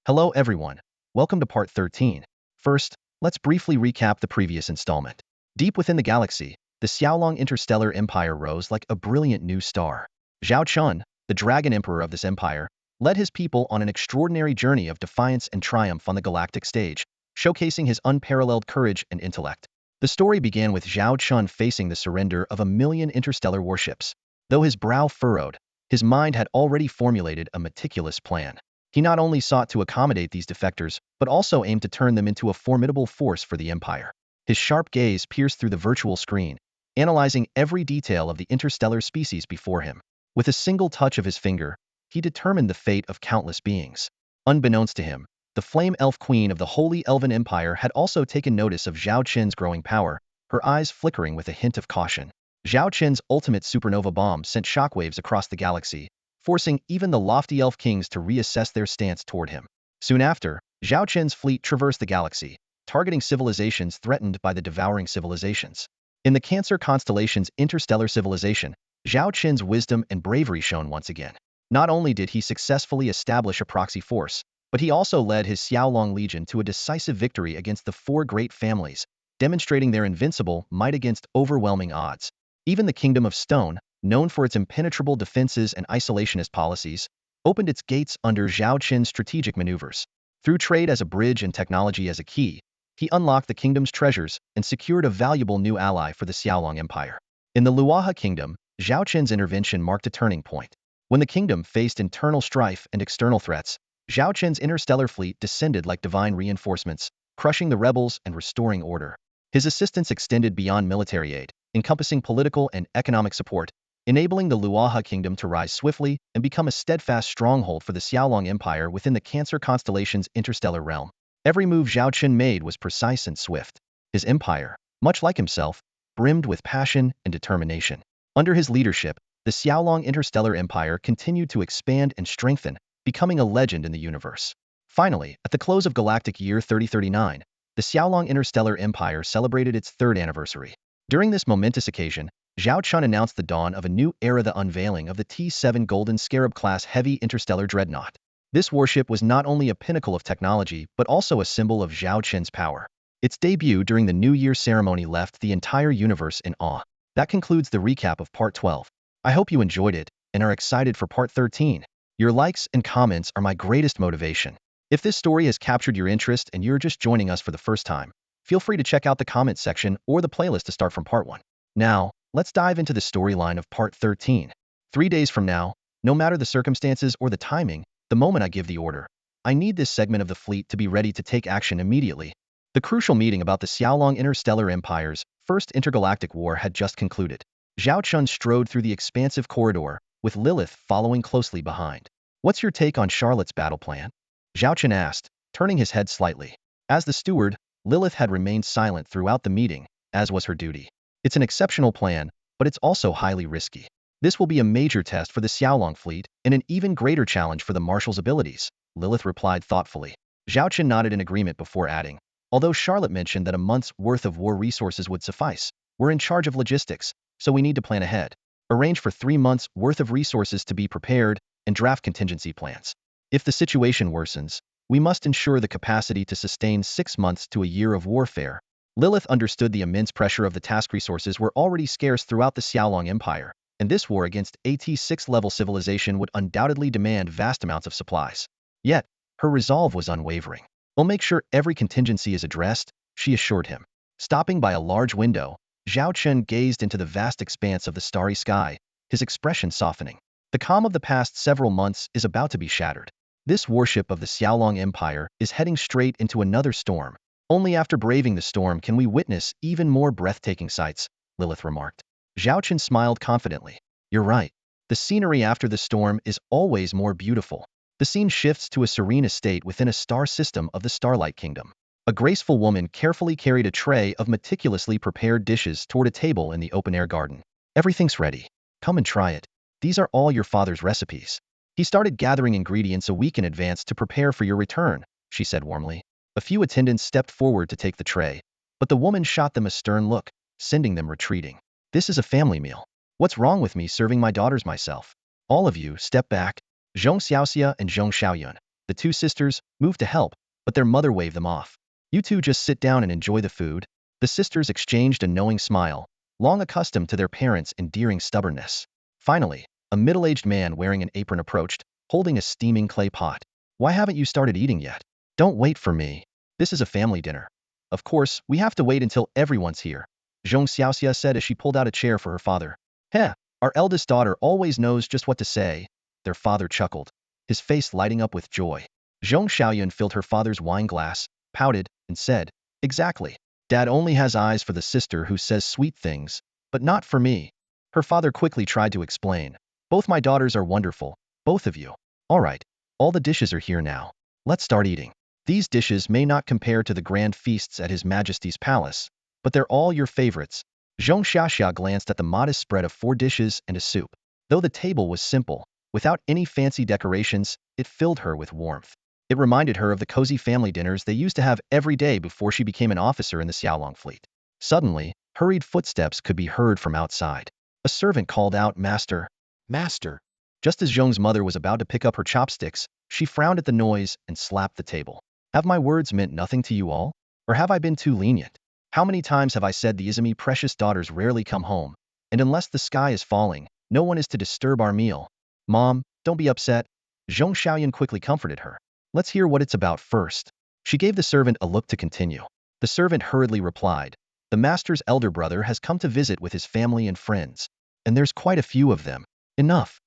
Hello everyone. Welcome to part 13. First, let's briefly recap the previous installment. Deep within the galaxy, the Xiaolong interstellar empire rose like a brilliant new star. Zhao Chen, the dragon emperor of this empire, led his people on an extraordinary journey of defiance and triumph on the galactic stage, showcasing his unparalleled courage and intellect. The story began with Zhao Chen facing the surrender of 1,000,000 interstellar warships. Though his brow furrowed, his mind had already formulated a meticulous plan. He not only sought to accommodate these defectors, but also aimed to turn them into a formidable force for the Empire. His sharp gaze pierced through the virtual screen, analyzing every detail of the interstellar species before him. With a single touch of his finger, he determined the fate of countless beings. Unbeknownst to him, the Flame Elf Queen of the Holy Elven Empire had also taken notice of Zhao Chen's growing power, her eyes flickering with a hint of caution. Zhao Chen's ultimate supernova bomb sent shockwaves across the galaxy, forcing even the lofty elf kings to reassess their stance toward him. Soon after, Zhao Chen's fleet traversed the galaxy, targeting civilizations threatened by the devouring civilizations. In the Cancer constellation's interstellar civilization, Zhao Chen's wisdom and bravery shone once again. Not only did he successfully establish a proxy force, but he also led his Xiaolong Legion to a decisive victory against the four great families, demonstrating their invincible might against overwhelming odds. Even the Kingdom of Stone, known for its impenetrable defenses and isolationist policies, opened its gates under Zhao Chen's strategic maneuvers. Through trade as a bridge and technology as a key, he unlocked the kingdom's treasures and secured a valuable new ally for the Xiaolong Empire. In the Luoha Kingdom, Zhao Chen's intervention marked a turning point. When the kingdom faced internal strife and external threats, Zhao Chen's interstellar fleet descended like divine reinforcements, crushing the rebels and restoring order. His assistance extended beyond military aid, encompassing political and economic support, enabling the Luoha Kingdom to rise swiftly and become a steadfast stronghold for the Xiaolong Empire within the Cancer constellation's interstellar realm. Every move Zhao Chen made was precise and swift. His empire, much like himself, brimmed with passion and determination. Under his leadership, the Xiaolong interstellar empire continued to expand and strengthen, becoming a legend in the universe. Finally, at the close of galactic year 3039, the Xiaolong interstellar empire celebrated its third anniversary. During this momentous occasion, Zhao Chen announced the dawn of a new era, the unveiling of the T-7 Golden Scarab-class heavy interstellar dreadnought. This warship was not only a pinnacle of technology, but also a symbol of Zhao Chen's power. Its debut during the New Year ceremony left the entire universe in awe. That concludes the recap of Part 12. I hope you enjoyed it and are excited for Part 13. Your likes and comments are my greatest motivation. If this story has captured your interest and you're just joining us for the first time, feel free to check out the comments section or the playlist to start from Part 1. Now, let's dive into the storyline of Part 13. 3 days from now, no matter the circumstances or the timing, the moment I give the order, I need this segment of the fleet to be ready to take action immediately. The crucial meeting about the Xiaolong Interstellar Empire's first intergalactic war had just concluded. Zhao Chen strode through the expansive corridor, with Lilith following closely behind. "What's your take on Charlotte's battle plan?" Zhao Chen asked, turning his head slightly. As the steward, Lilith had remained silent throughout the meeting, as was her duty. "It's an exceptional plan, but it's also highly risky. This will be a major test for the Xiaolong fleet and an even greater challenge for the marshal's abilities," Lilith replied thoughtfully. Zhao Chen nodded in agreement before adding, "Although Charlotte mentioned that a month's worth of war resources would suffice, we're in charge of logistics, so we need to plan ahead. Arrange for 3 months' worth of resources to be prepared and draft contingency plans. If the situation worsens, we must ensure the capacity to sustain 6 months to a year of warfare." Lilith understood the immense pressure of the task. Resources were already scarce throughout the Xiaolong Empire, and this war against AT-6-level civilization would undoubtedly demand vast amounts of supplies. Yet, her resolve was unwavering. "We'll make sure every contingency is addressed," she assured him. Stopping by a large window, Zhao Chen gazed into the vast expanse of the starry sky, his expression softening. The calm of the past several months is about to be shattered. This warship of the Xiaolong Empire is heading straight into another storm. "Only after braving the storm can we witness even more breathtaking sights," Lilith remarked. Zhao Chen smiled confidently. "You're right. The scenery after the storm is always more beautiful." The scene shifts to a serene estate within a star system of the Starlight Kingdom. A graceful woman carefully carried a tray of meticulously prepared dishes toward a table in the open-air garden. "Everything's ready. Come and try it. These are all your father's recipes. He started gathering ingredients a week in advance to prepare for your return," she said warmly. A few attendants stepped forward to take the tray, but the woman shot them a stern look, sending them retreating. "This is a family meal. What's wrong with me serving my daughters myself? All of you, step back." Zhong Xiaoxia and Zhong Xiaoyun, The two sisters moved to help, but their mother waved them off. You two just sit down and enjoy the food. The sisters exchanged a knowing smile, long accustomed to their parents' endearing stubbornness. Finally, a middle-aged man wearing an apron approached, holding a steaming clay pot. Why haven't you started eating yet? Don't wait for me. This is a family dinner. Of course, we have to wait until everyone's here, Zhong Xiaoxia said as she pulled out a chair for her father. Heh, our eldest daughter always knows just what to say, their father chuckled, his face lighting up with joy. Zhong Xiaoyun filled her father's wine glass, pouted, and said, Exactly. Dad only has eyes for the sister who says sweet things, but not for me. Her father quickly tried to explain. Both my daughters are wonderful, both of you. All right, all the dishes are here now. Let's start eating. These dishes may not compare to the grand feasts at His Majesty's palace, but they're all your favorites. Zhong Xiaoxia glanced at the modest spread of 4 dishes and a soup. Though the table was simple, without any fancy decorations, it filled her with warmth. It reminded her of the cozy family dinners they used to have every day before she became an officer in the Xiaolong fleet. Suddenly, hurried footsteps could be heard from outside. A servant called out, Master. Master. Just as Zhong's mother was about to pick up her chopsticks, she frowned at the noise and slapped the table. Have my words meant nothing to you all? Or have I been too lenient? How many times have I said the Izumi precious daughters rarely come home, and unless the sky is falling, no one is to disturb our meal? Mom, don't be upset. Zhong Xiaoyan quickly comforted her. Let's hear what it's about first. She gave the servant a look to continue. The servant hurriedly replied, The master's elder brother has come to visit with his family and friends. And there's quite a few of them. Enough.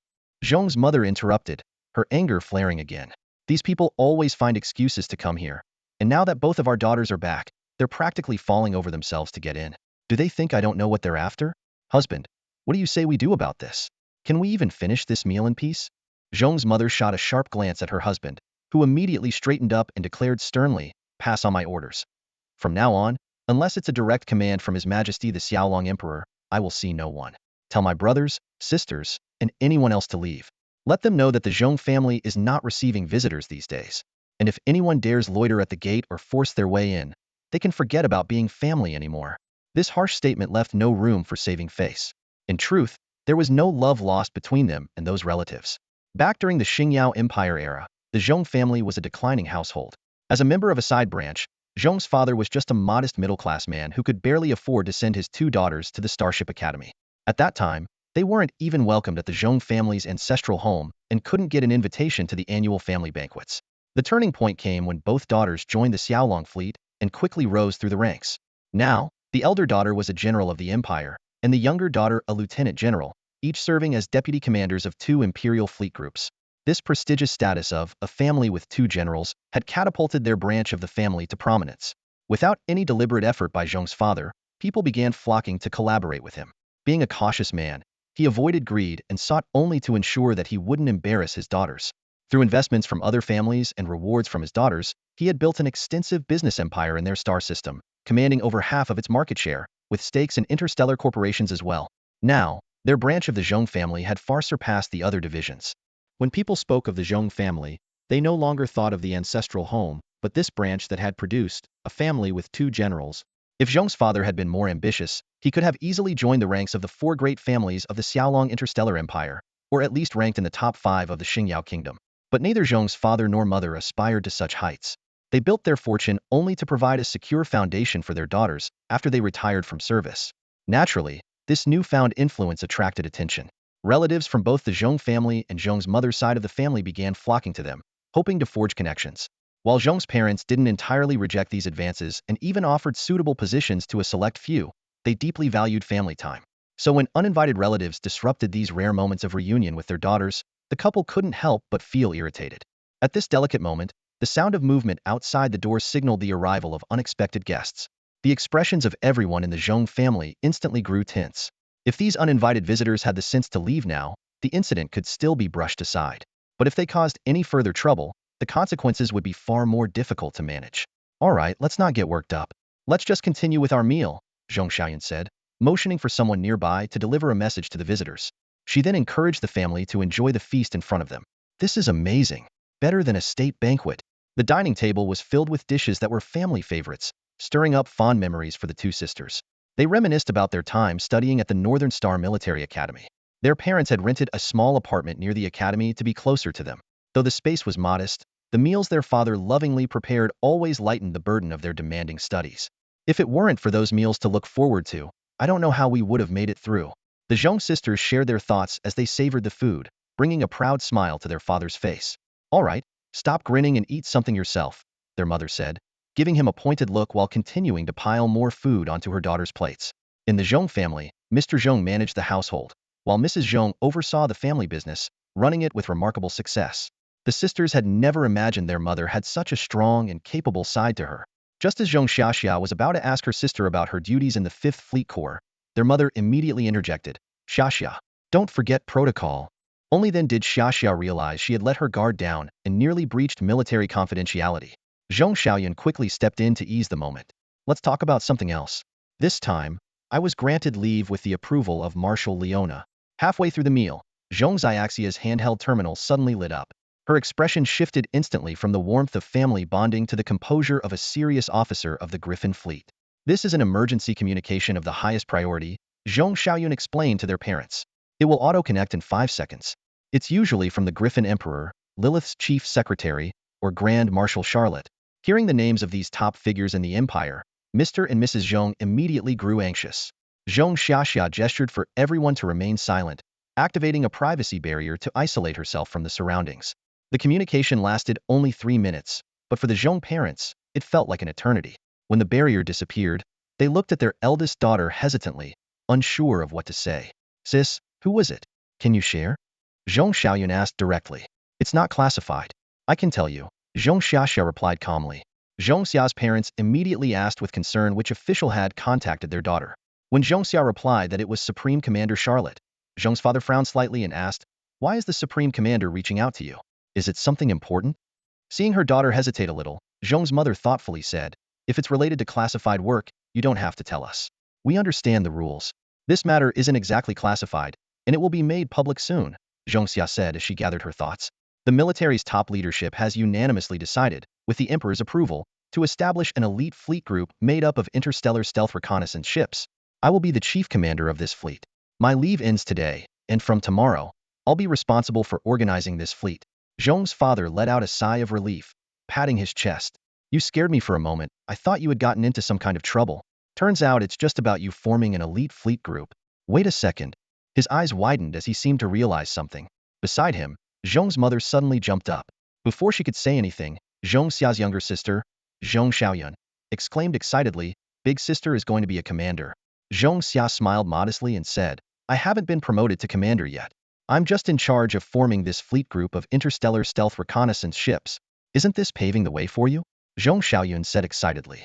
Zhong's mother interrupted, her anger flaring again. These people always find excuses to come here. And now that both of our daughters are back, they're practically falling over themselves to get in. Do they think I don't know what they're after? Husband, what do you say we do about this? Can we even finish this meal in peace? Zhong's mother shot a sharp glance at her husband, who immediately straightened up and declared sternly, Pass on my orders. From now on, unless it's a direct command from His Majesty the Xiaolong Emperor, I will see no one. Tell my brothers, sisters, and anyone else to leave. Let them know that the Zhong family is not receiving visitors these days. And if anyone dares loiter at the gate or force their way in, they can forget about being family anymore. This harsh statement left no room for saving face. In truth, there was no love lost between them and those relatives. Back during the Xingyao Empire era, the Zhong family was a declining household. As a member of a side branch, Zhong's father was just a modest middle-class man who could barely afford to send his 2 daughters to the Starship Academy. At that time, they weren't even welcomed at the Zhong family's ancestral home and couldn't get an invitation to the annual family banquets. The turning point came when both daughters joined the Xiaolong fleet and quickly rose through the ranks. Now, the elder daughter was a general of the empire, and the younger daughter a lieutenant general, each serving as deputy commanders of 2 imperial fleet groups. This prestigious status of a family with 2 generals had catapulted their branch of the family to prominence. Without any deliberate effort by Zhong's father, people began flocking to collaborate with him. Being a cautious man, he avoided greed and sought only to ensure that he wouldn't embarrass his daughters. Through investments from other families and rewards from his daughters, he had built an extensive business empire in their star system, commanding over half of its market share, with stakes in interstellar corporations as well. Now, their branch of the Zhong family had far surpassed the other divisions. When people spoke of the Zhong family, they no longer thought of the ancestral home, but this branch that had produced a family with 2 generals. If Zhong's father had been more ambitious, he could have easily joined the ranks of the 4 great families of the Xiaolong Interstellar Empire, or at least ranked in the top 5 of the Xingyao Kingdom. But neither Zhong's father nor mother aspired to such heights. They built their fortune only to provide a secure foundation for their daughters after they retired from service. Naturally, this newfound influence attracted attention. Relatives from both the Zhong family and Zhong's mother's side of the family began flocking to them, hoping to forge connections. While Zhong's parents didn't entirely reject these advances and even offered suitable positions to a select few, they deeply valued family time. So when uninvited relatives disrupted these rare moments of reunion with their daughters, the couple couldn't help but feel irritated. At this delicate moment, the sound of movement outside the door signaled the arrival of unexpected guests. The expressions of everyone in the Zhong family instantly grew tense. If these uninvited visitors had the sense to leave now, the incident could still be brushed aside. But if they caused any further trouble, the consequences would be far more difficult to manage. All right, let's not get worked up. Let's just continue with our meal, Zhong Xiaoyan said, motioning for someone nearby to deliver a message to the visitors. She then encouraged the family to enjoy the feast in front of them. This is amazing. Better than a state banquet. The dining table was filled with dishes that were family favorites, stirring up fond memories for the 2 sisters. They reminisced about their time studying at the Northern Star Military Academy. Their parents had rented a small apartment near the academy to be closer to them. Though the space was modest, The meals their father lovingly prepared always lightened the burden of their demanding studies. If it weren't for those meals to look forward to, I don't know how we would have made it through. The Zhong sisters shared their thoughts as they savored the food, bringing a proud smile to their father's face. All right, stop grinning and eat something yourself, their mother said, giving him a pointed look while continuing to pile more food onto her daughter's plates. In the Zhong family, Mr. Zhong managed the household, while Mrs. Zhong oversaw the family business, running it with remarkable success. The sisters had never imagined their mother had such a strong and capable side to her. Just as Zhong Xiaxia was about to ask her sister about her duties in the 5th Fleet Corps, their mother immediately interjected, Xiaxia, don't forget protocol. Only then did Xiaxia realize she had let her guard down and nearly breached military confidentiality. Zhong Xiaoyun quickly stepped in to ease the moment. Let's talk about something else. This time, I was granted leave with the approval of Marshal Leona. Halfway through the meal, Zhong Xiaxia's handheld terminal suddenly lit up. Her expression shifted instantly from the warmth of family bonding to the composure of a serious officer of the Griffin fleet. This is an emergency communication of the highest priority, Zhong Xiaoyun explained to their parents. It will auto-connect in 5 seconds. It's usually from the Griffin Emperor, Lilith's chief secretary, or Grand Marshal Charlotte. Hearing the names of these top figures in the empire, Mr. and Mrs. Zhong immediately grew anxious. Zhong Xiaxia gestured for everyone to remain silent, activating a privacy barrier to isolate herself from the surroundings. The communication lasted only 3 minutes, but for the Zhong parents, it felt like an eternity. When the barrier disappeared, they looked at their eldest daughter hesitantly, unsure of what to say. Sis, who was it? Can you share? Zhong Xiaoyun asked directly. It's not classified. I can tell you, Zhong Xiaxia replied calmly. Zhong Xia's parents immediately asked with concern which official had contacted their daughter. When Zhong Xia replied that it was Supreme Commander Charlotte, Zhong's father frowned slightly and asked, why is the Supreme Commander reaching out to you? Is it something important? Seeing her daughter hesitate a little, Zhong's mother thoughtfully said, if it's related to classified work, you don't have to tell us. We understand the rules. This matter isn't exactly classified, and it will be made public soon, Zhong Xia said as she gathered her thoughts. The military's top leadership has unanimously decided, with the Emperor's approval, to establish an elite fleet group made up of interstellar stealth reconnaissance ships. I will be the chief commander of this fleet. My leave ends today, and from tomorrow, I'll be responsible for organizing this fleet. Zhong's father let out a sigh of relief, patting his chest. You scared me for a moment. I thought you had gotten into some kind of trouble. Turns out it's just about you forming an elite fleet group. Wait a second. His eyes widened as he seemed to realize something. Beside him, Zhong's mother suddenly jumped up. Before she could say anything, Zhong Xia's younger sister, Zhong Xiaoyun, exclaimed excitedly, Big sister is going to be a commander. Zhong Xia smiled modestly and said, I haven't been promoted to commander yet. I'm just in charge of forming this fleet group of interstellar stealth reconnaissance ships. Isn't this paving the way for you? Zhong Xiaoyun said excitedly.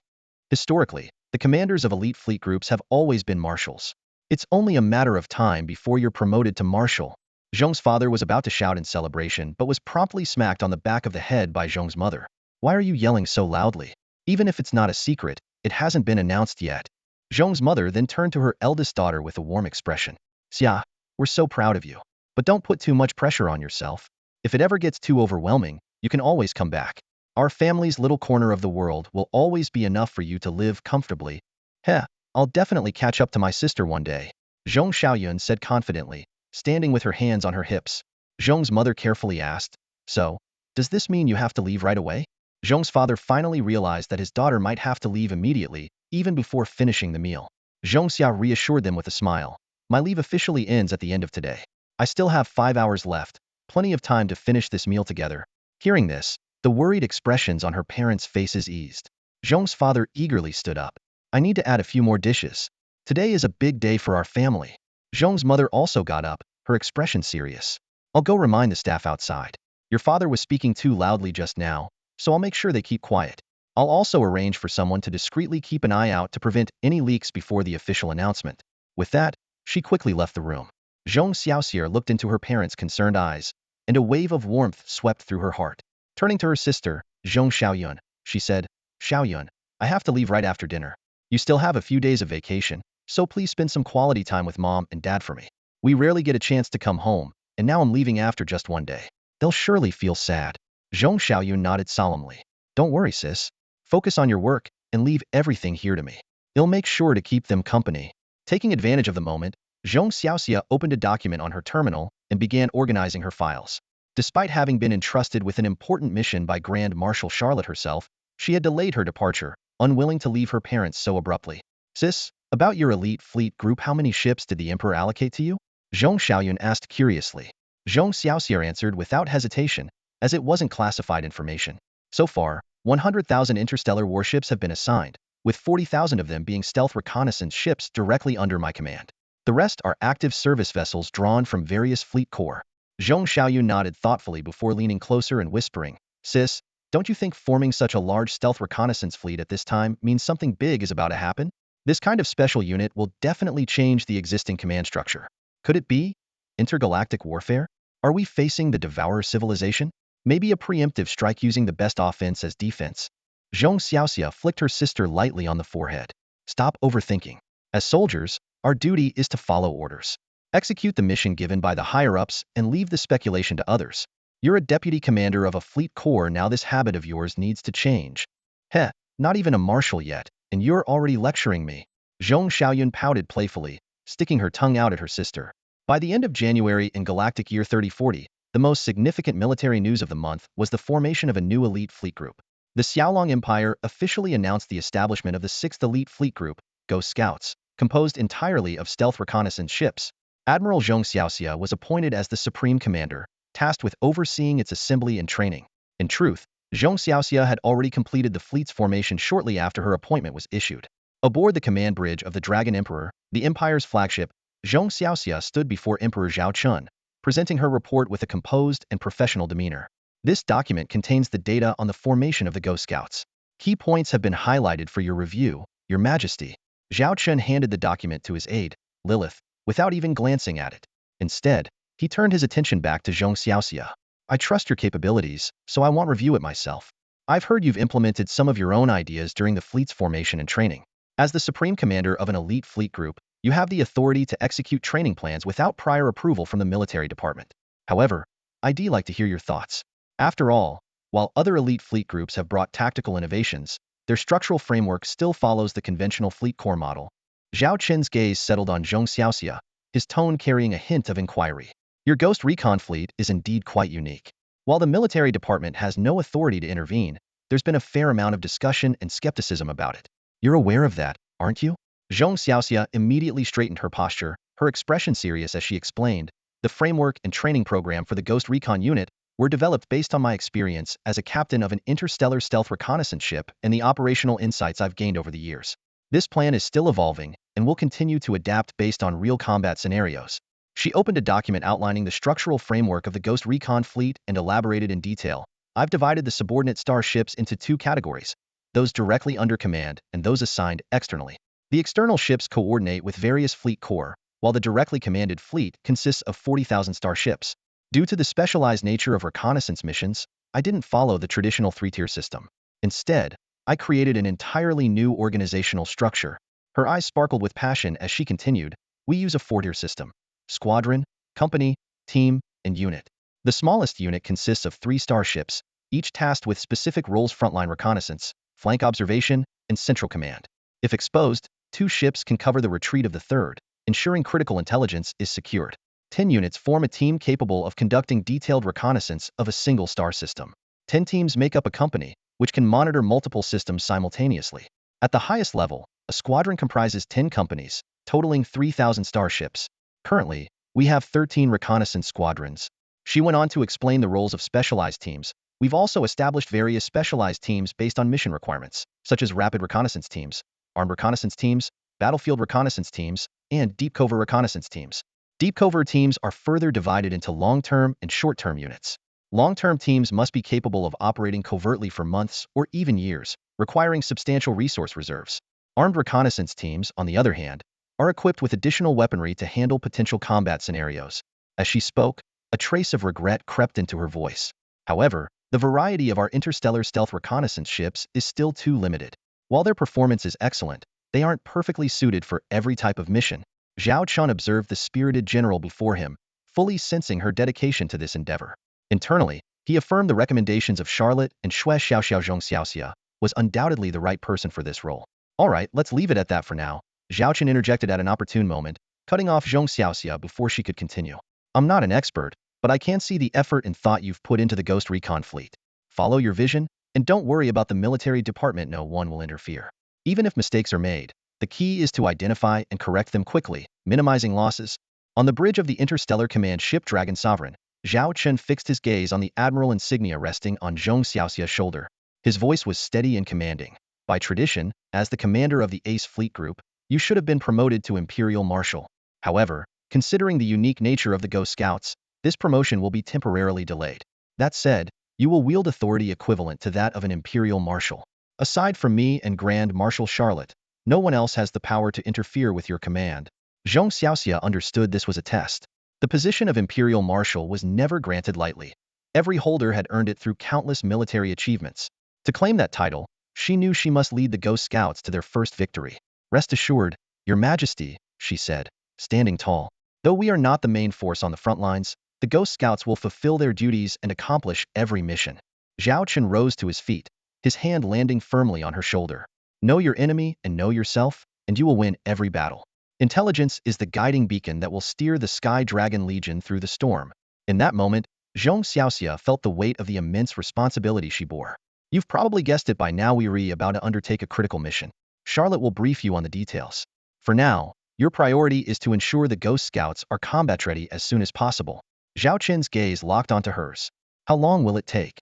Historically, the commanders of elite fleet groups have always been marshals. It's only a matter of time before you're promoted to marshal. Zhong's father was about to shout in celebration but was promptly smacked on the back of the head by Zhong's mother. Why are you yelling so loudly? Even if it's not a secret, it hasn't been announced yet. Zhong's mother then turned to her eldest daughter with a warm expression. Xia, we're so proud of you. But don't put too much pressure on yourself. If it ever gets too overwhelming, you can always come back. Our family's little corner of the world will always be enough for you to live comfortably. Heh, I'll definitely catch up to my sister one day, Zhong Xiaoyun said confidently, standing with her hands on her hips. Zhong's mother carefully asked, so, does this mean you have to leave right away? Zhong's father finally realized that his daughter might have to leave immediately, even before finishing the meal. Zhong Xia reassured them with a smile. My leave officially ends at the end of today. I still have 5 hours left, plenty of time to finish this meal together. Hearing this, the worried expressions on her parents' faces eased. Zhong's father eagerly stood up. I need to add a few more dishes. Today is a big day for our family. Zhong's mother also got up, her expression serious. I'll go remind the staff outside. Your father was speaking too loudly just now, so I'll make sure they keep quiet. I'll also arrange for someone to discreetly keep an eye out to prevent any leaks before the official announcement. With that, she quickly left the room. Zhong Xiaoxier looked into her parents' concerned eyes, and a wave of warmth swept through her heart. Turning to her sister, Zhong Xiaoyun, she said, Xiaoyun, I have to leave right after dinner. You still have a few days of vacation, so please spend some quality time with mom and dad for me. We rarely get a chance to come home, and now I'm leaving after just one day. They'll surely feel sad. Zhong Xiaoyun nodded solemnly. Don't worry, sis. Focus on your work, and leave everything here to me. It'll make sure to keep them company. Taking advantage of the moment, Zhong Xiaoxia opened a document on her terminal and began organizing her files. Despite having been entrusted with an important mission by Grand Marshal Charlotte herself, she had delayed her departure, unwilling to leave her parents so abruptly. Sis, about your elite fleet group, how many ships did the Emperor allocate to you? Zhong Xiaoyun asked curiously. Zhong Xiaoxia answered without hesitation, as it wasn't classified information. So far, 100,000 interstellar warships have been assigned, with 40,000 of them being stealth reconnaissance ships directly under my command. The rest are active service vessels drawn from various fleet corps. Zhong Xiaoyun nodded thoughtfully before leaning closer and whispering, Sis, don't you think forming such a large stealth reconnaissance fleet at this time means something big is about to happen? This kind of special unit will definitely change the existing command structure. Could it be intergalactic warfare? Are we facing the Devourer civilization? Maybe a preemptive strike using the best offense as defense? Zhong Xiaoxia flicked her sister lightly on the forehead. Stop overthinking. As soldiers, our duty is to follow orders. Execute the mission given by the higher-ups and leave the speculation to others. You're a deputy commander of a fleet corps now. This habit of yours needs to change. Heh, not even a marshal yet, and you're already lecturing me. Zhong Xiaoyun pouted playfully, sticking her tongue out at her sister. By the end of January in Galactic Year 3040, the most significant military news of the month was the formation of a new elite fleet group. The Xiaolong Empire officially announced the establishment of the 6th Elite Fleet Group, Ghost Scouts, composed entirely of stealth reconnaissance ships. Admiral Zhong Xiaoxia was appointed as the supreme commander, tasked with overseeing its assembly and training. In truth, Zhong Xiaoxia had already completed the fleet's formation shortly after her appointment was issued. Aboard the command bridge of the Dragon Emperor, the Empire's flagship, Zhong Xiaoxia stood before Emperor Zhao Chen, presenting her report with a composed and professional demeanor. This document contains the data on the formation of the Ghost Scouts. Key points have been highlighted for your review, Your Majesty. Zhao Chen handed the document to his aide, Lilith, without even glancing at it. Instead, he turned his attention back to Zhong Xiaoxia. I trust your capabilities, so I won't review it myself. I've heard you've implemented some of your own ideas during the fleet's formation and training. As the supreme commander of an elite fleet group, you have the authority to execute training plans without prior approval from the military department. However, I'd like to hear your thoughts. After all, while other elite fleet groups have brought tactical innovations, their structural framework still follows the conventional fleet corps model. Zhao Chen's gaze settled on Zhong Xiaoxia, his tone carrying a hint of inquiry. Your Ghost Recon fleet is indeed quite unique. While the military department has no authority to intervene, there's been a fair amount of discussion and skepticism about it. You're aware of that, aren't you? Zhong Xiaoxia immediately straightened her posture, her expression serious as she explained, the framework and training program for the Ghost Recon unit were developed based on my experience as a captain of an interstellar stealth reconnaissance ship and the operational insights I've gained over the years. This plan is still evolving and will continue to adapt based on real combat scenarios. She opened a document outlining the structural framework of the Ghost Recon fleet and elaborated in detail. I've divided the subordinate starships into two categories, those directly under command and those assigned externally. The external ships coordinate with various fleet corps, while the directly commanded fleet consists of 40,000 starships. Due to the specialized nature of reconnaissance missions, I didn't follow the traditional three-tier system. Instead, I created an entirely new organizational structure. Her eyes sparkled with passion as she continued, we use a four-tier system: squadron, company, team, and unit. The smallest unit consists of 3 starships, each tasked with specific roles: frontline reconnaissance, flank observation, and central command. If exposed, 2 ships can cover the retreat of the third, ensuring critical intelligence is secured. 10 units form a team capable of conducting detailed reconnaissance of a single star system. 10 teams make up a company, which can monitor multiple systems simultaneously. At the highest level, a squadron comprises 10 companies, totaling 3,000 starships. Currently, we have 13 reconnaissance squadrons. She went on to explain the roles of specialized teams. We've also established various specialized teams based on mission requirements, such as rapid reconnaissance teams, armed reconnaissance teams, battlefield reconnaissance teams, and deep cover reconnaissance teams. Deep cover teams are further divided into long-term and short-term units. Long-term teams must be capable of operating covertly for months or even years, requiring substantial resource reserves. Armed reconnaissance teams, on the other hand, are equipped with additional weaponry to handle potential combat scenarios. As she spoke, a trace of regret crept into her voice. However, the variety of our interstellar stealth reconnaissance ships is still too limited. While their performance is excellent, they aren't perfectly suited for every type of mission. Zhao Chen observed the spirited general before him, fully sensing her dedication to this endeavor. Internally, he affirmed the recommendations of Charlotte and Shui Xiaoxiao. Zhong Xiaoxia was undoubtedly the right person for this role. All right, let's leave it at that for now. Zhao Chen interjected at an opportune moment, cutting off Zhong Xiaoxia before she could continue. I'm not an expert, but I can see the effort and thought you've put into the Ghost Recon fleet. Follow your vision, and don't worry about the military department. No one will interfere. Even if mistakes are made, the key is to identify and correct them quickly, minimizing losses. On the bridge of the interstellar command ship Dragon Sovereign, Zhao Chen fixed his gaze on the admiral insignia resting on Zhong Xiaoxia's shoulder. His voice was steady and commanding. By tradition, as the commander of the Ace Fleet Group, you should have been promoted to Imperial Marshal. However, considering the unique nature of the Ghost Scouts, this promotion will be temporarily delayed. That said, you will wield authority equivalent to that of an Imperial Marshal. Aside from me and Grand Marshal Charlotte, no one else has the power to interfere with your command. Zhong Xiaoxia understood this was a test. The position of Imperial Marshal was never granted lightly. Every holder had earned it through countless military achievements. To claim that title, she knew she must lead the Ghost Scouts to their first victory. Rest assured, Your Majesty, she said, standing tall. Though we are not the main force on the front lines, the Ghost Scouts will fulfill their duties and accomplish every mission. Zhao Chen rose to his feet, his hand landing firmly on her shoulder. Know your enemy and know yourself, and you will win every battle. Intelligence is the guiding beacon that will steer the Sky Dragon Legion through the storm. In that moment, Zhong Xiaoxia felt the weight of the immense responsibility she bore. You've probably guessed it by now, we're about to undertake a critical mission. Charlotte will brief you on the details. For now, your priority is to ensure the Ghost Scouts are combat-ready as soon as possible. Zhao Chen's gaze locked onto hers. How long will it take?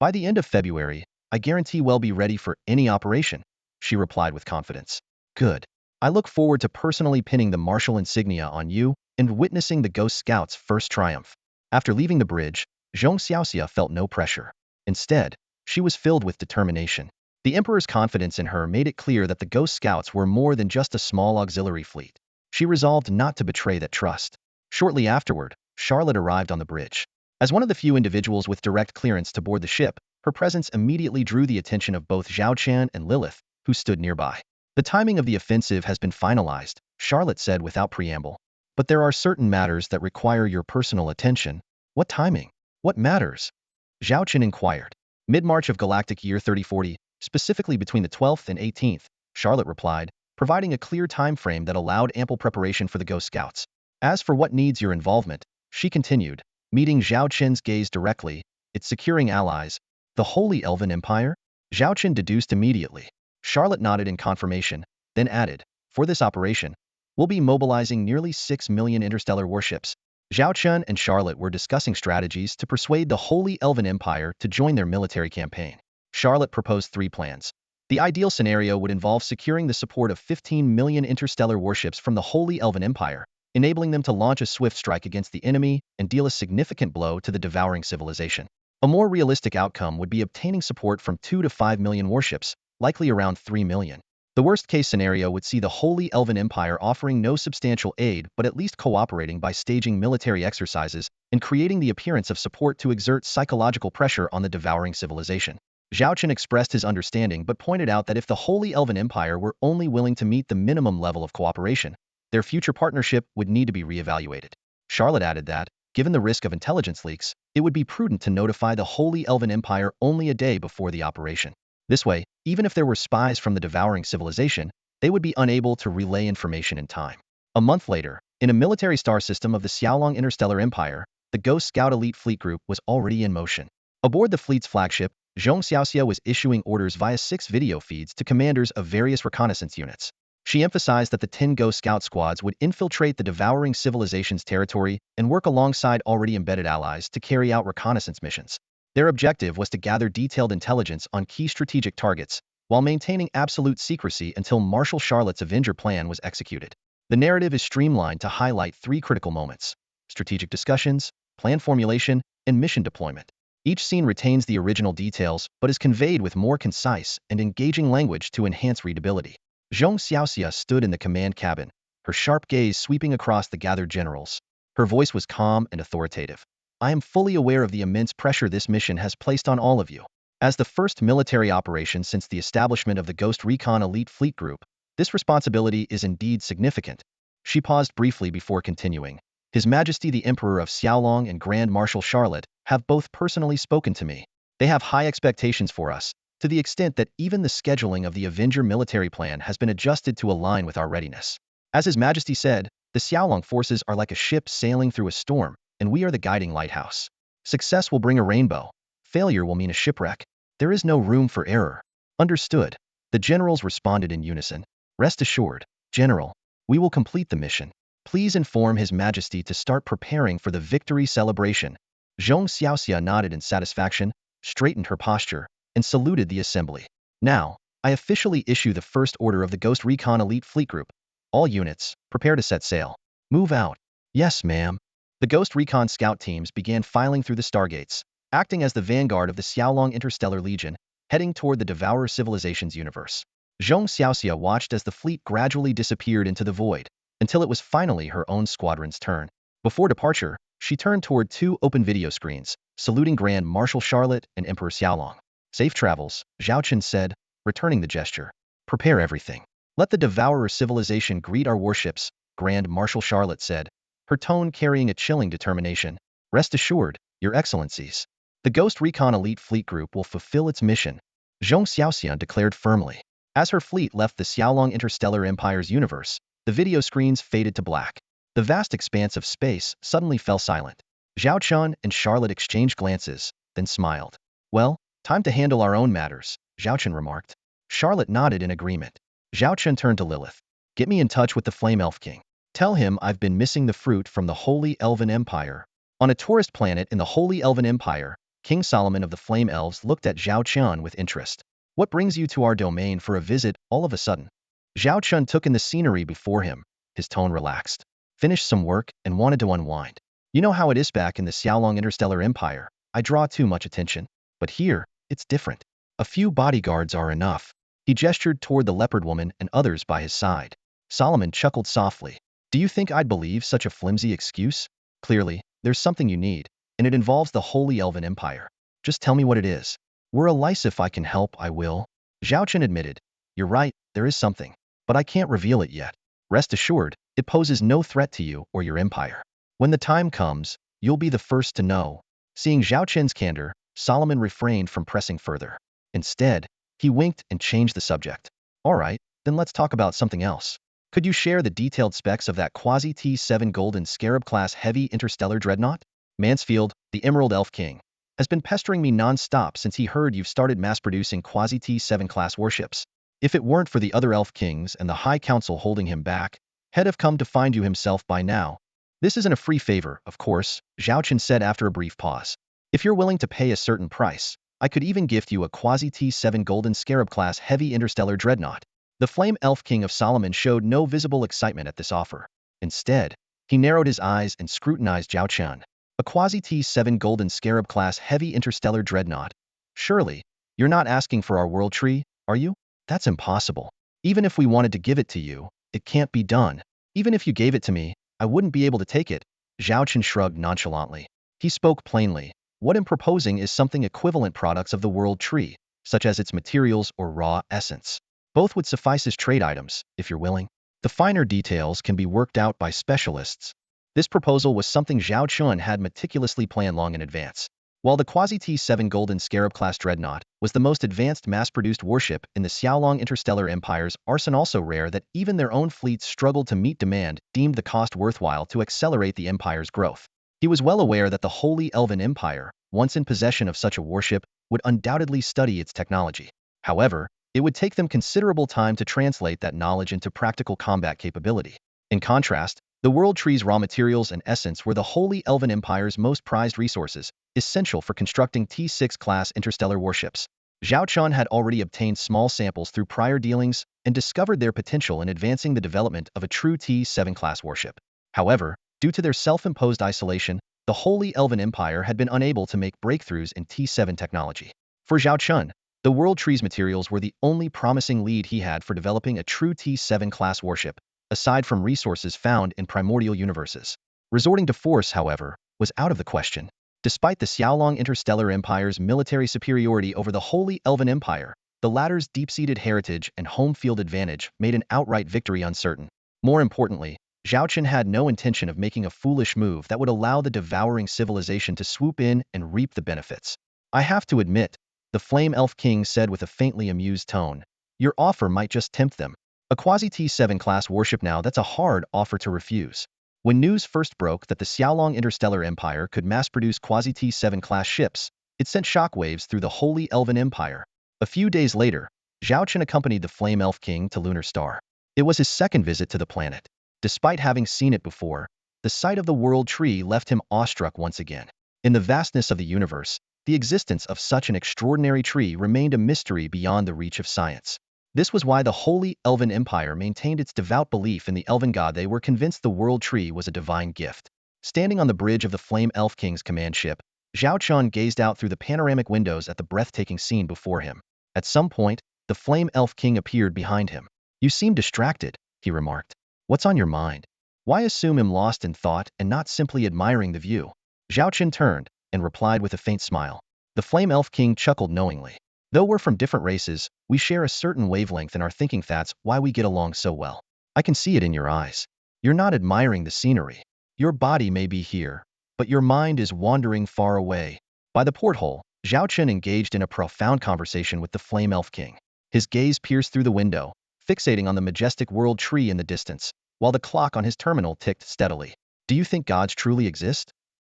By the end of February, I guarantee we'll be ready for any operation, she replied with confidence. Good. I look forward to personally pinning the martial insignia on you and witnessing the Ghost Scouts' first triumph. After leaving the bridge, Zhong Xiaoxia felt no pressure. Instead, she was filled with determination. The Emperor's confidence in her made it clear that the Ghost Scouts were more than just a small auxiliary fleet. She resolved not to betray that trust. Shortly afterward, Charlotte arrived on the bridge. As one of the few individuals with direct clearance to board the ship, her presence immediately drew the attention of both Zhao Chen and Lilith, who stood nearby. The timing of the offensive has been finalized, Charlotte said without preamble. But there are certain matters that require your personal attention. What timing? What matters? Zhao Chen inquired. Mid-March of Galactic Year 3040, specifically between the 12th and 18th, Charlotte replied, providing a clear time frame that allowed ample preparation for the Ghost Scouts. As for what needs your involvement, she continued, meeting Zhao Chen's gaze directly, it's securing allies. The Holy Elven Empire? Zhao Chen deduced immediately. Charlotte nodded in confirmation, then added, for this operation, we'll be mobilizing nearly 6 million interstellar warships. Zhao Chen and Charlotte were discussing strategies to persuade the Holy Elven Empire to join their military campaign. Charlotte proposed 3 plans. The ideal scenario would involve securing the support of 15 million interstellar warships from the Holy Elven Empire, enabling them to launch a swift strike against the enemy and deal a significant blow to the devouring civilization. A more realistic outcome would be obtaining support from 2 to 5 million warships, likely around 3 million. The worst-case scenario would see the Holy Elven Empire offering no substantial aid but at least cooperating by staging military exercises and creating the appearance of support to exert psychological pressure on the devouring civilization. Zhao Chen expressed his understanding but pointed out that if the Holy Elven Empire were only willing to meet the minimum level of cooperation, their future partnership would need to be reevaluated. Charlotte added that, given the risk of intelligence leaks, it would be prudent to notify the Holy Elven Empire only a day before the operation. This way, even if there were spies from the devouring civilization, they would be unable to relay information in time. A month later, in a military star system of the Xiaolong Interstellar Empire, the Ghost Scout Elite Fleet Group was already in motion. Aboard the fleet's flagship, Zhong Xiaoxia was issuing orders via 6 video feeds to commanders of various reconnaissance units. She emphasized that the 10 Ghost Scout squads would infiltrate the devouring civilization's territory and work alongside already embedded allies to carry out reconnaissance missions. Their objective was to gather detailed intelligence on key strategic targets, while maintaining absolute secrecy until Marshal Charlotte's Avenger plan was executed. The narrative is streamlined to highlight 3 critical moments: strategic discussions, plan formulation, and mission deployment. Each scene retains the original details but is conveyed with more concise and engaging language to enhance readability. Zhong Xiaoxia stood in the command cabin, her sharp gaze sweeping across the gathered generals. Her voice was calm and authoritative. I am fully aware of the immense pressure this mission has placed on all of you. As the first military operation since the establishment of the Ghost Recon Elite Fleet Group, this responsibility is indeed significant. She paused briefly before continuing. His Majesty the Emperor of Xiaolong and Grand Marshal Charlotte have both personally spoken to me. They have high expectations for us, to the extent that even the scheduling of the Avenger military plan has been adjusted to align with our readiness. As His Majesty said, the Xiaolong forces are like a ship sailing through a storm, and we are the guiding lighthouse. Success will bring a rainbow. Failure will mean a shipwreck. There is no room for error. Understood. The generals responded in unison. Rest assured, General, we will complete the mission. Please inform His Majesty to start preparing for the victory celebration. Zhong Xiaoxia nodded in satisfaction, straightened her posture, and saluted the assembly. Now, I officially issue the first order of the Ghost Recon Elite Fleet Group. All units, prepare to set sail. Move out. Yes, ma'am. The Ghost Recon scout teams began filing through the stargates, acting as the vanguard of the Xiaolong Interstellar Legion, heading toward the Devourer civilization's universe. Zhong Xiaoxia watched as the fleet gradually disappeared into the void, until it was finally her own squadron's turn. Before departure, she turned toward two open video screens, saluting Grand Marshal Charlotte and Emperor Xiaolong. Safe travels, Zhao Chen said, returning the gesture. Prepare everything. Let the Devourer civilization greet our warships, Grand Marshal Charlotte said, her tone carrying a chilling determination. Rest assured, Your Excellencies. The Ghost Recon Elite Fleet Group will fulfill its mission, Zhong Xiaoxian declared firmly. As her fleet left the Xiaolong Interstellar Empire's universe, the video screens faded to black. The vast expanse of space suddenly fell silent. Zhao Chen and Charlotte exchanged glances, then smiled. Well, time to handle our own matters, Zhao Chen remarked. Charlotte nodded in agreement. Zhao Chen turned to Lilith. Get me in touch with the Flame Elf King. Tell him I've been missing the fruit from the Holy Elven Empire. On a tourist planet in the Holy Elven Empire, King Solomon of the Flame Elves looked at Zhao Chen with interest. What brings you to our domain for a visit all of a sudden? Zhao Chen took in the scenery before him, his tone relaxed. Finished some work and wanted to unwind. You know how it is back in the Xiaolong Interstellar Empire. I draw too much attention. But here, it's different. A few bodyguards are enough. He gestured toward the leopard woman and others by his side. Solomon chuckled softly. Do you think I'd believe such a flimsy excuse? Clearly, there's something you need, and it involves the Holy Elven Empire. Just tell me what it is. We're allies. If I can help, I will. Zhao Chen admitted. You're right, there is something. But I can't reveal it yet. Rest assured, it poses no threat to you or your empire. When the time comes, you'll be the first to know. Seeing Zhao Chen's candor, Solomon refrained from pressing further. Instead, he winked and changed the subject. All right, then let's talk about something else. Could you share the detailed specs of that Quasi-T7 Golden Scarab-class heavy interstellar dreadnought? Mansfield, the Emerald Elf King, has been pestering me non-stop since he heard you've started mass-producing Quasi-T7 class warships. If it weren't for the other Elf Kings and the High Council holding him back, he'd have come to find you himself by now. This isn't a free favor, of course, Zhao Chen said after a brief pause. If you're willing to pay a certain price, I could even gift you a Quasi-T7 Golden Scarab-class heavy interstellar dreadnought. The Flame Elf King of Solomon showed no visible excitement at this offer. Instead, he narrowed his eyes and scrutinized Zhao Chen. A Quasi-T7 Golden Scarab-class heavy interstellar dreadnought. Surely, you're not asking for our world tree, are you? That's impossible. Even if we wanted to give it to you, it can't be done. Even if you gave it to me, I wouldn't be able to take it. Zhao Chen shrugged nonchalantly. He spoke plainly. What I'm proposing is something equivalent products of the world tree, such as its materials or raw essence. Both would suffice as trade items, if you're willing. The finer details can be worked out by specialists. This proposal was something Zhao Chen had meticulously planned long in advance. While the Quasi-T7 Golden Scarab-class dreadnought was the most advanced mass-produced warship in the Xiaolong Interstellar Empire's arsenal, so rare that even their own fleets struggled to meet demand, deemed the cost worthwhile to accelerate the Empire's growth. He was well aware that the Holy Elven Empire, once in possession of such a warship, would undoubtedly study its technology. However, it would take them considerable time to translate that knowledge into practical combat capability. In contrast, the World Tree's raw materials and essence were the Holy Elven Empire's most prized resources, essential for constructing T6-class interstellar warships. Zhao Chen had already obtained small samples through prior dealings and discovered their potential in advancing the development of a true T7-class warship. However, due to their self-imposed isolation, the Holy Elven Empire had been unable to make breakthroughs in T7 technology. For Zhao Chen, the World Tree's materials were the only promising lead he had for developing a true T7-class warship, aside from resources found in primordial universes. Resorting to force, however, was out of the question. Despite the Xiaolong Interstellar Empire's military superiority over the Holy Elven Empire, the latter's deep-seated heritage and home field advantage made an outright victory uncertain. More importantly, Zhao Chen had no intention of making a foolish move that would allow the devouring civilization to swoop in and reap the benefits. I have to admit, the Flame Elf King said with a faintly amused tone, your offer might just tempt them. A Quasi-T7 class warship now, that's a hard offer to refuse. When news first broke that the Xiaolong Interstellar Empire could mass-produce quasi-T7 class ships, it sent shockwaves through the Holy Elven Empire. A few days later, Zhao Chen accompanied the Flame Elf King to Lunar Star. It was his second visit to the planet. Despite having seen it before, the sight of the World Tree left him awestruck once again. In the vastness of the universe, the existence of such an extraordinary tree remained a mystery beyond the reach of science. This was why the Holy Elven Empire maintained its devout belief in the Elven God. They were convinced the World Tree was a divine gift. Standing on the bridge of the Flame Elf King's command ship, Zhao Chen gazed out through the panoramic windows at the breathtaking scene before him. At some point, the Flame Elf King appeared behind him. "You seem distracted," he remarked. "What's on your mind? Why assume I'm lost in thought and not simply admiring the view?" Zhao Chen turned and replied with a faint smile. The Flame Elf King chuckled knowingly. "Though we're from different races, we share a certain wavelength in our thinking. That's why we get along so well. I can see it in your eyes. You're not admiring the scenery. Your body may be here, but your mind is wandering far away." By the porthole, Zhao Chen engaged in a profound conversation with the Flame Elf King. His gaze pierced through the window, fixating on the majestic World Tree in the distance, while the clock on his terminal ticked steadily. "Do you think gods truly exist?"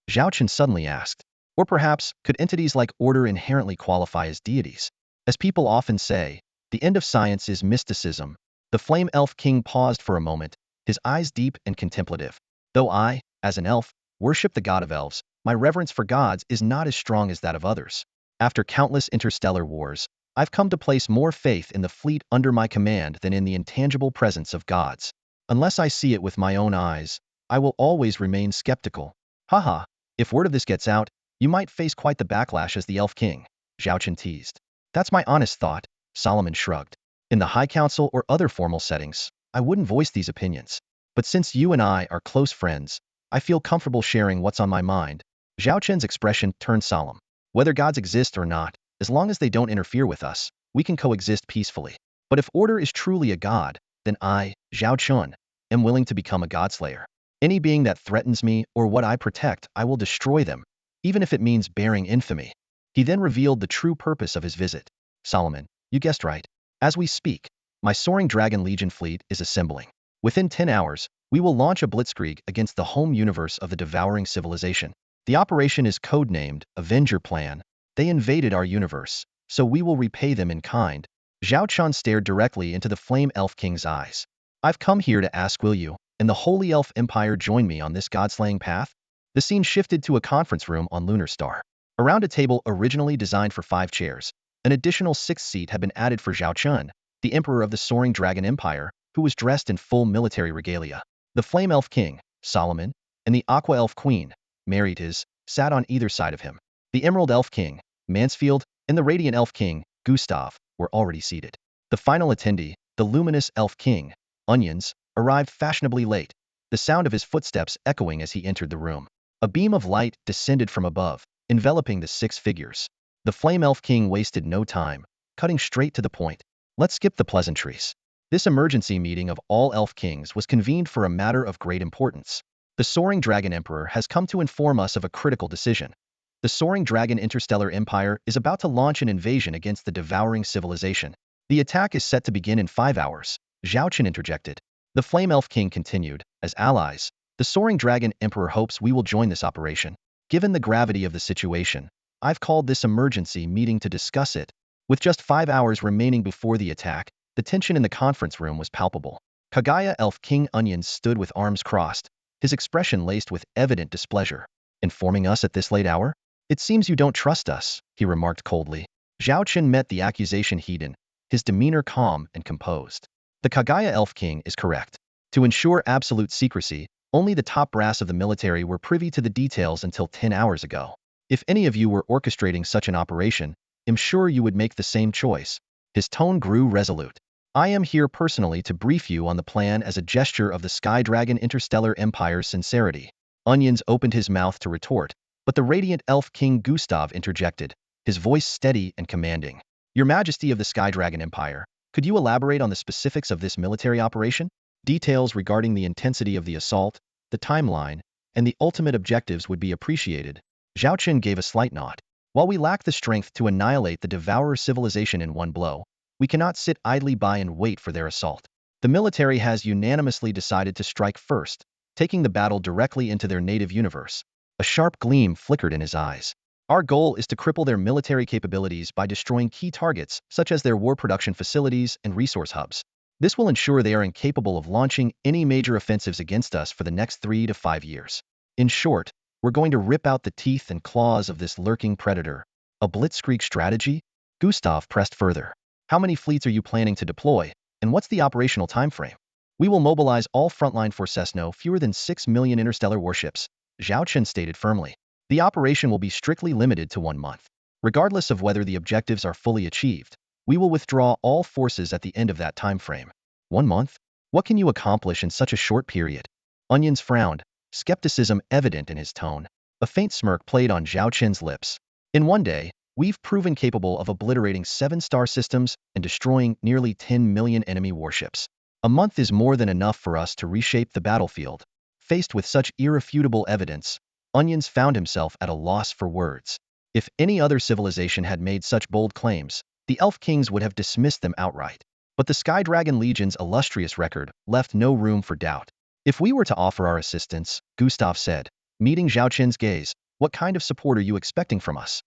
Zhao Chen suddenly asked. "Or perhaps, could entities like order inherently qualify as deities? As people often say, the end of science is mysticism." The Flame Elf King paused for a moment, his eyes deep and contemplative. "Though I, as an elf, worship the god of elves, my reverence for gods is not as strong as that of others. After countless interstellar wars, I've come to place more faith in the fleet under my command than in the intangible presence of gods. Unless I see it with my own eyes, I will always remain skeptical." "Haha, if word of this gets out, you might face quite the backlash as the Elf King," Zhao Chen teased. "That's my honest thought," Solomon shrugged. "In the High Council or other formal settings, I wouldn't voice these opinions. But since you and I are close friends, I feel comfortable sharing what's on my mind." Zhao Chen's expression turned solemn. "Whether gods exist or not, as long as they don't interfere with us, we can coexist peacefully. But if order is truly a god, then I, Zhao Chen, am willing to become a godslayer. Any being that threatens me or what I protect, I will destroy them, even if it means bearing infamy." He then revealed the true purpose of his visit. "Solomon, you guessed right. As we speak, my soaring Dragon Legion fleet is assembling. Within 10 hours, we will launch a blitzkrieg against the home universe of the devouring civilization. The operation is codenamed Avenger Plan. They invaded our universe, so we will repay them in kind." Zhao Chen stared directly into the Flame Elf King's eyes. "I've come here to ask, will you and the Holy Elf Empire join me on this god-slaying path?" The scene shifted to a conference room on Lunar Star. Around a table originally designed for 5 chairs, an additional 6th seat had been added for Zhao Chen, the Emperor of the Soaring Dragon Empire, who was dressed in full military regalia. The Flame Elf King, Solomon, and the Aqua Elf Queen, Marites, sat on either side of him. The Emerald Elf King, Mansfield, and the Radiant Elf King, Gustav, were already seated. The final attendee, the Luminous Elf King, Onions, arrived fashionably late, the sound of his footsteps echoing as he entered the room. A beam of light descended from above, enveloping the 6 figures. The Flame Elf King wasted no time, cutting straight to the point. "Let's skip the pleasantries. This emergency meeting of all Elf Kings was convened for a matter of great importance. The Soaring Dragon Emperor has come to inform us of a critical decision. The Soaring Dragon Interstellar Empire is about to launch an invasion against the devouring civilization. The attack is set to begin in 5 hours, Zhao Chen interjected. The Flame Elf King continued, "As allies, the Soaring Dragon Emperor hopes we will join this operation. Given the gravity of the situation, I've called this emergency meeting to discuss it." With just 5 hours remaining before the attack, the tension in the conference room was palpable. Kagaya Elf King Onions stood with arms crossed, his expression laced with evident displeasure. "Informing us at this late hour? It seems you don't trust us," he remarked coldly. Zhao Chen met the accusation head-on, his demeanor calm and composed. "The Kagaya Elf King is correct. To ensure absolute secrecy, only the top brass of the military were privy to the details until 10 hours ago. If any of you were orchestrating such an operation, I'm sure you would make the same choice." His tone grew resolute. "I am here personally to brief you on the plan as a gesture of the Sky Dragon Interstellar Empire's sincerity." Onions opened his mouth to retort, but the Radiant Elf King Gustav interjected, his voice steady and commanding. "Your Majesty of the Sky Dragon Empire, could you elaborate on the specifics of this military operation? Details regarding the intensity of the assault, the timeline, and the ultimate objectives would be appreciated." Zhao Chen gave a slight nod. "While we lack the strength to annihilate the Devourer civilization in one blow, we cannot sit idly by and wait for their assault. The military has unanimously decided to strike first, taking the battle directly into their native universe. A sharp gleam flickered in his eyes. Our goal is to cripple their military capabilities by destroying key targets, such as their war production facilities and resource hubs. This will ensure they are incapable of launching any major offensives against us for the next 3 to 5 years. In short, we're going to rip out the teeth and claws of this lurking predator. A blitzkrieg strategy? Gustav pressed further. How many fleets are you planning to deploy, and what's the operational timeframe? We will mobilize all frontline forces, no fewer than 6 million interstellar warships, Zhao Chen stated firmly. The operation will be strictly limited to 1 month. Regardless of whether the objectives are fully achieved, we will withdraw all forces at the end of that time frame. 1 month? What can you accomplish in such a short period? Onions frowned, skepticism evident in his tone. A faint smirk played on Zhao Chen's lips. In 1 day, we've proven capable of obliterating 7 star systems and destroying nearly 10 million enemy warships. A month is more than enough for us to reshape the battlefield. Faced with such irrefutable evidence, Onions found himself at a loss for words. If any other civilization had made such bold claims, the Elf Kings would have dismissed them outright. But the Sky Dragon Legion's illustrious record left no room for doubt. If we were to offer our assistance, Gustav said, meeting Zhao Chen's gaze, what kind of support are you expecting from us?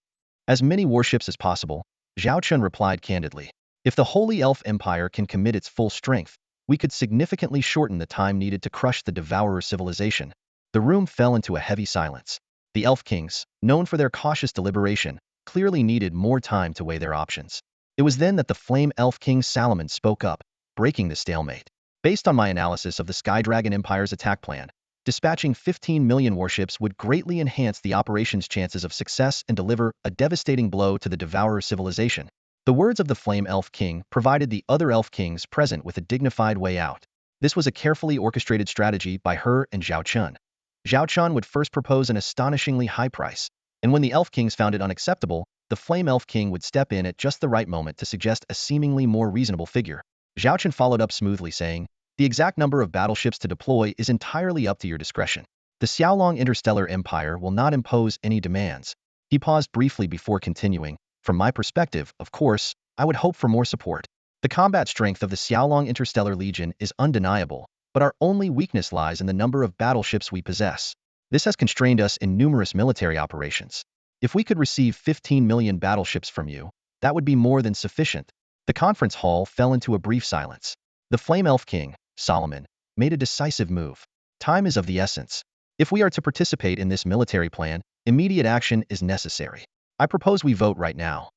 As many warships as possible, Zhao Chen replied candidly. If the Holy Elf Empire can commit its full strength, we could significantly shorten the time needed to crush the Devourer civilization. The room fell into a heavy silence. The Elf Kings, known for their cautious deliberation, clearly needed more time to weigh their options. It was then that the Flame Elf King Stalemate spoke up, breaking the stalemate. Based on my analysis of the Sky Dragon Empire's attack plan, dispatching 15 million warships would greatly enhance the operation's chances of success and deliver a devastating blow to the Devourer civilization. The words of the Flame Elf King provided the other Elf Kings present with a dignified way out. This was a carefully orchestrated strategy by her and Zhao Chen. Zhao Chen would first propose an astonishingly high price, and when the Elf Kings found it unacceptable, the Flame Elf King would step in at just the right moment to suggest a seemingly more reasonable figure. Zhao Chen followed up smoothly saying, the exact number of battleships to deploy is entirely up to your discretion. The Xiaolong Interstellar Empire will not impose any demands. He paused briefly before continuing, from my perspective, of course, I would hope for more support. The combat strength of the Xiaolong Interstellar Legion is undeniable, but our only weakness lies in the number of battleships we possess. This has constrained us in numerous military operations. If we could receive 15 million battleships from you, that would be more than sufficient. The conference hall fell into a brief silence. The Flame Elf King, Solomon, made a decisive move. Time is of the essence. If we are to participate in this military plan, immediate action is necessary. I propose we vote right now.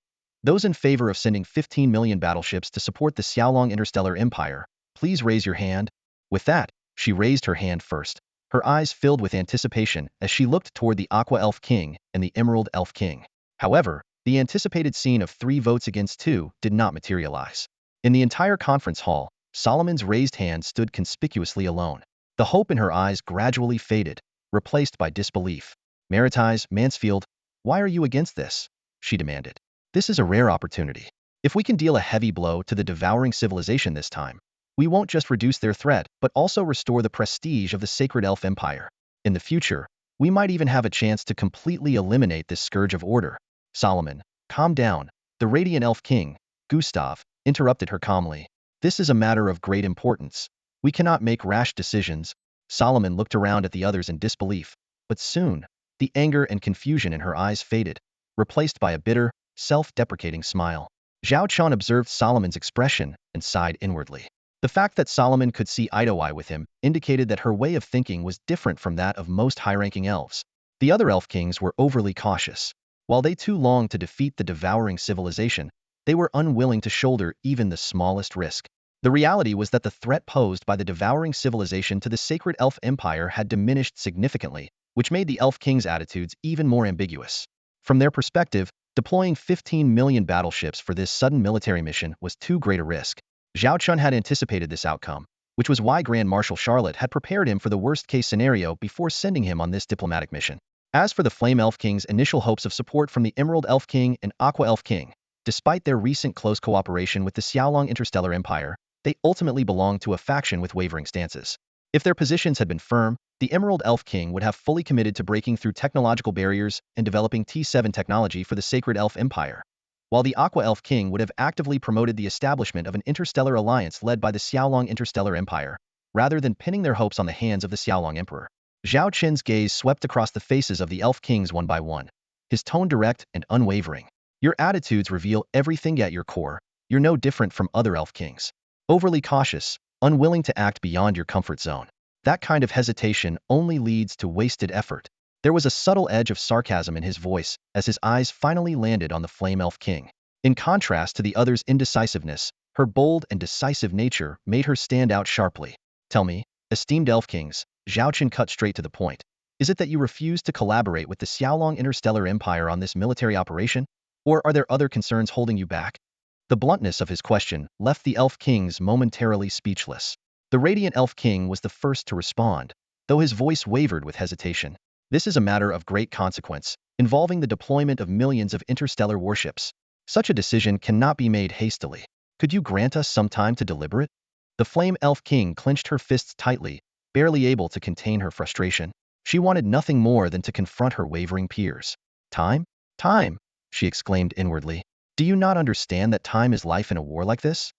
Those in favor of sending 15 million battleships to support the Xiaolong Interstellar Empire, please raise your hand. With that, she raised her hand first. Her eyes filled with anticipation as she looked toward the Aqua Elf King and the Emerald Elf King. However, the anticipated scene of 3 votes against 2 did not materialize. In the entire conference hall, Solomon's raised hand stood conspicuously alone. The hope in her eyes gradually faded, replaced by disbelief. Maritize, Mansfield, why are you against this? She demanded. This is a rare opportunity. If we can deal a heavy blow to the devouring civilization this time, we won't just reduce their threat, but also restore the prestige of the Sacred Elf Empire. In the future, we might even have a chance to completely eliminate this scourge of order. Solomon, calm down. The Radiant Elf King, Gustav, interrupted her calmly. This is a matter of great importance. We cannot make rash decisions. Solomon looked around at the others in disbelief, but soon, the anger and confusion in her eyes faded, replaced by a bitter, self-deprecating smile. Zhao Chen observed Solomon's expression and sighed inwardly. The fact that Solomon could see eye to eye with him indicated that her way of thinking was different from that of most high-ranking elves. The other elf kings were overly cautious. While they too longed to defeat the devouring civilization, they were unwilling to shoulder even the smallest risk. The reality was that the threat posed by the devouring civilization to the Sacred Elf Empire had diminished significantly, which made the elf kings' attitudes even more ambiguous. From their perspective, deploying 15 million battleships for this sudden military mission was too great a risk. Zhao Chen had anticipated this outcome, which was why Grand Marshal Charlotte had prepared him for the worst-case scenario before sending him on this diplomatic mission. As for the Flame Elf King's initial hopes of support from the Emerald Elf King and Aqua Elf King, despite their recent close cooperation with the Xiaolong Interstellar Empire, they ultimately belonged to a faction with wavering stances. If their positions had been firm, the Emerald Elf King would have fully committed to breaking through technological barriers and developing T7 technology for the Sacred Elf Empire, while the Aqua Elf King would have actively promoted the establishment of an interstellar alliance led by the Xiaolong Interstellar Empire. rather than pinning their hopes on the hands of the Xiaolong Emperor. Zhao Chen's gaze swept across the faces of the elf kings one by one, his tone direct and unwavering. Your attitudes reveal everything at your core. You're no different from other elf kings. Overly cautious, unwilling to act beyond your comfort zone. That kind of hesitation only leads to wasted effort. There was a subtle edge of sarcasm in his voice as his eyes finally landed on the Flame Elf King. In contrast to the other's indecisiveness, her bold and decisive nature made her stand out sharply. Tell me, esteemed elf kings, Zhao Chen cut straight to the point. Is it that you refuse to collaborate with the Xiaolong Interstellar Empire on this military operation? Or are there other concerns holding you back? The bluntness of his question left the elf kings momentarily speechless. The Radiant Elf King was the first to respond, though his voice wavered with hesitation. This is a matter of great consequence, involving the deployment of millions of interstellar warships. Such a decision cannot be made hastily. Could you grant us some time to deliberate? The Flame Elf King clenched her fists tightly, barely able to contain her frustration. She wanted nothing more than to confront her wavering peers. Time? Time! She exclaimed inwardly. Do you not understand that time is life in a war like this?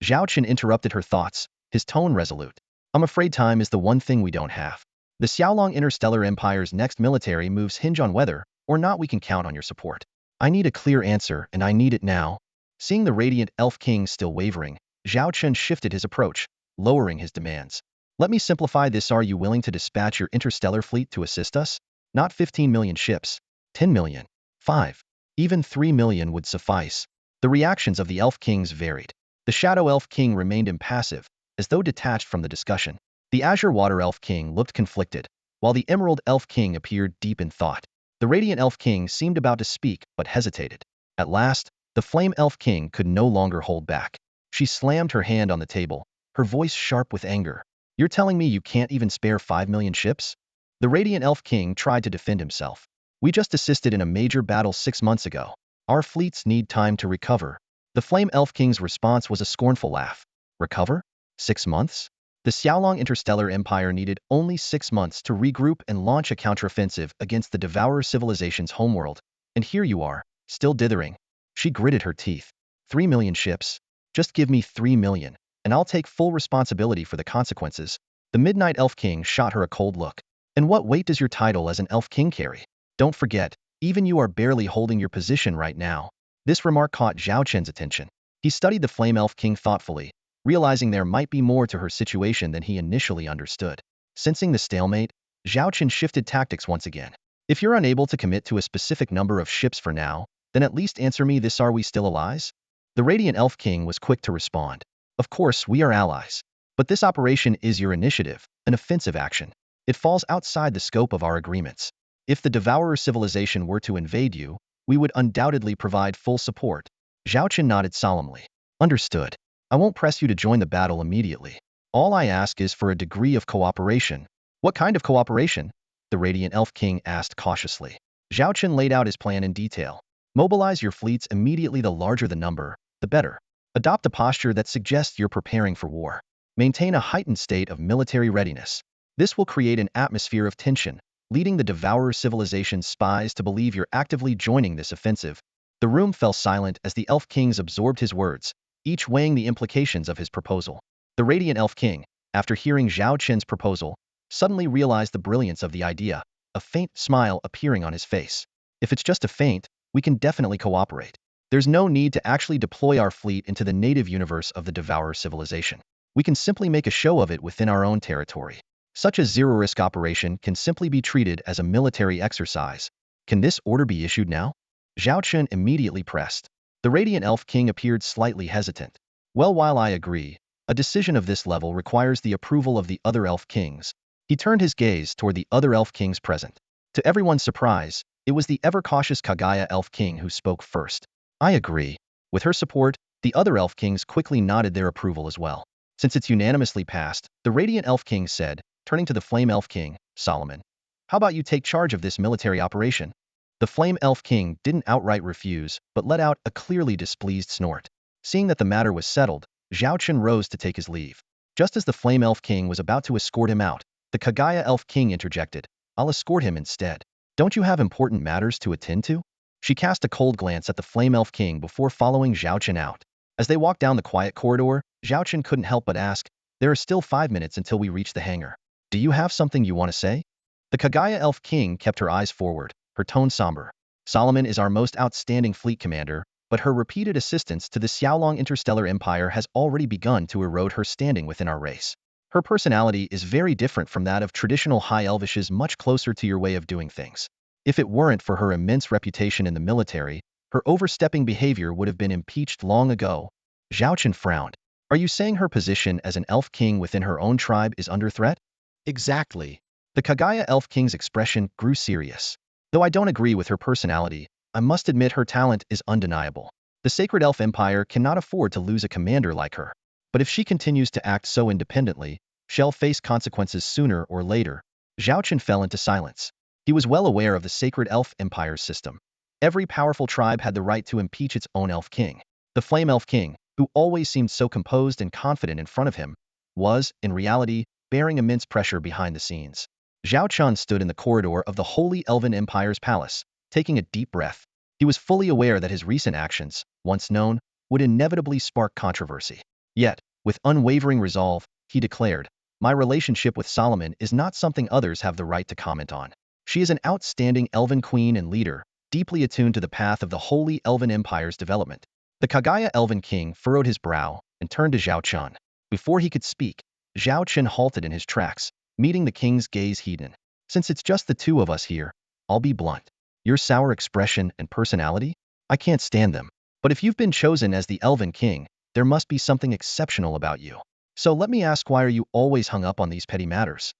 Zhao Chen interrupted her thoughts, his tone resolute. I'm afraid time is the one thing we don't have. The Xiaolong Interstellar Empire's next military moves hinge on whether or not we can count on your support. I need a clear answer, and I need it now. Seeing the Radiant Elf King still wavering, Zhao Chen shifted his approach, lowering his demands. Let me simplify this. Are you willing to dispatch your interstellar fleet to assist us? Not 15 million ships, 10 million, 5, even 3 million would suffice. The reactions of the Elf Kings varied. The Shadow Elf King remained impassive, as though detached from the discussion. The Azure Water Elf King looked conflicted, while the Emerald Elf King appeared deep in thought. The Radiant Elf King seemed about to speak, but hesitated. At last, the Flame Elf King could no longer hold back. She slammed her hand on the table, her voice sharp with anger. You're telling me you can't even spare 5 million ships? The Radiant Elf King tried to defend himself. We just assisted in a major battle 6 months ago. Our fleets need time to recover. The Flame Elf King's response was a scornful laugh. Recover? 6 months? The Xiaolong Interstellar Empire needed only 6 months to regroup and launch a counteroffensive against the Devourer civilization's homeworld. And here you are, still dithering. She gritted her teeth. 3 million ships? Just give me 3 million, and I'll take full responsibility for the consequences. The Midnight Elf King shot her a cold look. And what weight does your title as an Elf King carry? Don't forget, even you are barely holding your position right now. This remark caught Zhao Chen's attention. He studied the Flame Elf King thoughtfully, realizing there might be more to her situation than he initially understood. Sensing the stalemate, Zhao Chen shifted tactics once again. If you're unable to commit to a specific number of ships for now, then at least answer me this: are we still allies? The Radiant Elf King was quick to respond. Of course, we are allies. But this operation is your initiative, an offensive action. It falls outside the scope of our agreements. If the Devourer civilization were to invade you, we would undoubtedly provide full support. Zhao Chen nodded solemnly. Understood. I won't press you to join the battle immediately. All I ask is for a degree of cooperation. What kind of cooperation? The Radiant Elf King asked cautiously. Zhao Chen laid out his plan in detail. Mobilize your fleets immediately. The larger the number, the better. Adopt a posture that suggests you're preparing for war. Maintain a heightened state of military readiness. This will create an atmosphere of tension, leading the Devourer civilization's spies to believe you're actively joining this offensive. The room fell silent as the Elf Kings absorbed his words, each weighing the implications of his proposal. The Radiant Elf King, after hearing Zhao Chen's proposal, suddenly realized the brilliance of the idea, a faint smile appearing on his face. If it's just a feint, we can definitely cooperate. There's no need to actually deploy our fleet into the native universe of the Devourer civilization. We can simply make a show of it within our own territory. Such a zero-risk operation can simply be treated as a military exercise. Can this order be issued now? Zhao Chen immediately pressed. The Radiant Elf King appeared slightly hesitant. Well, while I agree, a decision of this level requires the approval of the other Elf Kings. He turned his gaze toward the other Elf Kings present. To everyone's surprise, it was the ever-cautious Kagaya Elf King who spoke first. I agree. With her support, the other Elf Kings quickly nodded their approval as well. Since it's unanimously passed, the Radiant Elf King said, turning to the Flame Elf King, Solomon. How about you take charge of this military operation? The Flame Elf King didn't outright refuse, but let out a clearly displeased snort. Seeing that the matter was settled, Zhao Chen rose to take his leave. Just as the Flame Elf King was about to escort him out, the Kagaya Elf King interjected. I'll escort him instead. Don't you have important matters to attend to? She cast a cold glance at the Flame Elf King before following Zhao Chen out. As they walked down the quiet corridor, Zhao Chen couldn't help but ask, There are still 5 minutes until we reach the hangar. Do you have something you want to say? The Kagaya Elf King kept her eyes forward, her tone somber. Solomon is our most outstanding fleet commander, but her repeated assistance to the Xiaolong Interstellar Empire has already begun to erode her standing within our race. Her personality is very different from that of traditional High Elvishes, much closer to your way of doing things. If it weren't for her immense reputation in the military, her overstepping behavior would have been impeached long ago. Zhao Chen frowned. Are you saying her position as an elf king within her own tribe is under threat? Exactly. The Kagaya Elf King's expression grew serious. Though I don't agree with her personality, I must admit her talent is undeniable. The Sacred Elf Empire cannot afford to lose a commander like her. But if she continues to act so independently, she'll face consequences sooner or later. Zhao Chen fell into silence. He was well aware of the Sacred Elf Empire's system. Every powerful tribe had the right to impeach its own elf king. The Flame Elf King, who always seemed so composed and confident in front of him, was, in reality, bearing immense pressure behind the scenes. Zhao Chen stood in the corridor of the Holy Elven Empire's palace, taking a deep breath. He was fully aware that his recent actions, once known, would inevitably spark controversy. Yet, with unwavering resolve, he declared, "My relationship with Solomon is not something others have the right to comment on. She is an outstanding elven queen and leader, deeply attuned to the path of the Holy Elven Empire's development." The Kagaya Elven King furrowed his brow and turned to Zhao Chen. Before he could speak, Zhao Chen halted in his tracks, meeting the king's gaze heat-in. "Since it's just the two of us here, I'll be blunt. Your sour expression and personality? I can't stand them. But if you've been chosen as the Elven King, there must be something exceptional about you. So let me ask, why are you always hung up on these petty matters?"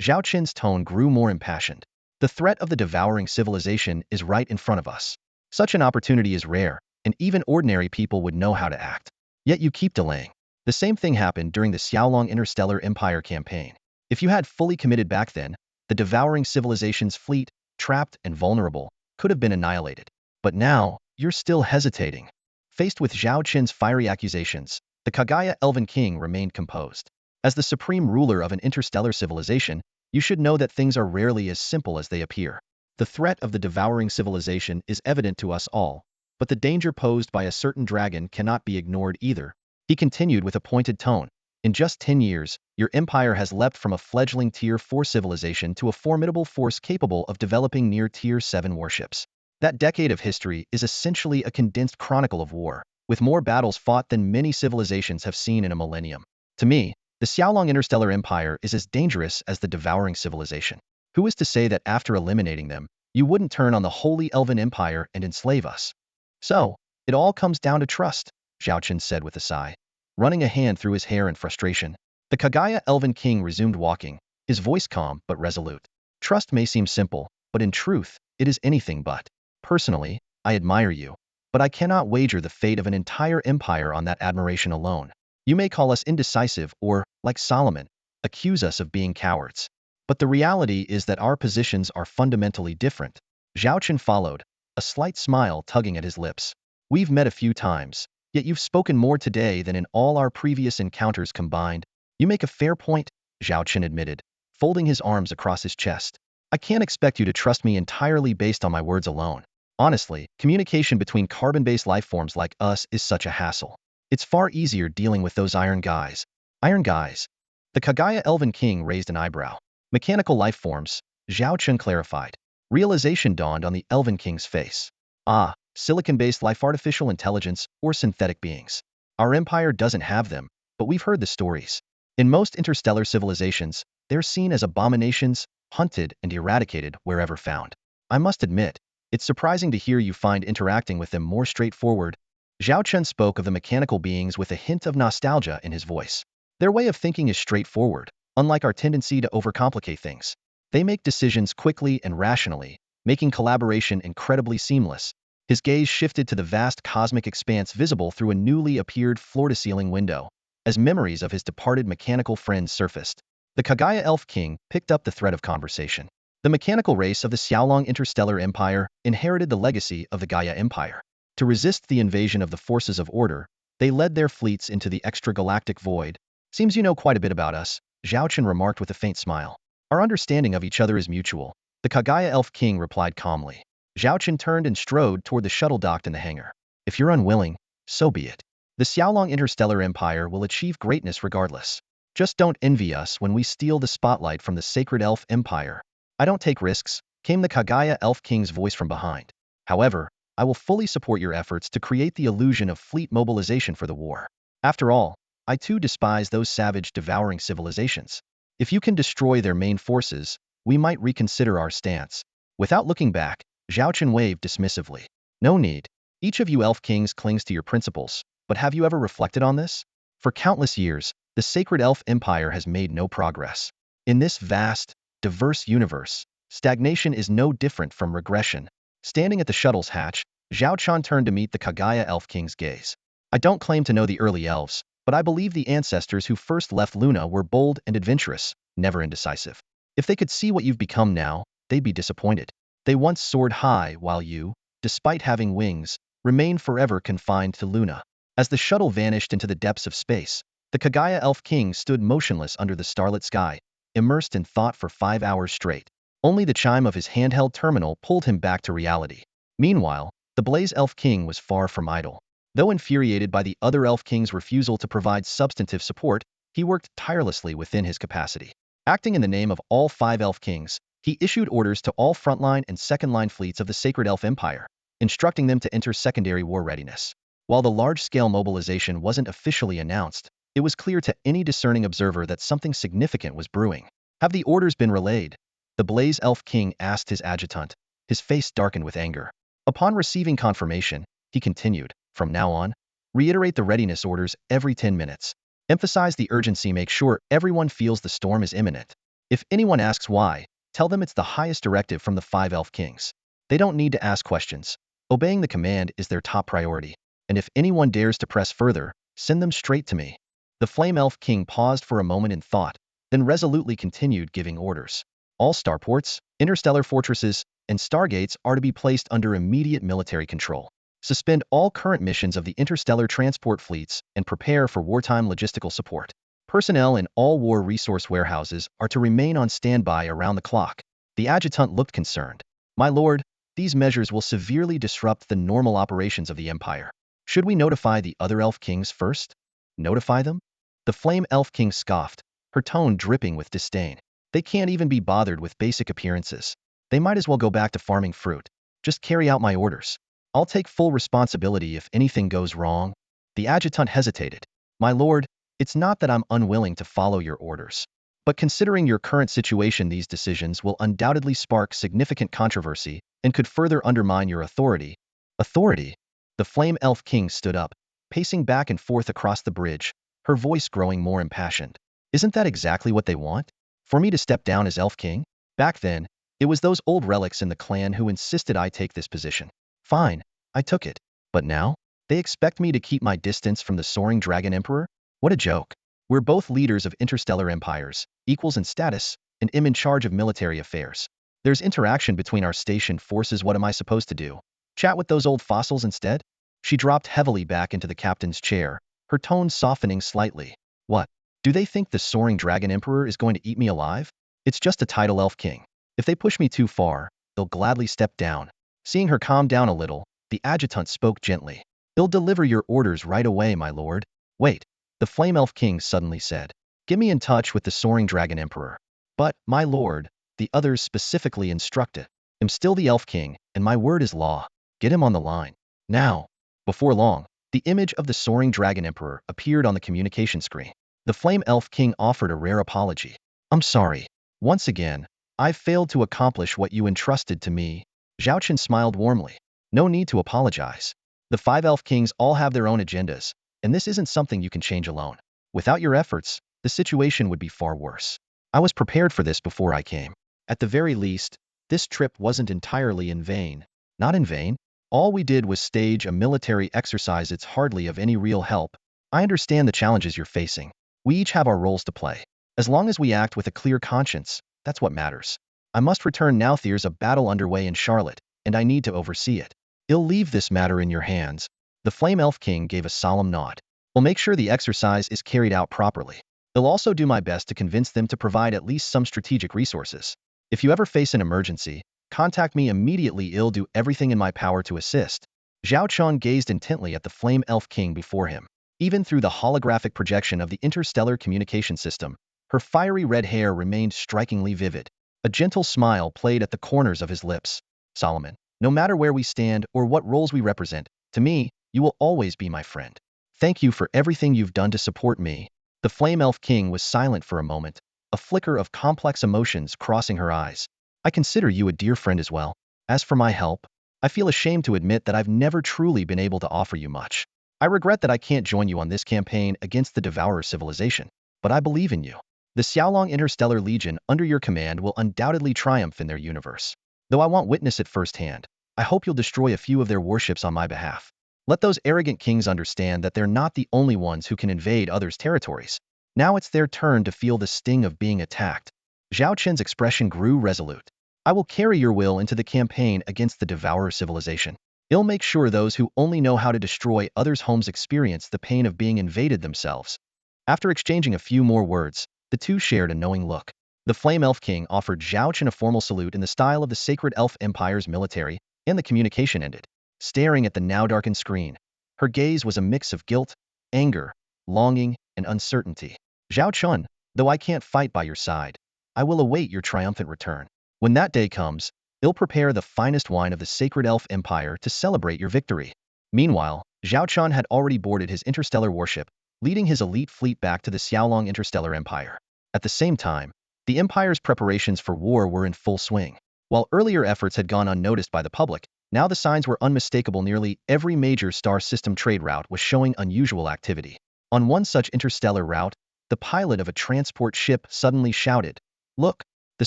Zhao Chen's tone grew more impassioned. "The threat of the devouring civilization is right in front of us. Such an opportunity is rare, and even ordinary people would know how to act. Yet you keep delaying. The same thing happened during the Xiaolong Interstellar Empire campaign. If you had fully committed back then, the devouring civilization's fleet, trapped and vulnerable, could have been annihilated. But now, you're still hesitating." Faced with Zhao Chen's fiery accusations, the Kagaya Elven King remained composed. As the supreme ruler of an interstellar civilization, you should know that things are rarely as simple as they appear. The threat of the devouring civilization is evident to us all, but the danger posed by a certain dragon cannot be ignored either. He continued with a pointed tone. "In just 10 years, your empire has leapt from a fledgling Tier 4 civilization to a formidable force capable of developing near Tier 7 warships. That decade of history is essentially a condensed chronicle of war, with more battles fought than many civilizations have seen in a millennium. To me, the Xiaolong Interstellar Empire is as dangerous as the devouring civilization. Who is to say that after eliminating them, you wouldn't turn on the Holy Elven Empire and enslave us?" "So, it all comes down to trust," Zhao Chen said with a sigh, running a hand through his hair in frustration. The Kagaya Elven King resumed walking, his voice calm but resolute. "Trust may seem simple, but in truth, it is anything but. Personally, I admire you, but I cannot wager the fate of an entire empire on that admiration alone. You may call us indecisive or, like Solomon, accuse us of being cowards. But the reality is that our positions are fundamentally different." Zhao Chen followed, a slight smile tugging at his lips. "We've met a few times, yet you've spoken more today than in all our previous encounters combined." "You make a fair point," Zhao Chen admitted, folding his arms across his chest. "I can't expect you to trust me entirely based on my words alone. Honestly, communication between carbon-based lifeforms like us is such a hassle. It's far easier dealing with those iron guys." "Iron guys?" The Kagaya Elven King raised an eyebrow. "Mechanical lifeforms," Zhao Chen clarified. Realization dawned on the Elven King's face. "Ah, silicon-based life, artificial intelligence, or synthetic beings. Our empire doesn't have them, but we've heard the stories. In most interstellar civilizations, they're seen as abominations, hunted and eradicated wherever found. I must admit, it's surprising to hear you find interacting with them more straightforward." Zhao Chen spoke of the mechanical beings with a hint of nostalgia in his voice. "Their way of thinking is straightforward, unlike our tendency to overcomplicate things. They make decisions quickly and rationally, making collaboration incredibly seamless." His gaze shifted to the vast cosmic expanse visible through a newly appeared floor-to-ceiling window, as memories of his departed mechanical friends surfaced. The Kagaya Elf King picked up the thread of conversation. The mechanical race of the Xiaolong Interstellar Empire inherited the legacy of the Gaia Empire. To resist the invasion of the forces of order, they led their fleets into the extragalactic void. "Seems you know quite a bit about us," Zhao Chen remarked with a faint smile. "Our understanding of each other is mutual," the Kagaya Elf King replied calmly. Zhao Chen turned and strode toward the shuttle docked in the hangar. "If you're unwilling, so be it. The Xiaolong Interstellar Empire will achieve greatness regardless." Just don't envy us when we steal the spotlight from the sacred elf empire. I don't take risks, came the Kagaya elf king's voice from behind. However, I will fully support your efforts to create the illusion of fleet mobilization for the war. After all, I too despise those savage, devouring civilizations. If you can destroy their main forces, we might reconsider our stance. Without looking back, Zhao Chen waved dismissively. No need. Each of you elf kings clings to your principles, but have you ever reflected on this? For countless years, the sacred elf empire has made no progress. In this vast, diverse universe, stagnation is no different from regression. Standing at the shuttle's hatch, Zhao Chen turned to meet the Kagaya elf king's gaze. I don't claim to know the early elves, but I believe the ancestors who first left Luna were bold and adventurous, never indecisive. If they could see what you've become now, they'd be disappointed. They once soared high while you, despite having wings, remained forever confined to Luna. As the shuttle vanished into the depths of space, the Kagaya elf king stood motionless under the starlit sky, immersed in thought for 5 hours straight. Only the chime of his handheld terminal pulled him back to reality. Meanwhile, the Blaze elf king was far from idle. Though infuriated by the other elf king's refusal to provide substantive support, he worked tirelessly within his capacity. Acting in the name of all 5 elf kings, he issued orders to all frontline and second-line fleets of the Sacred Elf Empire, instructing them to enter secondary war readiness. While the large-scale mobilization wasn't officially announced, it was clear to any discerning observer that something significant was brewing. Have the orders been relayed? The Blaze Elf King asked his adjutant, his face darkened with anger. Upon receiving confirmation, he continued, from now on, reiterate the readiness orders every 10 minutes. Emphasize the urgency, make sure everyone feels the storm is imminent. If anyone asks why, tell them it's the highest directive from the 5 Elf Kings. They don't need to ask questions. Obeying the command is their top priority. And if anyone dares to press further, send them straight to me. The Flame Elf King paused for a moment in thought, then resolutely continued giving orders. All starports, interstellar fortresses, and stargates are to be placed under immediate military control. Suspend all current missions of the interstellar transport fleets and prepare for wartime logistical support. Personnel in all war resource warehouses are to remain on standby around the clock. The adjutant looked concerned. My lord, these measures will severely disrupt the normal operations of the Empire. Should we notify the other Elf Kings first? Notify them? The Flame Elf King scoffed, her tone dripping with disdain. They can't even be bothered with basic appearances. They might as well go back to farming fruit. Just carry out my orders. I'll take full responsibility if anything goes wrong. The adjutant hesitated. My lord, it's not that I'm unwilling to follow your orders. But considering your current situation, these decisions will undoubtedly spark significant controversy and could further undermine your authority. Authority? The Flame Elf King stood up, pacing back and forth across the bridge, her voice growing more impassioned. Isn't that exactly what they want? For me to step down as Elf King? Back then, it was those old relics in the clan who insisted I take this position. Fine, I took it. But now? They expect me to keep my distance from the soaring dragon emperor? What a joke. We're both leaders of interstellar empires, equals in status, and am in charge of military affairs. There's interaction between our stationed forces. What am I supposed to do? Chat with those old fossils instead? She dropped heavily back into the captain's chair, her tone softening slightly. What? Do they think the soaring dragon emperor is going to eat me alive? It's just a title Elf King. If they push me too far, they'll gladly step down. Seeing her calm down a little, the adjutant spoke gently. They'll deliver your orders right away, my lord. Wait, the Flame Elf King suddenly said. Get me in touch with the soaring dragon emperor. But, my lord, the others specifically instructed. I'm still the Elf King, and my word is law. Get him on the line. Now. Before long, the image of the soaring dragon emperor appeared on the communication screen. The Flame Elf King offered a rare apology. I'm sorry. Once again, I've failed to accomplish what you entrusted to me. Zhao Chen smiled warmly. No need to apologize. The 5 Elf Kings all have their own agendas, and this isn't something you can change alone. Without your efforts, the situation would be far worse. I was prepared for this before I came. At the very least, this trip wasn't entirely in vain. Not in vain. All we did was stage a military exercise. It's hardly of any real help. I understand the challenges you're facing. We each have our roles to play. As long as we act with a clear conscience, that's what matters. I must return now. There's a battle underway in Charlotte, and I need to oversee it. I'll leave this matter in your hands. The Flame Elf King gave a solemn nod. I'll make sure the exercise is carried out properly. I'll also do my best to convince them to provide at least some strategic resources. If you ever face an emergency, contact me immediately. I'll do everything in my power to assist. Zhao Chen gazed intently at the Flame Elf King before him. Even through the holographic projection of the interstellar communication system, her fiery red hair remained strikingly vivid. A gentle smile played at the corners of his lips. Solomon, no matter where we stand or what roles we represent, to me, you will always be my friend. Thank you for everything you've done to support me. The Flame Elf King was silent for a moment, a flicker of complex emotions crossing her eyes. I consider you a dear friend as well. As for my help, I feel ashamed to admit that I've never truly been able to offer you much. I regret that I can't join you on this campaign against the Devourer civilization, but I believe in you. The Xiaolong Interstellar Legion under your command will undoubtedly triumph in their universe. Though I won't witness it firsthand, I hope you'll destroy a few of their warships on my behalf. Let those arrogant kings understand that they're not the only ones who can invade others' territories. Now it's their turn to feel the sting of being attacked. Zhao Chen's expression grew resolute. I will carry your will into the campaign against the Devourer civilization. It'll make sure those who only know how to destroy others' homes experience the pain of being invaded themselves. After exchanging a few more words, the two shared a knowing look. The Flame Elf King offered Zhao Chen a formal salute in the style of the Sacred Elf Empire's military, and the communication ended. Staring at the now darkened screen, her gaze was a mix of guilt, anger, longing, and uncertainty. Zhao Chen, though I can't fight by your side, I will await your triumphant return. When that day comes, I'll prepare the finest wine of the Sacred Elf Empire to celebrate your victory. Meanwhile, Zhao Chen had already boarded his interstellar warship, leading his elite fleet back to the Xiaolong Interstellar Empire. At the same time, the Empire's preparations for war were in full swing. While earlier efforts had gone unnoticed by the public, now the signs were unmistakable. Nearly every major star system trade route was showing unusual activity. On one such interstellar route, the pilot of a transport ship suddenly shouted, "Look! The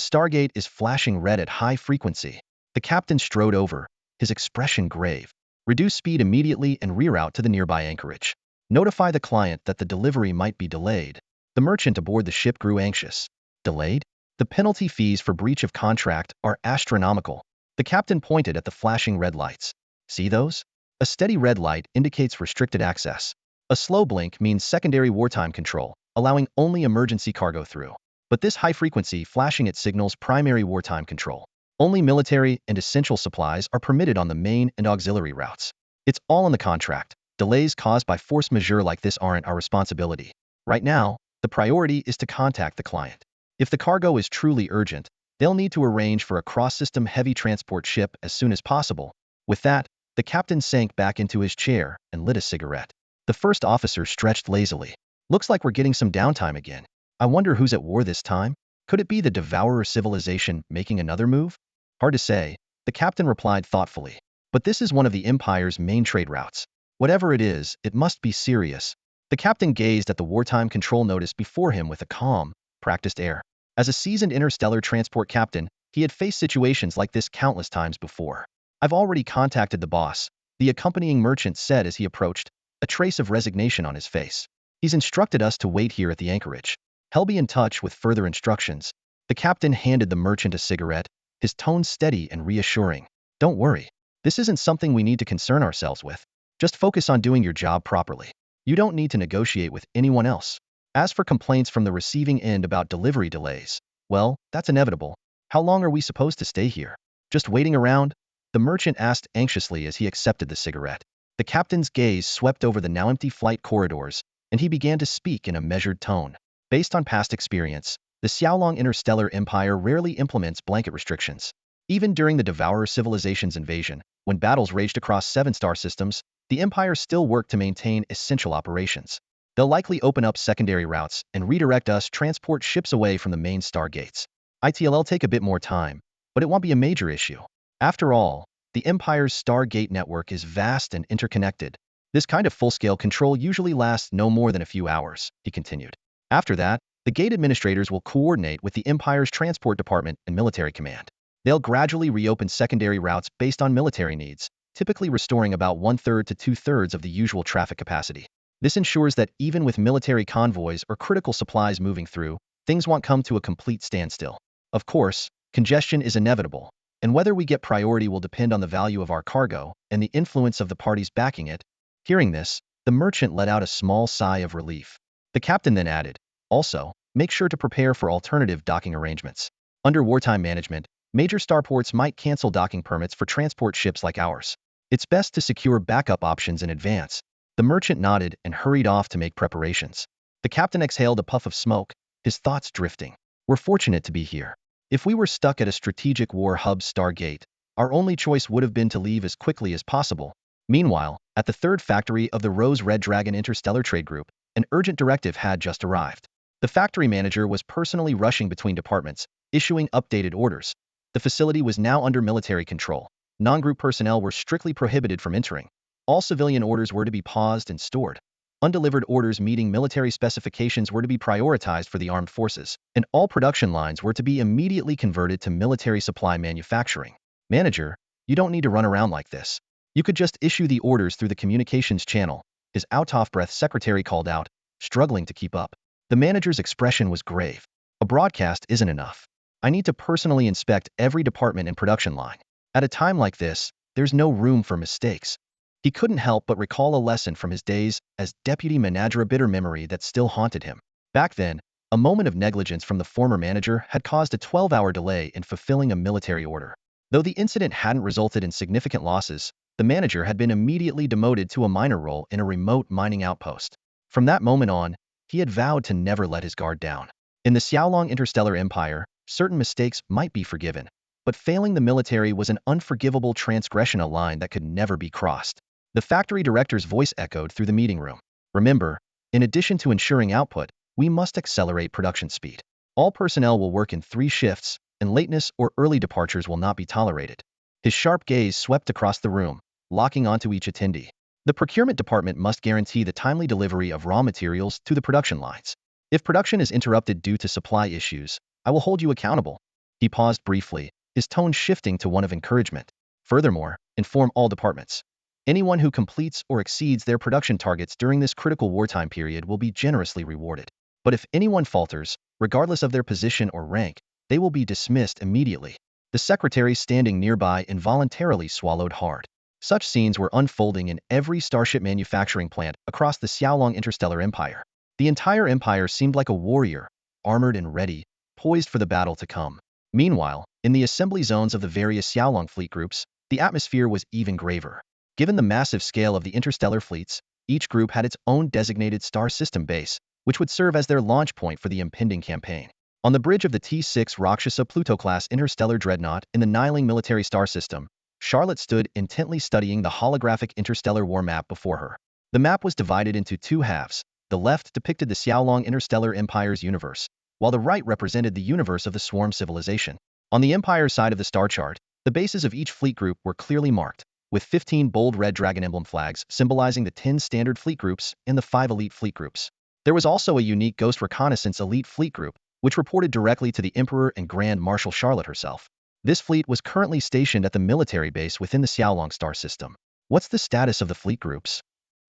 Stargate is flashing red at high frequency." The captain strode over, his expression grave. "Reduce speed immediately and reroute to the nearby anchorage. Notify the client that the delivery might be delayed." The merchant aboard the ship grew anxious. Delayed? The penalty fees for breach of contract are astronomical. The captain pointed at the flashing red lights. "See those? A steady red light indicates restricted access. A slow blink means secondary wartime control, allowing only emergency cargo through. But this high-frequency flashing it signals primary wartime control. Only military and essential supplies are permitted on the main and auxiliary routes. It's all in the contract. Delays caused by force majeure like this aren't our responsibility. Right now, the priority is to contact the client. If the cargo is truly urgent, they'll need to arrange for a cross-system heavy transport ship as soon as possible." With that, the captain sank back into his chair and lit a cigarette. The first officer stretched lazily. "Looks like we're getting some downtime again. I wonder who's at war this time? Could it be the Devourer civilization making another move?" "Hard to say," the captain replied thoughtfully. "But this is one of the Empire's main trade routes. Whatever it is, it must be serious." The captain gazed at the wartime control notice before him with a calm, practiced air. As a seasoned interstellar transport captain, he had faced situations like this countless times before. "I've already contacted the boss," the accompanying merchant said as he approached, a trace of resignation on his face. "He's instructed us to wait here at the anchorage. He'll be in touch with further instructions." The captain handed the merchant a cigarette, his tone steady and reassuring. "Don't worry. This isn't something we need to concern ourselves with. Just focus on doing your job properly. You don't need to negotiate with anyone else. As for complaints from the receiving end about delivery delays, well, that's inevitable. How long are we supposed to stay here? Just waiting around?" the merchant asked anxiously as he accepted the cigarette. The captain's gaze swept over the now empty flight corridors, and he began to speak in a measured tone. Based on past experience, the Xiaolong Interstellar Empire rarely implements blanket restrictions. Even during the Devourer civilization's invasion, when battles raged across 7 star systems, the Empire still worked to maintain essential operations. They'll likely open up secondary routes and redirect us transport ships away from the main star gates. It'll take a bit more time, but it won't be a major issue. After all, the Empire's Stargate network is vast and interconnected. This kind of full-scale control usually lasts no more than a few hours," he continued. "After that, the gate administrators will coordinate with the Empire's transport department and military command. They'll gradually reopen secondary routes based on military needs, typically restoring about 1/3 to 2/3 of the usual traffic capacity. This ensures that even with military convoys or critical supplies moving through, things won't come to a complete standstill. Of course, congestion is inevitable, and whether we get priority will depend on the value of our cargo and the influence of the parties backing it." Hearing this, the merchant let out a small sigh of relief. The captain then added, "Also, make sure to prepare for alternative docking arrangements. Under wartime management, major starports might cancel docking permits for transport ships like ours. It's best to secure backup options in advance." The The merchant nodded and hurried off to make preparations. The captain exhaled a puff of smoke, his thoughts drifting. We're fortunate to be here. If we were stuck at a strategic war hub Stargate, our only choice would have been to leave as quickly as possible. Meanwhile, at the third factory of the Rose-Red Dragon Interstellar Trade Group, an urgent directive had just arrived. The factory manager was personally rushing between departments, issuing updated orders. The facility was now under military control. Non-group personnel were strictly prohibited from entering. All civilian orders were to be paused and stored. Undelivered orders meeting military specifications were to be prioritized for the armed forces, and all production lines were to be immediately converted to military supply manufacturing. Manager, you don't need to run around like this. You could just issue the orders through the communications channel, his out-of-breath secretary called out, struggling to keep up. The manager's expression was grave. A broadcast isn't enough. I need to personally inspect every department and production line. At a time like this, there's no room for mistakes. He couldn't help but recall a lesson from his days as deputy manager, a bitter memory that still haunted him. Back then, a moment of negligence from the former manager had caused a 12-hour delay in fulfilling a military order. Though the incident hadn't resulted in significant losses, the manager had been immediately demoted to a minor role in a remote mining outpost. From that moment on, he had vowed to never let his guard down. In the Xiaolong Interstellar Empire, certain mistakes might be forgiven, but failing the military was an unforgivable transgression, a line that could never be crossed. The factory director's voice echoed through the meeting room. Remember, in addition to ensuring output, we must accelerate production speed. All personnel will work in 3 shifts, and lateness or early departures will not be tolerated. His sharp gaze swept across the room, locking onto each attendee. The procurement department must guarantee the timely delivery of raw materials to the production lines. If production is interrupted due to supply issues, I will hold you accountable. He paused briefly, his tone shifting to one of encouragement. Furthermore, inform all departments. Anyone who completes or exceeds their production targets during this critical wartime period will be generously rewarded. But if anyone falters, regardless of their position or rank, they will be dismissed immediately. The secretary standing nearby involuntarily swallowed hard. Such scenes were unfolding in every starship manufacturing plant across the Xiaolong Interstellar Empire. The entire empire seemed like a warrior, armored and ready, poised for the battle to come. Meanwhile, in the assembly zones of the various Xiaolong fleet groups, the atmosphere was even graver. Given the massive scale of the interstellar fleets, each group had its own designated star system base, which would serve as their launch point for the impending campaign. On the bridge of the T6 Rakshasa Pluto-class interstellar dreadnought in the Niling military star system, Charlotte stood intently studying the holographic interstellar war map before her. The map was divided into 2 halves. The left depicted the Xiaolong Interstellar Empire's universe, while the right represented the universe of the Swarm civilization. On the Empire side of the star chart, the bases of each fleet group were clearly marked, with 15 bold red dragon emblem flags symbolizing the 10 standard fleet groups and the 5 elite fleet groups. There was also a unique Ghost Reconnaissance elite fleet group, which reported directly to the Emperor and Grand Marshal Charlotte herself. This fleet was currently stationed at the military base within the Xiaolong star system. What's the status of the fleet groups?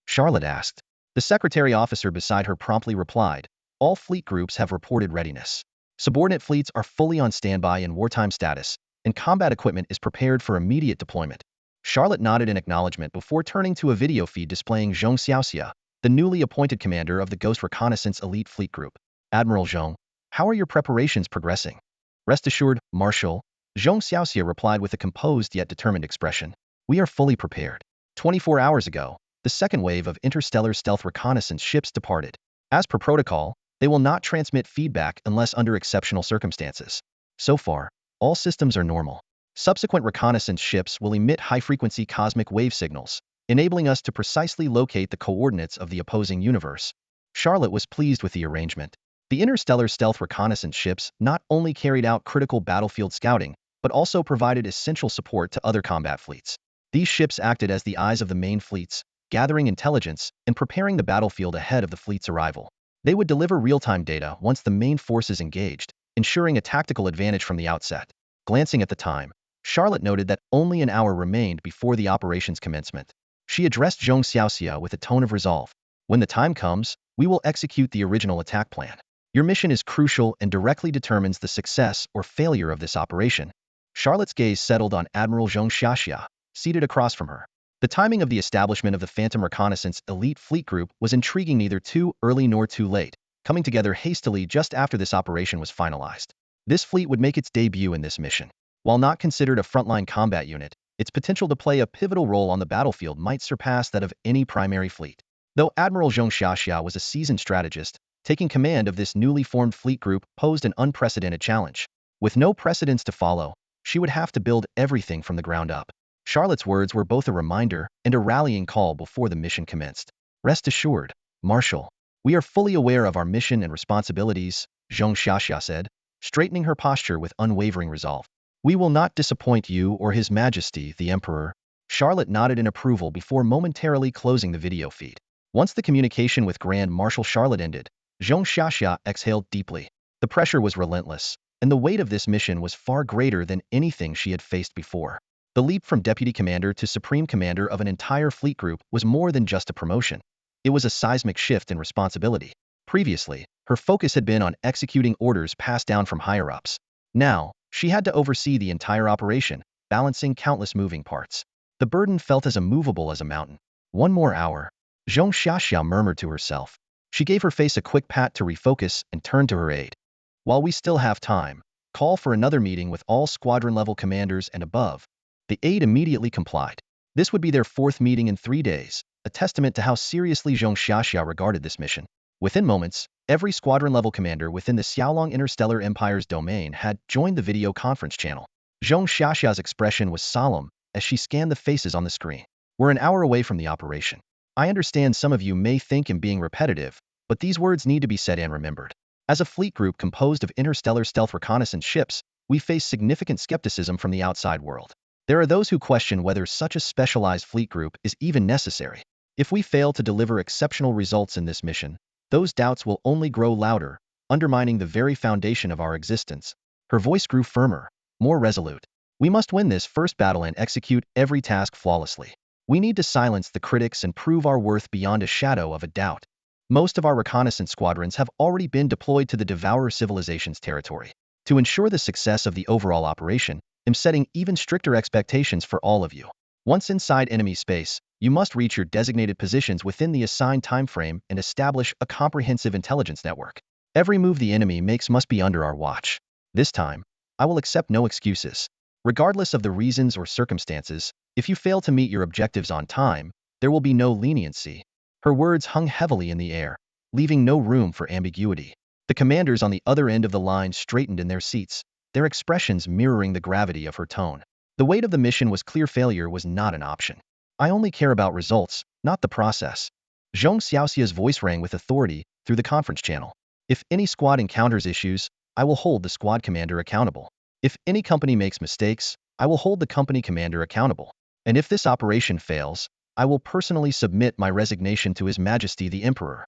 Charlotte asked. The secretary officer beside her promptly replied, all fleet groups have reported readiness. Subordinate fleets are fully on standby in wartime status, and combat equipment is prepared for immediate deployment. Charlotte nodded in acknowledgement before turning to a video feed displaying Zhong Xiaoxia, the newly appointed commander of the Ghost Reconnaissance Elite Fleet Group. Admiral Zhong, how are your preparations progressing? Rest assured, Marshal, Zhong Xiaoxia replied with a composed yet determined expression. We are fully prepared. 24 hours ago, the second wave of interstellar stealth reconnaissance ships departed. As per protocol, they will not transmit feedback unless under exceptional circumstances. So far, all systems are normal. Subsequent reconnaissance ships will emit high-frequency cosmic wave signals, enabling us to precisely locate the coordinates of the opposing universe. Charlotte was pleased with the arrangement. The interstellar stealth reconnaissance ships not only carried out critical battlefield scouting, but also provided essential support to other combat fleets. These ships acted as the eyes of the main fleets, gathering intelligence and preparing the battlefield ahead of the fleet's arrival. They would deliver real-time data once the main forces engaged, ensuring a tactical advantage from the outset. Glancing at the time, Charlotte noted that only an hour remained before the operation's commencement. She addressed Zhong Xiaoxia with a tone of resolve. When the time comes, we will execute the original attack plan. Your mission is crucial and directly determines the success or failure of this operation. Charlotte's gaze settled on Admiral Zhong Xiaoxia, seated across from her. The timing of the establishment of the Phantom Reconnaissance Elite Fleet Group was intriguing, neither too early nor too late, coming together hastily just after this operation was finalized. This fleet would make its debut in this mission. While not considered a frontline combat unit, its potential to play a pivotal role on the battlefield might surpass that of any primary fleet. Though Admiral Zhong Xiaxia was a seasoned strategist, taking command of this newly formed fleet group posed an unprecedented challenge. With no precedents to follow, she would have to build everything from the ground up. Charlotte's words were both a reminder and a rallying call before the mission commenced. Rest assured, Marshal, we are fully aware of our mission and responsibilities, Zhong Xiaxia said, straightening her posture with unwavering resolve. We will not disappoint you or His Majesty, the Emperor. Charlotte nodded in approval before momentarily closing the video feed. Once the communication with Grand Marshal Charlotte ended, Zhong Xiaxia exhaled deeply. The pressure was relentless, and the weight of this mission was far greater than anything she had faced before. The leap from deputy commander to supreme commander of an entire fleet group was more than just a promotion. It was a seismic shift in responsibility. Previously, her focus had been on executing orders passed down from higher-ups. Now, she had to oversee the entire operation, balancing countless moving parts. The burden felt as immovable as a mountain. One more hour, Zhong Xiaxia murmured to herself. She gave her face a quick pat to refocus and turned to her aide. While we still have time, call for another meeting with all squadron-level commanders and above. The aide immediately complied. This would be their fourth meeting in 3 days, a testament to how seriously Zhong Xiaxia regarded this mission. Within moments, every squadron-level commander within the Xiaolong Interstellar Empire's domain had joined the video conference channel. Zhong Xiaxia's expression was solemn as she scanned the faces on the screen. We're an hour away from the operation. I understand some of you may think I'm being repetitive, but these words need to be said and remembered. As a fleet group composed of interstellar stealth reconnaissance ships, we face significant skepticism from the outside world. There are those who question whether such a specialized fleet group is even necessary. If we fail to deliver exceptional results in this mission, those doubts will only grow louder, undermining the very foundation of our existence. Her voice grew firmer, more resolute. We must win this first battle and execute every task flawlessly. We need to silence the critics and prove our worth beyond a shadow of a doubt. Most of our reconnaissance squadrons have already been deployed to the Devourer civilization's territory. To ensure the success of the overall operation, I'm setting even stricter expectations for all of you. Once inside enemy space, you must reach your designated positions within the assigned time frame and establish a comprehensive intelligence network. Every move the enemy makes must be under our watch. This time, I will accept no excuses. Regardless of the reasons or circumstances, if you fail to meet your objectives on time, there will be no leniency. Her words hung heavily in the air, leaving no room for ambiguity. The commanders on the other end of the line straightened in their seats, their expressions mirroring the gravity of her tone. The weight of the mission was clear. Failure was not an option. I only care about results, not the process. Zhong Xiaoxia's voice rang with authority through the conference channel. If any squad encounters issues, I will hold the squad commander accountable. If any company makes mistakes, I will hold the company commander accountable. And if this operation fails, I will personally submit my resignation to His Majesty the Emperor.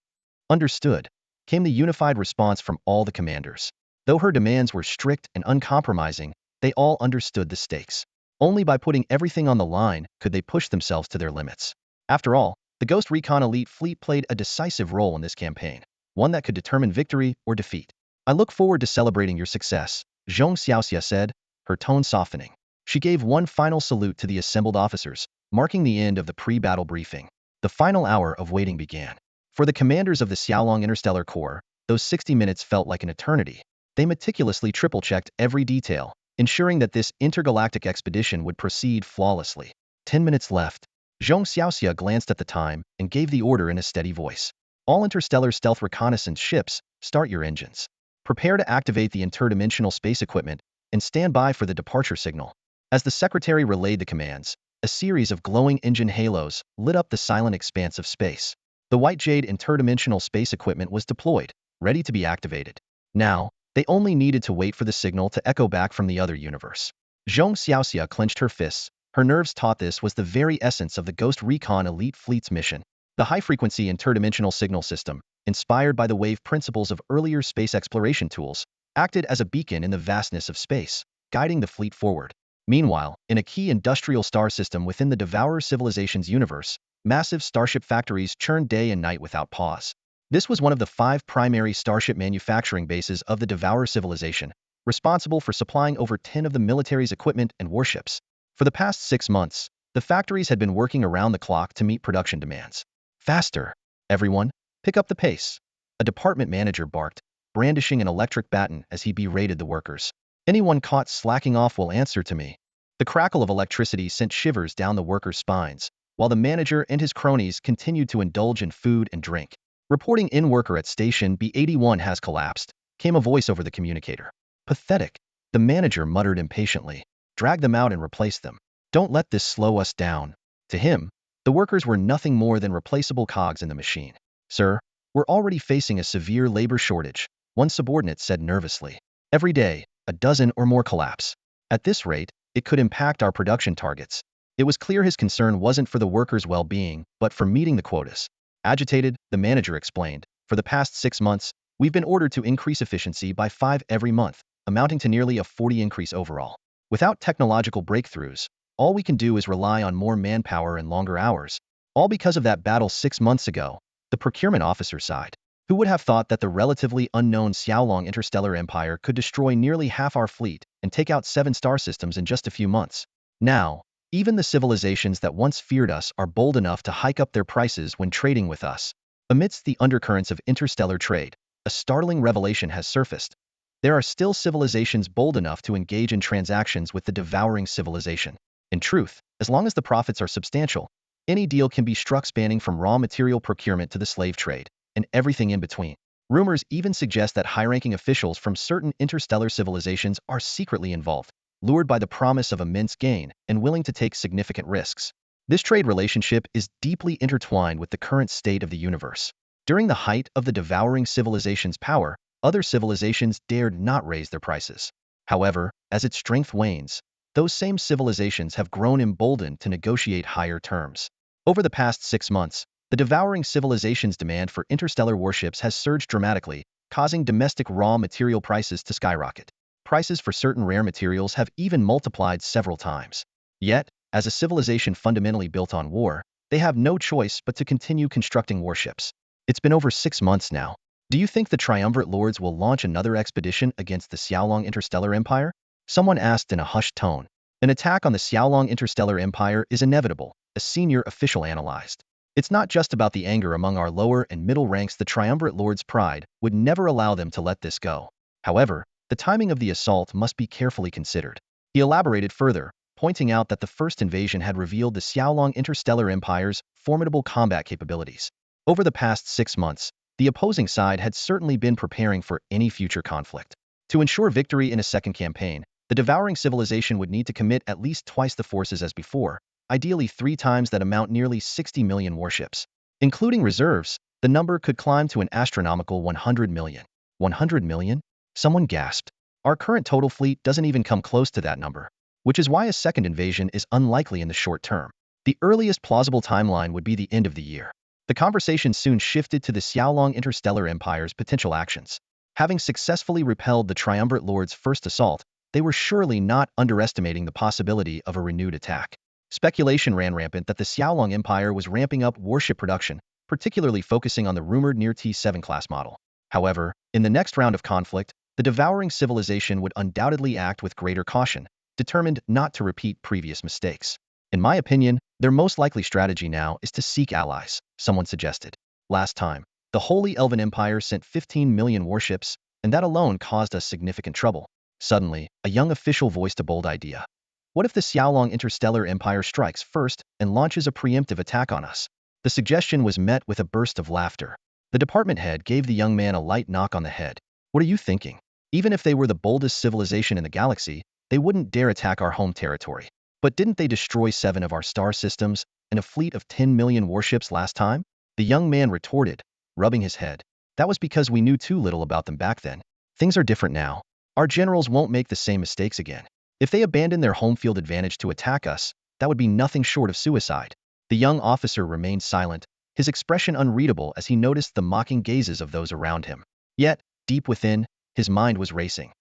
Understood, came the unified response from all the commanders. Though her demands were strict and uncompromising, they all understood the stakes. Only by putting everything on the line could they push themselves to their limits. After all, the Ghost Recon Elite Fleet played a decisive role in this campaign, one that could determine victory or defeat. I look forward to celebrating your success, Zhong Xiaoxia said, her tone softening. She gave one final salute to the assembled officers, marking the end of the pre-battle briefing. The final hour of waiting began. For the commanders of the Xiaolong Interstellar Corps, those 60 minutes felt like an eternity. They meticulously triple-checked every detail, ensuring that this intergalactic expedition would proceed flawlessly. 10 minutes left. Zhong Xiaoxia glanced at the time and gave the order in a steady voice. All interstellar stealth reconnaissance ships, start your engines. Prepare to activate the interdimensional space equipment and stand by for the departure signal. As the secretary relayed the commands, a series of glowing engine halos lit up the silent expanse of space. The white jade interdimensional space equipment was deployed, ready to be activated. Now, they only needed to wait for the signal to echo back from the other universe. Zhong Xiaoxia clenched her fists. Her nerves taught this was the very essence of the Ghost Recon Elite Fleet's mission. The high-frequency interdimensional signal system, inspired by the wave principles of earlier space exploration tools, acted as a beacon in the vastness of space, guiding the fleet forward. Meanwhile, in a key industrial star system within the Devourer civilization's universe, massive starship factories churned day and night without pause. This was one of the 5 primary starship manufacturing bases of the Devourer civilization, responsible for supplying over 10 of the military's equipment and warships. For the past 6 months, the factories had been working around the clock to meet production demands. Faster, everyone, pick up the pace. A department manager barked, brandishing an electric baton as he berated the workers. Anyone caught slacking off will answer to me. The crackle of electricity sent shivers down the workers' spines, while the manager and his cronies continued to indulge in food and drink. Reporting in worker at station B81 has collapsed, came a voice over the communicator. Pathetic, the manager muttered impatiently. Drag them out and replace them. Don't let this slow us down. To him, the workers were nothing more than replaceable cogs in the machine. Sir, we're already facing a severe labor shortage, one subordinate said nervously. Every day, a dozen or more collapse. At this rate, it could impact our production targets. It was clear his concern wasn't for the workers' well-being, but for meeting the quotas. Agitated, the manager explained, for the past 6 months, we've been ordered to increase efficiency by 5 every month, amounting to nearly a 40 increase overall. Without technological breakthroughs, all we can do is rely on more manpower and longer hours. All because of that battle 6 months ago, the procurement officer sighed. Who would have thought that the relatively unknown Xiaolong interstellar empire could destroy nearly half our fleet and take out 7 star systems in just a few months? Now, even the civilizations that once feared us are bold enough to hike up their prices when trading with us. Amidst the undercurrents of interstellar trade, a startling revelation has surfaced. There are still civilizations bold enough to engage in transactions with the devouring civilization. In truth, as long as the profits are substantial, any deal can be struck spanning from raw material procurement to the slave trade, and everything in between. Rumors even suggest that high-ranking officials from certain interstellar civilizations are secretly involved, lured by the promise of immense gain and willing to take significant risks. This trade relationship is deeply intertwined with the current state of the universe. During the height of the devouring civilization's power, other civilizations dared not raise their prices. However, as its strength wanes, those same civilizations have grown emboldened to negotiate higher terms. Over the past 6 months, the devouring civilization's demand for interstellar warships has surged dramatically, causing domestic raw material prices to skyrocket. Prices for certain rare materials have even multiplied several times. Yet, as a civilization fundamentally built on war, they have no choice but to continue constructing warships. It's been over 6 months now. Do you think the triumvirate lords will launch another expedition against the Xiaolong interstellar empire? Someone asked in a hushed tone. An attack on the Xiaolong interstellar empire is inevitable, a senior official analyzed. It's not just about the anger among our lower and middle ranks. The triumvirate lord's pride would never allow them to let this go. However, the timing of the assault must be carefully considered. He elaborated further, pointing out that the first invasion had revealed the Xiaolong interstellar empire's formidable combat capabilities. Over the past 6 months, the opposing side had certainly been preparing for any future conflict. To ensure victory in a second campaign, the devouring civilization would need to commit at least twice the forces as before, ideally 3 times that amount, nearly 60 million warships. Including reserves, the number could climb to an astronomical 100 million. 100 million? Someone gasped. Our current total fleet doesn't even come close to that number, which is why a second invasion is unlikely in the short term. The earliest plausible timeline would be the end of the year. The conversation soon shifted to the Xiaolong interstellar empire's potential actions. Having successfully repelled the triumvirate lord's first assault, they were surely not underestimating the possibility of a renewed attack. Speculation ran rampant that the Xiaolong empire was ramping up warship production, particularly focusing on the rumored near T7 class model. However, in the next round of conflict, the devouring civilization would undoubtedly act with greater caution, determined not to repeat previous mistakes. In my opinion, their most likely strategy now is to seek allies, someone suggested. Last time, the Holy Elven Empire sent 15 million warships, and that alone caused us significant trouble. Suddenly, a young official voiced a bold idea. What if the Xiaolong interstellar empire strikes first and launches a preemptive attack on us? The suggestion was met with a burst of laughter. The department head gave the young man a light knock on the head. What are you thinking? Even if they were the boldest civilization in the galaxy, they wouldn't dare attack our home territory. But didn't they destroy 7 of our star systems and a fleet of 10 million warships last time? The young man retorted, rubbing his head. That was because we knew too little about them back then. Things are different now. Our generals won't make the same mistakes again. If they abandon their home field advantage to attack us, that would be nothing short of suicide. The young officer remained silent, his expression unreadable as he noticed the mocking gazes of those around him. Yet, deep within, his mind was racing.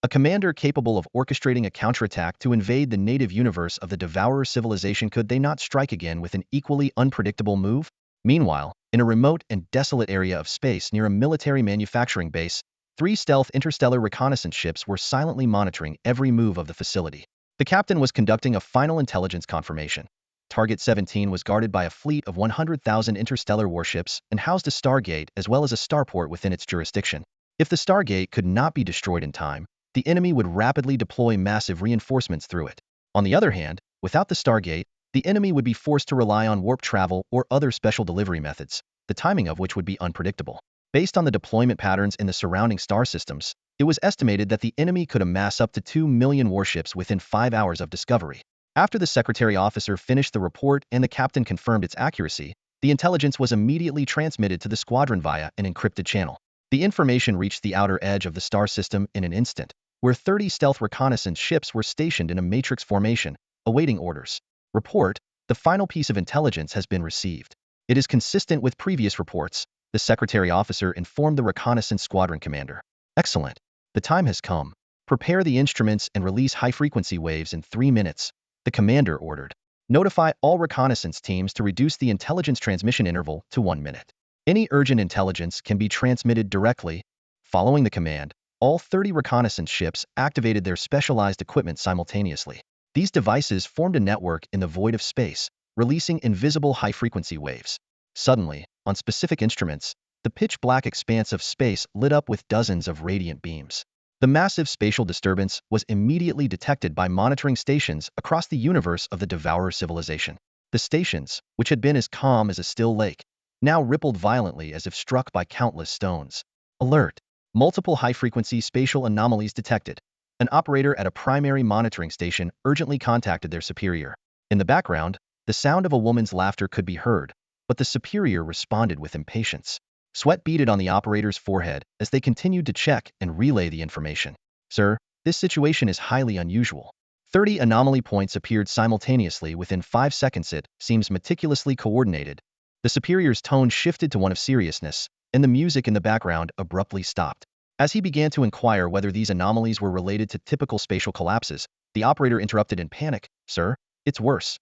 A commander capable of orchestrating a counterattack to invade the native universe of the Devourer civilization, could they not strike again with an equally unpredictable move? Meanwhile, in a remote and desolate area of space near a military manufacturing base, 3 stealth interstellar reconnaissance ships were silently monitoring every move of the facility. The captain was conducting a final intelligence confirmation. Target 17 was guarded by a fleet of 100,000 interstellar warships and housed a stargate as well as a starport within its jurisdiction. If the stargate could not be destroyed in time, the enemy would rapidly deploy massive reinforcements through it. On the other hand, without the stargate, the enemy would be forced to rely on warp travel or other special delivery methods, the timing of which would be unpredictable. Based on the deployment patterns in the surrounding star systems, it was estimated that the enemy could amass up to 2 million warships within 5 hours of discovery. After the secretary officer finished the report and the captain confirmed its accuracy, the intelligence was immediately transmitted to the squadron via an encrypted channel. The information reached the outer edge of the star system in an instant, where 30 stealth reconnaissance ships were stationed in a matrix formation, awaiting orders. Report: the final piece of intelligence has been received. It is consistent with previous reports, the secretary officer informed the reconnaissance squadron commander. Excellent. The time has come. Prepare the instruments and release high-frequency waves in 3 minutes, the commander ordered. Notify all reconnaissance teams to reduce the intelligence transmission interval to 1 minute. Any urgent intelligence can be transmitted directly. Following the command, all 30 reconnaissance ships activated their specialized equipment simultaneously. These devices formed a network in the void of space, releasing invisible high-frequency waves. Suddenly, on specific instruments, the pitch-black expanse of space lit up with dozens of radiant beams. The massive spatial disturbance was immediately detected by monitoring stations across the universe of the Devourer civilization. The stations, which had been as calm as a still lake, now rippled violently as if struck by countless stones. Alert! Multiple high-frequency spatial anomalies detected. An operator at a primary monitoring station urgently contacted their superior. In the background, the sound of a woman's laughter could be heard, but the superior responded with impatience. Sweat beaded on the operator's forehead as they continued to check and relay the information. Sir, this situation is highly unusual. 30 anomaly points appeared simultaneously within 5 seconds. It seems meticulously coordinated. The superior's tone shifted to one of seriousness, and the music in the background abruptly stopped. As he began to inquire whether these anomalies were related to typical spatial collapses, the operator interrupted in panic. Sir, it's worse.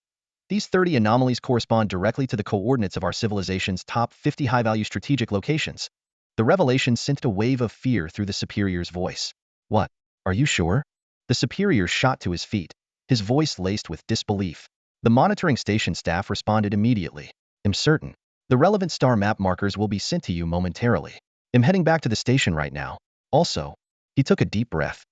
These 30 anomalies correspond directly to the coordinates of our civilization's top 50 high-value strategic locations. The revelation sent a wave of fear through the superior's voice. What? Are you sure? The superior shot to his feet, his voice laced with disbelief. The monitoring station staff responded immediately. I'm certain. The relevant star map markers will be sent to you momentarily. I'm heading back to the station right now. Also, he took a deep breath.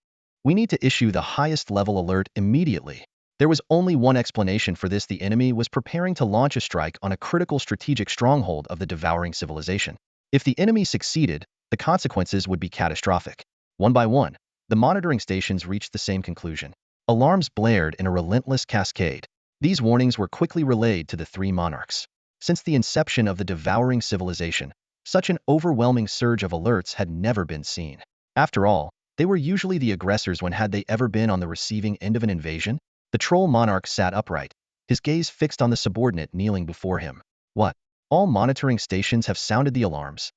We need to issue the highest level alert immediately. There was only one explanation for this: the enemy was preparing to launch a strike on a critical strategic stronghold of the devouring civilization. If the enemy succeeded, the consequences would be catastrophic. One by one, the monitoring stations reached the same conclusion. Alarms blared in a relentless cascade. These warnings were quickly relayed to the 3 monarchs. Since the inception of the devouring civilization, such an overwhelming surge of alerts had never been seen. After all, they were usually the aggressors. When had they ever been on the receiving end of an invasion? The troll monarch sat upright, his gaze fixed on the subordinate kneeling before him. What? All monitoring stations have sounded the alarms?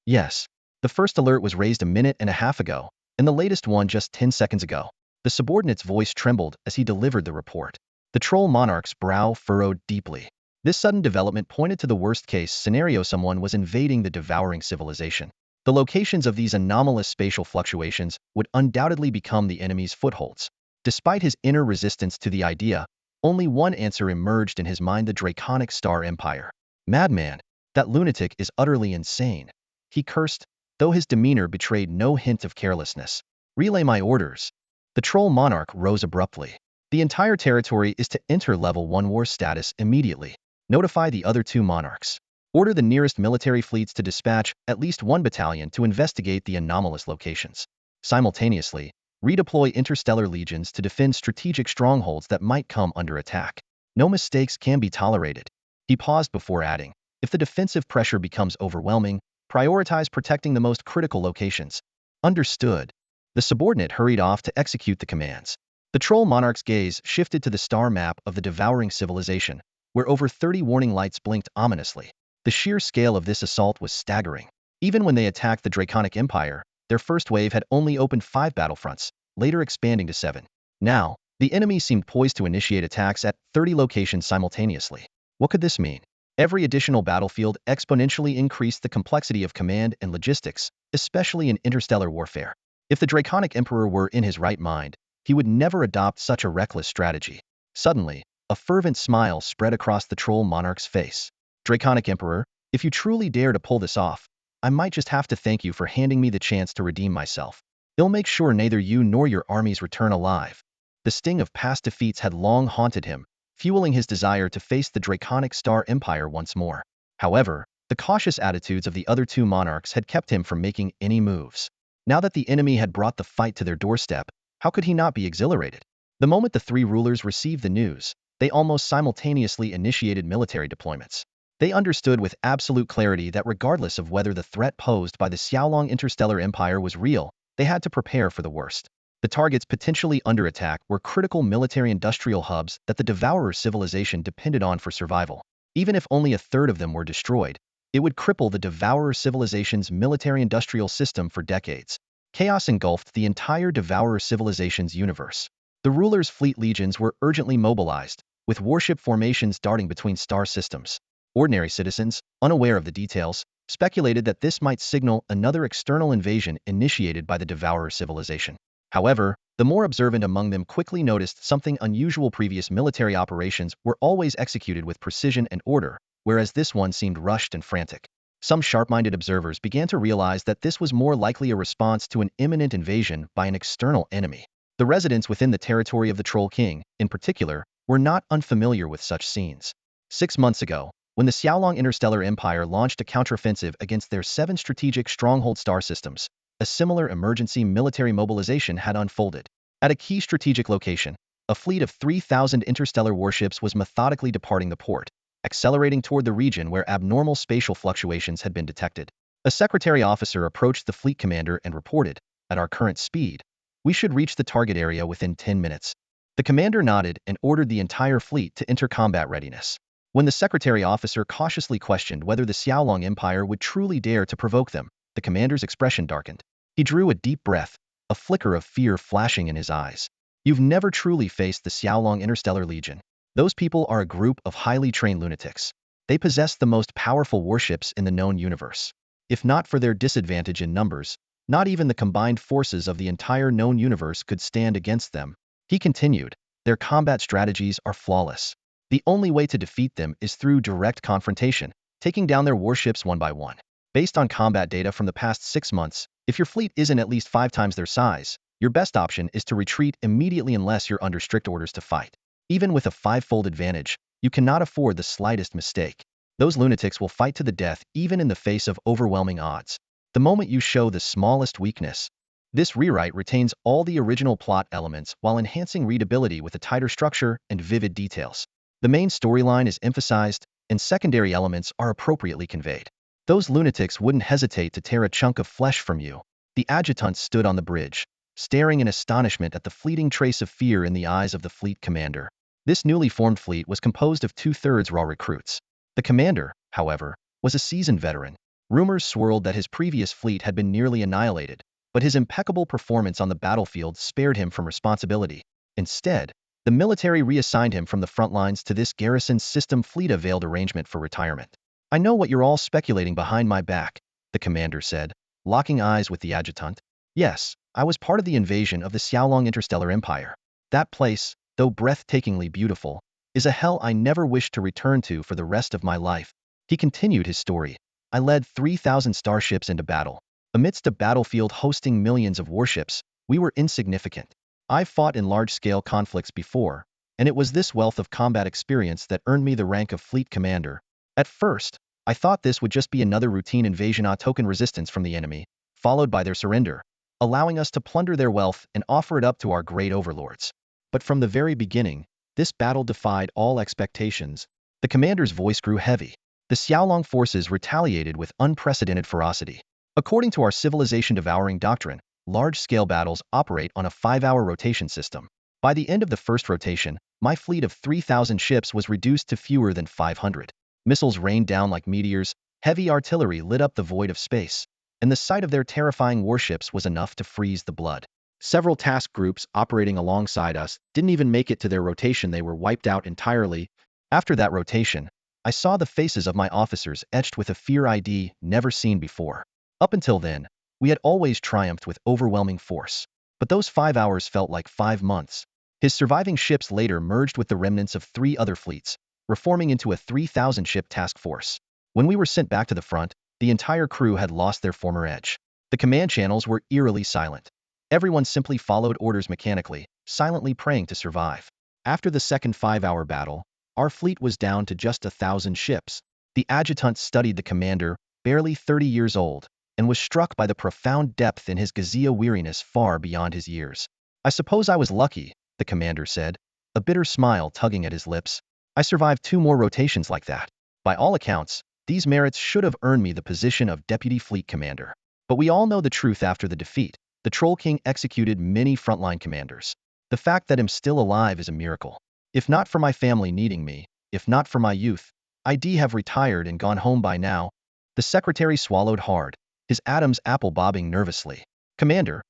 Yes. The first alert was raised a minute and a half ago, and the latest one just 10 seconds ago. The subordinate's voice trembled as he delivered the report. The troll monarch's brow furrowed deeply. This sudden development pointed to the worst-case scenario: someone was invading the devouring civilization. The locations of these anomalous spatial fluctuations would undoubtedly become the enemy's footholds. Despite his inner resistance to the idea, only one answer emerged in his mind: the draconic Star Empire. Madman! That lunatic is utterly insane. He cursed, though his demeanor betrayed no hint of carelessness. Relay my orders. The troll monarch rose abruptly. The entire territory is to enter level 1 war status immediately. Notify the other 2 monarchs. Order the nearest military fleets to dispatch at least 1 battalion to investigate the anomalous locations. Simultaneously, redeploy interstellar legions to defend strategic strongholds that might come under attack. No mistakes can be tolerated. He paused before adding, if the defensive pressure becomes overwhelming, prioritize protecting the most critical locations. Understood. The subordinate hurried off to execute the commands. The troll monarch's gaze shifted to the star map of the devouring civilization, where over 30 warning lights blinked ominously. The sheer scale of this assault was staggering. Even when they attacked the Draconic Empire, their first wave had only opened 5 battlefronts, later expanding to 7. Now, the enemy seemed poised to initiate attacks at 30 locations simultaneously. What could this mean? Every additional battlefield exponentially increased the complexity of command and logistics, especially in interstellar warfare. If the Draconic Emperor were in his right mind, he would never adopt such a reckless strategy. Suddenly, a fervent smile spread across the troll monarch's face. Draconic Emperor, if you truly dare to pull this off, I might just have to thank you for handing me the chance to redeem myself. I'll make sure neither you nor your armies return alive. The sting of past defeats had long haunted him, fueling his desire to face the draconic Star Empire once more. However, the cautious attitudes of the other two monarchs had kept him from making any moves. Now that the enemy had brought the fight to their doorstep, how could he not be exhilarated? The moment the three rulers received the news, they almost simultaneously initiated military deployments. They understood with absolute clarity that regardless of whether the threat posed by the Xiaolong interstellar empire was real, they had to prepare for the worst. The targets potentially under attack were critical military-industrial hubs that the Devourer civilization depended on for survival. Even if only a third of them were destroyed, it would cripple the Devourer civilization's military-industrial system for decades. Chaos engulfed the entire Devourer civilization's universe. The ruler's fleet legions were urgently mobilized, with warship formations darting between star systems. Ordinary citizens, unaware of the details, speculated that this might signal another external invasion initiated by the Devourer civilization. However, the more observant among them quickly noticed something unusual. Previous military operations were always executed with precision and order, whereas this one seemed rushed and frantic. Some sharp-minded observers began to realize that this was more likely a response to an imminent invasion by an external enemy. The residents within the territory of the Troll King, in particular, were not unfamiliar with such scenes. 6 months ago, when the Xiaolong Interstellar Empire launched a counteroffensive against their 7 strategic stronghold star systems, a similar emergency military mobilization had unfolded. At a key strategic location, a fleet of 3,000 interstellar warships was methodically departing the port, accelerating toward the region where abnormal spatial fluctuations had been detected. A secretary officer approached the fleet commander and reported, "At our current speed, we should reach the target area within 10 minutes. The commander nodded and ordered the entire fleet to enter combat readiness. When the secretary officer cautiously questioned whether the Xiaolong Empire would truly dare to provoke them, the commander's expression darkened. He drew a deep breath, a flicker of fear flashing in his eyes. "You've never truly faced the Xiaolong Interstellar Legion. Those people are a group of highly trained lunatics. They possess the most powerful warships in the known universe. If not for their disadvantage in numbers, not even the combined forces of the entire known universe could stand against them." He continued, "Their combat strategies are flawless. The only way to defeat them is through direct confrontation, taking down their warships one by one. Based on combat data from the past 6 months, if your fleet isn't at least 5 times their size, your best option is to retreat immediately unless you're under strict orders to fight. Even with a 5-fold advantage, you cannot afford the slightest mistake. Those lunatics will fight to the death even in the face of overwhelming odds. The moment you show the smallest weakness." This rewrite retains all the original plot elements while enhancing readability with a tighter structure and vivid details. The main storyline is emphasized, and secondary elements are appropriately conveyed. Those lunatics wouldn't hesitate to tear a chunk of flesh from you. The adjutant stood on the bridge, staring in astonishment at the fleeting trace of fear in the eyes of the fleet commander. This newly formed fleet was composed of 2/3 raw recruits. The commander, however, was a seasoned veteran. Rumors swirled that his previous fleet had been nearly annihilated, but his impeccable performance on the battlefield spared him from responsibility. Instead, the military reassigned him from the front lines to this garrison system fleet, a veiled arrangement for retirement. "I know what you're all speculating behind my back," the commander said, locking eyes with the adjutant. "Yes, I was part of the invasion of the Xiaolong Interstellar Empire. That place, though breathtakingly beautiful, is a hell I never wish to return to for the rest of my life." He continued his story. "I led 3,000 starships into battle. Amidst a battlefield hosting millions of warships, we were insignificant. I've fought in large-scale conflicts before, and it was this wealth of combat experience that earned me the rank of fleet commander. At first, I thought this would just be another routine invasion, a token resistance from the enemy, followed by their surrender, allowing us to plunder their wealth and offer it up to our great overlords. But from the very beginning, this battle defied all expectations." The commander's voice grew heavy. "The Xiaolong forces retaliated with unprecedented ferocity. According to our civilization-devouring doctrine, large-scale battles operate on a 5-hour rotation system. By the end of the first rotation, my fleet of 3,000 ships was reduced to fewer than 500. Missiles rained down like meteors, heavy artillery lit up the void of space, and the sight of their terrifying warships was enough to freeze the blood. Several task groups operating alongside us didn't even make it to their rotation. They were wiped out entirely. After that rotation, I saw the faces of my officers etched with a fear I'd never seen before. Up until then, we had always triumphed with overwhelming force. But those 5 hours felt like 5 months." His surviving ships later merged with the remnants of 3 other fleets, reforming into a 3,000-ship task force. When we were sent back to the front, the entire crew had lost their former edge. The command channels were eerily silent. Everyone simply followed orders mechanically, silently praying to survive. After the second 5-hour battle, our fleet was down to just 1,000 ships. The adjutant studied the commander, barely 30 years old, and was struck by the profound depth in his Gazia weariness far beyond his years. I suppose I was lucky, the commander said, a bitter smile tugging at his lips. I survived 2 more rotations like that. By all accounts, these merits should have earned me the position of deputy fleet commander. But we all know the truth after the defeat. The Troll King executed many frontline commanders. The fact that I'm still alive is a miracle. If not for my family needing me, if not for my youth, I'd have retired and gone home by now. The secretary swallowed hard, his Adam's apple bobbing nervously. Commander,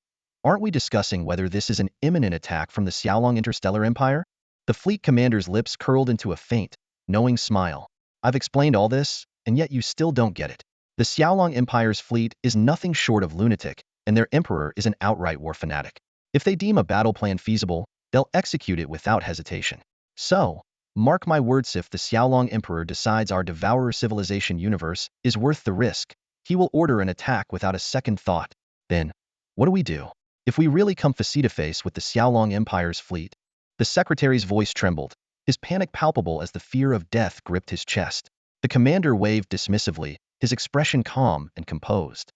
aren't we discussing whether this is an imminent attack from the Xiaolong Interstellar Empire? The fleet commander's lips curled into a faint, knowing smile. I've explained all this, and yet you still don't get it. The Xiaolong Empire's fleet is nothing short of lunatic, and their emperor is an outright war fanatic. If they deem a battle plan feasible, they'll execute it without hesitation. So, mark my words, if the Xiaolong Emperor decides our Devourer civilization universe is worth the risk, he will order an attack without a second thought. Then, what do we do? If we really come face-to-face with the Xiaolong Empire's fleet? The secretary's voice trembled, his panic palpable as the fear of death gripped his chest. The commander waved dismissively, his expression calm and composed.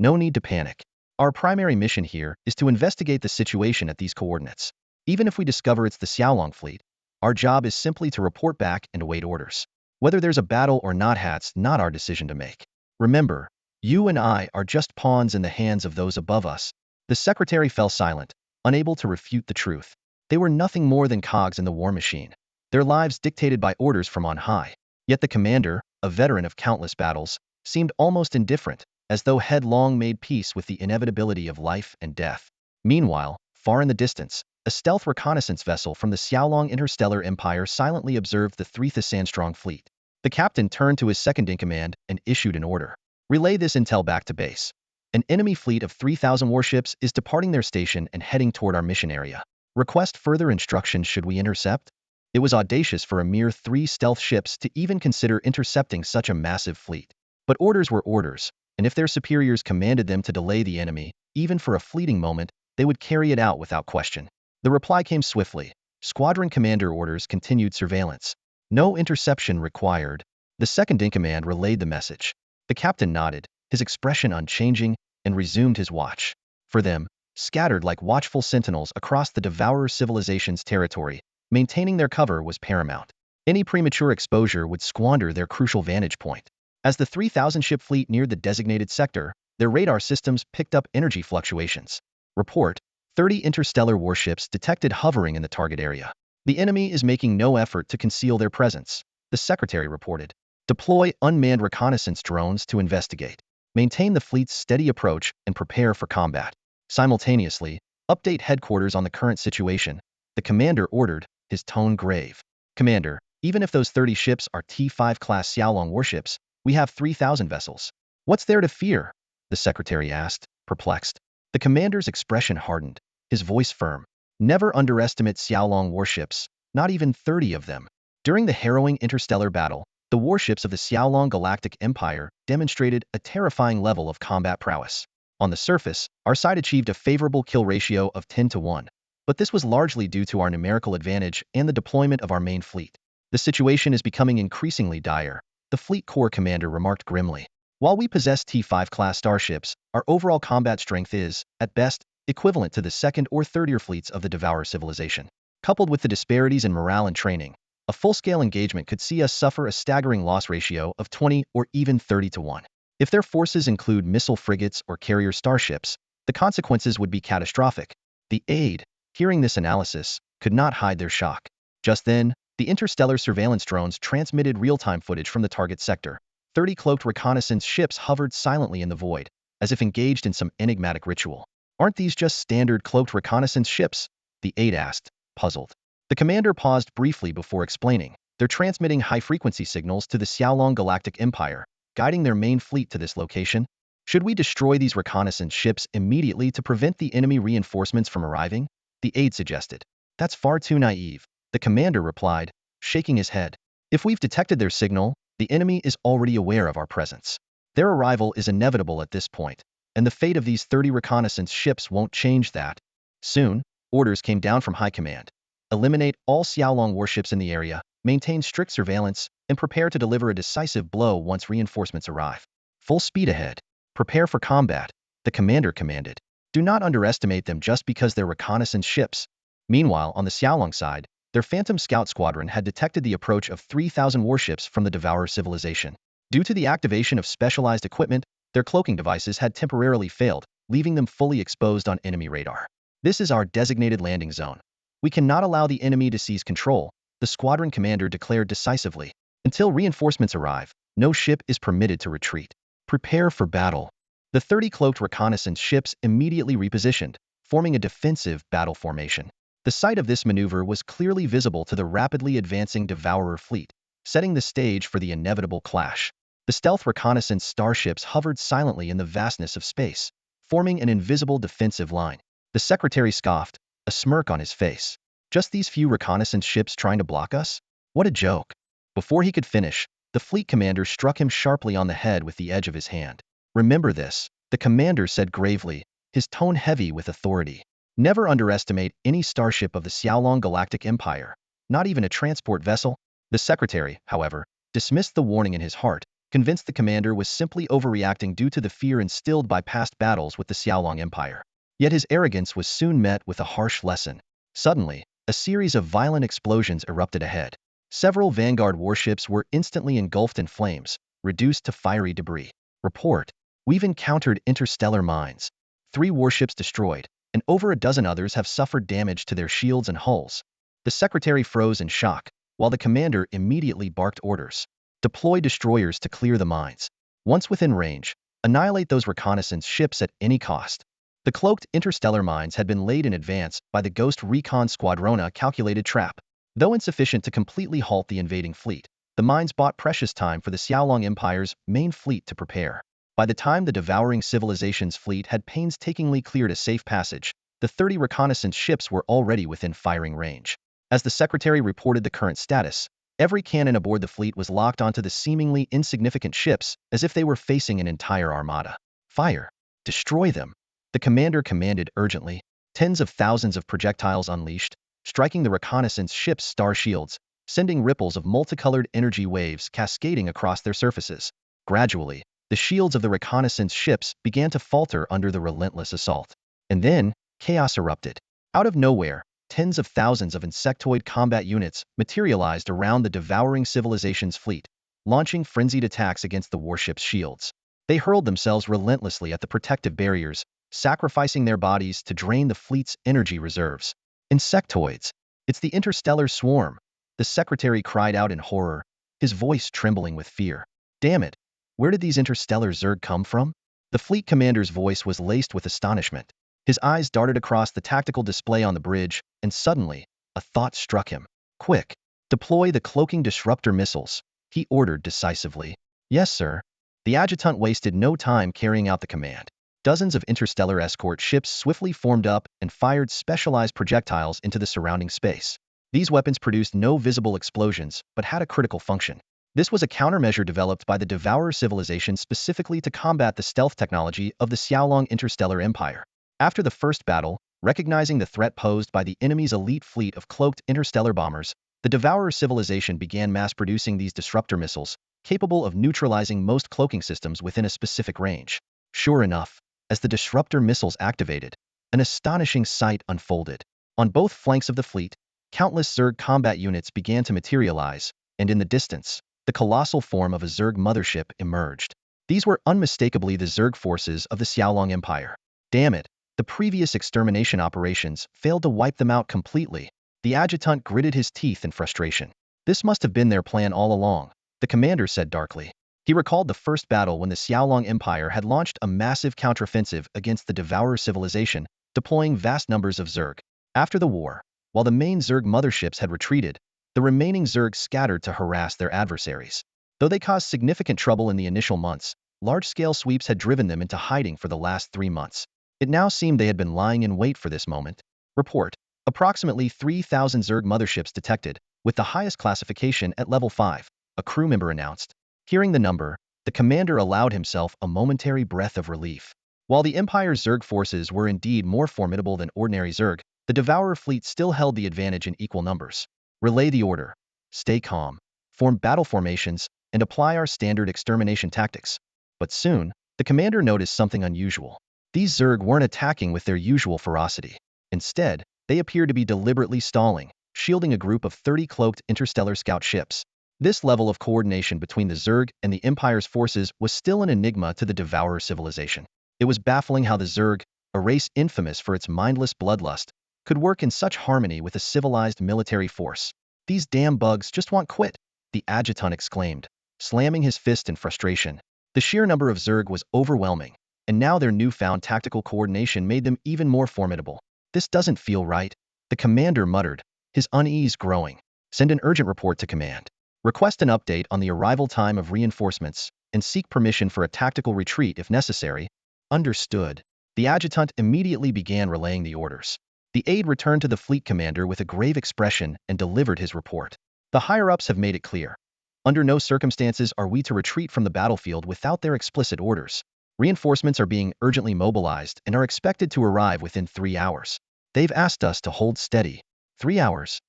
No need to panic. Our primary mission here is to investigate the situation at these coordinates. Even if we discover it's the Xiaolong fleet, our job is simply to report back and await orders. Whether there's a battle or not, that's not our decision to make. Remember, you and I are just pawns in the hands of those above us. The secretary fell silent, unable to refute the truth. They were nothing more than cogs in the war machine, their lives dictated by orders from on high. Yet the commander, a veteran of countless battles, seemed almost indifferent, as though head long made peace with the inevitability of life and death. Meanwhile, far in the distance, a stealth reconnaissance vessel from the Xiaolong Interstellar Empire silently observed the 3th Sandstrong fleet. The captain turned to his second-in-command and issued an order. Relay this intel back to base. An enemy fleet of 3,000 warships is departing their station and heading toward our mission area. Request further instructions should we intercept? It was audacious for a mere 3 stealth ships to even consider intercepting such a massive fleet. But orders were orders, and if their superiors commanded them to delay the enemy, even for a fleeting moment, they would carry it out without question. The reply came swiftly. Squadron commander orders continued surveillance. No interception required. The second-in-command relayed the message. The captain nodded, his expression unchanging, and resumed his watch. For them, scattered like watchful sentinels across the Devourer civilization's territory, maintaining their cover was paramount. Any premature exposure would squander their crucial vantage point. As the 3,000-ship fleet neared the designated sector, their radar systems picked up energy fluctuations. Report: 30 interstellar warships detected hovering in the target area. The enemy is making no effort to conceal their presence, the secretary reported. Deploy unmanned reconnaissance drones to investigate. Maintain the fleet's steady approach and prepare for combat. Simultaneously, update headquarters on the current situation, the commander ordered, his tone grave. Commander, even if those 30 ships are T5 class Xiaolong warships, we have 3,000 vessels. What's there to fear? The secretary asked, perplexed. The commander's expression hardened, his voice firm. Never underestimate Xiaolong warships, not even 30 of them. During the harrowing interstellar battle, the warships of the Xiaolong Galactic Empire demonstrated a terrifying level of combat prowess. On the surface, our side achieved a favorable kill ratio of 10-1, but this was largely due to our numerical advantage and the deployment of our main fleet. The situation is becoming increasingly dire, the fleet corps commander remarked grimly. While we possess T5 class starships, our overall combat strength is, at best, equivalent to the second or third-tier fleets of the Devourer civilization. Coupled with the disparities in morale and training, a full-scale engagement could see us suffer a staggering loss ratio of 20 or even 30-1. If their forces include missile frigates or carrier starships, the consequences would be catastrophic. The aide, hearing this analysis, could not hide their shock. Just then, the interstellar surveillance drones transmitted real-time footage from the target sector. 30 cloaked reconnaissance ships hovered silently in the void, as if engaged in some enigmatic ritual. Aren't these just standard cloaked reconnaissance ships? The aide asked, puzzled. The commander paused briefly before explaining. They're transmitting high-frequency signals to the Xiaolong Galactic Empire, guiding their main fleet to this location. Should we destroy these reconnaissance ships immediately to prevent the enemy reinforcements from arriving? The aide suggested. That's far too naive, the commander replied, shaking his head. If we've detected their signal, the enemy is already aware of our presence. Their arrival is inevitable at this point, and the fate of these 30 reconnaissance ships won't change that. Soon, orders came down from high command. Eliminate all Xiaolong warships in the area, maintain strict surveillance, and prepare to deliver a decisive blow once reinforcements arrive. Full speed ahead. Prepare for combat, the commander commanded. Do not underestimate them just because they're reconnaissance ships. Meanwhile, on the Xiaolong side, their Phantom Scout Squadron had detected the approach of 3,000 warships from the Devourer civilization. Due to the activation of specialized equipment, their cloaking devices had temporarily failed, leaving them fully exposed on enemy radar. This is our designated landing zone. We cannot allow the enemy to seize control, the squadron commander declared decisively. Until reinforcements arrive, no ship is permitted to retreat. Prepare for battle. The 30 cloaked reconnaissance ships immediately repositioned, forming a defensive battle formation. The site of this maneuver was clearly visible to the rapidly advancing Devourer fleet, setting the stage for the inevitable clash. The stealth reconnaissance starships hovered silently in the vastness of space, forming an invisible defensive line. The secretary scoffed, a smirk on his face. Just these few reconnaissance ships trying to block us? What a joke. Before he could finish, the fleet commander struck him sharply on the head with the edge of his hand. Remember this, the commander said gravely, his tone heavy with authority. Never underestimate any starship of the Xiaolong Galactic Empire, not even a transport vessel. The secretary, however, dismissed the warning in his heart, convinced the commander was simply overreacting due to the fear instilled by past battles with the Xiaolong Empire. Yet his arrogance was soon met with a harsh lesson. Suddenly, a series of violent explosions erupted ahead. Several Vanguard warships were instantly engulfed in flames, reduced to fiery debris. Report: we've encountered interstellar mines. 3 warships destroyed, and over a dozen others have suffered damage to their shields and hulls. The secretary froze in shock, while the commander immediately barked orders. Deploy destroyers to clear the mines. Once within range, annihilate those reconnaissance ships at any cost. The cloaked interstellar mines had been laid in advance by the Ghost Recon Squadrona calculated trap. Though insufficient to completely halt the invading fleet, the mines bought precious time for the Xiaolong Empire's main fleet to prepare. By the time the devouring civilization's fleet had painstakingly cleared a safe passage, the 30 reconnaissance ships were already within firing range. As the secretary reported the current status, every cannon aboard the fleet was locked onto the seemingly insignificant ships as if they were facing an entire armada. Fire! Destroy them! The commander commanded urgently. Tens of thousands of projectiles unleashed, striking the reconnaissance ships' star shields, sending ripples of multicolored energy waves cascading across their surfaces. Gradually, the shields of the reconnaissance ships began to falter under the relentless assault. And then, chaos erupted. Out of nowhere, tens of thousands of insectoid combat units materialized around the devouring civilization's fleet, launching frenzied attacks against the warship's shields. They hurled themselves relentlessly at the protective barriers, sacrificing their bodies to drain the fleet's energy reserves. Insectoids! It's the interstellar swarm! The secretary cried out in horror, his voice trembling with fear. Damn it! Where did these interstellar Zerg come from? The fleet commander's voice was laced with astonishment. His eyes darted across the tactical display on the bridge, and suddenly, a thought struck him. Quick! Deploy the cloaking disruptor missiles, he ordered decisively. Yes, sir. The adjutant wasted no time carrying out the command. Dozens of interstellar escort ships swiftly formed up and fired specialized projectiles into the surrounding space. These weapons produced no visible explosions, but had a critical function. This was a countermeasure developed by the Devourer civilization specifically to combat the stealth technology of the Xiaolong Interstellar Empire. After the first battle, recognizing the threat posed by the enemy's elite fleet of cloaked interstellar bombers, the Devourer civilization began mass-producing these disruptor missiles, capable of neutralizing most cloaking systems within a specific range. Sure enough, as the disruptor missiles activated, an astonishing sight unfolded. On both flanks of the fleet, countless Zerg combat units began to materialize, and in the distance, the colossal form of a Zerg mothership emerged. These were unmistakably the Zerg forces of the Xiaolong Empire. Damn it, the previous extermination operations failed to wipe them out completely. The adjutant gritted his teeth in frustration. This must have been their plan all along, the commander said darkly. He recalled the first battle when the Xiaolong Empire had launched a massive counteroffensive against the Devourer civilization, deploying vast numbers of Zerg. After the war, while the main Zerg motherships had retreated, the remaining Zerg scattered to harass their adversaries. Though they caused significant trouble in the initial months, large-scale sweeps had driven them into hiding for the last 3 months. It now seemed they had been lying in wait for this moment. Report: approximately 3,000 Zerg motherships detected, with the highest classification at level 5, a crew member announced. Hearing the number, the commander allowed himself a momentary breath of relief. While the Empire's Zerg forces were indeed more formidable than ordinary Zerg, The Devourer fleet still held the advantage in equal numbers. Relay the order. Stay calm. Form battle formations, and apply our standard extermination tactics. But soon, the commander noticed something unusual. These Zerg weren't attacking with their usual ferocity. Instead, they appeared to be deliberately stalling, shielding a group of 30 cloaked interstellar scout ships. This level of coordination between the Zerg and the Empire's forces was still an enigma to the Devourer civilization. It was baffling how the Zerg, a race infamous for its mindless bloodlust, could work in such harmony with a civilized military force. These damn bugs just want quit, the adjutant exclaimed, slamming his fist in frustration. The sheer number of Zerg was overwhelming, and now their newfound tactical coordination made them even more formidable. This doesn't feel right, the commander muttered, his unease growing. Send an urgent report to command. Request an update on the arrival time of reinforcements, and seek permission for a tactical retreat if necessary. Understood. The adjutant immediately began relaying the orders. The aide returned to the fleet commander with a grave expression and delivered his report. The higher-ups have made it clear. Under no circumstances are we to retreat from the battlefield without their explicit orders. Reinforcements are being urgently mobilized and are expected to arrive within 3 hours. They've asked us to hold steady. 3 hours.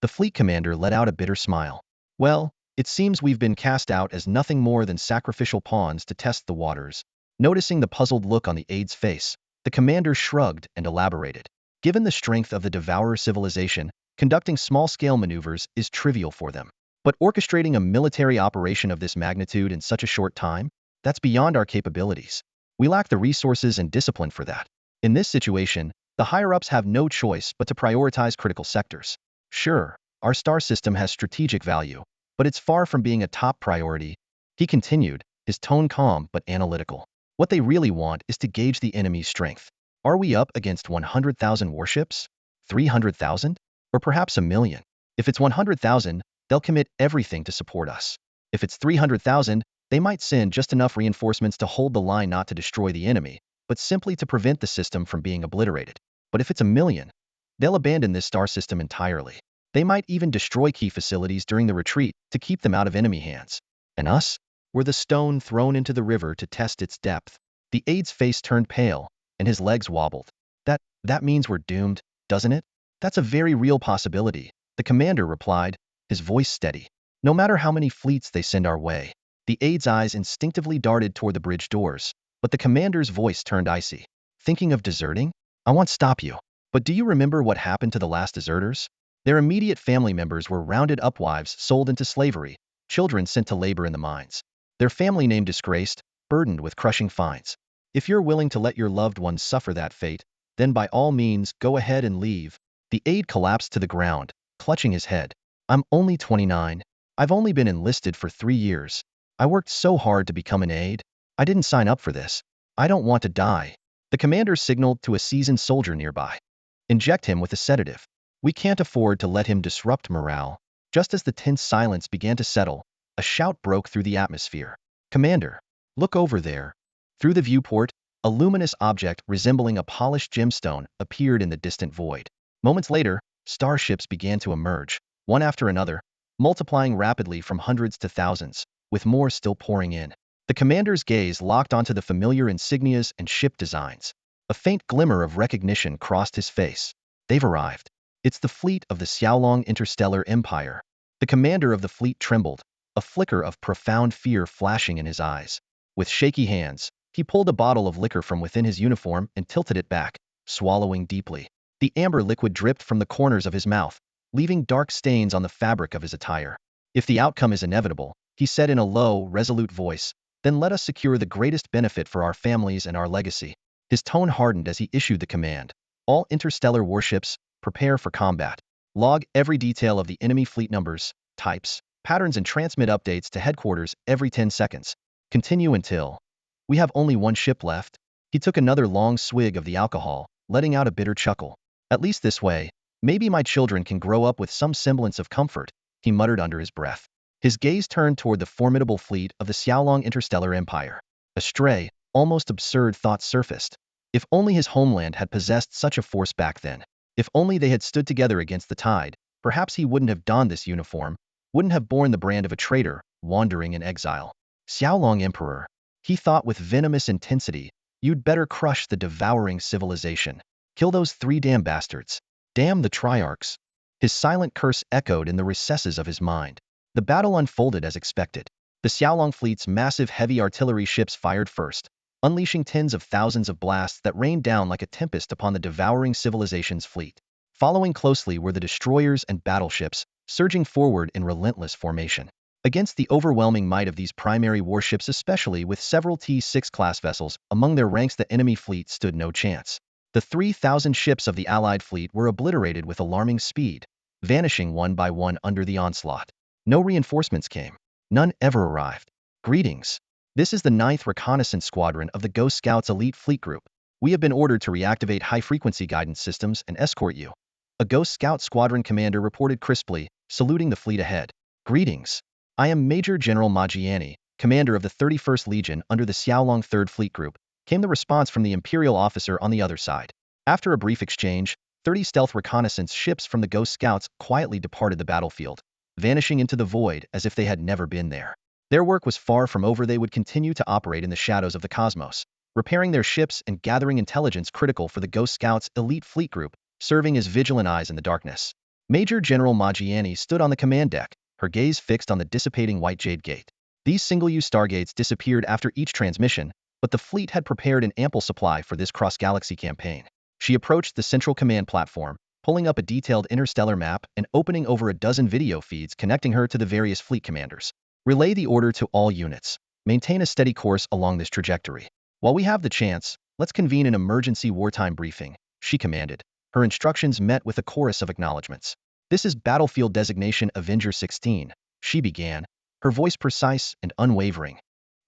The fleet commander let out a bitter smile. Well, it seems we've been cast out as nothing more than sacrificial pawns to test the waters. Noticing the puzzled look on the aide's face, the commander shrugged and elaborated. Given the strength of the Devourer civilization, conducting small-scale maneuvers is trivial for them. But orchestrating a military operation of this magnitude in such a short time? That's beyond our capabilities. We lack the resources and discipline for that. In this situation, the higher-ups have no choice but to prioritize critical sectors. Sure, our star system has strategic value, but it's far from being a top priority. He continued, his tone calm but analytical. What they really want is to gauge the enemy's strength. Are we up against 100,000 warships? 300,000? Or perhaps 1,000,000? If it's 100,000, they'll commit everything to support us. If it's 300,000, they might send just enough reinforcements to hold the line, not to destroy the enemy, but simply to prevent the system from being obliterated. But if it's 1,000,000, they'll abandon this star system entirely. They might even destroy key facilities during the retreat to keep them out of enemy hands. And us? We're the stone thrown into the river to test its depth. The aide's face turned pale, and his legs wobbled. That means we're doomed, doesn't it? That's a very real possibility, the commander replied, his voice steady. No matter how many fleets they send our way. The aide's eyes instinctively darted toward the bridge doors, but the commander's voice turned icy. Thinking of deserting? I won't stop you. But do you remember what happened to the last deserters? Their immediate family members were rounded up, wives sold into slavery, children sent to labor in the mines. Their family name disgraced, burdened with crushing fines. If you're willing to let your loved ones suffer that fate, then by all means go ahead and leave. The aide collapsed to the ground, clutching his head. I'm only 29. I've only been enlisted for 3 years. I worked so hard to become an aide. I didn't sign up for this. I don't want to die. The commander signaled to a seasoned soldier nearby. Inject him with a sedative. We can't afford to let him disrupt morale. Just as the tense silence began to settle, a shout broke through the atmosphere. Commander, look over there. Through the viewport, a luminous object resembling a polished gemstone appeared in the distant void. Moments later, starships began to emerge, one after another, multiplying rapidly from hundreds to thousands, with more still pouring in. The commander's gaze locked onto the familiar insignias and ship designs. A faint glimmer of recognition crossed his face. They've arrived. It's the fleet of the Xiaolong Interstellar Empire. The commander of the fleet trembled, a flicker of profound fear flashing in his eyes. With shaky hands, he pulled a bottle of liquor from within his uniform and tilted it back, swallowing deeply. The amber liquid dripped from the corners of his mouth, leaving dark stains on the fabric of his attire. If the outcome is inevitable, he said in a low, resolute voice, then let us secure the greatest benefit for our families and our legacy. His tone hardened as he issued the command. All interstellar warships, prepare for combat. Log every detail of the enemy fleet numbers, types, patterns, and transmit updates to headquarters every 10 seconds. Continue until... We have only one ship left. He took another long swig of the alcohol, letting out a bitter chuckle. At least this way, maybe my children can grow up with some semblance of comfort, he muttered under his breath. His gaze turned toward the formidable fleet of the Xiaolong Interstellar Empire. A stray, almost absurd thought surfaced. If only his homeland had possessed such a force back then. If only they had stood together against the tide, perhaps he wouldn't have donned this uniform, wouldn't have borne the brand of a traitor, wandering in exile. Xiaolong Emperor. He thought with venomous intensity, you'd better crush the devouring civilization. Kill those 3 damn bastards. Damn the Triarchs! His silent curse echoed in the recesses of his mind. The battle unfolded as expected. The Xiaolong fleet's massive heavy artillery ships fired first, unleashing tens of thousands of blasts that rained down like a tempest upon the devouring civilization's fleet. Following closely were the destroyers and battleships, surging forward in relentless formation. Against the overwhelming might of these primary warships, especially with several T-6 class vessels among their ranks, the enemy fleet stood no chance. The 3,000 ships of the Allied fleet were obliterated with alarming speed, vanishing one by one under the onslaught. No reinforcements came. None ever arrived. Greetings. This is the 9th Reconnaissance Squadron of the Ghost Scouts Elite Fleet Group. We have been ordered to reactivate high-frequency guidance systems and escort you. A Ghost Scout Squadron commander reported crisply, saluting the fleet ahead. Greetings. I am Major General Maggiani, commander of the 31st Legion under the Xiaolong 3rd Fleet Group, came the response from the Imperial officer on the other side. After a brief exchange, 30 stealth reconnaissance ships from the Ghost Scouts quietly departed the battlefield, vanishing into the void as if they had never been there. Their work was far from over. They would continue to operate in the shadows of the cosmos, repairing their ships and gathering intelligence critical for the Ghost Scouts Elite Fleet Group, serving as vigilant eyes in the darkness. Major General Maggiani stood on the command deck, her gaze fixed on the dissipating white jade gate. These single-use stargates disappeared after each transmission, but the fleet had prepared an ample supply for this cross-galaxy campaign. She approached the central command platform, pulling up a detailed interstellar map and opening over a dozen video feeds connecting her to the various fleet commanders. Relay the order to all units. Maintain a steady course along this trajectory. While we have the chance, let's convene an emergency wartime briefing, she commanded. Her instructions met with a chorus of acknowledgments. This is battlefield designation Avenger 16, she began, her voice precise and unwavering.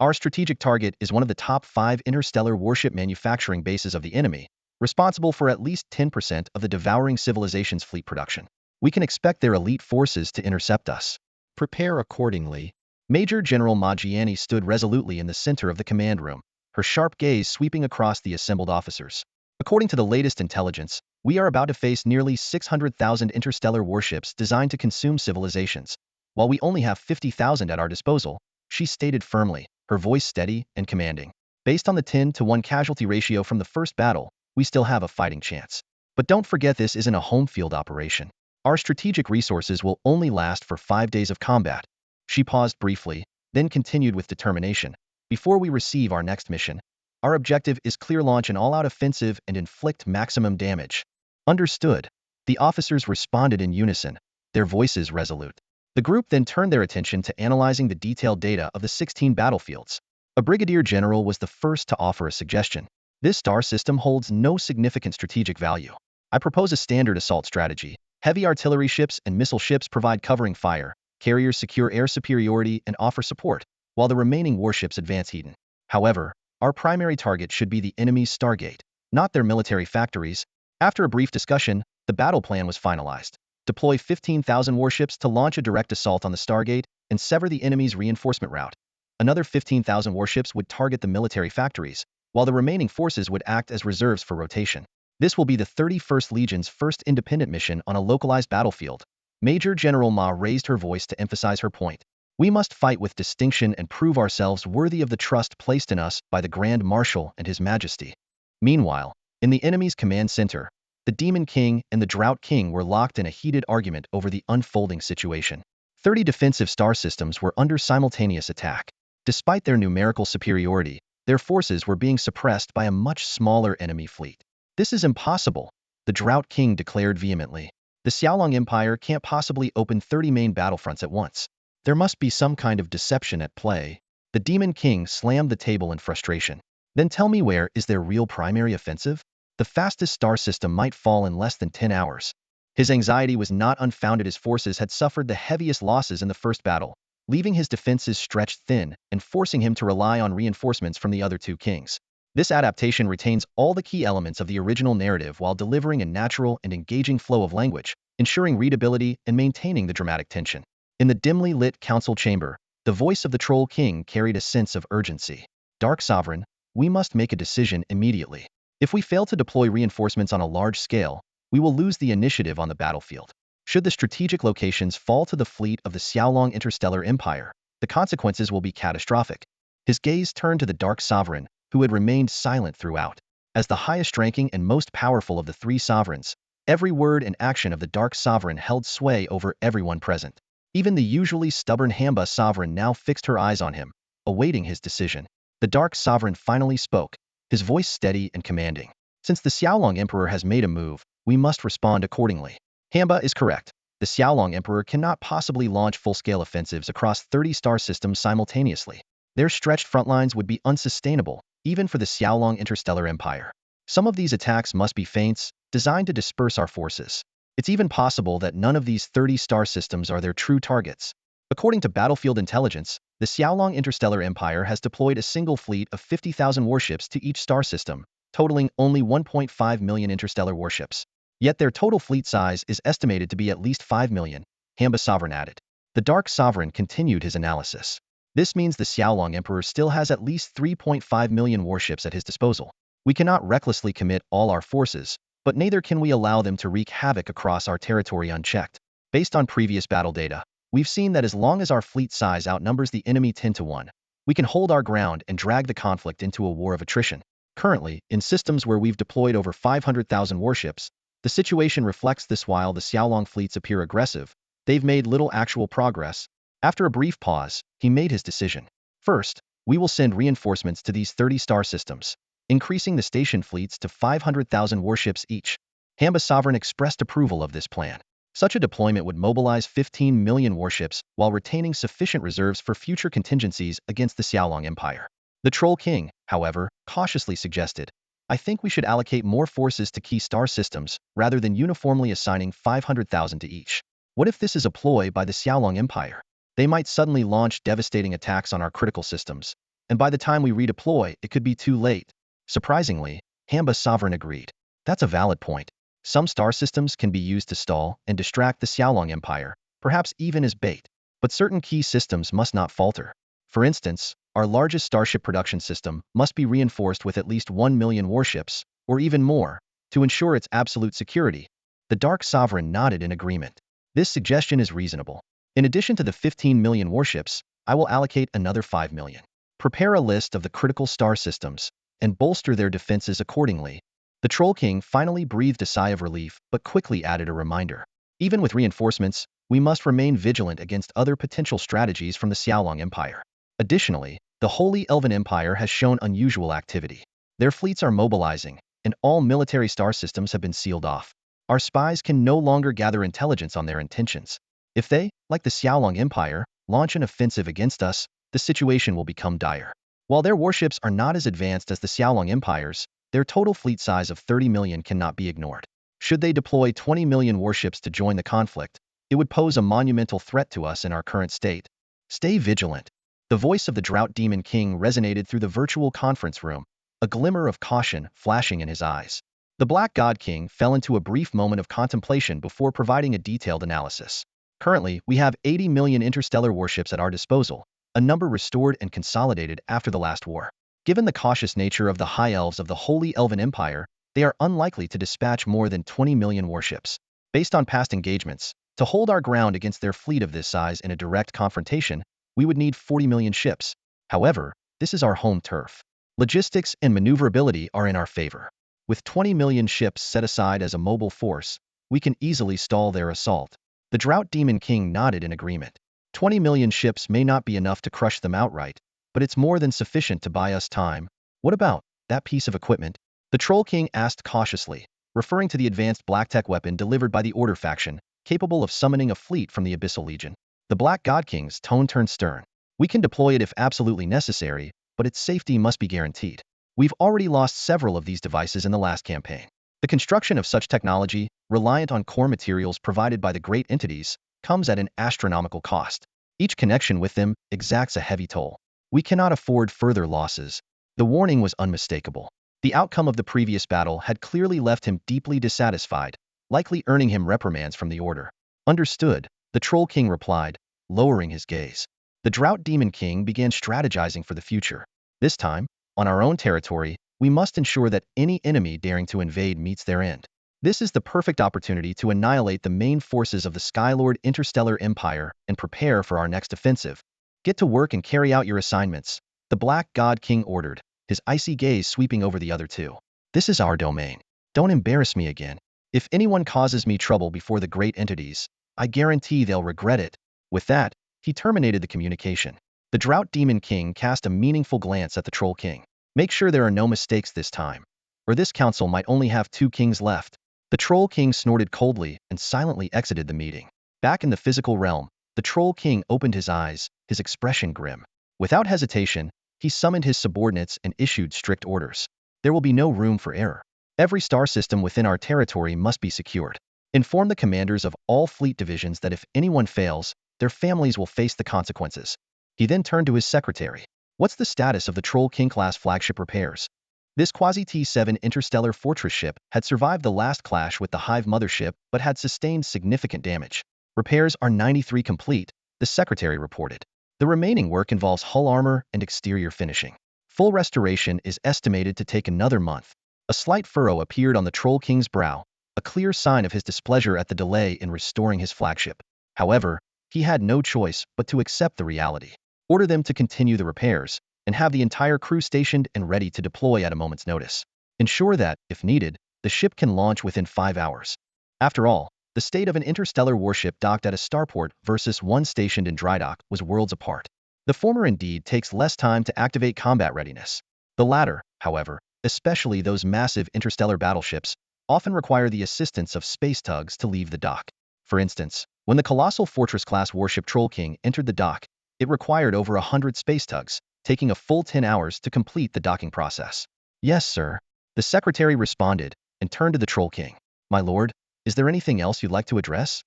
Our strategic target is one of the top 5 interstellar warship manufacturing bases of the enemy, responsible for at least 10% of the devouring civilization's fleet production. We can expect their elite forces to intercept us. Prepare accordingly. Major General Maggiani stood resolutely in the center of the command room, her sharp gaze sweeping across the assembled officers. According to the latest intelligence, we are about to face nearly 600,000 interstellar warships designed to consume civilizations. While we only have 50,000 at our disposal, she stated firmly, her voice steady and commanding. Based on the 10-to-1 casualty ratio from the first battle, we still have a fighting chance. But don't forget, this isn't a home field operation. Our strategic resources will only last for 5 days of combat. She paused briefly, then continued with determination. Before we receive our next mission, our objective is clear: launch an all-out offensive and inflict maximum damage. Understood. The officers responded in unison, their voices resolute. The group then turned their attention to analyzing the detailed data of the 16 battlefields. A brigadier general was the first to offer a suggestion. This star system holds no significant strategic value. I propose a standard assault strategy. Heavy artillery ships and missile ships provide covering fire, carriers secure air superiority and offer support, while the remaining warships advance hidden. However, our primary target should be the enemy's stargate, not their military factories. After a brief discussion, the battle plan was finalized. Deploy 15,000 warships to launch a direct assault on the stargate and sever the enemy's reinforcement route. Another 15,000 warships would target the military factories, while the remaining forces would act as reserves for rotation. This will be the 31st Legion's first independent mission on a localized battlefield. Major General Ma raised her voice to emphasize her point. We must fight with distinction and prove ourselves worthy of the trust placed in us by the Grand Marshal and His Majesty. Meanwhile, in the enemy's command center, the Demon King and the Drought King were locked in a heated argument over the unfolding situation. 30 defensive star systems were under simultaneous attack. Despite their numerical superiority, their forces were being suppressed by a much smaller enemy fleet. This is impossible, the Drought King declared vehemently. The Xiaolong Empire can't possibly open 30 main battlefronts at once. There must be some kind of deception at play. The Demon King slammed the table in frustration. Then tell me, where is their real primary offensive? The fastest star system might fall in less than 10 hours. His anxiety was not unfounded. His forces had suffered the heaviest losses in the first battle, leaving his defenses stretched thin and forcing him to rely on reinforcements from the other 2 kings. This adaptation retains all the key elements of the original narrative while delivering a natural and engaging flow of language, ensuring readability and maintaining the dramatic tension. In the dimly lit council chamber, the voice of the Troll King carried a sense of urgency. Dark Sovereign, we must make a decision immediately. If we fail to deploy reinforcements on a large scale, we will lose the initiative on the battlefield. Should the strategic locations fall to the fleet of the Xiaolong Interstellar Empire, the consequences will be catastrophic. His gaze turned to the Dark Sovereign, who had remained silent throughout. As the highest ranking and most powerful of the 3 sovereigns, Every word and action of the Dark Sovereign held sway over everyone present. Even the usually stubborn Hamba Sovereign now fixed her eyes on him, awaiting his decision. The Dark Sovereign finally spoke, his voice steady and commanding. Since the Xiaolong Emperor has made a move, we must respond accordingly. Hamba is correct. The Xiaolong Emperor cannot possibly launch full-scale offensives across 30 star systems simultaneously. Their stretched front lines would be unsustainable, even for the Xiaolong Interstellar Empire. Some of these attacks must be feints, designed to disperse our forces. It's even possible that none of these 30 star systems are their true targets. According to battlefield intelligence, the Xiaolong Interstellar Empire has deployed a single fleet of 50,000 warships to each star system, totaling only 1.5 million interstellar warships. Yet their total fleet size is estimated to be at least 5 million, Hamba Sovereign added. The Dark Sovereign continued his analysis. This means the Xiaolong Emperor still has at least 3.5 million warships at his disposal. We cannot recklessly commit all our forces, but neither can we allow them to wreak havoc across our territory unchecked. Based on previous battle data, we've seen that as long as our fleet size outnumbers the enemy 10 to 1, we can hold our ground and drag the conflict into a war of attrition. Currently, in systems where we've deployed over 500,000 warships, the situation reflects this. While the Xiaolong fleets appear aggressive, they've made little actual progress. After a brief pause, he made his decision. First, we will send reinforcements to these 30 star systems, increasing the station fleets to 500,000 warships each. Hamba Sovereign expressed approval of this plan. Such a deployment would mobilize 15 million warships while retaining sufficient reserves for future contingencies against the Xiaolong Empire. The Troll King, however, cautiously suggested, I think we should allocate more forces to key star systems rather than uniformly assigning 500,000 to each. What if this is a ploy by the Xiaolong Empire? They might suddenly launch devastating attacks on our critical systems, and by the time we redeploy, it could be too late. Surprisingly, Hamba Sovereign agreed. That's a valid point. Some star systems can be used to stall and distract the Xiaolong Empire, perhaps even as bait. But certain key systems must not falter. For instance, our largest starship production system must be reinforced with at least 1 million warships, or even more, to ensure its absolute security. The Dark Sovereign nodded in agreement. This suggestion is reasonable. In addition to the 15 million warships, I will allocate another 5 million. Prepare a list of the critical star systems, and bolster their defenses accordingly. The Troll King finally breathed a sigh of relief, but quickly added a reminder. Even with reinforcements, we must remain vigilant against other potential strategies from the Xiaolong Empire. Additionally, the Holy Elven Empire has shown unusual activity. Their fleets are mobilizing, and all military star systems have been sealed off. Our spies can no longer gather intelligence on their intentions. If they, like the Xiaolong Empire, launch an offensive against us, the situation will become dire. While their warships are not as advanced as the Xiaolong Empire's, their total fleet size of 30 million cannot be ignored. Should they deploy 20 million warships to join the conflict, it would pose a monumental threat to us in our current state. Stay vigilant. The voice of the Drought Demon King resonated through the virtual conference room, a glimmer of caution flashing in his eyes. The Black God King fell into a brief moment of contemplation before providing a detailed analysis. Currently, we have 80 million interstellar warships at our disposal, a number restored and consolidated after the last war. Given the cautious nature of the High Elves of the Holy Elven Empire, they are unlikely to dispatch more than 20 million warships. Based on past engagements, to hold our ground against their fleet of this size in a direct confrontation, we would need 40 million ships. However, this is our home turf. Logistics and maneuverability are in our favor. With 20 million ships set aside as a mobile force, we can easily stall their assault. The Drought Demon King nodded in agreement. 20 million ships may not be enough to crush them outright, but it's more than sufficient to buy us time. What about that piece of equipment? The Troll King asked cautiously, referring to the advanced black tech weapon delivered by the Order faction, capable of summoning a fleet from the Abyssal Legion. The Black God King's tone turned stern. We can deploy it if absolutely necessary, but its safety must be guaranteed. We've already lost several of these devices in the last campaign. The construction of such technology, reliant on core materials provided by the great entities, comes at an astronomical cost. Each connection with them exacts a heavy toll. We cannot afford further losses. The warning was unmistakable. The outcome of the previous battle had clearly left him deeply dissatisfied, likely earning him reprimands from the Order. Understood, the Troll King replied, lowering his gaze. The Drought Demon King began strategizing for the future. This time, on our own territory, we must ensure that any enemy daring to invade meets their end. This is the perfect opportunity to annihilate the main forces of the Skylord Interstellar Empire and prepare for our next offensive. Get to work and carry out your assignments, the Black God King ordered, his icy gaze sweeping over the other two. This is our domain. Don't embarrass me again. If anyone causes me trouble before the great entities, I guarantee they'll regret it. With that, he terminated the communication. The Drought Demon King cast a meaningful glance at the Troll King. Make sure there are no mistakes this time, or this council might only have 2 kings left. The Troll King snorted coldly and silently exited the meeting. Back in the physical realm, the Troll King opened his eyes, his expression grim. Without hesitation, he summoned his subordinates and issued strict orders. There will be no room for error. Every star system within our territory must be secured. Inform the commanders of all fleet divisions that if anyone fails, their families will face the consequences. He then turned to his secretary. What's the status of the Troll King-class flagship repairs? This quasi-T7 interstellar fortress ship had survived the last clash with the Hive mothership but had sustained significant damage. Repairs are 93% complete, the secretary reported. The remaining work involves hull armor and exterior finishing. Full restoration is estimated to take another month. A slight furrow appeared on the Troll King's brow, a clear sign of his displeasure at the delay in restoring his flagship. However, he had no choice but to accept the reality. Order them to continue the repairs, and have the entire crew stationed and ready to deploy at a moment's notice. Ensure that, if needed, the ship can launch within 5 hours. After all, the state of an interstellar warship docked at a starport versus one stationed in dry dock was worlds apart. The former indeed takes less time to activate combat readiness. The latter, however, especially those massive interstellar battleships, often require the assistance of space tugs to leave the dock. For instance, when the colossal Fortress-class warship Troll King entered the dock, it required over 100 space tugs, taking a full 10 hours to complete the docking process. Yes, sir. The secretary responded and turned to the Troll King. My lord, is there anything else you'd like to address?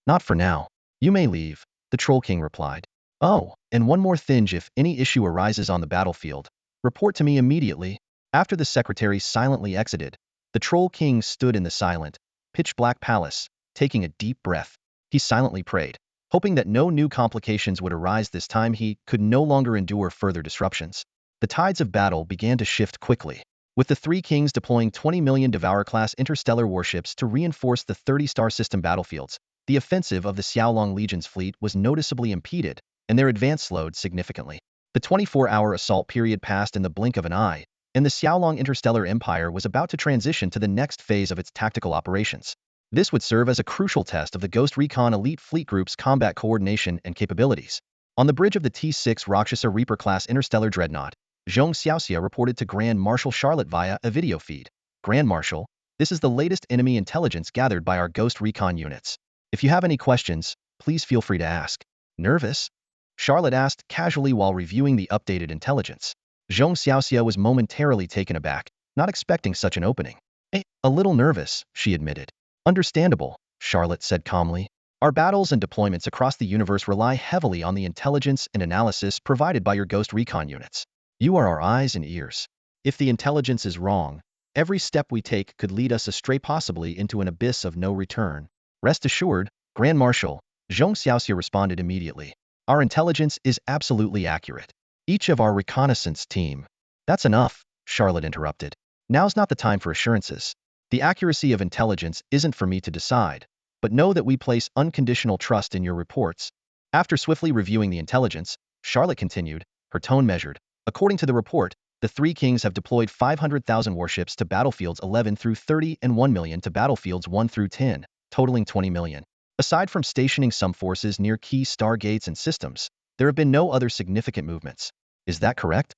Not for now. You may leave, the Troll King replied. Oh, and one more thing, if any issue arises on the battlefield, report to me immediately. After the secretary silently exited, the Troll King stood in the silent, pitch-black palace, taking a deep breath. He silently prayed, hoping that no new complications would arise this time. He could no longer endure further disruptions. The tides of battle began to shift quickly, with the 3 kings deploying 20 million Devourer-class interstellar warships to reinforce the 30-star system battlefields. The offensive of the Xiaolong Legion's fleet was noticeably impeded, and their advance slowed significantly. The 24-hour assault period passed in the blink of an eye, and the Xiaolong Interstellar Empire was about to transition to the next phase of its tactical operations. This would serve as a crucial test of the Ghost Recon Elite Fleet Group's combat coordination and capabilities. On the bridge of the T6 Rakshasa Reaper-class interstellar dreadnought, Zhong Xiaoxia reported to Grand Marshal Charlotte via a video feed. Grand Marshal, this is the latest enemy intelligence gathered by our Ghost Recon units. If you have any questions, please feel free to ask. Nervous? Charlotte asked casually while reviewing the updated intelligence. Zhong Xiaoxia was momentarily taken aback, not expecting such an opening. A little nervous, she admitted. Understandable, Charlotte said calmly. Our battles and deployments across the universe rely heavily on the intelligence and analysis provided by your Ghost Recon units. You are our eyes and ears. If the intelligence is wrong, every step we take could lead us astray, possibly into an abyss of no return. Rest assured, Grand Marshal, Zhong Xiaoxia responded immediately. Our intelligence is absolutely accurate. Each of our reconnaissance team. That's enough, Charlotte interrupted. Now's not the time for assurances. The accuracy of intelligence isn't for me to decide, but know that we place unconditional trust in your reports. After swiftly reviewing the intelligence, Charlotte continued, her tone measured. According to the report, the 3 kings have deployed 500,000 warships to battlefields 11 through 30 and 1 million to battlefields 1 through 10, totaling 20 million. Aside from stationing some forces near key star gates and systems, there have been no other significant movements. Is that correct?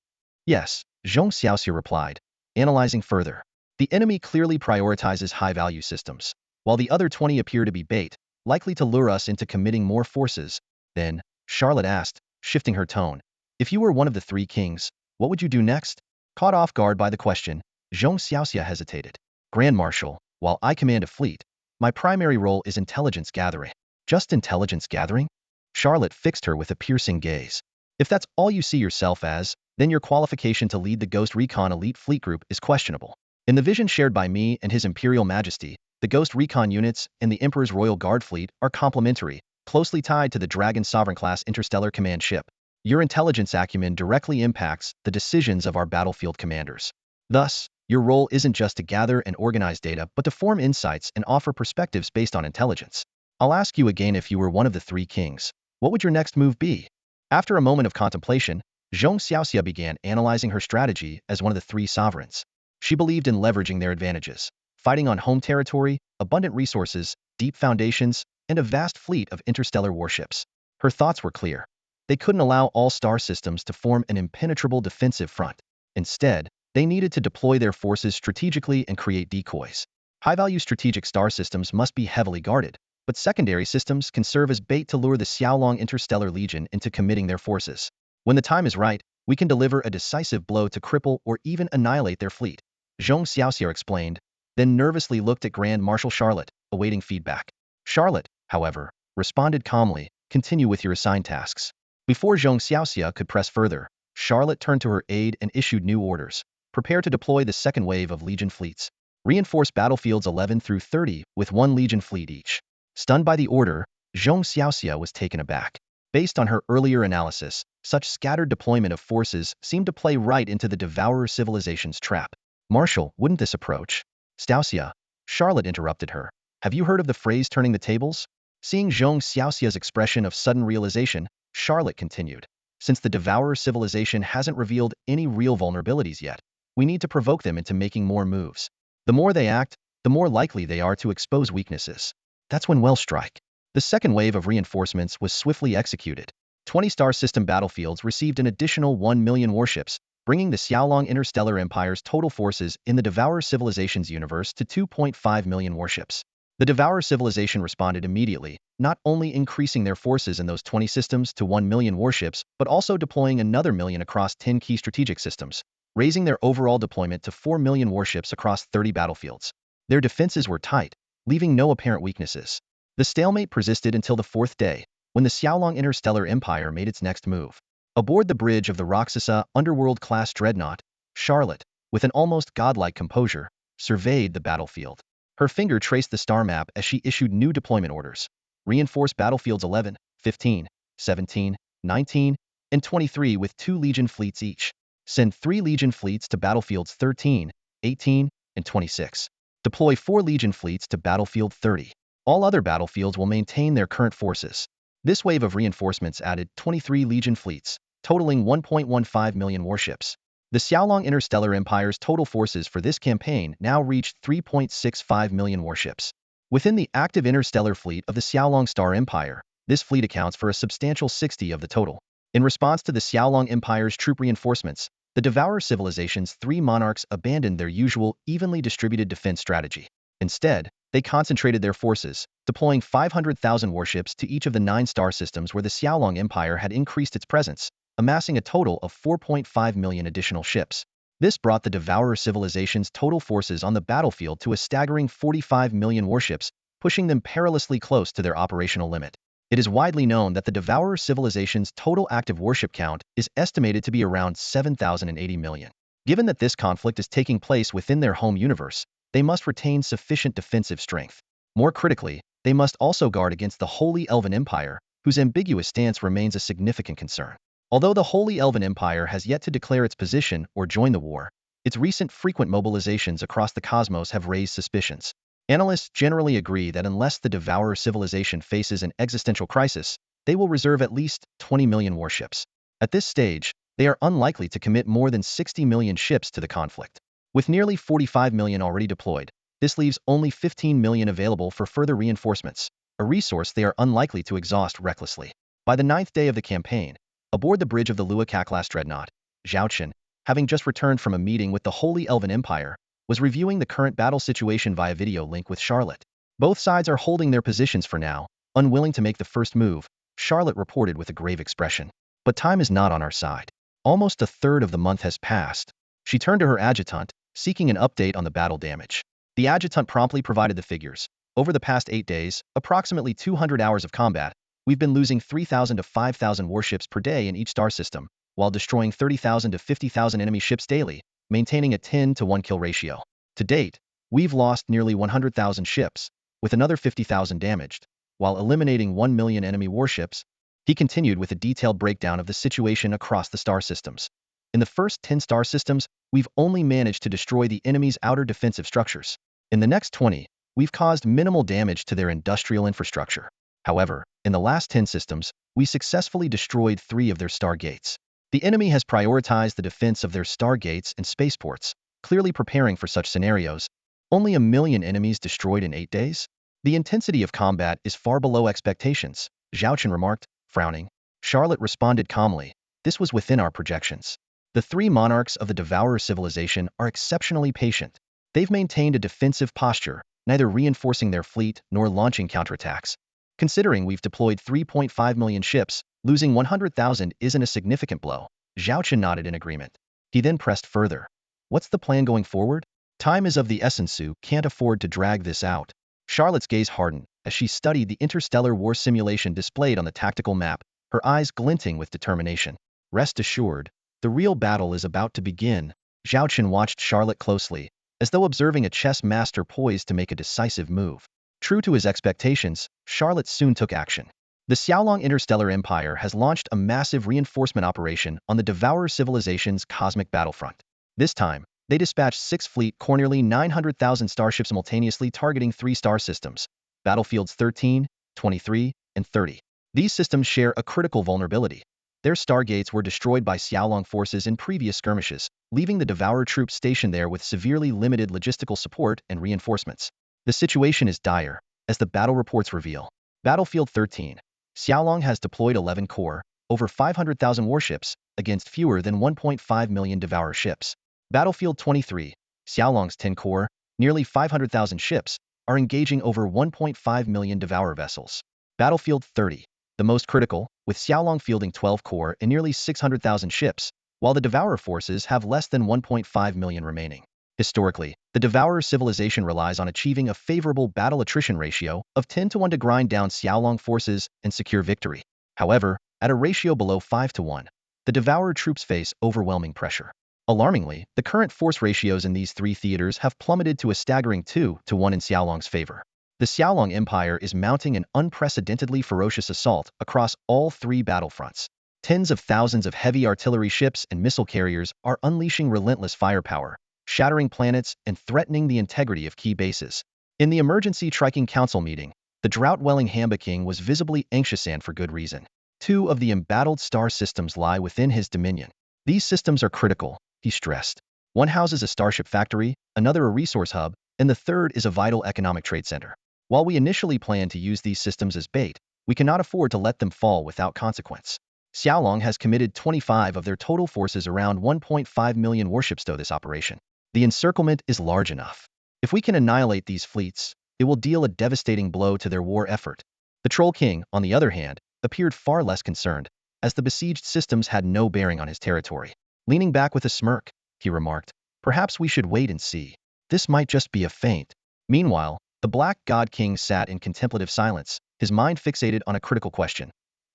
Yes, Zhong Xiaoxia replied, analyzing further. The enemy clearly prioritizes high-value systems, while the other 20 appear to be bait, likely to lure us into committing more forces. Then, Charlotte asked, shifting her tone. If you were one of the 3 kings, what would you do next? Caught off guard by the question, Zhong Xiaoxia hesitated. Grand Marshal, while I command a fleet, my primary role is intelligence gathering. Just intelligence gathering? Charlotte fixed her with a piercing gaze. If that's all you see yourself as, then your qualification to lead the Ghost Recon Elite Fleet Group is questionable. In the vision shared by me and His Imperial Majesty, the Ghost Recon units and the Emperor's Royal Guard fleet are complementary, closely tied to the Dragon Sovereign-class interstellar command ship. Your intelligence acumen directly impacts the decisions of our battlefield commanders. Thus, your role isn't just to gather and organize data, but to form insights and offer perspectives based on intelligence. I'll ask you again, if you were one of the 3 kings, what would your next move be? After a moment of contemplation, Zhong Xiaoxia began analyzing her strategy as one of the 3 sovereigns. She believed in leveraging their advantages. fighting on home territory, abundant resources, deep foundations, and a vast fleet of interstellar warships. Her thoughts were clear. They couldn't allow all star systems to form an impenetrable defensive front. Instead, they needed to deploy their forces strategically and create decoys. High-value strategic star systems must be heavily guarded, but secondary systems can serve as bait to lure the Xiaolong Interstellar Legion into committing their forces. When the time is right, we can deliver a decisive blow to cripple or even annihilate their fleet, Zhong Xiaoxia explained, then nervously looked at Grand Marshal Charlotte, awaiting feedback. Charlotte, however, responded calmly, continue with your assigned tasks. Before Zhong Xiaoxia could press further, Charlotte turned to her aide and issued new orders. Prepare to deploy the second wave of Legion fleets. Reinforce battlefields 11 through 30 with one Legion fleet each. Stunned by the order, Zhong Xiaoxia was taken aback. Based on her earlier analysis, such scattered deployment of forces seemed to play right into the Devourer civilization's trap. Marshal, wouldn't this approach? Xiaoxia, Charlotte interrupted her. Have you heard of the phrase turning the tables? Seeing Zhong Xiaoxia's expression of sudden realization, Charlotte continued. Since the Devourer civilization hasn't revealed any real vulnerabilities yet, we need to provoke them into making more moves. The more they act, the more likely they are to expose weaknesses. That's when we'll strike. The second wave of reinforcements was swiftly executed. 20 star system battlefields received an additional 1 million warships, bringing the Xiaolong Interstellar Empire's total forces in the Devourer civilization's universe to 2.5 million warships. The Devourer civilization responded immediately, not only increasing their forces in those 20 systems to 1 million warships, but also deploying another million across 10 key strategic systems, raising their overall deployment to 4 million warships across 30 battlefields. Their defenses were tight, leaving no apparent weaknesses. The stalemate persisted until the fourth day, when the Xiaolong Interstellar Empire made its next move. Aboard the bridge of the Roxasa underworld-class dreadnought, Charlotte, with an almost godlike composure, surveyed the battlefield. Her finger traced the star map as she issued new deployment orders. Reinforce battlefields 11, 15, 17, 19, and 23 with 2 Legion fleets each. Send 3 Legion fleets to battlefields 13, 18, and 26. Deploy 4 Legion fleets to battlefield 30. All other battlefields will maintain their current forces. This wave of reinforcements added 23 Legion fleets, totaling 1.15 million warships. The Xiaolong Interstellar Empire's total forces for this campaign now reached 3.65 million warships. Within the active interstellar fleet of the Xiaolong Star Empire, this fleet accounts for a substantial 60 of the total. In response to the Xiaolong Empire's troop reinforcements, the Devourer civilization's 3 monarchs abandoned their usual evenly distributed defense strategy. Instead, they concentrated their forces, deploying 500,000 warships to each of the 9 star systems where the Xiaolong Empire had increased its presence, amassing a total of 4.5 million additional ships. This brought the Devourer civilization's total forces on the battlefield to a staggering 45 million warships, pushing them perilously close to their operational limit. It is widely known that the Devourer civilization's total active warship count is estimated to be around 7,080 million. Given that this conflict is taking place within their home universe, they must retain sufficient defensive strength. More critically, they must also guard against the Holy Elven Empire, whose ambiguous stance remains a significant concern. Although the Holy Elven Empire has yet to declare its position or join the war, its recent frequent mobilizations across the cosmos have raised suspicions. Analysts generally agree that unless the Devourer civilization faces an existential crisis, they will reserve at least 20 million warships. At this stage, they are unlikely to commit more than 60 million ships to the conflict. With nearly 45 million already deployed, this leaves only 15 million available for further reinforcements, a resource they are unlikely to exhaust recklessly. By the 9th day of the campaign, aboard the bridge of the Luoka-class dreadnought, Zhao Chen, having just returned from a meeting with the Holy Elven Empire, was reviewing the current battle situation via video link with Charlotte. Both sides are holding their positions for now, unwilling to make the first move, Charlotte reported with a grave expression. But time is not on our side. Almost a third of the month has passed. She turned to her adjutant, seeking an update on the battle damage. The adjutant promptly provided the figures. Over the past 8 days, approximately 200 hours of combat, we've been losing 3,000 to 5,000 warships per day in each star system, while destroying 30,000 to 50,000 enemy ships daily, maintaining a 10 to 1 kill ratio. To date, we've lost nearly 100,000 ships, with another 50,000 damaged, while eliminating 1 million enemy warships. He continued with a detailed breakdown of the situation across the star systems. In the first 10 star systems, we've only managed to destroy the enemy's outer defensive structures. In the next 20, we've caused minimal damage to their industrial infrastructure. However, in the last 10 systems, we successfully destroyed 3 of their star gates. The enemy has prioritized the defense of their star gates and spaceports, clearly preparing for such scenarios. Only 1 million enemies destroyed in 8 days? The intensity of combat is far below expectations, Zhao Chen remarked, frowning. Charlotte responded calmly. This was within our projections. The three monarchs of the Devourer civilization are exceptionally patient. They've maintained a defensive posture, neither reinforcing their fleet nor launching counterattacks. Considering we've deployed 3.5 million ships, losing 100,000 isn't a significant blow. Zhao Chen nodded in agreement. He then pressed further. What's the plan going forward? Time is of the essence, can't afford to drag this out. Charlotte's gaze hardened as she studied the interstellar war simulation displayed on the tactical map, her eyes glinting with determination. Rest assured, the real battle is about to begin. Zhao Chen watched Charlotte closely, as though observing a chess master poised to make a decisive move. True to his expectations, Charlotte soon took action. The Xiaolong Interstellar Empire has launched a massive reinforcement operation on the Devourer civilization's cosmic battlefront. This time, they dispatched 6 fleet nearly 900,000 starships simultaneously targeting 3 star systems, battlefields 13, 23, and 30. These systems share a critical vulnerability. Their stargates were destroyed by Xiaolong forces in previous skirmishes, leaving the Devourer troops stationed there with severely limited logistical support and reinforcements. The situation is dire, as the battle reports reveal. Battlefield 13. Xiaolong has deployed 11 core, over 500,000 warships, against fewer than 1.5 million Devourer ships. Battlefield 23. Xiaolong's 10 core, nearly 500,000 ships, are engaging over 1.5 million Devourer vessels. Battlefield 30. The most critical, with Xiaolong fielding 12 core and nearly 600,000 ships, while the Devourer forces have less than 1.5 million remaining. Historically, the Devourer civilization relies on achieving a favorable battle attrition ratio of 10:1 to grind down Xiaolong forces and secure victory. However, at a ratio below 5:1, the Devourer troops face overwhelming pressure. Alarmingly, the current force ratios in these 3 theaters have plummeted to a staggering 2:1 in Xiaolong's favor. The Xiaolong Empire is mounting an unprecedentedly ferocious assault across all 3 battlefronts. Tens of thousands of heavy artillery ships and missile carriers are unleashing relentless firepower, shattering planets and threatening the integrity of key bases. In the emergency Triking Council meeting, the drought-welling Hamba King was visibly anxious, and for good reason. 2 of the embattled star systems lie within his dominion. These systems are critical, he stressed. One houses a starship factory, another a resource hub, and the third is a vital economic trade center. While we initially planned to use these systems as bait, we cannot afford to let them fall without consequence. Xiaolong has committed 25 of their total forces, around 1.5 million warships, to this operation. The encirclement is large enough. If we can annihilate these fleets, it will deal a devastating blow to their war effort. The Troll King, on the other hand, appeared far less concerned, as the besieged systems had no bearing on his territory. Leaning back with a smirk, he remarked, "Perhaps we should wait and see. This might just be a feint." Meanwhile, the Black God King sat in contemplative silence, his mind fixated on a critical question.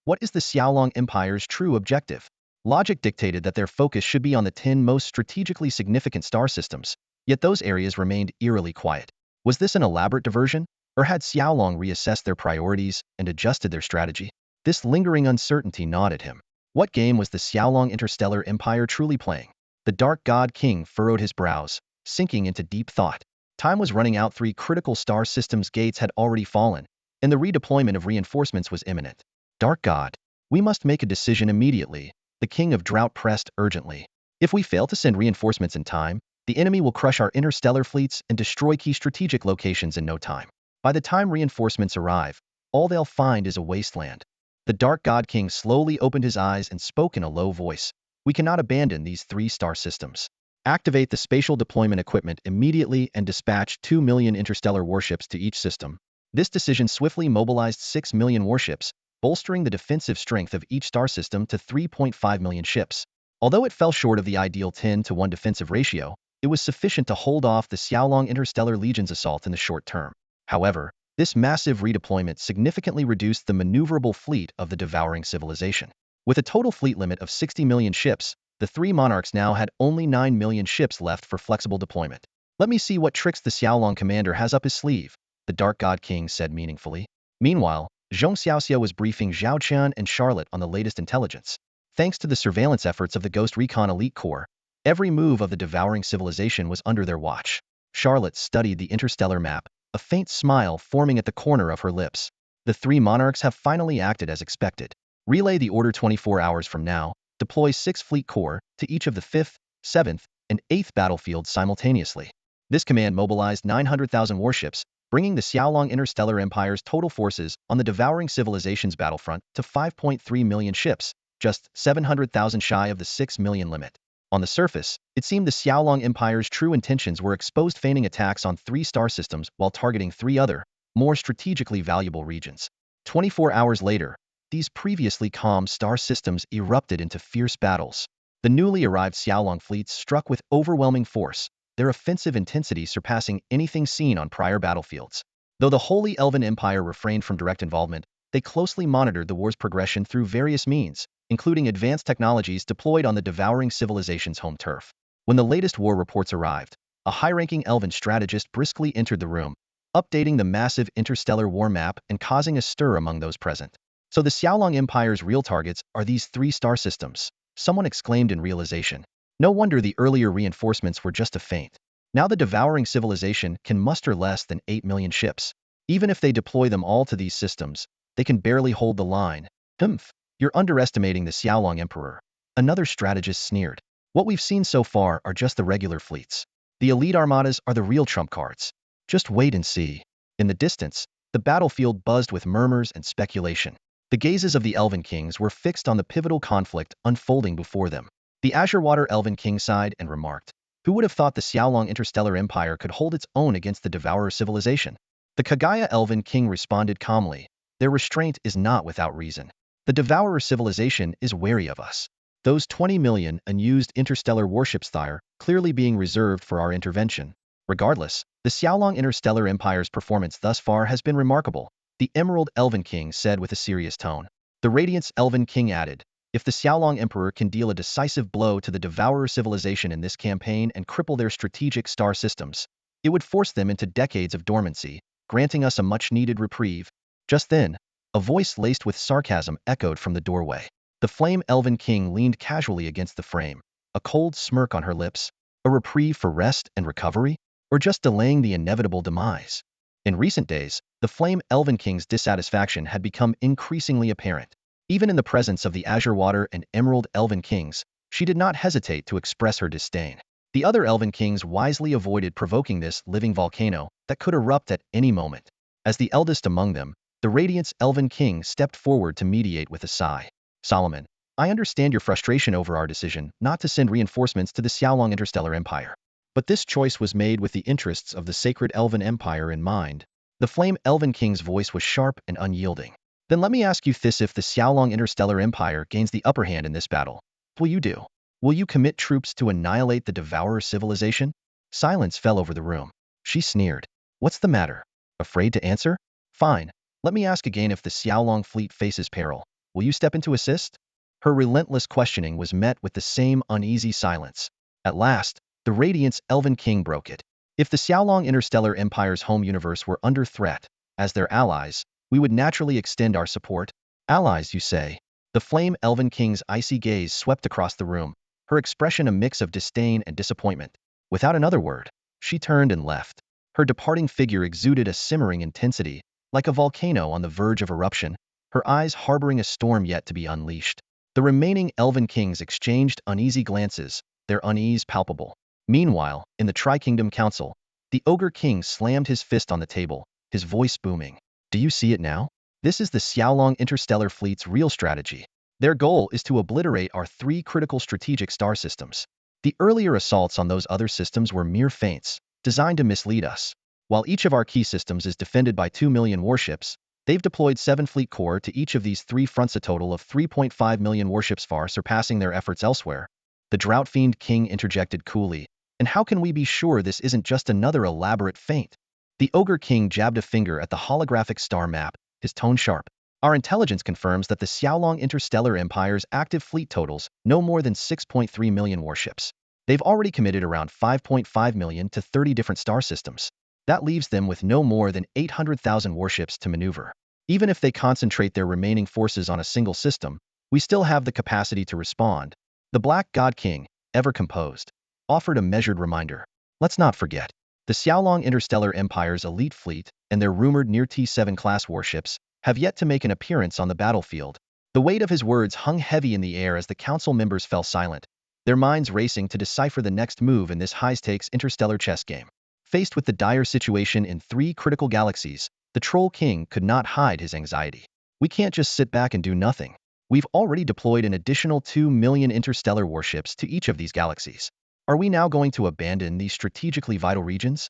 What is the Xiaolong Empire's true objective? Logic dictated that their focus should be on the 10 most strategically significant star systems, yet those areas remained eerily quiet. Was this an elaborate diversion, or had Xiaolong reassessed their priorities and adjusted their strategy? This lingering uncertainty gnawed at him. What game was the Xiaolong Interstellar Empire truly playing? The Dark God King furrowed his brows, sinking into deep thought. Time was running out. 3 critical star systems gates had already fallen, and the redeployment of reinforcements was imminent. Dark God, we must make a decision immediately, the King of Drought pressed urgently. If we fail to send reinforcements in time, the enemy will crush our interstellar fleets and destroy key strategic locations in no time. By the time reinforcements arrive, all they'll find is a wasteland. The Dark God King slowly opened his eyes and spoke in a low voice. We cannot abandon these 3 star systems. Activate the spatial deployment equipment immediately and dispatch 2 million interstellar warships to each system. This decision swiftly mobilized 6 million warships, bolstering the defensive strength of each star system to 3.5 million ships. Although it fell short of the ideal 10:1 defensive ratio, it was sufficient to hold off the Xiaolong Interstellar Legion's assault in the short term. However, this massive redeployment significantly reduced the maneuverable fleet of the devouring civilization. With a total fleet limit of 60 million ships, the 3 monarchs now had only 9 million ships left for flexible deployment. Let me see what tricks the Xiaolong commander has up his sleeve, the Dark God King said meaningfully. Meanwhile, Zhong Xiaoxiao was briefing Zhao Chen and Charlotte on the latest intelligence. Thanks to the surveillance efforts of the Ghost Recon Elite Corps, every move of the devouring civilization was under their watch. Charlotte studied the interstellar map, a faint smile forming at the corner of her lips. The 3 monarchs have finally acted as expected. Relay the order 24 hours from now. Deploy 6 fleet corps to each of the 5th, 7th, and 8th battlefields simultaneously. This command mobilized 900,000 warships, bringing the Xiaolong Interstellar Empire's total forces on the devouring civilization's battlefront to 5.3 million ships, just 700,000 shy of the 6 million limit. On the surface, it seemed the Xiaolong Empire's true intentions were exposed, feigning attacks on 3 star systems while targeting 3 other, more strategically valuable regions. 24 hours later, these previously calm star systems erupted into fierce battles. The newly arrived Xiaolong fleets struck with overwhelming force, their offensive intensity surpassing anything seen on prior battlefields. Though the Holy Elven Empire refrained from direct involvement, they closely monitored the war's progression through various means, including advanced technologies deployed on the devouring civilization's home turf. When the latest war reports arrived, a high-ranking Elven strategist briskly entered the room, updating the massive interstellar war map and causing a stir among those present. So the Xiaolong Empire's real targets are these 3 star systems, someone exclaimed in realization. No wonder the earlier reinforcements were just a feint. Now the devouring civilization can muster less than 8 million ships. Even if they deploy them all to these systems, they can barely hold the line. Humph, you're underestimating the Xiaolong Emperor. Another strategist sneered. What we've seen so far are just the regular fleets. The elite armadas are the real trump cards. Just wait and see. In the distance, the battlefield buzzed with murmurs and speculation. The gazes of the Elven Kings were fixed on the pivotal conflict unfolding before them. The Azure Water Elven King sighed and remarked, "Who would have thought the Xiaolong Interstellar Empire could hold its own against the Devourer civilization?" The Kagaya Elven King responded calmly, "Their restraint is not without reason. The Devourer civilization is wary of us. Those 20 million unused interstellar warships there clearly being reserved for our intervention. Regardless, the Xiaolong Interstellar Empire's performance thus far has been remarkable," the Emerald Elven King said with a serious tone. The Radiance Elven King added, "If the Xiaolong Emperor can deal a decisive blow to the Devourer civilization in this campaign and cripple their strategic star systems, it would force them into decades of dormancy, granting us a much-needed reprieve." Just then, a voice laced with sarcasm echoed from the doorway. The Flame Elven King leaned casually against the frame, a cold smirk on her lips. A reprieve for rest and recovery? Or just delaying the inevitable demise? In recent days, the Flame Elven King's dissatisfaction had become increasingly apparent. Even in the presence of the Azure Water and Emerald Elven Kings, she did not hesitate to express her disdain. The other Elven Kings wisely avoided provoking this living volcano that could erupt at any moment. As the eldest among them, the Radiance Elven King stepped forward to mediate with a sigh. "Solomon, I understand your frustration over our decision not to send reinforcements to the Xiaolong Interstellar Empire. But this choice was made with the interests of the sacred Elven Empire in mind." The Flame Elven King's voice was sharp and unyielding. "Then let me ask you this: if the Xiaolong Interstellar Empire gains the upper hand in this battle, what will you do? Will you commit troops to annihilate the Devourer civilization?" Silence fell over the room. She sneered. "What's the matter? Afraid to answer? Fine. Let me ask again: if the Xiaolong fleet faces peril, will you step in to assist?" Her relentless questioning was met with the same uneasy silence. At last, the Radiance Elven King broke it. "If the Xiaolong Interstellar Empire's home universe were under threat, as their allies, we would naturally extend our support." "Allies, you say?" The Flame Elven King's icy gaze swept across the room, her expression a mix of disdain and disappointment. Without another word, she turned and left. Her departing figure exuded a simmering intensity, like a volcano on the verge of eruption, her eyes harboring a storm yet to be unleashed. The remaining Elven Kings exchanged uneasy glances, their unease palpable. Meanwhile, in the Tri-Kingdom Council, the Ogre King slammed his fist on the table, his voice booming. "Do you see it now? This is the Xiaolong Interstellar Fleet's real strategy. Their goal is to obliterate our 3 critical strategic star systems. The earlier assaults on those other systems were mere feints, designed to mislead us. While each of our key systems is defended by 2 million warships, they've deployed 7 fleet corps to each of these 3 fronts, a total of 3.5 million warships, far surpassing their efforts elsewhere." The Drought Fiend King interjected coolly. "And how can we be sure this isn't just another elaborate feint?" The Ogre King jabbed a finger at the holographic star map, his tone sharp. "Our intelligence confirms that the Xiaolong Interstellar Empire's active fleet totals no more than 6.3 million warships. They've already committed around 5.5 million to 30 different star systems. That leaves them with no more than 800,000 warships to maneuver. Even if they concentrate their remaining forces on a single system, we still have the capacity to respond." The Black God King, ever composed, offered a measured reminder. "Let's not forget, the Xiaolong Interstellar Empire's elite fleet and their rumored near T7 class warships have yet to make an appearance on the battlefield." The weight of his words hung heavy in the air as the council members fell silent, their minds racing to decipher the next move in this high-stakes interstellar chess game. Faced with the dire situation in 3 critical galaxies, the Troll King could not hide his anxiety. We can't just sit back and do nothing. We've already deployed an additional 2 million interstellar warships to each of these galaxies. Are we now going to abandon these strategically vital regions?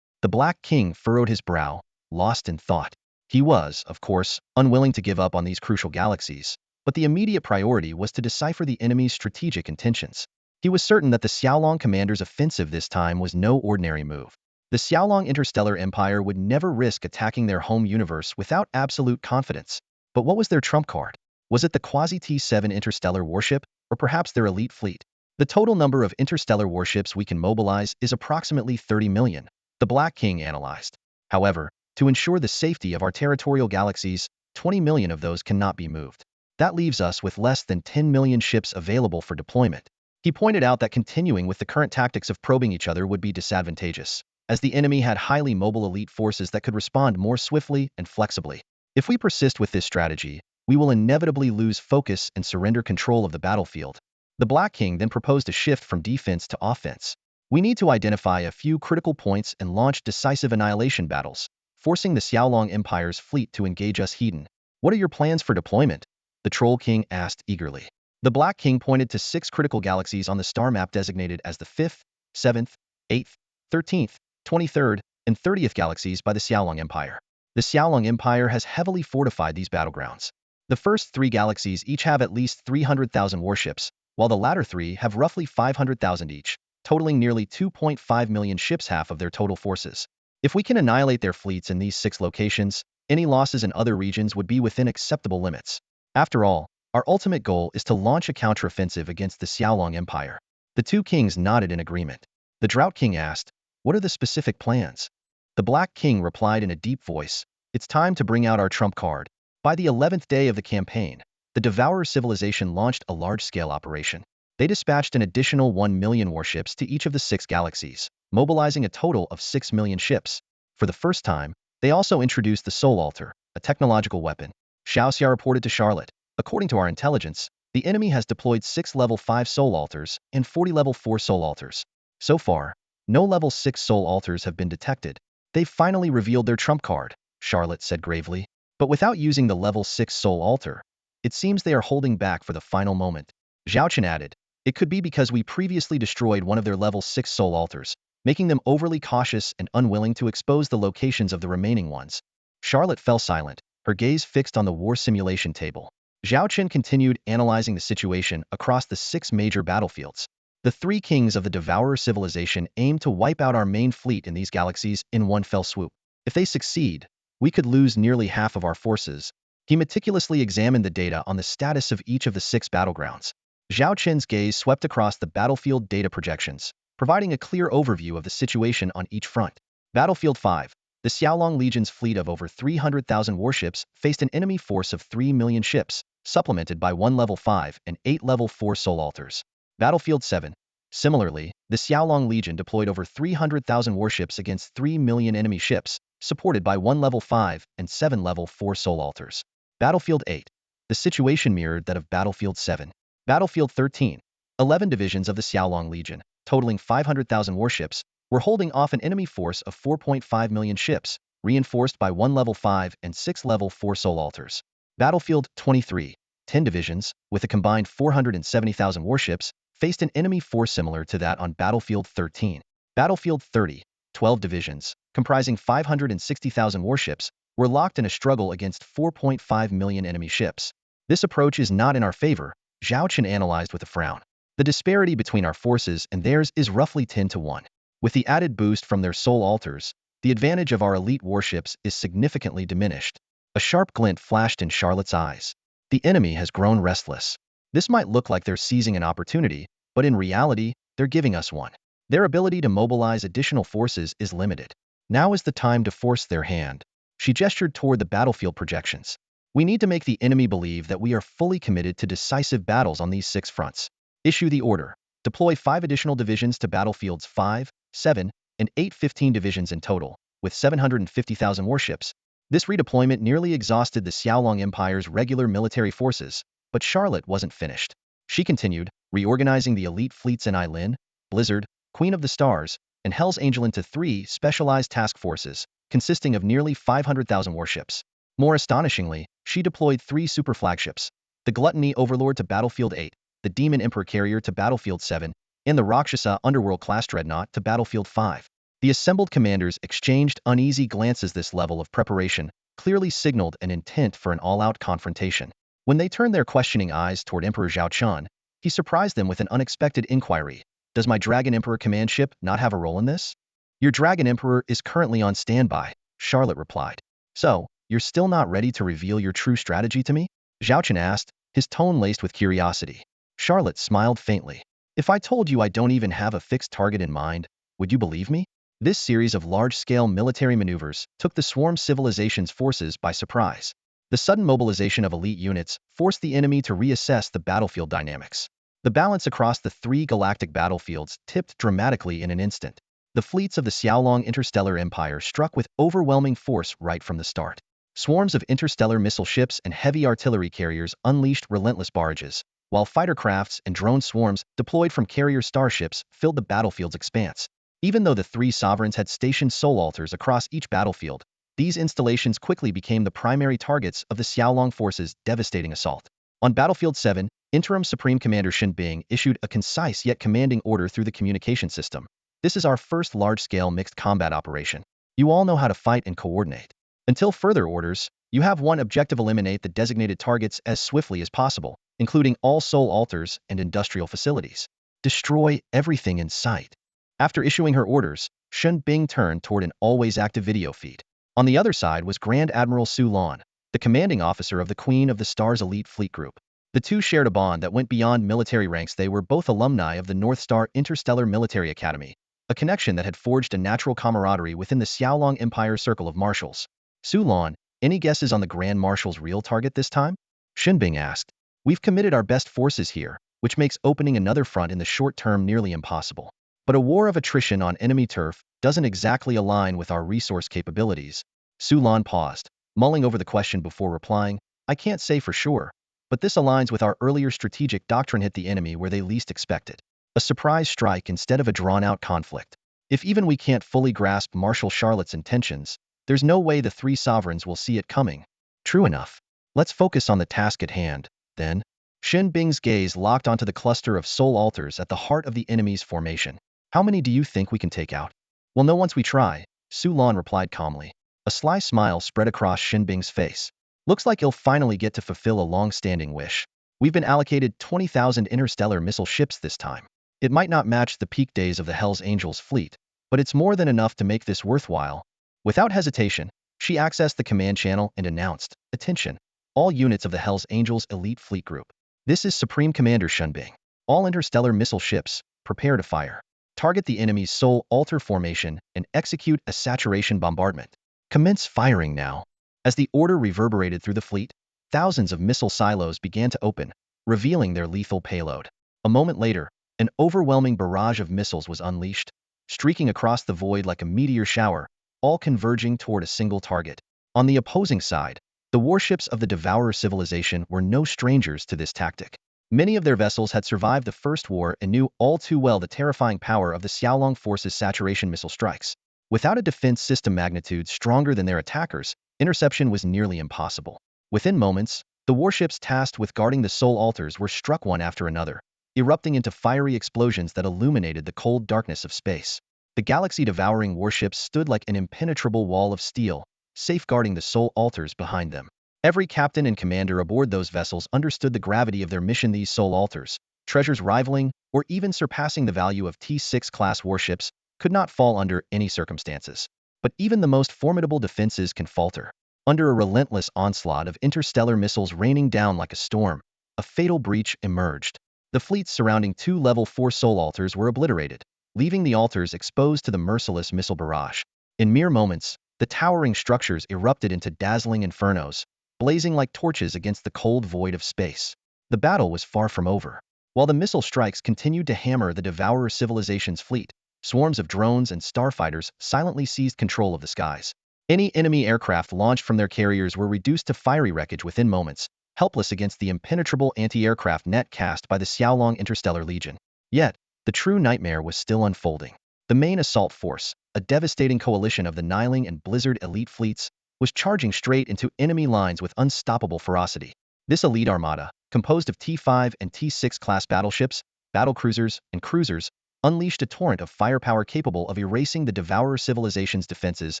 The Black King furrowed his brow, lost in thought. He was, of course, unwilling to give up on these crucial galaxies, but the immediate priority was to decipher the enemy's strategic intentions. He was certain that the Xiaolong commander's offensive this time was no ordinary move. The Xiaolong Interstellar Empire would never risk attacking their home universe without absolute confidence. But what was their trump card? Was it the Quasi-T7 interstellar warship, or perhaps their elite fleet? The total number of interstellar warships we can mobilize is approximately 30 million, the Black King analyzed. However, to ensure the safety of our territorial galaxies, 20 million of those cannot be moved. That leaves us with less than 10 million ships available for deployment. He pointed out that continuing with the current tactics of probing each other would be disadvantageous, as the enemy had highly mobile elite forces that could respond more swiftly and flexibly. If we persist with this strategy, we will inevitably lose focus and surrender control of the battlefield. The Black King then proposed a shift from defense to offense. We need to identify a few critical points and launch decisive annihilation battles, forcing the Xiaolong Empire's fleet to engage us head-on. What are your plans for deployment? The Troll King asked eagerly. The Black King pointed to 6 critical galaxies on the star map designated as the 5th, 7th, 8th, 13th, 23rd, and 30th galaxies by the Xiaolong Empire. The Xiaolong Empire has heavily fortified these battlegrounds. The first 3 galaxies each have at least 300,000 warships, while the latter 3 have roughly 500,000 each, totaling nearly 2.5 million ships, half of their total forces. If we can annihilate their fleets in these 6 locations, any losses in other regions would be within acceptable limits. After all, our ultimate goal is to launch a counteroffensive against the Xiaolong Empire. The 2 kings nodded in agreement. The Drought King asked, "What are the specific plans?" The Black King replied in a deep voice, "It's time to bring out our trump card." By the 11th day of the campaign, the Devourers civilization launched a large-scale operation. They dispatched an additional 1 million warships to each of the 6 galaxies, mobilizing a total of 6 million ships. For the first time, they also introduced the Soul Altar, a technological weapon. Xiaoxia reported to Charlotte, "According to our intelligence, the enemy has deployed 6 level 5 Soul Altars and 40 level 4 Soul Altars. So far, no level 6 Soul Altars have been detected. They've finally revealed their trump card," Charlotte said gravely. "But without using the level 6 Soul Altar, it seems they are holding back for the final moment." Zhao Chen added, "It could be because we previously destroyed one of their level 6 Soul Altars, making them overly cautious and unwilling to expose the locations of the remaining ones." Charlotte fell silent, her gaze fixed on the war simulation table. Zhao Chen continued analyzing the situation across the 6 major battlefields. The 3 kings of the Devourer civilization aim to wipe out our main fleet in these galaxies in one fell swoop. If they succeed, we could lose nearly half of our forces. He meticulously examined the data on the status of each of the 6 battlegrounds. Zhao Chen's gaze swept across the battlefield data projections, providing a clear overview of the situation on each front. Battlefield 5. The Xiaolong Legion's fleet of over 300,000 warships faced an enemy force of 3 million ships, supplemented by 1 level 5 and 8 level 4 Soul Altars. Battlefield 7. Similarly, the Xiaolong Legion deployed over 300,000 warships against 3 million enemy ships, supported by 1 level 5 and 7 level 4 Soul Altars. Battlefield 8. The situation mirrored that of Battlefield 7. Battlefield 13. 11 divisions of the Xiaolong Legion, totaling 500,000 warships, were holding off an enemy force of 4.5 million ships, reinforced by 1 level 5 and 6 level 4 Soul Altars. Battlefield 23. 10 divisions, with a combined 470,000 warships, faced an enemy force similar to that on Battlefield 13. Battlefield 30. 12 divisions, comprising 560,000 warships, were locked in a struggle against 4.5 million enemy ships. This approach is not in our favor, Zhao Chen analyzed with a frown. The disparity between our forces and theirs is roughly 10 to 1. With the added boost from their Soul Altars, the advantage of our elite warships is significantly diminished. A sharp glint flashed in Charlotte's eyes. The enemy has grown restless. This might look like they're seizing an opportunity, but in reality, they're giving us one. Their ability to mobilize additional forces is limited. Now is the time to force their hand. She gestured toward the battlefield projections. We need to make the enemy believe that we are fully committed to decisive battles on these 6 fronts. Issue the order. Deploy 5 additional divisions to battlefields 5, 7, and 8, 15 divisions in total, with 750,000 warships. This redeployment nearly exhausted the Xiaolong Empire's regular military forces, but Charlotte wasn't finished. She continued, reorganizing the elite fleets in Eilin, Blizzard, Queen of the Stars, and Hell's Angel into 3 specialized task forces, consisting of nearly 500,000 warships. More astonishingly, she deployed 3 super flagships, the Gluttony Overlord to Battlefield 8, the Demon Emperor Carrier to Battlefield 7, and the Rakshasa Underworld-class Dreadnought to Battlefield 5. The assembled commanders exchanged uneasy glances. This level of preparation clearly signaled an intent for an all-out confrontation. When they turned their questioning eyes toward Emperor Zhao Chen, he surprised them with an unexpected inquiry. Does my Dragon Emperor command ship not have a role in this? Your Dragon Emperor is currently on standby, Charlotte replied. So, you're still not ready to reveal your true strategy to me? Zhao Chen asked, his tone laced with curiosity. Charlotte smiled faintly. If I told you I don't even have a fixed target in mind, would you believe me? This series of large-scale military maneuvers took the swarm civilization's forces by surprise. The sudden mobilization of elite units forced the enemy to reassess the battlefield dynamics. The balance across the 3 galactic battlefields tipped dramatically in an instant. The fleets of the Xiaolong Interstellar Empire struck with overwhelming force right from the start. Swarms of interstellar missile ships and heavy artillery carriers unleashed relentless barrages, while fighter crafts and drone swarms deployed from carrier starships filled the battlefield's expanse. Even though the 3 sovereigns had stationed soul altars across each battlefield, these installations quickly became the primary targets of the Xiaolong forces' devastating assault. On Battlefield 7, Interim Supreme Commander Shen Bing issued a concise yet commanding order through the communication system. This is our first large-scale mixed combat operation. You all know how to fight and coordinate. Until further orders, you have one objective: eliminate the designated targets as swiftly as possible, including all soul altars and industrial facilities. Destroy everything in sight. After issuing her orders, Shen Bing turned toward an always active video feed. On the other side was Grand Admiral Su Lan, the commanding officer of the Queen of the Stars elite fleet group. The two shared a bond that went beyond military ranks. They were both alumni of the North Star Interstellar Military Academy, a connection that had forged a natural camaraderie within the Xiaolong Empire circle of marshals. Su Lan, any guesses on the Grand Marshal's real target this time? Shen Bing asked. We've committed our best forces here, which makes opening another front in the short term nearly impossible. But a war of attrition on enemy turf doesn't exactly align with our resource capabilities. Su Lan paused, mulling over the question before replying. I can't say for sure, but this aligns with our earlier strategic doctrine: hit the enemy where they least expect it. A surprise strike instead of a drawn-out conflict. If even we can't fully grasp Marshal Charlotte's intentions, there's no way the 3 sovereigns will see it coming. True enough. Let's focus on the task at hand, then. Shen Bing's gaze locked onto the cluster of soul altars at the heart of the enemy's formation. How many do you think we can take out? We'll know once we try, Su Lan replied calmly. A sly smile spread across Shen Bing's face. Looks like he'll finally get to fulfill a long-standing wish. We've been allocated 20,000 interstellar missile ships this time. It might not match the peak days of the Hell's Angels fleet, but it's more than enough to make this worthwhile. Without hesitation, she accessed the command channel and announced, attention, all units of the Hell's Angels elite fleet group. This is Supreme Commander Shen Bing. All interstellar missile ships, prepare to fire. Target the enemy's soul altar formation and execute a saturation bombardment. Commence firing now. As the order reverberated through the fleet, thousands of missile silos began to open, revealing their lethal payload. A moment later, an overwhelming barrage of missiles was unleashed, streaking across the void like a meteor shower, all converging toward a single target. On the opposing side, the warships of the Devourer civilization were no strangers to this tactic. Many of their vessels had survived the First War and knew all too well the terrifying power of the Xiaolong forces' saturation missile strikes. Without a defense system magnitude stronger than their attackers, interception was nearly impossible. Within moments, the warships tasked with guarding the soul altars were struck one after another, erupting into fiery explosions that illuminated the cold darkness of space. The galaxy-devouring warships stood like an impenetrable wall of steel, safeguarding the soul altars behind them. Every captain and commander aboard those vessels understood the gravity of their mission. These soul altars, treasures rivaling or even surpassing the value of T-6 class warships, could not fall under any circumstances. But even the most formidable defenses can falter. Under a relentless onslaught of interstellar missiles raining down like a storm, a fatal breach emerged. The fleets surrounding 2 level 4 soul altars were obliterated, leaving the altars exposed to the merciless missile barrage. In mere moments, the towering structures erupted into dazzling infernos, blazing like torches against the cold void of space. The battle was far from over. While the missile strikes continued to hammer the Devourer civilization's fleet, swarms of drones and starfighters silently seized control of the skies. Any enemy aircraft launched from their carriers were reduced to fiery wreckage within moments, helpless against the impenetrable anti-aircraft net cast by the Xiaolong Interstellar Legion. Yet, the true nightmare was still unfolding. The main assault force, a devastating coalition of the Niling and Blizzard elite fleets, was charging straight into enemy lines with unstoppable ferocity. This elite armada, composed of T5 and T6 class battleships, battlecruisers, and cruisers, unleashed a torrent of firepower capable of erasing the Devourer civilization's defenses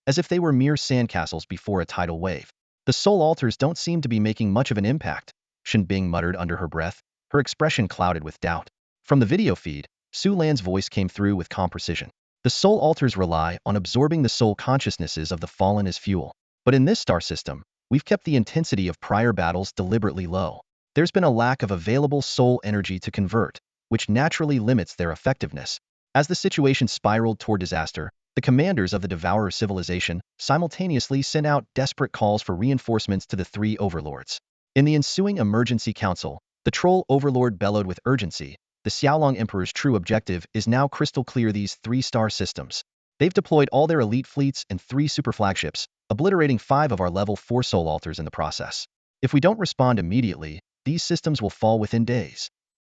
as if they were mere sandcastles before a tidal wave. The Soul Altars don't seem to be making much of an impact, Shen Bing muttered under her breath, her expression clouded with doubt. From the video feed, Su Lan's voice came through with calm precision. The Soul Altars rely on absorbing the soul consciousnesses of the fallen as fuel. But in this star system, we've kept the intensity of prior battles deliberately low. There's been a lack of available soul energy to convert, which naturally limits their effectiveness. As the situation spiraled toward disaster, the commanders of the Devourer civilization simultaneously sent out desperate calls for reinforcements to the three overlords. In the ensuing emergency council, the troll overlord bellowed with urgency. The Xiaolong Emperor's true objective is now crystal clear: these three-star systems. They've deployed all their elite fleets and 3 super flagships, obliterating 5 of our level 4 soul altars in the process. If we don't respond immediately, these systems will fall within days.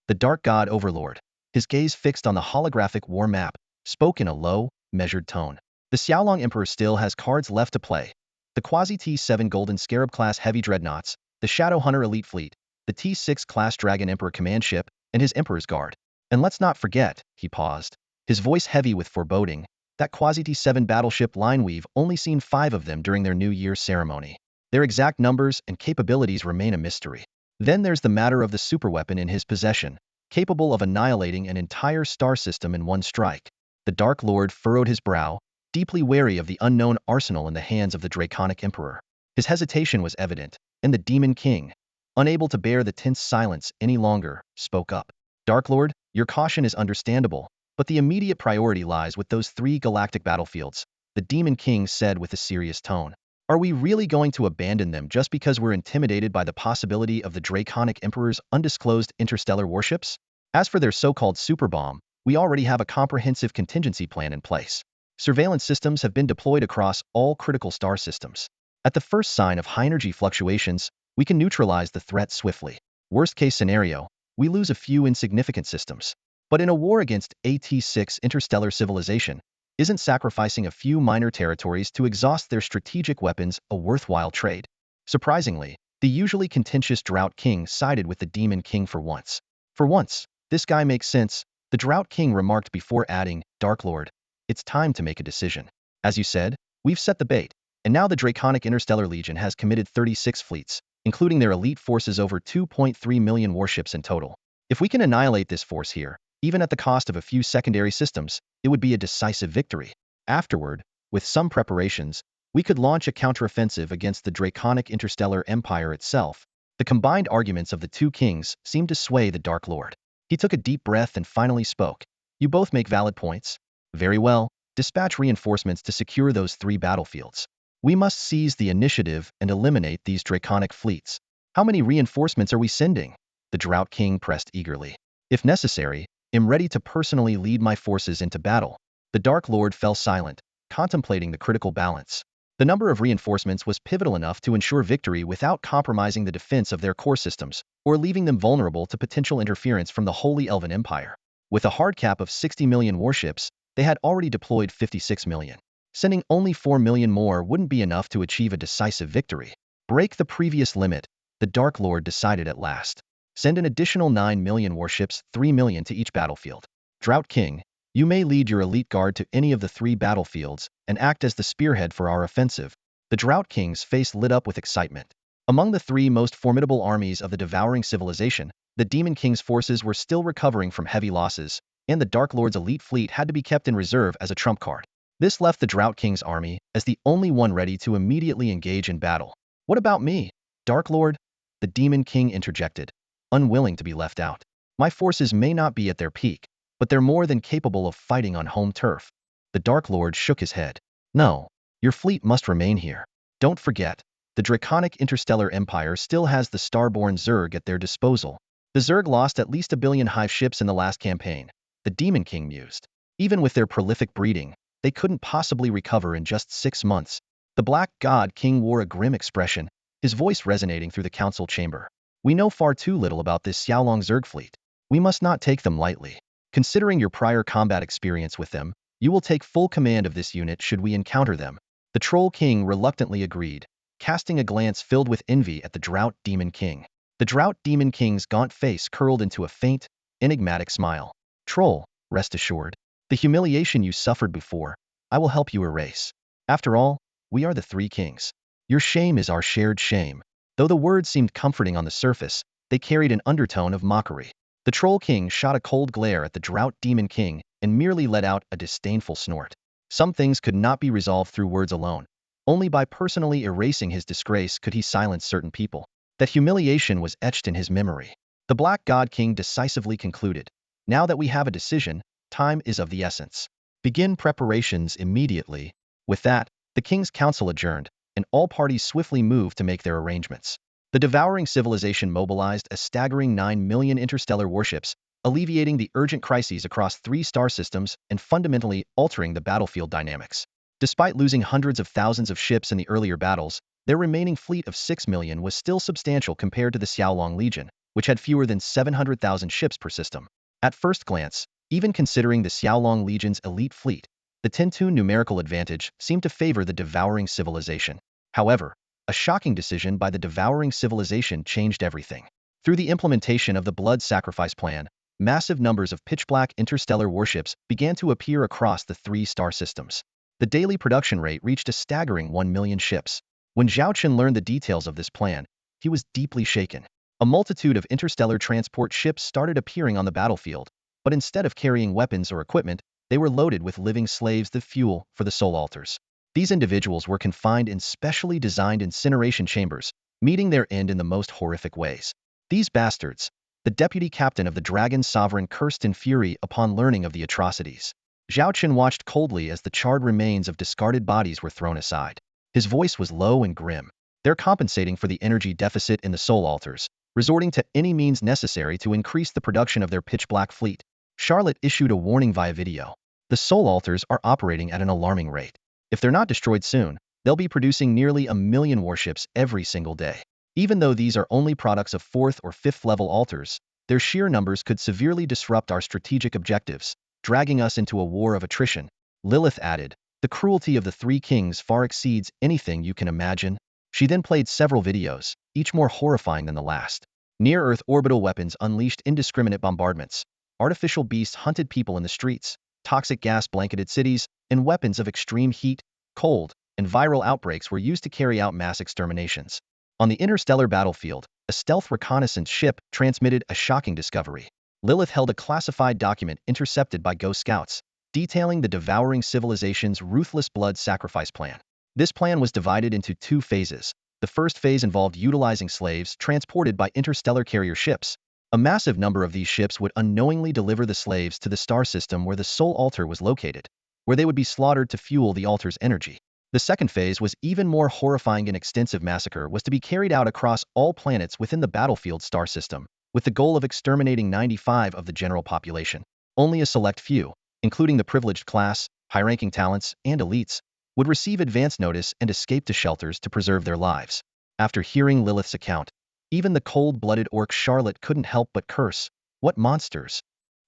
The Dark God Overlord, his gaze fixed on the holographic war map, spoke in a low, measured tone. The Xiaolong Emperor still has cards left to play. The Quasi-T7 Golden Scarab-class heavy dreadnoughts, the Shadow Hunter elite fleet, the T6 class Dragon Emperor command ship, and his Emperor's Guard. And let's not forget, he paused, his voice heavy with foreboding, that Quasi-T7 battleship line. We've only seen 5 of them during their New Year's ceremony. Their exact numbers and capabilities remain a mystery. Then there's the matter of the superweapon in his possession, capable of annihilating an entire star system in one strike. The Dark Lord furrowed his brow, deeply wary of the unknown arsenal in the hands of the Draconic Emperor. His hesitation was evident, and the Demon King, unable to bear the tense silence any longer, spoke up. Dark Lord, your caution is understandable, but the immediate priority lies with those 3 galactic battlefields, the Demon King said with a serious tone. Are we really going to abandon them just because we're intimidated by the possibility of the Draconic Emperor's undisclosed interstellar warships? As for their so-called superbomb, we already have a comprehensive contingency plan in place. Surveillance systems have been deployed across all critical star systems. At the first sign of high-energy fluctuations, we can neutralize the threat swiftly. Worst-case scenario, we lose a few insignificant systems. But in a war against AT6 interstellar civilization, isn't sacrificing a few minor territories to exhaust their strategic weapons a worthwhile trade? Surprisingly, the usually contentious Drought King sided with the Demon King for once. For once, this guy makes sense, the Drought King remarked before adding, Dark Lord, it's time to make a decision. As you said, we've set the bait, and now the Draconic Interstellar Legion has committed 36 fleets, including their elite forces, over 2.3 million warships in total. If we can annihilate this force here, even at the cost of a few secondary systems, it would be a decisive victory. Afterward, with some preparations, we could launch a counteroffensive against the Draconic Interstellar Empire itself. The combined arguments of the 2 kings seemed to sway the Dark Lord. He took a deep breath and finally spoke. You both make valid points. Very well, dispatch reinforcements to secure those 3 battlefields. We must seize the initiative and eliminate these Draconic fleets. How many reinforcements are we sending? The Drought King pressed eagerly. If necessary, I'm ready to personally lead my forces into battle. The Dark Lord fell silent, contemplating the critical balance. The number of reinforcements was pivotal enough to ensure victory without compromising the defense of their core systems, or leaving them vulnerable to potential interference from the Holy Elven Empire. With a hard cap of 60 million warships, they had already deployed 56 million. Sending only 4 million more wouldn't be enough to achieve a decisive victory. Break the previous limit, the Dark Lord decided at last. Send an additional 9 million warships, 3 million to each battlefield. Drought King, you may lead your elite guard to any of the 3 battlefields and act as the spearhead for our offensive. The Drought King's face lit up with excitement. Among the 3 most formidable armies of the devouring civilization, the Demon King's forces were still recovering from heavy losses, and the Dark Lord's elite fleet had to be kept in reserve as a trump card. This left the Drought King's army as the only one ready to immediately engage in battle. What about me, Dark Lord? The Demon King interjected, unwilling to be left out. My forces may not be at their peak, but they're more than capable of fighting on home turf. The Dark Lord shook his head. No, your fleet must remain here. Don't forget, the Draconic Interstellar Empire still has the Starborn Zerg at their disposal. The Zerg lost at least 1 billion hive ships in the last campaign, the Demon King mused. Even with their prolific breeding, they couldn't possibly recover in just 6 months. The Black God King wore a grim expression, his voice resonating through the council chamber. We know far too little about this Xiaolong Zerg fleet. We must not take them lightly. Considering your prior combat experience with them, You will take full command of this unit should we encounter them. The Troll King reluctantly agreed, casting a glance filled with envy at the Drought Demon King. The Drought Demon King's gaunt face curled into a faint, enigmatic smile. Troll, rest assured. The humiliation you suffered before, I will help you erase. After all, we are the three kings. Your shame is our shared shame. Though the words seemed comforting on the surface, they carried an undertone of mockery. The Troll King shot a cold glare at the Drought Demon King and merely let out a disdainful snort. Some things could not be resolved through words alone. Only by personally erasing his disgrace could he silence certain people. That humiliation was etched in his memory. The Black God King decisively concluded, now that we have a decision, time is of the essence. Begin preparations immediately. With that, the King's Council adjourned, and all parties swiftly moved to make their arrangements. The devouring civilization mobilized a staggering 9 million interstellar warships, alleviating the urgent crises across 3 star systems and fundamentally altering the battlefield dynamics. Despite losing hundreds of thousands of ships in the earlier battles, their remaining fleet of 6 million was still substantial compared to the Xiaolong Legion, which had fewer than 700,000 ships per system. At first glance, even considering the Xiaolong Legion's elite fleet, the 10-2 numerical advantage seemed to favor the devouring civilization. However, a shocking decision by the devouring civilization changed everything. Through the implementation of the blood sacrifice plan, massive numbers of pitch-black interstellar warships began to appear across the 3 star systems. The daily production rate reached a staggering 1 million ships. When Zhao Chen learned the details of this plan, he was deeply shaken. A multitude of interstellar transport ships started appearing on the battlefield, but instead of carrying weapons or equipment, they were loaded with living slaves the fuel for the soul altars. These individuals were confined in specially designed incineration chambers, meeting their end in the most horrific ways. These bastards, the deputy captain of the Dragon Sovereign cursed in fury upon learning of the atrocities. Zhao Chen watched coldly as the charred remains of discarded bodies were thrown aside. His voice was low and grim. They're compensating for the energy deficit in the soul altars, resorting to any means necessary to increase the production of their pitch-black fleet. Charlotte issued a warning via video. The soul altars are operating at an alarming rate. If they're not destroyed soon, they'll be producing nearly 1 million warships every single day. Even though these are only products of 4th or 5th level altars, their sheer numbers could severely disrupt our strategic objectives, dragging us into a war of attrition. Lilith added, the cruelty of the 3 kings far exceeds anything you can imagine. She then played several videos, each more horrifying than the last. Near-Earth orbital weapons unleashed indiscriminate bombardments. Artificial beasts hunted people in the streets. Toxic gas blanketed cities, and weapons of extreme heat, cold, and viral outbreaks were used to carry out mass exterminations. On the interstellar battlefield, a stealth reconnaissance ship transmitted a shocking discovery. Lilith held a classified document intercepted by Ghost Scouts, detailing the devouring civilization's ruthless blood sacrifice plan. This plan was divided into 2 phases. The first phase involved utilizing slaves transported by interstellar carrier ships. A massive number of these ships would unknowingly deliver the slaves to the star system where the soul altar was located, where they would be slaughtered to fuel the altar's energy. The second phase was even more horrifying. An extensive massacre was to be carried out across all planets within the battlefield star system, with the goal of exterminating 95% of the general population. Only a select few, including the privileged class, high-ranking talents, and elites, would receive advance notice and escape to shelters to preserve their lives. After hearing Lilith's account, even the cold-blooded orc Charlotte couldn't help but curse. What monsters!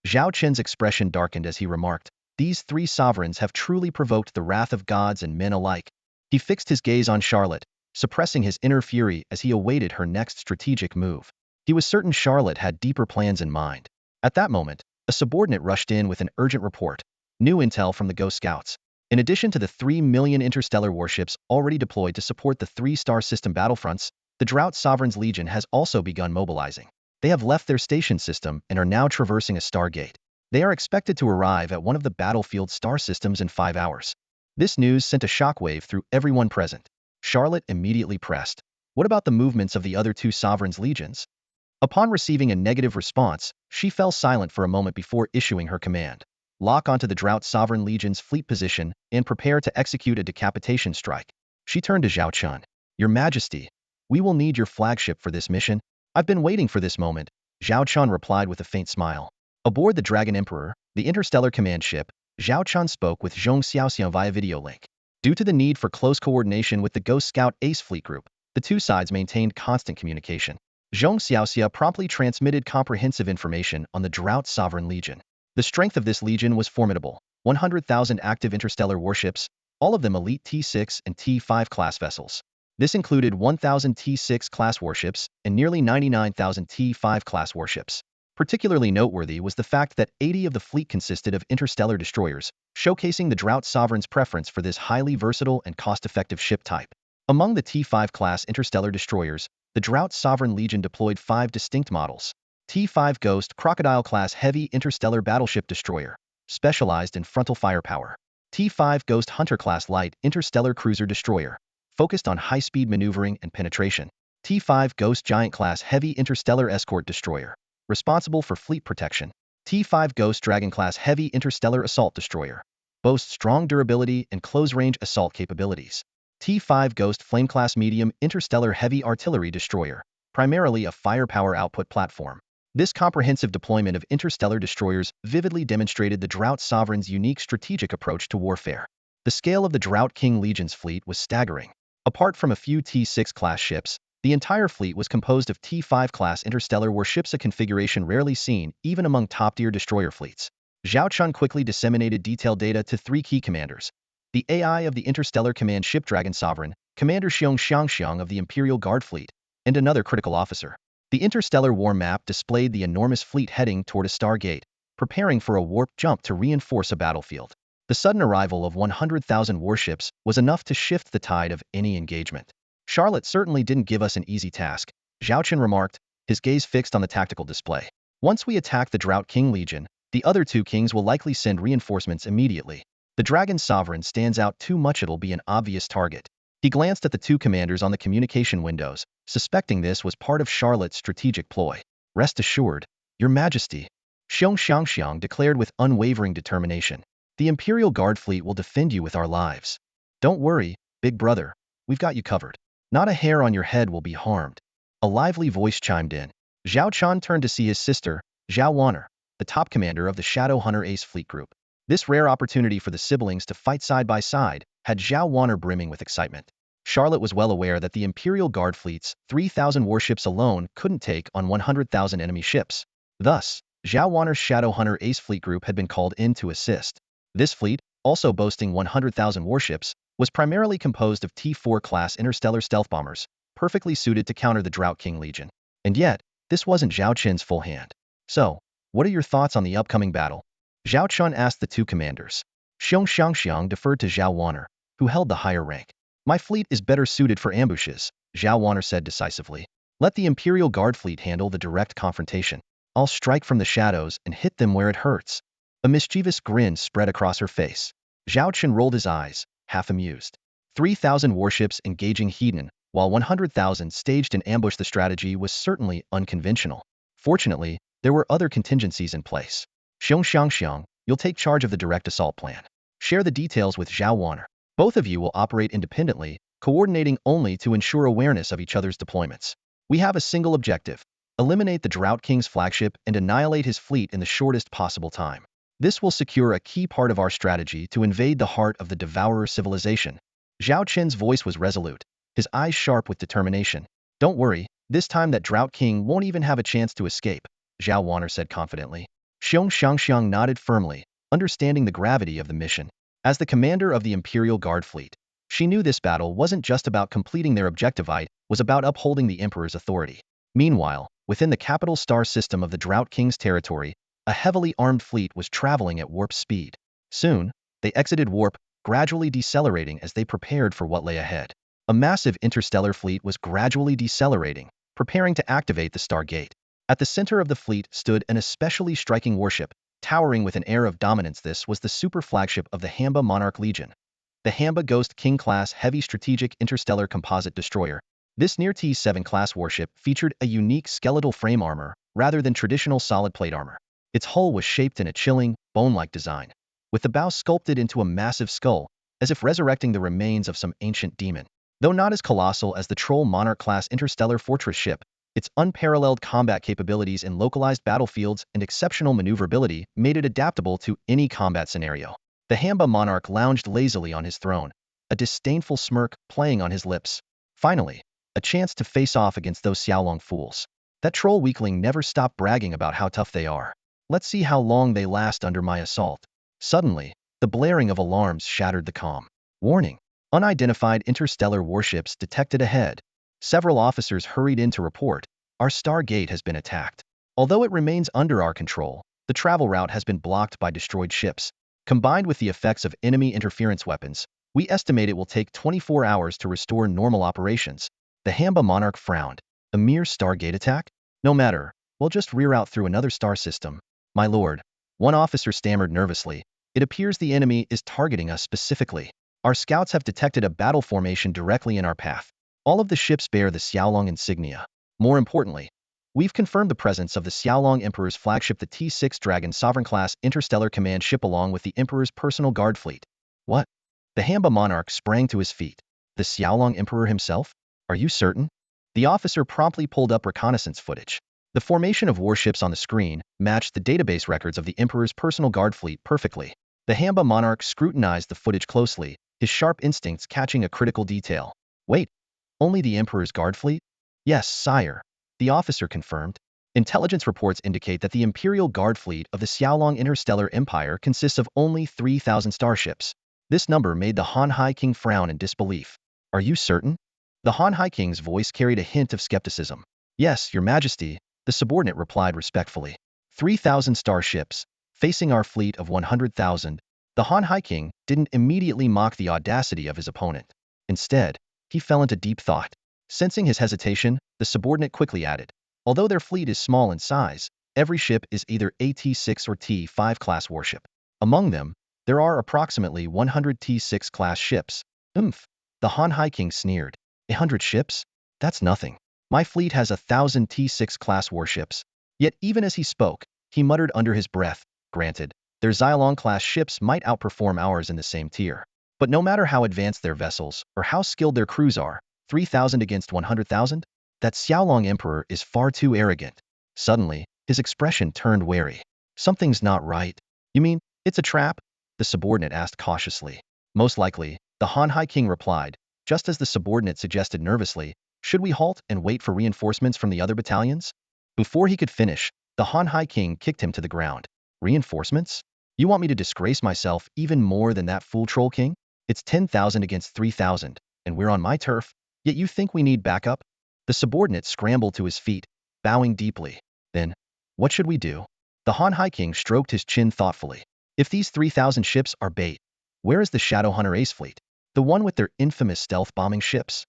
Zhao Chen's expression darkened as he remarked, these 3 sovereigns have truly provoked the wrath of gods and men alike. He fixed his gaze on Charlotte, suppressing his inner fury as he awaited her next strategic move. He was certain Charlotte had deeper plans in mind. At that moment, a subordinate rushed in with an urgent report. New intel from the Ghost Scouts. In addition to the 3 million interstellar warships already deployed to support the 3-star system battlefronts, the Drought Sovereign's Legion has also begun mobilizing. They have left their station system and are now traversing a stargate. They are expected to arrive at one of the battlefield star systems in 5 hours. This news sent a shockwave through everyone present. Charlotte immediately pressed, what about the movements of the other 2 sovereigns' legions? Upon receiving a negative response, she fell silent for a moment before issuing her command. Lock onto the Drought Sovereign Legion's fleet position and prepare to execute a decapitation strike. She turned to Zhao Chen. Your Majesty, we will need your flagship for this mission. I've been waiting for this moment, Zhao Chen replied with a faint smile. Aboard the Dragon Emperor, the interstellar command ship, Zhao Chen spoke with Zhong Xiaoxian via video link. Due to the need for close coordination with the Ghost Scout Ace Fleet Group, the 2 sides maintained constant communication. Zhong Xiaoxia promptly transmitted comprehensive information on the Drought Sovereign Legion. The strength of this legion was formidable. 100,000 active interstellar warships, all of them elite T6 and T5 class vessels. This included 1,000 T6 class warships and nearly 99,000 T5 class warships. Particularly noteworthy was the fact that 80 of the fleet consisted of interstellar destroyers, showcasing the Drought Sovereign's preference for this highly versatile and cost-effective ship type. Among the T5 class interstellar destroyers, the Drought Sovereign Legion deployed 5 distinct models. T5 Ghost Crocodile class heavy interstellar battleship destroyer, specialized in frontal firepower. T5 Ghost Hunter class light interstellar cruiser destroyer, focused on high-speed maneuvering and penetration. T5 Ghost Giant class heavy interstellar escort destroyer, responsible for fleet protection. T5 Ghost Dragon class heavy interstellar assault destroyer, boasts strong durability and close-range assault capabilities. T5 Ghost Flame class medium interstellar heavy artillery destroyer, primarily a firepower output platform. This comprehensive deployment of interstellar destroyers vividly demonstrated the Drought Sovereign's unique strategic approach to warfare. The scale of the Drought King Legion's fleet was staggering. Apart from a few T6 class ships, the entire fleet was composed of T5 class interstellar warships, a configuration rarely seen even among top-tier destroyer fleets. Zhao Chen quickly disseminated detailed data to 3 key commanders: the AI of the Interstellar Command Ship Dragon Sovereign, Commander Xiong of the Imperial Guard Fleet, and another critical officer. The interstellar war map displayed the enormous fleet heading toward a stargate, preparing for a warp jump to reinforce a battlefield. The sudden arrival of 100,000 warships was enough to shift the tide of any engagement. Charlotte certainly didn't give us an easy task, Zhao Chen remarked, his gaze fixed on the tactical display. Once we attack the Drought King Legion, the other 2 kings will likely send reinforcements immediately. The Dragon Sovereign stands out too much, it'll be an obvious target. He glanced at the 2 commanders on the communication windows, suspecting this was part of Charlotte's strategic ploy. Rest assured, Your Majesty, Xiong declared with unwavering determination. The Imperial Guard Fleet will defend you with our lives. Don't worry, big brother, we've got you covered. Not a hair on your head will be harmed. A lively voice chimed in. Zhao Chen turned to see his sister, Zhao Wanner, the top commander of the Shadow Hunter Ace Fleet Group. This rare opportunity for the siblings to fight side by side had Zhao Wanner brimming with excitement. Charlotte was well aware that the Imperial Guard Fleet's 3,000 warships alone couldn't take on 100,000 enemy ships. Thus, Zhao Wanner's Shadow Hunter Ace Fleet Group had been called in to assist. This fleet, also boasting 100,000 warships, was primarily composed of T4 class interstellar stealth bombers, perfectly suited to counter the Drought King Legion. And yet, this wasn't Zhao Chen's full hand. So, what are your thoughts on the upcoming battle? Zhao Chen asked the 2 commanders. Xiong deferred to Zhao Wanner, who held the higher rank. My fleet is better suited for ambushes, Zhao Wanner said decisively. Let the Imperial Guard Fleet handle the direct confrontation. I'll strike from the shadows and hit them where it hurts. A mischievous grin spread across her face. Zhao Chen rolled his eyes, half amused. 3,000 warships engaging Hedon, while 100,000 staged an ambush. The strategy was certainly unconventional. Fortunately, there were other contingencies in place. Xiong, you'll take charge of the direct assault plan. Share the details with Zhao Wanner. Both of you will operate independently, coordinating only to ensure awareness of each other's deployments. We have a single objective: eliminate the Drought King's flagship and annihilate his fleet in the shortest possible time. This will secure a key part of our strategy to invade the heart of the Devourer civilization. Zhao Chen's voice was resolute, his eyes sharp with determination. Don't worry, this time that Drought King won't even have a chance to escape, Zhao Wanner said confidently. Xiong nodded firmly, understanding the gravity of the mission. As the commander of the Imperial Guard Fleet, she knew this battle wasn't just about completing their objective, it was about upholding the Emperor's authority. Meanwhile, within the capital star system of the Drought King's territory, a heavily armed fleet was traveling at warp speed. Soon, they exited warp, gradually decelerating as they prepared for what lay ahead. A massive interstellar fleet was gradually decelerating, preparing to activate the Stargate. At the center of the fleet stood an especially striking warship, towering with an air of dominance. This was the super flagship of the Hamba Monarch Legion, the Hamba Ghost King class heavy strategic interstellar composite destroyer. This near T7 class warship featured a unique skeletal frame armor rather than traditional solid plate armor. Its hull was shaped in a chilling, bone-like design, with the bow sculpted into a massive skull, as if resurrecting the remains of some ancient demon. Though not as colossal as the Troll Monarch class interstellar fortress ship, its unparalleled combat capabilities in localized battlefields and exceptional maneuverability made it adaptable to any combat scenario. The Hamba Monarch lounged lazily on his throne, a disdainful smirk playing on his lips. Finally, a chance to face off against those Xiaolong fools. That troll weakling never stopped bragging about how tough they are. Let's see how long they last under my assault. Suddenly, The blaring of alarms shattered the calm. Warning: unidentified interstellar warships detected ahead. Several officers hurried in to report, our Stargate has been attacked. Although it remains under our control, the travel route has been blocked by destroyed ships. Combined with the effects of enemy interference weapons, we estimate it will take 24 hours to restore normal operations. The Hamba monarch frowned. A mere Stargate attack? No matter, we'll just reroute through another star system. My lord, one officer stammered nervously, it appears the enemy is targeting us specifically. Our scouts have detected a battle formation directly in our path. All of the ships bear the Xiaolong insignia. More importantly, we've confirmed the presence of the Xiaolong Emperor's flagship, the T6 Dragon Sovereign-class interstellar command ship, along with the Emperor's personal guard fleet. What? The Hamba monarch sprang to his feet. The Xiaolong Emperor himself? Are you certain? The officer promptly pulled up reconnaissance footage. The formation of warships on the screen matched the database records of the Emperor's personal guard fleet perfectly. The Hamba monarch scrutinized the footage closely, his sharp instincts catching a critical detail. Wait, only the Emperor's guard fleet? Yes, sire. The officer confirmed. Intelligence reports indicate that the Imperial Guard fleet of the Xiaolong Interstellar Empire consists of only 3,000 starships. This number made the Han Hai King frown in disbelief. Are you certain? The Han Hai King's voice carried a hint of skepticism. Yes, your majesty, the subordinate replied respectfully. 3,000 starships, facing our fleet of 100,000. The Han Hai King didn't immediately mock the audacity of his opponent. Instead, he fell into deep thought. Sensing his hesitation, the subordinate quickly added, although their fleet is small in size, every ship is either a T6 or T5 class warship. Among them, there are approximately 100 T6 class ships. Oomph! The Han Hai King sneered. 100 ships? That's nothing. My fleet has 1,000 T6 class warships. Yet even as he spoke, he muttered under his breath, granted, their Xiaolong class ships might outperform ours in the same tier. But no matter how advanced their vessels or how skilled their crews are, 3,000 against 100,000? That Xiaolong Emperor is far too arrogant. Suddenly, his expression turned wary. Something's not right. You mean, it's a trap? The subordinate asked cautiously. Most likely, the Han Hai King replied, just as the subordinate suggested nervously, should we halt and wait for reinforcements from the other battalions? Before he could finish, the Han Hai King kicked him to the ground. Reinforcements? You want me to disgrace myself even more than that fool troll king? It's 10,000 against 3,000, and we're on my turf, yet you think we need backup? The subordinate scrambled to his feet, bowing deeply. Then, what should we do? The Han Hai King stroked his chin thoughtfully. If these 3,000 ships are bait, where is the Shadowhunter Ace fleet? The one with their infamous stealth bombing ships?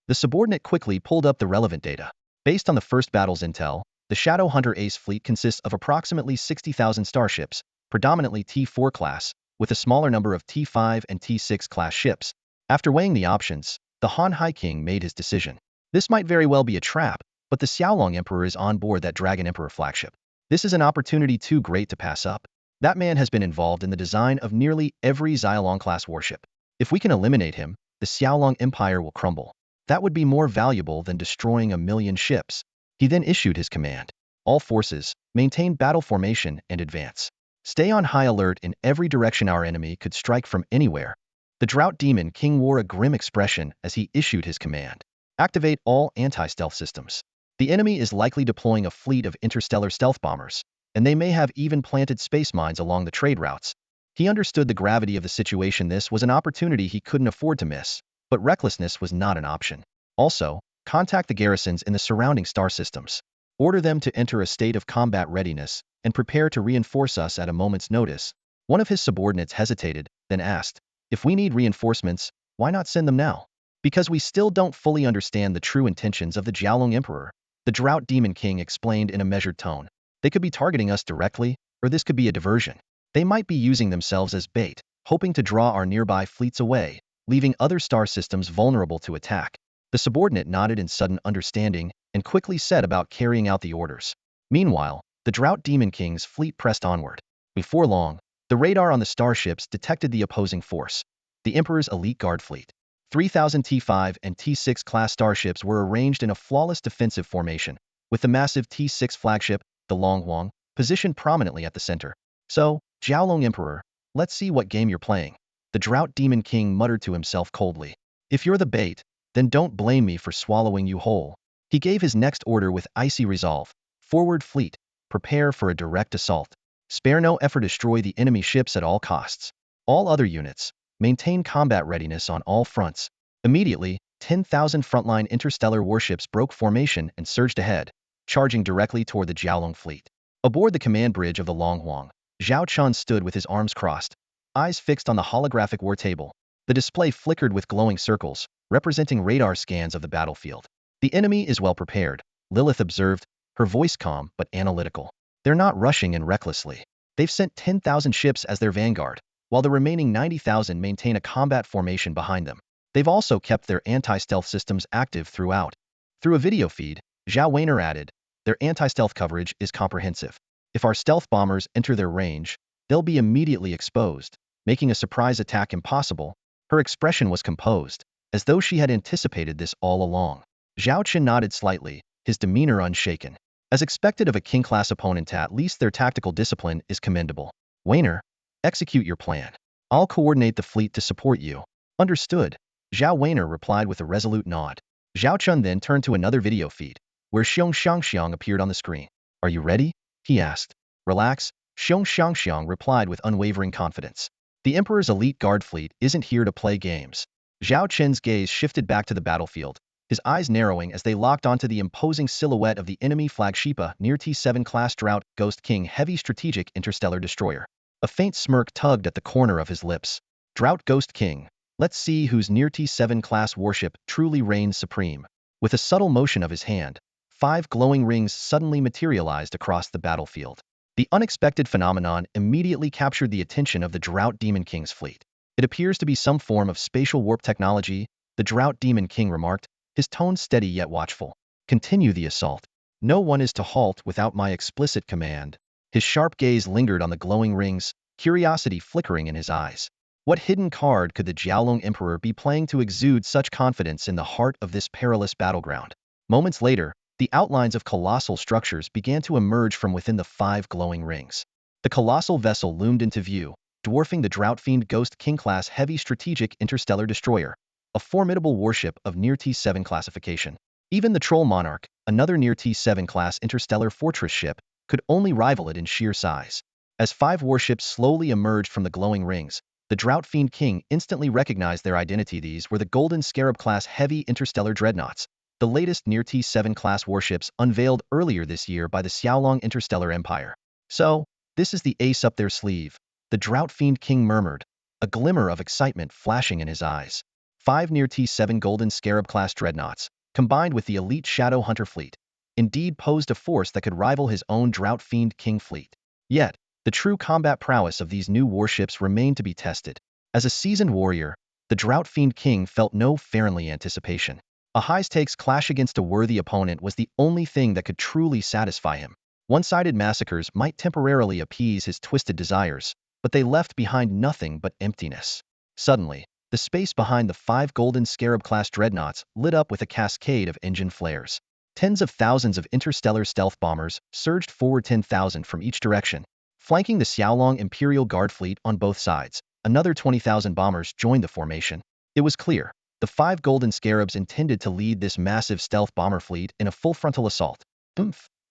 The subordinate quickly pulled up the relevant data. Based on the first battle's intel, the Shadowhunter Ace fleet consists of approximately 60,000 starships, predominantly T4 class, with a smaller number of T5 and T6 class ships. After weighing the options, the Han Hai King made his decision. This might very well be a trap, but the Xiaolong Emperor is on board that Dragon Emperor flagship. This is an opportunity too great to pass up. That man has been involved in the design of nearly every Xiaolong class warship. If we can eliminate him, the Xiaolong Empire will crumble. That would be more valuable than destroying 1,000,000 ships. He then issued his command. All forces, maintain battle formation and advance. Stay on high alert in every direction. Our enemy could strike from anywhere. The Drought Demon King wore a grim expression as he issued his command. Activate all anti-stealth systems. The enemy is likely deploying a fleet of interstellar stealth bombers, and they may have even planted space mines along the trade routes. He understood the gravity of the situation. This was an opportunity he couldn't afford to miss, but recklessness was not an option. Also, contact the garrisons in the surrounding star systems. Order them to enter a state of combat readiness and prepare to reinforce us at a moment's notice. One of his subordinates hesitated, then asked, if we need reinforcements, why not send them now? Because we still don't fully understand the true intentions of the Xiaolong Emperor, the Drought Demon King explained in a measured tone. They could be targeting us directly, or this could be a diversion. They might be using themselves as bait, hoping to draw our nearby fleets away, leaving other star systems vulnerable to attack. The subordinate nodded in sudden understanding and quickly set about carrying out the orders. Meanwhile, the Drought Demon King's fleet pressed onward. Before long, the radar on the starships detected the opposing force, the Emperor's elite guard fleet. 3,000 T5 and T6 class starships were arranged in a flawless defensive formation, with the massive T6 flagship, the Longhuang, positioned prominently at the center. So, Xiaolong Emperor, let's see what game you're playing. The Drought Demon King muttered to himself coldly. If you're the bait, then don't blame me for swallowing you whole. He gave his next order with icy resolve. Forward fleet, prepare for a direct assault. Spare no effort to destroy the enemy ships at all costs. All other units, maintain combat readiness on all fronts. Immediately, 10,000 frontline interstellar warships broke formation and surged ahead, charging directly toward the Jiaolong fleet. Aboard the command bridge of the Longhuang, Zhao Chen stood with his arms crossed, eyes fixed on the holographic war table. The display flickered with glowing circles, representing radar scans of the battlefield. The enemy is well prepared, Lilith observed, her voice calm but analytical. They're not rushing in recklessly. They've sent 10,000 ships as their vanguard, while the remaining 90,000 maintain a combat formation behind them. They've also kept their anti-stealth systems active throughout. Through a video feed, Zhao Weiner added, their anti-stealth coverage is comprehensive. If our stealth bombers enter their range, they'll be immediately exposed, making a surprise attack impossible. Her expression was composed, as though she had anticipated this all along. Zhao Chen nodded slightly, his demeanor unshaken. As expected of a king-class opponent, at least their tactical discipline is commendable. Weiner, execute your plan. I'll coordinate the fleet to support you. Understood. Zhao Weiner replied with a resolute nod. Zhao Chen then turned to another video feed, where Xiong Xiangxiang appeared on the screen. Are you ready? He asked. Relax, Xiong Xiangxiang replied with unwavering confidence. The Emperor's elite guard fleet isn't here to play games. Zhao Chen's gaze shifted back to the battlefield, his eyes narrowing as they locked onto the imposing silhouette of the enemy flagship near T7 class Drought Ghost King heavy strategic interstellar destroyer. A faint smirk tugged at the corner of his lips. Drought Ghost King, let's see whose near T7 class warship truly reigns supreme. With a subtle motion of his hand, 5 glowing rings suddenly materialized across the battlefield. The unexpected phenomenon immediately captured the attention of the Drought Demon King's fleet. It appears to be some form of spatial warp technology, the Drought Demon King remarked, his tone steady yet watchful. Continue the assault. No one is to halt without my explicit command. His sharp gaze lingered on the glowing rings, curiosity flickering in his eyes. What hidden card could the Jiaolong Emperor be playing to exude such confidence in the heart of this perilous battleground? Moments later, the outlines of colossal structures began to emerge from within the 5 glowing rings. The colossal vessel loomed into view, dwarfing the Drought-Fiend Ghost King-class heavy strategic interstellar destroyer, a formidable warship of near T7 classification. Even the Troll Monarch, another near T7 class interstellar fortress ship, could only rival it in sheer size. As 5 warships slowly emerged from the glowing rings, the Drought-Fiend King instantly recognized their identity. These were the Golden Scarab-class heavy interstellar dreadnoughts, the latest near T7 class warships unveiled earlier this year by the Xiaolong Interstellar Empire. So, this is the ace up their sleeve, the Drought-Fiend King murmured, a glimmer of excitement flashing in his eyes. 5 near T7 Golden Scarab-class dreadnoughts, combined with the elite Shadow Hunter fleet, indeed posed a force that could rival his own Drought-Fiend King fleet. Yet, the true combat prowess of these new warships remained to be tested. As a seasoned warrior, the Drought-Fiend King felt no friendly anticipation. A high-stakes clash against a worthy opponent was the only thing that could truly satisfy him. One-sided massacres might temporarily appease his twisted desires, but they left behind nothing but emptiness. Suddenly, the space behind the 5 Golden Scarab-class dreadnoughts lit up with a cascade of engine flares. Tens of thousands of interstellar stealth bombers surged forward, 10,000 from each direction. Flanking the Xiaolong Imperial Guard fleet on both sides, another 20,000 bombers joined the formation. It was clear, the 5 Golden Scarabs intended to lead this massive stealth bomber fleet in a full frontal assault.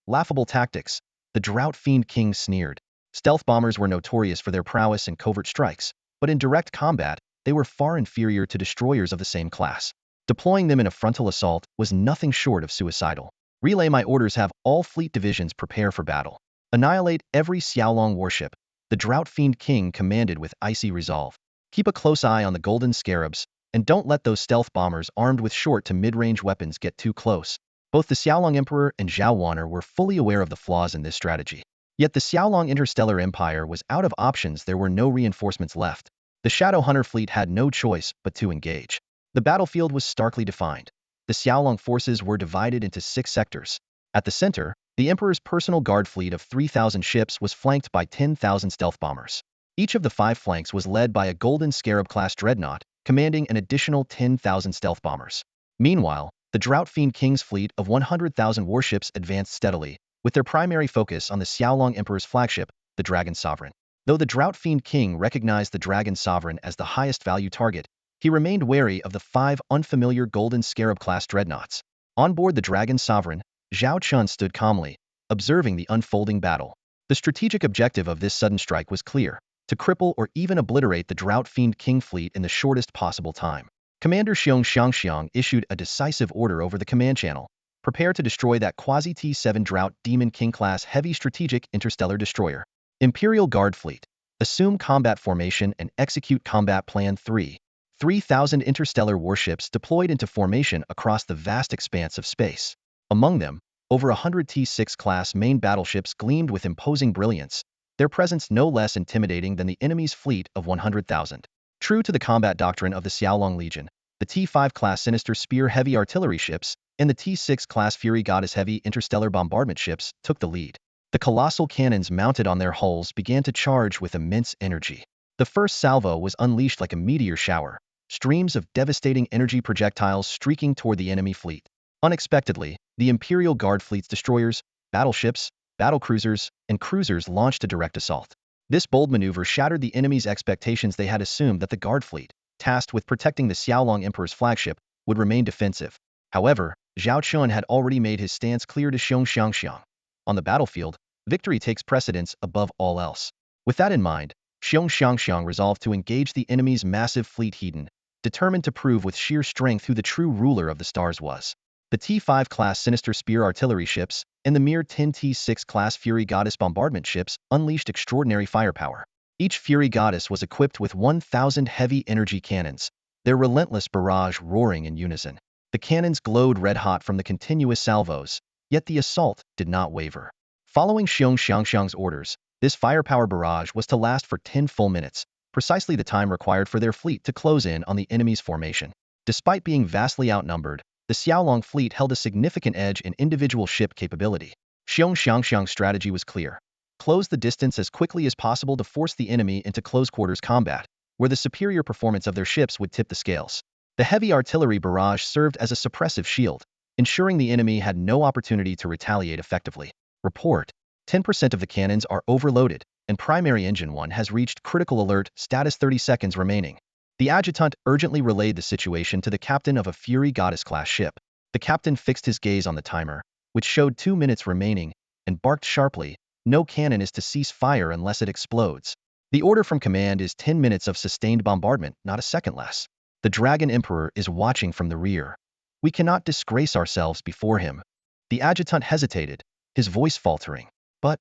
Laughable tactics, the Drought-Fiend King sneered. Stealth bombers were notorious for their prowess in covert strikes, but in direct combat, they were far inferior to destroyers of the same class. Deploying them in a frontal assault was nothing short of suicidal. Relay my orders. Have all fleet divisions prepare for battle. Annihilate every Xiaolong warship, the Drought-Fiend King commanded with icy resolve. Keep a close eye on the Golden Scarabs, and don't let those stealth bombers armed with short to mid-range weapons get too close. Both the Xiaolong Emperor and Zhao Weiner were fully aware of the flaws in this strategy. Yet the Xiaolong Interstellar Empire was out of options. There were no reinforcements left. The Shadow Hunter fleet had no choice but to engage. The battlefield was starkly defined. The Xiaolong forces were divided into 6 sectors. At the center, the Emperor's personal guard fleet of 3,000 ships was flanked by 10,000 stealth bombers. Each of the 5 flanks was led by a Golden Scarab-class dreadnought, commanding an additional 10,000 stealth bombers. Meanwhile, the Drought-Fiend King's fleet of 100,000 warships advanced steadily, with their primary focus on the Xiaolong Emperor's flagship, the Dragon Sovereign. Though the Drought-Fiend King recognized the Dragon Sovereign as the highest value target, he remained wary of the 5 unfamiliar Golden Scarab-class dreadnoughts. On board the Dragon Sovereign, Zhao Chen stood calmly, observing the unfolding battle. The strategic objective of this sudden strike was clear: to cripple or even obliterate the drought-fiend King fleet in the shortest possible time. Commander Xiong Xiangxiang issued a decisive order over the command channel. Prepare to destroy that quasi-T7 Drought Demon King-class heavy strategic interstellar destroyer. Imperial Guard Fleet. Assume combat formation and execute Combat Plan 3. 3,000 interstellar warships deployed into formation across the vast expanse of space. Among them, over 100 T6 class main battleships gleamed with imposing brilliance, their presence no less intimidating than the enemy's fleet of 100,000. True to the combat doctrine of the Xiaolong Legion, the T5 class Sinister Spear heavy artillery ships and the T6 class Fury Goddess heavy interstellar bombardment ships took the lead. The colossal cannons mounted on their hulls began to charge with immense energy. The first salvo was unleashed like a meteor shower, streams of devastating energy projectiles streaking toward the enemy fleet. Unexpectedly, the Imperial Guard Fleet's destroyers, battleships, battlecruisers, and cruisers launched a direct assault. This bold maneuver shattered the enemy's expectations. They had assumed that the Guard Fleet, tasked with protecting the Xiaolong Emperor's flagship, would remain defensive. However, Zhao Chen had already made his stance clear to Xiong Xiangxiang. On the battlefield, victory takes precedence above all else. With that in mind, Xiong Xiangxiang resolved to engage the enemy's massive fleet heathen, determined to prove with sheer strength who the true ruler of the stars was. The T5 class Sinister Spear artillery ships and the mere 10 T6 class Fury Goddess bombardment ships unleashed extraordinary firepower. Each Fury Goddess was equipped with 1,000 heavy energy cannons, their relentless barrage roaring in unison. The cannons glowed red-hot from the continuous salvos, yet the assault did not waver. Following Xiong Xiangxiang's orders, this firepower barrage was to last for 10 full minutes, precisely the time required for their fleet to close in on the enemy's formation. Despite being vastly outnumbered, the Xiaolong fleet held a significant edge in individual ship capability. Xiong Xiangxiang's strategy was clear. Close the distance as quickly as possible to force the enemy into close-quarters combat, where the superior performance of their ships would tip the scales. The heavy artillery barrage served as a suppressive shield, ensuring the enemy had no opportunity to retaliate effectively. Report: 10% of the cannons are overloaded, and primary engine 1 has reached critical alert status. 30 seconds remaining. The adjutant urgently relayed the situation to the captain of a Fury Goddess-class ship. The captain fixed his gaze on the timer, which showed 2 minutes remaining, and barked sharply, "No cannon is to cease fire unless it explodes." The order from command is 10 minutes of sustained bombardment, not a second less. The Dragon Emperor is watching from the rear. We cannot disgrace ourselves before him. The adjutant hesitated, his voice faltering. But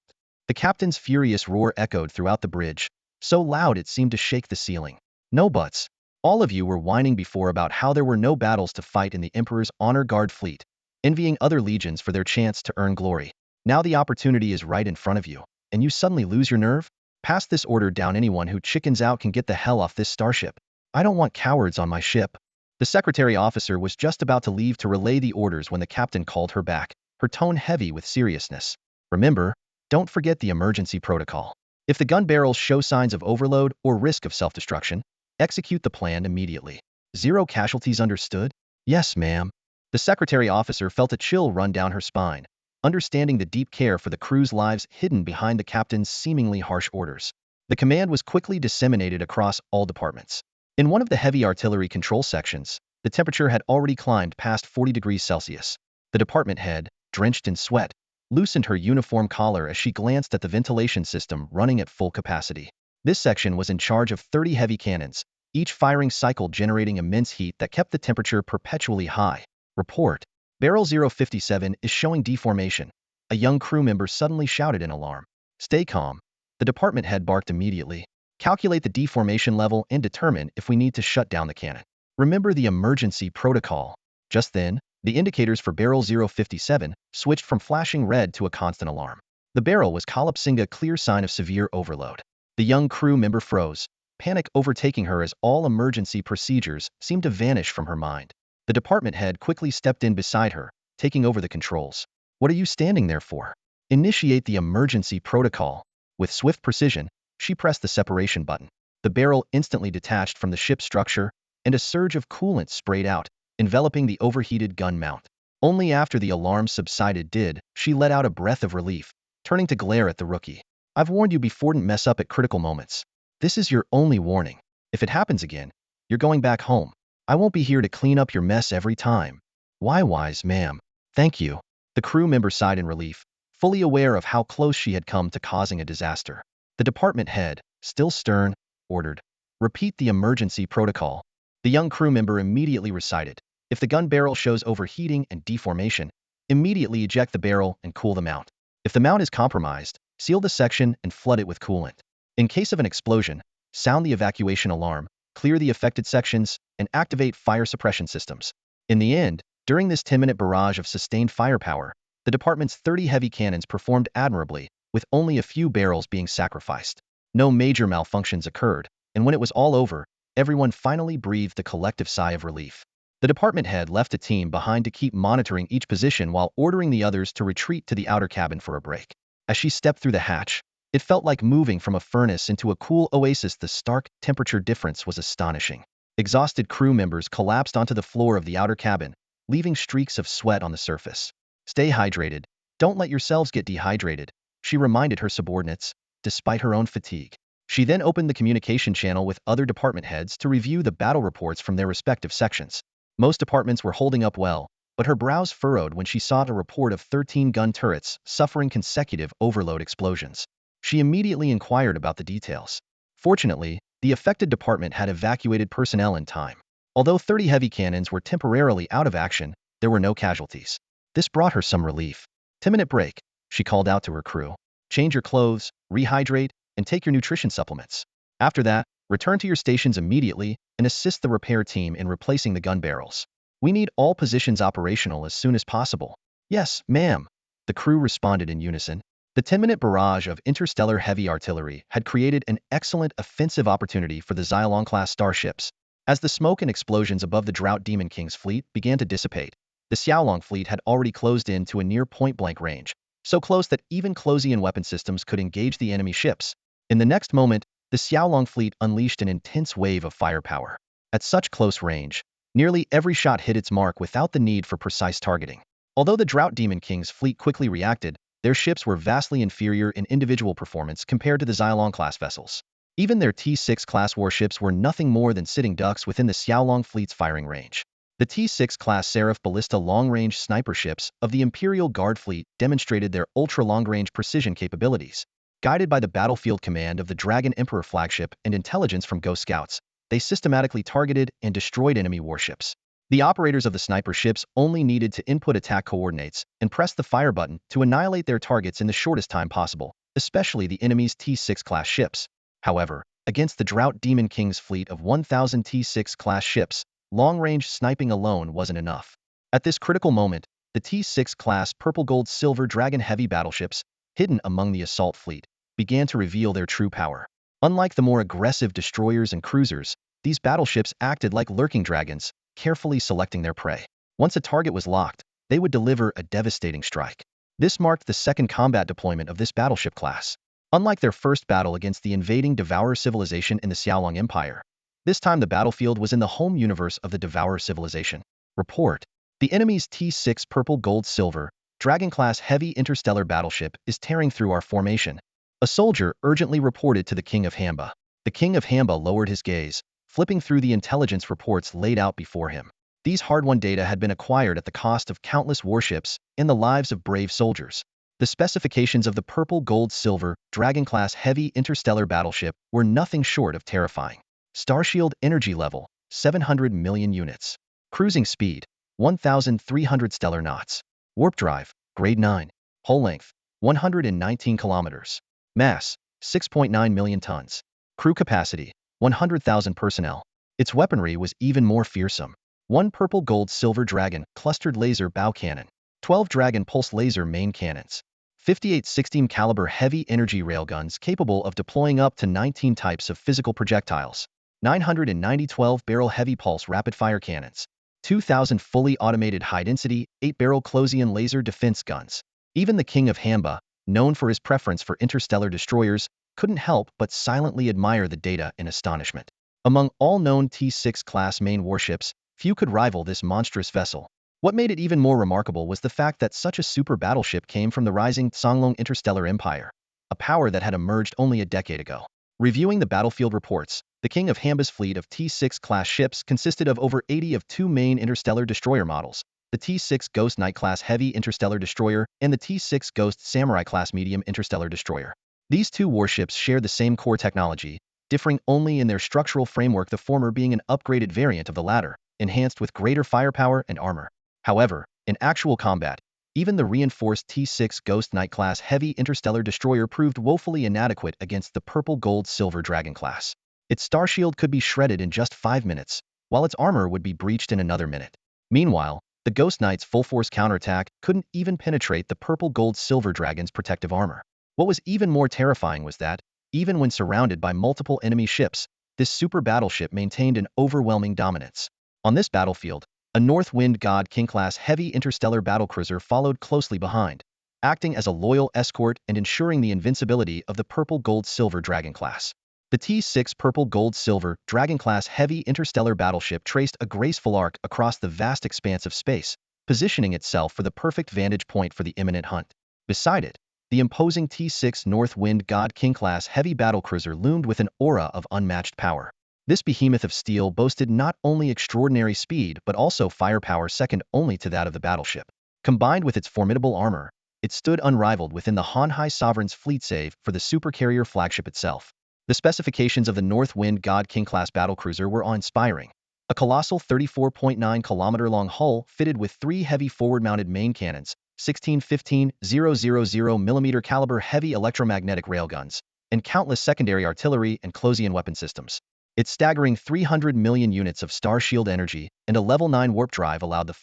the captain's furious roar echoed throughout the bridge, so loud it seemed to shake the ceiling. No buts. All of you were whining before about how there were no battles to fight in the Emperor's Honor Guard fleet, envying other legions for their chance to earn glory. Now the opportunity is right in front of you, and you suddenly lose your nerve? Pass this order down. Anyone who chickens out can get the hell off this starship. I don't want cowards on my ship. The secretary officer was just about to leave to relay the orders when the captain called her back, her tone heavy with seriousness. Remember, don't forget the emergency protocol. If the gun barrels show signs of overload or risk of self-destruction, execute the plan immediately. 0 casualties, understood? Yes, ma'am. The secretary officer felt a chill run down her spine, understanding the deep care for the crew's lives hidden behind the captain's seemingly harsh orders. The command was quickly disseminated across all departments. In one of the heavy artillery control sections, the temperature had already climbed past 40 degrees Celsius. The department head, drenched in sweat, loosened her uniform collar as she glanced at the ventilation system running at full capacity. This section was in charge of 30 heavy cannons, each firing cycle generating immense heat that kept the temperature perpetually high. Report: Barrel 057 is showing deformation. A young crew member suddenly shouted in alarm. Stay calm. The department head barked immediately. Calculate the deformation level and determine if we need to shut down the cannon. Remember the emergency protocol. Just then, the indicators for Barrel 057 switched from flashing red to a constant alarm. The barrel was collapsing, a clear sign of severe overload. The young crew member froze, panic overtaking her as all emergency procedures seemed to vanish from her mind. The department head quickly stepped in beside her, taking over the controls. What are you standing there for? Initiate the emergency protocol. With swift precision, she pressed the separation button. The barrel instantly detached from the ship's structure, and a surge of coolant sprayed out, enveloping the overheated gun mount. Only after the alarm subsided did she let out a breath of relief, turning to glare at the rookie. I've warned you before, don't mess up at critical moments. This is your only warning. If it happens again, you're going back home. I won't be here to clean up your mess every time. Why, wise ma'am. Thank you. The crew member sighed in relief, fully aware of how close she had come to causing a disaster. The department head, still stern, ordered, "Repeat the emergency protocol." The young crew member immediately recited, "If the gun barrel shows overheating and deformation, immediately eject the barrel and cool the mount. If the mount is compromised, seal the section and flood it with coolant. In case of an explosion, sound the evacuation alarm, clear the affected sections, and activate fire suppression systems." In the end, during this 10-minute barrage of sustained firepower, the department's 30 heavy cannons performed admirably, with only a few barrels being sacrificed. No major malfunctions occurred, and when it was all over, everyone finally breathed a collective sigh of relief. The department head left a team behind to keep monitoring each position while ordering the others to retreat to the outer cabin for a break. As she stepped through the hatch, it felt like moving from a furnace into a cool oasis. The stark temperature difference was astonishing. Exhausted crew members collapsed onto the floor of the outer cabin, leaving streaks of sweat on the surface. "Stay hydrated. Don't let yourselves get dehydrated," she reminded her subordinates, despite her own fatigue. She then opened the communication channel with other department heads to review the battle reports from their respective sections. Most departments were holding up well, but her brows furrowed when she saw a report of 13 gun turrets suffering consecutive overload explosions. She immediately inquired about the details. Fortunately, the affected department had evacuated personnel in time. Although 30 heavy cannons were temporarily out of action, there were no casualties. This brought her some relief. 10-minute break, she called out to her crew. "Change your clothes, rehydrate, and take your nutrition supplements. After that, return to your stations immediately and assist the repair team in replacing the gun barrels. We need all positions operational as soon as possible." "Yes, ma'am," the crew responded in unison. The 10-minute barrage of interstellar heavy artillery had created an excellent offensive opportunity for the Xiaolong-class starships. As the smoke and explosions above the Drought Demon King's fleet began to dissipate, the Xiaolong fleet had already closed in to a near point-blank range, so close that even Closian weapon systems could engage the enemy ships. In the next moment, the Xiaolong fleet unleashed an intense wave of firepower. At such close range, nearly every shot hit its mark without the need for precise targeting. Although the Drought Demon King's fleet quickly reacted, their ships were vastly inferior in individual performance compared to the Xiaolong-class vessels. Even their T6-class warships were nothing more than sitting ducks within the Xiaolong fleet's firing range. The T6-class Seraph Ballista long-range sniper ships of the Imperial Guard fleet demonstrated their ultra-long-range precision capabilities. Guided by the battlefield command of the Dragon Emperor flagship and intelligence from Ghost Scouts, they systematically targeted and destroyed enemy warships. The operators of the sniper ships only needed to input attack coordinates and press the fire button to annihilate their targets in the shortest time possible, especially the enemy's T6-class ships. However, against the Drought Demon King's fleet of 1,000 T6-class ships, long-range sniping alone wasn't enough. At this critical moment, the T6-class purple-gold-silver Dragon heavy battleships, hidden among the assault fleet, began to reveal their true power. Unlike the more aggressive destroyers and cruisers, these battleships acted like lurking dragons, carefully selecting their prey. Once a target was locked, they would deliver a devastating strike. This marked the second combat deployment of this battleship class. Unlike their first battle against the invading Devourer civilization in the Xiaolong Empire, this time the battlefield was in the home universe of the Devourer civilization. Report: the enemy's T6 purple-gold-silver, Dragon-class heavy interstellar battleship is tearing through our formation. A soldier urgently reported to the King of Hamba. The King of Hamba lowered his gaze, flipping through the intelligence reports laid out before him. These hard-won data had been acquired at the cost of countless warships and the lives of brave soldiers. The specifications of the purple-gold-silver, Dragon-class heavy interstellar battleship were nothing short of terrifying. Starshield energy level, 700 million units. Cruising speed, 1,300 stellar knots. Warp drive, grade 9. Hull length, 119 kilometers. Mass, 6.9 million tons. Crew capacity, 100,000 personnel. Its weaponry was even more fearsome. 1 purple-gold-silver Dragon clustered laser bow cannon, 12 Dragon pulse laser main cannons, 58 16 caliber heavy energy railguns capable of deploying up to 19 types of physical projectiles, 990 12-barrel heavy pulse rapid-fire cannons, 2,000 fully automated high-density 8-barrel Closian laser defense guns. Even the King of Hamba, known for his preference for interstellar destroyers, couldn't help but silently admire the data in astonishment. Among all known T6-class main warships, few could rival this monstrous vessel. What made it even more remarkable was the fact that such a super battleship came from the rising Xiaolong interstellar empire, a power that had emerged only a decade ago. Reviewing the battlefield reports, the King of Hamba's fleet of T6-class ships consisted of over 80 of two main interstellar destroyer models, the T6 Ghost Knight-class heavy interstellar destroyer and the T6 Ghost Samurai-class medium interstellar destroyer. These two warships share the same core technology, differing only in their structural framework, the former being an upgraded variant of the latter, enhanced with greater firepower and armor. However, in actual combat, even the reinforced T-6 Ghost Knight-class heavy interstellar destroyer proved woefully inadequate against the purple-gold-silver Dragon class. Its starshield could be shredded in just 5 minutes, while its armor would be breached in another minute. Meanwhile, the Ghost Knight's full-force counterattack couldn't even penetrate the purple-gold-silver dragon's protective armor. What was even more terrifying was that, even when surrounded by multiple enemy ships, this super battleship maintained an overwhelming dominance. On this battlefield, a North Wind God King-class heavy interstellar battlecruiser followed closely behind, acting as a loyal escort and ensuring the invincibility of the purple-gold-silver Dragon class. The T-6 purple-gold-silver Dragon-class heavy interstellar battleship traced a graceful arc across the vast expanse of space, positioning itself for the perfect vantage point for the imminent hunt. Beside it, the imposing T-6 North Wind God King-class heavy battlecruiser loomed with an aura of unmatched power. This behemoth of steel boasted not only extraordinary speed but also firepower second only to that of the battleship. Combined with its formidable armor, it stood unrivaled within the Hanhai Sovereign's fleet, save for the supercarrier flagship itself. The specifications of the North Wind God King-class battlecruiser were awe-inspiring. A colossal 34.9-kilometer-long hull fitted with 3 heavy forward-mounted main cannons, 16 15,000 mm caliber heavy electromagnetic railguns, and countless secondary artillery and close-in weapon systems. Its staggering 300 million units of starshield energy and a level 9 warp drive allowed the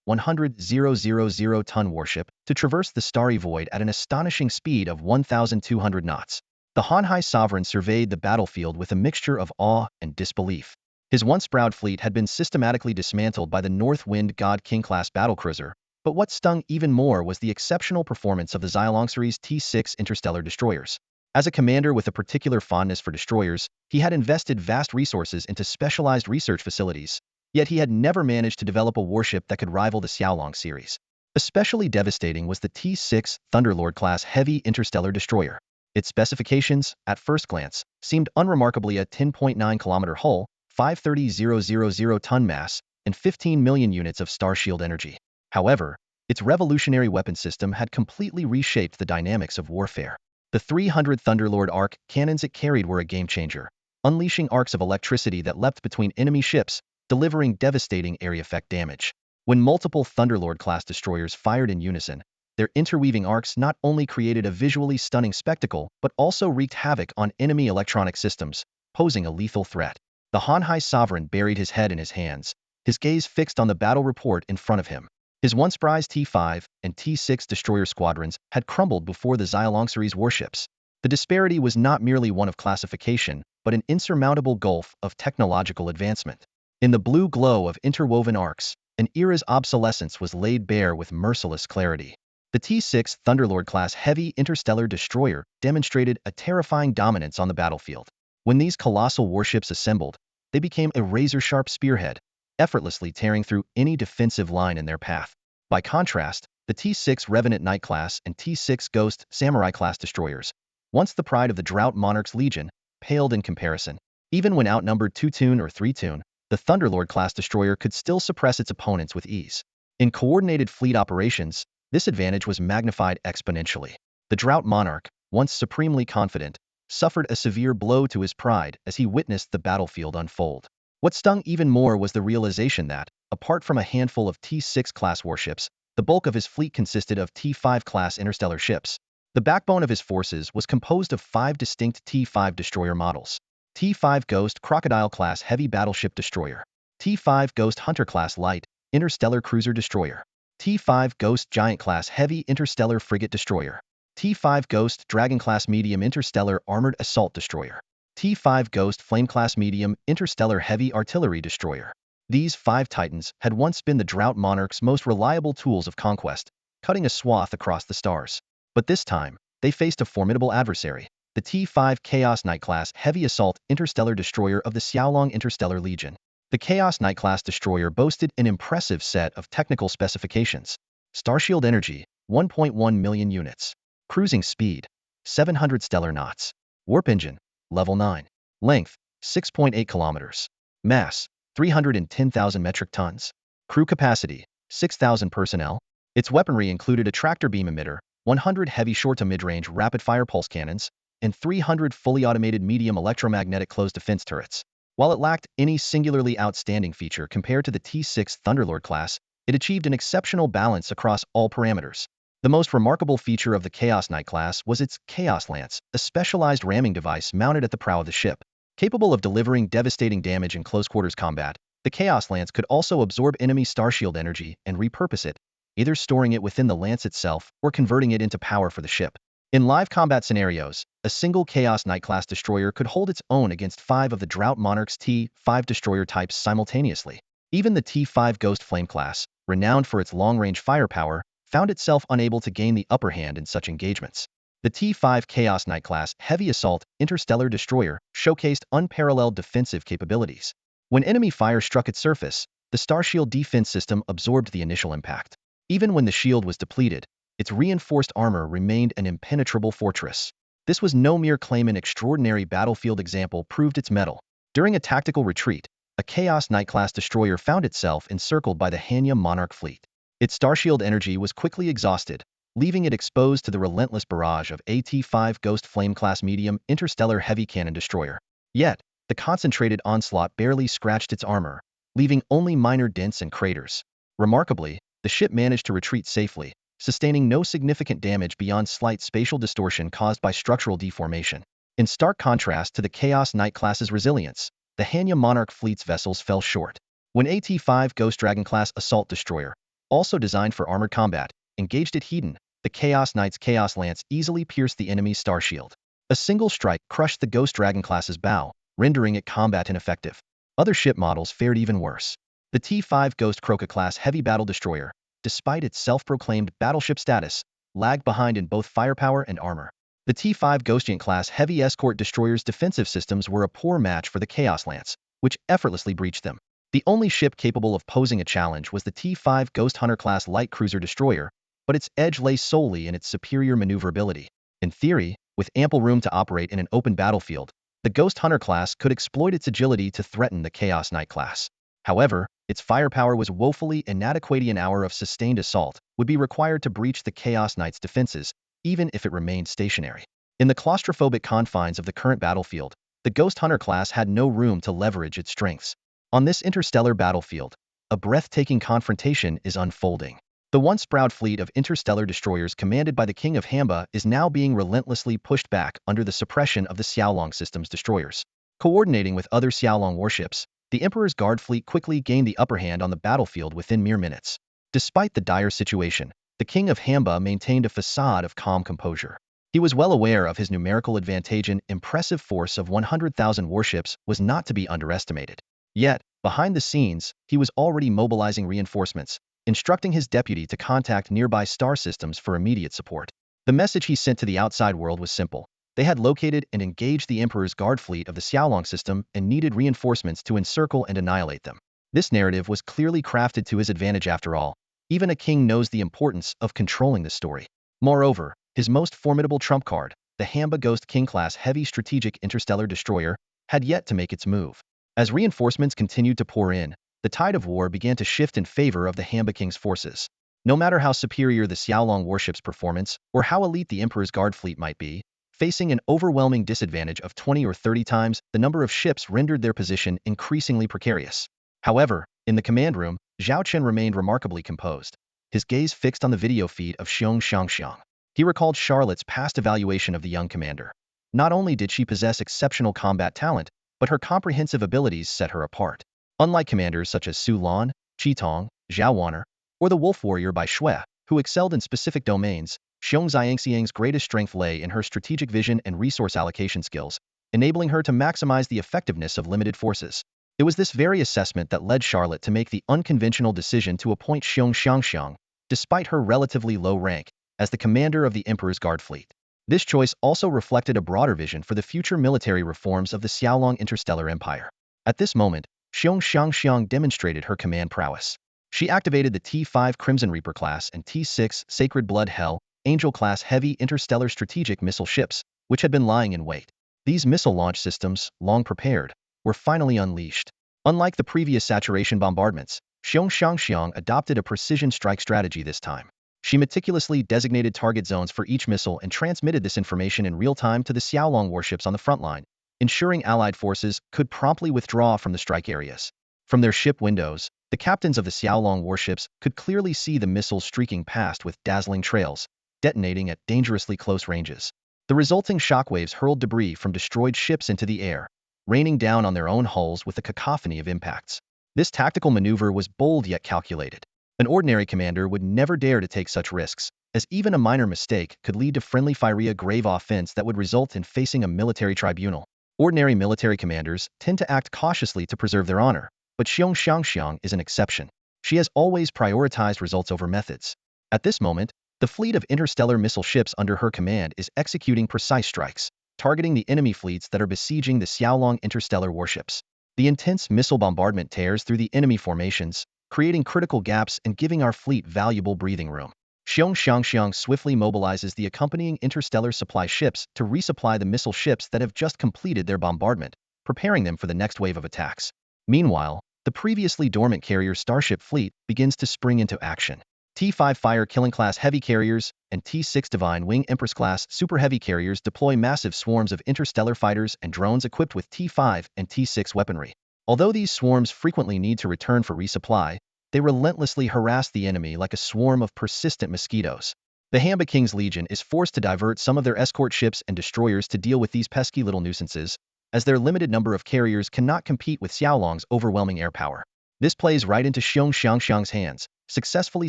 100,000-ton warship to traverse the starry void at an astonishing speed of 1,200 knots. The Hanhai Sovereign surveyed the battlefield with a mixture of awe and disbelief. His once proud fleet had been systematically dismantled by the North Wind God King-class battlecruiser, but what stung even more was the exceptional performance of the Xiaolong T-6 interstellar destroyers. As a commander with a particular fondness for destroyers, he had invested vast resources into specialized research facilities, yet he had never managed to develop a warship that could rival the Xiaolong series. Especially devastating was the T-6 Thunderlord-class heavy interstellar destroyer. Its specifications, at first glance, seemed unremarkably: a 10.9-kilometer hull, 530,000-ton mass, and 15 million units of starshield energy. However, its revolutionary weapon system had completely reshaped the dynamics of warfare. The 300 Thunderlord arc cannons it carried were a game-changer, unleashing arcs of electricity that leapt between enemy ships, delivering devastating area effect damage. When multiple Thunderlord-class destroyers fired in unison, their interweaving arcs not only created a visually stunning spectacle but also wreaked havoc on enemy electronic systems, posing a lethal threat. The Hanhai Sovereign buried his head in his hands, his gaze fixed on the battle report in front of him. His once prized T-5 and T-6 destroyer squadrons had crumbled before the Xiaolong warships. The disparity was not merely one of classification, but an insurmountable gulf of technological advancement. In the blue glow of interwoven arcs, an era's obsolescence was laid bare with merciless clarity. The T-6 Thunderlord-class heavy interstellar destroyer demonstrated a terrifying dominance on the battlefield. When these colossal warships assembled, they became a razor-sharp spearhead, effortlessly tearing through any defensive line in their path. By contrast, the T-6 Revenant Knight-class and T-6 Ghost Samurai-class destroyers, once the pride of the Drought Monarch's Legion, paled in comparison. Even when outnumbered 2-toon or 3-toon, the Thunderlord-class destroyer could still suppress its opponents with ease. In coordinated fleet operations, this advantage was magnified exponentially. The Drought Monarch, once supremely confident, suffered a severe blow to his pride as he witnessed the battlefield unfold. What stung even more was the realization that, apart from a handful of T-6 class warships, the bulk of his fleet consisted of T-5 class interstellar ships. The backbone of his forces was composed of 5 distinct T-5 destroyer models: T-5 Ghost Crocodile class heavy battleship destroyer, T-5 Ghost Hunter class light interstellar cruiser destroyer, T-5 Ghost Giant class heavy interstellar frigate destroyer, T-5 Ghost Dragon class medium interstellar armored assault destroyer, T-5 Ghost Flame class medium interstellar heavy artillery destroyer. These 5 titans had once been the Drought Monarch's most reliable tools of conquest, cutting a swath across the stars. But this time, they faced a formidable adversary, the T-5 Chaos Knight class heavy assault interstellar destroyer of the Xiaolong Interstellar Legion. The Chaos Knight class destroyer boasted an impressive set of technical specifications: starshield energy, 1.1 million units, cruising speed, 700 stellar knots, warp engine, level 9, length, 6.8 kilometers, mass, 310,000 metric tons, crew capacity, 6,000 personnel. Its weaponry included a tractor beam emitter, 100 heavy short to mid-range rapid-fire pulse cannons, and 300 fully automated medium electromagnetic close defense turrets. While it lacked any singularly outstanding feature compared to the T6 Thunderlord class, it achieved an exceptional balance across all parameters. The most remarkable feature of the Chaos Knight class was its Chaos Lance, a specialized ramming device mounted at the prow of the ship. Capable of delivering devastating damage in close-quarters combat, the Chaos Lance could also absorb enemy starshield energy and repurpose it, either storing it within the lance itself or converting it into power for the ship. In live combat scenarios, a single Chaos Knight class destroyer could hold its own against 5 of the Drought Monarch's T5 destroyer types simultaneously. Even the T5 Ghost Flame class, renowned for its long-range firepower, found itself unable to gain the upper hand in such engagements. The T5 Chaos Knight class Heavy Assault Interstellar Destroyer showcased unparalleled defensive capabilities. When enemy fire struck its surface, the Starshield defense system absorbed the initial impact. Even when the shield was depleted, its reinforced armor remained an impenetrable fortress. This was no mere claim. An extraordinary battlefield example proved its mettle. During a tactical retreat, a Chaos Knight-class destroyer found itself encircled by the Hanya Monarch fleet. Its starshield energy was quickly exhausted, leaving it exposed to the relentless barrage of AT-5 Ghost Flame-class medium interstellar heavy cannon destroyer. Yet, the concentrated onslaught barely scratched its armor, leaving only minor dents and craters. Remarkably, the ship managed to retreat safely, sustaining no significant damage beyond slight spatial distortion caused by structural deformation. In stark contrast to the Chaos Knight class's resilience, the Hanya Monarch fleet's vessels fell short. When AT-5 Ghost Dragon class assault destroyer, also designed for armored combat, engaged at Hedon, the Chaos Knight's Chaos Lance easily pierced the enemy's starshield. A single strike crushed the Ghost Dragon class's bow, rendering it combat ineffective. Other ship models fared even worse. The T5 Ghost Croca class heavy battle destroyer, despite its self-proclaimed battleship status, lagged behind in both firepower and armor. The T5 Ghost Giant class heavy escort destroyer's defensive systems were a poor match for the Chaos Lance, which effortlessly breached them. The only ship capable of posing a challenge was the T5 Ghost Hunter class light cruiser destroyer, but its edge lay solely in its superior maneuverability. In theory, with ample room to operate in an open battlefield, the Ghost Hunter class could exploit its agility to threaten the Chaos Knight class. However, its firepower was woefully inadequate. An hour of sustained assault would be required to breach the Chaos Knight's defenses, even if it remained stationary. In the claustrophobic confines of the current battlefield, the Ghost Hunter class had no room to leverage its strengths. On this interstellar battlefield, a breathtaking confrontation is unfolding. The once proud fleet of interstellar destroyers commanded by the King of Hamba is now being relentlessly pushed back under the suppression of the Xiaolong system's destroyers. Coordinating with other Xiaolong warships, the Emperor's Guard fleet quickly gained the upper hand on the battlefield within mere minutes. Despite the dire situation, the King of Hamba maintained a facade of calm composure. He was well aware of his numerical advantage. An impressive force of 100,000 warships was not to be underestimated. Yet, behind the scenes, he was already mobilizing reinforcements, instructing his deputy to contact nearby star systems for immediate support. The message he sent to the outside world was simple. They had located and engaged the Emperor's Guard fleet of the Xiaolong system and needed reinforcements to encircle and annihilate them. This narrative was clearly crafted to his advantage. After all, even a king knows the importance of controlling the story. Moreover, his most formidable trump card, the Hamba Ghost King-class heavy strategic interstellar destroyer, had yet to make its move. As reinforcements continued to pour in, the tide of war began to shift in favor of the Hamba King's forces. No matter how superior the Xiaolong warship's performance or how elite the Emperor's Guard fleet might be, facing an overwhelming disadvantage of 20 or 30 times the number of ships rendered their position increasingly precarious. However, in the command room, Zhao Chen remained remarkably composed, his gaze fixed on the video feed of Xiong. He recalled Charlotte's past evaluation of the young commander. Not only did she possess exceptional combat talent, but her comprehensive abilities set her apart. Unlike commanders such as Su Lan, Qi Tong, Zhao Wan'er, or the Wolf Warrior by Shui, who excelled in specific domains, Xiong Xiangxiang's greatest strength lay in her strategic vision and resource allocation skills, enabling her to maximize the effectiveness of limited forces. It was this very assessment that led Charlotte to make the unconventional decision to appoint Xiong, despite her relatively low rank, as the commander of the Emperor's Guard fleet. This choice also reflected a broader vision for the future military reforms of the Xiaolong Interstellar Empire. At this moment, Xiong demonstrated her command prowess. She activated the T5 Crimson Reaper class and T6 Sacred Blood Hell Angel class heavy interstellar strategic missile ships, which had been lying in wait. These missile launch systems, long prepared, were finally unleashed. Unlike the previous saturation bombardments, Xiong adopted a precision strike strategy this time. She meticulously designated target zones for each missile and transmitted this information in real time to the Xiaolong warships on the front line, ensuring Allied forces could promptly withdraw from the strike areas. From their ship windows, the captains of the Xiaolong warships could clearly see the missiles streaking past with dazzling trails, detonating at dangerously close ranges. The resulting shockwaves hurled debris from destroyed ships into the air, raining down on their own hulls with a cacophony of impacts. This tactical maneuver was bold yet calculated. An ordinary commander would never dare to take such risks, as even a minor mistake could lead to friendly fire grave offense that would result in facing a military tribunal. Ordinary military commanders tend to act cautiously to preserve their honor, but Xiong Xiangxiang is an exception. She has always prioritized results over methods. At this moment, the fleet of interstellar missile ships under her command is executing precise strikes, targeting the enemy fleets that are besieging the Xiaolong interstellar warships. The intense missile bombardment tears through the enemy formations, creating critical gaps and giving our fleet valuable breathing room. Xiong Xiangxiang swiftly mobilizes the accompanying interstellar supply ships to resupply the missile ships that have just completed their bombardment, preparing them for the next wave of attacks. Meanwhile, the previously dormant carrier starship fleet begins to spring into action. T-5 fire-killing-class heavy carriers and T-6 Divine Wing Empress-class super heavy carriers deploy massive swarms of interstellar fighters and drones equipped with T-5 and T-6 weaponry. Although these swarms frequently need to return for resupply, they relentlessly harass the enemy like a swarm of persistent mosquitoes. The Hamba King's Legion is forced to divert some of their escort ships and destroyers to deal with these pesky little nuisances, as their limited number of carriers cannot compete with Xiaolong's overwhelming air power. This plays right into Xiong Xiangxiang's hands, successfully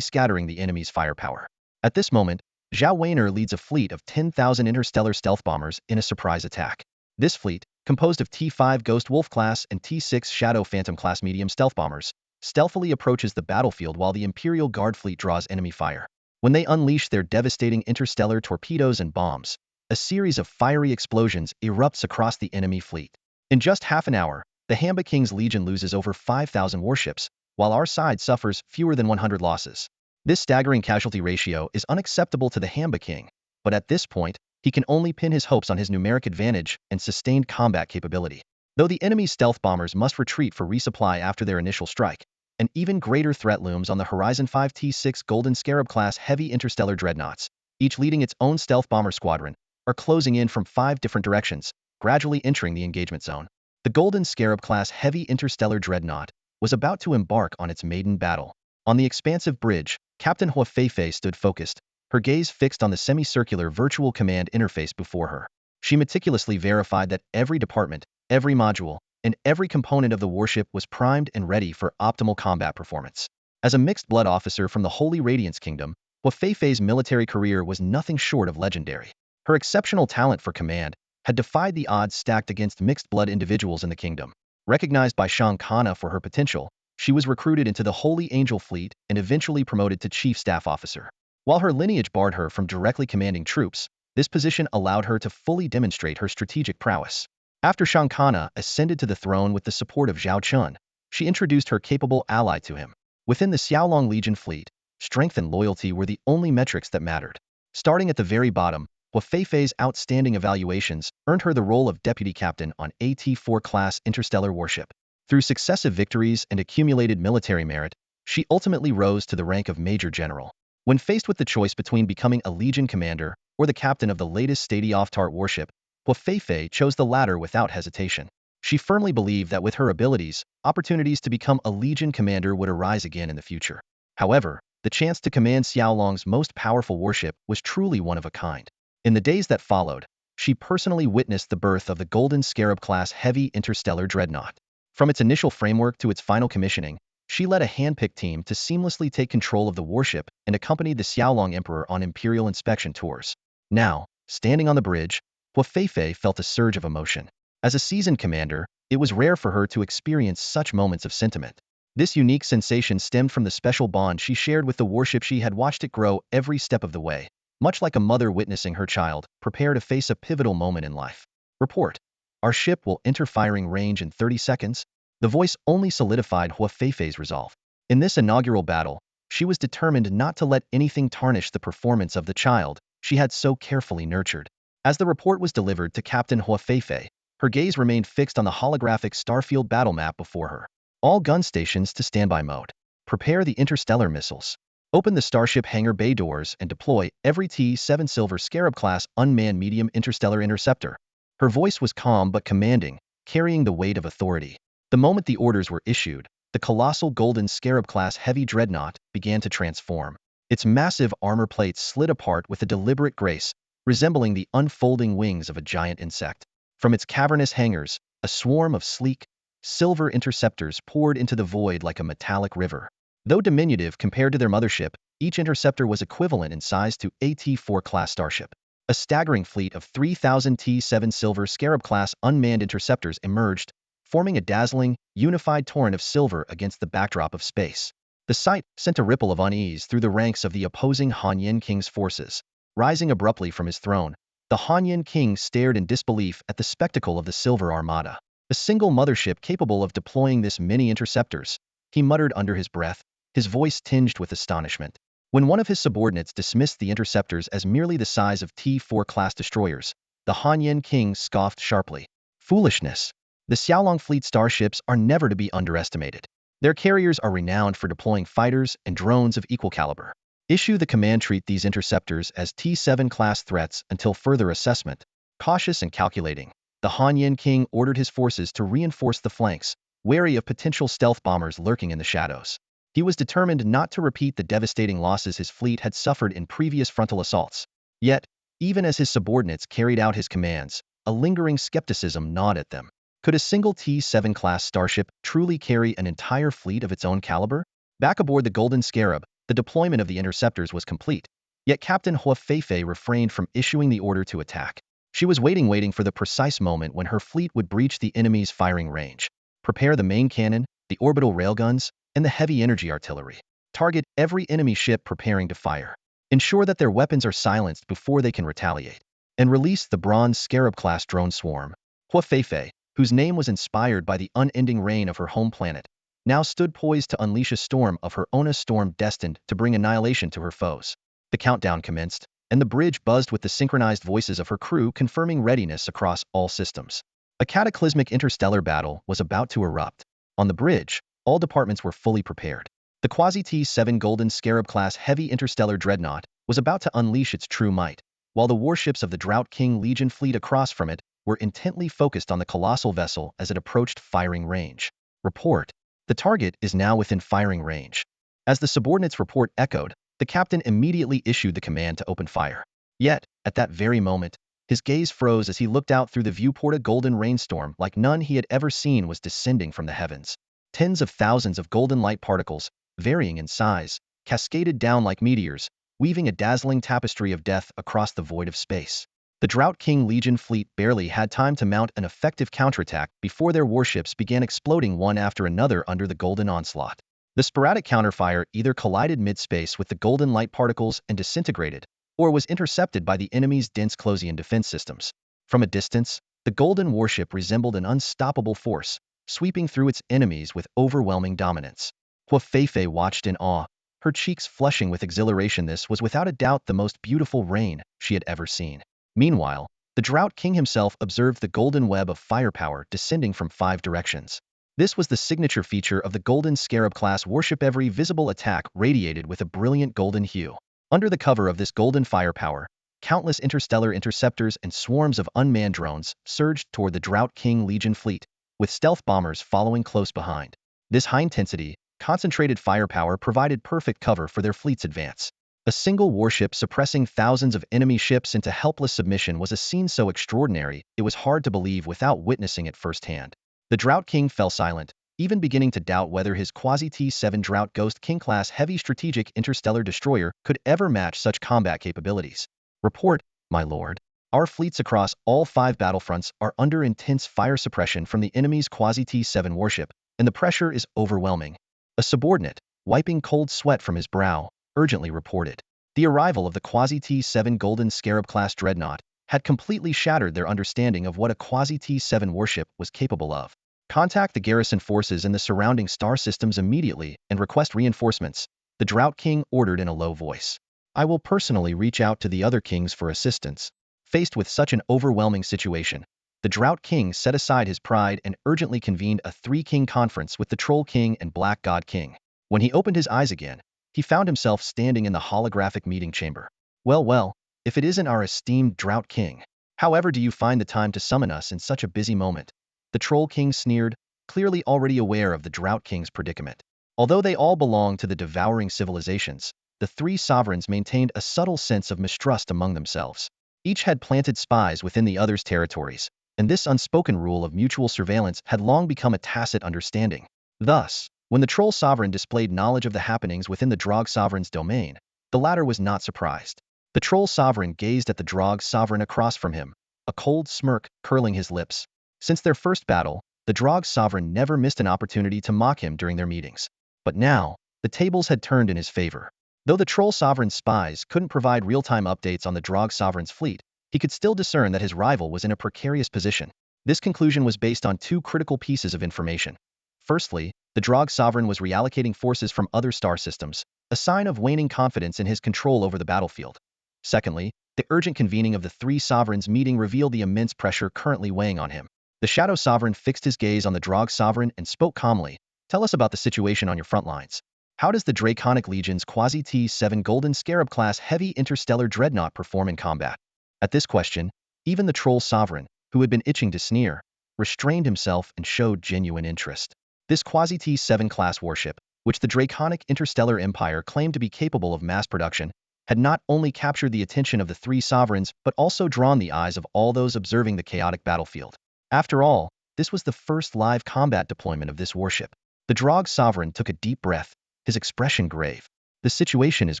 scattering the enemy's firepower. At this moment, Zhao Weiner leads a fleet of 10,000 interstellar stealth bombers in a surprise attack. This fleet, composed of T-5 Ghost Wolf-class and T-6 Shadow Phantom-class medium stealth bombers, stealthily approaches the battlefield while the Imperial Guard fleet draws enemy fire. When they unleash their devastating interstellar torpedoes and bombs, a series of fiery explosions erupts across the enemy fleet. In just half an hour, the Hamba King's Legion loses over 5,000 warships, while our side suffers fewer than 100 losses. This staggering casualty ratio is unacceptable to the Hamba King, but at this point, he can only pin his hopes on his numeric advantage and sustained combat capability. Though the enemy's stealth bombers must retreat for resupply after their initial strike, an even greater threat looms on the horizon. 5 T-6 Golden Scarab-class heavy interstellar dreadnoughts, each leading its own stealth bomber squadron, are closing in from 5 different directions, gradually entering the engagement zone. The Golden Scarab-class heavy interstellar dreadnought was about to embark on its maiden battle. On the expansive bridge, Captain Hua Feifei stood focused, her gaze fixed on the semicircular virtual command interface before her. She meticulously verified that every department, every module, and every component of the warship was primed and ready for optimal combat performance. As a mixed-blood officer from the Holy Radiance Kingdom, Hua Feifei's military career was nothing short of legendary. Her exceptional talent for command had defied the odds stacked against mixed-blood individuals in the kingdom. Recognized by Shang Kana for her potential, she was recruited into the Holy Angel Fleet and eventually promoted to Chief Staff Officer. While her lineage barred her from directly commanding troops, this position allowed her to fully demonstrate her strategic prowess. After Shang Kana ascended to the throne with the support of Zhao Chen, she introduced her capable ally to him. Within the Xiaolong Legion fleet, strength and loyalty were the only metrics that mattered. Starting at the very bottom, Hua Feifei's outstanding evaluations earned her the role of deputy captain on AT-4 class interstellar warship. Through successive victories and accumulated military merit, she ultimately rose to the rank of major general. When faced with the choice between becoming a legion commander or the captain of the latest Stady-Off-Tart warship, Hua Feifei chose the latter without hesitation. She firmly believed that with her abilities, opportunities to become a legion commander would arise again in the future. However, the chance to command Xiaolong's most powerful warship was truly one of a kind. In the days that followed, she personally witnessed the birth of the Golden Scarab-class heavy interstellar dreadnought. From its initial framework to its final commissioning, she led a hand-picked team to seamlessly take control of the warship and accompanied the Xiaolong Emperor on imperial inspection tours. Now, standing on the bridge, Hua Feifei felt a surge of emotion. As a seasoned commander, it was rare for her to experience such moments of sentiment. This unique sensation stemmed from the special bond she shared with the warship. She had watched it grow every step of the way, much like a mother witnessing her child prepare to face a pivotal moment in life. Report. Our ship will enter firing range in 30 seconds. The voice only solidified Hua Feifei's resolve. In this inaugural battle, she was determined not to let anything tarnish the performance of the child she had so carefully nurtured. As the report was delivered to Captain Hua Feifei, her gaze remained fixed on the holographic starfield battle map before her. All gun stations to standby mode. Prepare the interstellar missiles. Open the starship hangar bay doors and deploy every T-7 Silver Scarab-class unmanned medium interstellar interceptor. Her voice was calm but commanding, carrying the weight of authority. The moment the orders were issued, the colossal golden Scarab-class heavy dreadnought began to transform. Its massive armor plates slid apart with a deliberate grace, resembling the unfolding wings of a giant insect. From its cavernous hangars, a swarm of sleek, silver interceptors poured into the void like a metallic river. Though diminutive compared to their mothership, each interceptor was equivalent in size to a T-4 class starship. A staggering fleet of 3,000 T-7 Silver Scarab-class unmanned interceptors emerged, forming a dazzling, unified torrent of silver against the backdrop of space. The sight sent a ripple of unease through the ranks of the opposing Han King's forces. Rising abruptly from his throne, the Han King stared in disbelief at the spectacle of the Silver Armada. A single mothership capable of deploying this many interceptors, he muttered under his breath, his voice tinged with astonishment. When one of his subordinates dismissed the interceptors as merely the size of T-4 class destroyers, the Han King scoffed sharply. Foolishness! The Xiaolong fleet starships are never to be underestimated. Their carriers are renowned for deploying fighters and drones of equal caliber. Issue the command treat these interceptors as T-7 class threats until further assessment. Cautious and calculating, the Han King ordered his forces to reinforce the flanks, wary of potential stealth bombers lurking in the shadows. He was determined not to repeat the devastating losses his fleet had suffered in previous frontal assaults. Yet, even as his subordinates carried out his commands, a lingering skepticism gnawed at them. Could a single T-7 class starship truly carry an entire fleet of its own caliber? Back aboard the Golden Scarab, the deployment of the interceptors was complete. Yet Captain Hua Feifei refrained from issuing the order to attack. She was waiting for the precise moment when her fleet would breach the enemy's firing range. Prepare the main cannon, the orbital railguns, and the heavy energy artillery. Target every enemy ship preparing to fire. Ensure that their weapons are silenced before they can retaliate. And release the Bronze Scarab-class drone swarm. Hua Feifei, whose name was inspired by the unending reign of her home planet, now stood poised to unleash a storm of her own, a storm destined to bring annihilation to her foes. The countdown commenced, and the bridge buzzed with the synchronized voices of her crew confirming readiness across all systems. A cataclysmic interstellar battle was about to erupt. On the bridge, all departments were fully prepared. The Quasi-T-7 Golden Scarab-class heavy interstellar dreadnought was about to unleash its true might, while the warships of the Drought King Legion fleet across from it were intently focused on the colossal vessel as it approached firing range. Report. The target is now within firing range. As the subordinate's report echoed, the captain immediately issued the command to open fire. Yet, at that very moment, his gaze froze as he looked out through the viewport. A golden rainstorm like none he had ever seen was descending from the heavens. Tens of thousands of golden light particles, varying in size, cascaded down like meteors, weaving a dazzling tapestry of death across the void of space. The Drought King Legion fleet barely had time to mount an effective counterattack before their warships began exploding one after another under the golden onslaught. The sporadic counterfire either collided mid-space with the golden light particles and disintegrated, or was intercepted by the enemy's dense Closian defense systems. From a distance, the golden warship resembled an unstoppable force, sweeping through its enemies with overwhelming dominance. Hua Feifei watched in awe, her cheeks flushing with exhilaration. This was without a doubt the most beautiful rain she had ever seen. Meanwhile, the Drought King himself observed the golden web of firepower descending from 5 directions. This was the signature feature of the Golden Scarab-class warship. Every visible attack radiated with a brilliant golden hue. Under the cover of this golden firepower, countless interstellar interceptors and swarms of unmanned drones surged toward the Drought King Legion fleet, with stealth bombers following close behind. This high-intensity, concentrated firepower provided perfect cover for their fleet's advance. A single warship suppressing thousands of enemy ships into helpless submission was a scene so extraordinary it was hard to believe without witnessing it firsthand. The Drought King fell silent, even beginning to doubt whether his Quasi-T-7 Drought Ghost King-class heavy strategic interstellar destroyer could ever match such combat capabilities. Report, my lord. Our fleets across all 5 battlefronts are under intense fire suppression from the enemy's Quasi-T-7 warship, and the pressure is overwhelming. A subordinate, wiping cold sweat from his brow, urgently reported. The arrival of the Quasi-T-7 Golden Scarab-class dreadnought had completely shattered their understanding of what a Quasi-T-7 warship was capable of. Contact the garrison forces in the surrounding star systems immediately and request reinforcements, the Drought King ordered in a low voice. I will personally reach out to the other kings for assistance. Faced with such an overwhelming situation, the Drought King set aside his pride and urgently convened a 3-king conference with the Troll King and Black God King. When he opened his eyes again, he found himself standing in the holographic meeting chamber. Well, if it isn't our esteemed Drought King. However do you find the time to summon us in such a busy moment? The Troll King sneered, clearly already aware of the Drought King's predicament. Although they all belonged to the devouring civilizations, the three sovereigns maintained a subtle sense of mistrust among themselves. Each had planted spies within the other's territories, and this unspoken rule of mutual surveillance had long become a tacit understanding. Thus, when the Troll Sovereign displayed knowledge of the happenings within the Drog Sovereign's domain, the latter was not surprised. The Troll Sovereign gazed at the Drog Sovereign across from him, a cold smirk curling his lips. Since their first battle, the Drog Sovereign never missed an opportunity to mock him during their meetings. But now, the tables had turned in his favor. Though the Troll Sovereign's spies couldn't provide real-time updates on the Drog Sovereign's fleet, he could still discern that his rival was in a precarious position. This conclusion was based on two critical pieces of information. Firstly, the Drog Sovereign was reallocating forces from other star systems, a sign of waning confidence in his control over the battlefield. Secondly, the urgent convening of the three sovereigns meeting revealed the immense pressure currently weighing on him. The Shadow Sovereign fixed his gaze on the Drog Sovereign and spoke calmly. Tell us about the situation on your front lines. How does the Draconic Legion's Quasi-T7 Golden Scarab-class heavy interstellar dreadnought perform in combat? At this question, even the Troll Sovereign, who had been itching to sneer, restrained himself and showed genuine interest. This Quasi-T7 class warship, which the Draconic Interstellar Empire claimed to be capable of mass production, had not only captured the attention of the three sovereigns but also drawn the eyes of all those observing the chaotic battlefield. After all, this was the first live combat deployment of this warship. The Drog Sovereign took a deep breath, his expression grave. The situation is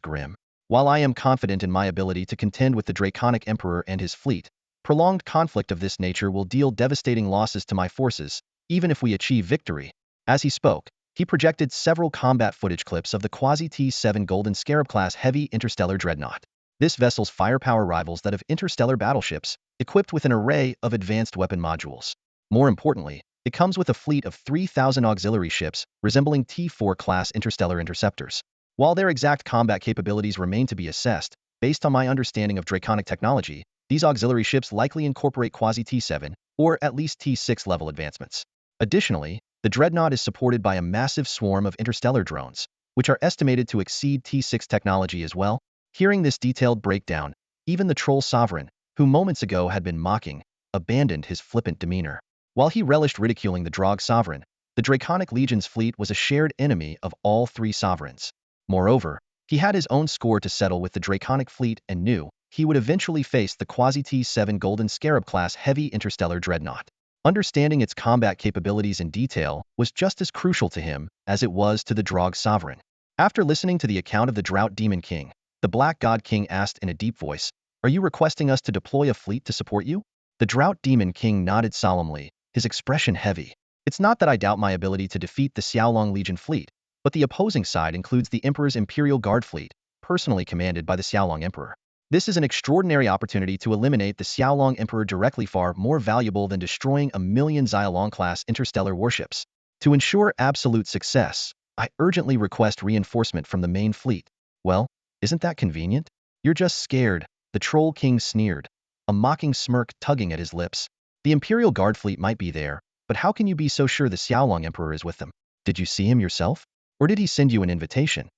grim. While I am confident in my ability to contend with the Draconic Emperor and his fleet, prolonged conflict of this nature will deal devastating losses to my forces, even if we achieve victory. As he spoke, he projected several combat footage clips of the Quasi-T7 Golden Scarab-class heavy interstellar dreadnought. This vessel's firepower rivals that of interstellar battleships, equipped with an array of advanced weapon modules. More importantly, it comes with a fleet of 3,000 auxiliary ships resembling T4-class interstellar interceptors. While their exact combat capabilities remain to be assessed, based on my understanding of Draconic technology, these auxiliary ships likely incorporate Quasi-T7, or at least T6 level advancements. Additionally, the dreadnought is supported by a massive swarm of interstellar drones, which are estimated to exceed T6 technology as well. Hearing this detailed breakdown, even the Troll Sovereign, who moments ago had been mocking, abandoned his flippant demeanor. While he relished ridiculing the Drog Sovereign, the Draconic Legion's fleet was a shared enemy of all three sovereigns. Moreover, he had his own score to settle with the Draconic fleet and knew he would eventually face the Quasi-T7 Golden Scarab-class heavy interstellar dreadnought. Understanding its combat capabilities in detail was just as crucial to him as it was to the Drog Sovereign. After listening to the account of the Drought Demon King, the Black God King asked in a deep voice, "Are you requesting us to deploy a fleet to support you?" The Drought Demon King nodded solemnly, his expression heavy. "It's not that I doubt my ability to defeat the Xiaolong Legion fleet, but the opposing side includes the Emperor's Imperial Guard fleet, personally commanded by the Xiaolong Emperor. This is an extraordinary opportunity to eliminate the Xiaolong Emperor directly, far more valuable than destroying a million Xiaolong-class interstellar warships. To ensure absolute success, I urgently request reinforcement from the main fleet." "Well, isn't that convenient? You're just scared," the Troll King sneered, a mocking smirk tugging at his lips. "The Imperial Guard fleet might be there, but how can you be so sure the Xiaolong Emperor is with them? Did you see him yourself? Or did he send you an invitation?"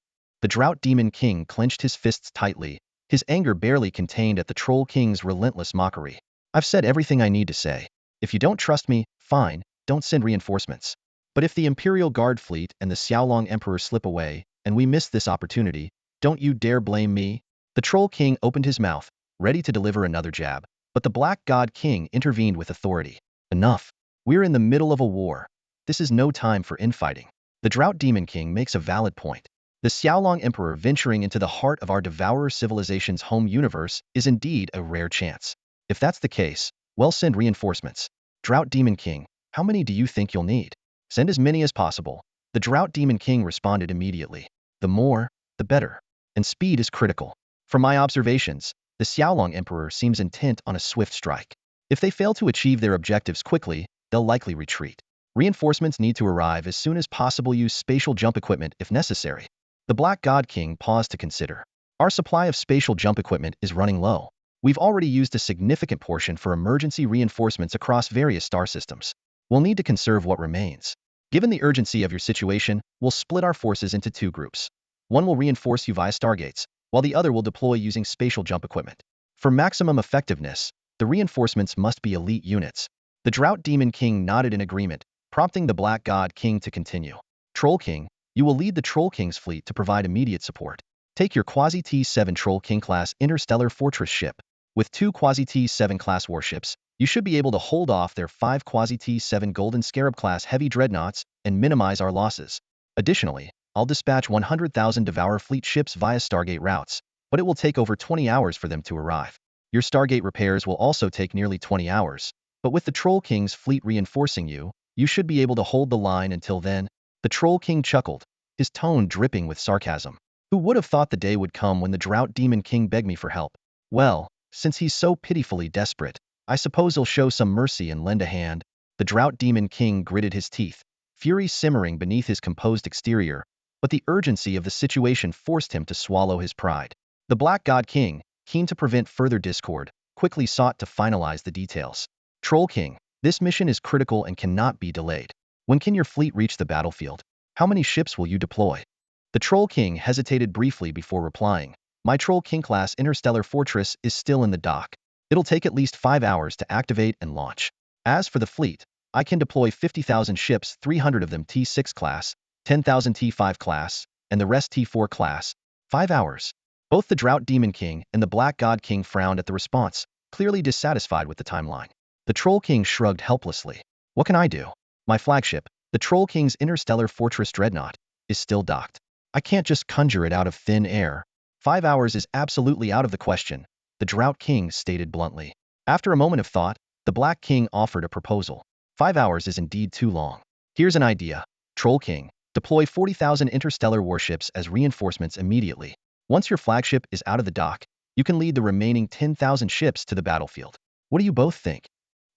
The Drought Demon King clenched his fists tightly, his anger barely contained at the Troll King's relentless mockery. "I've said everything I need to say. If you don't trust me, fine, don't send reinforcements. But if the Imperial Guard fleet and the Xiaolong Emperor slip away, and we miss this opportunity, don't you dare blame me." The Troll King opened his mouth, ready to deliver another jab, but the Black God King intervened with authority. "Enough. We're in the middle of a war. This is no time for infighting." The Drought Demon King makes a valid point. The Xiaolong Emperor venturing into the heart of our Devourer civilization's home universe is indeed a rare chance. If that's the case, well, send reinforcements. Drought Demon King, how many do you think you'll need? "Send as many as possible." The Drought Demon King responded immediately. "The more, the better. And speed is critical. From my observations, the Xiaolong Emperor seems intent on a swift strike. If they fail to achieve their objectives quickly, they'll likely retreat. Reinforcements need to arrive as soon as possible. Use spatial jump equipment if necessary." The Black God King paused to consider. "Our supply of spatial jump equipment is running low. We've already used a significant portion for emergency reinforcements across various star systems. We'll need to conserve what remains. Given the urgency of your situation, we'll split our forces into two groups. One will reinforce you via stargates, while the other will deploy using spatial jump equipment. For maximum effectiveness, the reinforcements must be elite units. The Drought Demon King nodded in agreement, prompting the Black God King to continue. Troll King, you will lead the Troll King's fleet to provide immediate support. Take your Quasi-T7 Troll King class interstellar fortress ship. With 2 Quasi-T7 class warships, you should be able to hold off their 5 Quasi-T7 Golden Scarab class heavy dreadnoughts and minimize our losses. Additionally, I'll dispatch 100,000 Devourer fleet ships via Stargate routes, but it will take over 20 hours for them to arrive. Your Stargate repairs will also take nearly 20 hours, but with the Troll King's fleet reinforcing you, you should be able to hold the line until then. The Troll King chuckled, his tone dripping with sarcasm. Who would have thought the day would come when the Drought Demon King begged me for help? Well, since he's so pitifully desperate, I suppose he'll show some mercy and lend a hand. The Drought Demon King gritted his teeth, fury simmering beneath his composed exterior, but the urgency of the situation forced him to swallow his pride. The Black God King, keen to prevent further discord, quickly sought to finalize the details. Troll King, this mission is critical and cannot be delayed. When can your fleet reach the battlefield? How many ships will you deploy? The Troll King hesitated briefly before replying. My Troll King class interstellar fortress is still in the dock. It'll take at least 5 hours to activate and launch. As for the fleet, I can deploy 50,000 ships, 300 of them T6 class, 10,000 T5 class, and the rest T4 class. 5 hours. Both the Drought Demon King and the Black God King frowned at the response, clearly dissatisfied with the timeline. The Troll King shrugged helplessly. What can I do? My flagship, the Troll King's interstellar fortress dreadnought, is still docked. I can't just conjure it out of thin air. 5 hours is absolutely out of the question, the Drought King stated bluntly. After a moment of thought, the Black King offered a proposal. 5 hours is indeed too long. Here's an idea. Troll King, deploy 40,000 interstellar warships as reinforcements immediately. Once your flagship is out of the dock, you can lead the remaining 10,000 ships to the battlefield. What do you both think?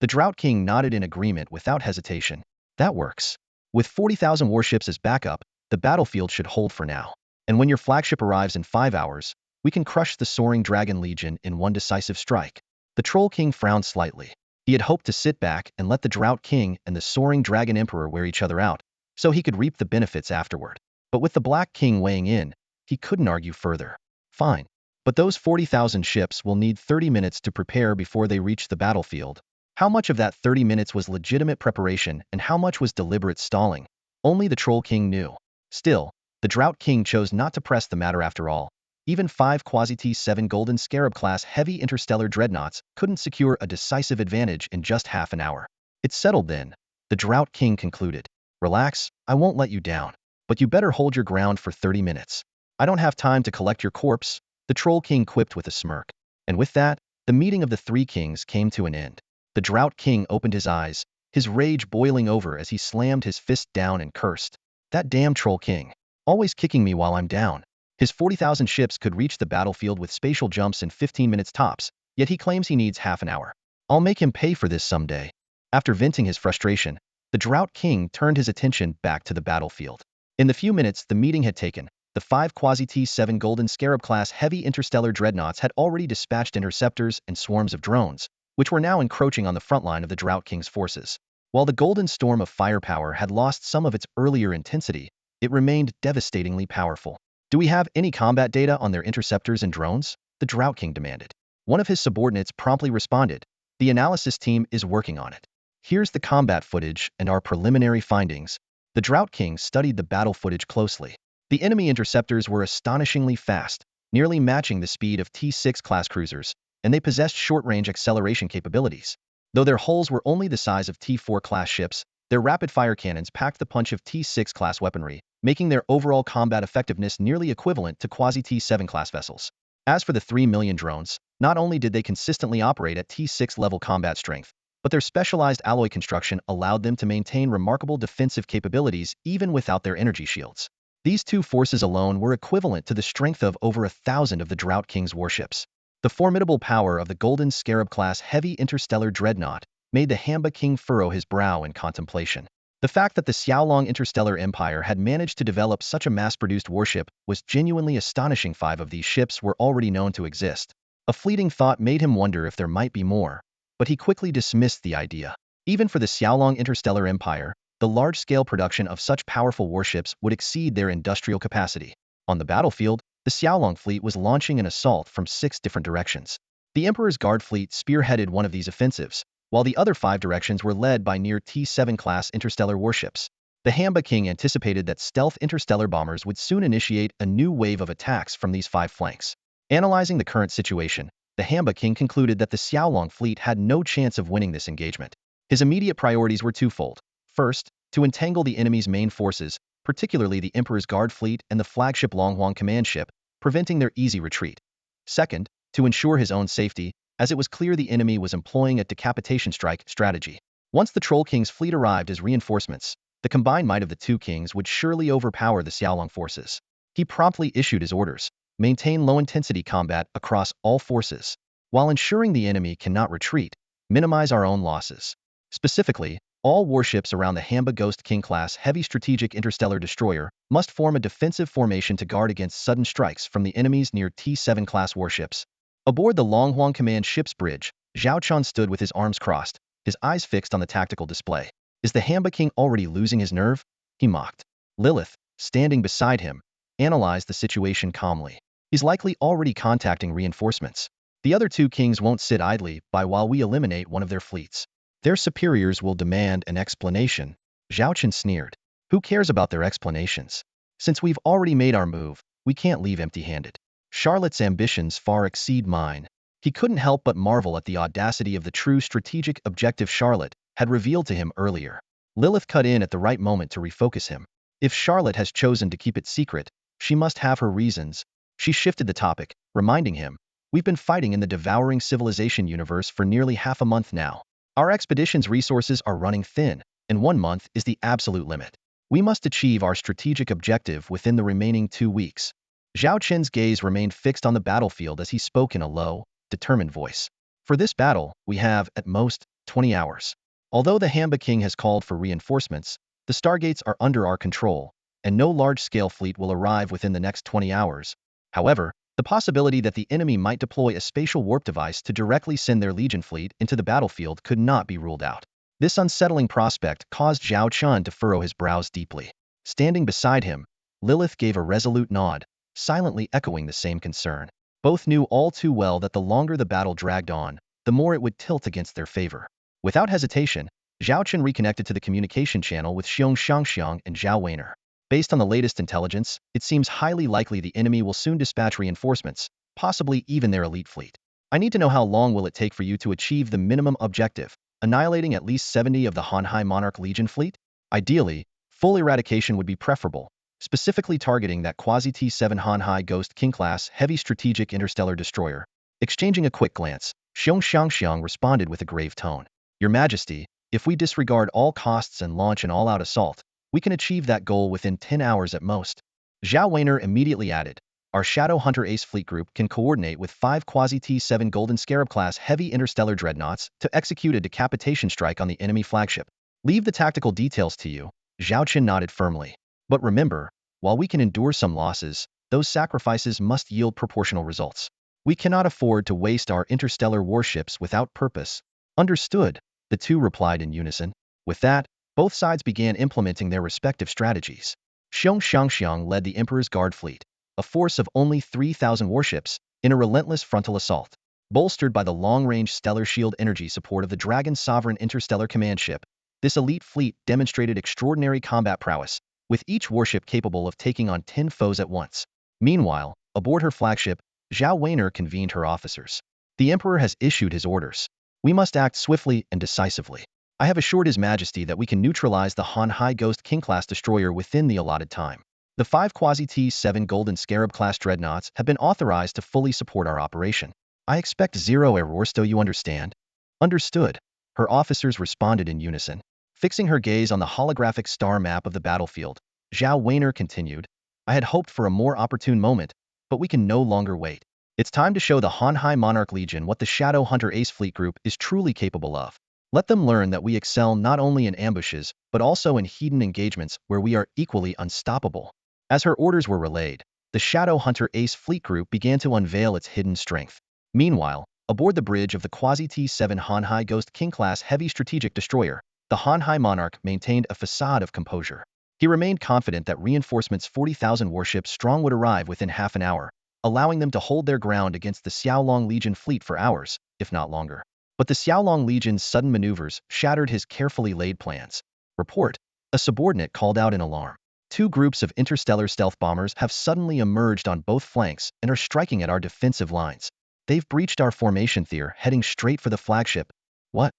The Drought King nodded in agreement without hesitation. That works. With 40,000 warships as backup, the battlefield should hold for now. And when your flagship arrives in 5 hours, we can crush the Soaring Dragon Legion in one decisive strike. The Troll King frowned slightly. He had hoped to sit back and let the Drought King and the Soaring Dragon Emperor wear each other out, so he could reap the benefits afterward. But with the Black King weighing in, he couldn't argue further. Fine. But those 40,000 ships will need 30 minutes to prepare before they reach the battlefield. How much of that 30 minutes was legitimate preparation and how much was deliberate stalling? Only the Troll King knew. Still, the Drought King chose not to press the matter after all. Even 5 Quasi-T7 Golden Scarab class heavy interstellar dreadnoughts couldn't secure a decisive advantage in just half an hour. It's settled then, the Drought King concluded. Relax, I won't let you down. But you better hold your ground for 30 minutes. I don't have time to collect your corpse, the Troll King quipped with a smirk. And with that, the meeting of the three kings came to an end. The Drought King opened his eyes, his rage boiling over as he slammed his fist down and cursed. That damn Troll King. Always kicking me while I'm down. His 40,000 ships could reach the battlefield with spatial jumps in 15 minutes tops, yet he claims he needs half an hour. I'll make him pay for this someday. After venting his frustration, the Drought King turned his attention back to the battlefield. In the few minutes the meeting had taken, the 5 Quasi-T7 Golden Scarab class heavy interstellar dreadnoughts had already dispatched interceptors and swarms of drones, which were now encroaching on the front line of the Drought King's forces. While the Golden Storm of firepower had lost some of its earlier intensity, it remained devastatingly powerful. Do we have any combat data on their interceptors and drones? The Drought King demanded. One of his subordinates promptly responded, the analysis team is working on it. Here's the combat footage and our preliminary findings. The Drought King studied the battle footage closely. The enemy interceptors were astonishingly fast, nearly matching the speed of T6 class cruisers, and they possessed short-range acceleration capabilities. Though their hulls were only the size of T4 class ships, their rapid-fire cannons packed the punch of T6 class weaponry, making their overall combat effectiveness nearly equivalent to Quasi-T7 class vessels. As for the 3 million drones, not only did they consistently operate at T6 level combat strength, but their specialized alloy construction allowed them to maintain remarkable defensive capabilities even without their energy shields. These two forces alone were equivalent to the strength of over 1,000 of the Drought King's warships. The formidable power of the Golden Scarab class heavy interstellar dreadnought made the Hamba King furrow his brow in contemplation. The fact that the Xiaolong Interstellar Empire had managed to develop such a mass-produced warship was genuinely astonishing. 5 of these ships were already known to exist. A fleeting thought made him wonder if there might be more, but he quickly dismissed the idea. Even for the Xiaolong Interstellar Empire, the large-scale production of such powerful warships would exceed their industrial capacity. On the battlefield, the Xiaolong fleet was launching an assault from 6 different directions. The Emperor's Guard fleet spearheaded one of these offensives, while the other 5 directions were led by near T-7 class interstellar warships. The Hamba King anticipated that stealth interstellar bombers would soon initiate a new wave of attacks from these 5 flanks. Analyzing the current situation, the Hamba King concluded that the Xiaolong fleet had no chance of winning this engagement. His immediate priorities were twofold. First, to entangle the enemy's main forces, particularly the Emperor's Guard fleet and the flagship Longhuang command ship, preventing their easy retreat. Second, to ensure his own safety, as it was clear the enemy was employing a decapitation strike strategy. Once the Troll King's fleet arrived as reinforcements, the combined might of the 2 kings would surely overpower the Xiaolong forces. He promptly issued his orders: maintain low-intensity combat across all forces, while ensuring the enemy cannot retreat, minimize our own losses. Specifically, all warships around the Hamba Ghost King-class heavy strategic interstellar destroyer must form a defensive formation to guard against sudden strikes from the enemy's near T-7 class warships. Aboard the Longhuang command ship's bridge, Zhao Chen stood with his arms crossed, his eyes fixed on the tactical display. Is the Hamba King already losing his nerve? He mocked. Lilith, standing beside him, analyzed the situation calmly. He's likely already contacting reinforcements. The other 2 kings won't sit idly by while we eliminate one of their fleets. Their superiors will demand an explanation. Zhao Chen sneered. Who cares about their explanations? Since we've already made our move, we can't leave empty-handed. Charlotte's ambitions far exceed mine. He couldn't help but marvel at the audacity of the true strategic objective Charlotte had revealed to him earlier. Lilith cut in at the right moment to refocus him. If Charlotte has chosen to keep it secret, she must have her reasons. She shifted the topic, reminding him, we've been fighting in the devouring civilization universe for nearly half a month now. Our expedition's resources are running thin, and 1 month is the absolute limit. We must achieve our strategic objective within the remaining 2 weeks. Zhao Chen's gaze remained fixed on the battlefield as he spoke in a low, determined voice. For this battle, we have, at most, 20 hours. Although the Hamba King has called for reinforcements, the stargates are under our control, and no large-scale fleet will arrive within the next 20 hours. However, the possibility that the enemy might deploy a spatial warp device to directly send their Legion fleet into the battlefield could not be ruled out. This unsettling prospect caused Zhao Chen to furrow his brows deeply. Standing beside him, Lilith gave a resolute nod, silently echoing the same concern. Both knew all too well that the longer the battle dragged on, the more it would tilt against their favor. Without hesitation, Zhao Chen reconnected to the communication channel with Xiong Shangxiang and Zhao Weiner. Based on the latest intelligence, it seems highly likely the enemy will soon dispatch reinforcements, possibly even their elite fleet. I need to know how long will it take for you to achieve the minimum objective, annihilating at least 70 of the Hanhai Monarch Legion fleet? Ideally, full eradication would be preferable, specifically targeting that quasi-T-7 Hanhai Ghost King-class heavy strategic interstellar destroyer. Exchanging a quick glance, Xiong Shangxiang responded with a grave tone. Your Majesty, if we disregard all costs and launch an all-out assault, we can achieve that goal within 10 hours at most. Zhao Weiner immediately added, our Shadow Hunter Ace fleet group can coordinate with 5 quasi-T-7 Golden Scarab-class heavy interstellar dreadnoughts to execute a decapitation strike on the enemy flagship. Leave the tactical details to you. Zhao Chen nodded firmly. But remember, while we can endure some losses, those sacrifices must yield proportional results. We cannot afford to waste our interstellar warships without purpose. Understood, the 2 replied in unison. With that, both sides began implementing their respective strategies. Xiong Shangxiang led the Emperor's Guard fleet, a force of only 3,000 warships, in a relentless frontal assault. Bolstered by the long-range stellar shield energy support of the Dragon Sovereign interstellar command ship, this elite fleet demonstrated extraordinary combat prowess, with each warship capable of taking on 10 foes at once. Meanwhile, aboard her flagship, Zhao Weiner convened her officers. The Emperor has issued his orders. We must act swiftly and decisively. I have assured His Majesty that we can neutralize the Hanhai Ghost King-class destroyer within the allotted time. The 5 quasi-T-7 Golden Scarab-class dreadnoughts have been authorized to fully support our operation. I expect 0 errors, do you understand? Understood. Her officers responded in unison. Fixing her gaze on the holographic star map of the battlefield, Zhao Weiner continued, I had hoped for a more opportune moment, but we can no longer wait. It's time to show the Hanhai Monarch Legion what the Shadow Hunter Ace fleet group is truly capable of. Let them learn that we excel not only in ambushes, but also in hidden engagements where we are equally unstoppable. As her orders were relayed, the Shadow Hunter Ace fleet group began to unveil its hidden strength. Meanwhile, aboard the bridge of the quasi-T-7 Hanhai Ghost King-class heavy strategic destroyer, the Hanhai Monarch maintained a facade of composure. He remained confident that reinforcements 40,000 warships strong would arrive within half an hour, allowing them to hold their ground against the Xiaolong Legion fleet for hours, if not longer. But the Xiaolong Legion's sudden maneuvers shattered his carefully laid plans. Report. A subordinate called out in alarm. Two groups of interstellar stealth bombers have suddenly emerged on both flanks and are striking at our defensive lines. They've breached our formation there, heading straight for the flagship. What?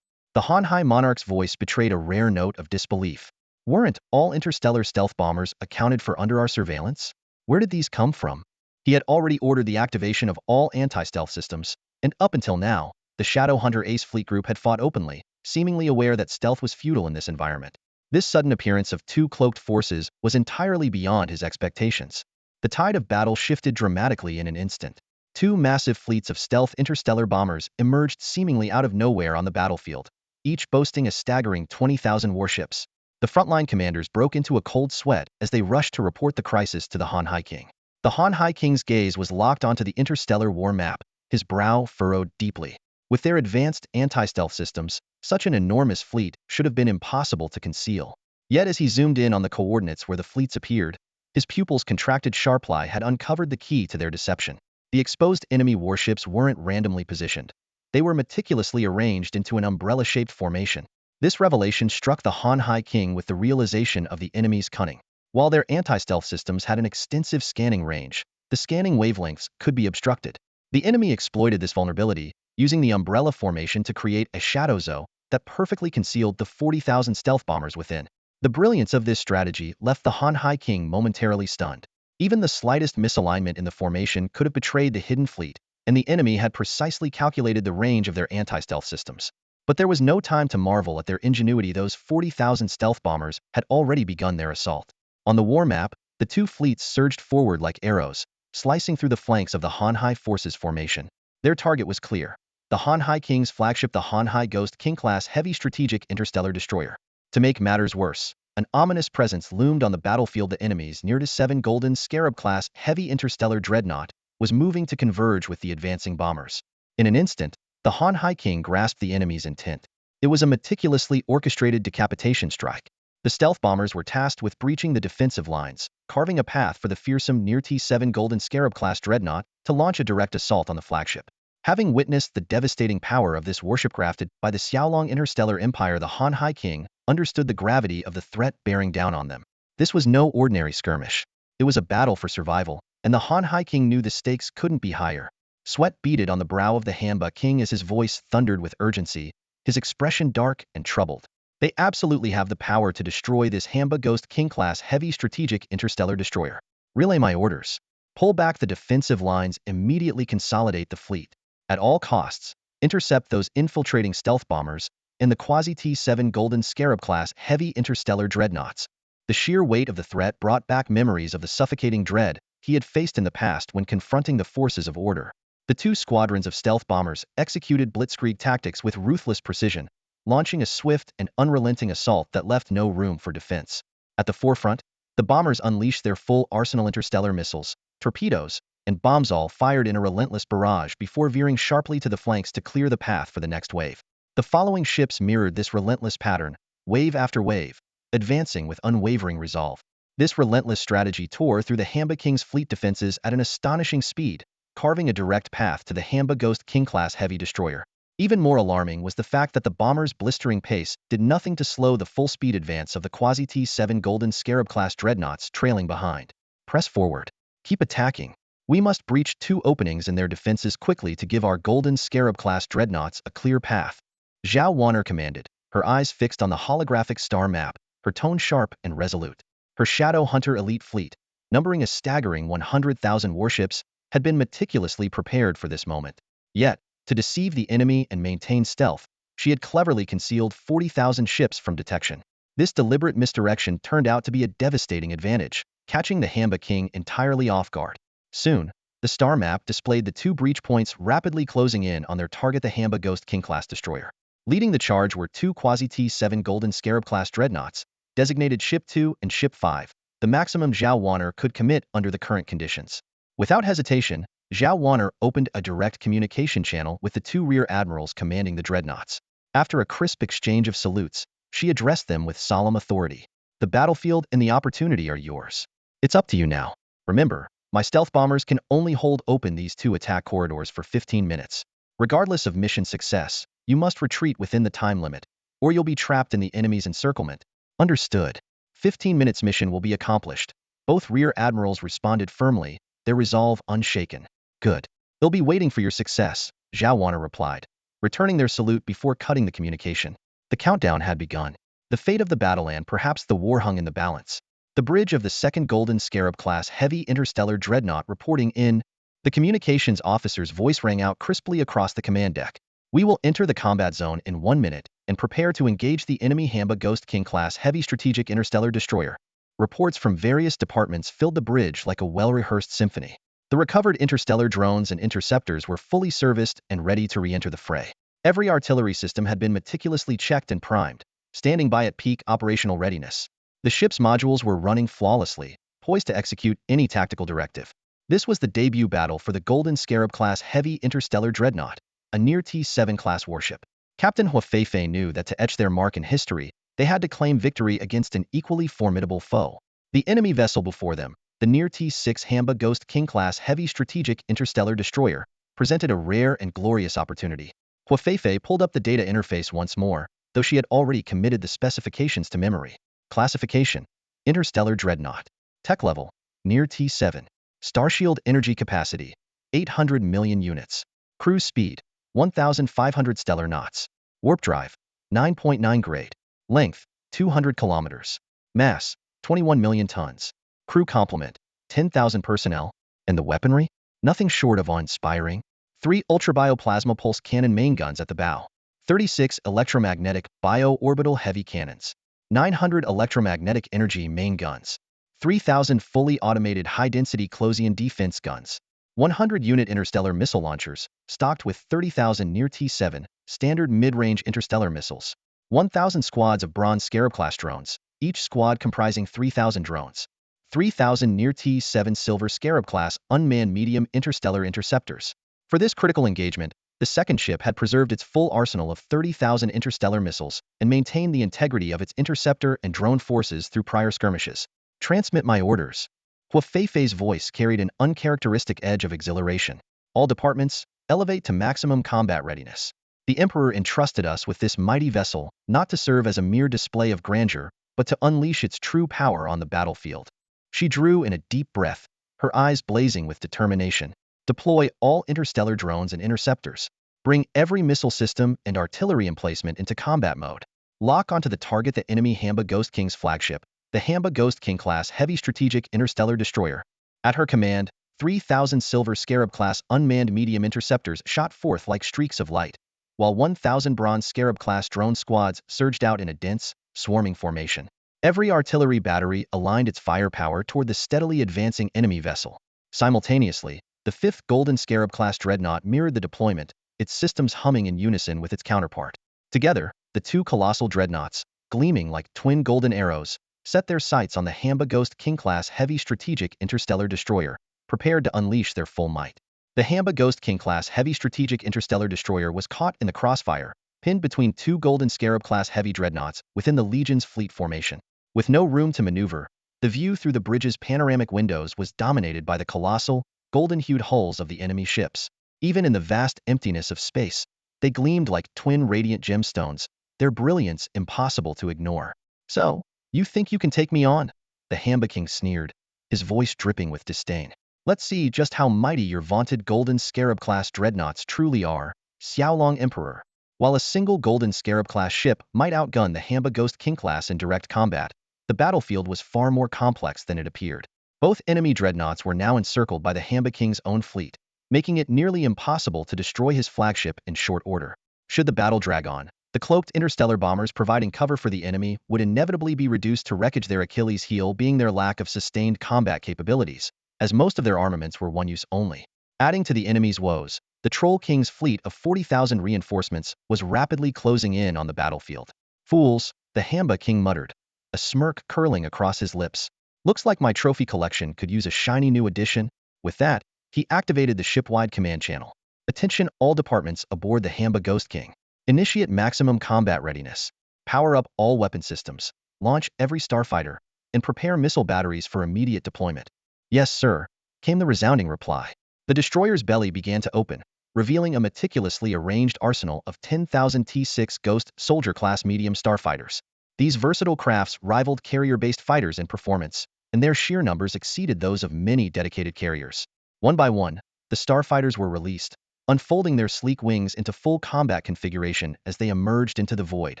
The Hanhai monarch's voice betrayed a rare note of disbelief. Weren't all interstellar stealth bombers accounted for under our surveillance? Where did these come from? He had already ordered the activation of all anti-stealth systems, and up until now, the Shadow Hunter Ace Fleet Group had fought openly, seemingly aware that stealth was futile in this environment. This sudden appearance of two cloaked forces was entirely beyond his expectations. The tide of battle shifted dramatically in an instant. Two massive fleets of stealth interstellar bombers emerged seemingly out of nowhere on the battlefield, each boasting a staggering 20,000 warships. The frontline commanders broke into a cold sweat as they rushed to report the crisis to the Hanhai King. The Hanhai King's gaze was locked onto the interstellar war map, his brow furrowed deeply. With their advanced anti-stealth systems, such an enormous fleet should have been impossible to conceal. Yet as he zoomed in on the coordinates where the fleets appeared, his pupils' contracted sharp eye had uncovered the key to their deception. The exposed enemy warships weren't randomly positioned. They were meticulously arranged into an umbrella-shaped formation. This revelation struck the Hanhai King with the realization of the enemy's cunning. While their anti-stealth systems had an extensive scanning range, the scanning wavelengths could be obstructed. The enemy exploited this vulnerability, using the umbrella formation to create a shadow zone that perfectly concealed the 40,000 stealth bombers within. The brilliance of this strategy left the Hanhai King momentarily stunned. Even the slightest misalignment in the formation could have betrayed the hidden fleet, and the enemy had precisely calculated the range of their anti-stealth systems. But there was no time to marvel at their ingenuity. Those 40,000 stealth bombers had already begun their assault. On the war map, the two fleets surged forward like arrows, slicing through the flanks of the Hanhai forces formation. Their target was clear. The Hanhai King's flagship, the Hanhai Ghost King-class heavy strategic interstellar destroyer. To make matters worse, an ominous presence loomed on the battlefield. The enemy's near to 7 Golden Scarab-class heavy interstellar dreadnought was moving to converge with the advancing bombers. In an instant, the Hanhai King grasped the enemy's intent. It was a meticulously orchestrated decapitation strike. The stealth bombers were tasked with breaching the defensive lines, carving a path for the fearsome near T7 Golden Scarab-class dreadnought to launch a direct assault on the flagship. Having witnessed the devastating power of this warship crafted by the Xiaolong Interstellar Empire, the Hanhai King understood the gravity of the threat bearing down on them. This was no ordinary skirmish. It was a battle for survival, and the Hanhai King knew the stakes couldn't be higher. Sweat beaded on the brow of the Hanba King as his voice thundered with urgency, his expression dark and troubled. They absolutely have the power to destroy this Hanba Ghost King-class heavy strategic interstellar destroyer. Relay my orders. Pull back the defensive lines, immediately consolidate the fleet. At all costs, intercept those infiltrating stealth bombers and the Quasi-T7 Golden Scarab-class heavy interstellar dreadnoughts. The sheer weight of the threat brought back memories of the suffocating dread he had faced in the past when confronting the forces of order. The two squadrons of stealth bombers executed blitzkrieg tactics with ruthless precision, launching a swift and unrelenting assault that left no room for defense. At the forefront, the bombers unleashed their full arsenal interstellar missiles, torpedoes, and bombs, all fired in a relentless barrage before veering sharply to the flanks to clear the path for the next wave. The following ships mirrored this relentless pattern, wave after wave, advancing with unwavering resolve. This relentless strategy tore through the Hanba King's fleet defenses at an astonishing speed, carving a direct path to the Hanba Ghost King-class heavy destroyer. Even more alarming was the fact that the bomber's blistering pace did nothing to slow the full-speed advance of the Quasi-T7 Golden Scarab-class dreadnoughts trailing behind. Press forward. Keep attacking. We must breach two openings in their defenses quickly to give our Golden Scarab-class dreadnoughts a clear path. Zhao Chen commanded, her eyes fixed on the holographic star map, her tone sharp and resolute. Her Shadow Hunter elite fleet, numbering a staggering 100,000 warships, had been meticulously prepared for this moment. Yet, to deceive the enemy and maintain stealth, she had cleverly concealed 40,000 ships from detection. This deliberate misdirection turned out to be a devastating advantage, catching the Hanba King entirely off guard. Soon, the star map displayed the two breach points rapidly closing in on their target, the Hanba Ghost King-class destroyer. Leading the charge were two Quasi-T7 Golden Scarab-class dreadnoughts, designated Ship 2 and Ship 5, the maximum Zhao Chen could commit under the current conditions. Without hesitation, Zhao Chen opened a direct communication channel with the two rear admirals commanding the dreadnoughts. After a crisp exchange of salutes, she addressed them with solemn authority. The battlefield and the opportunity are yours. It's up to you now. Remember, my stealth bombers can only hold open these 2 attack corridors for 15 minutes. Regardless of mission success, you must retreat within the time limit, or you'll be trapped in the enemy's encirclement. Understood. 15 minutes mission will be accomplished. Both rear admirals responded firmly, their resolve unshaken. Good. They'll be waiting for your success, Zhao Chen replied, returning their salute before cutting the communication. The countdown had begun. The fate of the battle and perhaps the war hung in the balance. The bridge of the second Golden Scarab-class heavy interstellar dreadnought reporting in. The communications officer's voice rang out crisply across the command deck. We will enter the combat zone in 1 minute and prepare to engage the enemy Hamba Ghost King-class heavy strategic interstellar destroyer. Reports from various departments filled the bridge like a well-rehearsed symphony. The recovered interstellar drones and interceptors were fully serviced and ready to re-enter the fray. Every artillery system had been meticulously checked and primed, standing by at peak operational readiness. The ship's modules were running flawlessly, poised to execute any tactical directive. This was the debut battle for the Golden Scarab-class heavy interstellar dreadnought, a near T-7 class warship. Captain Hua Feifei knew that to etch their mark in history, they had to claim victory against an equally formidable foe. The enemy vessel before them, the near T-6 Hamba Ghost King-class heavy strategic interstellar destroyer, presented a rare and glorious opportunity. Hua Feifei pulled up the data interface once more, though she had already committed the specifications to memory. Classification: Interstellar Dreadnought. Tech level: Near T7. Starshield energy capacity: 800 million units. Cruise speed: 1,500 stellar knots. Warp drive: 9.9 grade. Length: 200 kilometers. Mass: 21 million tons. Crew complement: 10,000 personnel. And the weaponry? Nothing short of awe-inspiring. 3 ultrabioplasma pulse cannon main guns at the bow. 36 electromagnetic bio-orbital heavy cannons. 900 electromagnetic energy main guns. 3,000 fully automated high-density Closian defense guns. 100 unit interstellar missile launchers, stocked with 30,000 near T7 standard mid-range interstellar missiles. 1,000 squads of bronze Scarab-class drones, each squad comprising 3,000 drones. 3,000 near T7 silver Scarab-class unmanned medium interstellar interceptors. For this critical engagement, the second ship had preserved its full arsenal of 30,000 interstellar missiles and maintained the integrity of its interceptor and drone forces through prior skirmishes. Transmit my orders. Hua Feifei's voice carried an uncharacteristic edge of exhilaration. All departments, elevate to maximum combat readiness. The Emperor entrusted us with this mighty vessel, not to serve as a mere display of grandeur, but to unleash its true power on the battlefield. She drew in a deep breath, her eyes blazing with determination. Deploy all interstellar drones and interceptors. Bring every missile system and artillery emplacement into combat mode. Lock onto the target the enemy Hamba Ghost King's flagship, the Hamba Ghost King-class heavy strategic interstellar destroyer. At her command, 3,000 silver Scarab-class unmanned medium interceptors shot forth like streaks of light, while 1,000 bronze Scarab-class drone squads surged out in a dense, swarming formation. Every artillery battery aligned its firepower toward the steadily advancing enemy vessel. Simultaneously, the 5th Golden Scarab-class dreadnought mirrored the deployment, its systems humming in unison with its counterpart. Together, the 2 colossal dreadnoughts, gleaming like twin golden arrows, set their sights on the Hamba Ghost King-class heavy strategic interstellar destroyer, prepared to unleash their full might. The Hamba Ghost King-class heavy strategic interstellar destroyer was caught in the crossfire, pinned between 2 Golden Scarab-class heavy dreadnoughts within the Legion's fleet formation. With no room to maneuver, the view through the bridge's panoramic windows was dominated by the colossal, golden-hued hulls of the enemy ships. Even in the vast emptiness of space, they gleamed like twin radiant gemstones, their brilliance impossible to ignore. So, you think you can take me on? The Hamba King sneered, his voice dripping with disdain. Let's see just how mighty your vaunted Golden Scarab-class dreadnoughts truly are, Xiaolong Emperor. While a single Golden Scarab-class ship might outgun the Hamba Ghost King-class in direct combat, the battlefield was far more complex than it appeared. Both enemy dreadnoughts were now encircled by the Hamba King's own fleet, making it nearly impossible to destroy his flagship in short order. Should the battle drag on, the cloaked interstellar bombers providing cover for the enemy would inevitably be reduced to wreckage, their Achilles' heel being their lack of sustained combat capabilities, as most of their armaments were one-use only. Adding to the enemy's woes, the Troll King's fleet of 40,000 reinforcements was rapidly closing in on the battlefield. Fools, the Hamba King muttered, a smirk curling across his lips. Looks like my trophy collection could use a shiny new addition. With that, he activated the ship-wide command channel. Attention all departments aboard the Hamba Ghost King. Initiate maximum combat readiness. Power up all weapon systems. launch every starfighter, and prepare missile batteries for immediate deployment. Yes, sir, came the resounding reply. The destroyer's belly began to open, revealing a meticulously arranged arsenal of 10,000 T-6 Ghost soldier-class medium starfighters. These versatile crafts rivaled carrier-based fighters in performance, and their sheer numbers exceeded those of many dedicated carriers. One by one, the starfighters were released, unfolding their sleek wings into full combat configuration as they emerged into the void,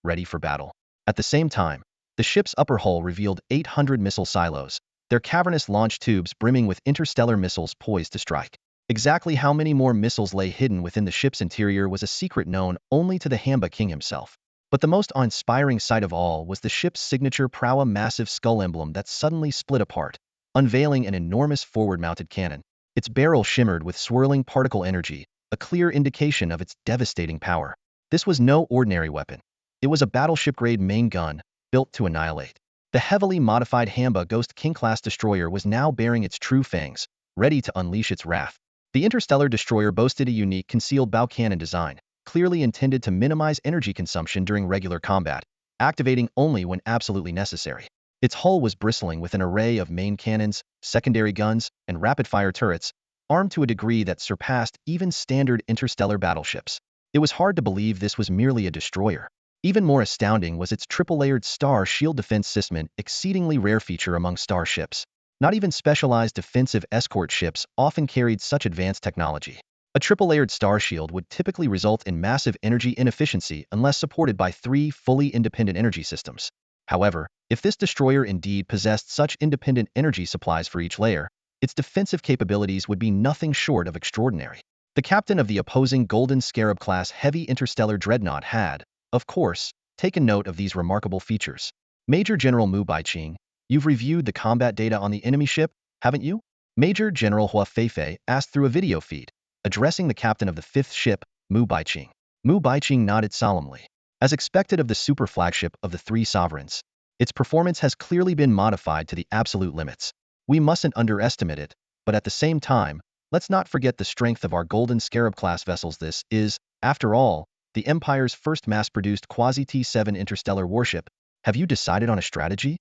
ready for battle. At the same time, the ship's upper hull revealed 800 missile silos, their cavernous launch tubes brimming with interstellar missiles poised to strike. Exactly how many more missiles lay hidden within the ship's interior was a secret known only to the Hamba King himself. But the most awe-inspiring sight of all was the ship's signature proa massive skull emblem that suddenly split apart, unveiling an enormous forward-mounted cannon. Its barrel shimmered with swirling particle energy, a clear indication of its devastating power. This was no ordinary weapon. It was a battleship-grade main gun, built to annihilate. The heavily modified Hamba Ghost King-class destroyer was now baring its true fangs, ready to unleash its wrath. The interstellar destroyer boasted a unique concealed bow cannon design, clearly intended to minimize energy consumption during regular combat, activating only when absolutely necessary. Its hull was bristling with an array of main cannons, secondary guns, and rapid-fire turrets, armed to a degree that surpassed even standard interstellar battleships. It was hard to believe this was merely a destroyer. Even more astounding was its triple-layered star shield defense system, an exceedingly rare feature among starships. Not even specialized defensive escort ships often carried such advanced technology. A triple-layered star shield would typically result in massive energy inefficiency unless supported by 3 fully independent energy systems. However, if this destroyer indeed possessed such independent energy supplies for each layer, its defensive capabilities would be nothing short of extraordinary. The captain of the opposing Golden Scarab-class heavy interstellar dreadnought had, of course, taken note of these remarkable features. Major General Mu Baiqing, you've reviewed the combat data on the enemy ship, haven't you? Major General Hua Feifei asked through a video feed, addressing the captain of the 5th ship, Mu Baiqing. Mu Baiqing nodded solemnly. As expected of the super flagship of the 3 sovereigns, its performance has clearly been modified to the absolute limits. We mustn't underestimate it, but at the same time, let's not forget the strength of our Golden Scarab-class vessels. This is, after all, the Empire's first mass-produced quasi-T7 interstellar warship. Have you decided on a strategy?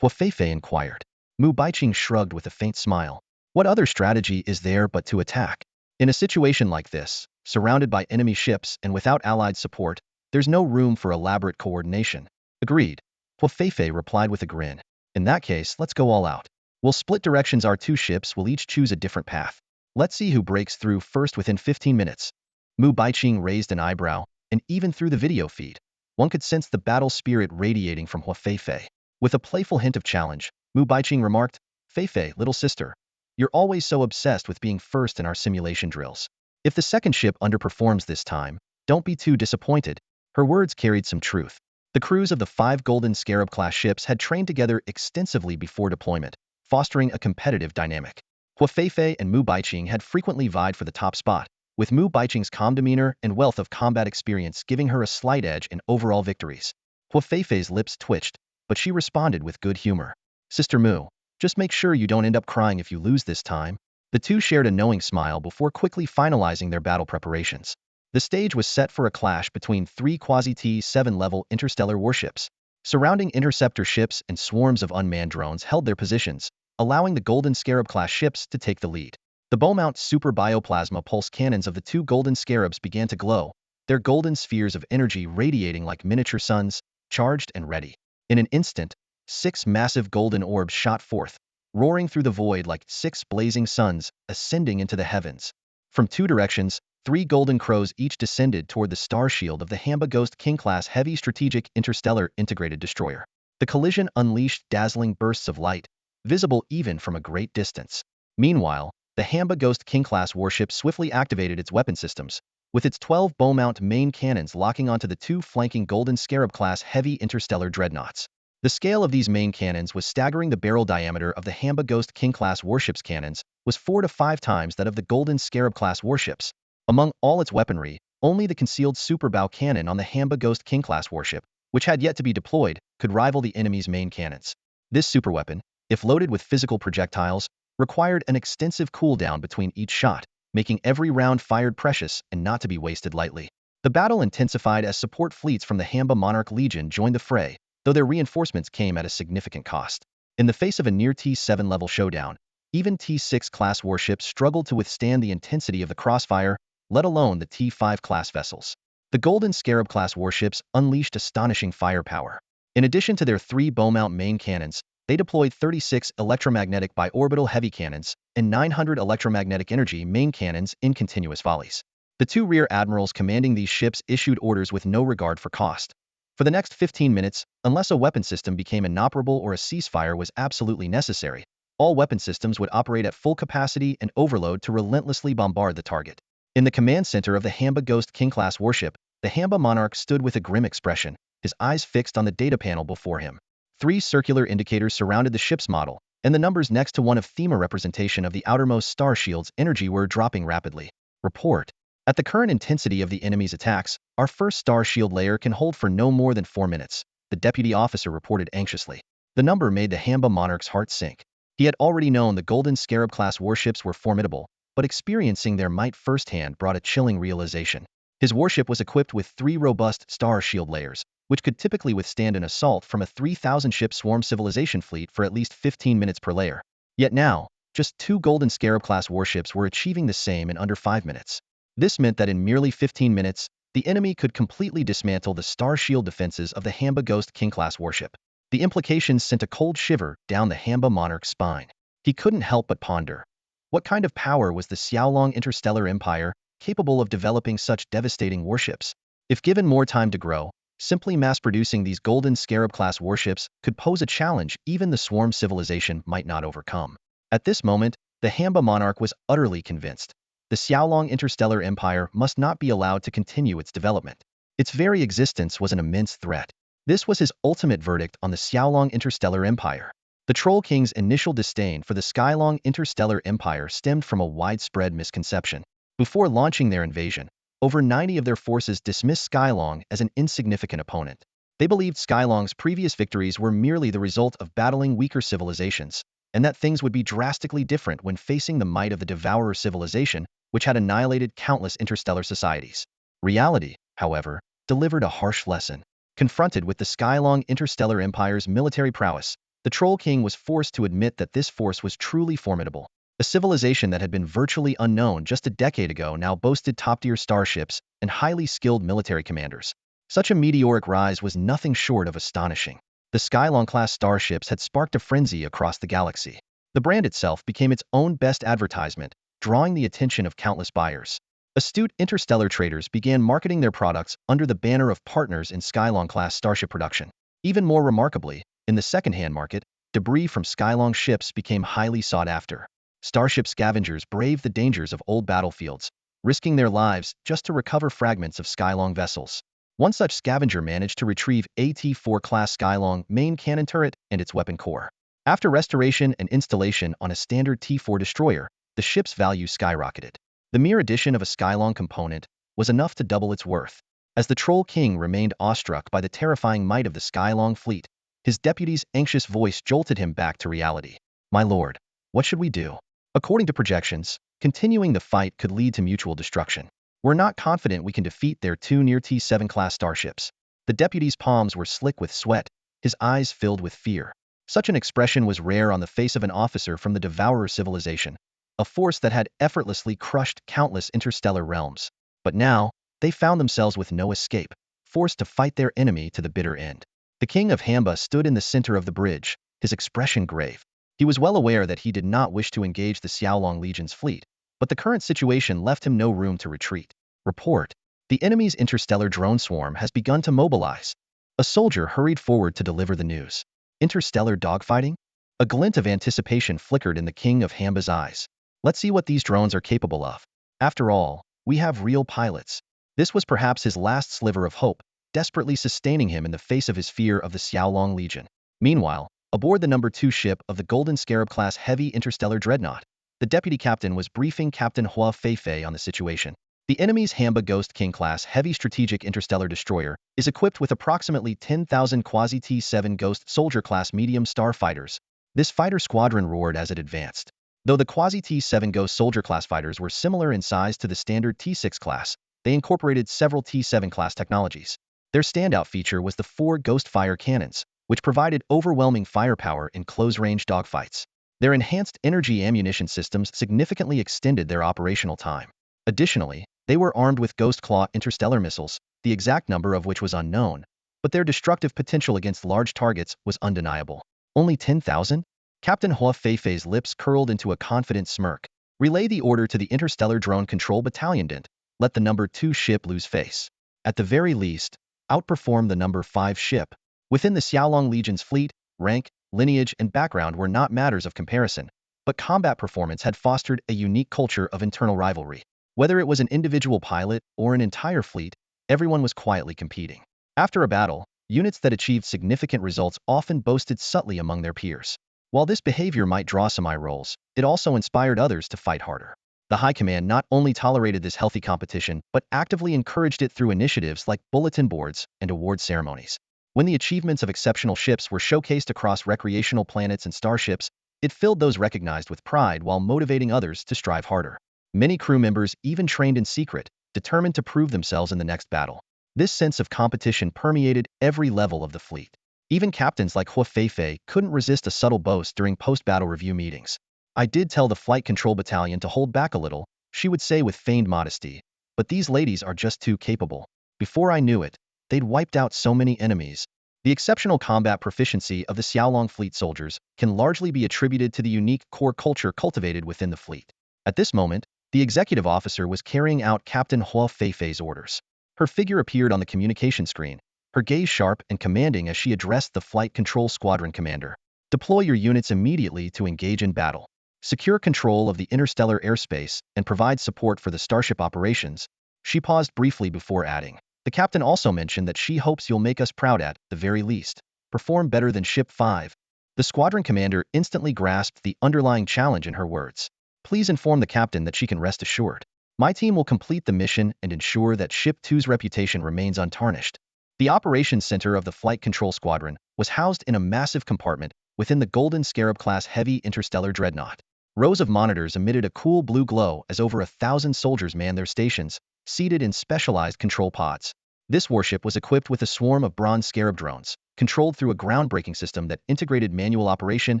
Hua Feifei inquired. Mu Baiqing shrugged with a faint smile. What other strategy is there but to attack? In a situation like this, surrounded by enemy ships and without allied support, there's no room for elaborate coordination. Agreed. Hua Feifei replied with a grin. In that case, let's go all out. We'll split directions. Our 2 ships will each choose a different path. Let's see who breaks through first within 15 minutes. Mu Baiqing raised an eyebrow, and even through the video feed, one could sense the battle spirit radiating from Hua Feifei. With a playful hint of challenge, Mu Baiqing remarked, Feifei, little sister, you're always so obsessed with being first in our simulation drills. If the second ship underperforms this time, don't be too disappointed. Her words carried some truth. The crews of the 5 Golden Scarab-class ships had trained together extensively before deployment, fostering a competitive dynamic. Hua Feifei and Mu Baiqing had frequently vied for the top spot, with Mu Baiqing's calm demeanor and wealth of combat experience giving her a slight edge in overall victories. Hua Feifei's lips twitched, but she responded with good humor. Sister Mu, just make sure you don't end up crying if you lose this time. The 2 shared a knowing smile before quickly finalizing their battle preparations. The stage was set for a clash between 3 quasi-T7 level interstellar warships. Surrounding interceptor ships and swarms of unmanned drones held their positions, allowing the Golden Scarab-class ships to take the lead. The Beaumont super bioplasma pulse cannons of the 2 Golden Scarabs began to glow, their golden spheres of energy radiating like miniature suns, charged and ready. In an instant, 6 massive golden orbs shot forth, roaring through the void like 6 blazing suns ascending into the heavens. From 2 directions, 3 golden crows each descended toward the star shield of the Hamba Ghost King-class heavy strategic interstellar integrated destroyer. The collision unleashed dazzling bursts of light, visible even from a great distance. Meanwhile, the Hamba Ghost King-class warship swiftly activated its weapon systems, with its 12 Beaumont main cannons locking onto the 2 flanking Golden Scarab-class heavy interstellar dreadnoughts. The scale of these main cannons was staggering. The barrel diameter of the Hamba Ghost King-class warship's cannons was 4 to 5 times that of the Golden Scarab-class warships. Among all its weaponry, only the concealed superbow cannon on the Hamba Ghost King-class warship, which had yet to be deployed, could rival the enemy's main cannons. This superweapon, if loaded with physical projectiles, required an extensive cooldown between each shot, making every round fired precious and not to be wasted lightly. The battle intensified as support fleets from the Hamba Monarch Legion joined the fray, though their reinforcements came at a significant cost. In the face of a near T7 level showdown, even T6 class warships struggled to withstand the intensity of the crossfire, let alone the T5 class vessels. The Golden Scarab class warships unleashed astonishing firepower. In addition to their 3 bow-mount main cannons, they deployed 36 electromagnetic bi-orbital heavy cannons and 900 electromagnetic energy main cannons in continuous volleys. The 2 rear admirals commanding these ships issued orders with no regard for cost. For the next 15 minutes, unless a weapon system became inoperable or a ceasefire was absolutely necessary, all weapon systems would operate at full capacity and overload to relentlessly bombard the target. In the command center of the Hamba Ghost King-class warship, the Hamba Monarch stood with a grim expression, his eyes fixed on the data panel before him. 3 circular indicators surrounded the ship's model, and the numbers next to one of Thema representation of the outermost star shield's energy were dropping rapidly. Report. At the current intensity of the enemy's attacks, our first star shield layer can hold for no more than 4 minutes, the deputy officer reported anxiously. The number made the Hamba Monarch's heart sink. He had already known the Golden Scarab-class warships were formidable, but experiencing their might firsthand brought a chilling realization. His warship was equipped with 3 robust star shield layers, which could typically withstand an assault from a 3,000-ship swarm civilization fleet for at least 15 minutes per layer. Yet now, just 2 Golden Scarab-class warships were achieving the same in under 5 minutes. This meant that in merely 15 minutes, the enemy could completely dismantle the star shield defenses of the Hamba Ghost King-class warship. The implications sent a cold shiver down the Hamba Monarch's spine. He couldn't help but ponder. What kind of power was the Xiaolong interstellar empire capable of developing such devastating warships? If given more time to grow, simply mass-producing these Golden Scarab-class warships could pose a challenge even the swarm civilization might not overcome. At this moment, the Hamba Monarch was utterly convinced. The Xiaolong interstellar empire must not be allowed to continue its development. Its very existence was an immense threat. This was his ultimate verdict on the Xiaolong interstellar empire. The Troll King's initial disdain for the Skylong interstellar empire stemmed from a widespread misconception. Before launching their invasion, over 90 of their forces dismissed Skylong as an insignificant opponent. They believed Skylong's previous victories were merely the result of battling weaker civilizations, and that things would be drastically different when facing the might of the Devourer civilization, which had annihilated countless interstellar societies. Reality, however, delivered a harsh lesson. Confronted with the Skylong interstellar empire's military prowess, the Troll King was forced to admit that this force was truly formidable. A civilization that had been virtually unknown just a decade ago now boasted top-tier starships and highly skilled military commanders. Such a meteoric rise was nothing short of astonishing. The Skylong-class starships had sparked a frenzy across the galaxy. The brand itself became its own best advertisement, drawing the attention of countless buyers. Astute interstellar traders began marketing their products under the banner of partners in Skylong-class starship production. Even more remarkably, in the second-hand market, debris from Skylong ships became highly sought after. Starship scavengers braved the dangers of old battlefields, risking their lives just to recover fragments of Skylong vessels. One such scavenger managed to retrieve a T4 class Skylong main cannon turret and its weapon core. After restoration and installation on a standard T4 destroyer, the ship's value skyrocketed. The mere addition of a Skylong component was enough to double its worth. As the Troll King remained awestruck by the terrifying might of the Skylong fleet, his deputy's anxious voice jolted him back to reality. "My lord, what should we do?" According to projections, continuing the fight could lead to mutual destruction. "We're not confident we can defeat their 2 near T7 class starships." The deputy's palms were slick with sweat, his eyes filled with fear. Such an expression was rare on the face of an officer from the Devourer civilization, a force that had effortlessly crushed countless interstellar realms. But now, they found themselves with no escape, forced to fight their enemy to the bitter end. The King of Hamba stood in the center of the bridge, his expression grave. He was well aware that he did not wish to engage the Xiaolong Legion's fleet, but the current situation left him no room to retreat. Report. The enemy's interstellar drone swarm has begun to mobilize. A soldier hurried forward to deliver the news. Interstellar dogfighting? A glint of anticipation flickered in the King of Hamba's eyes. Let's see what these drones are capable of. After all, we have real pilots. This was perhaps his last sliver of hope, desperately sustaining him in the face of his fear of the Xiaolong Legion. Meanwhile, aboard the number 2 ship of the Golden Scarab-class heavy interstellar dreadnought, the deputy captain was briefing Captain Hua Feifei on the situation. The enemy's Hamba Ghost King-class heavy strategic interstellar destroyer is equipped with approximately 10,000 quasi-T7 Ghost Soldier-class medium starfighters. This fighter squadron roared as it advanced. Though the quasi-T7 Ghost Soldier-class fighters were similar in size to the standard T6 class, they incorporated several T7 class technologies. Their standout feature was the 4 Ghost Fire cannons, which provided overwhelming firepower in close-range dogfights. Their enhanced energy ammunition systems significantly extended their operational time. Additionally, they were armed with Ghost Claw interstellar missiles, the exact number of which was unknown, but their destructive potential against large targets was undeniable. Only 10,000? Captain Hua Feifei's lips curled into a confident smirk. Relay the order to the Interstellar Drone Control Battalion. Didn't let the number 2 ship lose face. At the very least, outperform the number 5 ship. Within the Xiaolong Legion's fleet, rank, lineage, and background were not matters of comparison, but combat performance had fostered a unique culture of internal rivalry. Whether it was an individual pilot or an entire fleet, everyone was quietly competing. After a battle, units that achieved significant results often boasted subtly among their peers. While this behavior might draw some eye rolls, it also inspired others to fight harder. The High Command not only tolerated this healthy competition, but actively encouraged it through initiatives like bulletin boards and award ceremonies. When the achievements of exceptional ships were showcased across recreational planets and starships, it filled those recognized with pride while motivating others to strive harder. Many crew members even trained in secret, determined to prove themselves in the next battle. This sense of competition permeated every level of the fleet. Even captains like Hua Feifei couldn't resist a subtle boast during post-battle review meetings. "I did tell the Flight Control Battalion to hold back a little," she would say with feigned modesty, "but these ladies are just too capable. Before I knew it, they'd wiped out so many enemies." The exceptional combat proficiency of the Xiaolong fleet soldiers can largely be attributed to the unique core culture cultivated within the fleet. At this moment, the executive officer was carrying out Captain Hua Feifei's orders. Her figure appeared on the communication screen, her gaze sharp and commanding as she addressed the Flight Control Squadron commander. "Deploy your units immediately to engage in battle. Secure control of the interstellar airspace and provide support for the starship operations." She paused briefly before adding, "The captain also mentioned that she hopes you'll make us proud at the very least. Perform better than Ship 5. The squadron commander instantly grasped the underlying challenge in her words. "Please inform the captain that she can rest assured. My team will complete the mission and ensure that Ship 2's reputation remains untarnished." The operations center of the Flight Control Squadron was housed in a massive compartment within the Golden Scarab-class heavy interstellar dreadnought. Rows of monitors emitted a cool blue glow as over 1,000 soldiers manned their stations, seated in specialized control pods. This warship was equipped with a swarm of bronze scarab drones, controlled through a groundbreaking system that integrated manual operation,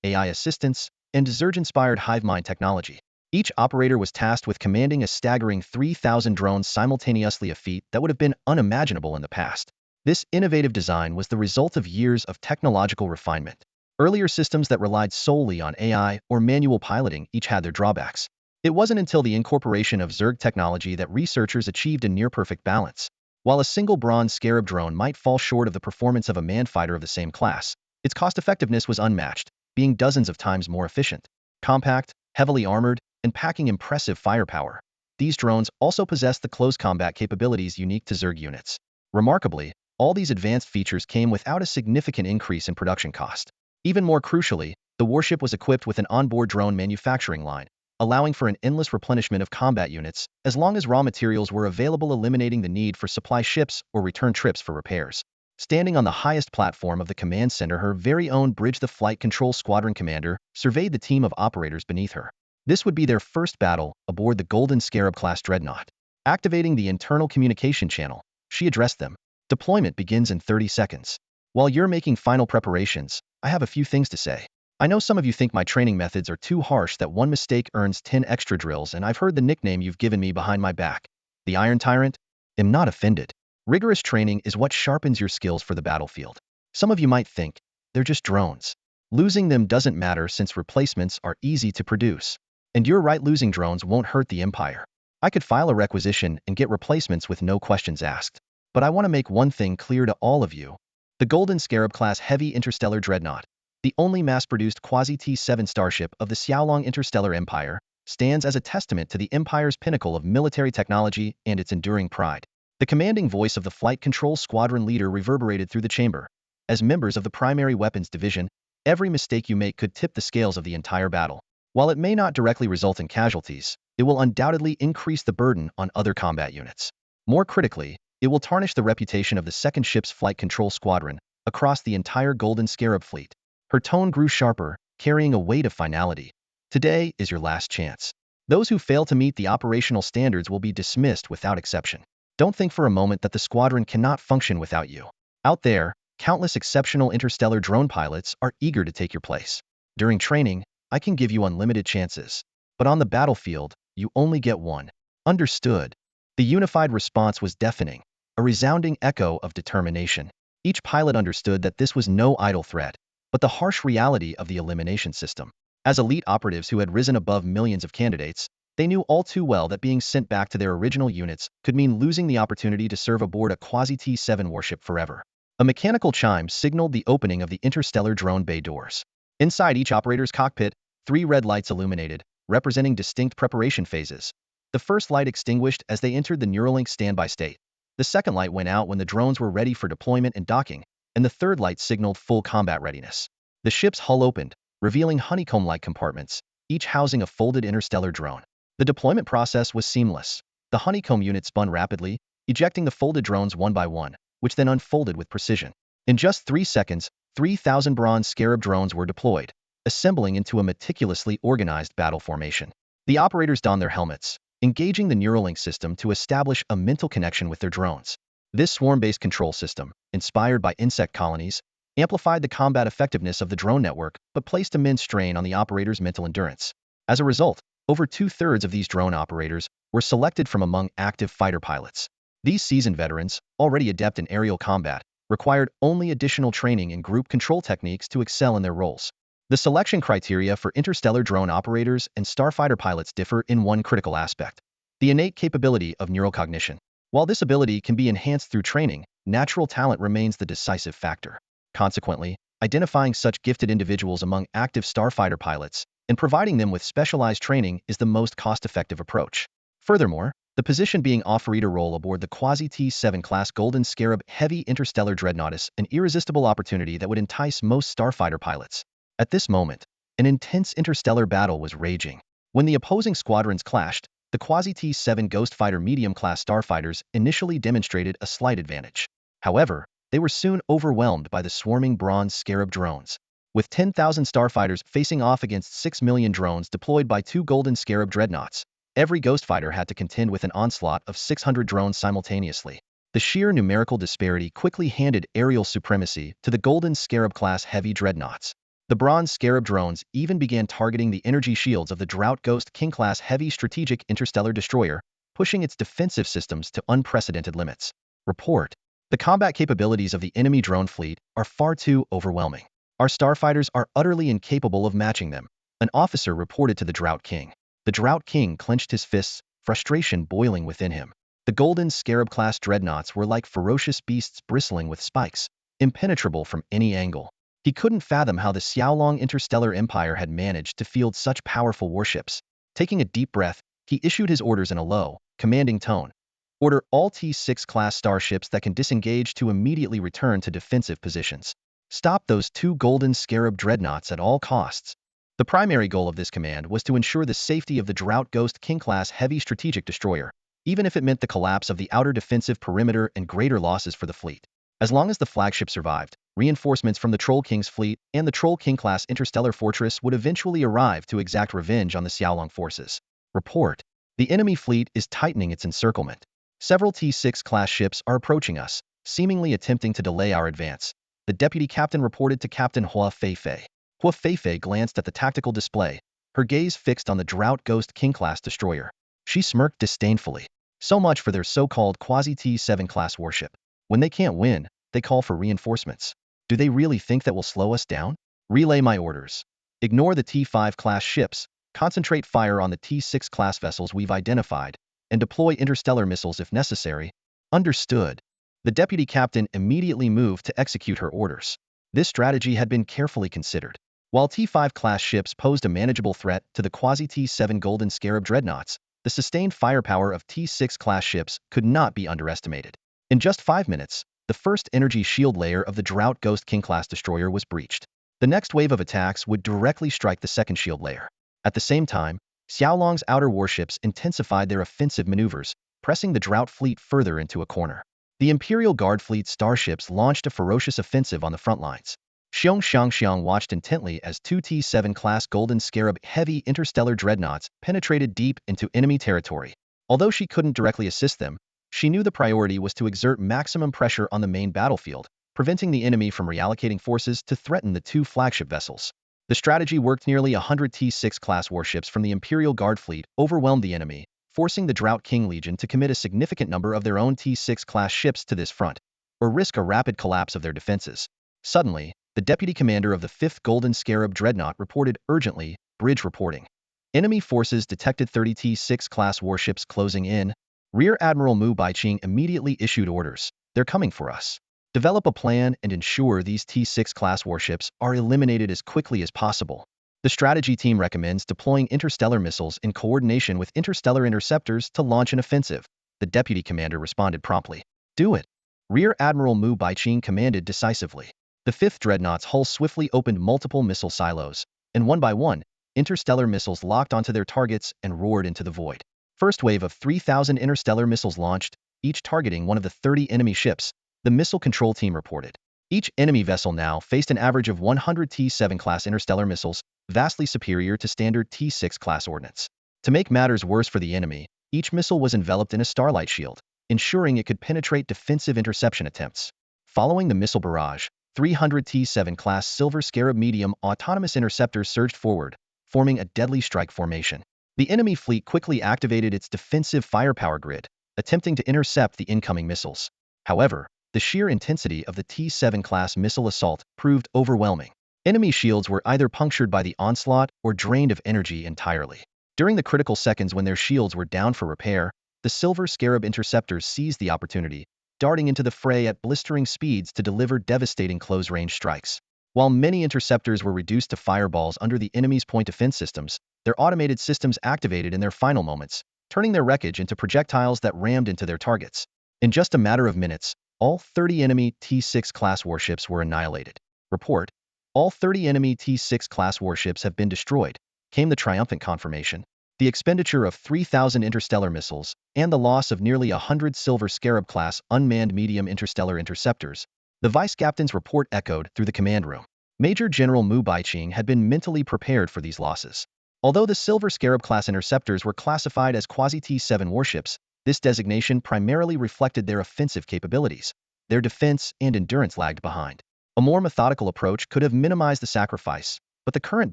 AI assistance, and Zerg-inspired hive mind technology. Each operator was tasked with commanding a staggering 3,000 drones simultaneously, a feat that would have been unimaginable in the past. This innovative design was the result of years of technological refinement. Earlier systems that relied solely on AI or manual piloting each had their drawbacks. It wasn't until the incorporation of Zerg technology that researchers achieved a near-perfect balance. While a single bronze scarab drone might fall short of the performance of a manned fighter of the same class, its cost-effectiveness was unmatched, being dozens of times more efficient. Compact, heavily armored, and packing impressive firepower, these drones also possessed the close combat capabilities unique to Zerg units. Remarkably, all these advanced features came without a significant increase in production cost. Even more crucially, the warship was equipped with an onboard drone manufacturing line, allowing for an endless replenishment of combat units as long as raw materials were available, eliminating the need for supply ships or return trips for repairs. Standing on the highest platform of the command center, her very own Bridge, the Flight Control Squadron commander, surveyed the team of operators beneath her. This would be their first battle aboard the Golden Scarab-class dreadnought. Activating the internal communication channel, she addressed them. "Deployment begins in 30 seconds. While you're making final preparations, I have a few things to say. I know some of you think my training methods are too harsh, that one mistake earns 10 extra drills, and I've heard the nickname you've given me behind my back, the Iron Tyrant. I'm not offended. Rigorous training is what sharpens your skills for the battlefield. Some of you might think, they're just drones. Losing them doesn't matter since replacements are easy to produce. And you're right, losing drones won't hurt the Empire. I could file a requisition and get replacements with no questions asked. But I want to make one thing clear to all of you. The Golden Scarab-class heavy interstellar dreadnought, the only mass-produced quasi-T7 starship of the Xiaolong Interstellar Empire, stands as a testament to the Empire's pinnacle of military technology and its enduring pride. The commanding voice of the Flight Control Squadron leader reverberated through the chamber. As members of the Primary Weapons Division, every mistake you make could tip the scales of the entire battle. While it may not directly result in casualties, it will undoubtedly increase the burden on other combat units. More critically, it will tarnish the reputation of the second ship's Flight Control Squadron across the entire Golden Scarab fleet. Her tone grew sharper, carrying a weight of finality. Today is your last chance. Those who fail to meet the operational standards will be dismissed without exception. Don't think for a moment that the squadron cannot function without you. Out there, Countless exceptional interstellar drone pilots are eager to take your place. During training, I can give you unlimited chances. But on the battlefield, you only get one. Understood. The unified response was deafening, a resounding echo of determination. Each pilot understood that this was no idle threat, but the harsh reality of the elimination system. As elite operatives who had risen above millions of candidates, they knew all too well that being sent back to their original units could mean losing the opportunity to serve aboard a quasi-T7 warship forever. A mechanical chime signaled the opening of the interstellar drone bay doors. Inside each operator's cockpit, 3 red lights illuminated, representing distinct preparation phases. The first light extinguished as they entered the Neuralink standby state. The second light went out when the drones were ready for deployment and docking, and the third light signaled full combat readiness. The ship's hull opened, revealing honeycomb-like compartments, each housing a folded interstellar drone. The deployment process was seamless. The honeycomb unit spun rapidly, ejecting the folded drones one by one, which then unfolded with precision. In just 3 seconds, 3,000 bronze scarab drones were deployed, assembling into a meticulously organized battle formation. The operators donned their helmets, engaging the Neuralink system to establish a mental connection with their drones. This swarm-based control system, inspired by insect colonies, amplified the combat effectiveness of the drone network but placed immense strain on the operators' mental endurance. As a result, over 2/3 of these drone operators were selected from among active fighter pilots. These seasoned veterans, already adept in aerial combat, required only additional training in group control techniques to excel in their roles. The selection criteria for interstellar drone operators and starfighter pilots differ in one critical aspect: the innate capability of neural cognition. While this ability can be enhanced through training, natural talent remains the decisive factor. Consequently, identifying such gifted individuals among active starfighter pilots and providing them with specialized training is the most cost-effective approach. Furthermore, the position being offered a role aboard the quasi-T7 class Golden Scarab heavy interstellar dreadnought is an irresistible opportunity that would entice most starfighter pilots. At this moment, an intense interstellar battle was raging. When the opposing squadrons clashed, the quasi-T7 Ghost Fighter medium-class starfighters initially demonstrated a slight advantage. However, they were soon overwhelmed by the swarming bronze scarab drones. With 10,000 starfighters facing off against 6 million drones deployed by 2 Golden Scarab dreadnoughts, every Ghost Fighter had to contend with an onslaught of 600 drones simultaneously. The sheer numerical disparity quickly handed aerial supremacy to the Golden Scarab-class heavy dreadnoughts. The Bronze Scarab drones even began targeting the energy shields of the Drought Ghost King-class heavy strategic interstellar destroyer, pushing its defensive systems to unprecedented limits. Report: the combat capabilities of the enemy drone fleet are far too overwhelming. Our starfighters are utterly incapable of matching them, an officer reported to the Drought King. The Drought King clenched his fists, frustration boiling within him. The Golden Scarab-class dreadnoughts were like ferocious beasts bristling with spikes, impenetrable from any angle. He couldn't fathom how the Xiaolong Interstellar Empire had managed to field such powerful warships. Taking a deep breath, he issued his orders in a low, commanding tone. Order all T6 class starships that can disengage to immediately return to defensive positions. Stop those 2 Golden Scarab dreadnoughts at all costs. The primary goal of this command was to ensure the safety of the Drought Ghost King-class heavy strategic destroyer, even if it meant the collapse of the outer defensive perimeter and greater losses for the fleet. As long as the flagship survived, reinforcements from the Troll King's fleet and the Troll King-class interstellar fortress would eventually arrive to exact revenge on the Xiaolong forces. Report: the enemy fleet is tightening its encirclement. Several T6 class ships are approaching us, seemingly attempting to delay our advance, the deputy captain reported to Captain Hua Feifei. Hua Feifei glanced at the tactical display, her gaze fixed on the Drought Ghost King-class destroyer. She smirked disdainfully. So much for their so-called quasi-T7 class warship. When they can't win, they call for reinforcements. Do they really think that will slow us down? Relay my orders. Ignore the T5 class ships, concentrate fire on the T6 class vessels we've identified, and deploy interstellar missiles if necessary. Understood. The deputy captain immediately moved to execute her orders. This strategy had been carefully considered. While T5 class ships posed a manageable threat to the quasi-T7 Golden Scarab dreadnoughts, the sustained firepower of T6 class ships could not be underestimated. In just 5 minutes, the first energy shield layer of the Drought Ghost King-class destroyer was breached. The next wave of attacks would directly strike the second shield layer. At the same time, Xiaolong's outer warships intensified their offensive maneuvers, pressing the Drought fleet further into a corner. The Imperial Guard fleet starships launched a ferocious offensive on the front lines. Xiong Xiangxiang watched intently as 2 T7 class Golden Scarab heavy interstellar dreadnoughts penetrated deep into enemy territory. Although she couldn't directly assist them, she knew the priority was to exert maximum pressure on the main battlefield, preventing the enemy from reallocating forces to threaten the two flagship vessels. The strategy worked. Nearly 100 T-6 class warships from the Imperial Guard fleet overwhelmed the enemy, forcing the Drought King Legion to commit a significant number of their own T-6 class ships to this front, or risk a rapid collapse of their defenses. Suddenly, the deputy commander of the 5th Golden Scarab Dreadnought reported urgently, bridge reporting. Enemy forces detected 30 T-6 class warships closing in. Rear Admiral Mu Baiqing immediately issued orders. They're coming for us. Develop a plan and ensure these T-6 class warships are eliminated as quickly as possible. The strategy team recommends deploying interstellar missiles in coordination with interstellar interceptors to launch an offensive. The deputy commander responded promptly. Do it. Rear Admiral Mu Baiqing commanded decisively. The 5th Dreadnought's hull swiftly opened multiple missile silos, and one by one, interstellar missiles locked onto their targets and roared into the void. First wave of 3,000 interstellar missiles launched, each targeting one of the 30 enemy ships, the missile control team reported. Each enemy vessel now faced an average of 100 T-7 class interstellar missiles, vastly superior to standard T-6 class ordnance. To make matters worse for the enemy, each missile was enveloped in a starlight shield, ensuring it could penetrate defensive interception attempts. Following the missile barrage, 300 T-7 class Silver Scarab medium autonomous interceptors surged forward, forming a deadly strike formation. The enemy fleet quickly activated its defensive firepower grid, attempting to intercept the incoming missiles. However, the sheer intensity of the T-7 class missile assault proved overwhelming. Enemy shields were either punctured by the onslaught or drained of energy entirely. During the critical seconds when their shields were down for repair, the Silver Scarab interceptors seized the opportunity, darting into the fray at blistering speeds to deliver devastating close-range strikes. While many interceptors were reduced to fireballs under the enemy's point defense systems, their automated systems activated in their final moments, turning their wreckage into projectiles that rammed into their targets. In just a matter of minutes, all 30 enemy T-6 class warships were annihilated. Report: all 30 enemy T-6 class warships have been destroyed, came the triumphant confirmation. The expenditure of 3,000 interstellar missiles and the loss of nearly 100 Silver Scarab class unmanned medium interstellar interceptors. The vice captain's report echoed through the command room. Major General Mu Baiqing had been mentally prepared for these losses. Although the Silver Scarab class interceptors were classified as quasi-T-7 warships, this designation primarily reflected their offensive capabilities. Their defense and endurance lagged behind. A more methodical approach could have minimized the sacrifice, but the current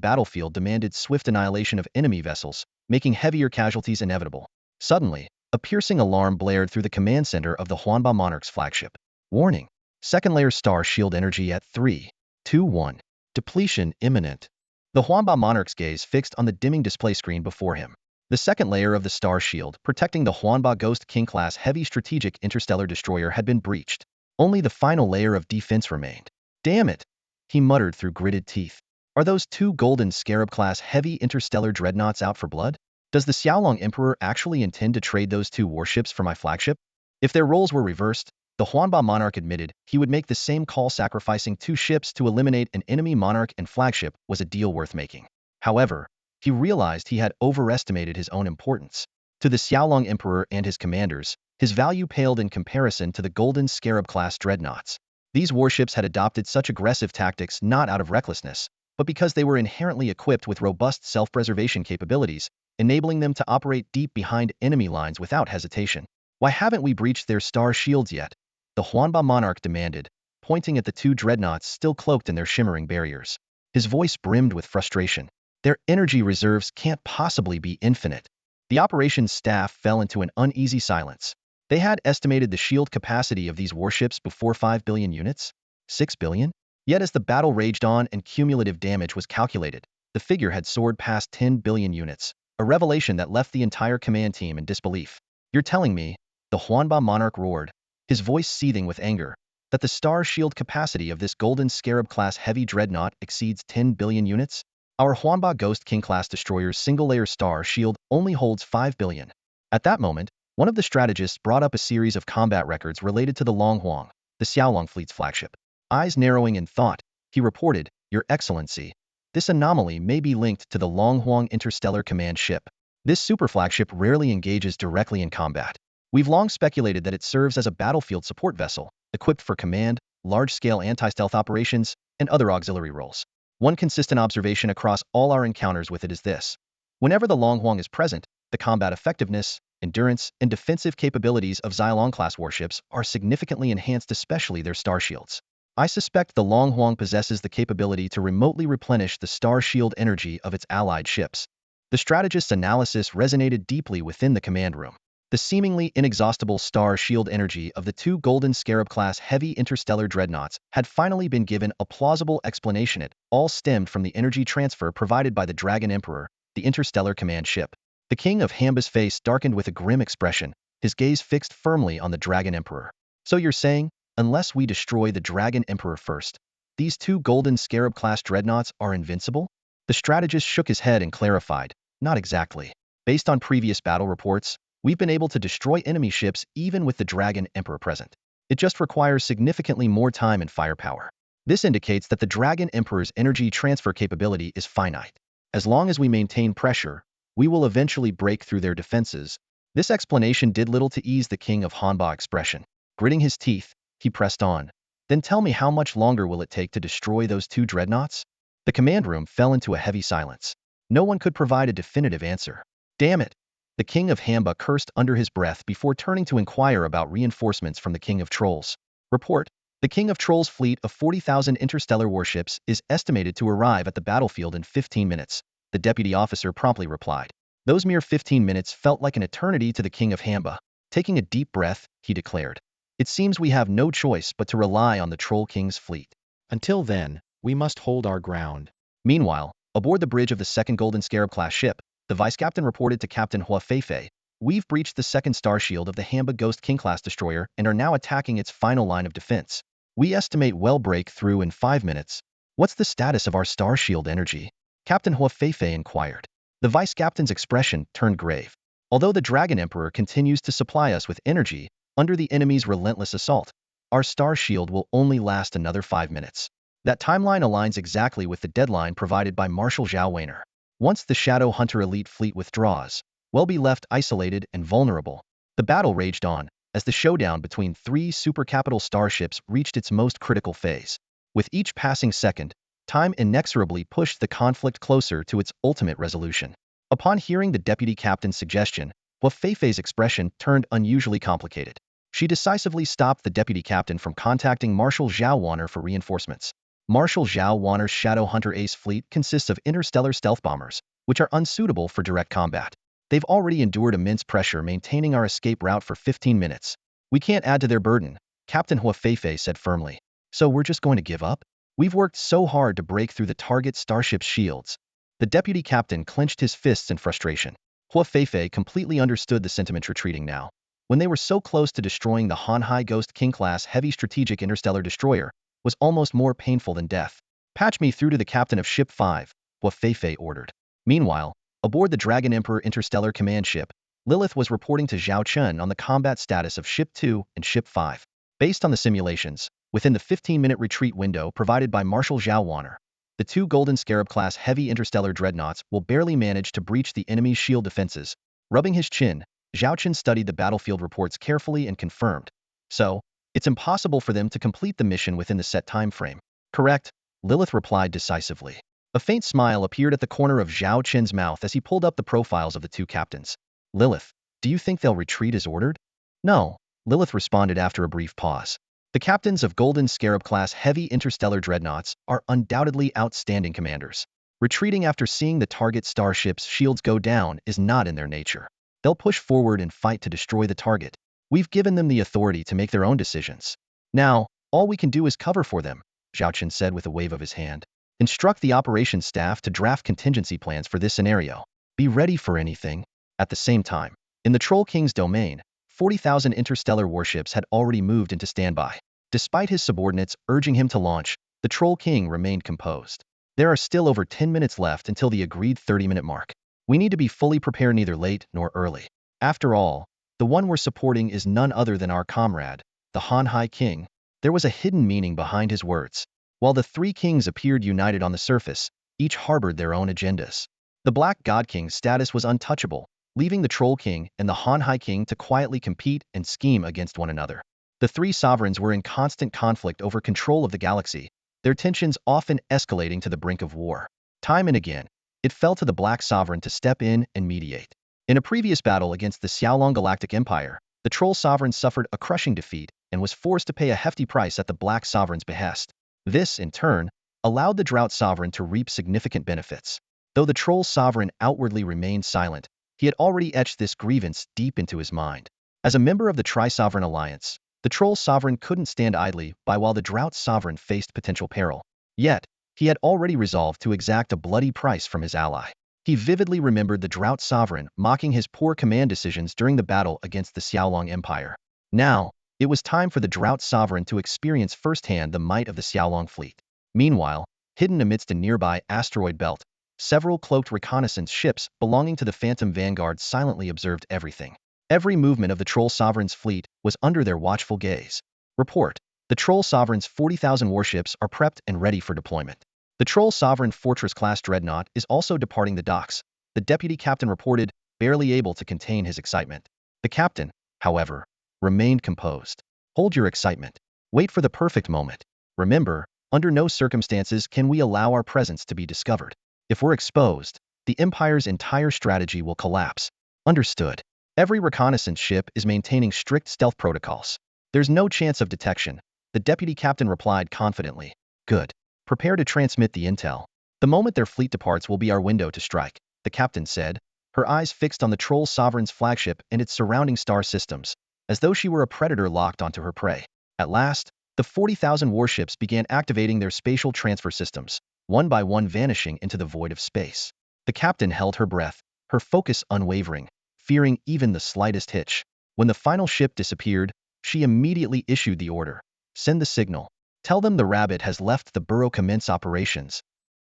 battlefield demanded swift annihilation of enemy vessels, making heavier casualties inevitable. Suddenly, a piercing alarm blared through the command center of the Huanba Monarch's flagship. Warning: second layer star shield energy at 3, 2, 1. Depletion imminent. The Huanba Monarch's gaze fixed on the dimming display screen before him. The second layer of the star shield protecting the Huanba Ghost King-class heavy strategic interstellar destroyer had been breached. Only the final layer of defense remained. Damn it, he muttered through gritted teeth. Are those two Golden Scarab-class heavy interstellar dreadnoughts out for blood? Does the Xiaolong Emperor actually intend to trade those two warships for my flagship? If their roles were reversed, the Huanba Monarch admitted he would make the same call. Sacrificing two ships to eliminate an enemy monarch and flagship was a deal worth making. However, he realized he had overestimated his own importance. To the Xiaolong Emperor and his commanders, his value paled in comparison to the Golden Scarab-class dreadnoughts. These warships had adopted such aggressive tactics not out of recklessness, but because they were inherently equipped with robust self-preservation capabilities, enabling them to operate deep behind enemy lines without hesitation. Why haven't we breached their star shields yet? The Huanba Monarch demanded, pointing at the two dreadnoughts still cloaked in their shimmering barriers. His voice brimmed with frustration. Their energy reserves can't possibly be infinite. The operations staff fell into an uneasy silence. They had estimated the shield capacity of these warships before 5 billion units? 6 billion? Yet as the battle raged on and cumulative damage was calculated, the figure had soared past 10 billion units, a revelation that left the entire command team in disbelief. You're telling me, the Huanba Monarch roared, his voice seething with anger, that the star shield capacity of this Golden Scarab-class heavy dreadnought exceeds 10 billion units? Our Huanba Ghost King-class destroyer's single-layer star shield only holds 5 billion. At that moment, one of the strategists brought up a series of combat records related to the Long Huang, the Xiaolong fleet's flagship. Eyes narrowing in thought, he reported, Your Excellency, this anomaly may be linked to the Long Huang interstellar command ship. This superflagship rarely engages directly in combat. We've long speculated that it serves as a battlefield support vessel, equipped for command, large-scale anti-stealth operations, and other auxiliary roles. One consistent observation across all our encounters with it is this. Whenever the Long Huang is present, the combat effectiveness, endurance, and defensive capabilities of Xiaolong-class warships are significantly enhanced, especially their star shields. I suspect the Long Huang possesses the capability to remotely replenish the star shield energy of its allied ships. The strategist's analysis resonated deeply within the command room. The seemingly inexhaustible star shield energy of the two Golden Scarab-class heavy interstellar dreadnoughts had finally been given a plausible explanation. It all stemmed from the energy transfer provided by the Dragon Emperor, the interstellar command ship. The King of Hamba's face darkened with a grim expression, his gaze fixed firmly on the Dragon Emperor. So you're saying, unless we destroy the Dragon Emperor first, these two Golden Scarab-class dreadnoughts are invincible? The strategist shook his head and clarified, not exactly. Based on previous battle reports, we've been able to destroy enemy ships even with the Dragon Emperor present. It just requires significantly more time and firepower. This indicates that the Dragon Emperor's energy transfer capability is finite. As long as we maintain pressure, we will eventually break through their defenses. This explanation did little to ease the King of Hanba expression. Gritting his teeth, he pressed on. Then tell me, how much longer will it take to destroy those two dreadnoughts? The command room fell into a heavy silence. No one could provide a definitive answer. Damn it! The King of Hamba cursed under his breath before turning to inquire about reinforcements from the King of Trolls. Report: the King of Trolls' fleet of 40,000 interstellar warships is estimated to arrive at the battlefield in 15 minutes, the deputy officer promptly replied. Those mere 15 minutes felt like an eternity to the King of Hamba. Taking a deep breath, he declared, "It seems we have no choice but to rely on the Troll King's fleet. Until then, we must hold our ground." Meanwhile, aboard the bridge of the second Golden Scarab-class ship, the vice-captain reported to Captain Hua Feifei, "We've breached the second star shield of the Hamba Ghost King-class destroyer and are now attacking its final line of defense. We estimate we'll break through in 5 minutes. What's the status of our star shield energy?" Captain Hua Feifei inquired. The vice-captain's expression turned grave. "Although the Dragon Emperor continues to supply us with energy, under the enemy's relentless assault, our star shield will only last another 5 minutes. That timeline aligns exactly with the deadline provided by Marshal Zhao Weiner. Once the Shadow Hunter elite fleet withdraws, we'll be left isolated and vulnerable." The battle raged on, as the showdown between three supercapital starships reached its most critical phase. With each passing second, time inexorably pushed the conflict closer to its ultimate resolution. Upon hearing the deputy captain's suggestion, Hua Feifei's expression turned unusually complicated. She decisively stopped the deputy captain from contacting Marshal Zhao Weiner for reinforcements. Marshal Zhao Weiner's Shadow Hunter Ace fleet consists of interstellar stealth bombers, which are unsuitable for direct combat. They've already endured immense pressure maintaining our escape route for 15 minutes. We can't add to their burden, Captain Hua Feifei said firmly. So we're just going to give up? We've worked so hard to break through the target starship's shields. The deputy captain clenched his fists in frustration. Hua Feifei completely understood the sentiment retreating now. When they were so close to destroying the Hanhai Ghost King-class heavy strategic interstellar destroyer, was almost more painful than death. "Patch me through to the captain of Ship 5, Hua Feifei ordered. Meanwhile, aboard the Dragon Emperor interstellar command ship, Lilith was reporting to Zhao Chen on the combat status of Ship 2 and Ship 5. Based on the simulations, within the 15-minute retreat window provided by Marshal Zhao Weiner, the two Golden Scarab-class heavy interstellar dreadnoughts will barely manage to breach the enemy's shield defenses. Rubbing his chin, Zhao Chen studied the battlefield reports carefully and confirmed. So, it's impossible for them to complete the mission within the set time frame. Correct, Lilith replied decisively. A faint smile appeared at the corner of Zhao Chen's mouth as he pulled up the profiles of the two captains. "Lilith, do you think they'll retreat as ordered?" "No," Lilith responded after a brief pause. "The captains of Golden Scarab-class heavy interstellar dreadnoughts are undoubtedly outstanding commanders. Retreating after seeing the target starship's shields go down is not in their nature. They'll push forward and fight to destroy the target. We've given them the authority to make their own decisions. Now, all we can do is cover for them," Zhao Chen said with a wave of his hand. "Instruct the operations staff to draft contingency plans for this scenario. Be ready for anything." At the same time, in the Troll King's domain, 40,000 interstellar warships had already moved into standby. Despite his subordinates urging him to launch, the Troll King remained composed. "There are still over 10 minutes left until the agreed 30-minute mark. We need to be fully prepared, neither late nor early. After all, the one we're supporting is none other than our comrade, the Hanhai King." There was a hidden meaning behind his words. While the three kings appeared united on the surface, each harbored their own agendas. The Black God King's status was untouchable, leaving the Troll King and the Hanhai King to quietly compete and scheme against one another. The three sovereigns were in constant conflict over control of the galaxy, their tensions often escalating to the brink of war. Time and again, it fell to the Black Sovereign to step in and mediate. In a previous battle against the Xiaolong Galactic Empire, the Troll Sovereign suffered a crushing defeat, and was forced to pay a hefty price at the Black Sovereign's behest. This, in turn, allowed the Drought Sovereign to reap significant benefits. Though the Troll Sovereign outwardly remained silent, he had already etched this grievance deep into his mind. As a member of the Tri-Sovereign Alliance, the Troll Sovereign couldn't stand idly by while the Drought Sovereign faced potential peril. Yet, he had already resolved to exact a bloody price from his ally. He vividly remembered the Drought Sovereign mocking his poor command decisions during the battle against the Xiaolong Empire. Now, it was time for the Drought Sovereign to experience firsthand the might of the Xiaolong fleet. Meanwhile, hidden amidst a nearby asteroid belt, several cloaked reconnaissance ships belonging to the Phantom Vanguard silently observed everything. Every movement of the Troll Sovereign's fleet was under their watchful gaze. Report: the Troll Sovereign's 40,000 warships are prepped and ready for deployment. The Troll Sovereign Fortress-class dreadnought is also departing the docks, the deputy captain reported, barely able to contain his excitement. The captain, however, remained composed. Hold your excitement. Wait for the perfect moment. Remember, under no circumstances can we allow our presence to be discovered. If we're exposed, the Empire's entire strategy will collapse. Understood. Every reconnaissance ship is maintaining strict stealth protocols. There's no chance of detection, the deputy captain replied confidently. Good. Prepare to transmit the intel. The moment their fleet departs will be our window to strike, the captain said, her eyes fixed on the Troll Sovereign's flagship and its surrounding star systems, as though she were a predator locked onto her prey. At last, the 40,000 warships began activating their spatial transfer systems, one by one vanishing into the void of space. The captain held her breath, her focus unwavering, fearing even the slightest hitch. When the final ship disappeared, she immediately issued the order. Send the signal. Tell them the Rabbit has left the burrow. Commence operations.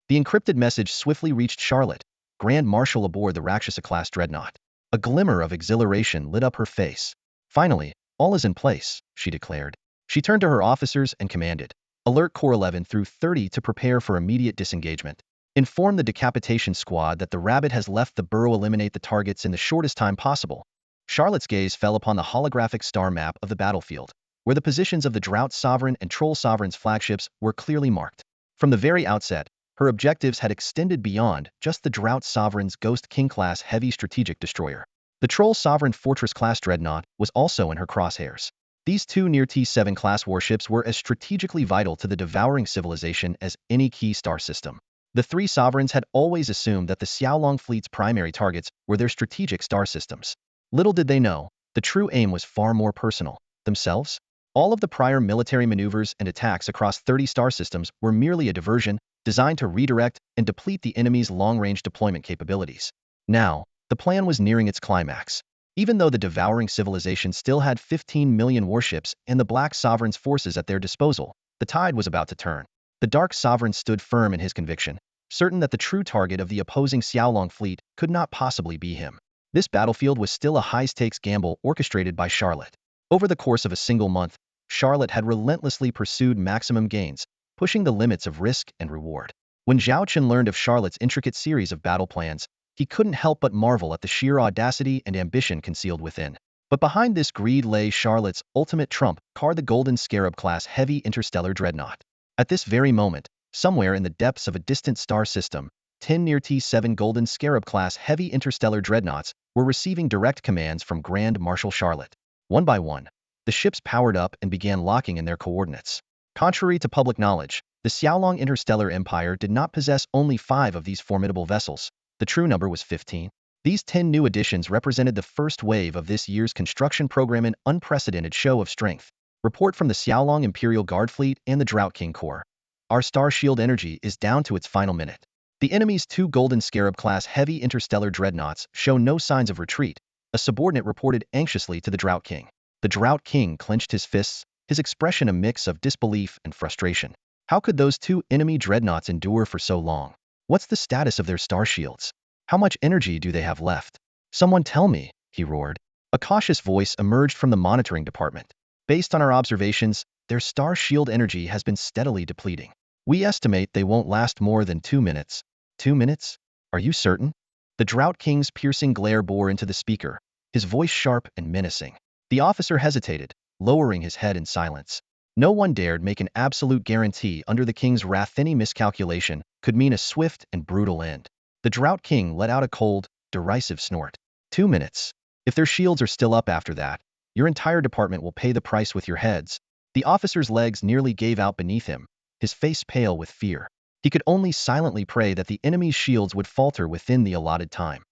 The encrypted message swiftly reached Charlotte, Grand Marshal aboard the Rakshasa-class dreadnought. A glimmer of exhilaration lit up her face. Finally, all is in place, she declared. She turned to her officers and commanded, alert Corps 11 through 30 to prepare for immediate disengagement. Inform the decapitation squad that the Rabbit has left the burrow. Eliminate the targets in the shortest time possible. Charlotte's gaze fell upon the holographic star map of the battlefield, where the positions of the Drought Sovereign and Troll Sovereign's flagships were clearly marked. From the very outset, her objectives had extended beyond just the Drought Sovereign's Ghost King-class heavy strategic destroyer. The Troll Sovereign Fortress-class dreadnought was also in her crosshairs. These two near T7-class warships were as strategically vital to the devouring civilization as any key star system. The three sovereigns had always assumed that the Xiaolong fleet's primary targets were their strategic star systems. Little did they know, the true aim was far more personal. Themselves? All of the prior military maneuvers and attacks across 30 star systems were merely a diversion, designed to redirect and deplete the enemy's long-range deployment capabilities. Now, the plan was nearing its climax. Even though the devouring civilization still had 15 million warships and the Black Sovereign's forces at their disposal, the tide was about to turn. The Dark Sovereign stood firm in his conviction, certain that the true target of the opposing Xiaolong fleet could not possibly be him. This battlefield was still a high-stakes gamble orchestrated by Charlotte. Over the course of a single month, Charlotte had relentlessly pursued maximum gains, pushing the limits of risk and reward. When Zhao Chen learned of Charlotte's intricate series of battle plans, he couldn't help but marvel at the sheer audacity and ambition concealed within. But behind this greed lay Charlotte's ultimate trump card, the Golden Scarab-class heavy interstellar dreadnought. At this very moment, somewhere in the depths of a distant star system, 10 near T7 Golden Scarab-class heavy interstellar dreadnoughts were receiving direct commands from Grand Marshal Charlotte. One by one, the ships powered up and began locking in their coordinates. Contrary to public knowledge, the Xiaolong Interstellar Empire did not possess only 5 of these formidable vessels. The true number was 15. These 10 new additions represented the first wave of this year's construction program, an unprecedented show of strength. Report from the Xiaolong Imperial Guard Fleet and the Drought King Corps. Our Star Shield energy is down to its final minute. The enemy's 2 Golden Scarab-class heavy interstellar dreadnoughts show no signs of retreat, a subordinate reported anxiously to the Drought King. The Drought King clenched his fists, his expression a mix of disbelief and frustration. How could those 2 enemy dreadnoughts endure for so long? What's the status of their star shields? How much energy do they have left? Someone tell me, he roared. A cautious voice emerged from the monitoring department. Based on our observations, their star shield energy has been steadily depleting. We estimate they won't last more than 2 minutes. 2 minutes? Are you certain? The Drought King's piercing glare bore into the speaker, his voice sharp and menacing. The officer hesitated, lowering his head in silence. No one dared make an absolute guarantee under the king's wrath. Any miscalculation could mean a swift and brutal end. The Drought King let out a cold, derisive snort. 2 minutes. If their shields are still up after that, Your entire department will pay the price with your heads. The officer's legs nearly gave out beneath him, his face pale with fear. He could only silently pray that the enemy's shields would falter within the allotted time.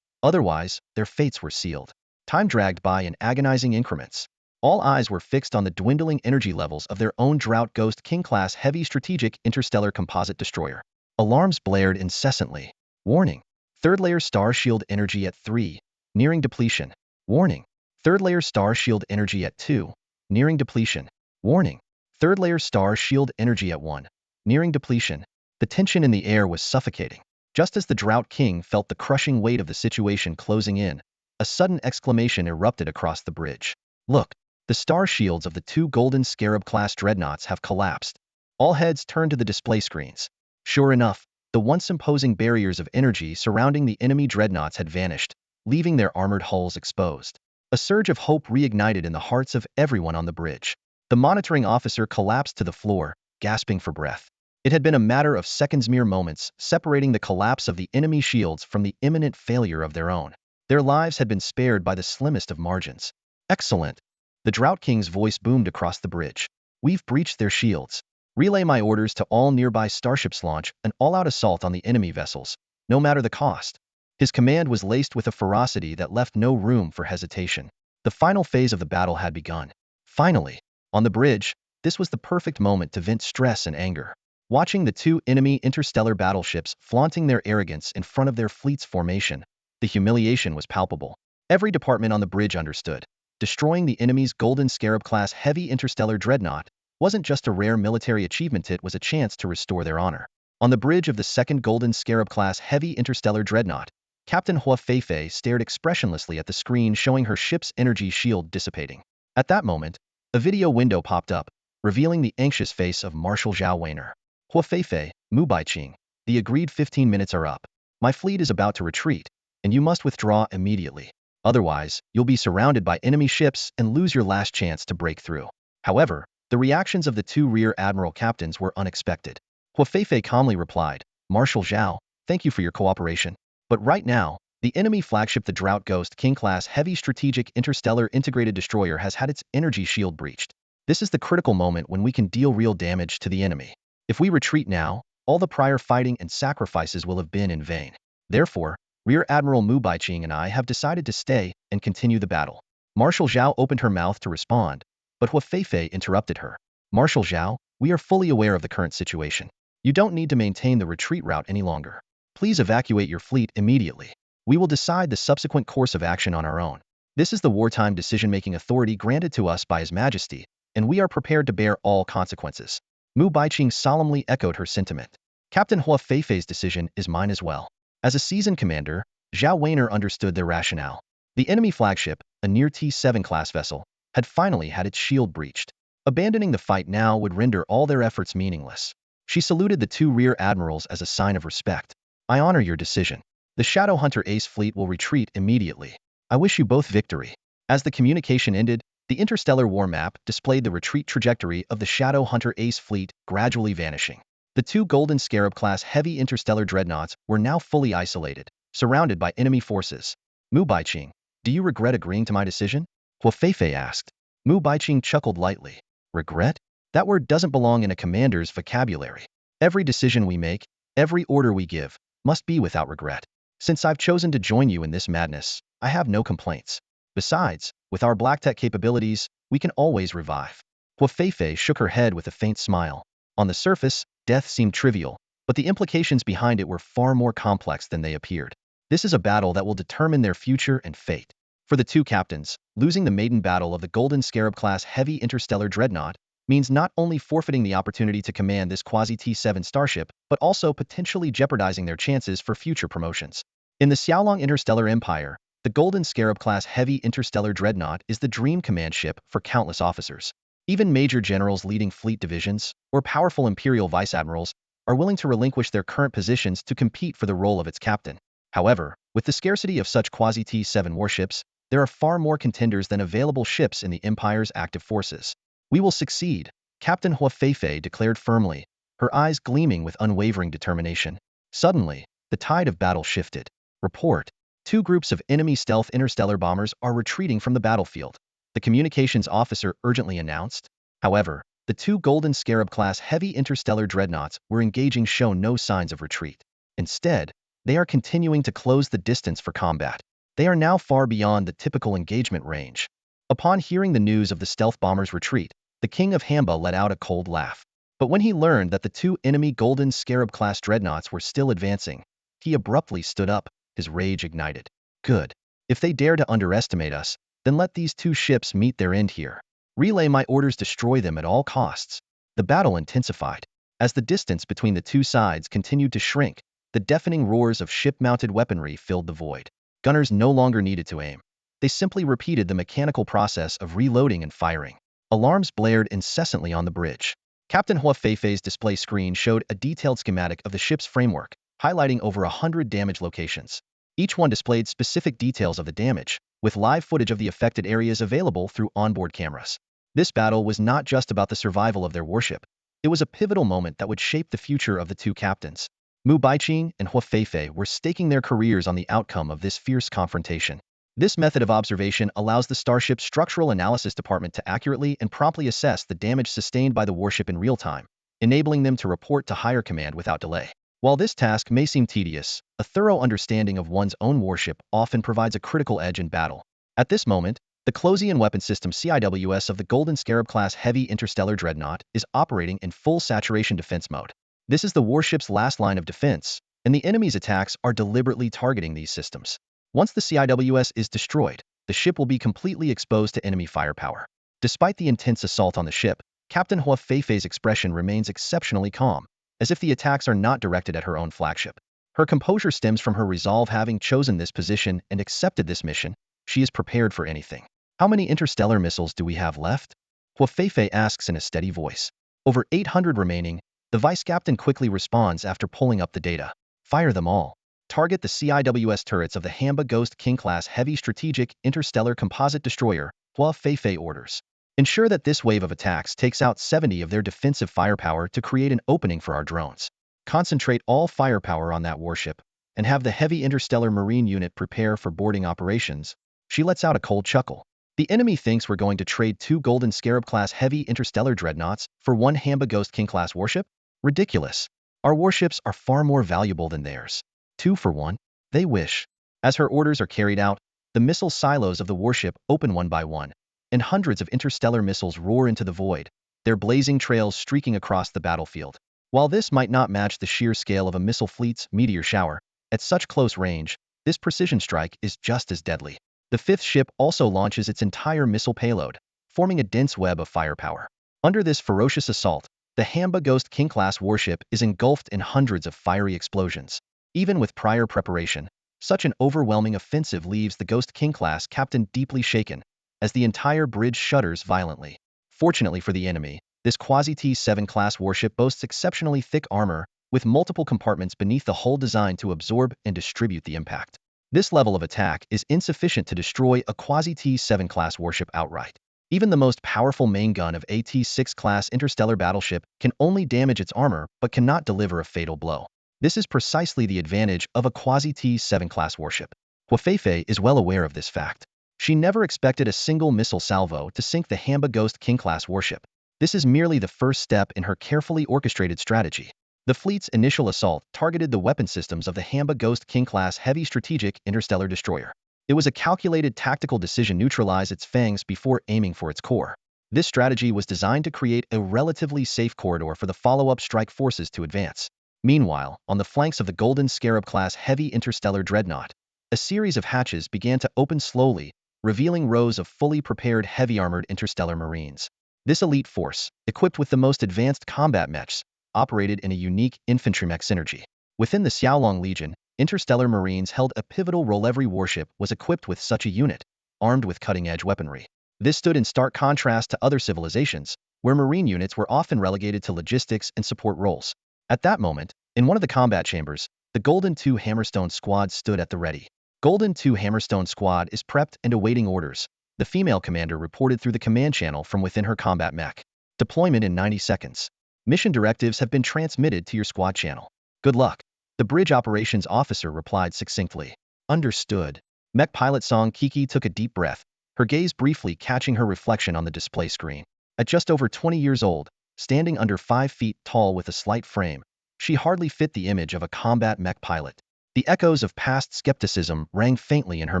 Otherwise, their fates were sealed. Time dragged by in agonizing increments. All eyes were fixed on the dwindling energy levels of their own Drought Ghost King-class heavy strategic interstellar composite destroyer. Alarms blared incessantly. Warning. Third layer star shield energy at 3, nearing depletion. Warning. Third layer star shield energy at 2, nearing depletion. Warning. Third layer star shield energy at 1, nearing depletion. The tension in the air was suffocating. Just as the Drought King felt the crushing weight of the situation closing in, a sudden exclamation erupted across the bridge. Look, the star shields of the 2 Golden Scarab-class dreadnoughts have collapsed. All heads turned to the display screens. Sure enough, the once imposing barriers of energy surrounding the enemy dreadnoughts had vanished, leaving their armored hulls exposed. A surge of hope reignited in the hearts of everyone on the bridge. The monitoring officer collapsed to the floor, gasping for breath. It had been a matter of seconds, mere moments, separating the collapse of the enemy shields from the imminent failure of their own. Their lives had been spared by the slimmest of margins. Excellent. The Drought King's voice boomed across the bridge. We've breached their shields. Relay my orders to all nearby starships. Launch an all-out assault on the enemy vessels, no matter the cost. His command was laced with a ferocity that left no room for hesitation. The final phase of the battle had begun. Finally, on the bridge, this was the perfect moment to vent stress and anger. Watching the 2 enemy interstellar battleships flaunting their arrogance in front of their fleet's formation, the humiliation was palpable. Every department on the bridge understood. Destroying the enemy's Golden Scarab-class heavy interstellar dreadnought wasn't just a rare military achievement, it was a chance to restore their honor. On the bridge of the 2nd Golden Scarab-class heavy interstellar dreadnought, Captain Hua Feifei stared expressionlessly at the screen showing her ship's energy shield dissipating. At that moment, a video window popped up, revealing the anxious face of Marshal Zhao Weiner. Hua Feifei, Mu Baiqing, the agreed 15 minutes are up. My fleet is about to retreat, and you must withdraw immediately. Otherwise, you'll be surrounded by enemy ships and lose your last chance to break through. However, the reactions of the 2 rear admiral captains were unexpected. Hua Feifei calmly replied, Marshal Zhao, thank you for your cooperation. But right now, the enemy flagship, the Drought Ghost King-class heavy strategic interstellar integrated destroyer, has had its energy shield breached. This is the critical moment when we can deal real damage to the enemy. If we retreat now, all the prior fighting and sacrifices will have been in vain. Therefore, Rear Admiral Mu Baiqing and I have decided to stay and continue the battle. Marshal Zhao opened her mouth to respond, but Hua Feifei interrupted her. Marshal Zhao, we are fully aware of the current situation. You don't need to maintain the retreat route any longer. Please evacuate your fleet immediately. We will decide the subsequent course of action on our own. This is the wartime decision-making authority granted to us by His Majesty, and we are prepared to bear all consequences. Mu Baiqing solemnly echoed her sentiment. Captain Hua Feifei's decision is mine as well. As a seasoned commander, Zhao Weiner understood their rationale. The enemy flagship, a near T7 class vessel, had finally had its shield breached. Abandoning the fight now would render all their efforts meaningless. She saluted the 2 rear admirals as a sign of respect. I honor your decision. The Shadowhunter Ace fleet will retreat immediately. I wish you both victory. As the communication ended, the interstellar war map displayed the retreat trajectory of the Shadowhunter Ace fleet gradually vanishing. The 2 Golden Scarab-class heavy interstellar dreadnoughts were now fully isolated, surrounded by enemy forces. Mu Baiqing, do you regret agreeing to my decision? Hua Feifei asked. Mu Baiqing chuckled lightly. Regret? That word doesn't belong in a commander's vocabulary. Every decision we make, every order we give, must be without regret. Since I've chosen to join you in this madness, I have no complaints. Besides, with our black tech capabilities, we can always revive. Hua Feifei shook her head with a faint smile. On the surface, death seemed trivial, but the implications behind it were far more complex than they appeared. This is a battle that will determine their future and fate. For the 2 captains, losing the maiden battle of the Golden Scarab-class heavy interstellar dreadnought means not only forfeiting the opportunity to command this quasi-T7 starship, but also potentially jeopardizing their chances for future promotions. In the Xiaolong Interstellar Empire, the Golden Scarab-class heavy interstellar dreadnought is the dream command ship for countless officers. Even major generals leading fleet divisions, or powerful imperial vice-admirals, are willing to relinquish their current positions to compete for the role of its captain. However, with the scarcity of such quasi-T7 warships, there are far more contenders than available ships in the Empire's active forces. We will succeed, Captain Hua Feifei declared firmly, her eyes gleaming with unwavering determination. Suddenly, the tide of battle shifted. Report. 2 groups of enemy stealth interstellar bombers are retreating from the battlefield. the communications officer urgently announced. However, the two Golden Scarab-class heavy interstellar dreadnoughts were engaging show no signs of retreat. Instead, they are continuing to close the distance for combat. They are now far beyond the typical engagement range. Upon hearing the news of the stealth bomber's retreat, the King of Hamba let out a cold laugh. But when he learned that the two enemy Golden Scarab-class dreadnoughts were still advancing, he abruptly stood up, his rage ignited. Good. If they dare to underestimate us, then let these two ships meet their end here. Relay my orders, destroy them at all costs. The battle intensified. As the distance between the two sides continued to shrink, the deafening roars of ship-mounted weaponry filled the void. Gunners no longer needed to aim. They simply repeated the mechanical process of reloading and firing. Alarms blared incessantly on the bridge. Captain Hua Feifei's display screen showed a detailed schematic of the ship's framework, highlighting over 100 damage locations. Each one displayed specific details of the damage, with live footage of the affected areas available through onboard cameras. This battle was not just about the survival of their warship. It was a pivotal moment that would shape the future of the two captains. Mu Baiqing and Hua Feifei were staking their careers on the outcome of this fierce confrontation. This method of observation allows the Starship's structural analysis department to accurately and promptly assess the damage sustained by the warship in real time, enabling them to report to higher command without delay. While this task may seem tedious, a thorough understanding of one's own warship often provides a critical edge in battle. At this moment, the Closian weapon system CIWS of the Golden Scarab-class heavy interstellar dreadnought is operating in full saturation defense mode. This is the warship's last line of defense, and the enemy's attacks are deliberately targeting these systems. Once the CIWS is destroyed, the ship will be completely exposed to enemy firepower. Despite the intense assault on the ship, Captain Hua Feifei's expression remains exceptionally calm, as if the attacks are not directed at her own flagship. Her composure stems from her resolve. Having chosen this position and accepted this mission, she is prepared for anything. How many interstellar missiles do we have left? Hua Feifei asks in a steady voice. Over 800 remaining, the vice captain quickly responds after pulling up the data. Fire them all. Target the CIWS turrets of the Hamba Ghost King-class heavy strategic interstellar composite destroyer, Hua Feifei orders. Ensure that this wave of attacks takes out 70 of their defensive firepower to create an opening for our drones. Concentrate all firepower on that warship, and have the heavy interstellar marine unit prepare for boarding operations. She lets out a cold chuckle. The enemy thinks we're going to trade two Golden Scarab-class heavy interstellar dreadnoughts for one Hamba Ghost King-class warship? Ridiculous. Our warships are far more valuable than theirs. 2 for 1? They wish. As her orders are carried out, the missile silos of the warship open one by one, and hundreds of interstellar missiles roar into the void, their blazing trails streaking across the battlefield. While this might not match the sheer scale of a missile fleet's meteor shower, at such close range, this precision strike is just as deadly. The fifth ship also launches its entire missile payload, forming a dense web of firepower. Under this ferocious assault, the Hamba Ghost King-class warship is engulfed in hundreds of fiery explosions. Even with prior preparation, such an overwhelming offensive leaves the Ghost King-class captain deeply shaken, as the entire bridge shudders violently. Fortunately for the enemy, this quasi-T-7 class warship boasts exceptionally thick armor, with multiple compartments beneath the hull designed to absorb and distribute the impact. This level of attack is insufficient to destroy a quasi-T-7 class warship outright. Even the most powerful main gun of a T-6 class interstellar battleship can only damage its armor but cannot deliver a fatal blow. This is precisely the advantage of a quasi-T-7 class warship. Hua Feifei is well aware of this fact. She never expected a single missile salvo to sink the Hamba Ghost King-class warship. This is merely the first step in her carefully orchestrated strategy. The fleet's initial assault targeted the weapon systems of the Hamba Ghost King-class heavy strategic interstellar destroyer. It was a calculated tactical decision to neutralize its fangs before aiming for its core. This strategy was designed to create a relatively safe corridor for the follow-up strike forces to advance. Meanwhile, on the flanks of the Golden Scarab-class heavy interstellar dreadnought, a series of hatches began to open slowly, revealing rows of fully prepared heavy-armored interstellar marines. This elite force, equipped with the most advanced combat mechs, operated in a unique infantry mech synergy. Within the Xiaolong Legion, interstellar marines held a pivotal role. Every warship was equipped with such a unit, armed with cutting-edge weaponry. This stood in stark contrast to other civilizations, where marine units were often relegated to logistics and support roles. At that moment, in one of the combat chambers, the Golden 2 Hammerstone Squad stood at the ready. Golden 2 Hammerstone Squad is prepped and awaiting orders, the female commander reported through the command channel from within her combat mech. Deployment in 90 seconds. Mission directives have been transmitted to your squad channel. Good luck. The bridge operations officer replied succinctly. Understood. Mech pilot Song Kiki took a deep breath, her gaze briefly catching her reflection on the display screen. At just over 20 years old, standing under 5 feet tall with a slight frame, she hardly fit the image of a combat mech pilot. The echoes of past skepticism rang faintly in her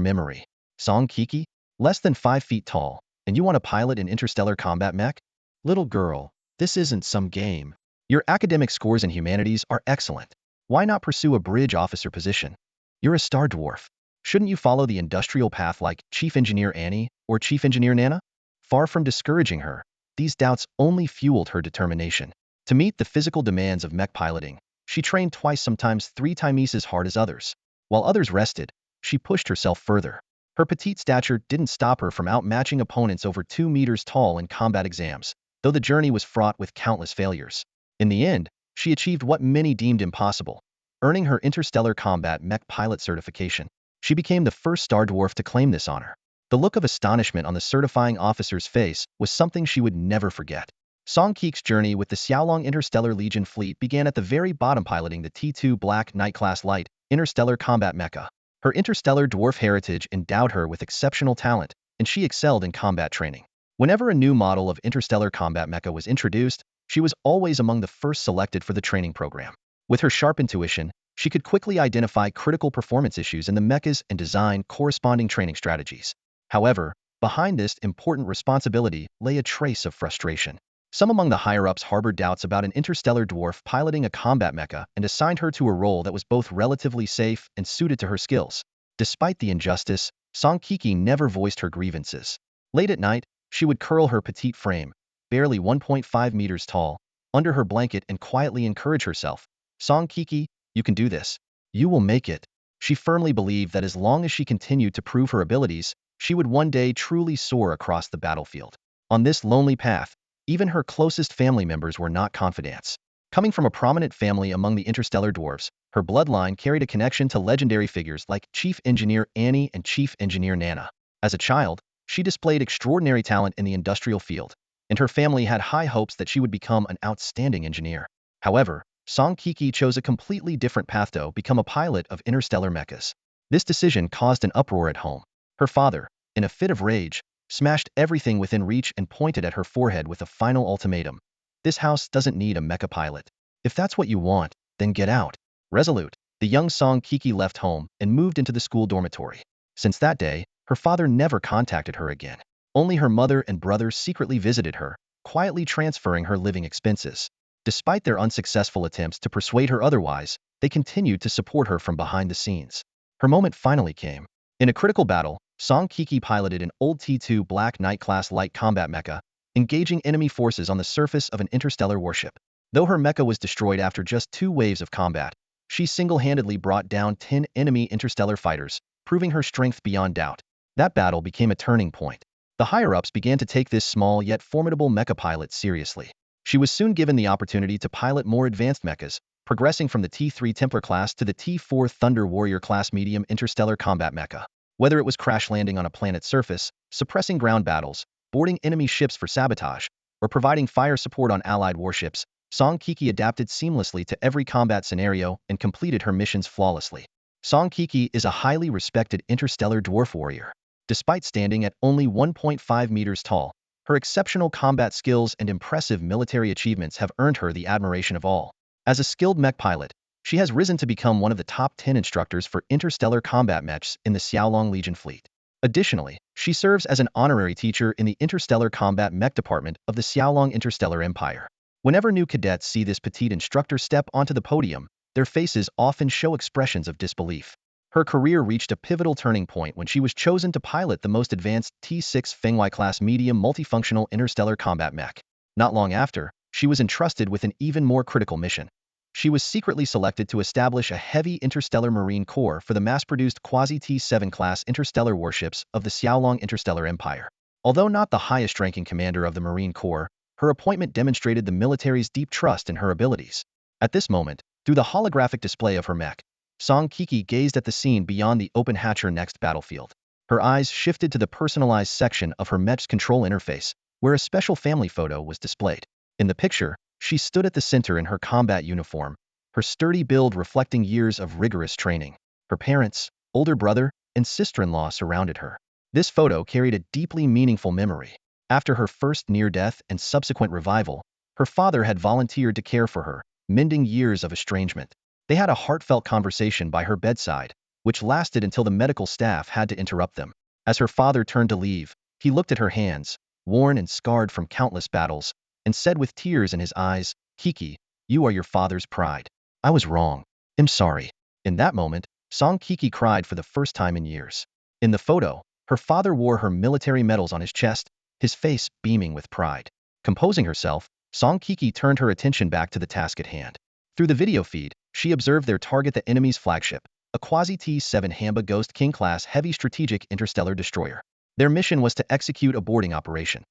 memory. Song Kiki? Less than 5 feet tall, and you want to pilot an interstellar combat mech? Little girl, this isn't some game. Your academic scores in humanities are excellent. Why not pursue a bridge officer position? You're a star dwarf. Shouldn't you follow the industrial path like Chief Engineer Annie or Chief Engineer Nana? Far from discouraging her, these doubts only fueled her determination. To meet the physical demands of mech piloting, she trained twice, sometimes 3 times as hard as others. While others rested, she pushed herself further. Her petite stature didn't stop her from outmatching opponents over 2 meters tall in combat exams, though the journey was fraught with countless failures. In the end, she achieved what many deemed impossible, earning her interstellar combat mech pilot certification. She became the first star dwarf to claim this honor. The look of astonishment on the certifying officer's face was something she would never forget. Song Kik's journey with the Xiaolong Interstellar Legion fleet began at the very bottom, piloting the T2 Black Knight-class light interstellar combat mecha. Her interstellar dwarf heritage endowed her with exceptional talent, and she excelled in combat training. Whenever a new model of interstellar combat mecha was introduced, she was always among the first selected for the training program. With her sharp intuition, she could quickly identify critical performance issues in the mechas and design corresponding training strategies. However, behind this important responsibility lay a trace of frustration. Some among the higher-ups harbored doubts about an interstellar dwarf piloting a combat mecha and assigned her to a role that was both relatively safe and suited to her skills. Despite the injustice, Song Kiki never voiced her grievances. Late at night, she would curl her petite frame, barely 1.5 meters tall, under her blanket and quietly encourage herself. Song Kiki, you can do this. You will make it. She firmly believed that as long as she continued to prove her abilities, she would one day truly soar across the battlefield. On this lonely path, even her closest family members were not confidants. Coming from a prominent family among the interstellar dwarves, her bloodline carried a connection to legendary figures like Chief Engineer Annie and Chief Engineer Nana. As a child, she displayed extraordinary talent in the industrial field, and her family had high hopes that she would become an outstanding engineer. However, Song Kiki chose a completely different path to become a pilot of interstellar mechas. This decision caused an uproar at home. Her father, in a fit of rage, smashed everything within reach and pointed at her forehead with a final ultimatum. This house doesn't need a mecha pilot. If that's what you want, then get out. Resolute, the young Song Kiki left home and moved into the school dormitory. Since that day, her father never contacted her again. Only her mother and brother secretly visited her, quietly transferring her living expenses. Despite their unsuccessful attempts to persuade her otherwise, they continued to support her from behind the scenes. Her moment finally came. In a critical battle, Song Kiki piloted an old T2 Black Knight-class light combat mecha, engaging enemy forces on the surface of an interstellar warship. Though her mecha was destroyed after just 2 waves of combat, she single-handedly brought down 10 enemy interstellar fighters, proving her strength beyond doubt. That battle became a turning point. The higher-ups began to take this small yet formidable mecha pilot seriously. She was soon given the opportunity to pilot more advanced mechas, progressing from the T3 Templar class to the T4 Thunder Warrior class medium interstellar combat mecha. Whether it was crash landing on a planet's surface, suppressing ground battles, boarding enemy ships for sabotage, or providing fire support on allied warships, Song Kiki adapted seamlessly to every combat scenario and completed her missions flawlessly. Song Kiki is a highly respected interstellar dwarf warrior. Despite standing at only 1.5 meters tall, her exceptional combat skills and impressive military achievements have earned her the admiration of all. As a skilled mech pilot, she has risen to become one of the top 10 instructors for interstellar combat mechs in the Xiaolong Legion fleet. Additionally, she serves as an honorary teacher in the Interstellar Combat Mech Department of the Xiaolong Interstellar Empire. Whenever new cadets see this petite instructor step onto the podium, their faces often show expressions of disbelief. Her career reached a pivotal turning point when she was chosen to pilot the most advanced T6 Fenghuai-class medium multifunctional interstellar combat mech. Not long after, she was entrusted with an even more critical mission. She was secretly selected to establish a heavy interstellar marine corps for the mass-produced quasi-T7 class interstellar warships of the Xiaolong Interstellar Empire. Although not the highest-ranking commander of the Marine Corps, her appointment demonstrated the military's deep trust in her abilities. At this moment, through the holographic display of her mech, Song Kiki gazed at the scene beyond the open hatcher next battlefield. Her eyes shifted to the personalized section of her mech's control interface, where a special family photo was displayed. In the picture, she stood at the center in her combat uniform, her sturdy build reflecting years of rigorous training. Her parents, older brother, and sister-in-law surrounded her. This photo carried a deeply meaningful memory. After her first near-death and subsequent revival, her father had volunteered to care for her, mending years of estrangement. They had a heartfelt conversation by her bedside, which lasted until the medical staff had to interrupt them. As her father turned to leave, he looked at her hands, worn and scarred from countless battles, and said with tears in his eyes, "Kiki, you are your father's pride. I was wrong. I'm sorry." In that moment, Song Kiki cried for the first time in years. In the photo, her father wore her military medals on his chest, his face beaming with pride. Composing herself, Song Kiki turned her attention back to the task at hand. Through the video feed, she observed their target, the enemy's flagship, a Quasi-T-7 Hamba Ghost King-class heavy strategic interstellar destroyer. Their mission was to execute a boarding operation,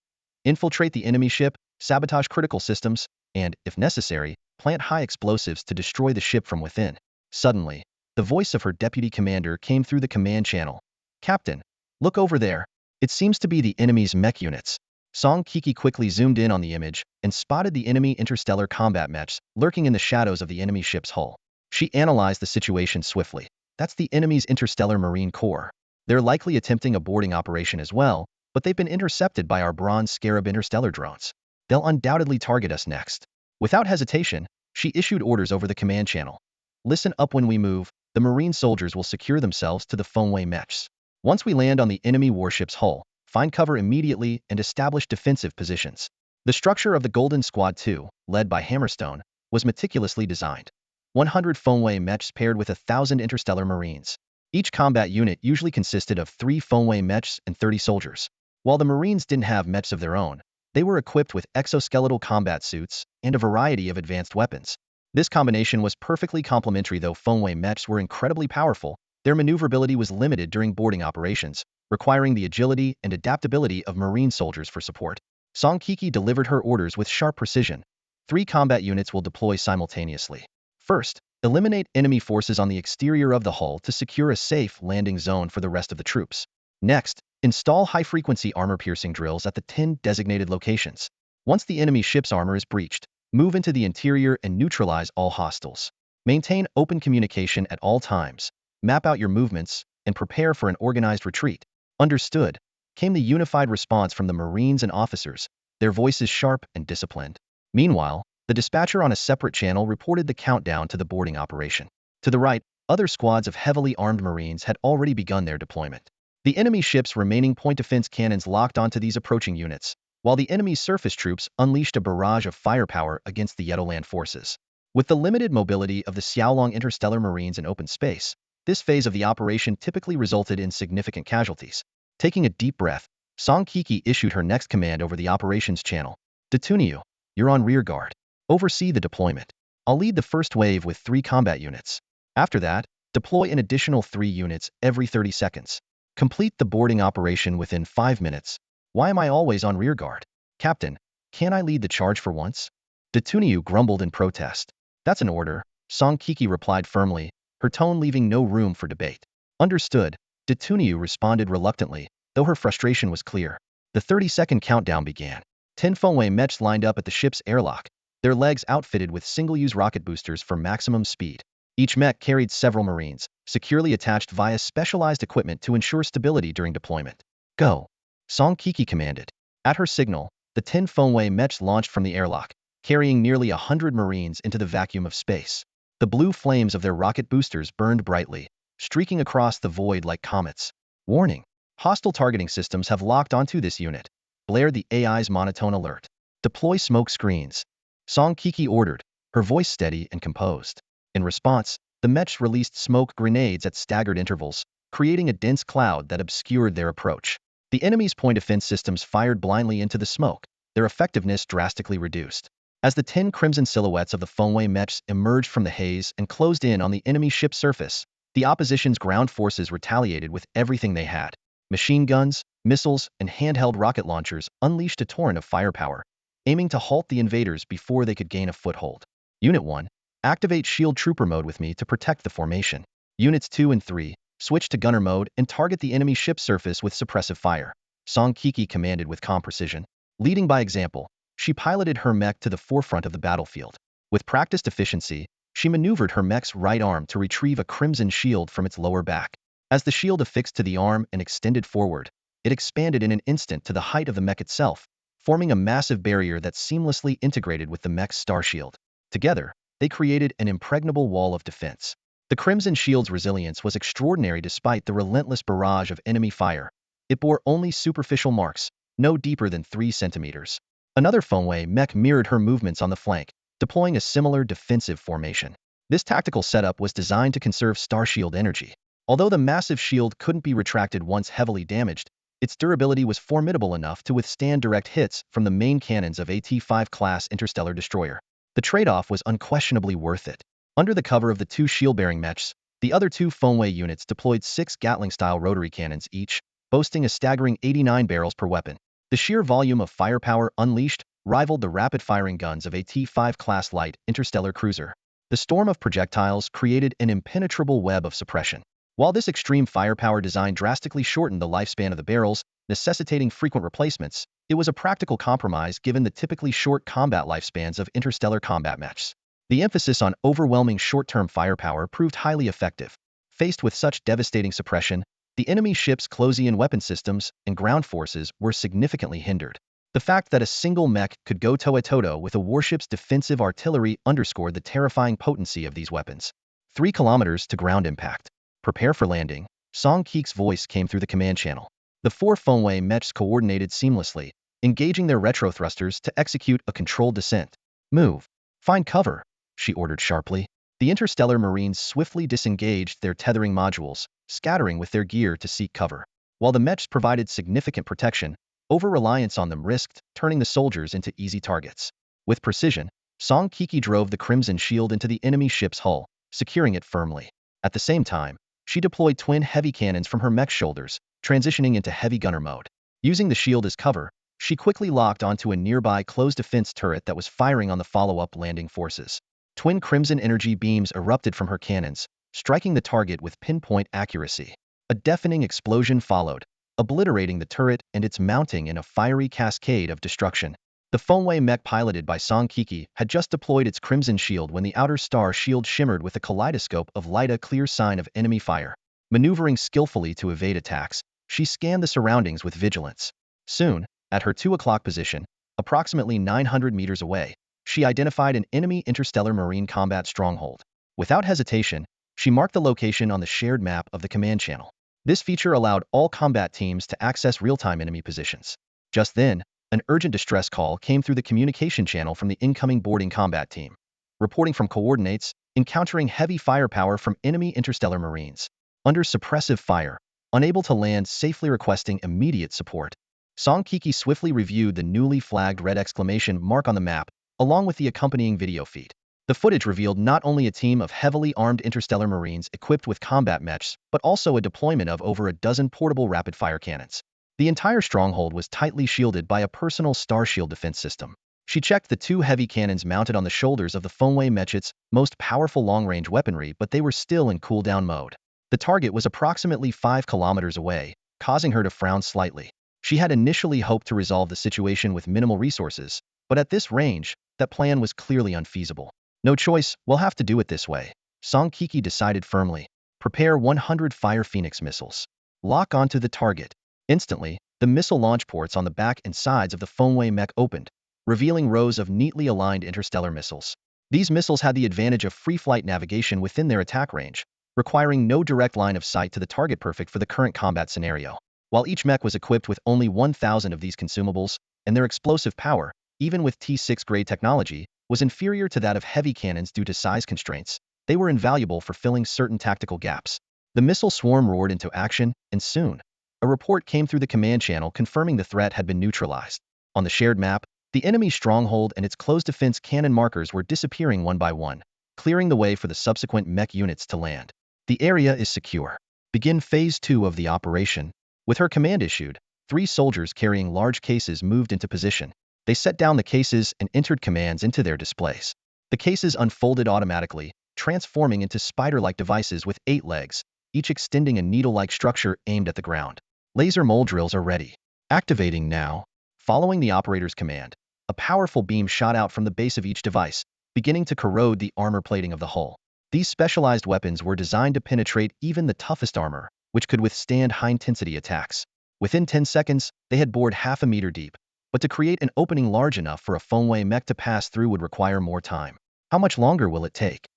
infiltrate the enemy ship, sabotage critical systems, and, if necessary, plant high explosives to destroy the ship from within. Suddenly, the voice of her deputy commander came through the command channel. "Captain, look over there. It seems to be the enemy's mech units." Song Kiki quickly zoomed in on the image and spotted the enemy interstellar combat mechs lurking in the shadows of the enemy ship's hull. She analyzed the situation swiftly. That's the enemy's interstellar marine corps. They're likely attempting a boarding operation as well, but they've been intercepted by our bronze scarab interstellar drones. They'll undoubtedly target us next. Without hesitation, she issued orders over the command channel. "Listen up, when we move, the marine soldiers will secure themselves to the Fengwei mechs. Once we land on the enemy warship's hull, find cover immediately and establish defensive positions." The structure of the Golden Squad 2, led by Hammerstone, was meticulously designed. 100 Fengwei mechs paired with 1,000 interstellar marines. Each combat unit usually consisted of 3 Fengwei mechs and 30 soldiers. While the marines didn't have mechs of their own, they were equipped with exoskeletal combat suits and a variety of advanced weapons. This combination was perfectly complementary. Though Fengwei mechs were incredibly powerful, their maneuverability was limited during boarding operations, requiring the agility and adaptability of marine soldiers for support. Song Kiki delivered her orders with sharp precision. 3 combat units will deploy simultaneously. First, eliminate enemy forces on the exterior of the hull to secure a safe landing zone for the rest of the troops. Next, install high-frequency armor-piercing drills at the 10 designated locations. Once the enemy ship's armor is breached, move into the interior and neutralize all hostiles. Maintain open communication at all times. Map out your movements and prepare for an organized retreat. "Understood," came the unified response from the Marines and officers, their voices sharp and disciplined. Meanwhile, the dispatcher on a separate channel reported the countdown to the boarding operation. To the right, other squads of heavily armed Marines had already begun their deployment. The enemy ship's remaining point defense cannons locked onto these approaching units, while the enemy's surface troops unleashed a barrage of firepower against the Yetoland forces. With the limited mobility of the Xiaolong interstellar Marines in open space, this phase of the operation typically resulted in significant casualties. Taking a deep breath, Song Kiki issued her next command over the operations channel. "Detuniu, you're on rear guard. Oversee the deployment. I'll lead the first wave with 3 combat units. After that, deploy an additional 3 units every 30 seconds. Complete the boarding operation within 5 minutes. Why am I always on rear guard? Captain, can't I lead the charge for once?" Detuniu grumbled in protest. "That's an order," Song Kiki replied firmly, her tone leaving no room for debate. "Understood," Detuniu responded reluctantly, though her frustration was clear. The 30-second countdown began. 10 Fengwei mechs lined up at the ship's airlock, their legs outfitted with single-use rocket boosters for maximum speed. Each mech carried several Marines, securely attached via specialized equipment to ensure stability during deployment. "Go," Song Kiki commanded. At her signal, the 10 Fengwei mechs launched from the airlock, carrying nearly 100 Marines into the vacuum of space. The blue flames of their rocket boosters burned brightly, streaking across the void like comets. "Warning! Hostile targeting systems have locked onto this unit," blared the AI's monotone alert. "Deploy smoke screens," Song Kiki ordered, her voice steady and composed. In response, the mechs released smoke grenades at staggered intervals, creating a dense cloud that obscured their approach. The enemy's point defense systems fired blindly into the smoke, their effectiveness drastically reduced. As the 10 crimson silhouettes of the Fengwei mechs emerged from the haze and closed in on the enemy ship's surface, the opposition's ground forces retaliated with everything they had. Machine guns, missiles, and handheld rocket launchers unleashed a torrent of firepower, aiming to halt the invaders before they could gain a foothold. Unit 1, activate shield trooper mode with me to protect the formation. Units 2 and 3, switch to gunner mode and target the enemy ship's surface with suppressive fire, Song Kiki commanded with calm precision. Leading by example, she piloted her mech to the forefront of the battlefield. With practiced efficiency, she maneuvered her mech's right arm to retrieve a crimson shield from its lower back. As the shield affixed to the arm and extended forward, It expanded in an instant to the height of the mech itself, forming a massive barrier that seamlessly integrated with the mech's star shield. Together, they created an impregnable wall of defense. The Crimson Shield's resilience was extraordinary despite the relentless barrage of enemy fire. It bore only superficial marks, no deeper than 3 centimeters. Another Fengwei mech mirrored her movements on the flank, deploying a similar defensive formation. This tactical setup was designed to conserve star shield energy. Although the massive shield couldn't be retracted once heavily damaged, its durability was formidable enough to withstand direct hits from the main cannons of a T-5 class interstellar destroyer. The trade-off was unquestionably worth it. Under the cover of the 2 shield-bearing mechs, the other 2 Fengwei units deployed 6 Gatling-style rotary cannons each, boasting a staggering 89 barrels per weapon. The sheer volume of firepower unleashed rivaled the rapid-firing guns of a T-5 class light interstellar cruiser. The storm of projectiles created an impenetrable web of suppression. While this extreme firepower design drastically shortened the lifespan of the barrels, necessitating frequent replacements, it was a practical compromise given the typically short combat lifespans of interstellar combat mechs. The emphasis on overwhelming short-term firepower proved highly effective. Faced with such devastating suppression, the enemy ship's close-in weapon systems and ground forces were significantly hindered. The fact that a single mech could go toe-to-toe with a warship's defensive artillery underscored the terrifying potency of these weapons. 3 kilometers to ground impact. Prepare for landing. Song Keek's voice came through the command channel. The 4 Fengwei mechs coordinated seamlessly, engaging their retro thrusters to execute a controlled descent. Move. Find cover, she ordered sharply. The interstellar marines swiftly disengaged their tethering modules, scattering with their gear to seek cover. While the mechs provided significant protection, over-reliance on them risked turning the soldiers into easy targets. With precision, Song Kiki drove the Crimson Shield into the enemy ship's hull, securing it firmly. At the same time, she deployed twin heavy cannons from her mech's shoulders, transitioning into heavy gunner mode. Using the shield as cover, she quickly locked onto a nearby closed defense turret that was firing on the follow-up landing forces. Twin crimson energy beams erupted from her cannons, striking the target with pinpoint accuracy. A deafening explosion followed, obliterating the turret and its mounting in a fiery cascade of destruction. The Fengwei mech piloted by Song Kiki had just deployed its crimson shield when the outer star shield shimmered with a kaleidoscope of light, a clear sign of enemy fire. Maneuvering skillfully to evade attacks, she scanned the surroundings with vigilance. Soon, at her 2 o'clock position, approximately 900 meters away, she identified an enemy interstellar marine combat stronghold. Without hesitation, she marked the location on the shared map of the command channel. This feature allowed all combat teams to access real-time enemy positions. Just then, an urgent distress call came through the communication channel from the incoming boarding combat team, reporting from coordinates, encountering heavy firepower from enemy interstellar marines. Under suppressive fire, unable to land safely, requesting immediate support. Song Kiki swiftly reviewed the newly flagged red exclamation mark on the map, along with the accompanying video feed. The footage revealed not only a team of heavily armed interstellar marines equipped with combat mechs, but also a deployment of over a dozen portable rapid-fire cannons. The entire stronghold was tightly shielded by a personal star shield defense system. She checked the 2 heavy cannons mounted on the shoulders of the Fengwei mech's most powerful long-range weaponry, but they were still in cooldown mode. The target was approximately 5 kilometers away, causing her to frown slightly. She had initially hoped to resolve the situation with minimal resources, but at this range, that plan was clearly unfeasible. No choice, we'll have to do it this way. Song Kiki decided firmly. Prepare 100 Fire Phoenix missiles. Lock onto the target. Instantly, the missile launch ports on the back and sides of the Fengwei mech opened, revealing rows of neatly aligned interstellar missiles. These missiles had the advantage of free-flight navigation within their attack range, requiring no direct line of sight to the target, perfect for the current combat scenario. While each mech was equipped with only 1,000 of these consumables, and their explosive power, even with T6 grade technology, was inferior to that of heavy cannons due to size constraints, they were invaluable for filling certain tactical gaps. The missile swarm roared into action, and soon, a report came through the command channel confirming the threat had been neutralized. On the shared map, the enemy stronghold and its closed defense cannon markers were disappearing one by one, clearing the way for the subsequent mech units to land. The area is secure. Begin Phase 2 of the operation. With her command issued, 3 soldiers carrying large cases moved into position. They set down the cases and entered commands into their displays. The cases unfolded automatically, transforming into spider-like devices with 8 legs, each extending a needle-like structure aimed at the ground. Laser mole drills are ready. Activating now. Following the operator's command, a powerful beam shot out from the base of each device, beginning to corrode the armor plating of the hull. These specialized weapons were designed to penetrate even the toughest armor, which could withstand high-intensity attacks. Within 10 seconds, they had bored half a meter deep. But to create an opening large enough for a Fengwei mech to pass through would require more time. How much longer will it take?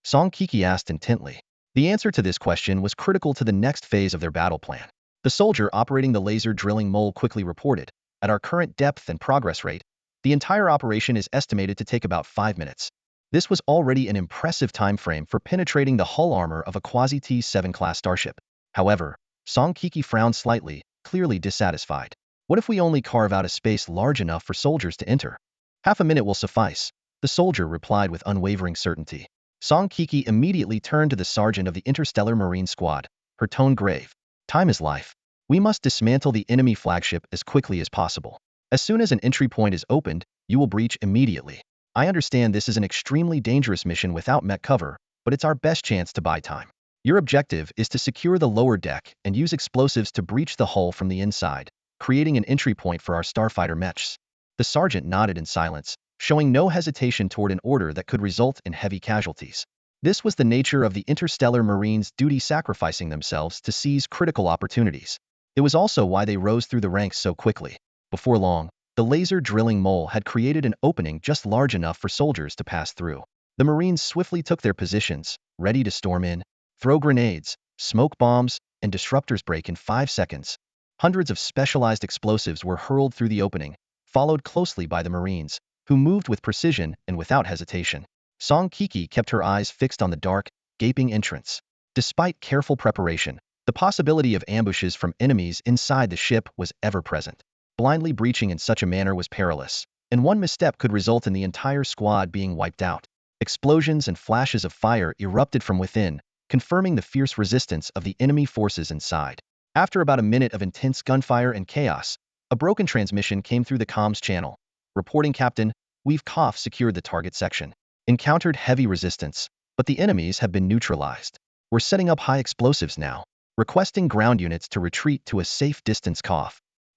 Song Kiki asked intently. The answer to this question was critical to the next phase of their battle plan. The soldier operating the laser drilling mole quickly reported, at our current depth and progress rate, the entire operation is estimated to take about 5 minutes. This was already an impressive time frame for penetrating the hull armor of a quasi-T-7 class starship. However, Song Kiki frowned slightly, clearly dissatisfied. What if we only carve out a space large enough for soldiers to enter? Half a minute will suffice, the soldier replied with unwavering certainty. Song Kiki immediately turned to the sergeant of the interstellar marine squad, her tone grave. Time is life. We must dismantle the enemy flagship as quickly as possible. As soon as an entry point is opened, you will breach immediately. I understand this is an extremely dangerous mission without mech cover, but it's our best chance to buy time. Your objective is to secure the lower deck and use explosives to breach the hull from the inside, creating an entry point for our starfighter mechs. The sergeant nodded in silence, showing no hesitation toward an order that could result in heavy casualties. This was the nature of the interstellar marines' duty, sacrificing themselves to seize critical opportunities. It was also why they rose through the ranks so quickly. Before long, the laser drilling mole had created an opening just large enough for soldiers to pass through. The marines swiftly took their positions, ready to storm in, throw grenades, smoke bombs, and disruptors break in 5 seconds. Hundreds of specialized explosives were hurled through the opening, followed closely by the marines, who moved with precision and without hesitation. Song Kiki kept her eyes fixed on the dark, gaping entrance. Despite careful preparation, the possibility of ambushes from enemies inside the ship was ever present. Blindly breaching in such a manner was perilous, and one misstep could result in the entire squad being wiped out. Explosions and flashes of fire erupted from within, confirming the fierce resistance of the enemy forces inside. After about a minute of intense gunfire and chaos, a broken transmission came through the comms channel. Reporting, Captain, we've secured the target section. Encountered heavy resistance, but the enemies have been neutralized. We're setting up high explosives now. Requesting ground units to retreat to a safe distance.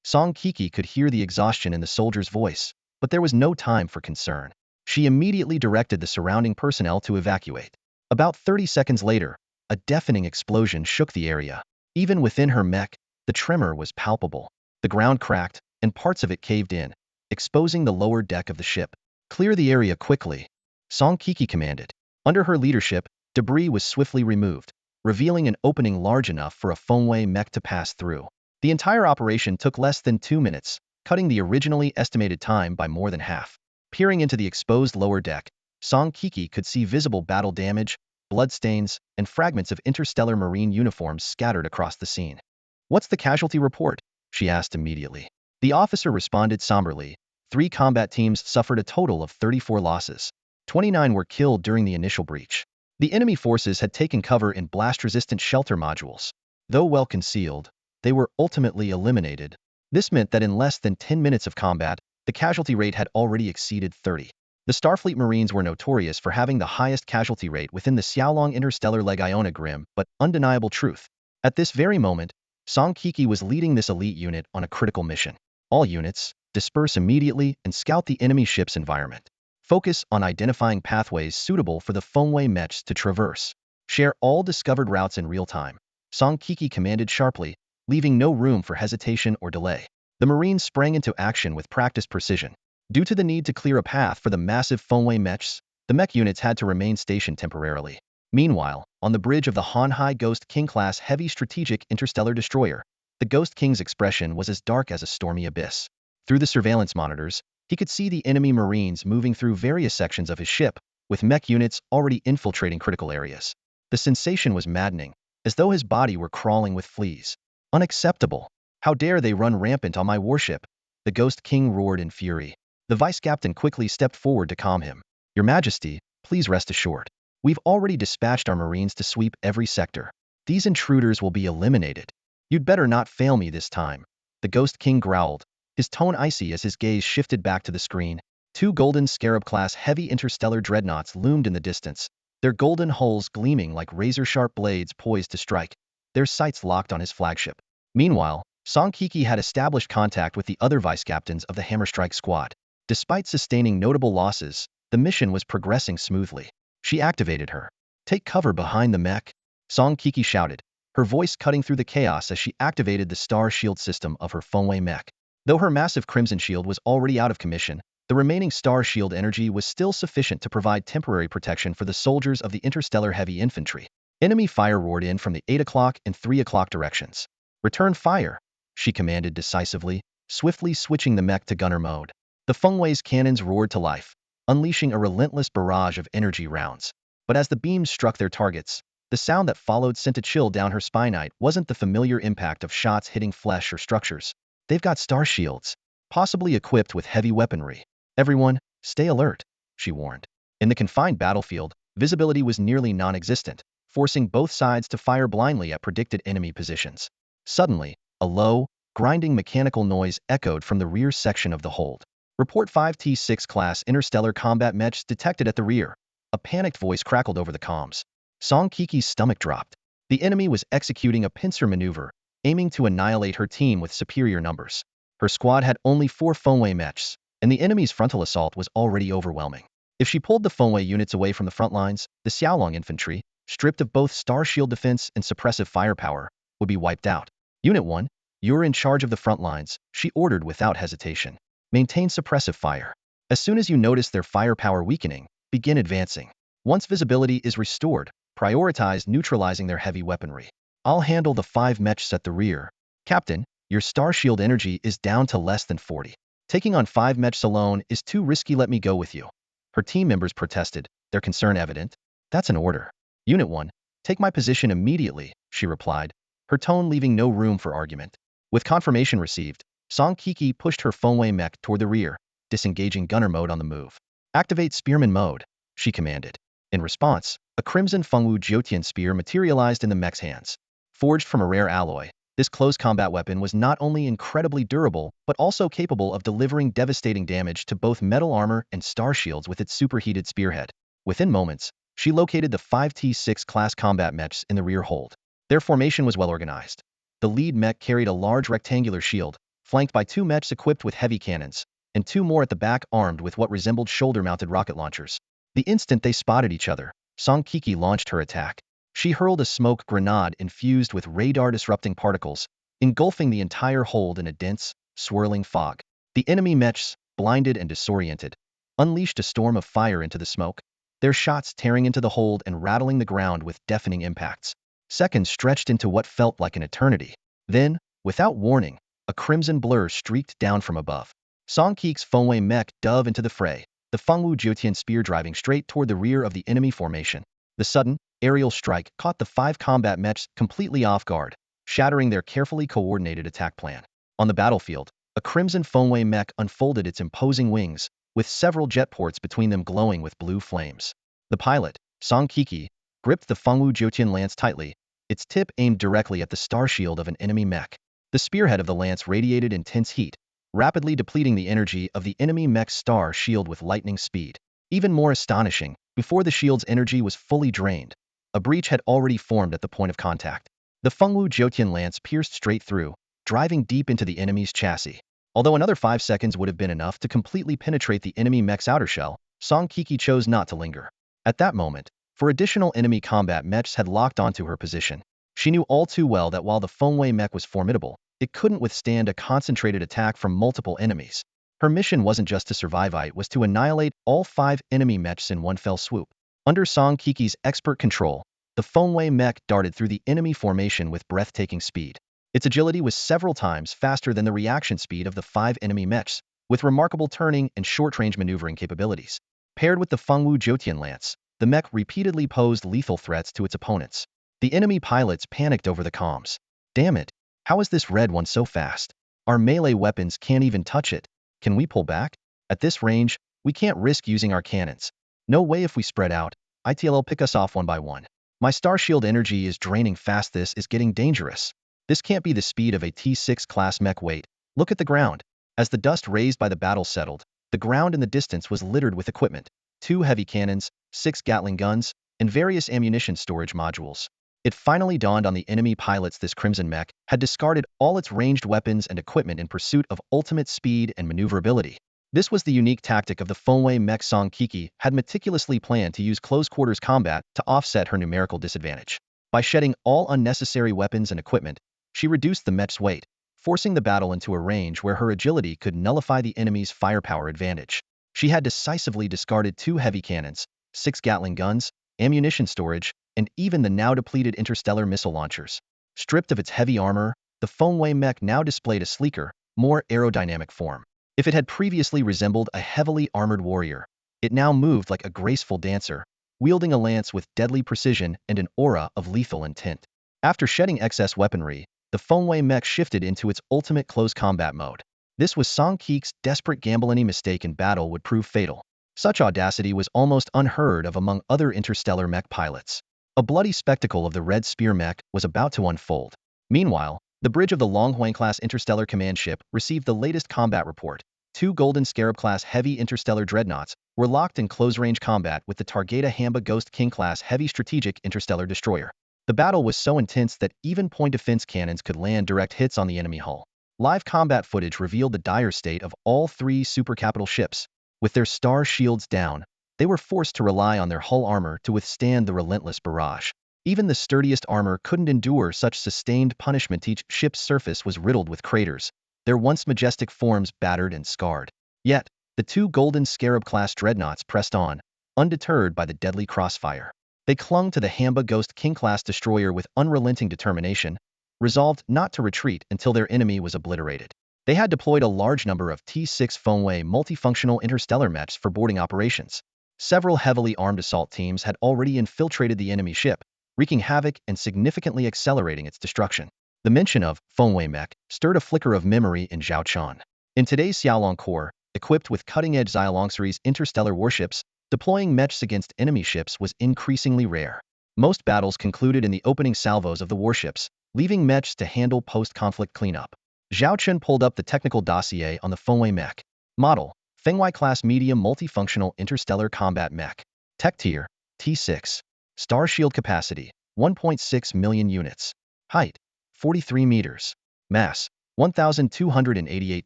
Song Kiki could hear the exhaustion in the soldier's voice, but there was no time for concern. She immediately directed the surrounding personnel to evacuate. About 30 seconds later, a deafening explosion shook the area. Even within her mech, the tremor was palpable. The ground cracked, and parts of it caved in, exposing the lower deck of the ship. Clear the area quickly, Song Kiki commanded. Under her leadership, debris was swiftly removed, revealing an opening large enough for a Fengwei mech to pass through. The entire operation took less than 2 minutes, cutting the originally estimated time by more than half. Peering into the exposed lower deck, Song Kiki could see visible battle damage, bloodstains, and fragments of interstellar marine uniforms scattered across the scene. What's the casualty report? She asked immediately. The officer responded somberly. 3 combat teams suffered a total of 34 losses. 29 were killed during the initial breach. The enemy forces had taken cover in blast-resistant shelter modules. Though well concealed, they were ultimately eliminated. This meant that in less than 10 minutes of combat, the casualty rate had already exceeded 30. The Starfleet Marines were notorious for having the highest casualty rate within the Xiaolong Interstellar Legiona, grim but undeniable truth. At this very moment, Song Kiki was leading this elite unit on a critical mission. All units, disperse immediately and scout the enemy ship's environment. Focus on identifying pathways suitable for the Fengwei mechs to traverse. Share all discovered routes in real time. Song Kiki commanded sharply, leaving no room for hesitation or delay. The Marines sprang into action with practiced precision. Due to the need to clear a path for the massive Fengwei mechs, the mech units had to remain stationed temporarily. Meanwhile, on the bridge of the Hanhai Ghost King-class heavy strategic interstellar destroyer, the Ghost King's expression was as dark as a stormy abyss. Through the surveillance monitors, he could see the enemy Marines moving through various sections of his ship, with mech units already infiltrating critical areas. The sensation was maddening, as though his body were crawling with fleas. Unacceptable! How dare they run rampant on my warship? The Ghost King roared in fury. The vice captain quickly stepped forward to calm him. Your Majesty, please rest assured. We've already dispatched our Marines to sweep every sector. These intruders will be eliminated. You'd better not fail me this time. The Ghost King growled, his tone icy as his gaze shifted back to the screen. 2 golden Scarab-class heavy interstellar dreadnoughts loomed in the distance, their golden hulls gleaming like razor-sharp blades poised to strike, their sights locked on his flagship. Meanwhile, Song Kiki had established contact with the other vice-captains of the Hammerstrike squad. Despite sustaining notable losses, the mission was progressing smoothly. She activated her. Take cover behind the mech, Song Kiki shouted, her voice cutting through the chaos as she activated the star shield system of her Fengwei mech. Though her massive crimson shield was already out of commission, the remaining star shield energy was still sufficient to provide temporary protection for the soldiers of the interstellar heavy infantry. Enemy fire roared in from the 8 o'clock and 3 o'clock directions. "Return fire," she commanded decisively, swiftly switching the mech to gunner mode. The Fengwei's cannons roared to life, unleashing a relentless barrage of energy rounds. But as the beams struck their targets, the sound that followed sent a chill down her spine. Wasn't the familiar impact of shots hitting flesh or structures. "They've got star shields, possibly equipped with heavy weaponry. Everyone, stay alert," she warned. In the confined battlefield, visibility was nearly non-existent, forcing both sides to fire blindly at predicted enemy positions. Suddenly, a low, grinding mechanical noise echoed from the rear section of the hold. "Report 5T6 class interstellar combat mechs detected at the rear." A panicked voice crackled over the comms. Song Kiki's stomach dropped. The enemy was executing a pincer maneuver, aiming to annihilate her team with superior numbers. Her squad had only 4 Fengwei mechs, and the enemy's frontal assault was already overwhelming. If she pulled the Fengwei units away from the front lines, the Xiaolong infantry, stripped of both star shield defense and suppressive firepower, would be wiped out. "Unit 1, you're in charge of the front lines," she ordered without hesitation. "Maintain suppressive fire. As soon as you notice their firepower weakening, begin advancing. Once visibility is restored, prioritize neutralizing their heavy weaponry. I'll handle the 5 mechs at the rear. Captain, your star shield energy is down to less than 40. Taking on 5 mechs alone is too risky. Let me go with you." Her team members protested, their concern evident. "That's an order. Unit 1, take my position immediately," she replied, her tone leaving no room for argument. With confirmation received, Song Kiki pushed her Fengwei mech toward the rear, disengaging gunner mode on the move. "Activate spearman mode," she commanded. In response, a crimson Fengwu Jiutian spear materialized in the mech's hands. Forged from a rare alloy, this close combat weapon was not only incredibly durable, but also capable of delivering devastating damage to both metal armor and star shields with its superheated spearhead. Within moments, she located the 5T6 class combat mechs in the rear hold. Their formation was well organized. The lead mech carried a large rectangular shield, flanked by 2 mechs equipped with heavy cannons, and 2 more at the back armed with what resembled shoulder-mounted rocket launchers. The instant they spotted each other, Song Kiki launched her attack. She hurled a smoke grenade infused with radar-disrupting particles, engulfing the entire hold in a dense, swirling fog. The enemy mechs, blinded and disoriented, unleashed a storm of fire into the smoke, their shots tearing into the hold and rattling the ground with deafening impacts. Seconds stretched into what felt like an eternity. Then, without warning, a crimson blur streaked down from above. Song Kiki's Fengwei mech dove into the fray, the Fengwu Jiutian spear driving straight toward the rear of the enemy formation. The sudden, aerial strike caught the 5 combat mechs completely off guard, shattering their carefully coordinated attack plan. On the battlefield, a crimson Fengwei mech unfolded its imposing wings, with several jet ports between them glowing with blue flames. The pilot, Song Kiki, gripped the Fengwu Jiutian lance tightly, its tip aimed directly at the star shield of an enemy mech. The spearhead of the lance radiated intense heat, rapidly depleting the energy of the enemy mech's star shield with lightning speed. Even more astonishing, before the shield's energy was fully drained, a breach had already formed at the point of contact. The Fengwu Jiutian lance pierced straight through, driving deep into the enemy's chassis. Although another 5 seconds would have been enough to completely penetrate the enemy mech's outer shell, Song Kiki chose not to linger. At that moment, 4 additional enemy combat mechs had locked onto her position. She knew all too well that while the Fengwei mech was formidable, it couldn't withstand a concentrated attack from multiple enemies. Her mission wasn't just to survive, it was to annihilate all 5 enemy mechs in one fell swoop. Under Song Kiki's expert control, the Fengwei mech darted through the enemy formation with breathtaking speed. Its agility was several times faster than the reaction speed of the 5 enemy mechs, with remarkable turning and short-range maneuvering capabilities. Paired with the Fengwu Jiutian lance, the mech repeatedly posed lethal threats to its opponents. The enemy pilots panicked over the comms. "Damn it! How is this red one so fast? Our melee weapons can't even touch it. Can we pull back? At this range, we can't risk using our cannons. No way if we spread out, it'll pick us off one by one. My star shield energy is draining fast. This is getting dangerous. This can't be the speed of a T6 class mech. Wait, look at the ground." As the dust raised by the battle settled, the ground in the distance was littered with equipment. 2 heavy cannons, 6 Gatling guns, and various ammunition storage modules. It finally dawned on the enemy pilots this crimson mech had discarded all its ranged weapons and equipment in pursuit of ultimate speed and maneuverability. This was the unique tactic of the Fengwei mech. Song Kiki had meticulously planned to use close-quarters combat to offset her numerical disadvantage. By shedding all unnecessary weapons and equipment, she reduced the mech's weight, forcing the battle into a range where her agility could nullify the enemy's firepower advantage. She had decisively discarded 2 heavy cannons, 6 Gatling guns, ammunition storage, and even the now depleted interstellar missile launchers. Stripped of its heavy armor, the Fengwei mech now displayed a sleeker, more aerodynamic form. If it had previously resembled a heavily armored warrior, it now moved like a graceful dancer, wielding a lance with deadly precision and an aura of lethal intent. After shedding excess weaponry, the Fengwei mech shifted into its ultimate close combat mode. This was Song Keek's desperate gamble. Any mistake in battle would prove fatal. Such audacity was almost unheard of among other interstellar mech pilots. A bloody spectacle of the Red Spear mech was about to unfold. Meanwhile, the bridge of the Longhuang-class interstellar command ship received the latest combat report. 2 Golden Scarab-class heavy interstellar dreadnoughts were locked in close-range combat with the Targeta Hamba Ghost King-class heavy strategic interstellar destroyer. The battle was so intense that even point-defense cannons could land direct hits on the enemy hull. Live combat footage revealed the dire state of all 3 supercapital ships. With their star shields down, they were forced to rely on their hull armor to withstand the relentless barrage. Even the sturdiest armor couldn't endure such sustained punishment. Each ship's surface was riddled with craters, their once majestic forms battered and scarred. Yet, the 2 Golden Scarab-class dreadnoughts pressed on, undeterred by the deadly crossfire. They clung to the Hamba Ghost King-class destroyer with unrelenting determination, resolved not to retreat until their enemy was obliterated. They had deployed a large number of T-6 Fengwei multifunctional interstellar mechs for boarding operations. Several heavily armed assault teams had already infiltrated the enemy ship, wreaking havoc and significantly accelerating its destruction. The mention of Fengwei mech stirred a flicker of memory in Zhao Chen. In today's Xiaolong Corps, equipped with cutting-edge Xiaolong series interstellar warships, deploying mechs against enemy ships was increasingly rare. Most battles concluded in the opening salvos of the warships, leaving mechs to handle post-conflict cleanup. Zhao Chen pulled up the technical dossier on the Fengwei mech. Model: Fengwei-class medium multifunctional interstellar combat mech. Tech tier: T6. Star shield capacity: 1.6 million units. Height: 43 meters. Mass: 1,288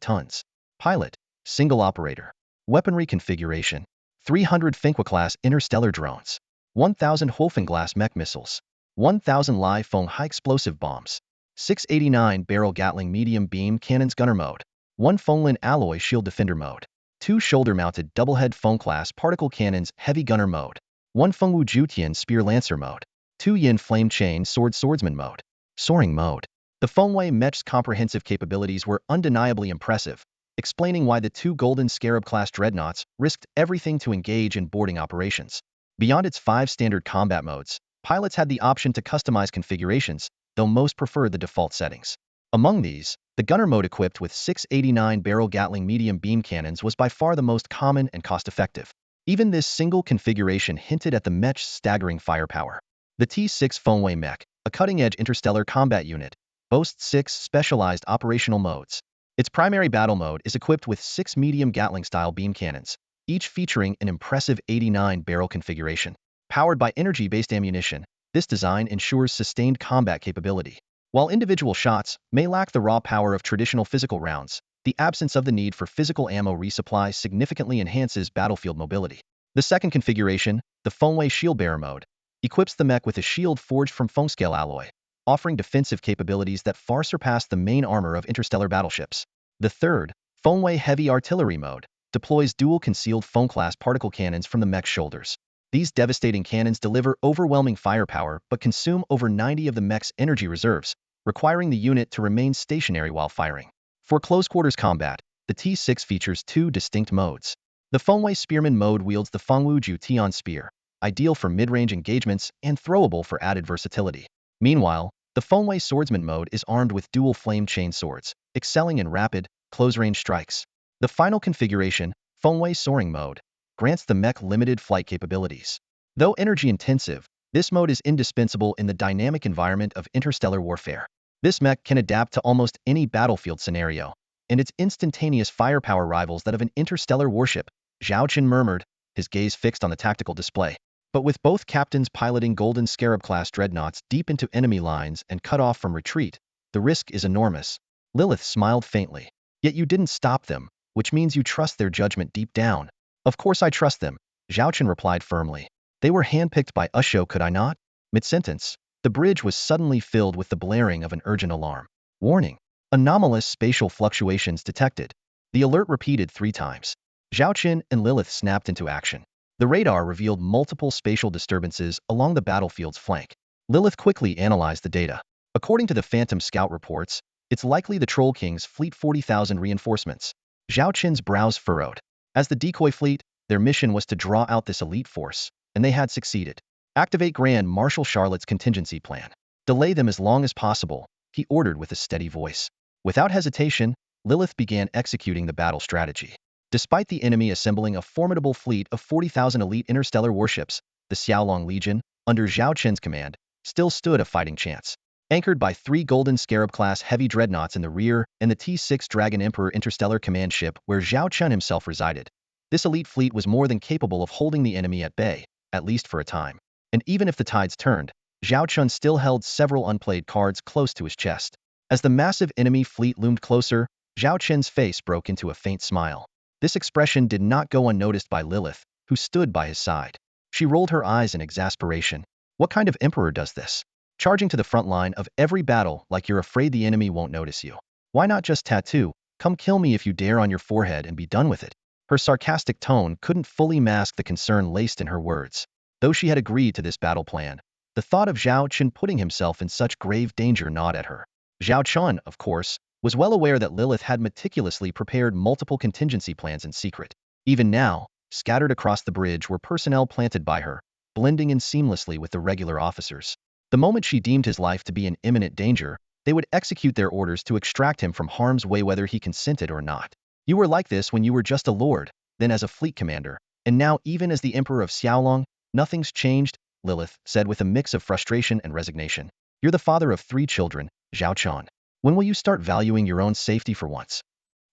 tons. Pilot: single operator. Weaponry configuration: 300 Fengwei-class interstellar drones, 1,000 Huofeng-class mech missiles, 1,000 Lai Feng high-explosive bombs, 689-barrel Gatling medium-beam cannons gunner mode, 1 Fenglin alloy shield defender mode, 2 shoulder-mounted double-head Feng-class particle cannons heavy gunner mode, 1 Fengwu Jutian spear lancer mode, 2 Yin flame chain swordsman mode. Soaring mode. The Fengwei mech's comprehensive capabilities were undeniably impressive, explaining why the 2 Golden Scarab-class dreadnoughts risked everything to engage in boarding operations. Beyond its 5 standard combat modes, pilots had the option to customize configurations, though most preferred the default settings. Among these, the gunner mode equipped with 689-barrel Gatling medium beam cannons was by far the most common and cost-effective. Even this single configuration hinted at the mech's staggering firepower. The T6 Fengwei mech, a cutting-edge interstellar combat unit, boasts 6 specialized operational modes. Its primary battle mode is equipped with 6 medium Gatling-style beam cannons, each featuring an impressive 89-barrel configuration. Powered by energy-based ammunition, this design ensures sustained combat capability. While individual shots may lack the raw power of traditional physical rounds, the absence of the need for physical ammo resupply significantly enhances battlefield mobility. The second configuration, the Fengwei Shield Bearer mode, equips the mech with a shield forged from Fengscale alloy, offering defensive capabilities that far surpass the main armor of interstellar battleships. The third, Fengwei Heavy Artillery mode, deploys dual concealed Feng-class particle cannons from the mech's shoulders. These devastating cannons deliver overwhelming firepower but consume over 90 of the mech's energy reserves, requiring the unit to remain stationary while firing. For close-quarters combat, the T6 features 2 distinct modes. The Fengwei Spearman mode wields the Fengwu Jutian spear, ideal for mid-range engagements and throwable for added versatility. Meanwhile, the Fengwei Swordsman mode is armed with dual flame chain swords, excelling in rapid, close-range strikes. The final configuration, Fengwei Soaring mode, grants the mech limited flight capabilities. Though energy-intensive, this mode is indispensable in the dynamic environment of interstellar warfare. This mech can adapt to almost any battlefield scenario, and its instantaneous firepower rivals that of an interstellar warship, Zhao Chen murmured, his gaze fixed on the tactical display. But with both captains piloting Golden Scarab-class dreadnoughts deep into enemy lines and cut off from retreat, the risk is enormous. Lilith smiled faintly. Yet you didn't stop them, which means you trust their judgment deep down. Of course I trust them, Zhao Chen replied firmly. They were handpicked by Usho, could I not? Mid-sentence, The bridge was suddenly filled with the blaring of an urgent alarm. Warning. Anomalous spatial fluctuations detected. The alert repeated 3 times. Zhao Chen and Lilith snapped into action. The radar revealed multiple spatial disturbances along the battlefield's flank. Lilith quickly analyzed the data. According to the Phantom Scout reports, it's likely the Troll King's fleet 40,000 reinforcements. Zhao Chen's brows furrowed. As the decoy fleet, their mission was to draw out this elite force, and they had succeeded. Activate Grand Marshal Charlotte's contingency plan. Delay them as long as possible, he ordered with a steady voice. Without hesitation, Lilith began executing the battle strategy. Despite the enemy assembling a formidable fleet of 40,000 elite interstellar warships, the Xiaolong Legion, under Zhao Chen's command, still stood a fighting chance. Anchored by 3 Golden Scarab-class heavy dreadnoughts in the rear and the T-6 Dragon Emperor interstellar command ship where Zhao Chen himself resided, this elite fleet was more than capable of holding the enemy at bay, at least for a time. And even if the tides turned, Zhao Chen still held several unplayed cards close to his chest. As the massive enemy fleet loomed closer, Zhao Chen's face broke into a faint smile. This expression did not go unnoticed by Lilith, who stood by his side. She rolled her eyes in exasperation. What kind of emperor does this? Charging to the front line of every battle like you're afraid the enemy won't notice you. Why not just tattoo, "Come kill me if you dare" on your forehead and be done with it? Her sarcastic tone couldn't fully mask the concern laced in her words. Though she had agreed to this battle plan, the thought of Zhao Chen putting himself in such grave danger gnawed at her. Zhao Chen, of course, was well aware that Lilith had meticulously prepared multiple contingency plans in secret. Even now, scattered across the bridge were personnel planted by her, blending in seamlessly with the regular officers. The moment she deemed his life to be in imminent danger, they would execute their orders to extract him from harm's way whether he consented or not. You were like this when you were just a lord, then as a fleet commander, and now even as the Emperor of Xiaolong. Nothing's changed, Lilith said with a mix of frustration and resignation. You're the father of 3 children, Zhao Chen. When will you start valuing your own safety for once?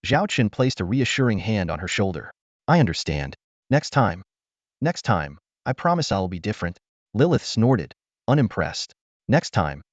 Zhao Chen placed a reassuring hand on her shoulder. I understand. Next time. Next time, I promise I'll be different. Lilith snorted, unimpressed. Next time,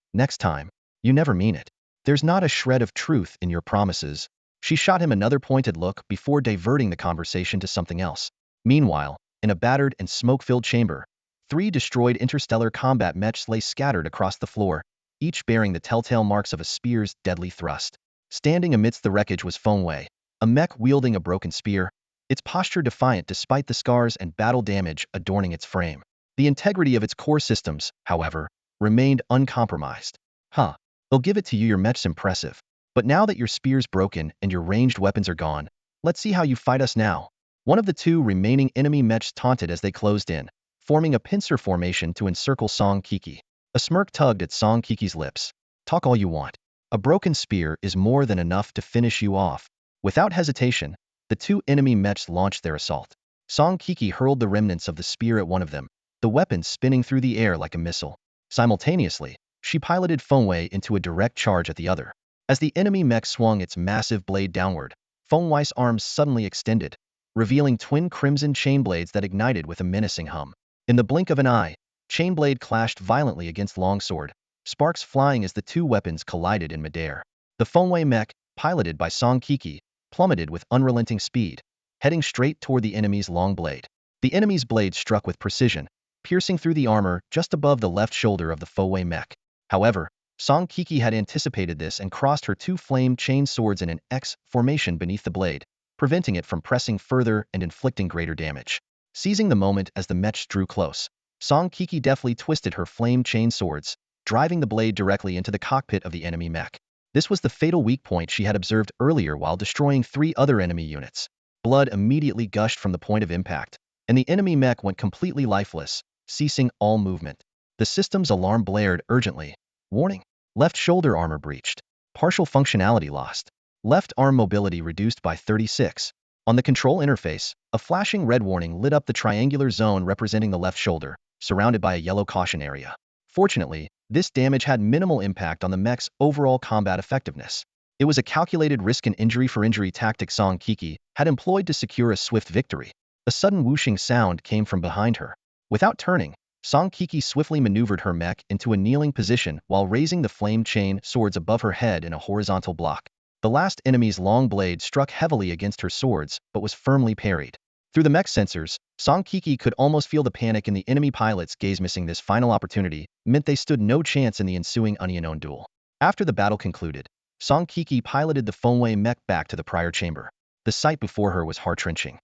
you never mean it. There's not a shred of truth in your promises. She shot him another pointed look before diverting the conversation to something else. Meanwhile, in a battered and smoke-filled chamber, 3 destroyed interstellar combat mechs lay scattered across the floor, each bearing the telltale marks of a spear's deadly thrust. Standing amidst the wreckage was Fengwei, a mech wielding a broken spear, its posture defiant despite the scars and battle damage adorning its frame. The integrity of its core systems, however, remained uncompromised. I'll give it to you, your mech's impressive. But now that your spear's broken and your ranged weapons are gone, let's see how you fight us now. One of the 2 remaining enemy mechs taunted as they closed in, forming a pincer formation to encircle Song Kiki. A smirk tugged at Song Kiki's lips. Talk all you want. A broken spear is more than enough to finish you off. Without hesitation, the 2 enemy mechs launched their assault. Song Kiki hurled the remnants of the spear at one of them, the weapon spinning through the air like a missile. Simultaneously, she piloted Fengwei into a direct charge at the other. As the enemy mech swung its massive blade downward, Fengwei's arms suddenly extended, revealing twin crimson chain blades that ignited with a menacing hum. In the blink of an eye, Chainblade clashed violently against Longsword, sparks flying as the 2 weapons collided in midair. The Fengwei mech, piloted by Song Kiki, plummeted with unrelenting speed, heading straight toward the enemy's long blade. The enemy's blade struck with precision, piercing through the armor just above the left shoulder of the Fengwei mech. However, Song Kiki had anticipated this and crossed her 2 flame chain swords in an X formation beneath the blade, preventing it from pressing further and inflicting greater damage. Seizing the moment as the mechs drew close, Song Kiki deftly twisted her flame chain swords, driving the blade directly into the cockpit of the enemy mech. This was the fatal weak point she had observed earlier while destroying 3 other enemy units. Blood immediately gushed from the point of impact, and the enemy mech went completely lifeless, ceasing all movement. The system's alarm blared urgently. Warning. Left shoulder armor breached. Partial functionality lost. Left arm mobility reduced by 36. On the control interface, a flashing red warning lit up the triangular zone representing the left shoulder, surrounded by a yellow caution area. Fortunately, this damage had minimal impact on the mech's overall combat effectiveness. It was a calculated risk and injury for injury tactic Song Kiki had employed to secure a swift victory. A sudden whooshing sound came from behind her. Without turning, Song Kiki swiftly maneuvered her mech into a kneeling position while raising the flame chain swords above her head in a horizontal block. The last enemy's long blade struck heavily against her swords but was firmly parried. Through the mech sensors, Song Kiki could almost feel the panic in the enemy pilots' gaze. Missing this final opportunity meant they stood no chance in the ensuing unknown duel. After the battle concluded, Song Kiki piloted the Fengwei mech back to the prior chamber. The sight before her was heart-wrenching.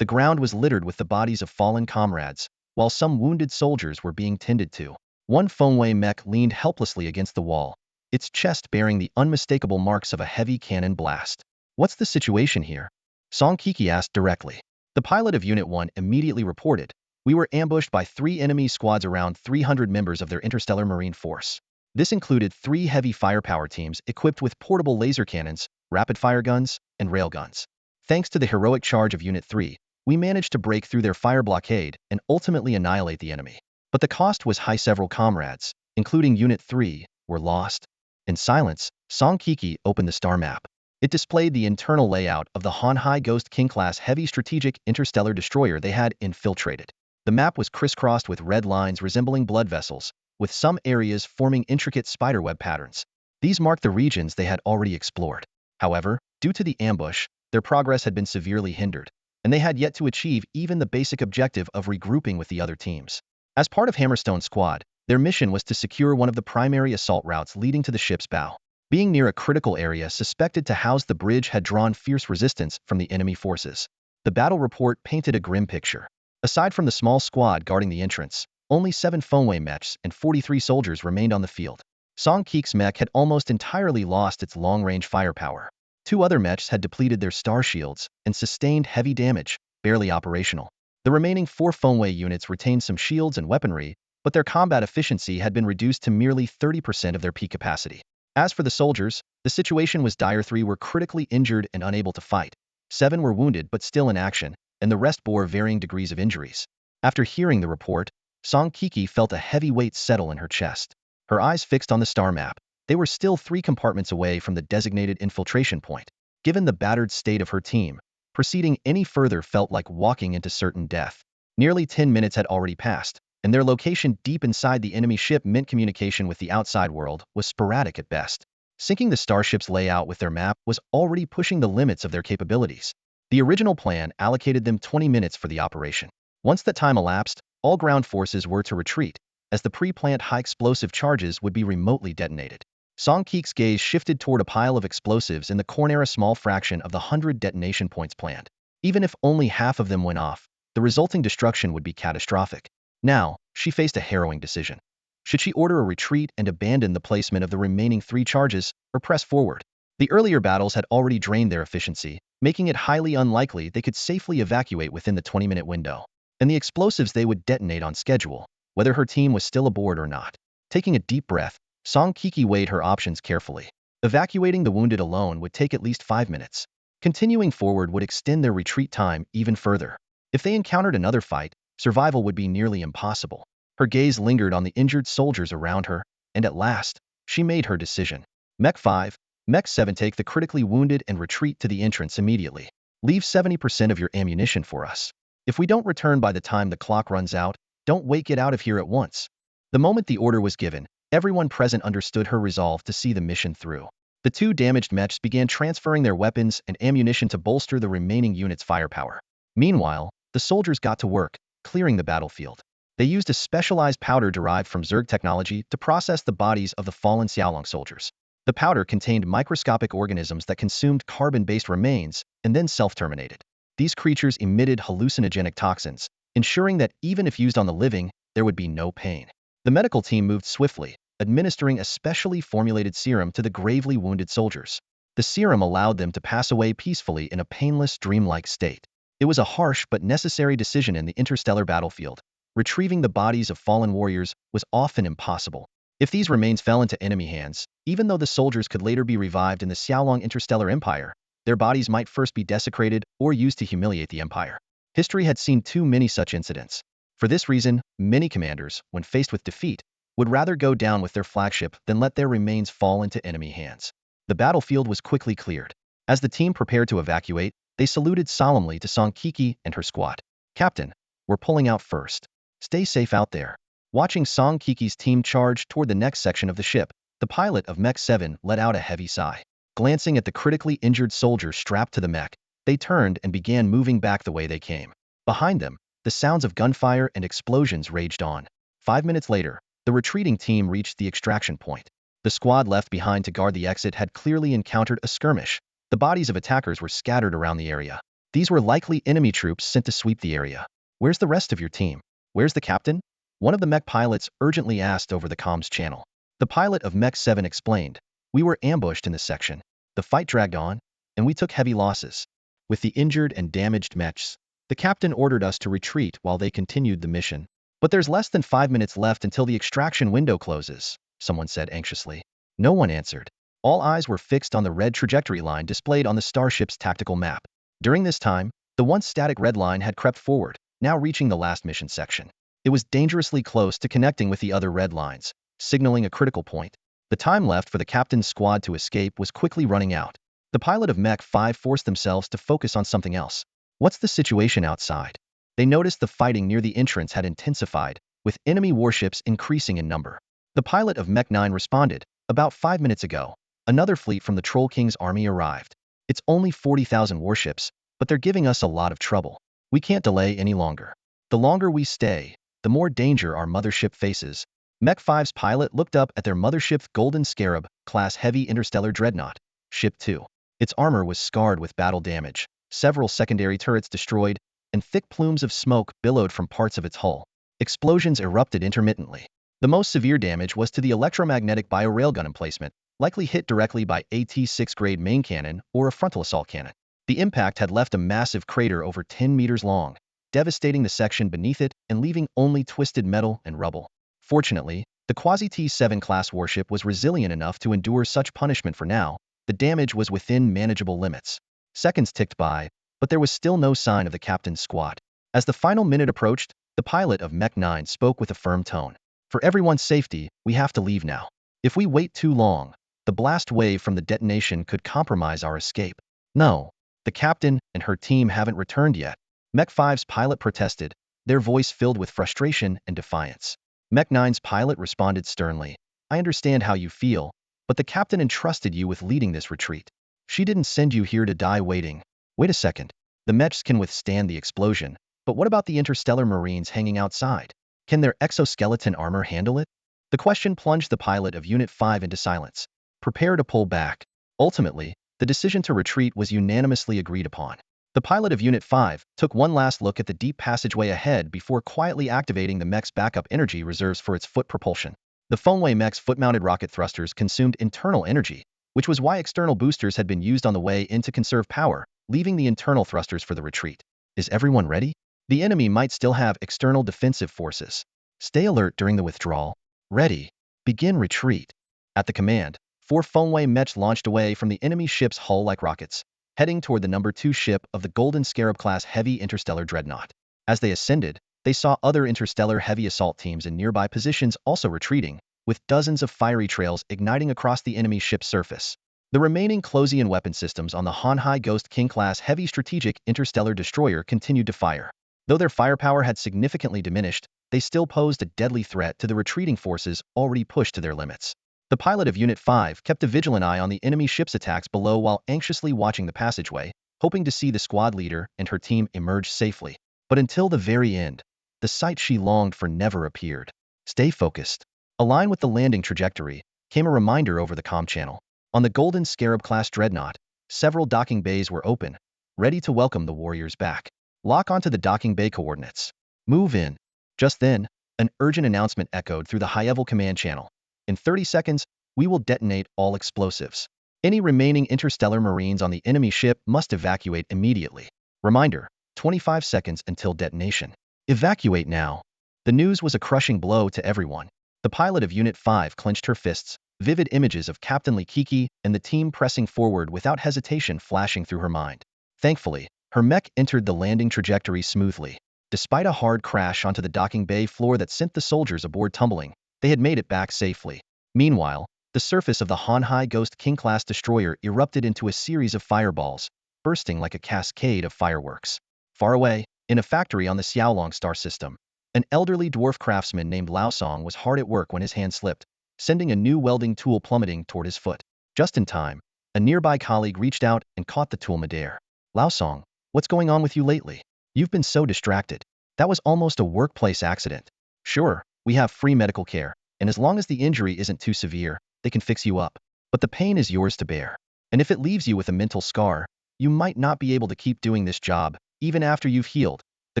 The ground was littered with the bodies of fallen comrades, while some wounded soldiers were being tended to. One Fengwei mech leaned helplessly against the wall, its chest bearing the unmistakable marks of a heavy cannon blast. "What's the situation here?" Song Kiki asked directly. The pilot of Unit 1 immediately reported, "We were ambushed by 3 enemy squads, around 300 members of their interstellar marine force. This included 3 heavy firepower teams equipped with portable laser cannons, rapid-fire guns, and railguns. Thanks to the heroic charge of Unit 3, we managed to break through their fire blockade and ultimately annihilate the enemy. But the cost was high. Several comrades, including Unit 3, were lost." In silence, Song Kiki opened the star map. It displayed the internal layout of the Honhai Ghost King-class heavy strategic interstellar destroyer they had infiltrated. The map was crisscrossed with red lines resembling blood vessels, with some areas forming intricate spiderweb patterns. These marked the regions they had already explored. However, due to the ambush, their progress had been severely hindered, and they had yet to achieve even the basic objective of regrouping with the other teams. As part of Hammerstone Squad, their mission was to secure one of the primary assault routes leading to the ship's bow. Being near a critical area suspected to house the bridge had drawn fierce resistance from the enemy forces. The battle report painted a grim picture. Aside from the small squad guarding the entrance, only 7 Fengwei mechs and 43 soldiers remained on the field. Song Kiki's mech had almost entirely lost its long-range firepower. 2 other mechs had depleted their star shields and sustained heavy damage, barely operational. The remaining 4 Fengwei units retained some shields and weaponry, but their combat efficiency had been reduced to merely 30% of their peak capacity. As for the soldiers, the situation was dire. 3 were critically injured and unable to fight. 7 were wounded but still in action, and the rest bore varying degrees of injuries. After hearing the report, Song Kiki felt a heavy weight settle in her chest. Her eyes fixed on the star map. They were still 3 compartments away from the designated infiltration point. Given the battered state of her team, proceeding any further felt like walking into certain death. Nearly 10 minutes had already passed, and their location deep inside the enemy ship meant communication with the outside world was sporadic at best. Syncing the starship's layout with their map was already pushing the limits of their capabilities. The original plan allocated them 20 minutes for the operation. Once that time elapsed, all ground forces were to retreat, as the pre-planned high-explosive charges would be remotely detonated. Song Kiki's gaze shifted toward a pile of explosives in the corner, a small fraction of the 100 detonation points planned. Even if only half of them went off, the resulting destruction would be catastrophic. Now, she faced a harrowing decision. Should she order a retreat and abandon the placement of the remaining 3 charges, or press forward? The earlier battles had already drained their efficiency, making it highly unlikely they could safely evacuate within the 20-minute window. And the explosives they would detonate on schedule, whether her team was still aboard or not. Taking a deep breath, Song Kiki weighed her options carefully. Evacuating the wounded alone would take at least 5 minutes. Continuing forward would extend their retreat time even further. If they encountered another fight, survival would be nearly impossible. Her gaze lingered on the injured soldiers around her, and at last, she made her decision. Mech 5, Mech 7, take the critically wounded and retreat to the entrance immediately. Leave 70% of your ammunition for us. If we don't return by the time the clock runs out, don't get out of here at once. The moment the order was given, everyone present understood her resolve to see the mission through. The 2 damaged mechs began transferring their weapons and ammunition to bolster the remaining unit's firepower. Meanwhile, the soldiers got to work, clearing the battlefield. They used a specialized powder derived from Zerg technology to process the bodies of the fallen Xiaolong soldiers. The powder contained microscopic organisms that consumed carbon-based remains and then self-terminated. These creatures emitted hallucinogenic toxins, ensuring that even if used on the living, there would be no pain. The medical team moved swiftly, administering a specially formulated serum to the gravely wounded soldiers. The serum allowed them to pass away peacefully in a painless, dreamlike state. It was a harsh but necessary decision in the interstellar battlefield. Retrieving the bodies of fallen warriors was often impossible. If these remains fell into enemy hands, even though the soldiers could later be revived in the Xiaolong Interstellar Empire, their bodies might first be desecrated or used to humiliate the Empire. History had seen too many such incidents. For this reason, many commanders, when faced with defeat, would rather go down with their flagship than let their remains fall into enemy hands. The battlefield was quickly cleared. As the team prepared to evacuate, they saluted solemnly to Song Kiki and her squad. "Captain, we're pulling out first. Stay safe out there." Watching Song Kiki's team charge toward the next section of the ship, the pilot of Mech 7 let out a heavy sigh. Glancing at the critically injured soldiers strapped to the mech, they turned and began moving back the way they came. Behind them, the sounds of gunfire and explosions raged on. 5 minutes later, the retreating team reached the extraction point. The squad left behind to guard the exit had clearly encountered a skirmish. The bodies of attackers were scattered around the area. These were likely enemy troops sent to sweep the area. Where's the rest of your team? Where's the captain? One of the mech pilots urgently asked over the comms channel. The pilot of Mech 7 explained, "We were ambushed in this section. The fight dragged on, and we took heavy losses. With the injured and damaged mechs, the captain ordered us to retreat while they continued the mission. But there's less than 5 minutes left until the extraction window closes," someone said anxiously. No one answered. All eyes were fixed on the red trajectory line displayed on the starship's tactical map. During this time, the once static red line had crept forward, now reaching the last mission section. It was dangerously close to connecting with the other red lines, signaling a critical point. The time left for the captain's squad to escape was quickly running out. The pilot of Mech 5 forced themselves to focus on something else. What's the situation outside? They noticed the fighting near the entrance had intensified, with enemy warships increasing in number. The pilot of Mech 9 responded, "About 5 minutes ago, another fleet from the Troll King's army arrived. It's only 40,000 warships, but they're giving us a lot of trouble. We can't delay any longer. The longer we stay, the more danger our mothership faces." Mech 5's pilot looked up at their mothership's Golden Scarab class heavy interstellar dreadnought, Ship 2. Its armor was scarred with battle damage, several secondary turrets destroyed, and thick plumes of smoke billowed from parts of its hull. Explosions erupted intermittently. The most severe damage was to the electromagnetic bio-railgun emplacement, likely hit directly by AT-6 grade main cannon or a frontal assault cannon. The impact had left a massive crater over 10 meters long, devastating the section beneath it and leaving only twisted metal and rubble. Fortunately, the Quasi-T-7 class warship was resilient enough to endure such punishment for now. The damage was within manageable limits. Seconds ticked by, but there was still no sign of the captain's squad. As the final minute approached, the pilot of Mech 9 spoke with a firm tone. "For everyone's safety, we have to leave now. If we wait too long, the blast wave from the detonation could compromise our escape." "No, the captain and her team haven't returned yet," Mech 5's pilot protested, their voice filled with frustration and defiance. Mech 9's pilot responded sternly, "I understand how you feel, but the captain entrusted you with leading this retreat. She didn't send you here to die waiting." "Wait a second. The mechs can withstand the explosion, but what about the interstellar marines hanging outside? Can their exoskeleton armor handle it?" The question plunged the pilot of Unit 5 into silence. "Prepare to pull back." Ultimately, the decision to retreat was unanimously agreed upon. The pilot of Unit 5 took one last look at the deep passageway ahead before quietly activating the mech's backup energy reserves for its foot propulsion. The Fengwei mech's foot-mounted rocket thrusters consumed internal energy, which was why external boosters had been used on the way in to conserve power, leaving the internal thrusters for the retreat. Is everyone ready? The enemy might still have external defensive forces. Stay alert during the withdrawal. Ready. Begin retreat. At the command, 4 Fengwei mechs launched away from the enemy ship's hull like rockets, heading toward the number 2 ship of the Golden Scarab-class heavy interstellar dreadnought. As they ascended, they saw other interstellar heavy assault teams in nearby positions also retreating, with dozens of fiery trails igniting across the enemy ship's surface. The remaining Closian weapon systems on the Hanhai Ghost King-class heavy strategic interstellar destroyer continued to fire. Though their firepower had significantly diminished, they still posed a deadly threat to the retreating forces already pushed to their limits. The pilot of Unit 5 kept a vigilant eye on the enemy ship's attacks below while anxiously watching the passageway, hoping to see the squad leader and her team emerge safely. But until the very end, the sight she longed for never appeared. "Stay focused. Align with the landing trajectory," came a reminder over the comm channel. On the Golden Scarab-class dreadnought, several docking bays were open, ready to welcome the warriors back. "Lock onto the docking bay coordinates. Move in." Just then, an urgent announcement echoed through the high-level command channel. "In 30 seconds, we will detonate all explosives. Any remaining interstellar marines on the enemy ship must evacuate immediately. Reminder, 25 seconds until detonation. Evacuate now." The news was a crushing blow to everyone. The pilot of Unit 5 clenched her fists, vivid images of Captain Li Kiki and the team pressing forward without hesitation flashing through her mind. Thankfully, her mech entered the landing trajectory smoothly. Despite a hard crash onto the docking bay floor that sent the soldiers aboard tumbling, they had made it back safely. Meanwhile, the surface of the Hanhai Ghost King-class destroyer erupted into a series of fireballs, bursting like a cascade of fireworks. Far away, in a factory on the Xiaolong star system, an elderly dwarf craftsman named Lao Song was hard at work when his hand slipped, sending a new welding tool plummeting toward his foot. Just in time, a nearby colleague reached out and caught the tool midair. "Lao Song, what's going on with you lately?" You've been so distracted. That was almost a workplace accident. Sure, we have free medical care, and as long as the injury isn't too severe, they can fix you up. But the pain is yours to bear. And if it leaves you with a mental scar, you might not be able to keep doing this job, even after you've healed. The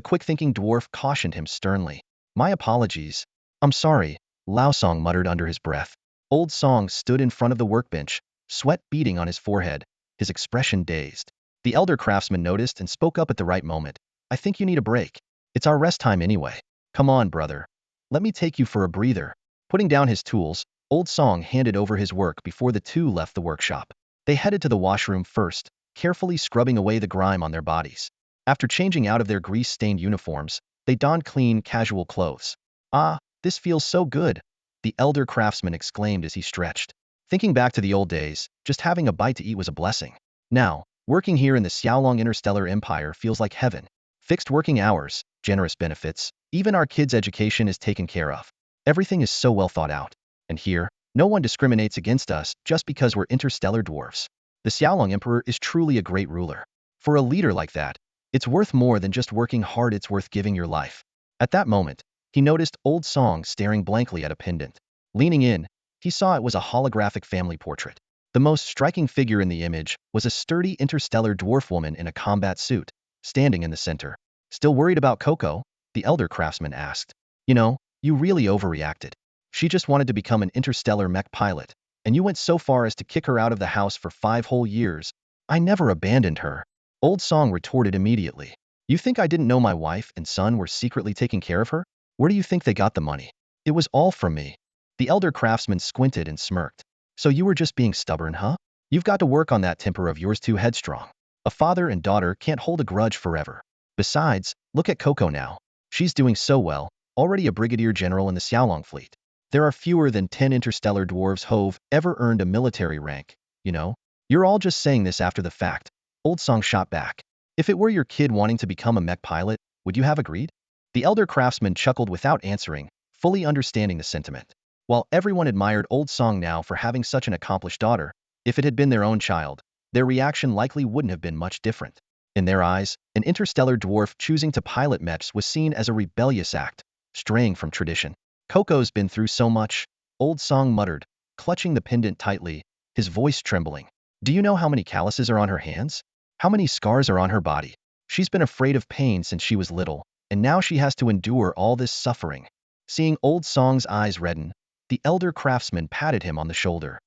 quick-thinking dwarf cautioned him sternly. My apologies. I'm sorry, Lao Song muttered under his breath. Old Song stood in front of the workbench, sweat beading on his forehead, his expression dazed. The elder craftsman noticed and spoke up at the right moment. I think you need a break. It's our rest time anyway. Come on, brother. Let me take you for a breather. Putting down his tools, Old Song handed over his work before the two left the workshop. They headed to the washroom first, carefully scrubbing away the grime on their bodies. After changing out of their grease-stained uniforms, they donned clean, casual clothes. Ah, this feels so good, the elder craftsman exclaimed as he stretched. Thinking back to the old days, just having a bite to eat was a blessing. Now, working here in the Xiaolong Interstellar Empire feels like heaven. Fixed working hours, generous benefits, even our kids' education is taken care of. Everything is so well thought out. And here, no one discriminates against us just because we're interstellar dwarfs. The Xiaolong Emperor is truly a great ruler. For a leader like that, it's worth more than just working hard, it's worth giving your life. At that moment, he noticed Old Song staring blankly at a pendant. Leaning in, he saw it was a holographic family portrait. The most striking figure in the image was a sturdy interstellar dwarf woman in a combat suit, standing in the center. Still worried about Coco? The elder craftsman asked. You know, you really overreacted. She just wanted to become an interstellar mech pilot, and you went so far as to kick her out of the house for 5 whole years. I never abandoned her. Old Song retorted immediately. You think I didn't know my wife and son were secretly taking care of her? Where do you think they got the money? It was all from me. The elder craftsman squinted and smirked. So you were just being stubborn, huh? You've got to work on that temper of yours, too headstrong. A father and daughter can't hold a grudge forever. Besides, look at Coco now. She's doing so well, already a brigadier general in the Xiaolong fleet. There are fewer than 10 interstellar dwarves who've ever earned a military rank, you know? You're all just saying this after the fact. Old Song shot back. If it were your kid wanting to become a mech pilot, would you have agreed? The elder craftsman chuckled without answering, fully understanding the sentiment. While everyone admired Old Song now for having such an accomplished daughter, if it had been their own child, their reaction likely wouldn't have been much different. In their eyes, an interstellar dwarf choosing to pilot mechs was seen as a rebellious act, straying from tradition. Coco's been through so much, Old Song muttered, clutching the pendant tightly, his voice trembling. Do you know how many calluses are on her hands? How many scars are on her body? She's been afraid of pain since she was little, and now she has to endure all this suffering. Seeing Old Song's eyes redden, the elder craftsman patted him on the shoulder.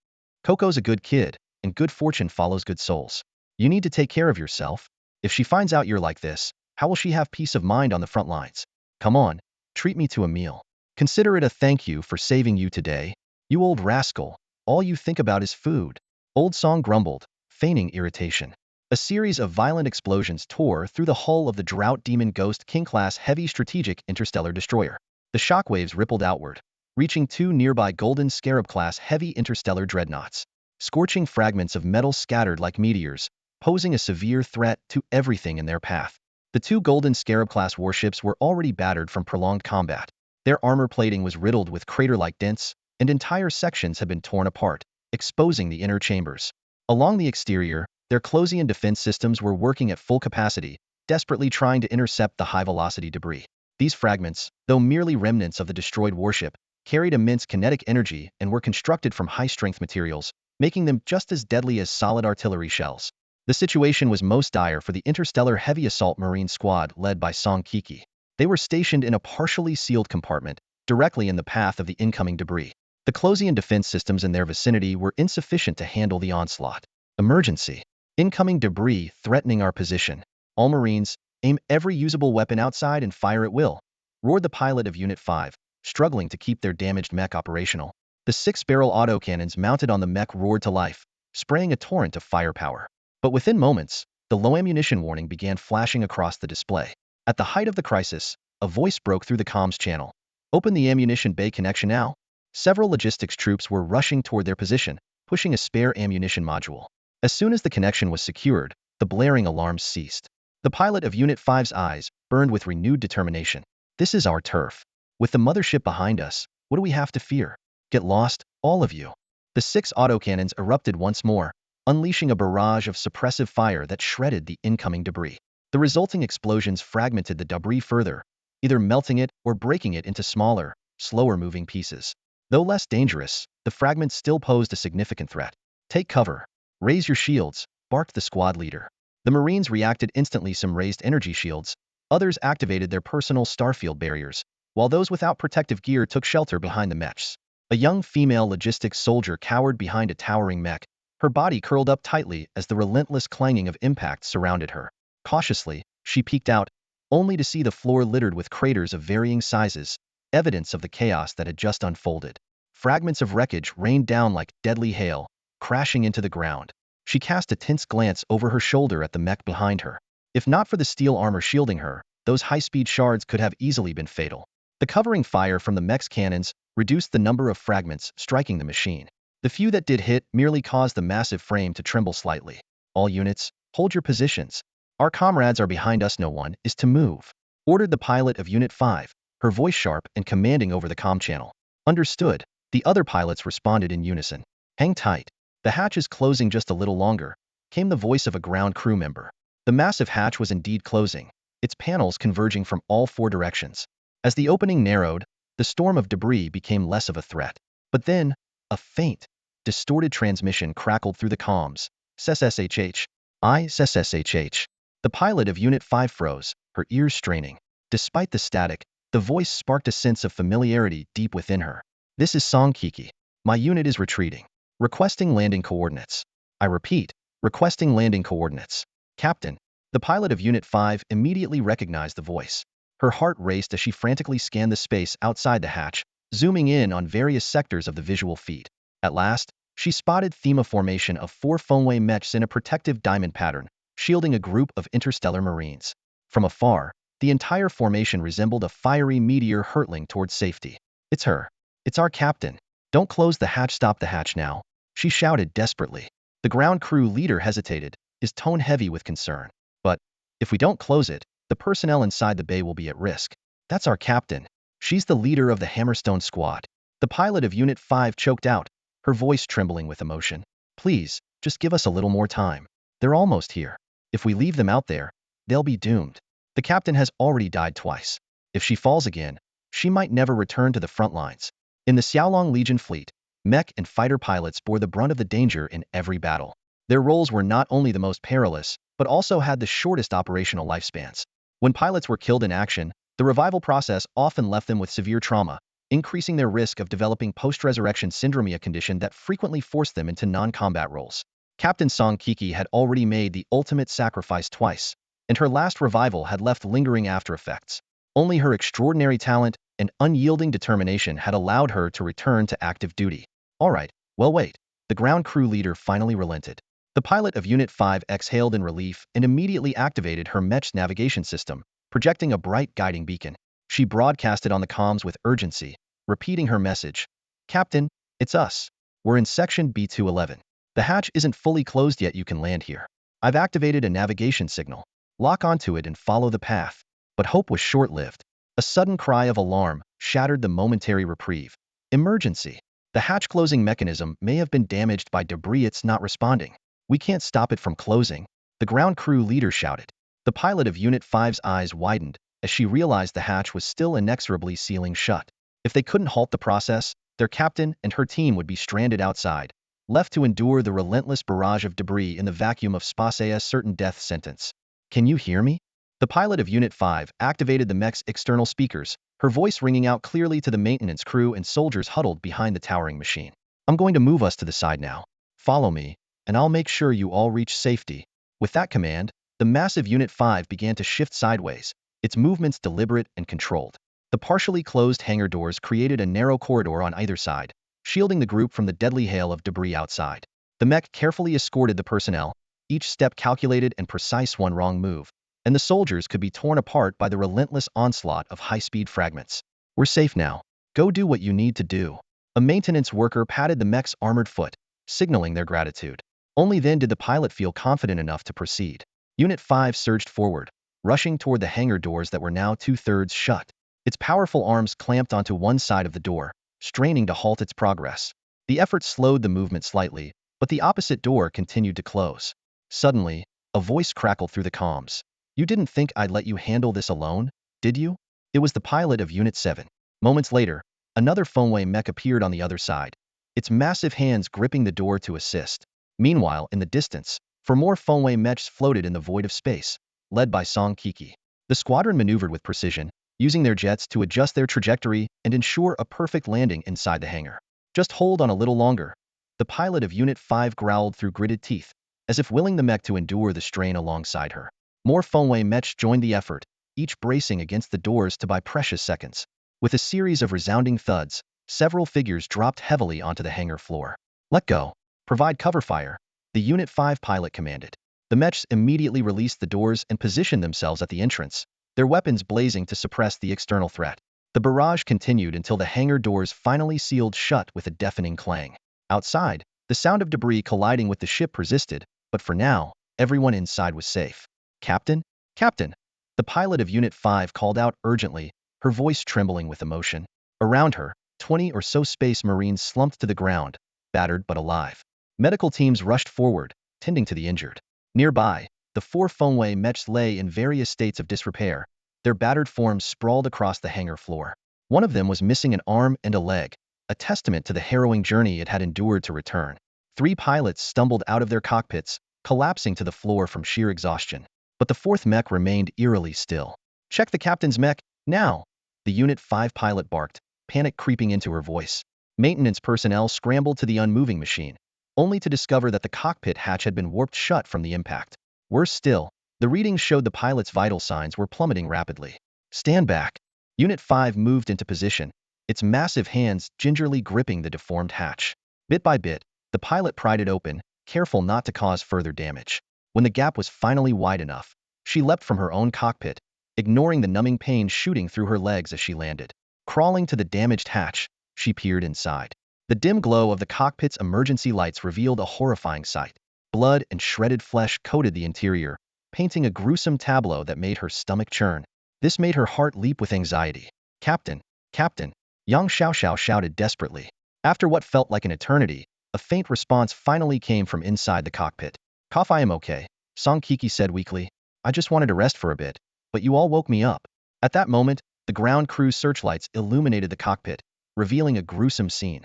Coco's a good kid, and good fortune follows good souls. You need to take care of yourself. If she finds out you're like this, how will she have peace of mind on the front lines? Come on, treat me to a meal. Consider it a thank you for saving you today. You old rascal, all you think about is food. Old Song grumbled, feigning irritation. A series of violent explosions tore through the hull of the Drought Demon Ghost King-class heavy strategic interstellar destroyer. The shockwaves rippled outward, reaching 2 nearby Golden Scarab-class heavy interstellar dreadnoughts. Scorching fragments of metal scattered like meteors, posing a severe threat to everything in their path. The 2 Golden Scarab-class warships were already battered from prolonged combat. Their armor plating was riddled with crater-like dents, and entire sections had been torn apart, exposing the inner chambers. Along the exterior, their Closian defense systems were working at full capacity, desperately trying to intercept the high-velocity debris. These fragments, though merely remnants of the destroyed warship, carried immense kinetic energy and were constructed from high-strength materials, making them just as deadly as solid artillery shells. The situation was most dire for the Interstellar Heavy Assault Marine Squad led by Song Kiki. They were stationed in a partially sealed compartment, directly in the path of the incoming debris. The Closian defense systems in their vicinity were insufficient to handle the onslaught. Emergency. Incoming debris threatening our position. All Marines, aim every usable weapon outside and fire at will, roared the pilot of Unit 5, struggling to keep their damaged mech operational. The 6-barrel autocannons mounted on the mech roared to life, spraying a torrent of firepower. But within moments, the low ammunition warning began flashing across the display. At the height of the crisis, a voice broke through the comms channel. Open the ammunition bay connection now. Several logistics troops were rushing toward their position, pushing a spare ammunition module. As soon as the connection was secured, the blaring alarms ceased. The pilot of Unit 5's eyes burned with renewed determination. This is our turf. With the mothership behind us, what do we have to fear? Get lost, all of you. The 6 autocannons erupted once more, unleashing a barrage of suppressive fire that shredded the incoming debris. The resulting explosions fragmented the debris further, either melting it or breaking it into smaller, slower-moving pieces. Though less dangerous, the fragments still posed a significant threat. "Take cover. Raise your shields," barked the squad leader. The Marines reacted instantly. Some raised energy shields, others activated their personal starfield barriers, while those without protective gear took shelter behind the mechs. A young female logistics soldier cowered behind a towering mech, her body curled up tightly as the relentless clanging of impacts surrounded her. Cautiously, she peeked out, only to see the floor littered with craters of varying sizes, evidence of the chaos that had just unfolded. Fragments of wreckage rained down like deadly hail, crashing into the ground. She cast a tense glance over her shoulder at the mech behind her. If not for the steel armor shielding her, those high-speed shards could have easily been fatal. The covering fire from the mech's cannons reduced the number of fragments striking the machine. The few that did hit merely caused the massive frame to tremble slightly. "All units, hold your positions. Our comrades are behind us. No one is to move," ordered the pilot of Unit 5, her voice sharp and commanding over the comm channel. "Understood," the other pilots responded in unison. "Hang tight. The hatch is closing just a little longer," came the voice of a ground crew member. The massive hatch was indeed closing, its panels converging from all four directions. As the opening narrowed, the storm of debris became less of a threat. But then, a faint, distorted transmission crackled through the comms. "SSHH. SSHH. The pilot of Unit 5 froze, her ears straining. Despite the static, the voice sparked a sense of familiarity deep within her. "This is Song Kiki. My unit is retreating. Requesting landing coordinates. I repeat, requesting landing coordinates." "Captain." The pilot of Unit 5 immediately recognized the voice. Her heart raced as she frantically scanned the space outside the hatch, zooming in on various sectors of the visual feed. At last, she spotted thema formation of 4 Fengwei mechs in a protective diamond pattern, shielding a group of interstellar marines. From afar, the entire formation resembled a fiery meteor hurtling towards safety. "It's her. It's our captain. Don't close the hatch. Stop the hatch now," she shouted desperately. The ground crew leader hesitated, his tone heavy with concern. "But if we don't close it, the personnel inside the bay will be at risk. That's our captain. She's the leader of the Hammerstone squad." The pilot of Unit 5 choked out, her voice trembling with emotion. "Please, just give us a little more time. They're almost here. If we leave them out there, they'll be doomed. The captain has already died twice. If she falls again, she might never return to the front lines." In the Xiaolong Legion fleet, mech and fighter pilots bore the brunt of the danger in every battle. Their roles were not only the most perilous, but also had the shortest operational lifespans. When pilots were killed in action, the revival process often left them with severe trauma, increasing their risk of developing post-resurrection syndrome, a condition that frequently forced them into non-combat roles. Captain Song Kiki had already made the ultimate sacrifice twice, and her last revival had left lingering after-effects. Only her extraordinary talent and unyielding determination had allowed her to return to active duty. "All right, well wait." The ground crew leader finally relented. The pilot of Unit 5 exhaled in relief and immediately activated her mech's navigation system, projecting a bright guiding beacon. She broadcasted on the comms with urgency, repeating her message. "Captain, it's us. We're in Section B211. The hatch isn't fully closed yet. You can land here. I've activated a navigation signal. Lock onto it and follow the path." But hope was short-lived. A sudden cry of alarm shattered the momentary reprieve. "Emergency. The hatch closing mechanism may have been damaged by debris. It's not responding. We can't stop it from closing," the ground crew leader shouted. The pilot of Unit 5's eyes widened as she realized the hatch was still inexorably sealing shut. If they couldn't halt the process, their captain and her team would be stranded outside, left to endure the relentless barrage of debris in the vacuum of space, a certain death sentence. "Can you hear me?" The pilot of Unit 5 activated the mech's external speakers, her voice ringing out clearly to the maintenance crew and soldiers huddled behind the towering machine. "I'm going to move us to the side now. Follow me, and I'll make sure you all reach safety." With that command, the massive Unit 5 began to shift sideways, its movements deliberate and controlled. The partially closed hangar doors created a narrow corridor on either side, shielding the group from the deadly hail of debris outside. The mech carefully escorted the personnel, each step calculated and precise. One wrong move, and the soldiers could be torn apart by the relentless onslaught of high-speed fragments. "We're safe now. Go do what you need to do." A maintenance worker patted the mech's armored foot, signaling their gratitude. Only then did the pilot feel confident enough to proceed. Unit 5 surged forward, rushing toward the hangar doors that were now 2/3 shut. Its powerful arms clamped onto one side of the door, straining to halt its progress. The effort slowed the movement slightly, but the opposite door continued to close. Suddenly, a voice crackled through the comms. You didn't think I'd let you handle this alone, did you? It was the pilot of Unit 7. Moments later, another Fonway mech appeared on the other side, its massive hands gripping the door to assist. Meanwhile, in the distance, for more Fonway mechs floated in the void of space, led by Song Kiki. The squadron maneuvered with precision, using their jets to adjust their trajectory and ensure a perfect landing inside the hangar. Just hold on a little longer. The pilot of Unit 5 growled through gritted teeth, as if willing the mech to endure the strain alongside her. More Fonway mechs joined the effort, each bracing against the doors to buy precious seconds. With a series of resounding thuds, several figures dropped heavily onto the hangar floor. Let go. Provide cover fire, the Unit 5 pilot commanded. The mechs immediately released the doors and positioned themselves at the entrance, their weapons blazing to suppress the external threat. The barrage continued until the hangar doors finally sealed shut with a deafening clang. Outside, the sound of debris colliding with the ship persisted, but for now, everyone inside was safe. Captain? Captain! The pilot of Unit 5 called out urgently, her voice trembling with emotion. Around her, 20 or so space marines slumped to the ground, battered but alive. Medical teams rushed forward, tending to the injured. Nearby, the 4 Fonway mechs lay in various states of disrepair, their battered forms sprawled across the hangar floor. One of them was missing an arm and a leg, a testament to the harrowing journey it had endured to return. 3 pilots stumbled out of their cockpits, collapsing to the floor from sheer exhaustion. But the 4th mech remained eerily still. Check the captain's mech, now! The Unit 5 pilot barked, panic creeping into her voice. Maintenance personnel scrambled to the unmoving machine, only to discover that the cockpit hatch had been warped shut from the impact. Worse still, the readings showed the pilot's vital signs were plummeting rapidly. Stand back. Unit 5 moved into position, its massive hands gingerly gripping the deformed hatch. Bit by bit, the pilot pried it open, careful not to cause further damage. When the gap was finally wide enough, she leapt from her own cockpit, ignoring the numbing pain shooting through her legs as she landed. Crawling to the damaged hatch, she peered inside. The dim glow of the cockpit's emergency lights revealed a horrifying sight. Blood and shredded flesh coated the interior, painting a gruesome tableau that made her stomach churn. This made her heart leap with anxiety. Captain! Captain! Yang Xiaoxiao shouted desperately. After what felt like an eternity, a faint response finally came from inside the cockpit. Cough, I am okay, Song Kiki said weakly. I just wanted to rest for a bit, but you all woke me up. At that moment, the ground crew's searchlights illuminated the cockpit, revealing a gruesome scene.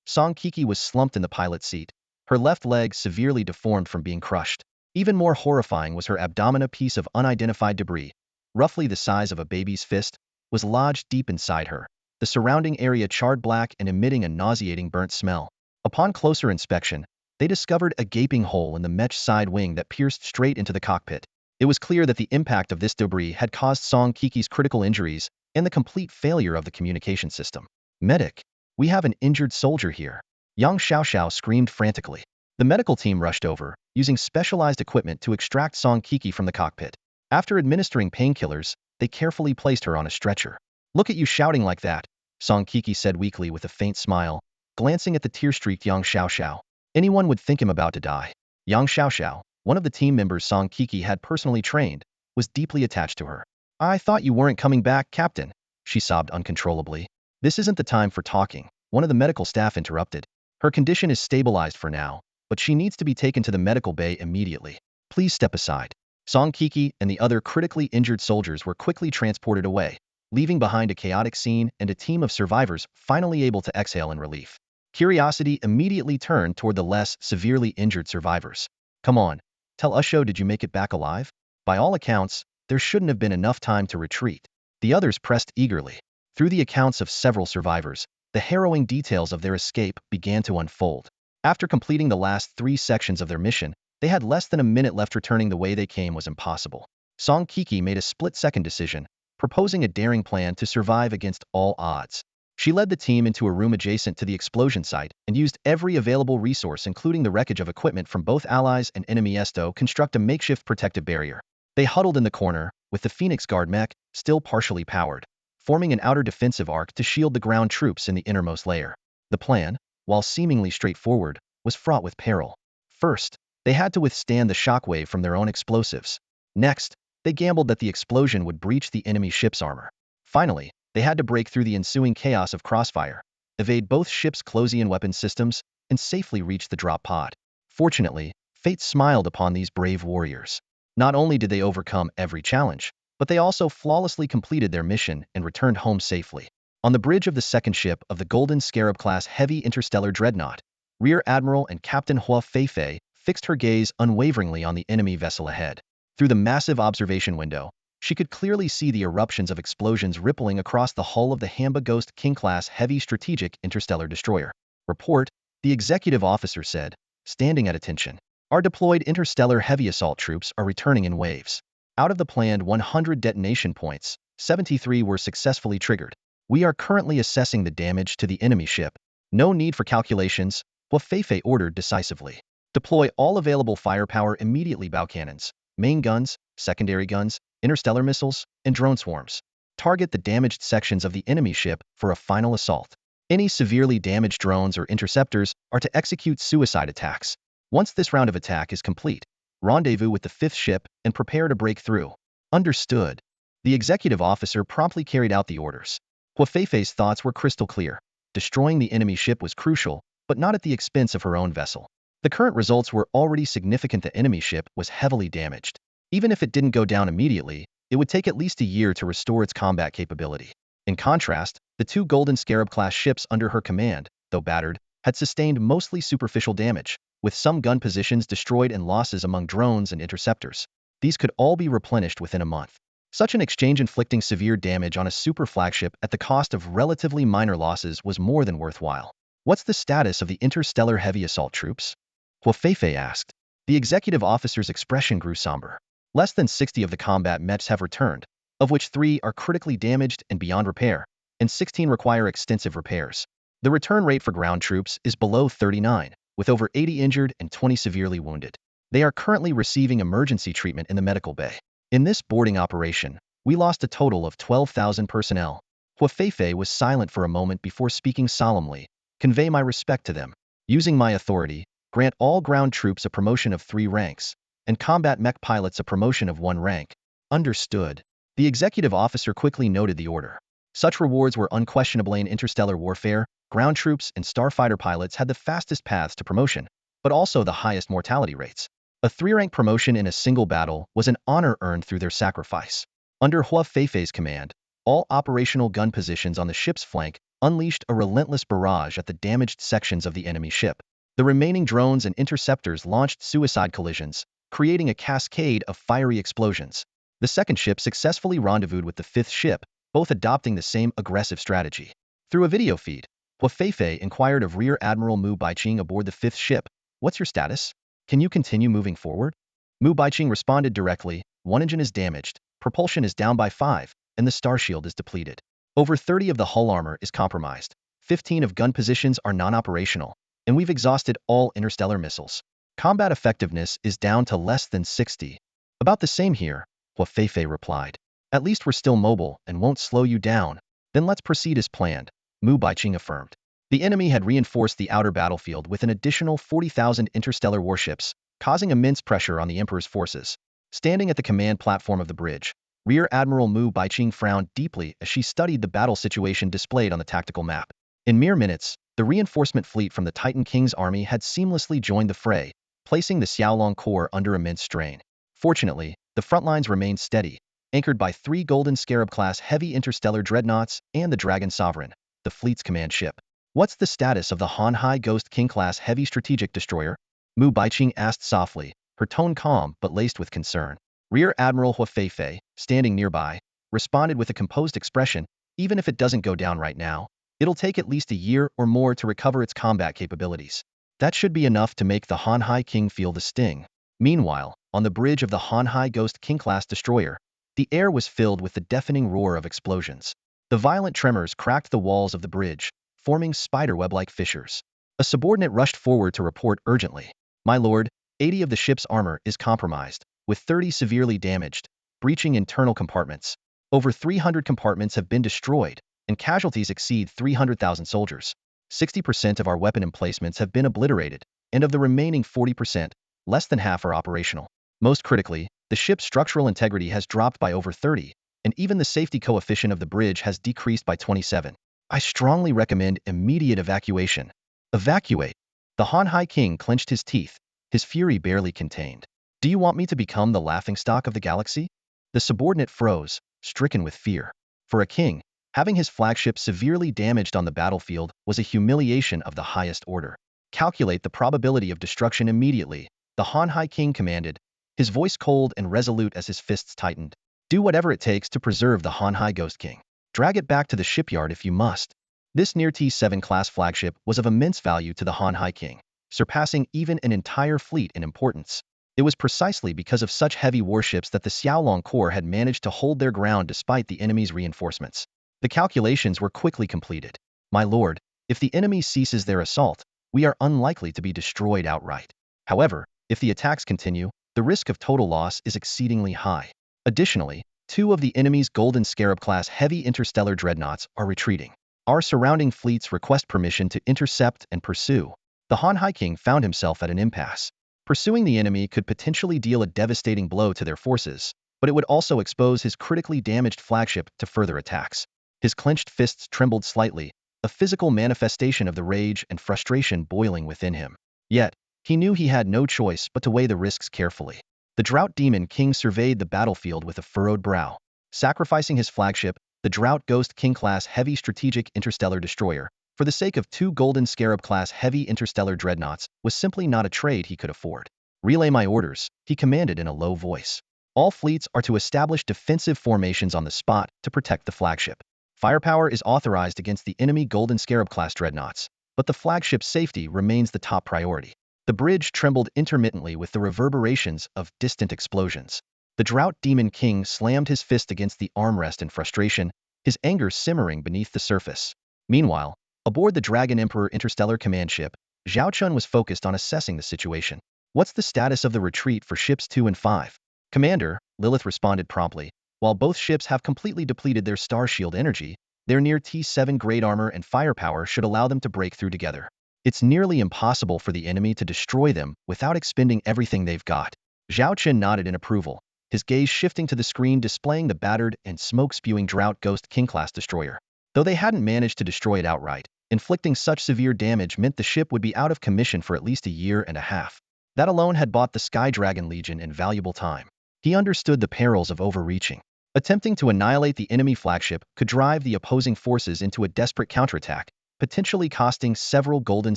Song Kiki was slumped in the pilot's seat, her left leg severely deformed from being crushed. Even more horrifying was her abdomen. A piece of unidentified debris, roughly the size of a baby's fist, was lodged deep inside her, the surrounding area charred black and emitting a nauseating burnt smell. Upon closer inspection, they discovered a gaping hole in the mech side wing that pierced straight into the cockpit. It was clear that the impact of this debris had caused Song Kiki's critical injuries and the complete failure of the communication system. Medic! We have an injured soldier here. Yang Xiaoxiao screamed frantically. The medical team rushed over, using specialized equipment to extract Song Kiki from the cockpit. After administering painkillers, they carefully placed her on a stretcher. Look at you shouting like that, Song Kiki said weakly with a faint smile, glancing at the tear-streaked Yang Xiaoxiao. Anyone would think him about to die. Yang Xiaoxiao, one of the team members Song Kiki had personally trained, was deeply attached to her. I thought you weren't coming back, Captain, she sobbed uncontrollably. This isn't the time for talking, one of the medical staff interrupted. Her condition is stabilized for now, but she needs to be taken to the medical bay immediately. Please step aside. Song Kiki and the other critically injured soldiers were quickly transported away, leaving behind a chaotic scene and a team of survivors finally able to exhale in relief. Curiosity immediately turned toward the less severely injured survivors. Come on, tell Usho, did you make it back alive? By all accounts, there shouldn't have been enough time to retreat. The others pressed eagerly. Through the accounts of several survivors, the harrowing details of their escape began to unfold. After completing the last 3 sections of their mission, they had less than a minute left. Returning the way they came was impossible. Song Kiki made a split-second decision, proposing a daring plan to survive against all odds. She led the team into a room adjacent to the explosion site and used every available resource, including the wreckage of equipment from both allies and enemies, to construct a makeshift protective barrier. They huddled in the corner, with the Phoenix Guard mech still partially powered, forming an outer defensive arc to shield the ground troops in the innermost layer. The plan, while seemingly straightforward, was fraught with peril. First, they had to withstand the shockwave from their own explosives. Next, they gambled that the explosion would breach the enemy ship's armor. Finally, they had to break through the ensuing chaos of crossfire, evade both ships' Closian weapon systems, and safely reach the drop pod. Fortunately, fate smiled upon these brave warriors. Not only did they overcome every challenge, but they also flawlessly completed their mission and returned home safely. On the bridge of the second ship of the Golden Scarab-class heavy interstellar dreadnought, Rear Admiral and Captain Hua Feifei fixed her gaze unwaveringly on the enemy vessel ahead. Through the massive observation window, she could clearly see the eruptions of explosions rippling across the hull of the Hamba Ghost King-class heavy strategic interstellar destroyer. Report, the executive officer said, standing at attention. Our deployed interstellar heavy assault troops are returning in waves. Out of the planned 100 detonation points, 73 were successfully triggered. We are currently assessing the damage to the enemy ship. No need for calculations, Hua Feifei ordered decisively. Deploy all available firepower immediately: bow cannons, main guns, secondary guns, interstellar missiles, and drone swarms. Target the damaged sections of the enemy ship for a final assault. Any severely damaged drones or interceptors are to execute suicide attacks. Once this round of attack is complete, rendezvous with the fifth ship and prepare to break through. Understood. The executive officer promptly carried out the orders. Hua Feifei's thoughts were crystal clear. Destroying the enemy ship was crucial, but not at the expense of her own vessel. The current results were already significant. The enemy ship was heavily damaged. Even if it didn't go down immediately, it would take at least a year to restore its combat capability. In contrast, the two Golden Scarab-class ships under her command, though battered, had sustained mostly superficial damage, with some gun positions destroyed and losses among drones and interceptors. These could all be replenished within a month. Such an exchange inflicting severe damage on a super flagship at the cost of relatively minor losses was more than worthwhile. What's the status of the interstellar heavy assault troops? Hua Feifei asked. The executive officer's expression grew somber. Less than 60 of the combat mechs have returned, of which 3 are critically damaged and beyond repair, and 16 require extensive repairs. The return rate for ground troops is below 39, with over 80 injured and 20 severely wounded. They are currently receiving emergency treatment in the medical bay. In this boarding operation, we lost a total of 12,000 personnel. Hua Feifei was silent for a moment before speaking solemnly. Convey my respect to them. Using my authority, grant all ground troops a promotion of 3 ranks, and combat mech pilots a promotion of 1 rank. Understood. The executive officer quickly noted the order. Such rewards were unquestionable in interstellar warfare. Ground troops and starfighter pilots had the fastest paths to promotion, but also the highest mortality rates. A 3-rank promotion in a single battle was an honor earned through their sacrifice. Under Hua Feifei's command, all operational gun positions on the ship's flank unleashed a relentless barrage at the damaged sections of the enemy ship. The remaining drones and interceptors launched suicide collisions, creating a cascade of fiery explosions. The second ship successfully rendezvoused with the fifth ship, both adopting the same aggressive strategy. Through a video feed, Hua Feifei inquired of Rear Admiral Mu Baiqing aboard the fifth ship. What's your status? Can you continue moving forward? Mu Baiqing responded directly. 1 engine is damaged, propulsion is down by 5, and the star shield is depleted. Over 30 of the hull armor is compromised. 15 of gun positions are non-operational, and we've exhausted all interstellar missiles. Combat effectiveness is down to less than 60. About the same here, Hua Feifei replied. At least we're still mobile and won't slow you down. Then let's proceed as planned, Mu Baiqing affirmed. The enemy had reinforced the outer battlefield with an additional 40,000 interstellar warships, causing immense pressure on the Emperor's forces. Standing at the command platform of the bridge, Rear Admiral Mu Baiqing frowned deeply as she studied the battle situation displayed on the tactical map. In mere minutes, the reinforcement fleet from the Titan King's army had seamlessly joined the fray, placing the Xiaolong Corps under immense strain. Fortunately, the front lines remained steady, anchored by 3 Golden Scarab-class heavy interstellar dreadnoughts and the Dragon Sovereign, the fleet's command ship. What's the status of the Hamba Ghost King-class heavy strategic destroyer? Mu Baiqing asked softly, her tone calm but laced with concern. Rear Admiral Hua Feifei, standing nearby, responded with a composed expression. Even if it doesn't go down right now, it'll take at least a year or more to recover its combat capabilities. That should be enough to make the Hamba King feel the sting. Meanwhile, on the bridge of the Hamba Ghost King-class destroyer, the air was filled with the deafening roar of explosions. The violent tremors cracked the walls of the bridge, forming spiderweb-like fissures. A subordinate rushed forward to report urgently. My lord, 80 of the ship's armor is compromised, with 30 severely damaged, breaching internal compartments. Over 300 compartments have been destroyed, and casualties exceed 300,000 soldiers. 60% of our weapon emplacements have been obliterated, and of the remaining 40%, less than half are operational. Most critically, the ship's structural integrity has dropped by over 30, and even the safety coefficient of the bridge has decreased by 27. I strongly recommend immediate evacuation. Evacuate. The Hamba King clenched his teeth, his fury barely contained. Do you want me to become the laughingstock of the galaxy? The subordinate froze, stricken with fear. For a king, having his flagship severely damaged on the battlefield was a humiliation of the highest order. Calculate the probability of destruction immediately, the Han Hai King commanded, his voice cold and resolute as his fists tightened. Do whatever it takes to preserve the Han Hai Ghost King. Drag it back to the shipyard if you must. This near T7 class flagship was of immense value to the Han Hai King, surpassing even an entire fleet in importance. It was precisely because of such heavy warships that the Xiaolong Corps had managed to hold their ground despite the enemy's reinforcements. The calculations were quickly completed. My lord, if the enemy ceases their assault, we are unlikely to be destroyed outright. However, if the attacks continue, the risk of total loss is exceedingly high. Additionally, 2 of the enemy's Golden Scarab-class heavy interstellar dreadnoughts are retreating. Our surrounding fleets request permission to intercept and pursue. The Han Hai King found himself at an impasse. Pursuing the enemy could potentially deal a devastating blow to their forces, but it would also expose his critically damaged flagship to further attacks. His clenched fists trembled slightly, a physical manifestation of the rage and frustration boiling within him. Yet, he knew he had no choice but to weigh the risks carefully. The Drought Demon King surveyed the battlefield with a furrowed brow. Sacrificing his flagship, the Drought Ghost King-class heavy strategic interstellar destroyer, for the sake of 2 Golden Scarab-class heavy interstellar dreadnoughts, was simply not a trade he could afford. Relay my orders, he commanded in a low voice. All fleets are to establish defensive formations on the spot to protect the flagship. Firepower is authorized against the enemy Golden Scarab-class dreadnoughts, but the flagship's safety remains the top priority. The bridge trembled intermittently with the reverberations of distant explosions. The Drought Demon King slammed his fist against the armrest in frustration, his anger simmering beneath the surface. Meanwhile, aboard the Dragon Emperor interstellar command ship, Zhao Chen was focused on assessing the situation. What's the status of the retreat for ships 2 and 5? Commander, Lilith responded promptly. While both ships have completely depleted their star shield energy, their near T7 grade armor and firepower should allow them to break through together. It's nearly impossible for the enemy to destroy them without expending everything they've got. Zhao Chen nodded in approval, his gaze shifting to the screen displaying the battered and smoke-spewing Drought Ghost King-class destroyer. Though they hadn't managed to destroy it outright, inflicting such severe damage meant the ship would be out of commission for at least a year and a half. That alone had bought the Sky Dragon Legion invaluable time. He understood the perils of overreaching. Attempting to annihilate the enemy flagship could drive the opposing forces into a desperate counterattack, potentially costing several Golden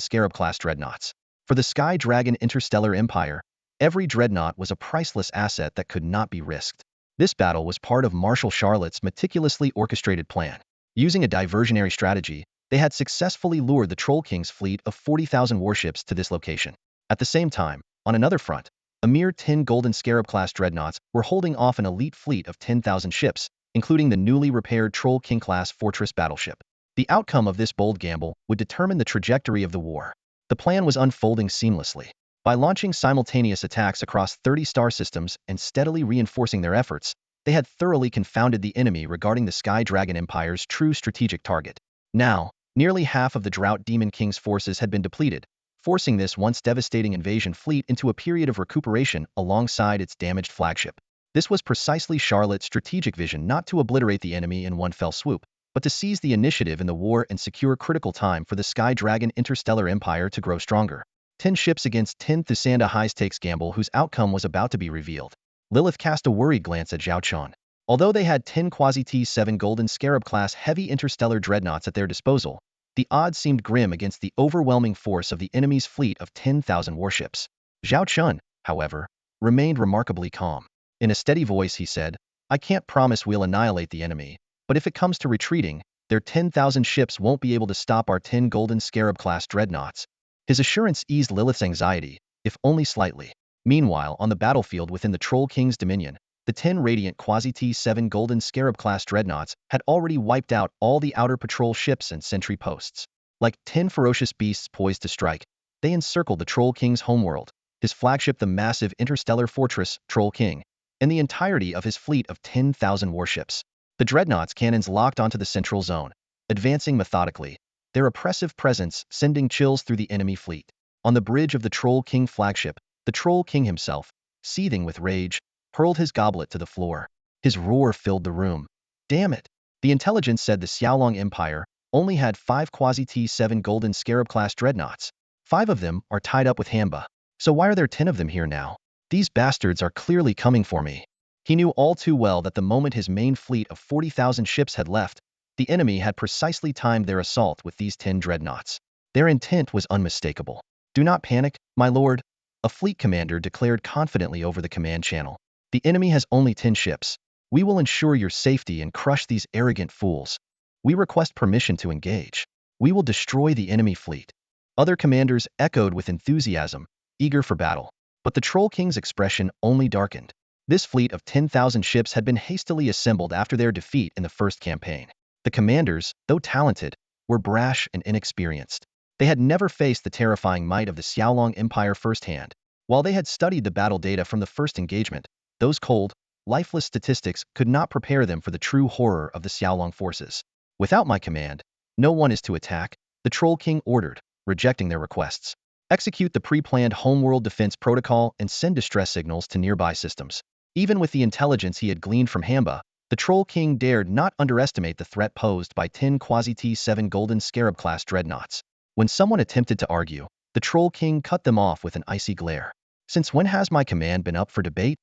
Scarab-class dreadnoughts. For the Sky Dragon Interstellar Empire, every dreadnought was a priceless asset that could not be risked. This battle was part of Marshal Charlotte's meticulously orchestrated plan. Using a diversionary strategy, they had successfully lured the Troll King's fleet of 40,000 warships to this location. At the same time, on another front, a mere 10 Golden Scarab-class dreadnoughts were holding off an elite fleet of 10,000 ships, including the newly repaired Troll King-class fortress battleship. The outcome of this bold gamble would determine the trajectory of the war. The plan was unfolding seamlessly. By launching simultaneous attacks across 30 star systems and steadily reinforcing their efforts, they had thoroughly confounded the enemy regarding the Sky Dragon Empire's true strategic target. Now, nearly half of the Drought Demon King's forces had been depleted, forcing this once devastating invasion fleet into a period of recuperation alongside its damaged flagship. This was precisely Charlotte's strategic vision, not to obliterate the enemy in one fell swoop, but to seize the initiative in the war and secure critical time for the Sky Dragon Interstellar Empire to grow stronger. 10 ships against 10 Thusanda high-stakes gamble whose outcome was about to be revealed. Lilith cast a worried glance at Zhao Chen. Although they had 10 quasi-T7 Golden Scarab-class heavy interstellar dreadnoughts at their disposal, the odds seemed grim against the overwhelming force of the enemy's fleet of 10,000 warships. Zhao Chen, however, remained remarkably calm. In a steady voice he said, I can't promise we'll annihilate the enemy, but if it comes to retreating, their 10,000 ships won't be able to stop our 10 Golden Scarab-class dreadnoughts. His assurance eased Lilith's anxiety, if only slightly. Meanwhile, on the battlefield within the Troll King's dominion, the 10 radiant quasi-T7 Golden Scarab-class dreadnoughts had already wiped out all the outer patrol ships and sentry posts. Like 10 ferocious beasts poised to strike, they encircled the Troll King's homeworld, his flagship the massive interstellar fortress, Troll King, and the entirety of his fleet of 10,000 warships. The dreadnoughts' cannons locked onto the central zone, advancing methodically, their oppressive presence sending chills through the enemy fleet. On the bridge of the Troll King flagship, the Troll King himself, seething with rage, hurled his goblet to the floor. His roar filled the room. Damn it! The intelligence said the Xiaolong Empire only had 5 quasi-T7 Golden Scarab-class dreadnoughts. 5 of them are tied up with Hanba. So why are there 10 of them here now? These bastards are clearly coming for me. He knew all too well that the moment his main fleet of 40,000 ships had left, the enemy had precisely timed their assault with these 10 dreadnoughts. Their intent was unmistakable. "Do not panic, my lord," a fleet commander declared confidently over the command channel. "The enemy has only 10 ships. We will ensure your safety and crush these arrogant fools. We request permission to engage. We will destroy the enemy fleet." Other commanders echoed with enthusiasm, eager for battle. But the Troll King's expression only darkened. This fleet of 10,000 ships had been hastily assembled after their defeat in the first campaign. The commanders, though talented, were brash and inexperienced. They had never faced the terrifying might of the Xiaolong Empire firsthand. While they had studied the battle data from the first engagement, those cold, lifeless statistics could not prepare them for the true horror of the Xiaolong forces. "Without my command, no one is to attack," the Troll King ordered, rejecting their requests. "Execute the pre-planned homeworld defense protocol and send distress signals to nearby systems." Even with the intelligence he had gleaned from Hamba, the Troll King dared not underestimate the threat posed by 10 Quasi-T7 Golden Scarab-class dreadnoughts. When someone attempted to argue, the Troll King cut them off with an icy glare. "Since when has my command been up for debate?"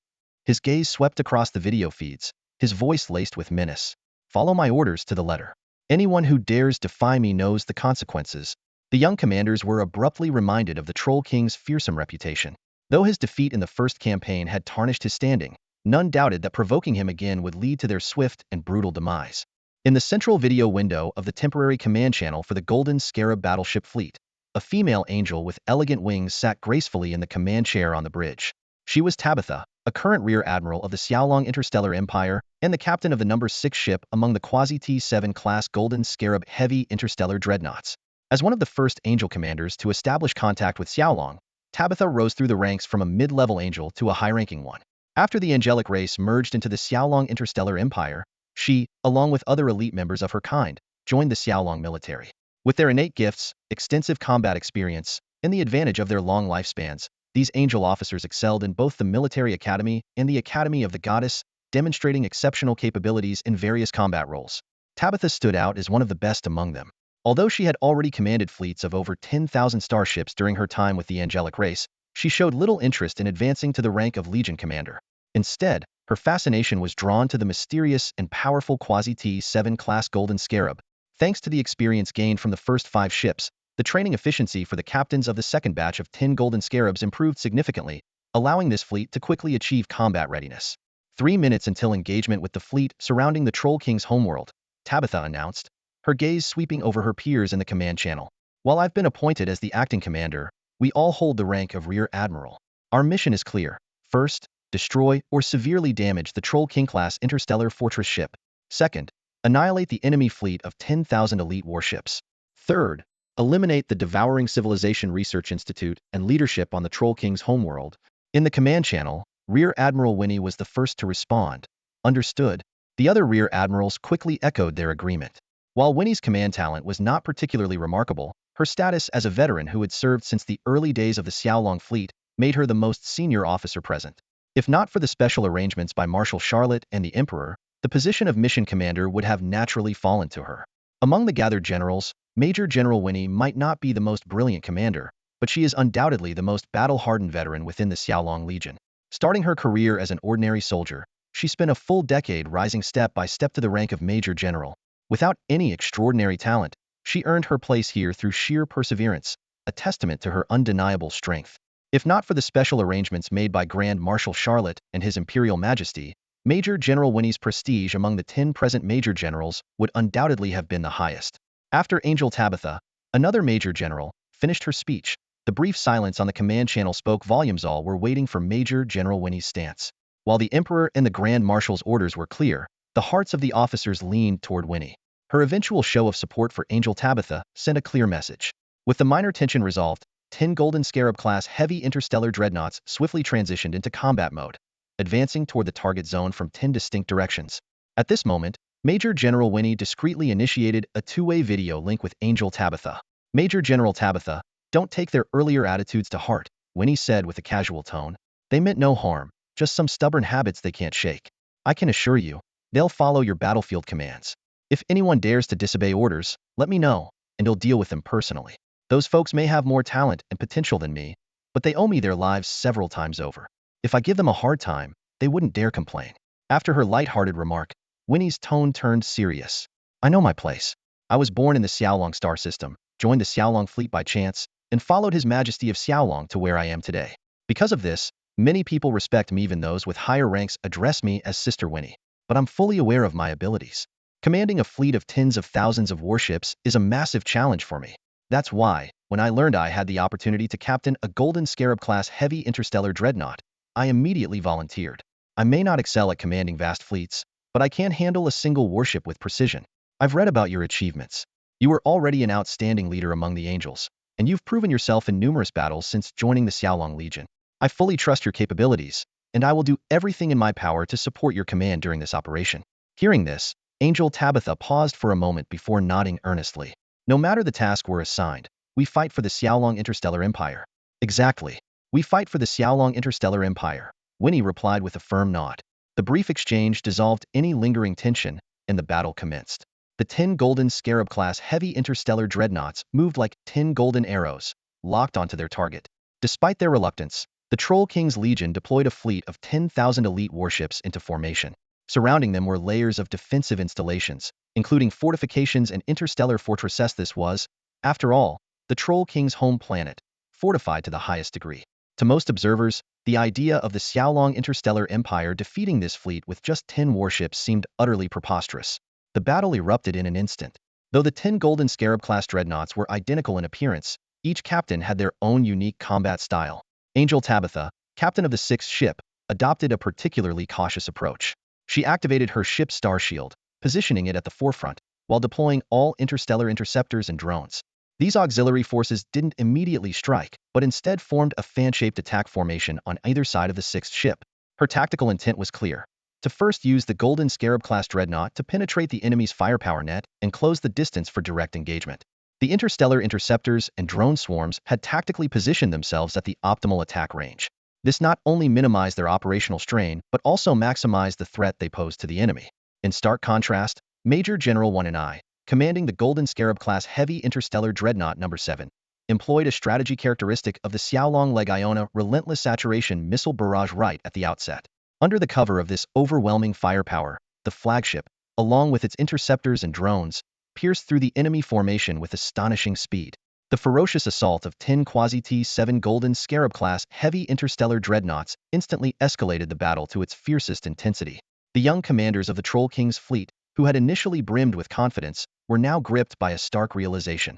His gaze swept across the video feeds, his voice laced with menace. "Follow my orders to the letter. Anyone who dares defy me knows the consequences." The young commanders were abruptly reminded of the Troll King's fearsome reputation. Though his defeat in the first campaign had tarnished his standing, none doubted that provoking him again would lead to their swift and brutal demise. In the central video window of the temporary command channel for the Golden Scarab battleship fleet, a female angel with elegant wings sat gracefully in the command chair on the bridge. She was Tabitha, a current rear admiral of the Xiaolong Interstellar Empire and the captain of the number 6 ship among the Quasi-T7 class Golden Scarab heavy interstellar dreadnoughts. As one of the first angel commanders to establish contact with Xiaolong, Tabitha rose through the ranks from a mid-level angel to a high-ranking one. After the angelic race merged into the Xiaolong Interstellar Empire, she, along with other elite members of her kind, joined the Xiaolong military. With their innate gifts, extensive combat experience, and the advantage of their long lifespans, these angel officers excelled in both the military academy and the Academy of the Goddess, demonstrating exceptional capabilities in various combat roles. Tabitha stood out as one of the best among them. Although she had already commanded fleets of over 10,000 starships during her time with the angelic race, she showed little interest in advancing to the rank of Legion Commander. Instead, her fascination was drawn to the mysterious and powerful Quasi-T7 class Golden Scarab. Thanks to the experience gained from the first 5 ships, the training efficiency for the captains of the second batch of 10 Golden Scarabs improved significantly, allowing this fleet to quickly achieve combat readiness. 3 minutes until engagement with the fleet surrounding the Troll King's homeworld, Tabitha announced, her gaze sweeping over her peers in the command channel. "While I've been appointed as the acting commander, we all hold the rank of Rear Admiral. Our mission is clear. First, destroy or severely damage the Troll King-class interstellar fortress ship. Second, annihilate the enemy fleet of 10,000 elite warships. Third, eliminate the devouring Civilization Research Institute and leadership on the Troll King's homeworld." In the command channel, Rear Admiral Winnie was the first to respond. "Understood." The other Rear Admirals quickly echoed their agreement. While Winnie's command talent was not particularly remarkable, her status as a veteran who had served since the early days of the Xiaolong fleet made her the most senior officer present. If not for the special arrangements by Marshal Charlotte and the Emperor, the position of mission commander would have naturally fallen to her. Among the gathered generals, Major General Winnie might not be the most brilliant commander, but she is undoubtedly the most battle-hardened veteran within the Xiaolong Legion. Starting her career as an ordinary soldier, she spent a full decade rising step by step to the rank of Major General. Without any extraordinary talent, she earned her place here through sheer perseverance, a testament to her undeniable strength. If not for the special arrangements made by Grand Marshal Charlotte and His Imperial Majesty, Major General Winnie's prestige among the 10 present Major Generals would undoubtedly have been the highest. After Angel Tabitha, another Major General, finished her speech, the brief silence on the command channel spoke volumes. All were waiting for Major General Winnie's stance. While the Emperor and the Grand Marshal's orders were clear, the hearts of the officers leaned toward Winnie. Her eventual show of support for Angel Tabitha sent a clear message. With the minor tension resolved, 10 Golden Scarab-class heavy interstellar dreadnoughts swiftly transitioned into combat mode, advancing toward the target zone from 10 distinct directions. At this moment, Major General Winnie discreetly initiated a two-way video link with Angel Tabitha. "Major General Tabitha, don't take their earlier attitudes to heart," Winnie said with a casual tone. "They meant no harm, just some stubborn habits they can't shake. I can assure you, they'll follow your battlefield commands. If anyone dares to disobey orders, let me know, and I'll deal with them personally. Those folks may have more talent and potential than me, but they owe me their lives several times over." If I give them a hard time, they wouldn't dare complain. After her light-hearted remark, Winnie's tone turned serious. I know my place. I was born in the Xiaolong star system, joined the Xiaolong fleet by chance, and followed His Majesty of Xiaolong to where I am today. Because of this, many people respect me, even those with higher ranks address me as Sister Winnie. But I'm fully aware of my abilities. Commanding a fleet of tens of thousands of warships is a massive challenge for me. That's why, when I learned I had the opportunity to captain a Golden Scarab-class heavy interstellar dreadnought, I immediately volunteered. I may not excel at commanding vast fleets, but I can handle a single warship with precision. I've read about your achievements. You were already an outstanding leader among the angels, and you've proven yourself in numerous battles since joining the Xiaolong Legion. I fully trust your capabilities, and I will do everything in my power to support your command during this operation. Hearing this, Angel Tabitha paused for a moment before nodding earnestly. No matter the task we're assigned, we fight for the Xiaolong Interstellar Empire. Exactly. We fight for the Xiaolong Interstellar Empire, Winnie replied with a firm nod. The brief exchange dissolved any lingering tension, and the battle commenced. The 10 Golden Scarab-class heavy interstellar dreadnoughts moved like 10 golden arrows, locked onto their target. Despite their reluctance, the Troll King's Legion deployed a fleet of 10,000 elite warships into formation. Surrounding them were layers of defensive installations, including fortifications and interstellar fortresses. This was, after all, the Troll King's home planet, fortified to the highest degree. To most observers, the idea of the Xiaolong Interstellar Empire defeating this fleet with just 10 warships seemed utterly preposterous. The battle erupted in an instant. Though the 10 Golden Scarab-class dreadnoughts were identical in appearance, each captain had their own unique combat style. Angel Tabitha, captain of the 6th ship, adopted a particularly cautious approach. She activated her ship's star shield, positioning it at the forefront, while deploying all interstellar interceptors and drones. These auxiliary forces didn't immediately strike, but instead formed a fan-shaped attack formation on either side of the 6th ship. Her tactical intent was clear: to first use the Golden Scarab-class dreadnought to penetrate the enemy's firepower net and close the distance for direct engagement. The interstellar interceptors and drone swarms had tactically positioned themselves at the optimal attack range. This not only minimized their operational strain, but also maximized the threat they posed to the enemy. In stark contrast, Major General 1 commanding the Golden Scarab-class heavy interstellar dreadnought No. 7, employed a strategy characteristic of the Xiaolong Legiona relentless saturation missile barrage right at the outset. Under the cover of this overwhelming firepower, the flagship, along with its interceptors and drones, pierced through the enemy formation with astonishing speed. The ferocious assault of 10 Quasi-T7 Golden Scarab-class heavy interstellar dreadnoughts instantly escalated the battle to its fiercest intensity. The young commanders of the Troll King's fleet, who had initially brimmed with confidence, were now gripped by a stark realization.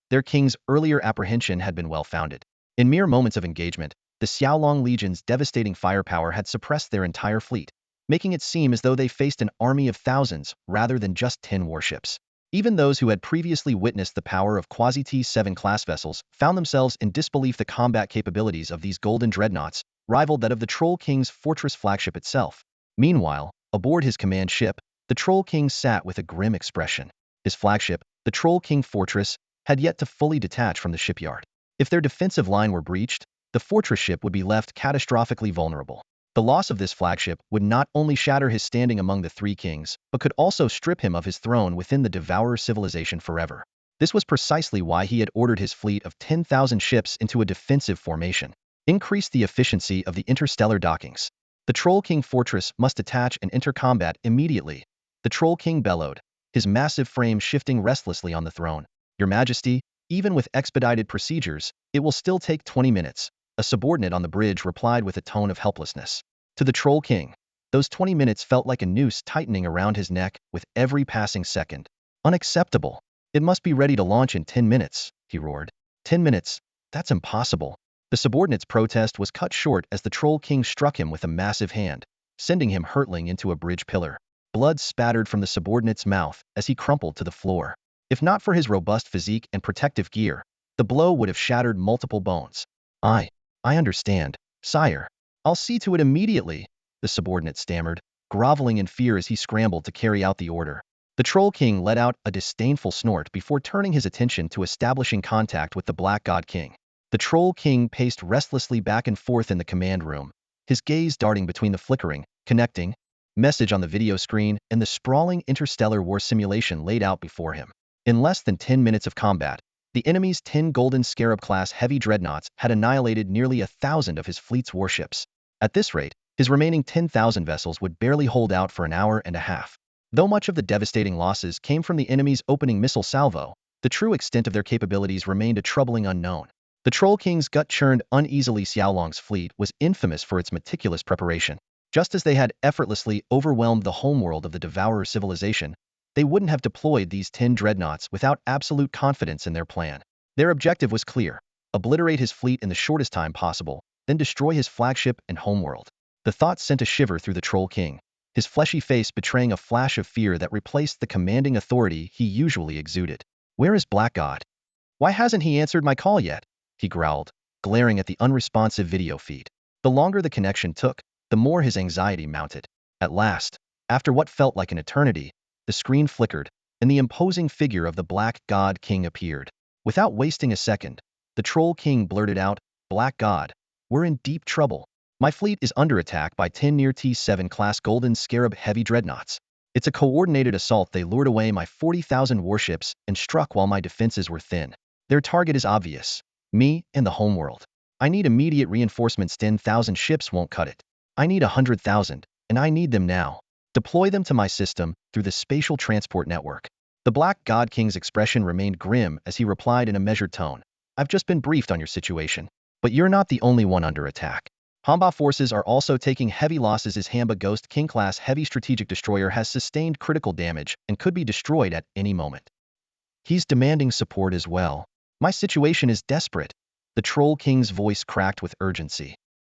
Their king's earlier apprehension had been well-founded. In mere moments of engagement, the Xiaolong Legion's devastating firepower had suppressed their entire fleet, making it seem as though they faced an army of thousands rather than just 10 warships. Even those who had previously witnessed the power of Quasi-T7 class vessels found themselves in disbelief. The combat capabilities of these golden dreadnoughts rivaled that of the Troll King's fortress flagship itself. Meanwhile, aboard his command ship, the Troll King sat with a grim expression. His flagship, the Troll King Fortress, had yet to fully detach from the shipyard. If their defensive line were breached, the fortress ship would be left catastrophically vulnerable. The loss of this flagship would not only shatter his standing among the three kings, but could also strip him of his throne within the Devourer civilization forever. This was precisely why he had ordered his fleet of 10,000 ships into a defensive formation. Increase the efficiency of the interstellar dockings. The Troll King Fortress must attach and enter combat immediately. The Troll King bellowed, his massive frame shifting restlessly on the throne. Your Majesty, even with expedited procedures, it will still take 20 minutes. A subordinate on the bridge replied with a tone of helplessness. To the Troll King, those 20 minutes felt like a noose tightening around his neck with every passing second. Unacceptable. It must be ready to launch in 10 minutes, he roared. 10 minutes? That's impossible. The subordinate's protest was cut short as the Troll King struck him with a massive hand, sending him hurtling into a bridge pillar. Blood spattered from the subordinate's mouth as he crumpled to the floor. If not for his robust physique and protective gear, the blow would have shattered multiple bones. I understand, sire. I'll see to it immediately, the subordinate stammered, groveling in fear as he scrambled to carry out the order. The Troll King let out a disdainful snort before turning his attention to establishing contact with the Black God King. The Troll King paced restlessly back and forth in the command room, his gaze darting between the flickering, connecting message on the video screen and the sprawling interstellar war simulation laid out before him. In less than 10 minutes of combat, the enemy's 10 Golden Scarab-class heavy dreadnoughts had annihilated nearly 1,000 of his fleet's warships. At this rate, his remaining 10,000 vessels would barely hold out for an hour and a half. Though much of the devastating losses came from the enemy's opening missile salvo, the true extent of their capabilities remained a troubling unknown. The Troll King's gut-churned, uneasily Xiaolong's fleet was infamous for its meticulous preparation. Just as they had effortlessly overwhelmed the homeworld of the Devourer civilization, they wouldn't have deployed these 10 dreadnoughts without absolute confidence in their plan. Their objective was clear: obliterate his fleet in the shortest time possible, then destroy his flagship and homeworld. The thought sent a shiver through the Troll King, his fleshy face betraying a flash of fear that replaced the commanding authority he usually exuded. "Where is Black God? Why hasn't he answered my call yet?" he growled, glaring at the unresponsive video feed. The longer the connection took, the more his anxiety mounted. At last, after what felt like an eternity, the screen flickered, and the imposing figure of the Black God King appeared. Without wasting a second, the Troll King blurted out, "Black God, we're in deep trouble. My fleet is under attack by 10 near T-7-class Golden Scarab heavy dreadnoughts. It's a coordinated assault. They lured away my 40,000 warships and struck while my defenses were thin. Their target is obvious: me and the homeworld. I need immediate reinforcements. 10,000 ships won't cut it. I need 100,000, and I need them now. Deploy them to my system through the spatial transport network." The Black God King's expression remained grim as he replied in a measured tone, "I've just been briefed on your situation. But you're not the only one under attack. Hamba forces are also taking heavy losses. His Hamba Ghost King-class heavy strategic destroyer has sustained critical damage and could be destroyed at any moment. He's demanding support as well. My situation is desperate." The Troll King's voice cracked with urgency.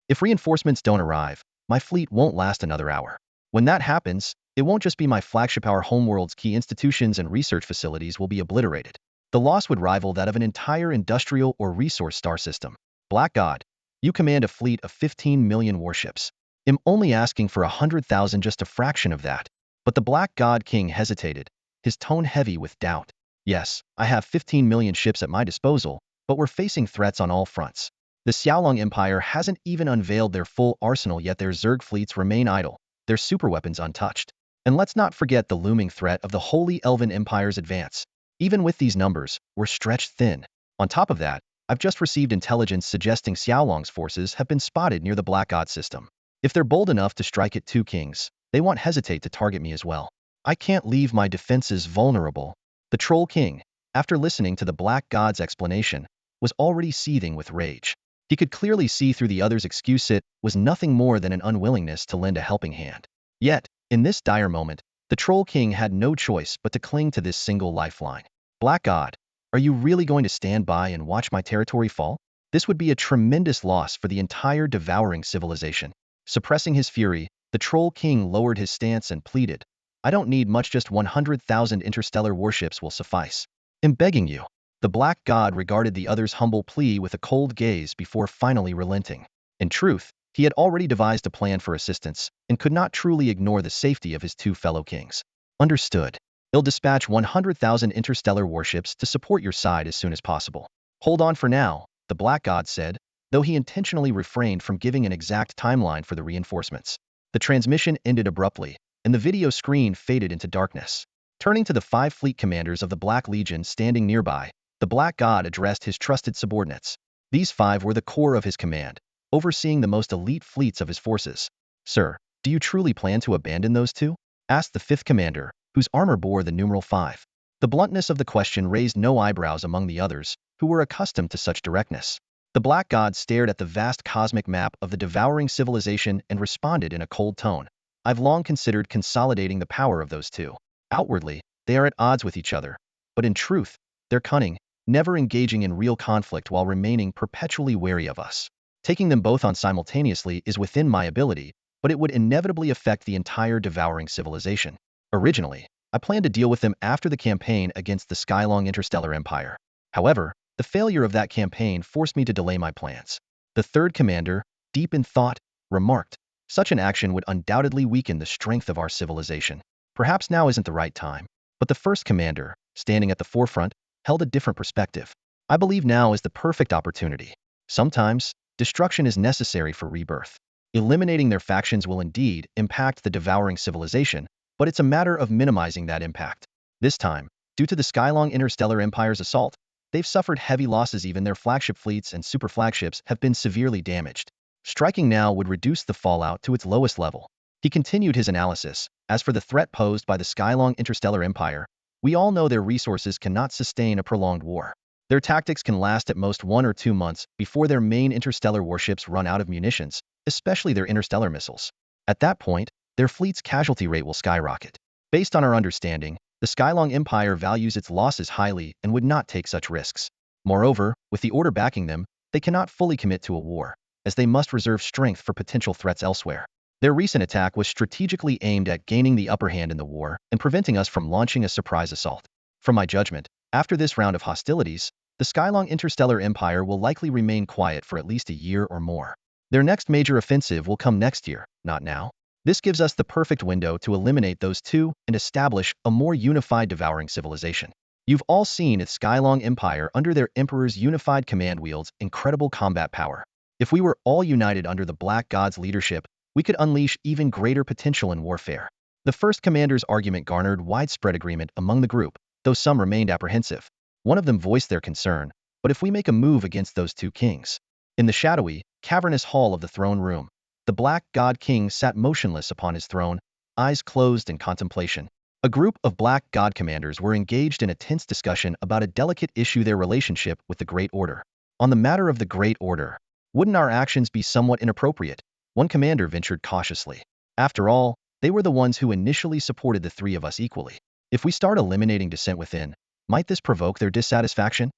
"If reinforcements don't arrive, my fleet won't last another hour. When that happens, it won't just be my flagship. Our homeworld's key institutions and research facilities will be obliterated. The loss would rival that of an entire industrial or resource star system. Black God, you command a fleet of 15 million warships. I'm only asking for 100,000, just a fraction of that." But the Black God King hesitated, his tone heavy with doubt. "Yes, I have 15 million ships at my disposal, but we're facing threats on all fronts. The Xiaolong Empire hasn't even unveiled their full arsenal yet. Their Zerg fleets remain idle, their superweapons untouched. And let's not forget the looming threat of the Holy Elven Empire's advance. Even with these numbers, we're stretched thin. On top of that, I've just received intelligence suggesting Xiaolong's forces have been spotted near the Black God system. If they're bold enough to strike at Two Kings, they won't hesitate to target me as well. I can't leave my defenses vulnerable." The Troll King, after listening to the Black God's explanation, was already seething with rage. He could clearly see through the other's excuse. It was nothing more than an unwillingness to lend a helping hand. Yet, in this dire moment, the Troll King had no choice but to cling to this single lifeline. "Black God, are you really going to stand by and watch my territory fall? This would be a tremendous loss for the entire devouring civilization." Suppressing his fury, the Troll King lowered his stance and pleaded, "I don't need much, just 100,000 interstellar warships will suffice. I'm begging you." The Black God regarded the other's humble plea with a cold gaze before finally relenting. In truth, he had already devised a plan for assistance and could not truly ignore the safety of his two fellow kings. "Understood. I'll dispatch 100,000 interstellar warships to support your side as soon as possible. Hold on for now," the Black God said, though he intentionally refrained from giving an exact timeline for the reinforcements. The transmission ended abruptly, and the video screen faded into darkness. Turning to the 5 fleet commanders of the Black Legion standing nearby, the Black God addressed his trusted subordinates. These 5 were the core of his command, overseeing the most elite fleets of his forces. "Sir, do you truly plan to abandon those two?" asked the 5th commander, whose armor bore the numeral 5. The bluntness of the question raised no eyebrows among the others, who were accustomed to such directness. The Black God stared at the vast cosmic map of the devouring civilization and responded in a cold tone, "I've long considered consolidating the power of those two. Outwardly, they are at odds with each other, but in truth, they're cunning, never engaging in real conflict while remaining perpetually wary of us. Taking them both on simultaneously is within my ability, but it would inevitably affect the entire devouring civilization. Originally, I planned to deal with them after the campaign against the Skylong Interstellar Empire. However, the failure of that campaign forced me to delay my plans." The 3rd commander, deep in thought, remarked, "Such an action would undoubtedly weaken the strength of our civilization. Perhaps now isn't the right time." But the 1st commander, standing at the forefront, held a different perspective. "I believe now is the perfect opportunity. Sometimes, destruction is necessary for rebirth. Eliminating their factions will indeed impact the devouring civilization, but it's a matter of minimizing that impact. This time, due to the Skylong Interstellar Empire's assault, they've suffered heavy losses. Even their flagship fleets and super flagships have been severely damaged. Striking now would reduce the fallout to its lowest level. He continued his analysis. As for the threat posed by the Skylong Interstellar Empire, we all know their resources cannot sustain a prolonged war. Their tactics can last at most 1 or 2 months before their main interstellar warships run out of munitions, especially their interstellar missiles. At that point, their fleet's casualty rate will skyrocket. Based on our understanding, the Skylong Empire values its losses highly and would not take such risks. Moreover, with the order backing them, they cannot fully commit to a war, as they must reserve strength for potential threats elsewhere. Their recent attack was strategically aimed at gaining the upper hand in the war and preventing us from launching a surprise assault. From my judgment, after this round of hostilities, the Skylong Interstellar Empire will likely remain quiet for at least a year or more. Their next major offensive will come next year, not now. This gives us the perfect window to eliminate those two and establish a more unified devouring civilization. You've all seen its Skylong Empire under their Emperor's unified command wields incredible combat power. If we were all united under the Black God's leadership, we could unleash even greater potential in warfare. The first commander's argument garnered widespread agreement among the group, though some remained apprehensive. One of them voiced their concern, but if we make a move against those two kings? In the shadowy, cavernous hall of the throne room, the Black God King sat motionless upon his throne, eyes closed in contemplation. A group of Black God commanders were engaged in a tense discussion about a delicate issue: their relationship with the Great Order. On the matter of the Great Order, wouldn't our actions be somewhat inappropriate? One commander ventured cautiously. After all, they were the ones who initially supported the three of us equally. If we start eliminating dissent within, might this provoke their dissatisfaction?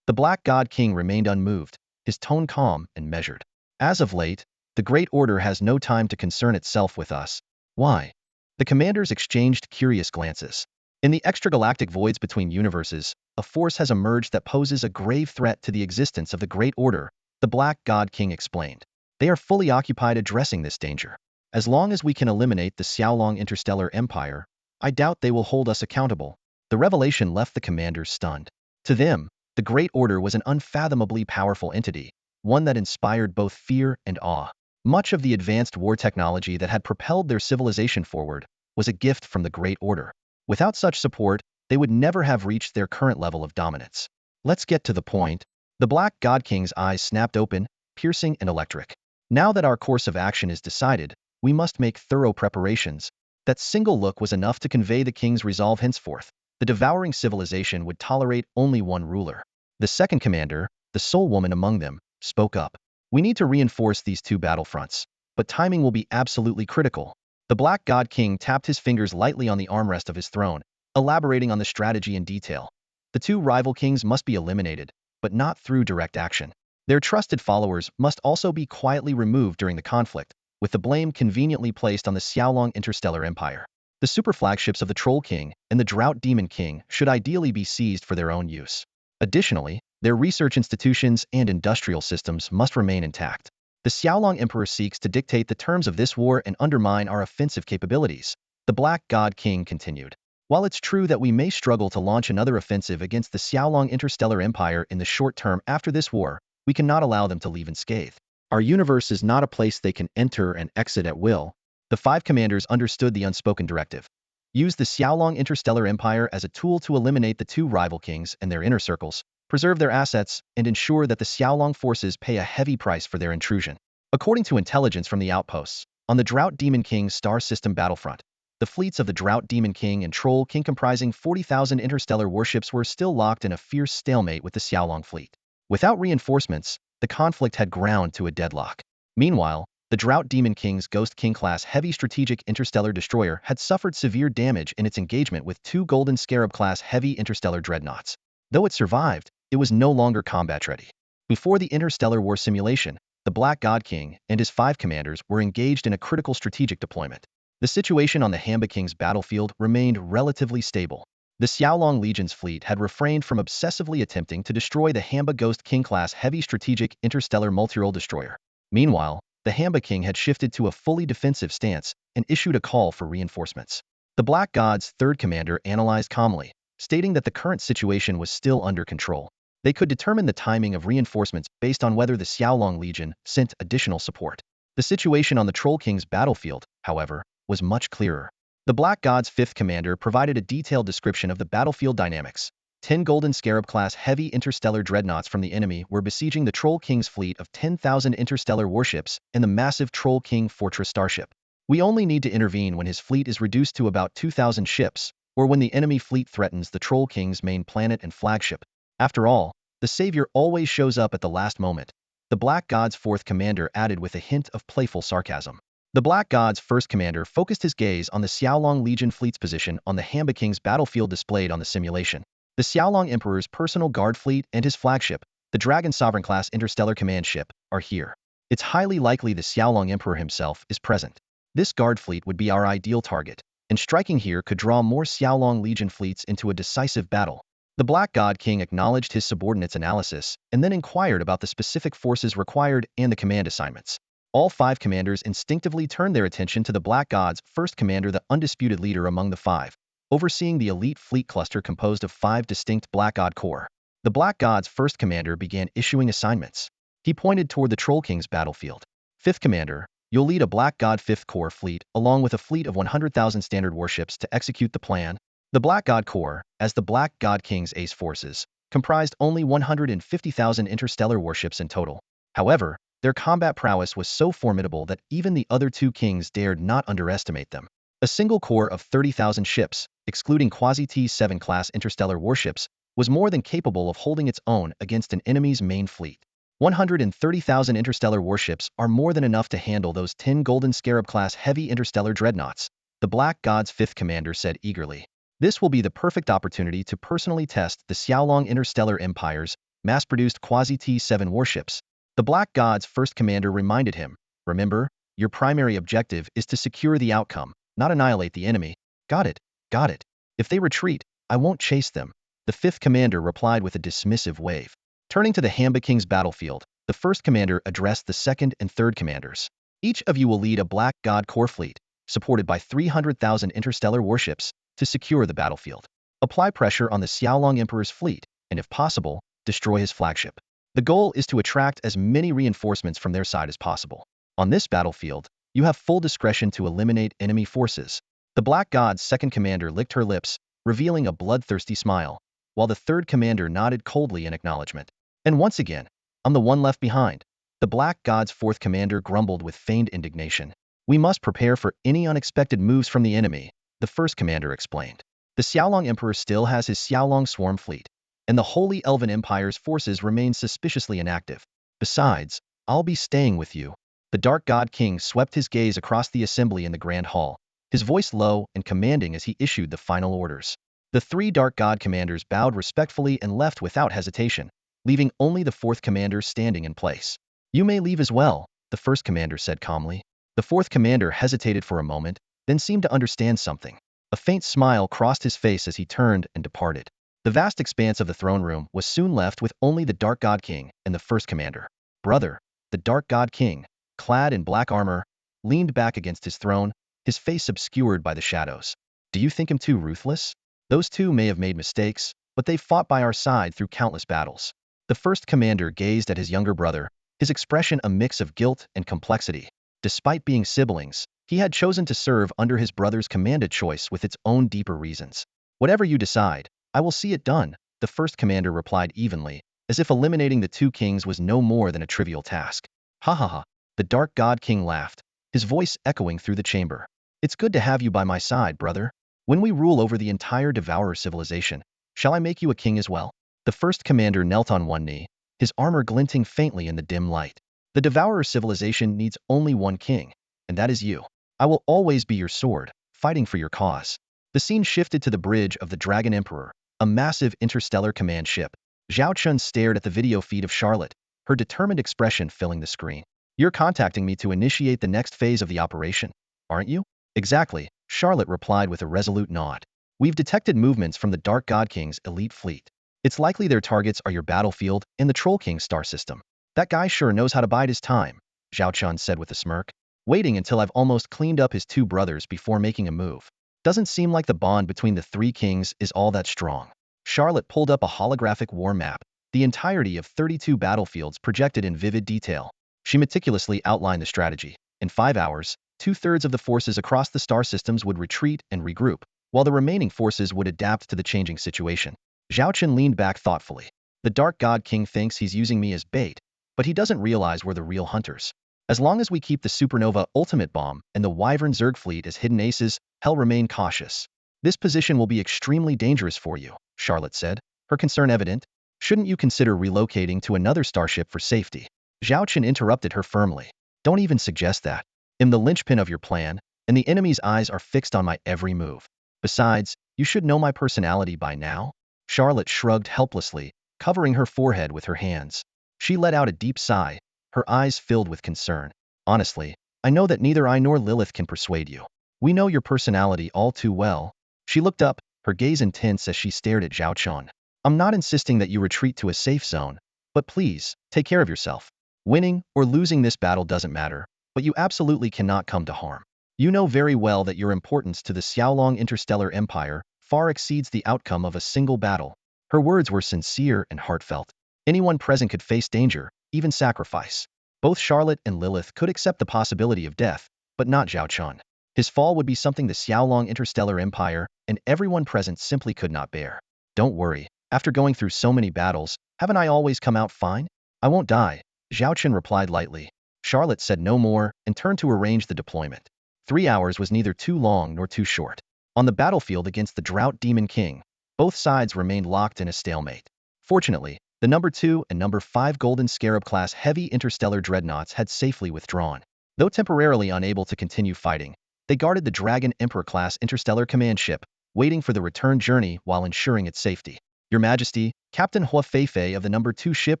The Black God King remained unmoved, his tone calm and measured. As of late, the Great Order has no time to concern itself with us. Why? The commanders exchanged curious glances. In the extragalactic voids between universes, a force has emerged that poses a grave threat to the existence of the Great Order, the Black God King explained. They are fully occupied addressing this danger. As long as we can eliminate the Xiaolong Interstellar Empire, I doubt they will hold us accountable. The revelation left the commanders stunned. To them, the Great Order was an unfathomably powerful entity, one that inspired both fear and awe. Much of the advanced war technology that had propelled their civilization forward was a gift from the Great Order. Without such support, they would never have reached their current level of dominance. Let's get to the point. The Black God King's eyes snapped open, piercing and electric. Now that our course of action is decided, we must make thorough preparations. That single look was enough to convey the king's resolve. Henceforth, the devouring civilization would tolerate only one ruler. The second commander, the sole woman among them, spoke up. We need to reinforce these two battlefronts, but timing will be absolutely critical. The Black God King tapped his fingers lightly on the armrest of his throne, elaborating on the strategy in detail. The two rival kings must be eliminated, but not through direct action. Their trusted followers must also be quietly removed during the conflict, with the blame conveniently placed on the Xiaolong Interstellar Empire. The super flagships of the Troll King and the Drought Demon King should ideally be seized for their own use. Additionally, their research institutions and industrial systems must remain intact. The Xiaolong Emperor seeks to dictate the terms of this war and undermine our offensive capabilities, the Black God King continued. While it's true that we may struggle to launch another offensive against the Xiaolong Interstellar Empire in the short term after this war, we cannot allow them to leave unscathed. Our universe is not a place they can enter and exit at will. The five commanders understood the unspoken directive. Use the Xiaolong Interstellar Empire as a tool to eliminate the two rival kings and their inner circles, preserve their assets, and ensure that the Xiaolong forces pay a heavy price for their intrusion. According to intelligence from the outposts, on the Drought Demon King's star system battlefront, the fleets of the Drought Demon King and Troll King comprising 40,000 interstellar warships were still locked in a fierce stalemate with the Xiaolong fleet. Without reinforcements, the conflict had ground to a deadlock. Meanwhile, the Drought Demon King's Ghost King-class heavy strategic interstellar destroyer had suffered severe damage in its engagement with two Golden Scarab-class heavy interstellar dreadnoughts. Though it survived, it was no longer combat-ready. Before the interstellar war simulation, the Black God King and his five commanders were engaged in a critical strategic deployment. The situation on the Hamba King's battlefield remained relatively stable. The Xiaolong Legion's fleet had refrained from obsessively attempting to destroy the Hamba Ghost King-class heavy strategic interstellar multirole destroyer. Meanwhile, the Hamba King had shifted to a fully defensive stance and issued a call for reinforcements. The Black God's third commander analyzed calmly, stating that the current situation was still under control. They could determine the timing of reinforcements based on whether the Xiaolong Legion sent additional support. The situation on the Troll King's battlefield, however, was much clearer. The Black God's fifth commander provided a detailed description of the battlefield dynamics. 10 Golden Scarab-class heavy interstellar dreadnoughts from the enemy were besieging the Troll King's fleet of 10,000 interstellar warships and the massive Troll King fortress starship. We only need to intervene when his fleet is reduced to about 2,000 ships, or when the enemy fleet threatens the Troll King's main planet and flagship. After all, the savior always shows up at the last moment. The Black God's fourth commander added with a hint of playful sarcasm. The Black God's first commander focused his gaze on the Xiaolong Legion fleet's position on the Hamba King's battlefield displayed on the simulation. The Xiaolong Emperor's personal guard fleet and his flagship, the Dragon Sovereign-class interstellar command ship, are here. It's highly likely the Xiaolong Emperor himself is present. This guard fleet would be our ideal target, and striking here could draw more Xiaolong Legion fleets into a decisive battle. The Black God King acknowledged his subordinate's analysis and then inquired about the specific forces required and the command assignments. All 5 commanders instinctively turned their attention to the Black God's first commander, the undisputed leader among the 5, overseeing the elite fleet cluster composed of 5 distinct Black God Corps. The Black God's first commander began issuing assignments. He pointed toward the Troll King's battlefield. 5th Commander, you'll lead a Black God 5th Corps fleet along with a fleet of 100,000 standard warships to execute the plan. The Black God Corps, as the Black God King's ace forces, comprised only 150,000 interstellar warships in total. However, their combat prowess was so formidable that even the other 2 kings dared not underestimate them. A single corps of 30,000 ships, excluding Quasi-T7 class interstellar warships, was more than capable of holding its own against an enemy's main fleet. 130,000 interstellar warships are more than enough to handle those 10 Golden Scarab-class heavy interstellar dreadnoughts, the Black God's 5th commander said eagerly. This will be the perfect opportunity to personally test the Xiaolong Interstellar Empire's mass-produced Quasi-T7 warships. The Black God's first commander reminded him, remember, your primary objective is to secure the outcome, not annihilate the enemy. Got it, got it. If they retreat, I won't chase them. The 5th commander replied with a dismissive wave. Turning to the Hamba King's battlefield, the first commander addressed the 2nd and 3rd commanders. Each of you will lead a Black God Corps fleet, supported by 300,000 interstellar warships, to secure the battlefield. Apply pressure on the Xiaolong Emperor's fleet, and if possible, destroy his flagship. The goal is to attract as many reinforcements from their side as possible. On this battlefield, you have full discretion to eliminate enemy forces. The Black God's 2nd commander licked her lips, revealing a bloodthirsty smile, while the 3rd commander nodded coldly in acknowledgement. And once again, I'm the one left behind. The Black God's 4th commander grumbled with feigned indignation. We must prepare for any unexpected moves from the enemy, the 1st commander explained. The Xiaolong Emperor still has his Xiaolong swarm fleet, and the Holy Elven Empire's forces remain suspiciously inactive. Besides, I'll be staying with you. The Dark God King swept his gaze across the assembly in the Grand Hall, his voice low and commanding as he issued the final orders. The 3 Dark God commanders bowed respectfully and left without hesitation, leaving only the 4th commander standing in place. You may leave as well, the 1st commander said calmly. The 4th commander hesitated for a moment, then seemed to understand something. A faint smile crossed his face as he turned and departed. The vast expanse of the throne room was soon left with only the Dark God King and the 1st commander. Brother, the Dark God King, clad in black armor, leaned back against his throne, his face obscured by the shadows. Do you think him too ruthless? Those 2 may have made mistakes, but they fought by our side through countless battles. The 1st commander gazed at his younger brother, his expression a mix of guilt and complexity. Despite being siblings, he had chosen to serve under his brother's commanded choice with its own deeper reasons. Whatever you decide, I will see it done, the 1st commander replied evenly, as if eliminating the 2 kings was no more than a trivial task. Ha ha ha, the Dark God King laughed, his voice echoing through the chamber. It's good to have you by my side, brother. When we rule over the entire Devourer civilization, shall I make you a king as well? The 1st commander knelt on one knee, his armor glinting faintly in the dim light. The Devourer civilization needs only one king, and that is you. I will always be your sword, fighting for your cause. The scene shifted to the bridge of the Dragon Emperor, a massive interstellar command ship. Zhao Chen stared at the video feed of Charlotte, her determined expression filling the screen. You're contacting me to initiate the next phase of the operation, aren't you? Exactly, Charlotte replied with a resolute nod. We've detected movements from the Dark God King's elite fleet. It's likely their targets are your battlefield and the Troll King star system. That guy sure knows how to bide his time, Zhao Chen said with a smirk, waiting until I've almost cleaned up his 2 brothers before making a move. Doesn't seem like the bond between the 3 kings is all that strong. Charlotte pulled up a holographic war map, the entirety of 32 battlefields projected in vivid detail. She meticulously outlined the strategy. In 5 hours, 2/3 of the forces across the star systems would retreat and regroup, while the remaining forces would adapt to the changing situation. Zhao Chen leaned back thoughtfully. The Dark God King thinks he's using me as bait, but he doesn't realize we're the real hunters. As long as we keep the Supernova Ultimate Bomb and the Wyvern Zerg fleet as hidden aces, hell, remain cautious. This position will be extremely dangerous for you, Charlotte said, her concern evident. Shouldn't you consider relocating to another starship for safety? Zhao Chen interrupted her firmly. Don't even suggest that. I'm the linchpin of your plan, and the enemy's eyes are fixed on my every move. Besides, you should know my personality by now. Charlotte shrugged helplessly, covering her forehead with her hands. She let out a deep sigh, her eyes filled with concern. Honestly, I know that neither I nor Lilith can persuade you. We know your personality all too well. She looked up, her gaze intense as she stared at Zhao Chen. I'm not insisting that you retreat to a safe zone, but please, take care of yourself. Winning or losing this battle doesn't matter, but you absolutely cannot come to harm. You know very well that your importance to the Xiaolong Interstellar Empire far exceeds the outcome of a single battle. Her words were sincere and heartfelt. Anyone present could face danger, even sacrifice. Both Charlotte and Lilith could accept the possibility of death, but not Zhao Chen. His fall would be something the Xiaolong Interstellar Empire and everyone present simply could not bear. Don't worry, after going through so many battles, haven't I always come out fine? I won't die, Zhao Chen replied lightly. Charlotte said no more and turned to arrange the deployment. 3 hours was neither too long nor too short. On the battlefield against the Drought Demon King, both sides remained locked in a stalemate. Fortunately, the number 2 and number 5 Golden Scarab-class heavy interstellar dreadnoughts had safely withdrawn. Though temporarily unable to continue fighting, they guarded the Dragon Emperor-class interstellar command ship, waiting for the return journey while ensuring its safety. Your Majesty, Captain Hua Feifei of the number 2 ship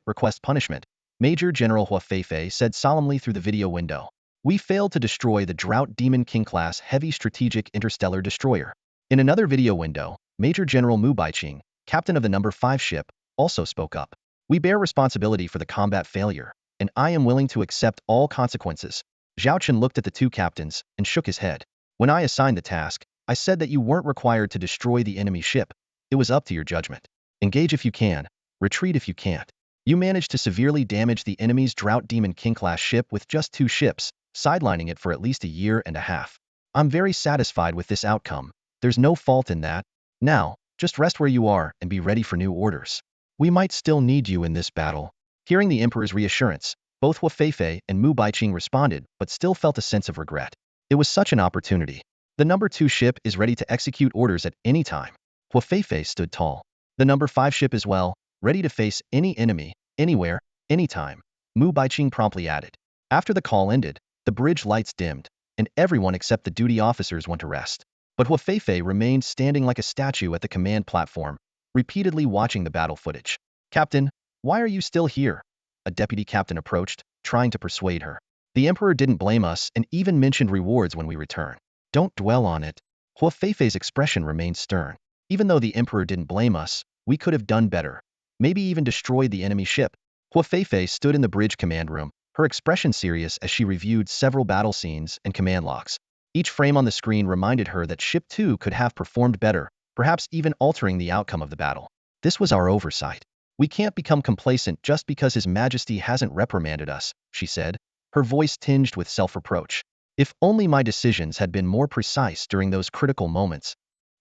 requests punishment, Major General Hua Feifei said solemnly through the video window. We failed to destroy the Drought Demon King-class heavy strategic interstellar destroyer. In another video window, Major General Mu Baiqing, captain of the number 5 ship, also spoke up. We bear responsibility for the combat failure, and I am willing to accept all consequences. Zhao Chen looked at the two captains and shook his head. When I assigned the task, I said that you weren't required to destroy the enemy ship. It was up to your judgment. Engage if you can, retreat if you can't. You managed to severely damage the enemy's Drought Demon King-class ship with just 2 ships, sidelining it for at least a year and a half. I'm very satisfied with this outcome. There's no fault in that. Now, just rest where you are and be ready for new orders. We might still need you in this battle. Hearing the Emperor's reassurance, both Hua Feifei and Mu Baiqing responded, but still felt a sense of regret. It was such an opportunity. The number 2 ship is ready to execute orders at any time. Hua Feifei stood tall. The number 5 ship as well, ready to face any enemy, anywhere, anytime. Mu Baiqing promptly added. After the call ended, the bridge lights dimmed, and everyone except the duty officers went to rest. But Hua Feifei remained standing like a statue at the command platform, repeatedly watching the battle footage. Captain, why are you still here? A deputy captain approached, trying to persuade her. The Emperor didn't blame us and even mentioned rewards when we return. Don't dwell on it. Hua Feifei's expression remained stern. Even though the Emperor didn't blame us, we could have done better. Maybe even destroyed the enemy ship. Hua Feifei stood in the bridge command room, her expression serious as she reviewed several battle scenes and command logs. Each frame on the screen reminded her that Ship 2 could have performed better, perhaps even altering the outcome of the battle. This was our oversight. We can't become complacent just because His Majesty hasn't reprimanded us, she said, her voice tinged with self-reproach. If only my decisions had been more precise during those critical moments.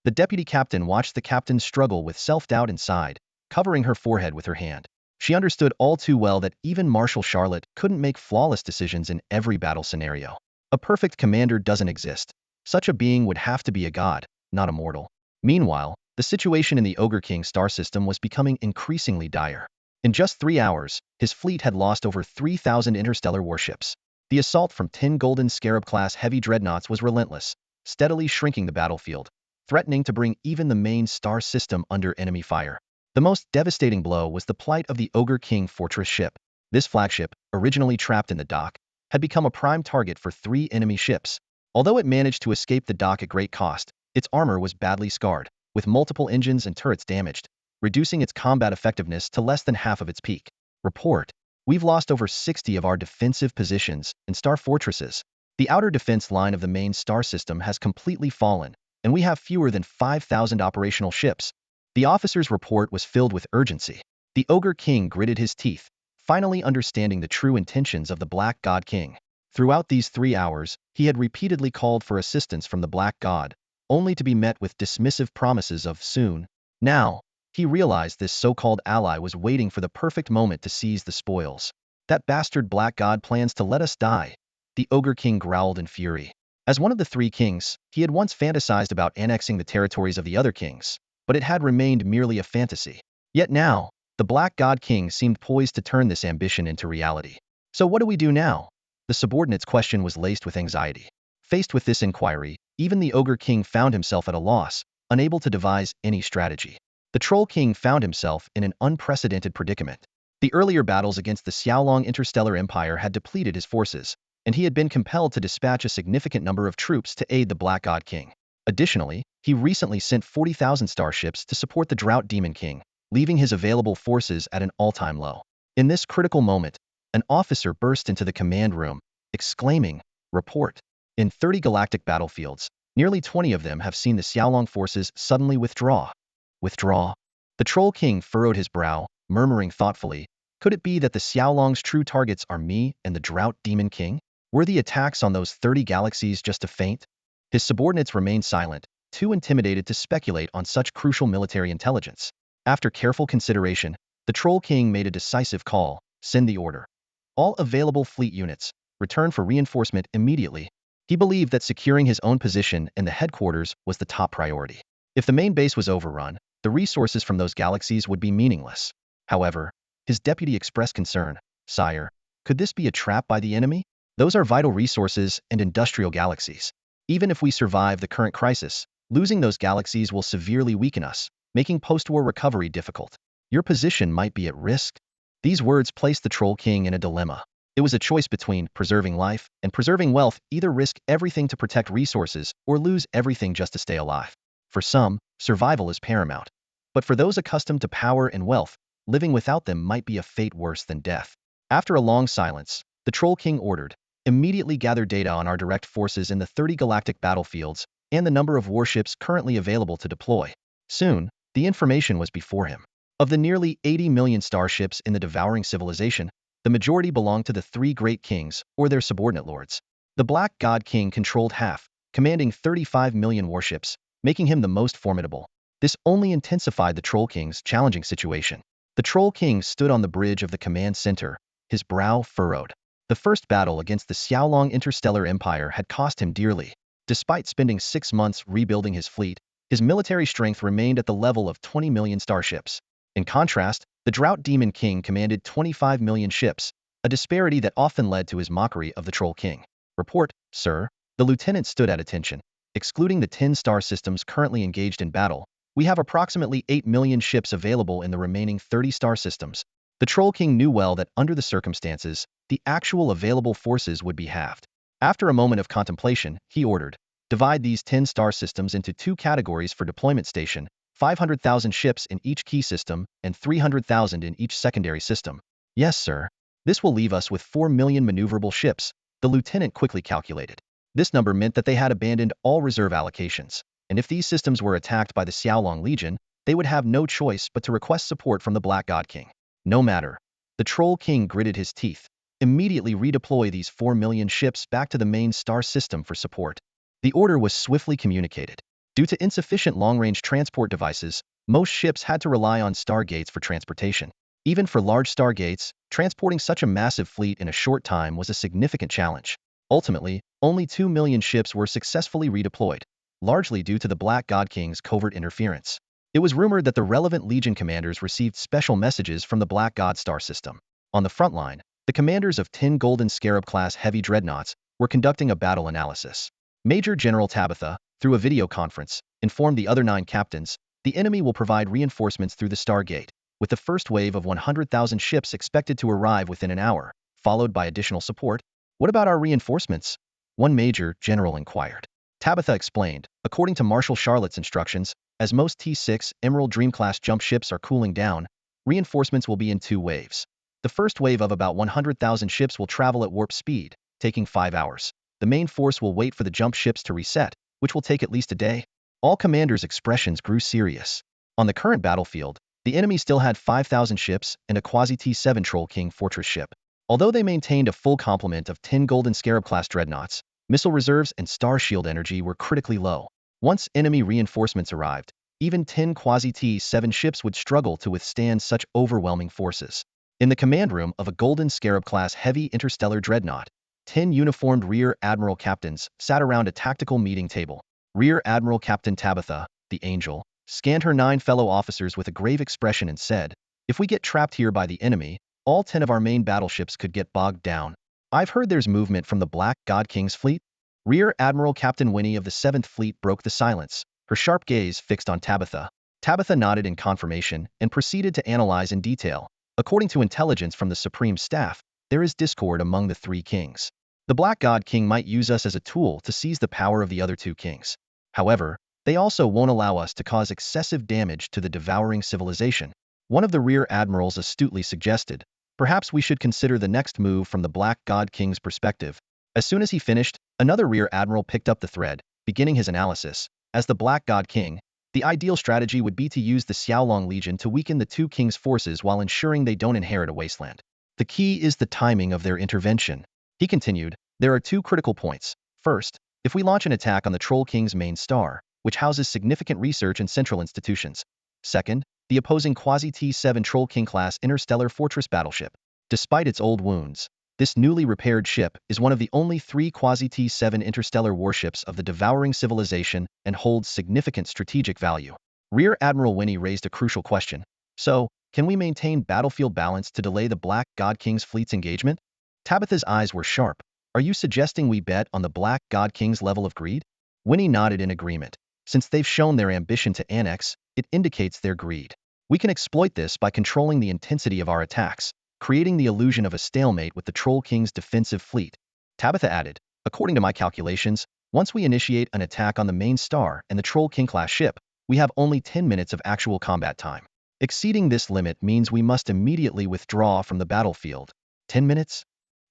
The deputy captain watched the captain struggle with self-doubt and sighed, covering her forehead with her hand. She understood all too well that even Marshal Charlotte couldn't make flawless decisions in every battle scenario. A perfect commander doesn't exist. Such a being would have to be a god, not a mortal. Meanwhile, the situation in the Ogre King star system was becoming increasingly dire. In just 3 hours, his fleet had lost over 3,000 interstellar warships. The assault from 10 Golden Scarab-class heavy dreadnoughts was relentless, steadily shrinking the battlefield, threatening to bring even the main star system under enemy fire. The most devastating blow was the plight of the Ogre King fortress ship. This flagship, originally trapped in the dock, had become a prime target for 3 enemy ships. Although it managed to escape the dock at great cost, its armor was badly scarred, with multiple engines and turrets damaged, reducing its combat effectiveness to less than half of its peak. Report. We've lost over 60 of our defensive positions and star fortresses. The outer defense line of the main star system has completely fallen, and we have fewer than 5,000 operational ships. The officer's report was filled with urgency. The Ogre King gritted his teeth, finally understanding the true intentions of the Black God King. Throughout these 3 hours, he had repeatedly called for assistance from the Black God, only to be met with dismissive promises of soon. Now, He realized this so-called ally was waiting for the perfect moment to seize the spoils. That bastard black god plans to let us die, the Ogre King growled in fury. As one of the three kings, he had once fantasized about annexing the territories of the other kings, but it had remained merely a fantasy. Yet now, the Black God King seemed poised to turn this ambition into reality. So what do we do now? The subordinate's question was laced with anxiety. Faced with this inquiry, even the Ogre King found himself at a loss, unable to devise any strategy. The Troll King found himself in an unprecedented predicament. The earlier battles against the Xiaolong Interstellar Empire had depleted his forces, and he had been compelled to dispatch a significant number of troops to aid the Black God King. Additionally, he recently sent 40,000 starships to support the Drought Demon King, leaving his available forces at an all-time low. In this critical moment, an officer burst into the command room, exclaiming, "Report! In 30 galactic battlefields, nearly 20 of them have seen the Xiaolong forces suddenly withdraw." Withdraw? The Troll King furrowed his brow, murmuring thoughtfully, "Could it be that the Xiaolong's true targets are me and the Drought Demon King? Were the attacks on those 30 galaxies just a feint?" His subordinates remained silent, too intimidated to speculate on such crucial military intelligence. After careful consideration, the Troll King made a decisive call: send the order. All available fleet units, return for reinforcement immediately. He believed that securing his own position in the headquarters was the top priority. If the main base was overrun, the resources from those galaxies would be meaningless. However, his deputy expressed concern. "Sire, could this be a trap by the enemy? Those are vital resources and industrial galaxies. Even if we survive the current crisis, losing those galaxies will severely weaken us, making post-war recovery difficult. Your position might be at risk." These words placed the Troll King in a dilemma. It was a choice between preserving life and preserving wealth, either risk everything to protect resources or lose everything just to stay alive. For some, survival is paramount. But for those accustomed to power and wealth, living without them might be a fate worse than death. After a long silence, the Troll King ordered, "Immediately gather data on our direct forces in the 30 galactic battlefields and the number of warships currently available to deploy." Soon, the information was before him. Of the nearly 80 million starships in the devouring civilization, the majority belonged to the three great kings or their subordinate lords. The Black God King controlled half, commanding 35 million warships, making him the most formidable. This only intensified the Troll King's challenging situation. The Troll King stood on the bridge of the command center, his brow furrowed. The first battle against the Xiaolong Interstellar Empire had cost him dearly. Despite spending 6 months rebuilding his fleet, his military strength remained at the level of 20 million starships. In contrast, the Drought Demon King commanded 25 million ships, a disparity that often led to his mockery of the Troll King. "Report, sir." The lieutenant stood at attention. "Excluding the 10 star systems currently engaged in battle, we have approximately 8 million ships available in the remaining 30 star systems." The Troll King knew well that under the circumstances, the actual available forces would be halved. After a moment of contemplation, he ordered, "Divide these 10 star systems into 2 categories for deployment station, 500,000 ships in each key system and 300,000 in each secondary system." "Yes, sir." "This will leave us with 4 million maneuverable ships," the lieutenant quickly calculated. This number meant that they had abandoned all reserve allocations, and if these systems were attacked by the Xiaolong Legion, they would have no choice but to request support from the Black God King. No matter. The Troll King gritted his teeth. "Immediately redeploy these 4 million ships back to the main star system for support." The order was swiftly communicated. Due to insufficient long-range transport devices, most ships had to rely on stargates for transportation. Even for large stargates, transporting such a massive fleet in a short time was a significant challenge. Ultimately, only 2 million ships were successfully redeployed, largely due to the Black God King's covert interference. It was rumored that the relevant Legion commanders received special messages from the Black God star system. On the front line, the commanders of 10 Golden Scarab-class heavy dreadnoughts were conducting a battle analysis. Major General Tabitha, through a video conference, informed the other 9 captains, "The enemy will provide reinforcements through the Stargate, with the first wave of 100,000 ships expected to arrive within an hour, followed by additional support." "What about our reinforcements?" one Major General inquired. Tabitha explained, "According to Marshal Charlotte's instructions, as most T6 Emerald Dream-class jump ships are cooling down, reinforcements will be in 2 waves. The first wave of about 100,000 ships will travel at warp speed, taking 5 hours. The main force will wait for the jump ships to reset, which will take at least a day." All commanders' expressions grew serious. On the current battlefield, the enemy still had 5,000 ships and a quasi-T7 Troll King fortress ship. Although they maintained a full complement of 10 Golden Scarab-class dreadnoughts, missile reserves and star shield energy were critically low. Once enemy reinforcements arrived, even 10 Quasi-T7 ships would struggle to withstand such overwhelming forces. In the command room of a Golden Scarab-class heavy interstellar dreadnought, 10 uniformed Rear Admiral captains sat around a tactical meeting table. Rear Admiral Captain Tabitha, the Angel, scanned her 9 fellow officers with a grave expression and said, "If we get trapped here by the enemy, all 10 of our main battleships could get bogged down. I've heard there's movement from the Black God King's fleet." Rear Admiral Captain Winnie of the 7th Fleet broke the silence, her sharp gaze fixed on Tabitha. Tabitha nodded in confirmation and proceeded to analyze in detail. According to intelligence from the Supreme Staff, there is discord among the 3 kings. The Black God King might use us as a tool to seize the power of the other 2 kings. However, they also won't allow us to cause excessive damage to the devouring civilization. One of the Rear Admirals astutely suggested, "Perhaps we should consider the next move from the Black God King's perspective." As soon as he finished, another Rear Admiral picked up the thread, beginning his analysis. As the Black God King, the ideal strategy would be to use the Xiaolong Legion to weaken the 2 kings' forces while ensuring they don't inherit a wasteland. The key is the timing of their intervention. He continued, "There are 2 critical points. First, if we launch an attack on the Troll King's main star, which houses significant research and central institutions. Second, the opposing Quasi-T7 Troll King-class interstellar fortress battleship. Despite its old wounds, this newly repaired ship is one of the only 3 Quasi-T7 interstellar warships of the devouring civilization and holds significant strategic value." Rear Admiral Winnie raised a crucial question. "So, can we maintain battlefield balance to delay the Black God King's fleet's engagement?" Tabitha's eyes were sharp. "Are you suggesting we bet on the Black God King's level of greed?" Winnie nodded in agreement. "Since they've shown their ambition to annex, it indicates their greed. We can exploit this by controlling the intensity of our attacks, creating the illusion of a stalemate with the Troll King's defensive fleet." Tabitha added, "According to my calculations, once we initiate an attack on the main star and the Troll King-class ship, we have only 10 minutes of actual combat time. Exceeding this limit means we must immediately withdraw from the battlefield." 10 minutes?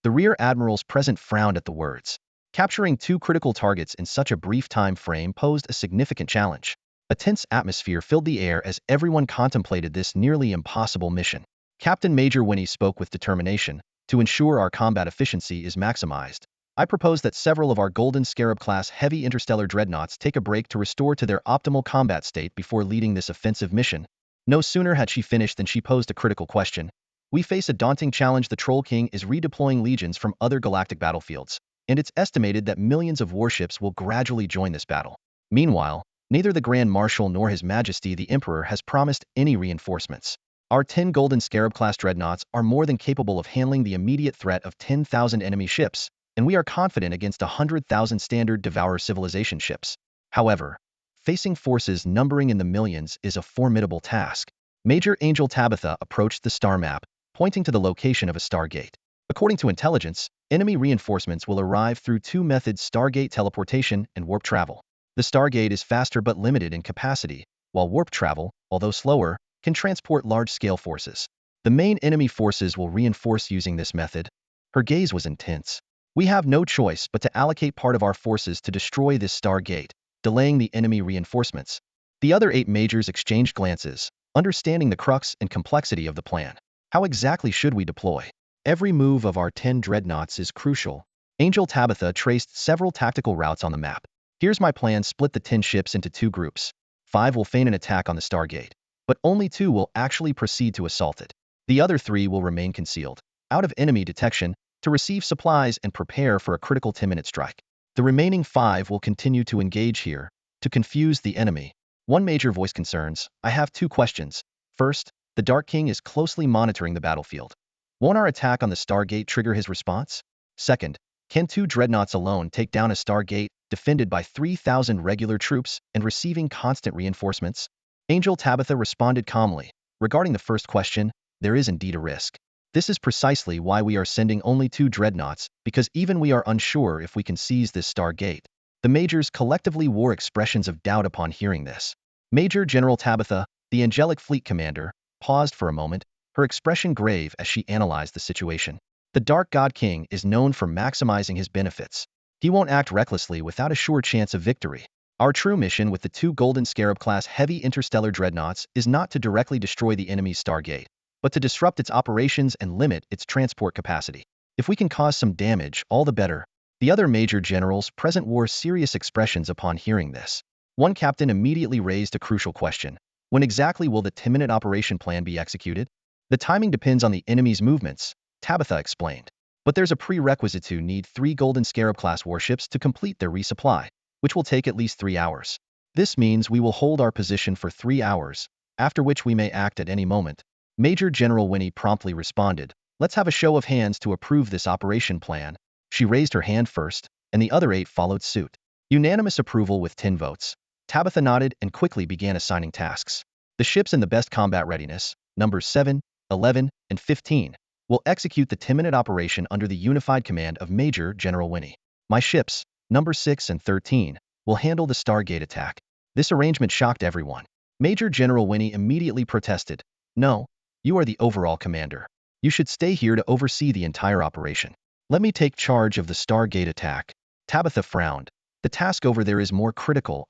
The Rear Admirals present frowned at the words. Capturing 2 critical targets in such a brief time frame posed a significant challenge. A tense atmosphere filled the air as everyone contemplated this nearly impossible mission. Captain Major Winnie spoke with determination. "To ensure our combat efficiency is maximized, I propose that several of our Golden Scarab-class heavy interstellar dreadnoughts take a break to restore to their optimal combat state before leading this offensive mission." No sooner had she finished than she posed a critical question. "We face a daunting challenge. The Troll King is redeploying legions from other galactic battlefields, and it's estimated that millions of warships will gradually join this battle. Meanwhile, neither the Grand Marshal nor His Majesty the Emperor has promised any reinforcements. Our 10 Golden Scarab-class dreadnoughts are more than capable of handling the immediate threat of 10,000 enemy ships, and we are confident against 100,000 standard Devourer civilization ships. However, facing forces numbering in the millions is a formidable task." Major Angel Tabitha approached the star map, pointing to the location of a stargate. According to intelligence, enemy reinforcements will arrive through 2 methods: stargate teleportation and warp travel. The stargate is faster but limited in capacity, while warp travel, although slower, can transport large-scale forces. The main enemy forces will reinforce using this method. Her gaze was intense. "We have no choice but to allocate part of our forces to destroy this stargate, delaying the enemy reinforcements." The other 8 majors exchanged glances, understanding the crux and complexity of the plan. "How exactly should we deploy? Every move of our 10 dreadnoughts is crucial." Angel Tabitha traced several tactical routes on the map. "Here's my plan: split the 10 ships into 2 groups. 5 will feign an attack on the stargate, but only 2 will actually proceed to assault it. The other 3 will remain concealed, out of enemy detection, to receive supplies and prepare for a critical 10-minute strike. The remaining 5 will continue to engage here, to confuse the enemy." One major voiced concerns. "I have 2 questions. First, the Dark King is closely monitoring the battlefield. Won't our attack on the stargate trigger his response? Second, can 2 dreadnoughts alone take down a stargate defended by 3,000 regular troops and receiving constant reinforcements?" Angel Tabitha responded calmly. "Regarding the first question, there is indeed a risk. This is precisely why we are sending only 2 dreadnoughts, because even we are unsure if we can seize this stargate." The majors collectively wore expressions of doubt upon hearing this. Major General Tabitha, the angelic fleet commander, paused for a moment, her expression grave as she analyzed the situation. "The Dark God King is known for maximizing his benefits. He won't act recklessly without a sure chance of victory. Our true mission with the 2 Golden Scarab-class heavy interstellar dreadnoughts is not to directly destroy the enemy's stargate, but to disrupt its operations and limit its transport capacity. If we can cause some damage, all the better." The other major generals present wore serious expressions upon hearing this. One captain immediately raised a crucial question. When exactly will the 10-minute operation plan be executed? The timing depends on the enemy's movements, Tabitha explained. But there's a prerequisite to need 3 Golden Scarab-class warships to complete their resupply, which will take at least 3 hours. This means we will hold our position for 3 hours, after which we may act at any moment. Major General Winnie promptly responded, "Let's have a show of hands to approve this operation plan." She raised her hand first, and the other 8 followed suit. Unanimous approval with 10 votes. Tabitha nodded and quickly began assigning tasks. The ships in the best combat readiness, numbers 7, 11, and 15, will execute the 10-minute operation under the unified command of Major General Winnie. My ships, numbers 6 and 13, will handle the Stargate attack. This arrangement shocked everyone. Major General Winnie immediately protested. "No, you are the overall commander. You should stay here to oversee the entire operation. Let me take charge of the Stargate attack." Tabitha frowned. "The task over there is more critical,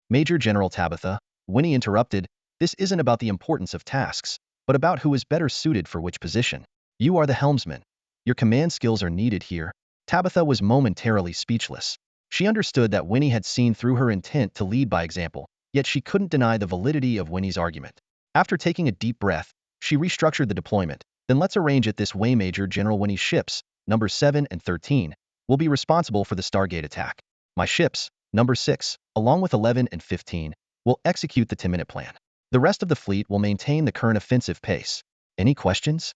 Major General Tabitha," Winnie interrupted, "this isn't about the importance of tasks, but about who is better suited for which position. You are the helmsman. Your command skills are needed here." Tabitha was momentarily speechless. She understood that Winnie had seen through her intent to lead by example, yet she couldn't deny the validity of Winnie's argument. After taking a deep breath, she restructured the deployment. "Then let's arrange it this way. Major General Winnie's ships, numbers 7 and 13, will be responsible for the Stargate attack. My ships, number 6, along with 11 and 15, will execute the 10-minute plan. The rest of the fleet will maintain the current offensive pace. Any questions?"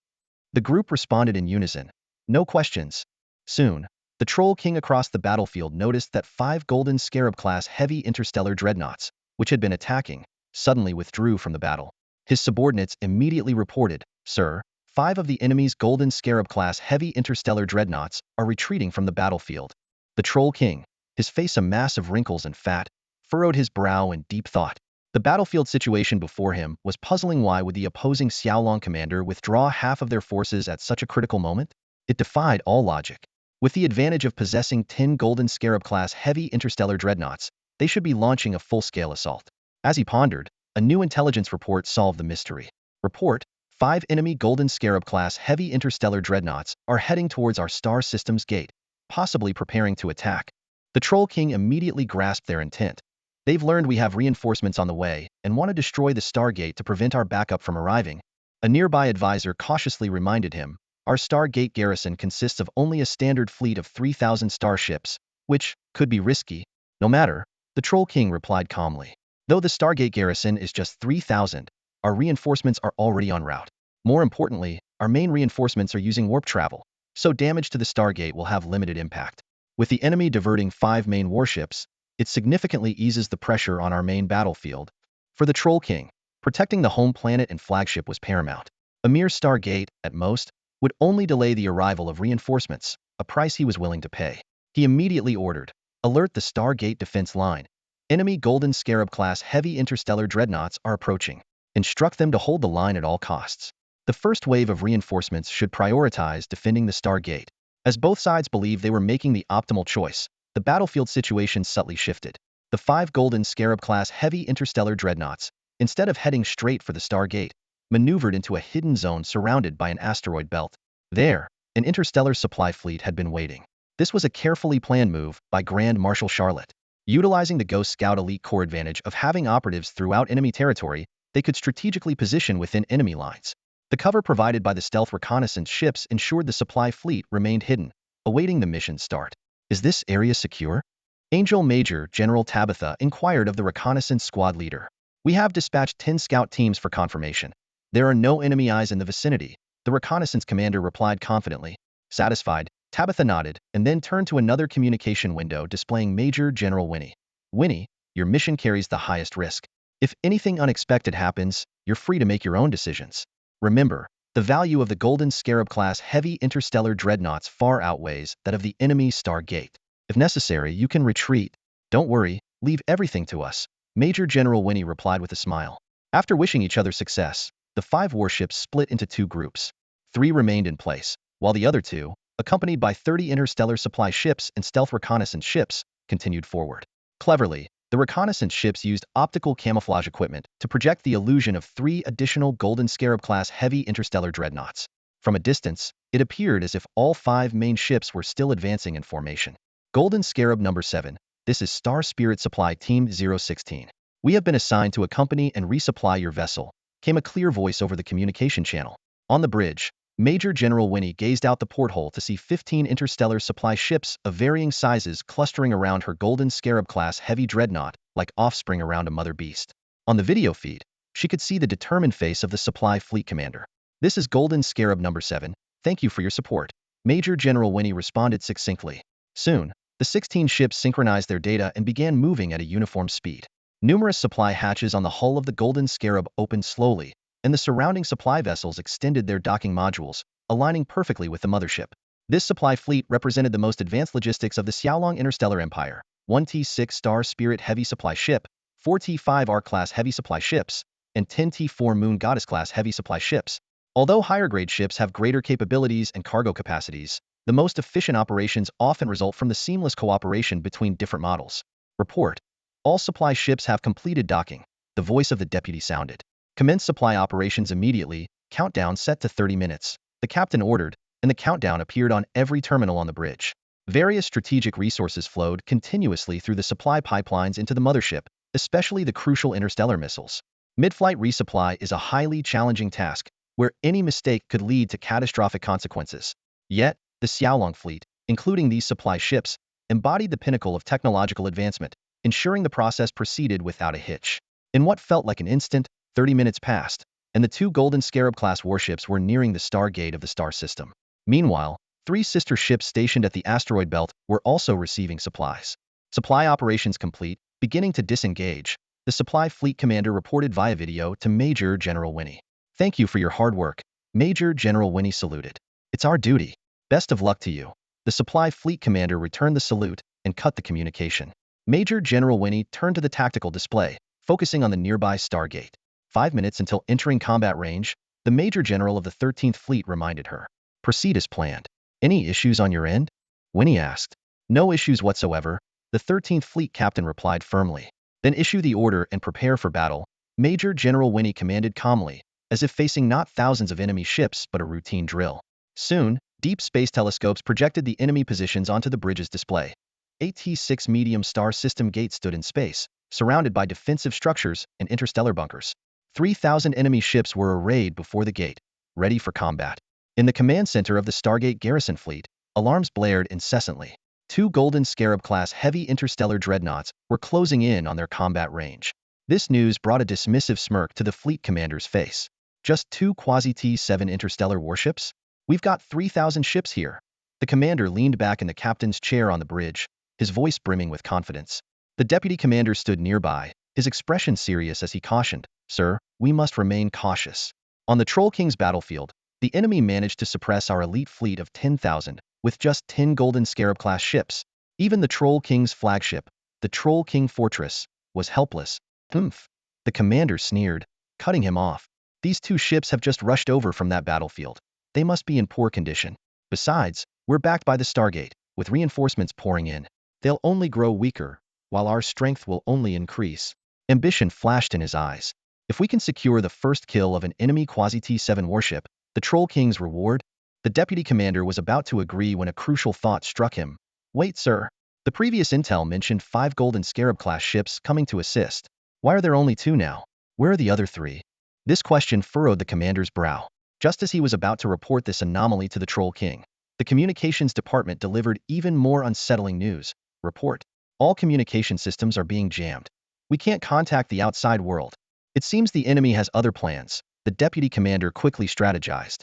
The group responded in unison. "No questions." Soon, the Troll King across the battlefield noticed that 5 Golden Scarab-class heavy interstellar dreadnoughts, which had been attacking, suddenly withdrew from the battle. His subordinates immediately reported, "Sir, 5 of the enemy's Golden Scarab-class heavy interstellar dreadnoughts are retreating from the battlefield." The Troll King, his face a mass of wrinkles and fat, furrowed his brow in deep thought. The battlefield situation before him was puzzling. Why would the opposing Xiaolong commander withdraw half of their forces at such a critical moment? It defied all logic. With the advantage of possessing 10 Golden Scarab-class heavy interstellar dreadnoughts, they should be launching a full-scale assault. As he pondered, a new intelligence report solved the mystery. Report: 5 enemy Golden Scarab-class heavy interstellar dreadnoughts are heading towards our star system's gate, possibly preparing to attack. The Troll King immediately grasped their intent. They've learned we have reinforcements on the way and want to destroy the Stargate to prevent our backup from arriving. A nearby advisor cautiously reminded him, "Our Stargate garrison consists of only a standard fleet of 3,000 starships, which could be risky." "No matter," the Troll King replied calmly. "Though the Stargate garrison is just 3,000, our reinforcements are already en route. More importantly, our main reinforcements are using warp travel, so damage to the Stargate will have limited impact. With the enemy diverting 5 main warships, it significantly eases the pressure on our main battlefield." For the Troll King, protecting the home planet and flagship was paramount. A mere Stargate, at most, would only delay the arrival of reinforcements, a price he was willing to pay. He immediately ordered, "Alert the Stargate defense line. Enemy Golden Scarab-class heavy interstellar dreadnoughts are approaching. Instruct them to hold the line at all costs." The first wave of reinforcements should prioritize defending the Stargate. As both sides believed they were making the optimal choice, the battlefield situation subtly shifted. The 5 Golden Scarab-class heavy interstellar dreadnoughts, instead of heading straight for the Stargate, maneuvered into a hidden zone surrounded by an asteroid belt. There, an interstellar supply fleet had been waiting. This was a carefully planned move by Grand Marshal Charlotte. Utilizing the Ghost Scout elite core advantage of having operatives throughout enemy territory, they could strategically position within enemy lines. The cover provided by the stealth reconnaissance ships ensured the supply fleet remained hidden, awaiting the mission's start. "Is this area secure?" Angel Major General Tabitha inquired of the reconnaissance squad leader. "We have dispatched 10 scout teams for confirmation. There are no enemy eyes in the vicinity," the reconnaissance commander replied confidently. Satisfied, Tabitha nodded and then turned to another communication window displaying Major General Winnie. "Winnie, your mission carries the highest risk. If anything unexpected happens, you're free to make your own decisions. Remember, the value of the Golden Scarab-class heavy interstellar dreadnoughts far outweighs that of the enemy Stargate. If necessary, you can retreat. Don't worry, leave everything to us," Major General Winnie replied with a smile. After wishing each other success, the 5 warships split into 2 groups. 3 remained in place, while the other 2, accompanied by 30 interstellar supply ships and stealth reconnaissance ships, continued forward. Cleverly, the reconnaissance ships used optical camouflage equipment to project the illusion of 3 additional Golden Scarab-class heavy interstellar dreadnoughts. From a distance, it appeared as if all 5 main ships were still advancing in formation. Golden Scarab number 7, This is Star Spirit Supply Team 016. We have been assigned to accompany and resupply your vessel, came a clear voice over the communication channel. On the bridge, Major General Winnie gazed out the porthole to see 15 interstellar supply ships of varying sizes clustering around her Golden Scarab-class heavy dreadnought like offspring around a mother beast. On the video feed, she could see the determined face of the supply fleet commander. "This is Golden Scarab number 7, thank you for your support," Major General Winnie responded succinctly. Soon, the 16 ships synchronized their data and began moving at a uniform speed. Numerous supply hatches on the hull of the Golden Scarab opened slowly, and the surrounding supply vessels extended their docking modules, aligning perfectly with the mothership. This supply fleet represented the most advanced logistics of the Xiaolong Interstellar Empire: 1 T6 Star Spirit Heavy Supply Ship, 4 T5 R-class Heavy Supply Ships, and 10 T4 Moon Goddess-class Heavy Supply Ships. Although higher-grade ships have greater capabilities and cargo capacities, the most efficient operations often result from the seamless cooperation between different models. Report: all supply ships have completed docking. The voice of the deputy sounded. Commence supply operations immediately, countdown set to 30 minutes. The captain ordered, and the countdown appeared on every terminal on the bridge. Various strategic resources flowed continuously through the supply pipelines into the mothership, especially the crucial interstellar missiles. Mid-flight resupply is a highly challenging task, where any mistake could lead to catastrophic consequences. Yet, the Xiaolong fleet, including these supply ships, embodied the pinnacle of technological advancement, ensuring the process proceeded without a hitch. In what felt like an instant, 30 minutes passed, and the 2 Golden Scarab-class warships were nearing the Stargate of the star system. Meanwhile, 3 sister ships stationed at the asteroid belt were also receiving supplies. Supply operations complete, beginning to disengage, the supply fleet commander reported via video to Major General Winnie. "Thank you for your hard work," Major General Winnie saluted. "It's our duty. Best of luck to you." The supply fleet commander returned the salute and cut the communication. Major General Winnie turned to the tactical display, focusing on the nearby Stargate. 5 minutes until entering combat range, the Major General of the 13th Fleet reminded her. "Proceed as planned." "Any issues on your end?" Winnie asked. "No issues whatsoever," the 13th Fleet captain replied firmly. "Then issue the order and prepare for battle," Major General Winnie commanded calmly, as if facing not thousands of enemy ships but a routine drill. Soon, deep space telescopes projected the enemy positions onto the bridge's display. A T6 medium star system gate stood in space, surrounded by defensive structures and interstellar bunkers. 3,000 enemy ships were arrayed before the gate, ready for combat. In the command center of the Stargate garrison fleet, alarms blared incessantly. 2 Golden Scarab-class heavy interstellar dreadnoughts were closing in on their combat range. This news brought a dismissive smirk to the fleet commander's face. "Just 2 quasi-T7 interstellar warships? We've got 3,000 ships here." The commander leaned back in the captain's chair on the bridge, his voice brimming with confidence. The deputy commander stood nearby, his expression serious as he cautioned, "Sir, we must remain cautious." On the Troll King's battlefield, the enemy managed to suppress our elite fleet of 10,000, with just 10 Golden Scarab-class ships. Even the Troll King's flagship, the Troll King Fortress, was helpless. "Humph," the commander sneered, cutting him off. "These 2 ships have just rushed over from that battlefield. They must be in poor condition. Besides, we're backed by the Stargate, with reinforcements pouring in. They'll only grow weaker, while our strength will only increase." Ambition flashed in his eyes. "If we can secure the first kill of an enemy quasi-T7 warship, the Troll King's reward?" The deputy commander was about to agree when a crucial thought struck him. "Wait, sir. The previous intel mentioned 5 Golden Scarab-class ships coming to assist. Why are there only 2 now? Where are the other 3? This question furrowed the commander's brow. Just as he was about to report this anomaly to the Troll King, the communications department delivered even more unsettling news. "Report: all communication systems are being jammed. We can't contact the outside world. It seems the enemy has other plans," the deputy commander quickly strategized.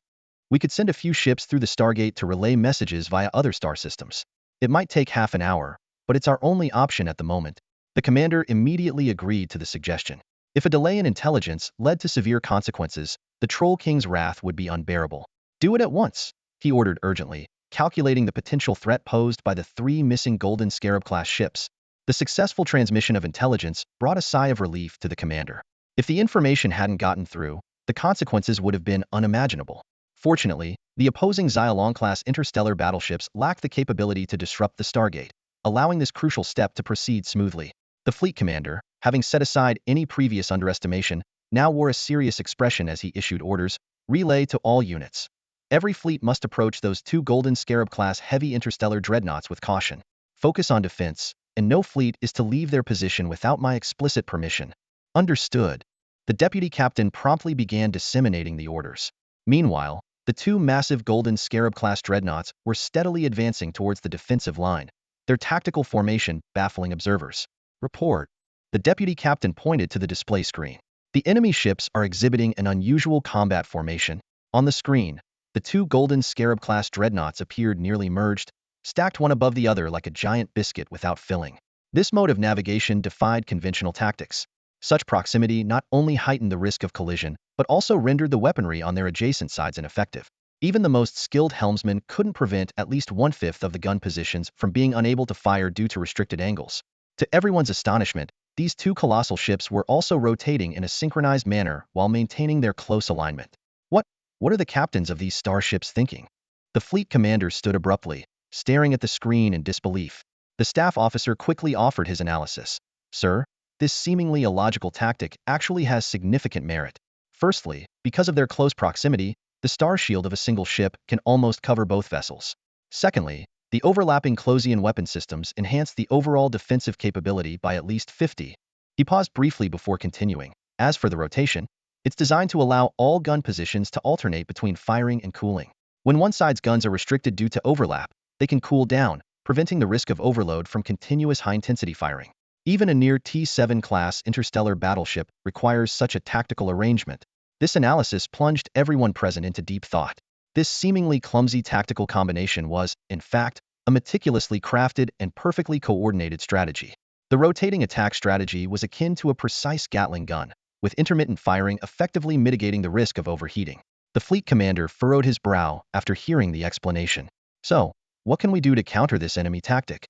"We could send a few ships through the Stargate to relay messages via other star systems. It might take half an hour, but it's our only option at the moment." The commander immediately agreed to the suggestion. If a delay in intelligence led to severe consequences, the Troll King's wrath would be unbearable. "Do it at once," he ordered urgently, calculating the potential threat posed by the 3 missing Golden Scarab-class ships. The successful transmission of intelligence brought a sigh of relief to the commander. If the information hadn't gotten through, the consequences would have been unimaginable. Fortunately, the opposing Xiaolong-class interstellar battleships lacked the capability to disrupt the Stargate, allowing this crucial step to proceed smoothly. The fleet commander, having set aside any previous underestimation, now wore a serious expression as he issued orders: "Relay to all units. Every fleet must approach those 2 Golden Scarab-class heavy interstellar dreadnoughts with caution. Focus on defense, and no fleet is to leave their position without my explicit permission. Understood. The deputy captain promptly began disseminating the orders. Meanwhile, the two massive Golden Scarab-class dreadnoughts were steadily advancing towards the defensive line, their tactical formation baffling observers. Report. The deputy captain pointed to the display screen. The enemy ships are exhibiting an unusual combat formation. On the screen, the two Golden Scarab-class dreadnoughts appeared nearly merged, stacked one above the other like a giant biscuit without filling. This mode of navigation defied conventional tactics. Such proximity not only heightened the risk of collision, but also rendered the weaponry on their adjacent sides ineffective. Even the most skilled helmsman couldn't prevent at least one-fifth of the gun positions from being unable to fire due to restricted angles. To everyone's astonishment, these two colossal ships were also rotating in a synchronized manner while maintaining their close alignment. What are the captains of these starships thinking? The fleet commander stood abruptly, staring at the screen in disbelief. The staff officer quickly offered his analysis. Sir, this seemingly illogical tactic actually has significant merit. Firstly, because of their close proximity, the star shield of a single ship can almost cover both vessels. Secondly, the overlapping Closian weapon systems enhance the overall defensive capability by at least 50. He paused briefly before continuing. As for the rotation, it's designed to allow all gun positions to alternate between firing and cooling. When one side's guns are restricted due to overlap, they can cool down, preventing the risk of overload from continuous high-intensity firing. Even a near T-7 class interstellar battleship requires such a tactical arrangement. This analysis plunged everyone present into deep thought. This seemingly clumsy tactical combination was, in fact, a meticulously crafted and perfectly coordinated strategy. The rotating attack strategy was akin to a precise Gatling gun, with intermittent firing effectively mitigating the risk of overheating. The fleet commander furrowed his brow after hearing the explanation. So, what can we do to counter this enemy tactic?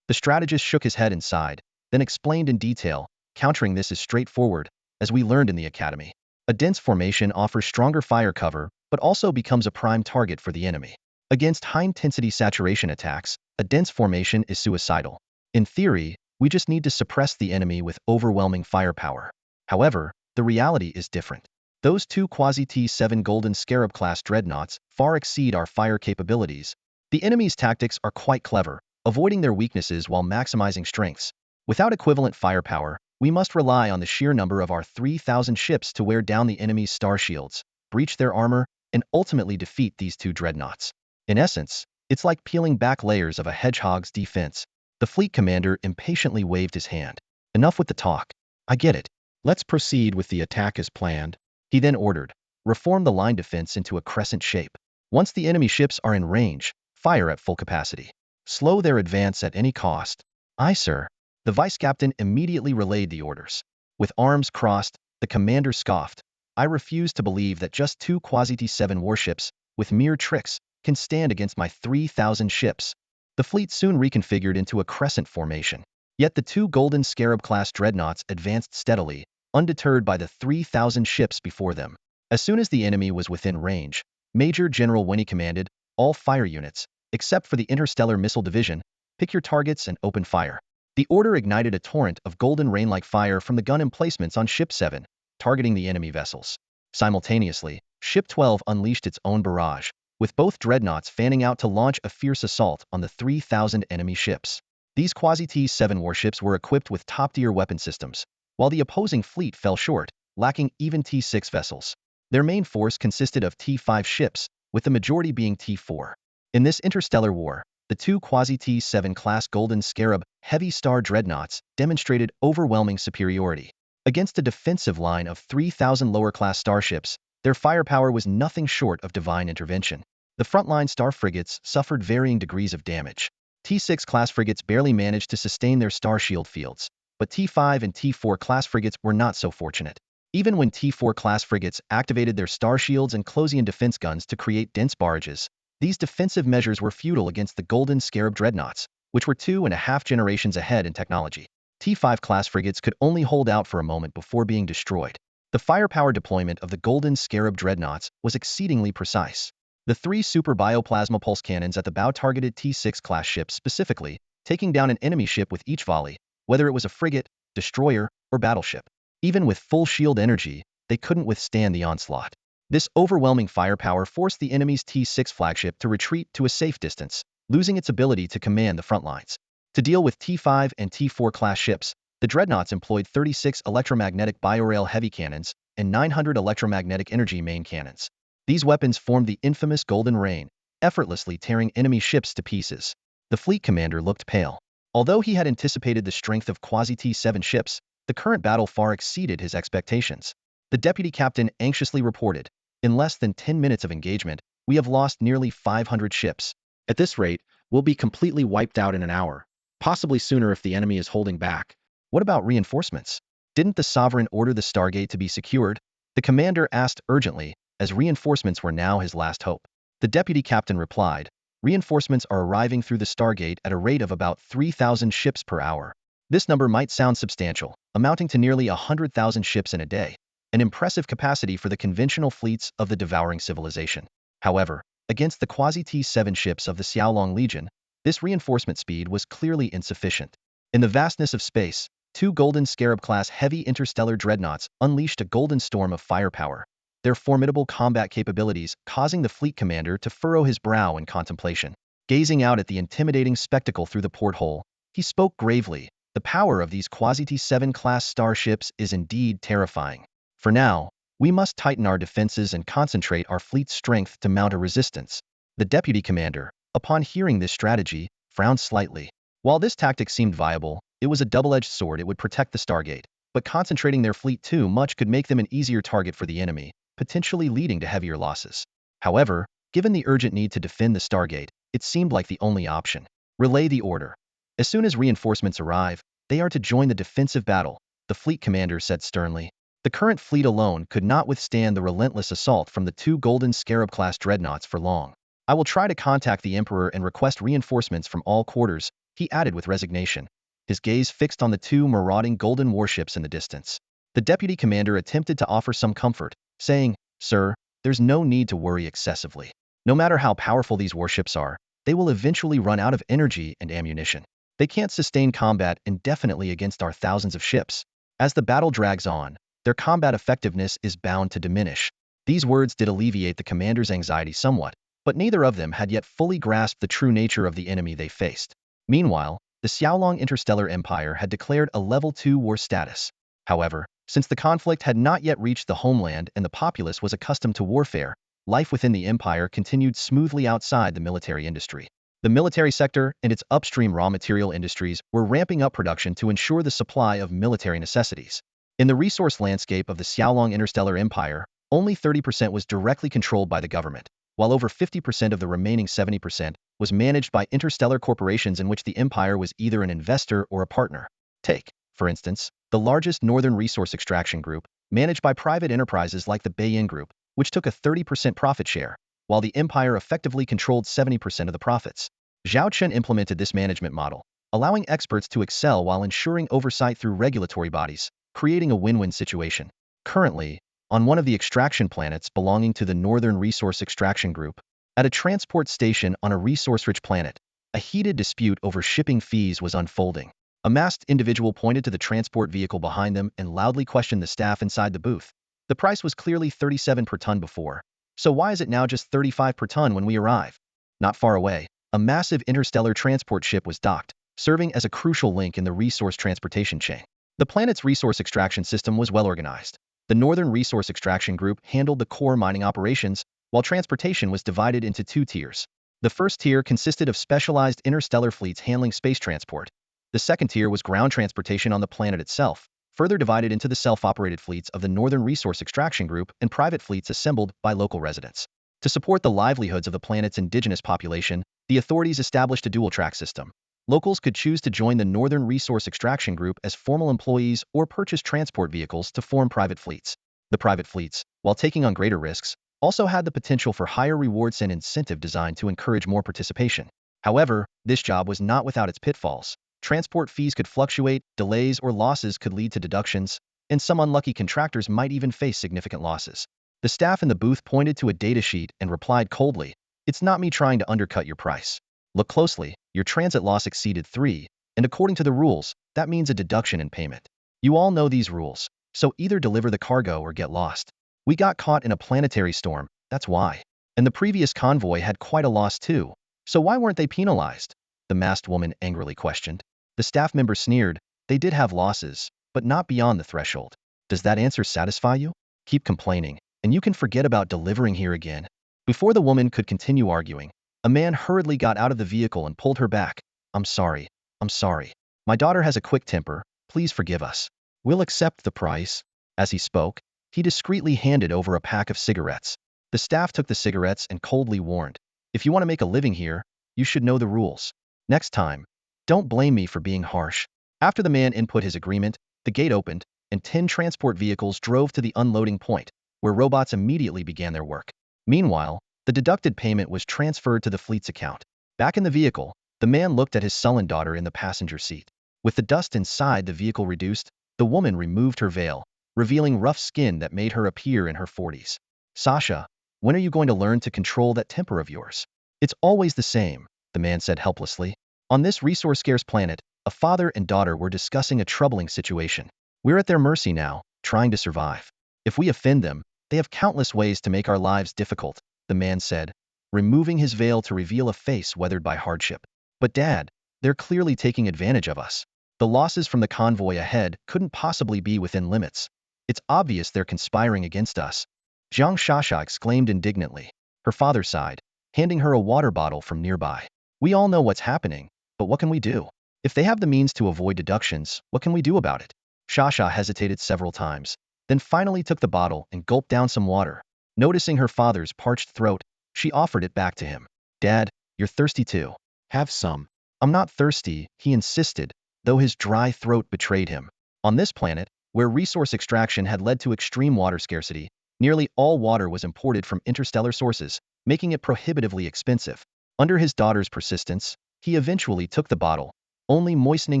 The strategist shook his head and sighed, then explained in detail. Countering this is straightforward, as we learned in the academy. A dense formation offers stronger fire cover, but also becomes a prime target for the enemy. Against high-intensity saturation attacks, a dense formation is suicidal. In theory, we just need to suppress the enemy with overwhelming firepower. However, the reality is different. Those two quasi-T-7 Golden Scarab-class dreadnoughts far exceed our fire capabilities. The enemy's tactics are quite clever, avoiding their weaknesses while maximizing strengths. Without equivalent firepower, we must rely on the sheer number of our 3,000 ships to wear down the enemy's star shields, breach their armor, and ultimately defeat these two dreadnoughts. In essence, it's like peeling back layers of a hedgehog's defense. The fleet commander impatiently waved his hand. Enough with the talk. I get it. Let's proceed with the attack as planned. He then ordered, reform the line defense into a crescent shape. Once the enemy ships are in range, fire at full capacity. Slow their advance at any cost. Aye, sir. The vice captain immediately relayed the orders. With arms crossed, the commander scoffed. I refuse to believe that just two quasi-T-7 warships, with mere tricks, can stand against my 3,000 ships. The fleet soon reconfigured into a crescent formation. Yet the two Golden Scarab-class dreadnoughts advanced steadily, undeterred by the 3,000 ships before them. As soon as the enemy was within range, Major General Winnie commanded, all fire units, except for the Interstellar Missile Division, pick your targets and open fire. The order ignited a torrent of golden rain-like fire from the gun emplacements on Ship 7, targeting the enemy vessels. Simultaneously, Ship 12 unleashed its own barrage, with both dreadnoughts fanning out to launch a fierce assault on the 3,000 enemy ships. These quasi-T-7 warships were equipped with top-tier weapon systems, while the opposing fleet fell short, lacking even T-6 vessels. Their main force consisted of T-5 ships, with the majority being T-4. In this interstellar war, the two quasi-T-7 class Golden Scarab heavy star dreadnoughts demonstrated overwhelming superiority. Against a defensive line of 3,000 lower-class starships, their firepower was nothing short of divine intervention. The frontline star frigates suffered varying degrees of damage. T-6 class frigates barely managed to sustain their star shield fields, but T-5 and T-4 class frigates were not so fortunate. Even when T-4 class frigates activated their star shields and Closian defense guns to create dense barrages, these defensive measures were futile against the Golden Scarab dreadnoughts, which were 2.5 generations ahead in technology. T-5 class frigates could only hold out for a moment before being destroyed. The firepower deployment of the Golden Scarab dreadnoughts was exceedingly precise. The three super bioplasma pulse cannons at the bow targeted T-6 class ships specifically, taking down an enemy ship with each volley, whether it was a frigate, destroyer, or battleship. Even with full shield energy, they couldn't withstand the onslaught. This overwhelming firepower forced the enemy's T-6 flagship to retreat to a safe distance, losing its ability to command the front lines. To deal with T5 and T4 class ships, the dreadnoughts employed 36 electromagnetic biorail heavy cannons and 900 electromagnetic energy main cannons. These weapons formed the infamous Golden Rain, effortlessly tearing enemy ships to pieces. The fleet commander looked pale. Although he had anticipated the strength of quasi-T7 ships, the current battle far exceeded his expectations. The deputy captain anxiously reported, "In less than 10 minutes of engagement, we have lost nearly 500 ships. At this rate, we'll be completely wiped out in an hour, possibly sooner if the enemy is holding back." What about reinforcements? Didn't the sovereign order the Stargate to be secured? The commander asked urgently, as reinforcements were now his last hope. The deputy captain replied, "Reinforcements are arriving through the Stargate at a rate of about 3,000 ships per hour. This number might sound substantial, amounting to nearly 100,000 ships in a day, an impressive capacity for the conventional fleets of the devouring civilization. However, against the quasi-T7 ships of the Xiaolong Legion, this reinforcement speed was clearly insufficient. In the vastness of space, two Golden Scarab-class heavy interstellar dreadnoughts unleashed a golden storm of firepower, their formidable combat capabilities causing the fleet commander to furrow his brow in contemplation. Gazing out at the intimidating spectacle through the porthole, he spoke gravely, "The power of these quasi-T7 class starships is indeed terrifying. For now, we must tighten our defenses and concentrate our fleet's strength to mount a resistance." The deputy commander, upon hearing this strategy, frowned slightly. While this tactic seemed viable, it was a double-edged sword. It would protect the Stargate, but concentrating their fleet too much could make them an easier target for the enemy, potentially leading to heavier losses. However, given the urgent need to defend the Stargate, it seemed like the only option. Relay the order. As soon as reinforcements arrive, they are to join the defensive battle, the fleet commander said sternly. The current fleet alone could not withstand the relentless assault from the two Golden Scarab-class dreadnoughts for long. "I will try to contact the Emperor and request reinforcements from all quarters," he added with resignation, his gaze fixed on the two marauding golden warships in the distance. The deputy commander attempted to offer some comfort, saying, "Sir, there's no need to worry excessively. No matter how powerful these warships are, they will eventually run out of energy and ammunition. They can't sustain combat indefinitely against our thousands of ships. As the battle drags on, their combat effectiveness is bound to diminish." These words did alleviate the commander's anxiety somewhat, but neither of them had yet fully grasped the true nature of the enemy they faced. Meanwhile, the Xiaolong Interstellar Empire had declared a Level 2 war status. However, since the conflict had not yet reached the homeland and the populace was accustomed to warfare, life within the empire continued smoothly outside the military industry. The military sector and its upstream raw material industries were ramping up production to ensure the supply of military necessities. In the resource landscape of the Xiaolong Interstellar Empire, only 30% was directly controlled by the government, while over 50% of the remaining 70% was managed by interstellar corporations in which the empire was either an investor or a partner. Take, for instance, the largest northern resource extraction group, managed by private enterprises like the Bayin Group, which took a 30% profit share, while the empire effectively controlled 70% of the profits. Zhao Chen implemented this management model, allowing experts to excel while ensuring oversight through regulatory bodies, creating a win-win situation. Currently, on one of the extraction planets belonging to the Northern Resource Extraction Group, at a transport station on a resource-rich planet, a heated dispute over shipping fees was unfolding. A masked individual pointed to the transport vehicle behind them and loudly questioned the staff inside the booth. The price was clearly 37 per ton before, so why is it now just 35 per ton when we arrive? Not far away, a massive interstellar transport ship was docked, serving as a crucial link in the resource transportation chain. The planet's resource extraction system was well organized. The Northern Resource Extraction Group handled the core mining operations, while transportation was divided into two tiers. The first tier consisted of specialized interstellar fleets handling space transport. The second tier was ground transportation on the planet itself, further divided into the self-operated fleets of the Northern Resource Extraction Group and private fleets assembled by local residents. To support the livelihoods of the planet's indigenous population, the authorities established a dual-track system. Locals could choose to join the Northern Resource Extraction Group as formal employees or purchase transport vehicles to form private fleets. The private fleets, while taking on greater risks, also had the potential for higher rewards and incentive designed to encourage more participation. However, this job was not without its pitfalls. Transport fees could fluctuate, delays or losses could lead to deductions, and some unlucky contractors might even face significant losses. The staff in the booth pointed to a datasheet and replied coldly, "It's not me trying to undercut your price. Look closely, your transit loss exceeded 3, and according to the rules, that means a deduction in payment. You all know these rules, so either deliver the cargo or get lost. We got caught in a planetary storm, that's why. And the previous convoy had quite a loss too, so why weren't they penalized?" the masked woman angrily questioned. The staff member sneered. They did have losses, but not beyond the threshold. Does that answer satisfy you? Keep complaining, and you can forget about delivering here again. Before the woman could continue arguing, a man hurriedly got out of the vehicle and pulled her back. I'm sorry. I'm sorry. My daughter has a quick temper. Please forgive us. We'll accept the price. As he spoke, he discreetly handed over a pack of cigarettes. The staff took the cigarettes and coldly warned, if you want to make a living here, you should know the rules. Next time, don't blame me for being harsh. After the man input his agreement, the gate opened, and 10 transport vehicles drove to the unloading point, where robots immediately began their work. Meanwhile, the deducted payment was transferred to the fleet's account. Back in the vehicle, the man looked at his sullen daughter in the passenger seat. With the dust inside the vehicle reduced, the woman removed her veil, revealing rough skin that made her appear in her 40s. Sasha, when are you going to learn to control that temper of yours? It's always the same, the man said helplessly. On this resource-scarce planet, a father and daughter were discussing a troubling situation. We're at their mercy now, trying to survive. If we offend them, they have countless ways to make our lives difficult, the man said, removing his veil to reveal a face weathered by hardship. But Dad, they're clearly taking advantage of us. The losses from the convoy ahead couldn't possibly be within limits. It's obvious they're conspiring against us. Zhang Shasha exclaimed indignantly. Her father sighed, handing her a water bottle from nearby. We all know what's happening, but what can we do? If they have the means to avoid deductions, what can we do about it? Shasha hesitated several times, then finally took the bottle and gulped down some water. Noticing her father's parched throat, she offered it back to him. Dad, you're thirsty too. Have some. I'm not thirsty, he insisted, though his dry throat betrayed him. On this planet, where resource extraction had led to extreme water scarcity, nearly all water was imported from interstellar sources, making it prohibitively expensive. Under his daughter's persistence, he eventually took the bottle, only moistening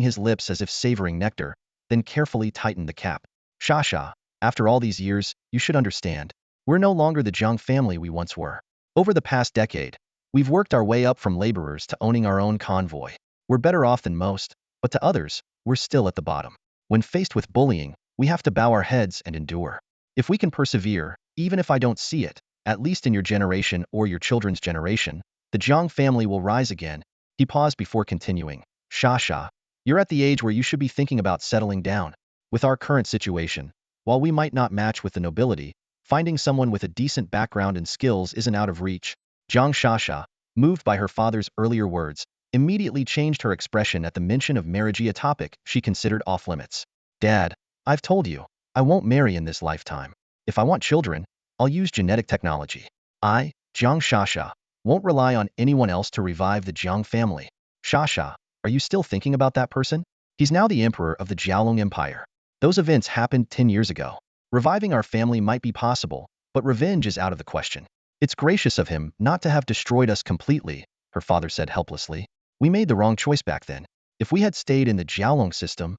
his lips as if savoring nectar, then carefully tightened the cap. Shasha, after all these years, you should understand. We're no longer the Zhang family we once were. Over the past decade, we've worked our way up from laborers to owning our own convoy. We're better off than most, but to others, we're still at the bottom. When faced with bullying, we have to bow our heads and endure. If we can persevere, even if I don't see it, at least in your generation or your children's generation, the Zhang family will rise again. He paused before continuing. Shasha, you're at the age where you should be thinking about settling down. With our current situation, while we might not match with the nobility, finding someone with a decent background and skills isn't out of reach. Zhang Shasha, moved by her father's earlier words, immediately changed her expression at the mention of marriage, a topic she considered off-limits. Dad, I've told you, I won't marry in this lifetime. If I want children, I'll use genetic technology. I, Zhang Shasha, won't rely on anyone else to revive the Zhang family. Shasha, are you still thinking about that person? He's now the emperor of the Jiaolong Empire. Those events happened 10 years ago. Reviving our family might be possible, but revenge is out of the question. It's gracious of him not to have destroyed us completely, her father said helplessly. We made the wrong choice back then. If we had stayed in the Jiaolong system,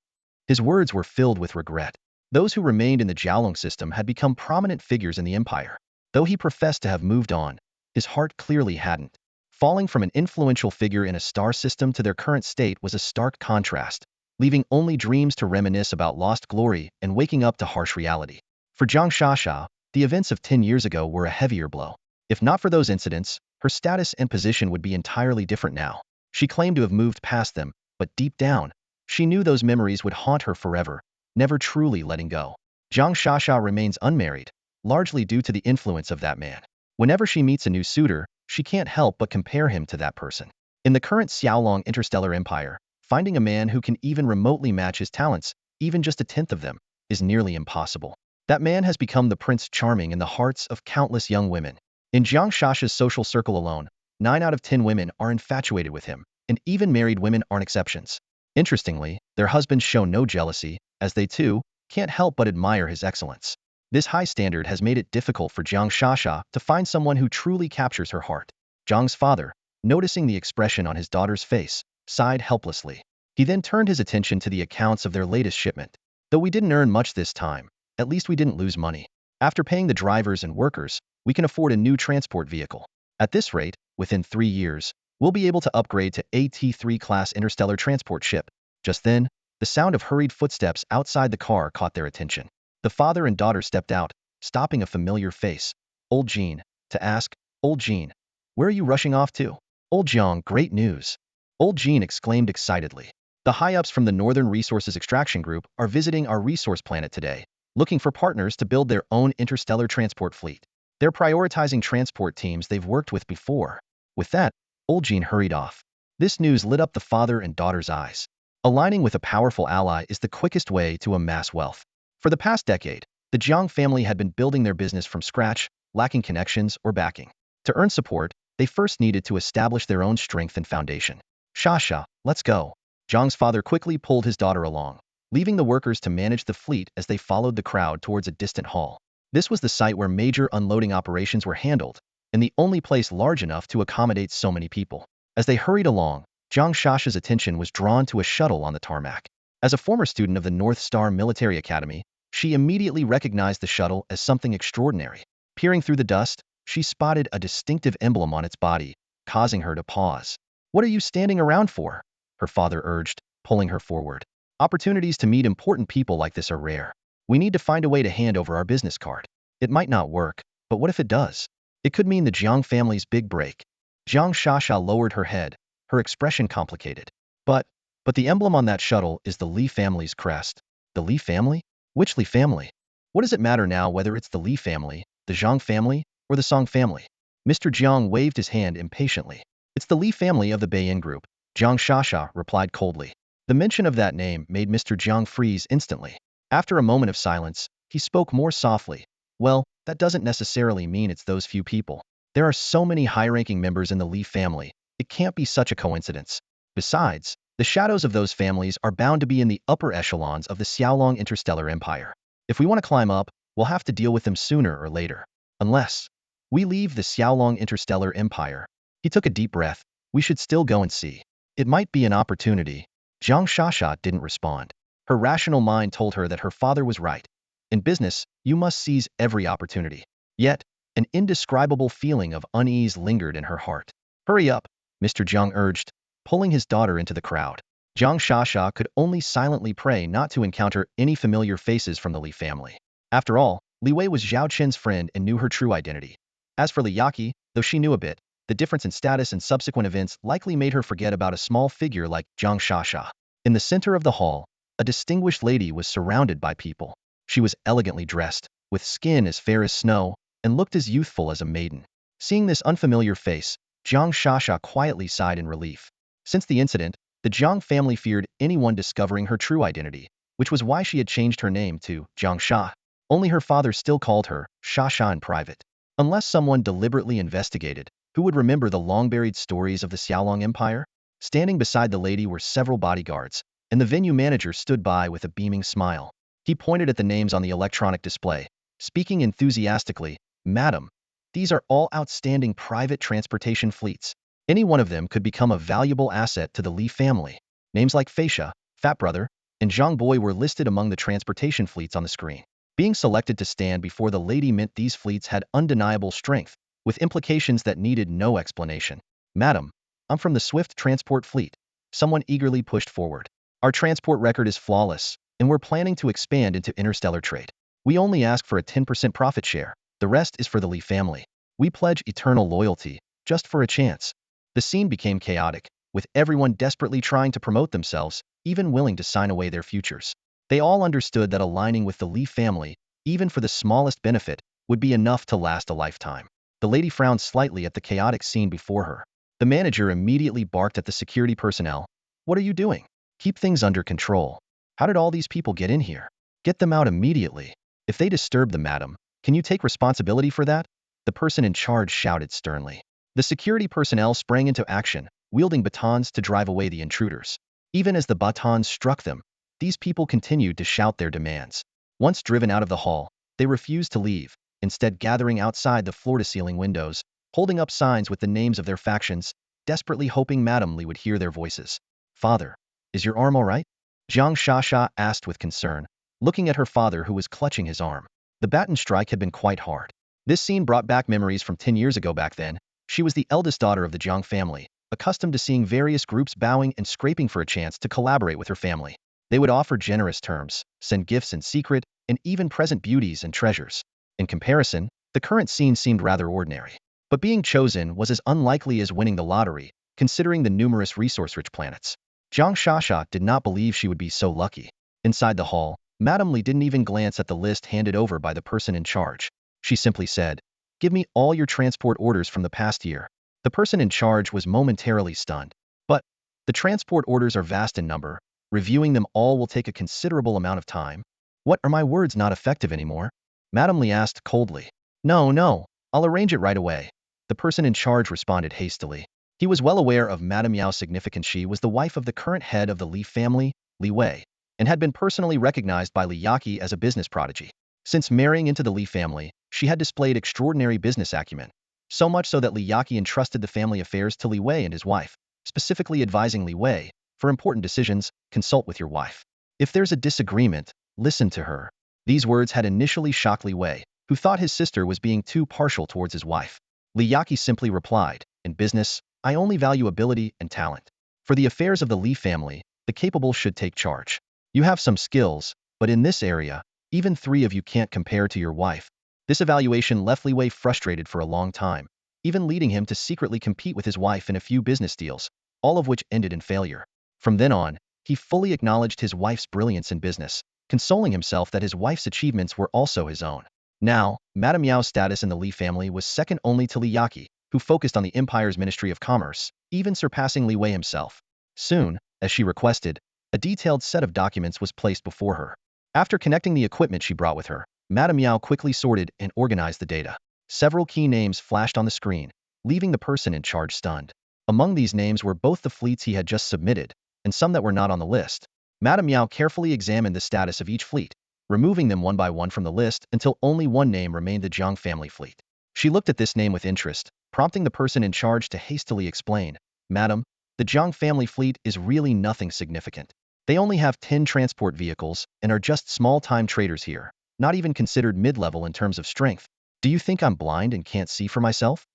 his words were filled with regret. Those who remained in the Jiaolong system had become prominent figures in the empire. Though he professed to have moved on, his heart clearly hadn't. Falling from an influential figure in a star system to their current state was a stark contrast, leaving only dreams to reminisce about lost glory and waking up to harsh reality. For Zhang Shasha, the events of 10 years ago were a heavier blow. If not for those incidents, her status and position would be entirely different now. She claimed to have moved past them, but deep down, she knew those memories would haunt her forever, never truly letting go. Zhang Shasha remains unmarried, largely due to the influence of that man. Whenever she meets a new suitor, she can't help but compare him to that person. In the current Xiaolong interstellar empire, finding a man who can even remotely match his talents, even just a tenth of them, is nearly impossible. That man has become the Prince Charming in the hearts of countless young women. In Zhang Shasha's social circle alone, 9 out of 10 women are infatuated with him, and even married women aren't exceptions. Interestingly, their husbands show no jealousy, as they too can't help but admire his excellence. This high standard has made it difficult for Zhang Shasha to find someone who truly captures her heart. Zhang's father, noticing the expression on his daughter's face, sighed helplessly. He then turned his attention to the accounts of their latest shipment. Though we didn't earn much this time, at least we didn't lose money. After paying the drivers and workers, we can afford a new transport vehicle. At this rate, within 3 years, we'll be able to upgrade to AT-3 class interstellar transport ship. Just then, the sound of hurried footsteps outside the car caught their attention. The father and daughter stepped out, stopping a familiar face. Old Jean, to ask, Old Jean, where are you rushing off to? Old Jiang, great news. Old Jean exclaimed excitedly. The high-ups from the Northern Resources Extraction Group are visiting our resource planet today, looking for partners to build their own interstellar transport fleet. They're prioritizing transport teams they've worked with before. With that, Old Jean hurried off. This news lit up the father and daughter's eyes. Aligning with a powerful ally is the quickest way to amass wealth. For the past decade, the Jiang family had been building their business from scratch, lacking connections or backing. To earn support, they first needed to establish their own strength and foundation. Shasha, let's go. Jiang's father quickly pulled his daughter along, leaving the workers to manage the fleet as they followed the crowd towards a distant hall. This was the site where major unloading operations were handled, and the only place large enough to accommodate so many people. As they hurried along, Jiang Shasha's attention was drawn to a shuttle on the tarmac. As a former student of the North Star Military Academy, she immediately recognized the shuttle as something extraordinary. Peering through the dust, she spotted a distinctive emblem on its body, causing her to pause. "What are you standing around for?" her father urged, pulling her forward. "Opportunities to meet important people like this are rare. We need to find a way to hand over our business card. It might not work, but what if it does? It could mean the Jiang family's big break." Jiang Shasha lowered her head, her expression complicated. But the emblem on that shuttle is the Li family's crest." "The Li family? Which Li family? What does it matter now whether it's the Li family, the Zhang family, or the Song family?" Mr. Jiang waved his hand impatiently. "It's the Li family of the Beiyin group," Jiang Shasha replied coldly. The mention of that name made Mr. Jiang freeze instantly. After a moment of silence, he spoke more softly. "Well, that doesn't necessarily mean it's those few people. There are so many high-ranking members in the Li family, it can't be such a coincidence. Besides, the shadows of those families are bound to be in the upper echelons of the Xiaolong Interstellar Empire. If we want to climb up, we'll have to deal with them sooner or later. Unless we leave the Xiaolong Interstellar Empire." He took a deep breath. "We should still go and see. It might be an opportunity." Jiang Shasha didn't respond. Her rational mind told her that her father was right. In business, you must seize every opportunity. Yet, an indescribable feeling of unease lingered in her heart. "Hurry up," Mr. Jiang urged, pulling his daughter into the crowd. Jiang Shasha could only silently pray not to encounter any familiar faces from the Li family. After all, Li Wei was Zhao Chen's friend and knew her true identity. As for Li Yaqi, though she knew a bit, the difference in status and subsequent events likely made her forget about a small figure like Jiang Shasha. In the center of the hall, a distinguished lady was surrounded by people. She was elegantly dressed, with skin as fair as snow, and looked as youthful as a maiden. Seeing this unfamiliar face, Jiang Shasha quietly sighed in relief. Since the incident, the Jiang family feared anyone discovering her true identity, which was why she had changed her name to Jiang Sha. Only her father still called her Shasha in private. Unless someone deliberately investigated, who would remember the long-buried stories of the Xiaolong Empire? Standing beside the lady were several bodyguards, and the venue manager stood by with a beaming smile. He pointed at the names on the electronic display, speaking enthusiastically, "Madam, these are all outstanding private transportation fleets. Any one of them could become a valuable asset to the Li family." Names like Feisha, Fat Brother, and Zhang Boy were listed among the transportation fleets on the screen. Being selected to stand before the lady meant these fleets had undeniable strength, with implications that needed no explanation. "Madam, I'm from the Swift Transport Fleet." Someone eagerly pushed forward. "Our transport record is flawless, and we're planning to expand into interstellar trade. We only ask for a 10% profit share. The rest is for the Li family. We pledge eternal loyalty, just for a chance." The scene became chaotic, with everyone desperately trying to promote themselves, even willing to sign away their futures. They all understood that aligning with the Li family, even for the smallest benefit, would be enough to last a lifetime. The lady frowned slightly at the chaotic scene before her. The manager immediately barked at the security personnel. "What are you doing? Keep things under control. How did all these people get in here? Get them out immediately. If they disturb the madam, can you take responsibility for that?" The person in charge shouted sternly. The security personnel sprang into action, wielding batons to drive away the intruders. Even as the batons struck them, these people continued to shout their demands. Once driven out of the hall, they refused to leave, instead gathering outside the floor-to-ceiling windows, holding up signs with the names of their factions, desperately hoping Madame Li would hear their voices. "Father, is your arm all right?" Jiang Shasha asked with concern, looking at her father who was clutching his arm. The baton strike had been quite hard. This scene brought back memories from 10 years ago. Back then, she was the eldest daughter of the Jiang family, accustomed to seeing various groups bowing and scraping for a chance to collaborate with her family. They would offer generous terms, send gifts in secret, and even present beauties and treasures. In comparison, the current scene seemed rather ordinary. But being chosen was as unlikely as winning the lottery, considering the numerous resource-rich planets. Zhang Shasha did not believe she would be so lucky. Inside the hall, Madame Li didn't even glance at the list handed over by the person in charge. She simply said, "Give me all your transport orders from the past year." The person in charge was momentarily stunned. "But the transport orders are vast in number. Reviewing them all will take a considerable amount of time." "What, are my words not effective anymore?" Madame Li asked coldly. No, I'll arrange it right away." The person in charge responded hastily. He was well aware of Madame Yao's significance. She was the wife of the current head of the Li family, Li Wei, and had been personally recognized by Li Yaqi as a business prodigy. Since marrying into the Li family, she had displayed extraordinary business acumen, so much so that Li Yaqi entrusted the family affairs to Li Wei and his wife, specifically advising Li Wei, "For important decisions, consult with your wife. If there's a disagreement, listen to her." These words had initially shocked Li Wei, who thought his sister was being too partial towards his wife. Li Yaqi simply replied, "In business, I only value ability and talent. For the affairs of the Li family, the capable should take charge. You have some skills, but in this area, even three of you can't compare to your wife." This evaluation left Li Wei frustrated for a long time, even leading him to secretly compete with his wife in a few business deals, all of which ended in failure. From then on, he fully acknowledged his wife's brilliance in business, consoling himself that his wife's achievements were also his own. Now, Madame Yao's status in the Li family was second only to Li Yaqi, who focused on the empire's Ministry of Commerce, even surpassing Li Wei himself. Soon, as she requested, a detailed set of documents was placed before her. After connecting the equipment she brought with her, Madame Yao quickly sorted and organized the data. Several key names flashed on the screen, leaving the person in charge stunned. Among these names were both the fleets he had just submitted, and some that were not on the list. Madame Yao carefully examined the status of each fleet, removing them one by one from the list until only one name remained: the Zhang family fleet. She looked at this name with interest, prompting the person in charge to hastily explain, "Madam, the Zhang family fleet is really nothing significant. They only have 10 transport vehicles and are just small-time traders here, not even considered mid-level in terms of strength. Do you think I'm blind and can't see for myself?"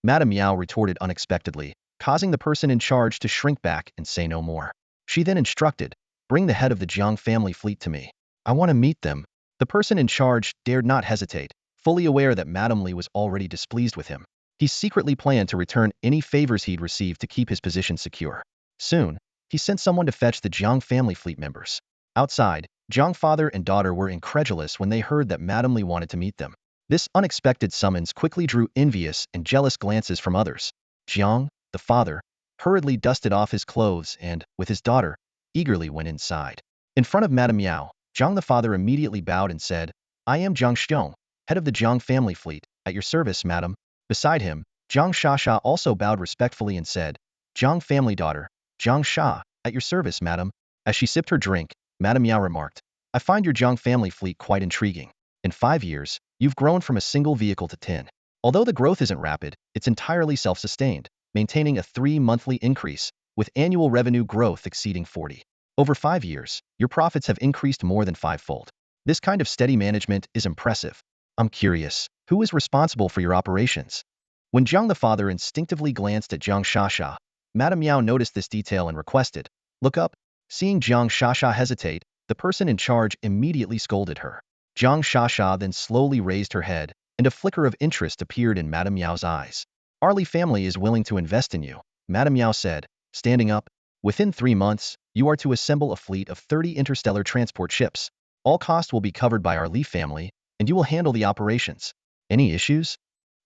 Madame Yao retorted unexpectedly, causing the person in charge to shrink back and say no more. She then instructed, "Bring the head of the Zhang family fleet to me. I want to meet them." The person in charge dared not hesitate, fully aware that Madame Li was already displeased with him. He secretly planned to return any favors he'd received to keep his position secure. Soon, he sent someone to fetch the Zhang family fleet members. Outside, Zhang father and daughter were incredulous when they heard that Madame Li wanted to meet them. This unexpected summons quickly drew envious and jealous glances from others. Zhang, the father, hurriedly dusted off his clothes and, with his daughter, eagerly went inside. In front of Madame Yao, Zhang the father immediately bowed and said, "I am Zhang Xiong, head of the Zhang family fleet, at your service, madam." Beside him, Zhang Shasha also bowed respectfully and said, "Zhang family daughter, Zhang Sha, at your service, madam." As she sipped her drink, Madame Yao remarked, "I find your Zhang family fleet quite intriguing. In 5 years, you've grown from a single vehicle to 10. Although the growth isn't rapid, it's entirely self-sustained, maintaining a 3-monthly increase, with annual revenue growth exceeding 40. Over 5 years, your profits have increased more than 5-fold. This kind of steady management is impressive. I'm curious, who is responsible for your operations?" When Zhang the father instinctively glanced at Zhang Shasha, Madame Yao noticed this detail and requested, "Look up." Seeing Zhang Shasha hesitate, the person in charge immediately scolded her. Zhang Shasha then slowly raised her head, and a flicker of interest appeared in Madame Yao's eyes. "Our Li family is willing to invest in you," Madame Yao said, standing up. "Within 3 months, you are to assemble a fleet of 30 interstellar transport ships. All costs will be covered by our Li family, and you will handle the operations. Any issues?"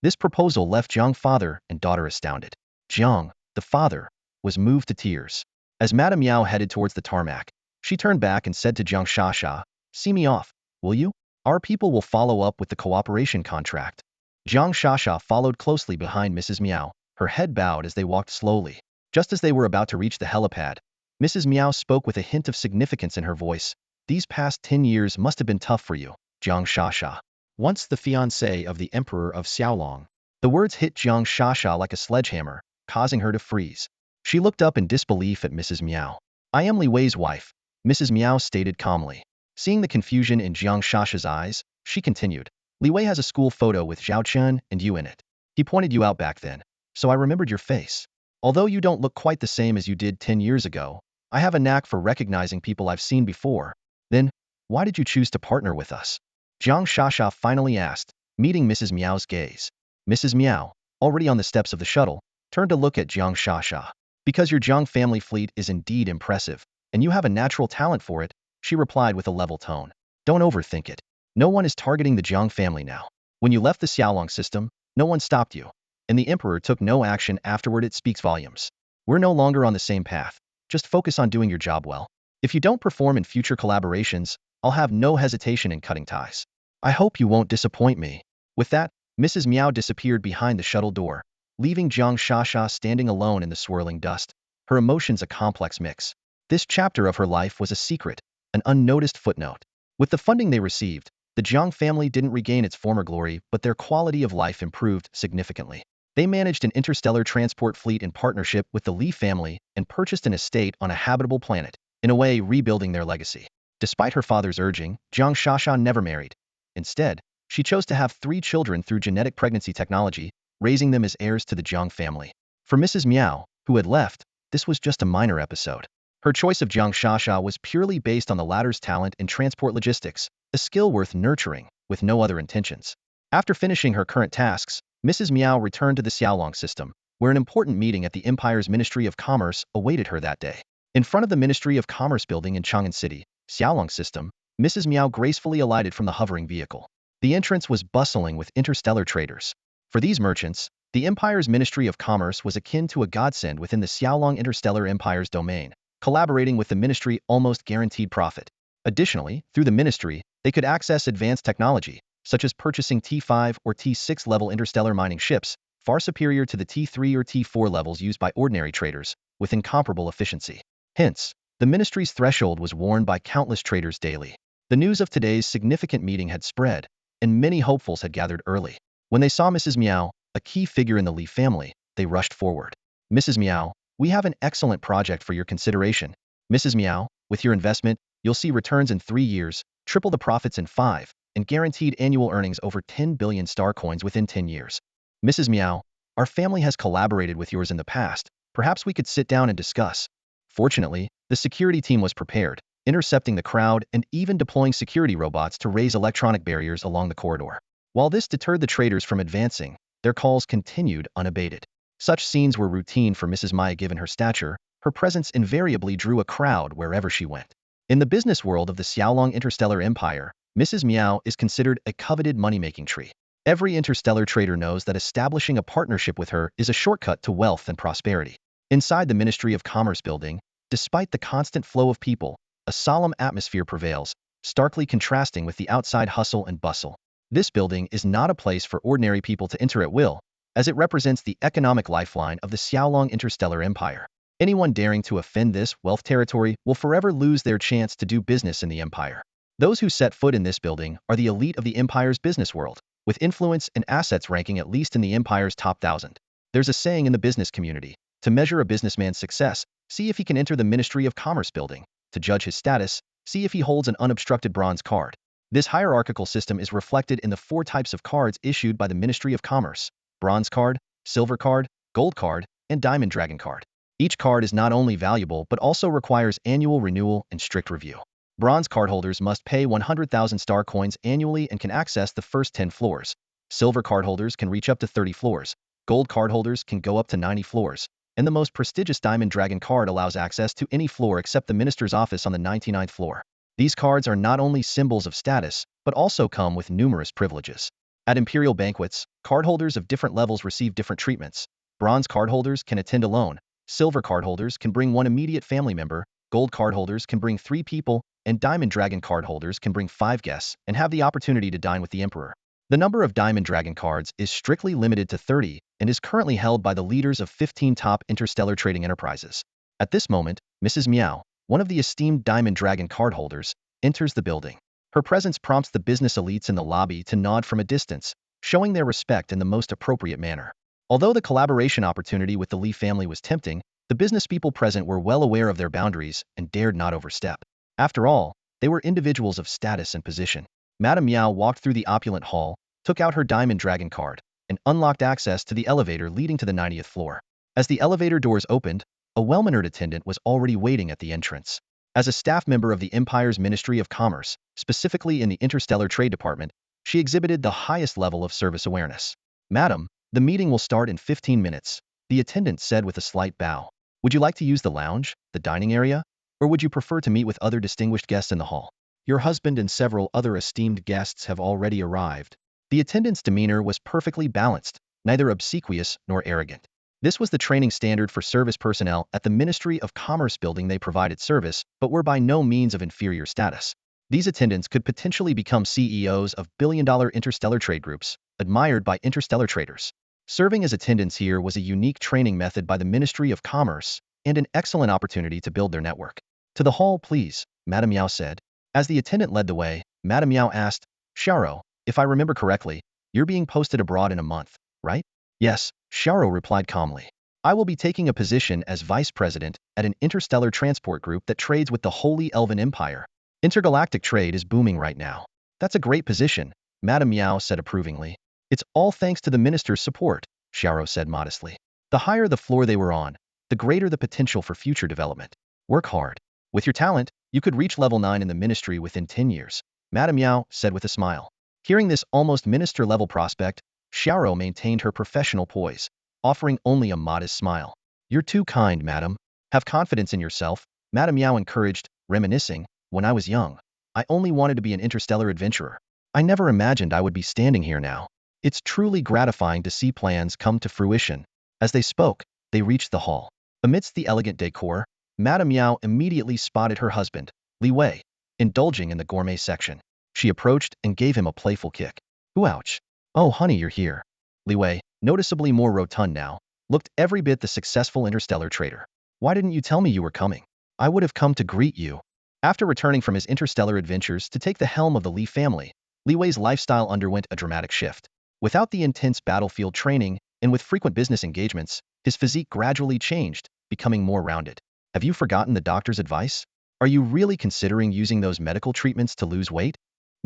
This proposal left Zhang father and daughter astounded. Zhang, the father, was moved to tears. As Madame Yao headed towards the tarmac, she turned back and said to Zhang Shasha, "See me off, will you? Our people will follow up with the cooperation contract." Zhang Shasha followed closely behind Mrs. Miao, her head bowed as they walked slowly. Just as they were about to reach the helipad, Mrs. Miao spoke with a hint of significance in her voice. "These past 10 years must have been tough for you, Zhang Shasha. Once the fiancé of the Emperor of Xiaolong." The words hit Zhang Shasha like a sledgehammer, causing her to freeze. She looked up in disbelief at Mrs. Miao. "I am Li Wei's wife," Mrs. Miao stated calmly. Seeing the confusion in Zhang Shasha's eyes, she continued, "Li Wei has a school photo with Zhao Chen and you in it. He pointed you out back then, so I remembered your face. Although you don't look quite the same as you did 10 years ago, I have a knack for recognizing people I've seen before. Then, why did you choose to partner with us?" Zhang Shasha finally asked, meeting Mrs. Miao's gaze. Mrs. Miao, already on the steps of the shuttle, turned to look at Zhang Shasha. Because your Zhang family fleet is indeed impressive, and you have a natural talent for it, she replied with a level tone. Don't overthink it. No one is targeting the Zhang family now. When you left the Xiaolong system, no one stopped you, and the Emperor took no action afterward. It speaks volumes. We're no longer on the same path. Just focus on doing your job well. If you don't perform in future collaborations, I'll have no hesitation in cutting ties. I hope you won't disappoint me. With that, Mrs. Miao disappeared behind the shuttle door, leaving Jiang Shasha standing alone in the swirling dust, her emotions a complex mix. This chapter of her life was a secret, an unnoticed footnote. With the funding they received, the Jiang family didn't regain its former glory, but their quality of life improved significantly. They managed an interstellar transport fleet in partnership with the Li family and purchased an estate on a habitable planet, in a way rebuilding their legacy. Despite her father's urging, Jiang Shasha never married. Instead, she chose to have 3 children through genetic pregnancy technology, raising them as heirs to the Jiang family. For Mrs. Miao, who had left, this was just a minor episode. Her choice of Jiang Shasha was purely based on the latter's talent in transport logistics, a skill worth nurturing, with no other intentions. After finishing her current tasks, Mrs. Miao returned to the Xiaolong system, where an important meeting at the Empire's Ministry of Commerce awaited her that day. In front of the Ministry of Commerce building in Chang'an City, Xiaolong system, Mrs. Miao gracefully alighted from the hovering vehicle. The entrance was bustling with interstellar traders. For these merchants, the Empire's Ministry of Commerce was akin to a godsend within the Xiaolong Interstellar Empire's domain. Collaborating with the ministry almost guaranteed profit. Additionally, through the ministry, they could access advanced technology, such as purchasing T5 or T6 level interstellar mining ships, far superior to the T3 or T4 levels used by ordinary traders, with incomparable efficiency. Hence, the ministry's threshold was worn by countless traders daily. The news of today's significant meeting had spread, and many hopefuls had gathered early. When they saw Mrs. Miao, a key figure in the Li family, they rushed forward. Mrs. Miao, we have an excellent project for your consideration. Mrs. Miao, with your investment, you'll see returns in 3 years, triple the profits in 5, and guaranteed annual earnings over 10 billion star coins within 10 years. Mrs. Miao, our family has collaborated with yours in the past. Perhaps we could sit down and discuss. Fortunately, the security team was prepared, intercepting the crowd and even deploying security robots to raise electronic barriers along the corridor. While this deterred the traders from advancing, their calls continued unabated. Such scenes were routine for Mrs. Maya given her stature. Her presence invariably drew a crowd wherever she went. In the business world of the Xiaolong Interstellar Empire, Mrs. Miao is considered a coveted money-making tree. Every interstellar trader knows that establishing a partnership with her is a shortcut to wealth and prosperity. Inside the Ministry of Commerce building, despite the constant flow of people, a solemn atmosphere prevails, starkly contrasting with the outside hustle and bustle. This building is not a place for ordinary people to enter at will, as it represents the economic lifeline of the Xiaolong Interstellar Empire. Anyone daring to offend this wealth territory will forever lose their chance to do business in the empire. Those who set foot in this building are the elite of the empire's business world, with influence and assets ranking at least in the empire's top 1,000. There's a saying in the business community: to measure a businessman's success, see if he can enter the Ministry of Commerce building. To judge his status, see if he holds an unobstructed bronze card. This hierarchical system is reflected in the 4 types of cards issued by the Ministry of Commerce: bronze card, silver card, gold card, and diamond dragon card. Each card is not only valuable but also requires annual renewal and strict review. Bronze cardholders must pay 100,000 star coins annually and can access the first 10 floors. Silver cardholders can reach up to 30 floors. Gold cardholders can go up to 90 floors. And the most prestigious Diamond Dragon card allows access to any floor except the minister's office on the 99th floor. These cards are not only symbols of status, but also come with numerous privileges. At imperial banquets, cardholders of different levels receive different treatments. Bronze cardholders can attend alone. Silver cardholders can bring 1 immediate family member. Gold cardholders can bring 3 people, and Diamond Dragon cardholders can bring 5 guests and have the opportunity to dine with the Emperor. The number of Diamond Dragon cards is strictly limited to 30 and is currently held by the leaders of 15 top interstellar trading enterprises. At this moment, Mrs. Miao, one of the esteemed Diamond Dragon cardholders, enters the building. Her presence prompts the business elites in the lobby to nod from a distance, showing their respect in the most appropriate manner. Although the collaboration opportunity with the Li family was tempting, the business people present were well aware of their boundaries and dared not overstep. After all, they were individuals of status and position. Madame Miao walked through the opulent hall, took out her Diamond Dragon card, and unlocked access to the elevator leading to the 90th floor. As the elevator doors opened, a well-mannered attendant was already waiting at the entrance. As a staff member of the Empire's Ministry of Commerce, specifically in the Interstellar Trade Department, she exhibited the highest level of service awareness. "Madam, the meeting will start in 15 minutes, the attendant said with a slight bow. Would you like to use the lounge, the dining area, or would you prefer to meet with other distinguished guests in the hall? Your husband and several other esteemed guests have already arrived. The attendant's demeanor was perfectly balanced, neither obsequious nor arrogant. This was the training standard for service personnel at the Ministry of Commerce building. They provided service, but were by no means of inferior status. These attendants could potentially become CEOs of billion-dollar interstellar trade groups, admired by interstellar traders. Serving as attendants here was a unique training method by the Ministry of Commerce and an excellent opportunity to build their network. To the hall, please, Madame Yao said. As the attendant led the way, Madame Yao asked, Xiaoro, if I remember correctly, you're being posted abroad in a month, right? Yes, Xiaoro replied calmly. I will be taking a position as vice president at an interstellar transport group that trades with the Holy Elven Empire. Intergalactic trade is booming right now. That's a great position, Madame Yao said approvingly. It's all thanks to the minister's support, Xiaoro said modestly. The higher the floor they were on, the greater the potential for future development. Work hard. With your talent, you could reach level 9 in the ministry within 10 years, Madame Yao said with a smile. Hearing this almost minister-level prospect, Xiaoro maintained her professional poise, offering only a modest smile. You're too kind, madam. Have confidence in yourself, Madame Yao encouraged, reminiscing, when I was young, I only wanted to be an interstellar adventurer. I never imagined I would be standing here now. It's truly gratifying to see plans come to fruition. As they spoke, they reached the hall. Amidst the elegant decor, Madame Yao immediately spotted her husband, Li Wei, indulging in the gourmet section. She approached and gave him a playful kick. Ooh, ouch. Oh, honey, you're here. Li Wei, noticeably more rotund now, looked every bit the successful interstellar trader. Why didn't you tell me you were coming? I would have come to greet you. After returning from his interstellar adventures to take the helm of the Li family, Li Wei's lifestyle underwent a dramatic shift. Without the intense battlefield training and with frequent business engagements, his physique gradually changed, becoming more rounded. Have you forgotten the doctor's advice? Are you really considering using those medical treatments to lose weight?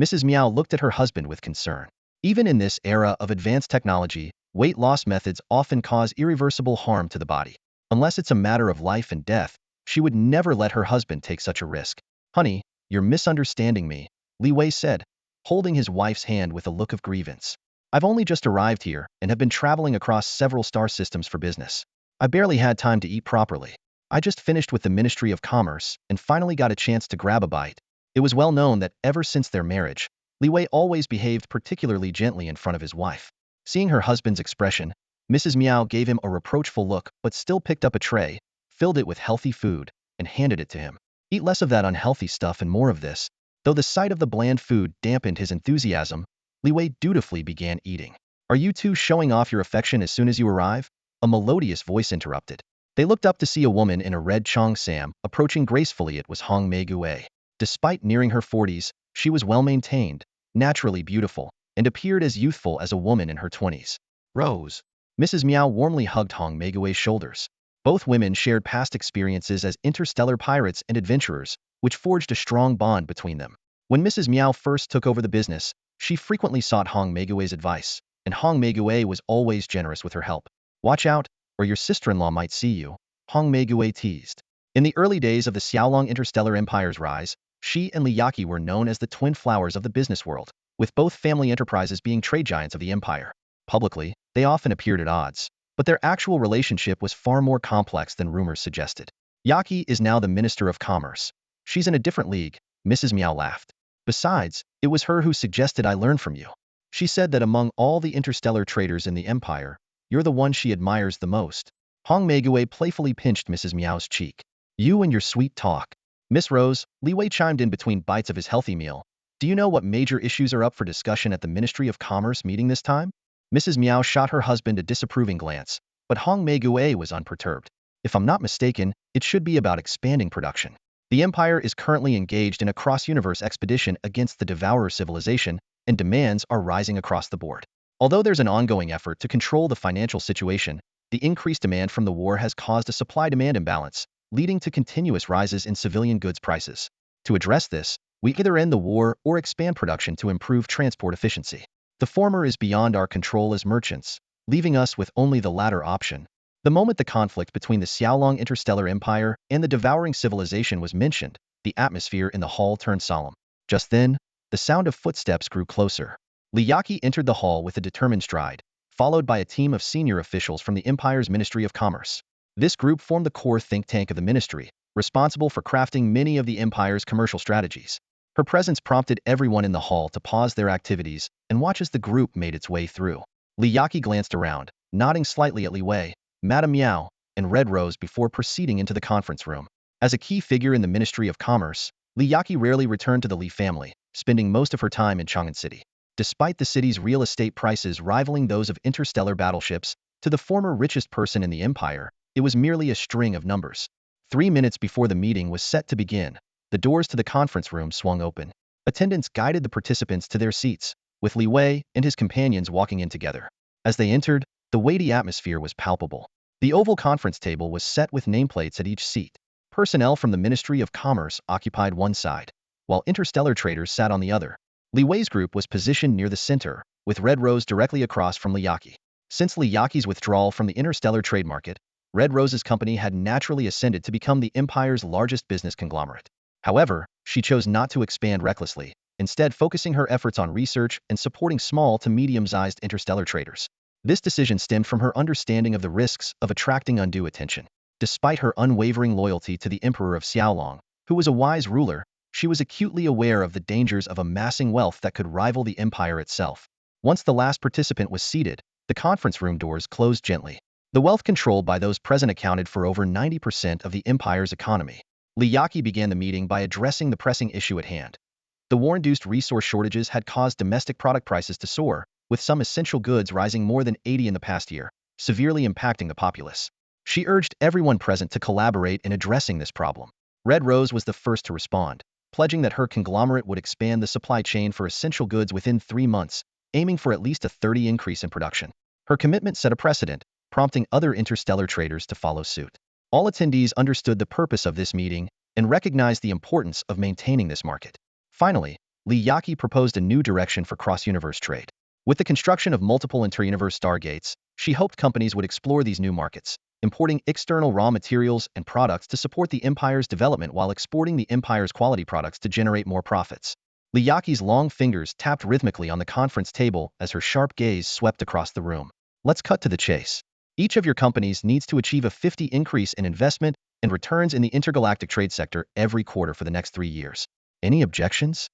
Mrs. Miao looked at her husband with concern. Even in this era of advanced technology, weight loss methods often cause irreversible harm to the body. Unless it's a matter of life and death, she would never let her husband take such a risk. Honey, you're misunderstanding me, Li Wei said, holding his wife's hand with a look of grievance. I've only just arrived here and have been traveling across several star systems for business. I barely had time to eat properly. I just finished with the Ministry of Commerce and finally got a chance to grab a bite. It was well known that ever since their marriage, Li Wei always behaved particularly gently in front of his wife. Seeing her husband's expression, Mrs. Miao gave him a reproachful look but still picked up a tray, filled it with healthy food, and handed it to him. Eat less of that unhealthy stuff and more of this. Though the sight of the bland food dampened his enthusiasm, Li Wei dutifully began eating. Are you two showing off your affection as soon as you arrive? A melodious voice interrupted. They looked up to see a woman in a red cheongsam approaching gracefully. It was Hong Mei. Despite nearing her 40s, she was well-maintained, naturally beautiful, and appeared as youthful as a woman in her 20s. Rose. Mrs. Miao warmly hugged Hong Mei's shoulders. Both women shared past experiences as interstellar pirates and adventurers, which forged a strong bond between them. When Mrs. Miao first took over the business, she frequently sought Hong Mei's advice, and Hong Mei was always generous with her help. Watch out, or your sister-in-law might see you, Hong Mei teased. In the early days of the Xiaolong Interstellar Empire's rise, she and Li Yaqi were known as the twin flowers of the business world, with both family enterprises being trade giants of the empire. Publicly, they often appeared at odds, but their actual relationship was far more complex than rumors suggested. Yaqi is now the Minister of Commerce. She's in a different league, Mrs. Miao laughed. Besides, it was her who suggested I learn from you. She said that among all the interstellar traders in the empire, you're the one she admires the most. Hong Mei playfully pinched Mrs. Miao's cheek. You and your sweet talk. Miss Rose, Li Wei chimed in between bites of his healthy meal. Do you know what major issues are up for discussion at the Ministry of Commerce meeting this time? Mrs. Miao shot her husband a disapproving glance, but Hong Mei was unperturbed. If I'm not mistaken, it should be about expanding production. The Empire is currently engaged in a cross-universe expedition against the Devourer civilization, and demands are rising across the board. Although there's an ongoing effort to control the financial situation, the increased demand from the war has caused a supply-demand imbalance, leading to continuous rises in civilian goods prices. To address this, we either end the war or expand production to improve transport efficiency. The former is beyond our control as merchants, leaving us with only the latter option. The moment the conflict between the Xiaolong Interstellar Empire and the devouring civilization was mentioned, the atmosphere in the hall turned solemn. Just then, the sound of footsteps grew closer. Li Yaqi entered the hall with a determined stride, followed by a team of senior officials from the Empire's Ministry of Commerce. This group formed the core think tank of the ministry, responsible for crafting many of the Empire's commercial strategies. Her presence prompted everyone in the hall to pause their activities and watch as the group made its way through. Li Yaqi glanced around, nodding slightly at Li Wei, Madame Miao, and Red Rose before proceeding into the conference room. As a key figure in the Ministry of Commerce, Li Yaqi rarely returned to the Li family, spending most of her time in Chang'an City. Despite the city's real estate prices rivaling those of interstellar battleships, to the former richest person in the Empire, it was merely a string of numbers. 3 minutes before the meeting was set to begin, the doors to the conference room swung open. Attendants guided the participants to their seats, with Li Wei and his companions walking in together. As they entered, the weighty atmosphere was palpable. The oval conference table was set with nameplates at each seat. Personnel from the Ministry of Commerce occupied one side, while interstellar traders sat on the other. Li Wei's group was positioned near the center, with Red Rose directly across from Li Yaqi. Since Li Yaqi's withdrawal from the interstellar trade market, Red Rose's company had naturally ascended to become the Empire's largest business conglomerate. However, she chose not to expand recklessly, instead focusing her efforts on research and supporting small to medium-sized interstellar traders. This decision stemmed from her understanding of the risks of attracting undue attention. Despite her unwavering loyalty to the Emperor of Xiaolong, who was a wise ruler, she was acutely aware of the dangers of amassing wealth that could rival the empire itself. Once the last participant was seated, the conference room doors closed gently. The wealth controlled by those present accounted for over 90% of the empire's economy. Li Yaqi began the meeting by addressing the pressing issue at hand. The war-induced resource shortages had caused domestic product prices to soar, with some essential goods rising more than 80% in the past year, severely impacting the populace. She urged everyone present to collaborate in addressing this problem. Red Rose was the first to respond, pledging that her conglomerate would expand the supply chain for essential goods within 3 months, aiming for at least a 30% increase in production. Her commitment set a precedent, prompting other interstellar traders to follow suit. All attendees understood the purpose of this meeting and recognized the importance of maintaining this market. Finally, Li Yaqi proposed a new direction for cross-universe trade. With the construction of multiple inter-universe stargates, she hoped companies would explore these new markets, importing external raw materials and products to support the empire's development while exporting the empire's quality products to generate more profits. Li Yaqi's long fingers tapped rhythmically on the conference table as her sharp gaze swept across the room. Let's cut to the chase. Each of your companies needs to achieve a 50% increase in investment and returns in the intergalactic trade sector every quarter for the next 3 years. Any objections?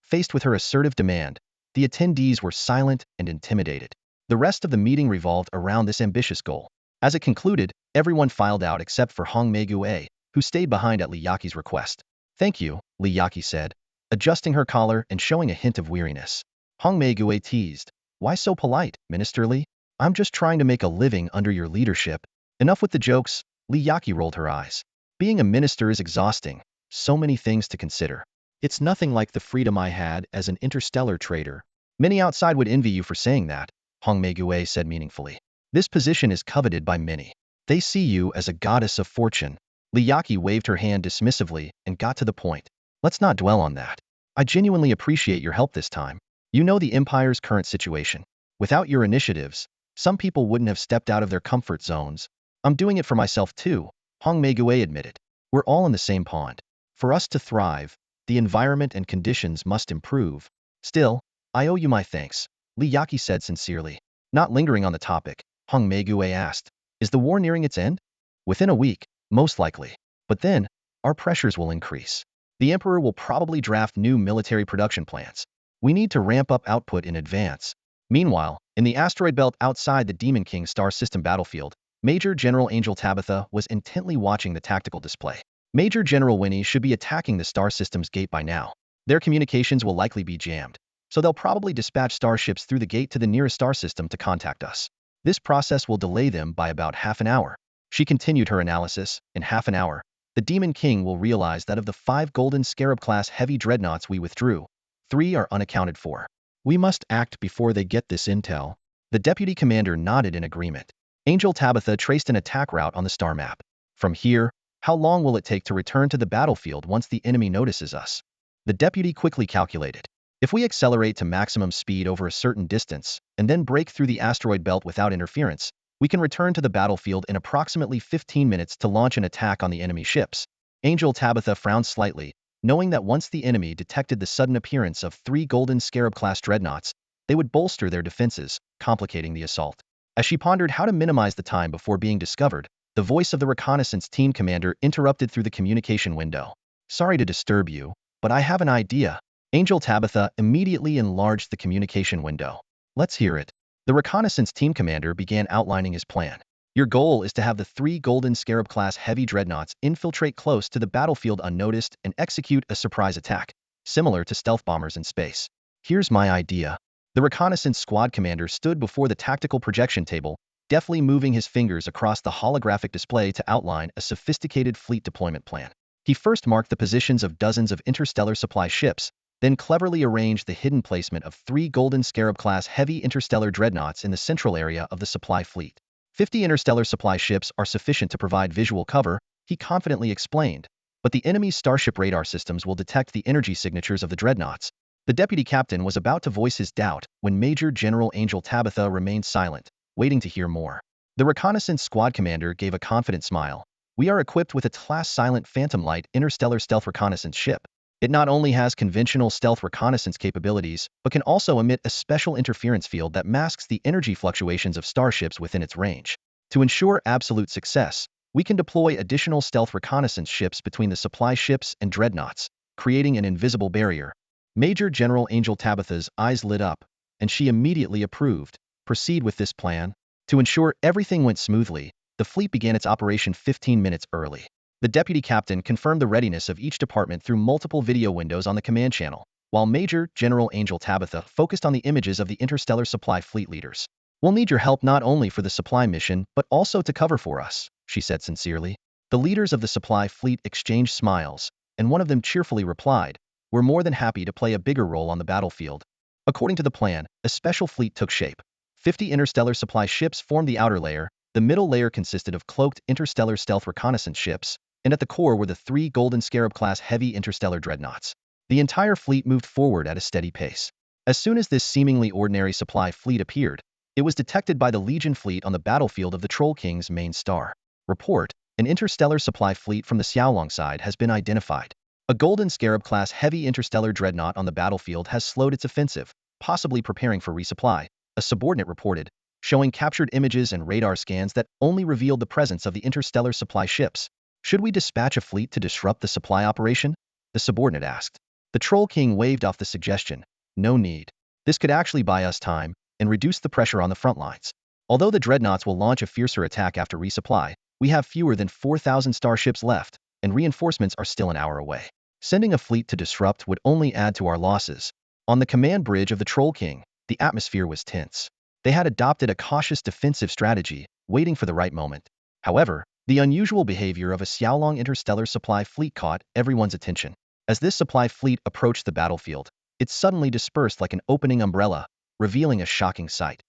Faced with her assertive demand, the attendees were silent and intimidated. The rest of the meeting revolved around this ambitious goal. As it concluded, everyone filed out except for Hong Meigue, who stayed behind at Li Yaqi's request. Thank you, Li Yaqi said, adjusting her collar and showing a hint of weariness. Hong Meigue teased. Why so polite, Minister Li? I'm just trying to make a living under your leadership. Enough with the jokes, Li Yaqi rolled her eyes. Being a minister is exhausting, so many things to consider. It's nothing like the freedom I had as an interstellar trader. Many outside would envy you for saying that, Hong Meigue said meaningfully. This position is coveted by many. They see you as a goddess of fortune. Li Yaqi waved her hand dismissively and got to the point. Let's not dwell on that. I genuinely appreciate your help this time. You know the Empire's current situation. Without your initiatives, some people wouldn't have stepped out of their comfort zones. I'm doing it for myself too, Hong Meigue admitted. We're all in the same pond. For us to thrive, the environment and conditions must improve. Still, I owe you my thanks, Li Yaqi said sincerely. Not lingering on the topic, Hong Meigue asked, is the war nearing its end? Within a week, most likely. But then, our pressures will increase. The Emperor will probably draft new military production plans. We need to ramp up output in advance. Meanwhile, in the asteroid belt outside the Demon King star system battlefield, Major General Angel Tabitha was intently watching the tactical display. Major General Winnie should be attacking the star system's gate by now. Their communications will likely be jammed, so they'll probably dispatch starships through the gate to the nearest star system to contact us. This process will delay them by about half an hour. She continued her analysis. In half an hour, the Demon King will realize that of the 5 Golden Scarab-class heavy dreadnoughts we withdrew, 3 are unaccounted for. We must act before they get this intel. The deputy commander nodded in agreement. Angel Tabitha traced an attack route on the star map. From here, how long will it take to return to the battlefield once the enemy notices us? The deputy quickly calculated. If we accelerate to maximum speed over a certain distance, and then break through the asteroid belt without interference, we can return to the battlefield in approximately 15 minutes to launch an attack on the enemy ships. Angel Tabitha frowned slightly, knowing that once the enemy detected the sudden appearance of 3 Golden Scarab-class dreadnoughts, they would bolster their defenses, complicating the assault. As she pondered how to minimize the time before being discovered, the The voice of the reconnaissance team commander interrupted through the communication window. Sorry to disturb you, but I have an idea. Angel Tabitha immediately enlarged the communication window. Let's hear it. The reconnaissance team commander began outlining his plan. Your goal is to have the 3 Golden Scarab-class heavy dreadnoughts infiltrate close to the battlefield unnoticed and execute a surprise attack, similar to stealth bombers in space. Here's my idea. The reconnaissance squad commander stood before the tactical projection table, deftly moving his fingers across the holographic display to outline a sophisticated fleet deployment plan. He first marked the positions of dozens of interstellar supply ships, then cleverly arranged the hidden placement of 3 Golden Scarab-class heavy interstellar dreadnoughts in the central area of the supply fleet. 50 interstellar supply ships are sufficient to provide visual cover, he confidently explained, but the enemy's starship radar systems will detect the energy signatures of the dreadnoughts. The deputy captain was about to voice his doubt when Major General Angel Tabitha remained silent, waiting to hear more. The reconnaissance squad commander gave a confident smile. We are equipped with a class Silent Phantom Light interstellar stealth reconnaissance ship. It not only has conventional stealth reconnaissance capabilities, but can also emit a special interference field that masks the energy fluctuations of starships within its range. To ensure absolute success, we can deploy additional stealth reconnaissance ships between the supply ships and dreadnoughts, creating an invisible barrier. Major General Angel Tabitha's eyes lit up, and she immediately approved. Proceed with this plan. To ensure everything went smoothly, the fleet began its operation 15 minutes early. The deputy captain confirmed the readiness of each department through multiple video windows on the command channel, while Major General Angel Tabitha focused on the images of the interstellar supply fleet leaders. We'll need your help not only for the supply mission, but also to cover for us, she said sincerely. The leaders of the supply fleet exchanged smiles, and one of them cheerfully replied, We're more than happy to play a bigger role on the battlefield. According to the plan, a special fleet took shape. 50 interstellar supply ships formed the outer layer, the middle layer consisted of cloaked interstellar stealth reconnaissance ships, and at the core were the 3 Golden Scarab-class heavy interstellar dreadnoughts. The entire fleet moved forward at a steady pace. As soon as this seemingly ordinary supply fleet appeared, it was detected by the Legion fleet on the battlefield of the Troll King's main star. Report, an interstellar supply fleet from the Xiaolong side has been identified. A Golden Scarab-class heavy interstellar dreadnought on the battlefield has slowed its offensive, possibly preparing for resupply, a subordinate reported, showing captured images and radar scans that only revealed the presence of the interstellar supply ships. Should we dispatch a fleet to disrupt the supply operation? The subordinate asked. The Troll King waved off the suggestion. No need. This could actually buy us time and reduce the pressure on the front lines. Although the dreadnoughts will launch a fiercer attack after resupply, we have fewer than 4,000 starships left, and reinforcements are still an hour away. Sending a fleet to disrupt would only add to our losses. On the command bridge of the Troll King, the atmosphere was tense. They had adopted a cautious defensive strategy, waiting for the right moment. However, the unusual behavior of a Xiaolong interstellar supply fleet caught everyone's attention. As this supply fleet approached the battlefield, it suddenly dispersed like an opening umbrella, revealing a shocking sight.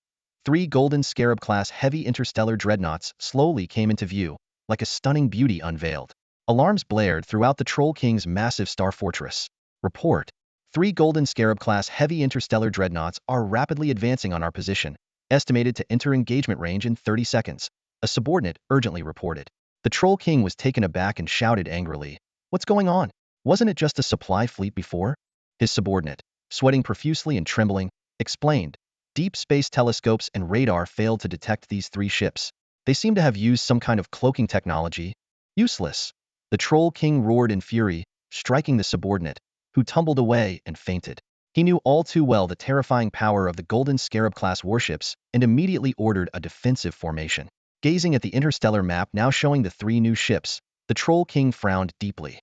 3 Golden Scarab-class heavy interstellar dreadnoughts slowly came into view, like a stunning beauty unveiled. Alarms blared throughout the Troll King's massive star fortress. Report. 3 Golden Scarab-class heavy interstellar dreadnoughts are rapidly advancing on our position, estimated to enter engagement range in 30 seconds. A subordinate urgently reported. The Troll King was taken aback and shouted angrily, What's going on? Wasn't it just a supply fleet before? His subordinate, sweating profusely and trembling, explained. Deep space telescopes and radar failed to detect these 3 ships. They seem to have used some kind of cloaking technology. Useless. The Troll King roared in fury, striking the subordinate, who tumbled away and fainted. He knew all too well the terrifying power of the Golden Scarab-class warships and immediately ordered a defensive formation. Gazing at the interstellar map now showing the 3 new ships, the Troll King frowned deeply.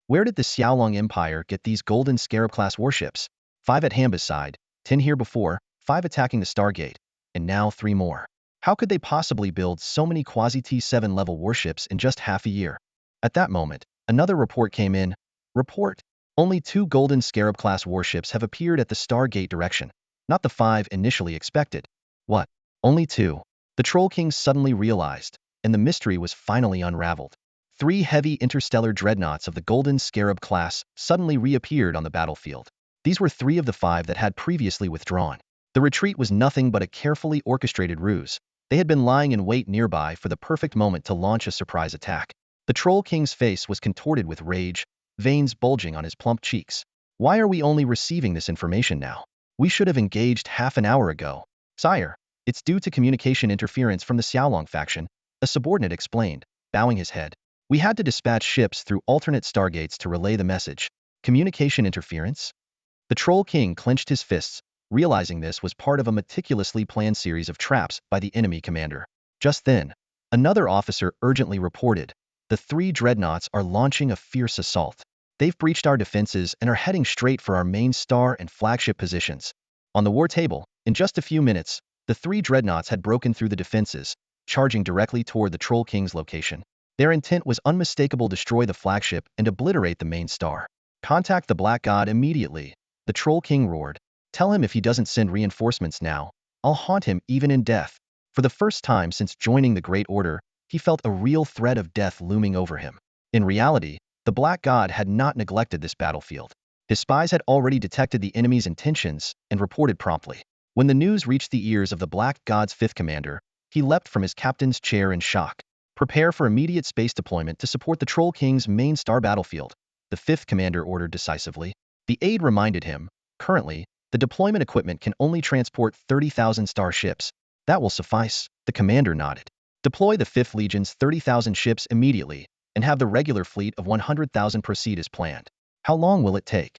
Where did the Xiaolong Empire get these Golden Scarab-class warships? 5 at Hamba's side, 10 here before, 5 attacking the Stargate, and now 3 more. How could they possibly build so many quasi-T7 level warships in just half a year? At that moment, another report came in. Report. Only 2 Golden Scarab-class warships have appeared at the Stargate direction, not the 5 initially expected. What? Only 2? The Troll King suddenly realized, and the mystery was finally unraveled. 3 heavy interstellar dreadnoughts of the Golden Scarab class suddenly reappeared on the battlefield. These were 3 of the 5 that had previously withdrawn. The retreat was nothing but a carefully orchestrated ruse. They had been lying in wait nearby for the perfect moment to launch a surprise attack. The Troll King's face was contorted with rage, veins bulging on his plump cheeks. Why are we only receiving this information now? We should have engaged half an hour ago. Sire, it's due to communication interference from the Xiaolong faction, a subordinate explained. bowing his head. We had to dispatch ships through alternate stargates to relay the message. Communication interference? The Troll King clenched his fists, realizing this was part of a meticulously planned series of traps by the enemy commander. Just then, another officer urgently reported, "The three dreadnoughts are launching a fierce assault. They've breached our defenses and are heading straight for our main star and flagship positions." On the war table, in just a few minutes, the three dreadnoughts had broken through the defenses, charging directly toward the Troll King's location. Their intent was unmistakable: destroy the flagship and obliterate the main star. "Contact the Black God immediately," the Troll King roared. "Tell him if he doesn't send reinforcements now, I'll haunt him even in death." For the first time since joining the Great Order, he felt a real threat of death looming over him. In reality, the Black God had not neglected this battlefield. His spies had already detected the enemy's intentions and reported promptly. When the news reached the ears of the Black God's fifth commander, he leapt from his captain's chair in shock. "Prepare for immediate space deployment to support the Troll King's main star battlefield," the fifth commander ordered decisively. The aide reminded him, "Currently, the deployment equipment can only transport 30,000 starships. That will suffice," the commander nodded. "Deploy the 5th Legion's 30,000 ships immediately, and have the regular fleet of 100,000 proceed as planned." "How long will it take?"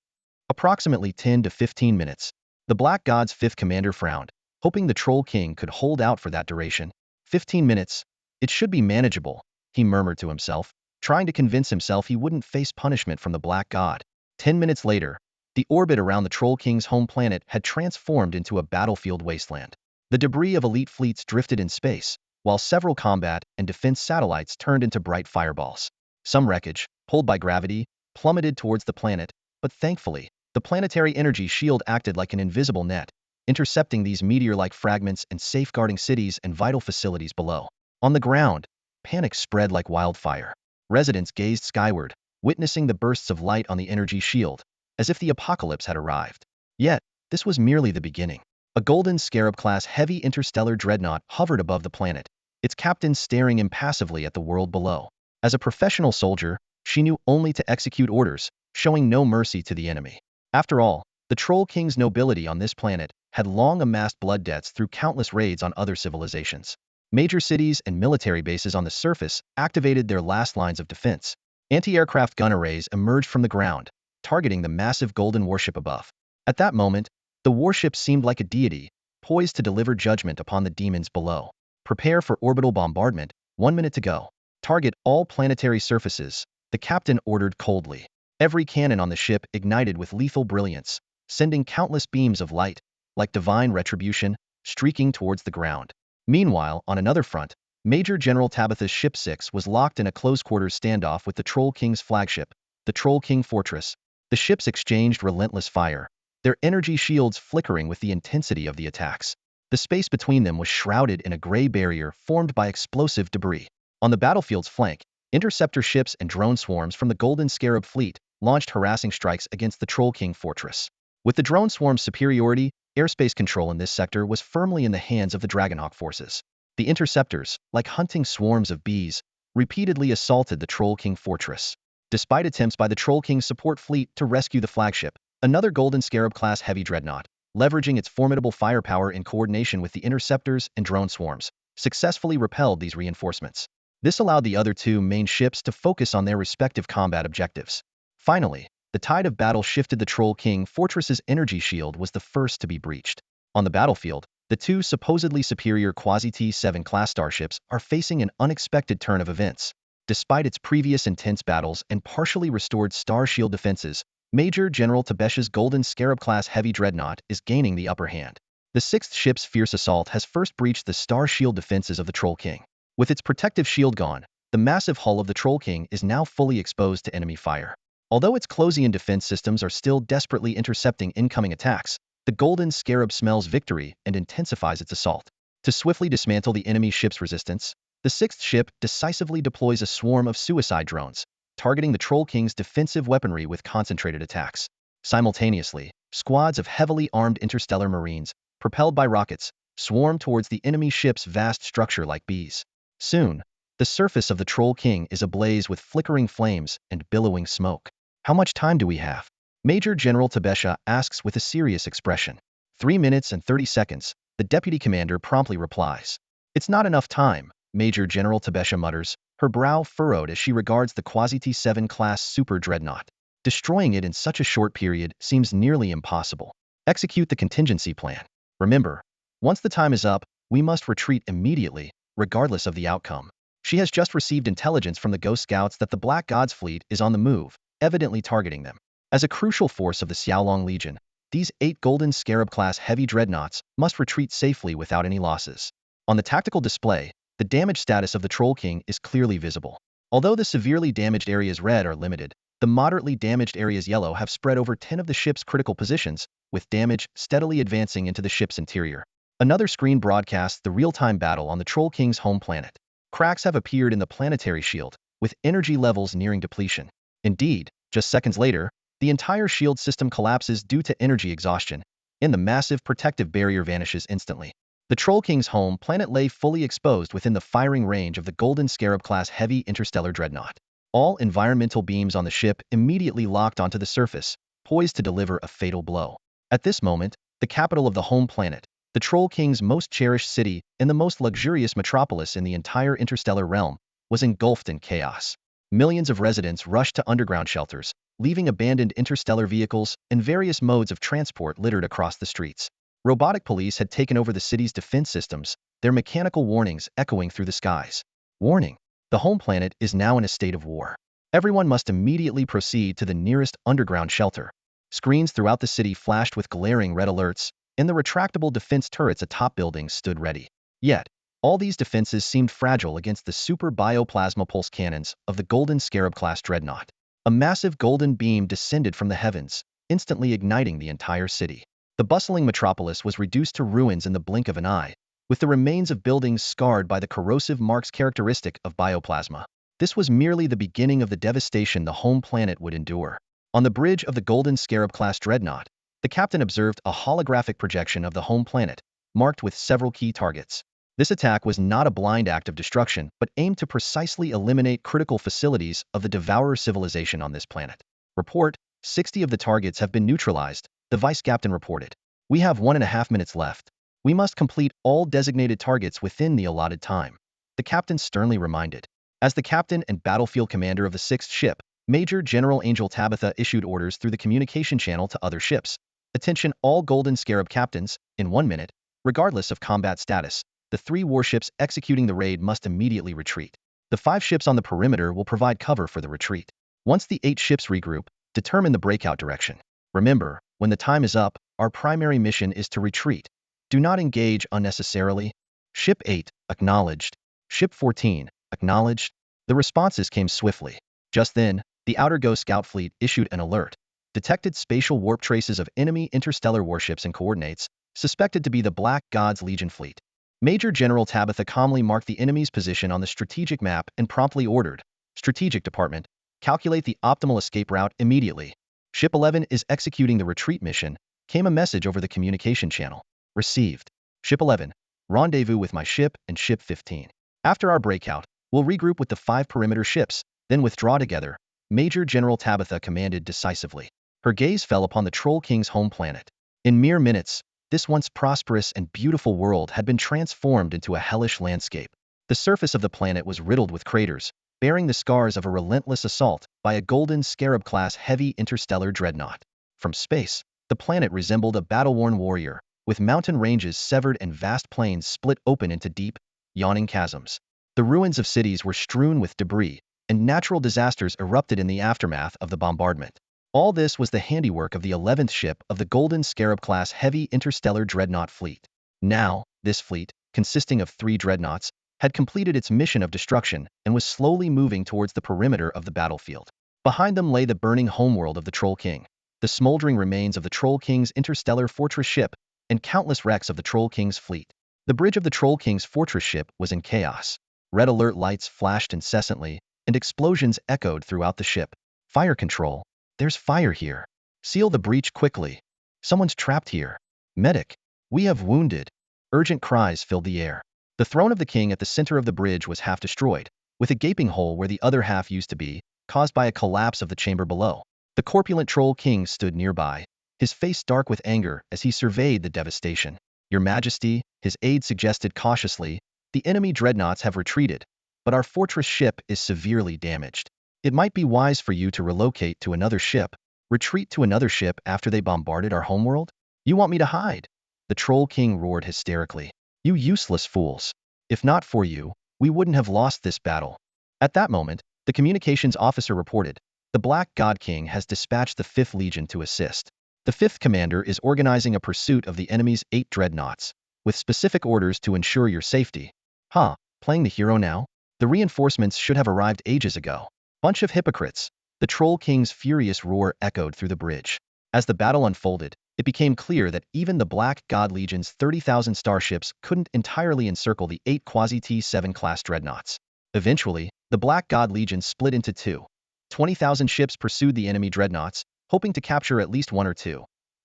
"Approximately 10 to 15 minutes. The Black God's 5th commander frowned, hoping the Troll King could hold out for that duration. 15 minutes? It should be manageable, he murmured to himself, trying to convince himself he wouldn't face punishment from the Black God. 10 minutes later, the orbit around the Troll King's home planet had transformed into a battlefield wasteland. The debris of elite fleets drifted in space, while several combat and defense satellites turned into bright fireballs. Some wreckage, pulled by gravity, plummeted towards the planet, but thankfully, the planetary energy shield acted like an invisible net, intercepting these meteor-like fragments and safeguarding cities and vital facilities below. On the ground, panic spread like wildfire. Residents gazed skyward, witnessing the bursts of light on the energy shield, as if the apocalypse had arrived. Yet, this was merely the beginning. A golden scarab-class heavy interstellar dreadnought hovered above the planet, its captain staring impassively at the world below. As a professional soldier, she knew only to execute orders, showing no mercy to the enemy. After all, the Troll King's nobility on this planet had long amassed blood debts through countless raids on other civilizations. Major cities and military bases on the surface activated their last lines of defense. Anti-aircraft gun arrays emerged from the ground, targeting the massive golden warship above. At that moment, the warship seemed like a deity, poised to deliver judgment upon the demons below. "Prepare for orbital bombardment, 1 minute to go. Target all planetary surfaces," the captain ordered coldly. Every cannon on the ship ignited with lethal brilliance, sending countless beams of light, like divine retribution, streaking towards the ground. Meanwhile, on another front, Major General Tabitha's Ship 6 was locked in a close-quarters standoff with the Troll King's flagship, the Troll King Fortress. The ships exchanged relentless fire, their energy shields flickering with the intensity of the attacks. The space between them was shrouded in a gray barrier formed by explosive debris. On the battlefield's flank, interceptor ships and drone swarms from the Golden Scarab fleet launched harassing strikes against the Troll King Fortress. With the drone swarm's superiority, airspace control in this sector was firmly in the hands of the Dragonhawk forces. The interceptors, like hunting swarms of bees, repeatedly assaulted the Troll King Fortress. Despite attempts by the Troll King's support fleet to rescue the flagship, another Golden Scarab-class heavy dreadnought, leveraging its formidable firepower in coordination with the interceptors and drone swarms, successfully repelled these reinforcements. This allowed the other two main ships to focus on their respective combat objectives. Finally, the tide of battle shifted. The Troll King Fortress's energy shield was the first to be breached. On the battlefield, the two supposedly superior Quasi-T7 class starships are facing an unexpected turn of events. Despite its previous intense battles and partially restored star shield defenses, Major General Tabesha's Golden Scarab-class heavy dreadnought is gaining the upper hand. The sixth ship's fierce assault has first breached the star shield defenses of the Troll King. With its protective shield gone, the massive hull of the Troll King is now fully exposed to enemy fire. Although its Closian defense systems are still desperately intercepting incoming attacks, the Golden Scarab smells victory and intensifies its assault. To swiftly dismantle the enemy ship's resistance, the sixth ship decisively deploys a swarm of suicide drones, targeting the Troll King's defensive weaponry with concentrated attacks. Simultaneously, squads of heavily armed interstellar marines, propelled by rockets, swarm towards the enemy ship's vast structure like bees. Soon, the surface of the Troll King is ablaze with flickering flames and billowing smoke. "How much time do we have?" Major General Tabesha asks with a serious expression. 3 minutes and 30 seconds, the deputy commander promptly replies. "It's not enough time," Major General Tabesha mutters, her brow furrowed as she regards the Quasi-T7 class super dreadnought. Destroying it in such a short period seems nearly impossible. Execute the contingency plan. Remember, once the time is up, we must retreat immediately, regardless of the outcome. She has just received intelligence from the Ghost Scouts that the Black God's fleet is on the move, evidently targeting them. As a crucial force of the Xiaolong Legion, these 8 Golden Scarab-class heavy dreadnoughts must retreat safely without any losses. On the tactical display, the damage status of the Troll King is clearly visible. Although the severely damaged areas red are limited, the moderately damaged areas yellow have spread over 10 of the ship's critical positions, with damage steadily advancing into the ship's interior. Another screen broadcasts the real-time battle on the Troll King's home planet. Cracks have appeared in the planetary shield, with energy levels nearing depletion. Indeed, just seconds later, the entire shield system collapses due to energy exhaustion, and the massive protective barrier vanishes instantly. The Troll King's home planet lay fully exposed within the firing range of the Golden Scarab-class heavy interstellar dreadnought. All environmental beams on the ship immediately locked onto the surface, poised to deliver a fatal blow. At this moment, the capital of the home planet, the Troll King's most cherished city and the most luxurious metropolis in the entire interstellar realm, was engulfed in chaos. Millions of residents rushed to underground shelters, leaving abandoned interstellar vehicles and various modes of transport littered across the streets. Robotic police had taken over the city's defense systems, their mechanical warnings echoing through the skies. Warning: the home planet is now in a state of war. Everyone must immediately proceed to the nearest underground shelter. Screens throughout the city flashed with glaring red alerts, and the retractable defense turrets atop buildings stood ready. Yet, all these defenses seemed fragile against the super bioplasma pulse cannons of the Golden Scarab-class dreadnought. A massive golden beam descended from the heavens, instantly igniting the entire city. The bustling metropolis was reduced to ruins in the blink of an eye, with the remains of buildings scarred by the corrosive marks characteristic of bioplasma. This was merely the beginning of the devastation the home planet would endure. On the bridge of the Golden Scarab-class dreadnought, the captain observed a holographic projection of the home planet, marked with several key targets. This attack was not a blind act of destruction, but aimed to precisely eliminate critical facilities of the Devourer civilization on this planet. Report: 60 of the targets have been neutralized, the vice captain reported. We have 1.5 minutes left. We must complete all designated targets within the allotted time, the captain sternly reminded. As the captain and battlefield commander of the 6th ship, Major General Angel Tabitha issued orders through the communication channel to other ships. Attention all Golden Scarab captains, in 1 minute, regardless of combat status, the 3 warships executing the raid must immediately retreat. The 5 ships on the perimeter will provide cover for the retreat. Once the 8 ships regroup, determine the breakout direction. Remember, when the time is up, our primary mission is to retreat. Do not engage unnecessarily. Ship 8, acknowledged. Ship 14, acknowledged. The responses came swiftly. Just then, the Outer Ghost Scout fleet issued an alert. Detected spatial warp traces of enemy interstellar warships and coordinates, suspected to be the Black God's Legion fleet. Major General Tabitha calmly marked the enemy's position on the strategic map and promptly ordered, Strategic Department, calculate the optimal escape route immediately. Ship 11 is executing the retreat mission, came a message over the communication channel. Received. Ship 11, rendezvous with my ship and Ship 15. After our breakout, we'll regroup with the 5 perimeter ships, then withdraw together, Major General Tabitha commanded decisively. Her gaze fell upon the Troll King's home planet. In mere minutes, this once prosperous and beautiful world had been transformed into a hellish landscape. The surface of the planet was riddled with craters, bearing the scars of a relentless assault by a Golden Scarab-class heavy interstellar dreadnought. From space, the planet resembled a battle-worn warrior, with mountain ranges severed and vast plains split open into deep, yawning chasms. The ruins of cities were strewn with debris, and natural disasters erupted in the aftermath of the bombardment. All this was the handiwork of the 11th ship of the Golden Scarab-class heavy interstellar dreadnought fleet. Now, this fleet, consisting of 3 dreadnoughts, had completed its mission of destruction and was slowly moving towards the perimeter of the battlefield. Behind them lay the burning homeworld of the Troll King, the smoldering remains of the Troll King's interstellar fortress ship, and countless wrecks of the Troll King's fleet. The bridge of the Troll King's fortress ship was in chaos. Red alert lights flashed incessantly, and explosions echoed throughout the ship. Fire control. There's fire here. Seal the breach quickly. Someone's trapped here. Medic. We have wounded. Urgent cries filled the air. The throne of the king at the center of the bridge was half destroyed, with a gaping hole where the other half used to be, caused by a collapse of the chamber below. The corpulent Troll King stood nearby, his face dark with anger as he surveyed the devastation. Your Majesty, his aide suggested cautiously, the enemy dreadnoughts have retreated. but our fortress ship is severely damaged. It might be wise for you to relocate to another ship, retreat to another ship after they bombarded our homeworld? You want me to hide?" The Troll King roared hysterically. "You useless fools. If not for you, we wouldn't have lost this battle." At that moment, the communications officer reported, "The Black God King has dispatched the 5th Legion to assist. The 5th Commander is organizing a pursuit of the enemy's 8 dreadnoughts, with specific orders to ensure your safety." Huh, playing the hero now? The reinforcements should have arrived ages ago. Bunch of hypocrites. The Troll King's furious roar echoed through the bridge. As the battle unfolded, it became clear that even the Black God Legion's 30,000 starships couldn't entirely encircle the 8 Quasi-T7 class dreadnoughts. Eventually, the Black God Legion split into two. 20,000 ships pursued the enemy dreadnoughts, hoping to capture at least one or two.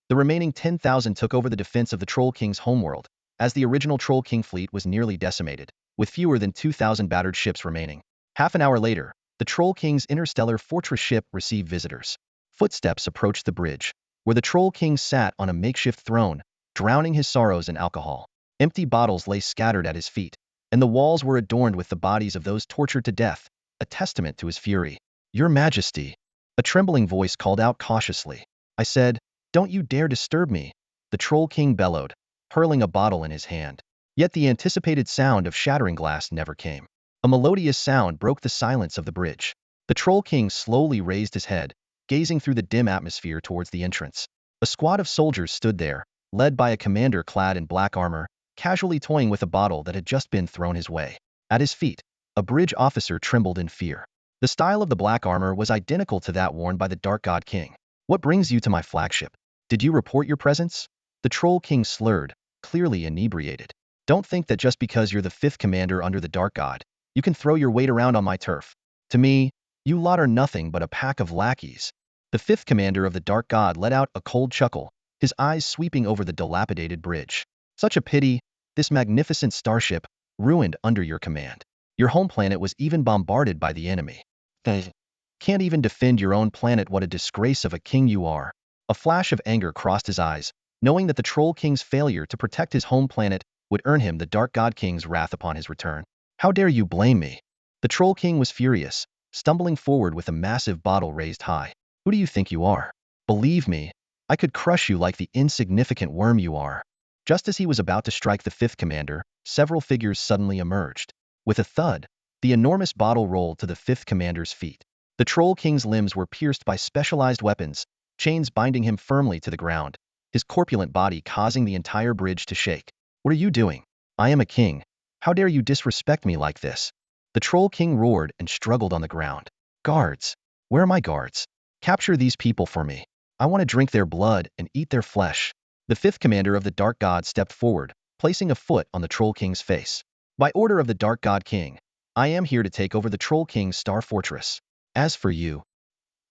The remaining 10,000 took over the defense of the Troll King's homeworld, as the original Troll King fleet was nearly decimated, with fewer than 2,000 battered ships remaining. Half an hour later, the Troll King's interstellar fortress ship received visitors. Footsteps approached the bridge, where the Troll King sat on a makeshift throne, drowning his sorrows in alcohol. Empty bottles lay scattered at his feet, and the walls were adorned with the bodies of those tortured to death, a testament to his fury. "Your Majesty," a trembling voice called out cautiously. "I said, don't you dare disturb me," the Troll King bellowed, hurling a bottle in his hand. Yet the anticipated sound of shattering glass never came. A melodious sound broke the silence of the bridge. The Troll King slowly raised his head, gazing through the dim atmosphere towards the entrance. A squad of soldiers stood there, led by a commander clad in black armor, casually toying with a bottle that had just been thrown his way. At his feet, a bridge officer trembled in fear. The style of the black armor was identical to that worn by the Dark God King. "What brings you to my flagship? Did you report your presence?" The Troll King slurred, clearly inebriated. "Don't think that just because you're the 5th commander under the Dark God, you can throw your weight around on my turf. To me, you lot are nothing but a pack of lackeys." The 5th commander of the Dark God let out a cold chuckle, his eyes sweeping over the dilapidated bridge. "Such a pity, this magnificent starship, ruined under your command. Your home planet was even bombarded by the enemy. Can't even defend your own planet. What a disgrace of a king you are." A flash of anger crossed his eyes, knowing that the Troll King's failure to protect his home planet would earn him the Dark God King's wrath upon his return. "How dare you blame me?" The Troll King was furious, stumbling forward with a massive bottle raised high. "Who do you think you are? Believe me, I could crush you like the insignificant worm you are." Just as he was about to strike the 5th commander, several figures suddenly emerged. With a thud, the enormous bottle rolled to the 5th commander's feet. The Troll King's limbs were pierced by specialized weapons, chains binding him firmly to the ground, his corpulent body causing the entire bridge to shake. "What are you doing? I am a king. How dare you disrespect me like this?" The Troll King roared and struggled on the ground. "Guards! Where are my guards? Capture these people for me. I want to drink their blood and eat their flesh." The 5th commander of the Dark God stepped forward, placing a foot on the Troll King's face. "By order of the Dark God King, I am here to take over the Troll King's star fortress. As for you,"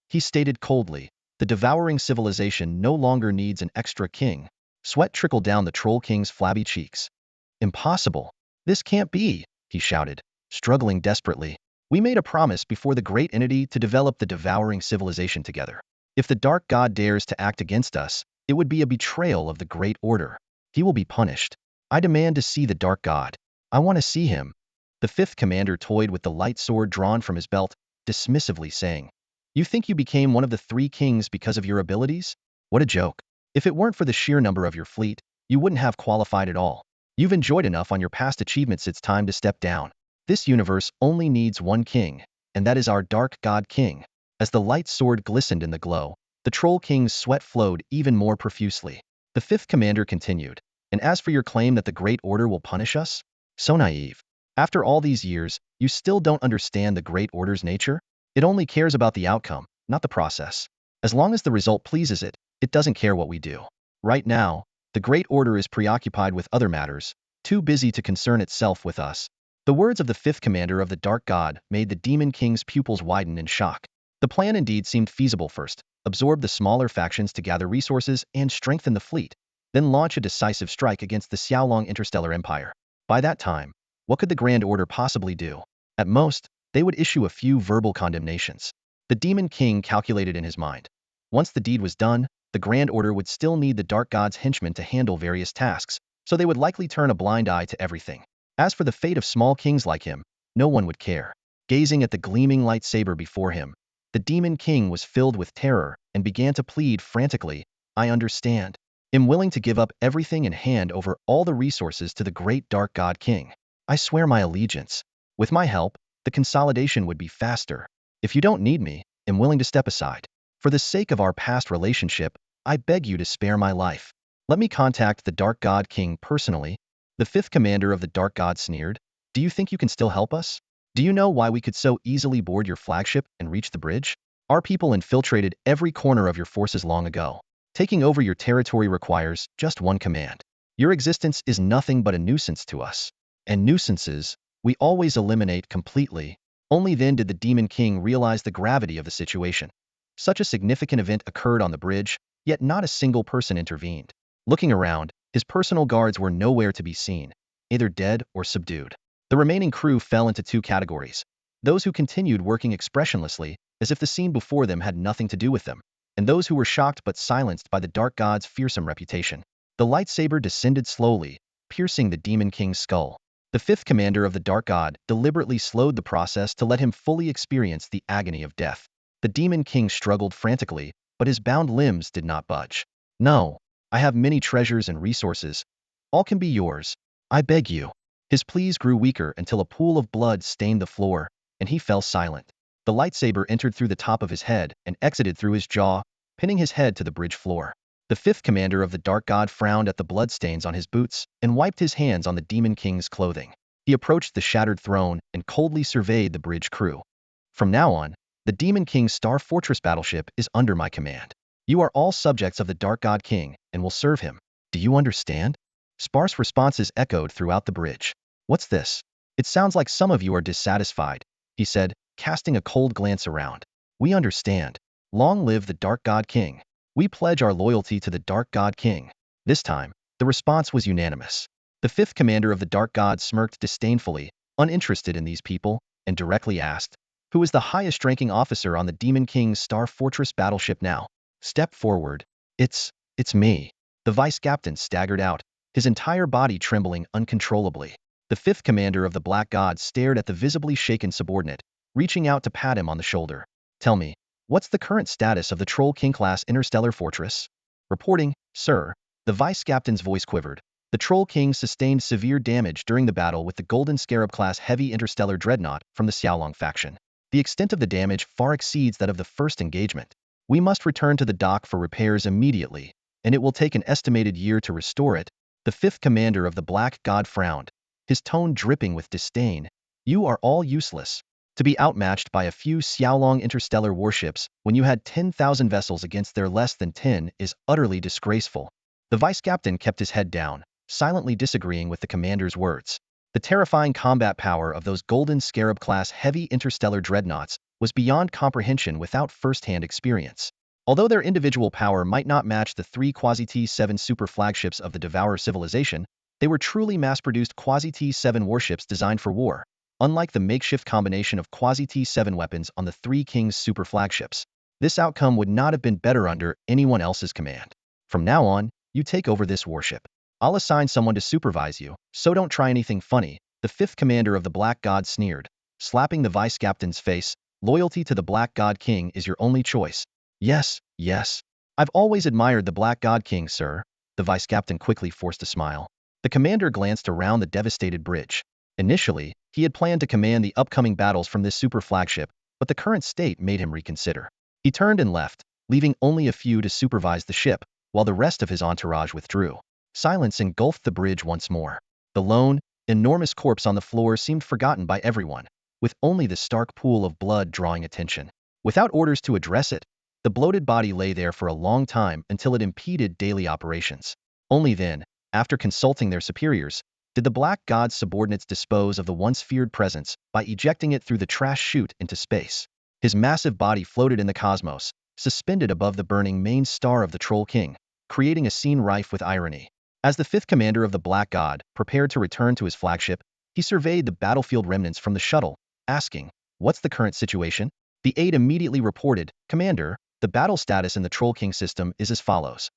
he stated coldly, "the devouring civilization no longer needs an extra king." Sweat trickled down the Troll King's flabby cheeks. "Impossible. This can't be," he shouted, struggling desperately. "We made a promise before the great entity to develop the devouring civilization together. If the Dark God dares to act against us, it would be a betrayal of the Great Order. He will be punished. I demand to see the Dark God. I want to see him." The 5th commander toyed with the light sword drawn from his belt, dismissively saying, "You think you became one of the 3 kings because of your abilities? What a joke. If it weren't for the sheer number of your fleet, you wouldn't have qualified at all. You've enjoyed enough on your past achievements. It's time to step down. This universe only needs one king, and that is our Dark God King." As the light sword glistened in the glow, the Troll King's sweat flowed even more profusely. The 5th commander continued, "And as for your claim that the Great Order will punish us? So naive. After all these years, you still don't understand the Great Order's nature? It only cares about the outcome, not the process. As long as the result pleases it, it doesn't care what we do. Right now, the Great Order is preoccupied with other matters, too busy to concern itself with us." The words of the 5th commander of the Dark God made the Demon King's pupils widen in shock. The plan indeed seemed feasible. First, absorb the smaller factions to gather resources and strengthen the fleet, then launch a decisive strike against the Xiaolong Interstellar Empire. By that time, what could the Grand Order possibly do? At most, they would issue a few verbal condemnations. The Demon King calculated in his mind. Once the deed was done, the Grand Order would still need the Dark God's henchmen to handle various tasks, so they would likely turn a blind eye to everything. As for the fate of small kings like him, no one would care. Gazing at the gleaming lightsaber before him, the Demon King was filled with terror and began to plead frantically, I understand. I'm willing to give up everything and hand over all the resources to the great Dark God King. I swear my allegiance. With my help, the consolidation would be faster. If you don't need me, I'm willing to step aside. For the sake of our past relationship, I beg you to spare my life. Let me contact the Dark God King personally. The fifth commander of the Dark God sneered. Do you think you can still help us? Do you know why we could so easily board your flagship and reach the bridge? Our people infiltrated every corner of your forces long ago. Taking over your territory requires just one command. Your existence is nothing but a nuisance to us. And nuisances, we always eliminate completely. Only then did the Demon King realize the gravity of the situation. Such a significant event occurred on the bridge, yet not a single person intervened. Looking around, his personal guards were nowhere to be seen, either dead or subdued. The remaining crew fell into two categories. Those who continued working expressionlessly, as if the scene before them had nothing to do with them, and those who were shocked but silenced by the Dark God's fearsome reputation. The lightsaber descended slowly, piercing the Demon King's skull. The fifth commander of the Dark God deliberately slowed the process to let him fully experience the agony of death. The Demon King struggled frantically, but his bound limbs did not budge. No, I have many treasures and resources. All can be yours. I beg you. His pleas grew weaker until a pool of blood stained the floor, and he fell silent. The lightsaber entered through the top of his head and exited through his jaw, pinning his head to the bridge floor. The fifth commander of the Dark God frowned at the bloodstains on his boots and wiped his hands on the Demon King's clothing. He approached the shattered throne and coldly surveyed the bridge crew. From now on, the Demon King's Star Fortress battleship is under my command. You are all subjects of the Dark God King and will serve him. Do you understand? Sparse responses echoed throughout the bridge. What's this? It sounds like some of you are dissatisfied, he said, casting a cold glance around. We understand. Long live the Dark God King. We pledge our loyalty to the Dark God King. This time, the response was unanimous. The fifth commander of the Dark God smirked disdainfully, uninterested in these people, and directly asked, who is the highest-ranking officer on the Demon King's Star Fortress battleship now? Step forward. It's me. The vice captain staggered out, his entire body trembling uncontrollably. The fifth commander of the Black God stared at the visibly shaken subordinate, reaching out to pat him on the shoulder. Tell me, what's the current status of the Troll King-class interstellar fortress? Reporting, sir. The vice captain's voice quivered. The Troll King sustained severe damage during the battle with the Golden Scarab-class heavy interstellar dreadnought from the Xiaolong faction. The extent of the damage far exceeds that of the first engagement. We must return to the dock for repairs immediately, and it will take an estimated year to restore it. The fifth commander of the Black God frowned, his tone dripping with disdain. You are all useless. To be outmatched by a few Xiaolong interstellar warships when you had 10,000 vessels against their less than 10 is utterly disgraceful. The vice captain kept his head down, silently disagreeing with the commander's words. The terrifying combat power of those Golden Scarab-class heavy interstellar dreadnoughts was beyond comprehension without first-hand experience. Although their individual power might not match the three Quasi-T7 super flagships of the Devourer civilization, they were truly mass-produced Quasi-T7 warships designed for war, unlike the makeshift combination of Quasi-T7 weapons on the three King's super flagships. This outcome would not have been better under anyone else's command. From now on, you take over this warship. I'll assign someone to supervise you, so don't try anything funny. The fifth commander of the Black God sneered, slapping the vice captain's face. Loyalty to the Black God King is your only choice. Yes. I've always admired the Black God King, sir. The vice captain quickly forced a smile. The commander glanced around the devastated bridge. Initially, he had planned to command the upcoming battles from this super flagship, but the current state made him reconsider. He turned and left, leaving only a few to supervise the ship, while the rest of his entourage withdrew. Silence engulfed the bridge once more. The lone, enormous corpse on the floor seemed forgotten by everyone, with only the stark pool of blood drawing attention. Without orders to address it, the bloated body lay there for a long time until it impeded daily operations. Only then, after consulting their superiors, did the Black God's subordinates dispose of the once feared presence by ejecting it through the trash chute into space. His massive body floated in the cosmos, suspended above the burning main star of the Troll King, creating a scene rife with irony. As the fifth commander of the Black God prepared to return to his flagship, he surveyed the battlefield remnants from the shuttle, asking, "What's the current situation?" The aide immediately reported, "Commander, the battle status in the Troll King system is as follows.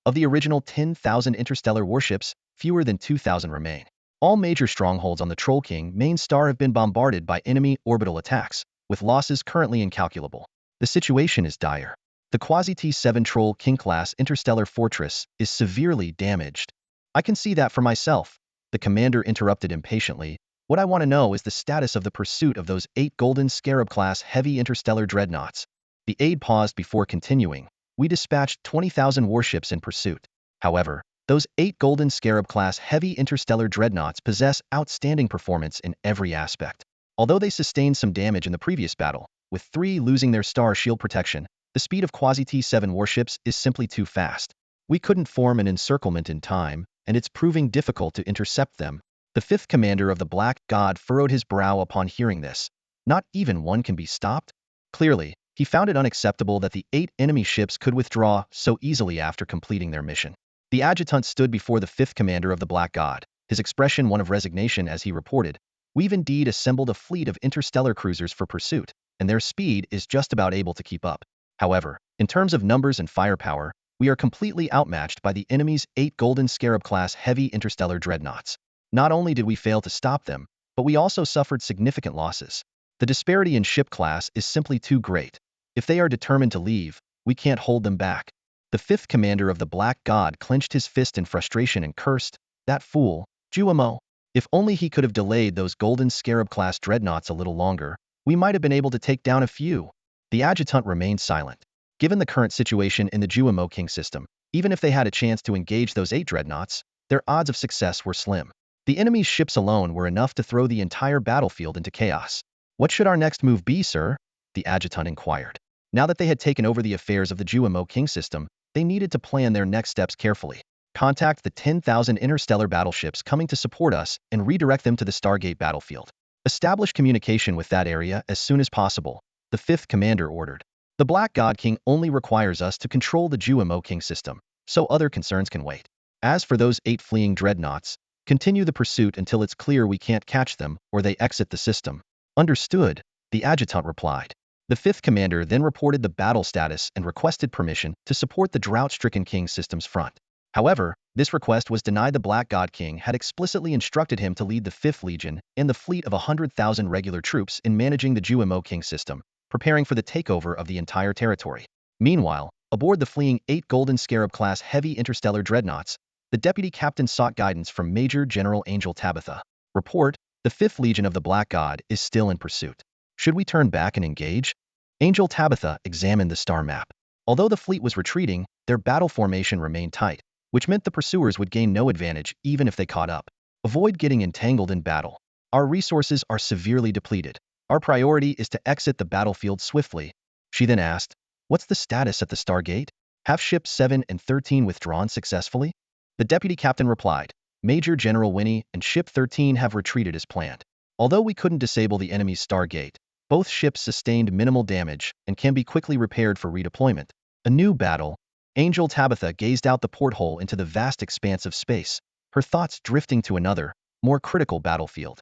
Of the original 10,000 interstellar warships, fewer than 2,000 remain. All major strongholds on the Troll King main star have been bombarded by enemy orbital attacks, with losses currently incalculable. The situation is dire. The Quasi-T7 Troll King-class interstellar fortress is severely damaged. I can see that for myself, the commander interrupted impatiently. What I want to know is the status of the pursuit of those 8 Golden Scarab-class heavy interstellar dreadnoughts. The aide paused before continuing. We dispatched 20,000 warships in pursuit. However, those 8 Golden Scarab-class heavy interstellar dreadnoughts possess outstanding performance in every aspect. Although they sustained some damage in the previous battle, with 3 losing their star shield protection, the speed of Quasi-T7 warships is simply too fast. We couldn't form an encirclement in time, and it's proving difficult to intercept them. The 5th commander of the Black God furrowed his brow upon hearing this. Not even one can be stopped? Clearly, he found it unacceptable that the 8 enemy ships could withdraw so easily after completing their mission. The adjutant stood before the 5th commander of the Black God, his expression one of resignation as he reported, "We've indeed assembled a fleet of interstellar cruisers for pursuit, and their speed is just about able to keep up. However, in terms of numbers and firepower, we are completely outmatched by the enemy's 8 Golden Scarab-class heavy interstellar dreadnoughts. Not only did we fail to stop them, but we also suffered significant losses. The disparity in ship class is simply too great. If they are determined to leave, we can't hold them back." The 5th commander of the Black God clenched his fist in frustration and cursed, "That fool, Juamo. If only he could have delayed those Golden Scarab-class dreadnoughts a little longer, we might have been able to take down a few." The adjutant remained silent. Given the current situation in the Juamo King system, even if they had a chance to engage those 8 dreadnoughts, their odds of success were slim. The enemy's ships alone were enough to throw the entire battlefield into chaos. "What should our next move be, sir?" the adjutant inquired. Now that they had taken over the affairs of the Juamo King system, they needed to plan their next steps carefully. "Contact the 10,000 interstellar battleships coming to support us and redirect them to the Stargate battlefield. Establish communication with that area as soon as possible," the 5th commander ordered. "The Black God King only requires us to control the Juamo King system, so other concerns can wait. As for those 8 fleeing dreadnoughts, continue the pursuit until it's clear we can't catch them or they exit the system." "Understood," the adjutant replied. The 5th commander then reported the battle status and requested permission to support the drought-stricken King system's front. However, this request was denied. The Black God King had explicitly instructed him to lead the 5th Legion and the fleet of 100,000 regular troops in managing the Juamo King system, preparing for the takeover of the entire territory. Meanwhile, aboard the fleeing 8 Golden Scarab-class heavy interstellar dreadnoughts, the deputy captain sought guidance from Major General Angel Tabitha. "Report, the 5th Legion of the Black God is still in pursuit. Should we turn back and engage?" Angel Tabitha examined the star map. Although the fleet was retreating, their battle formation remained tight, which meant the pursuers would gain no advantage even if they caught up. "Avoid getting entangled in battle. Our resources are severely depleted. Our priority is to exit the battlefield swiftly." She then asked, "What's the status at the Stargate? Have ships 7 and 13 withdrawn successfully?" The deputy captain replied, "Major General Winnie and ship 13 have retreated as planned. Although we couldn't disable the enemy's Stargate, both ships sustained minimal damage and can be quickly repaired for redeployment." A new battle. Angel Tabitha gazed out the porthole into the vast expanse of space, her thoughts drifting to another, more critical battlefield.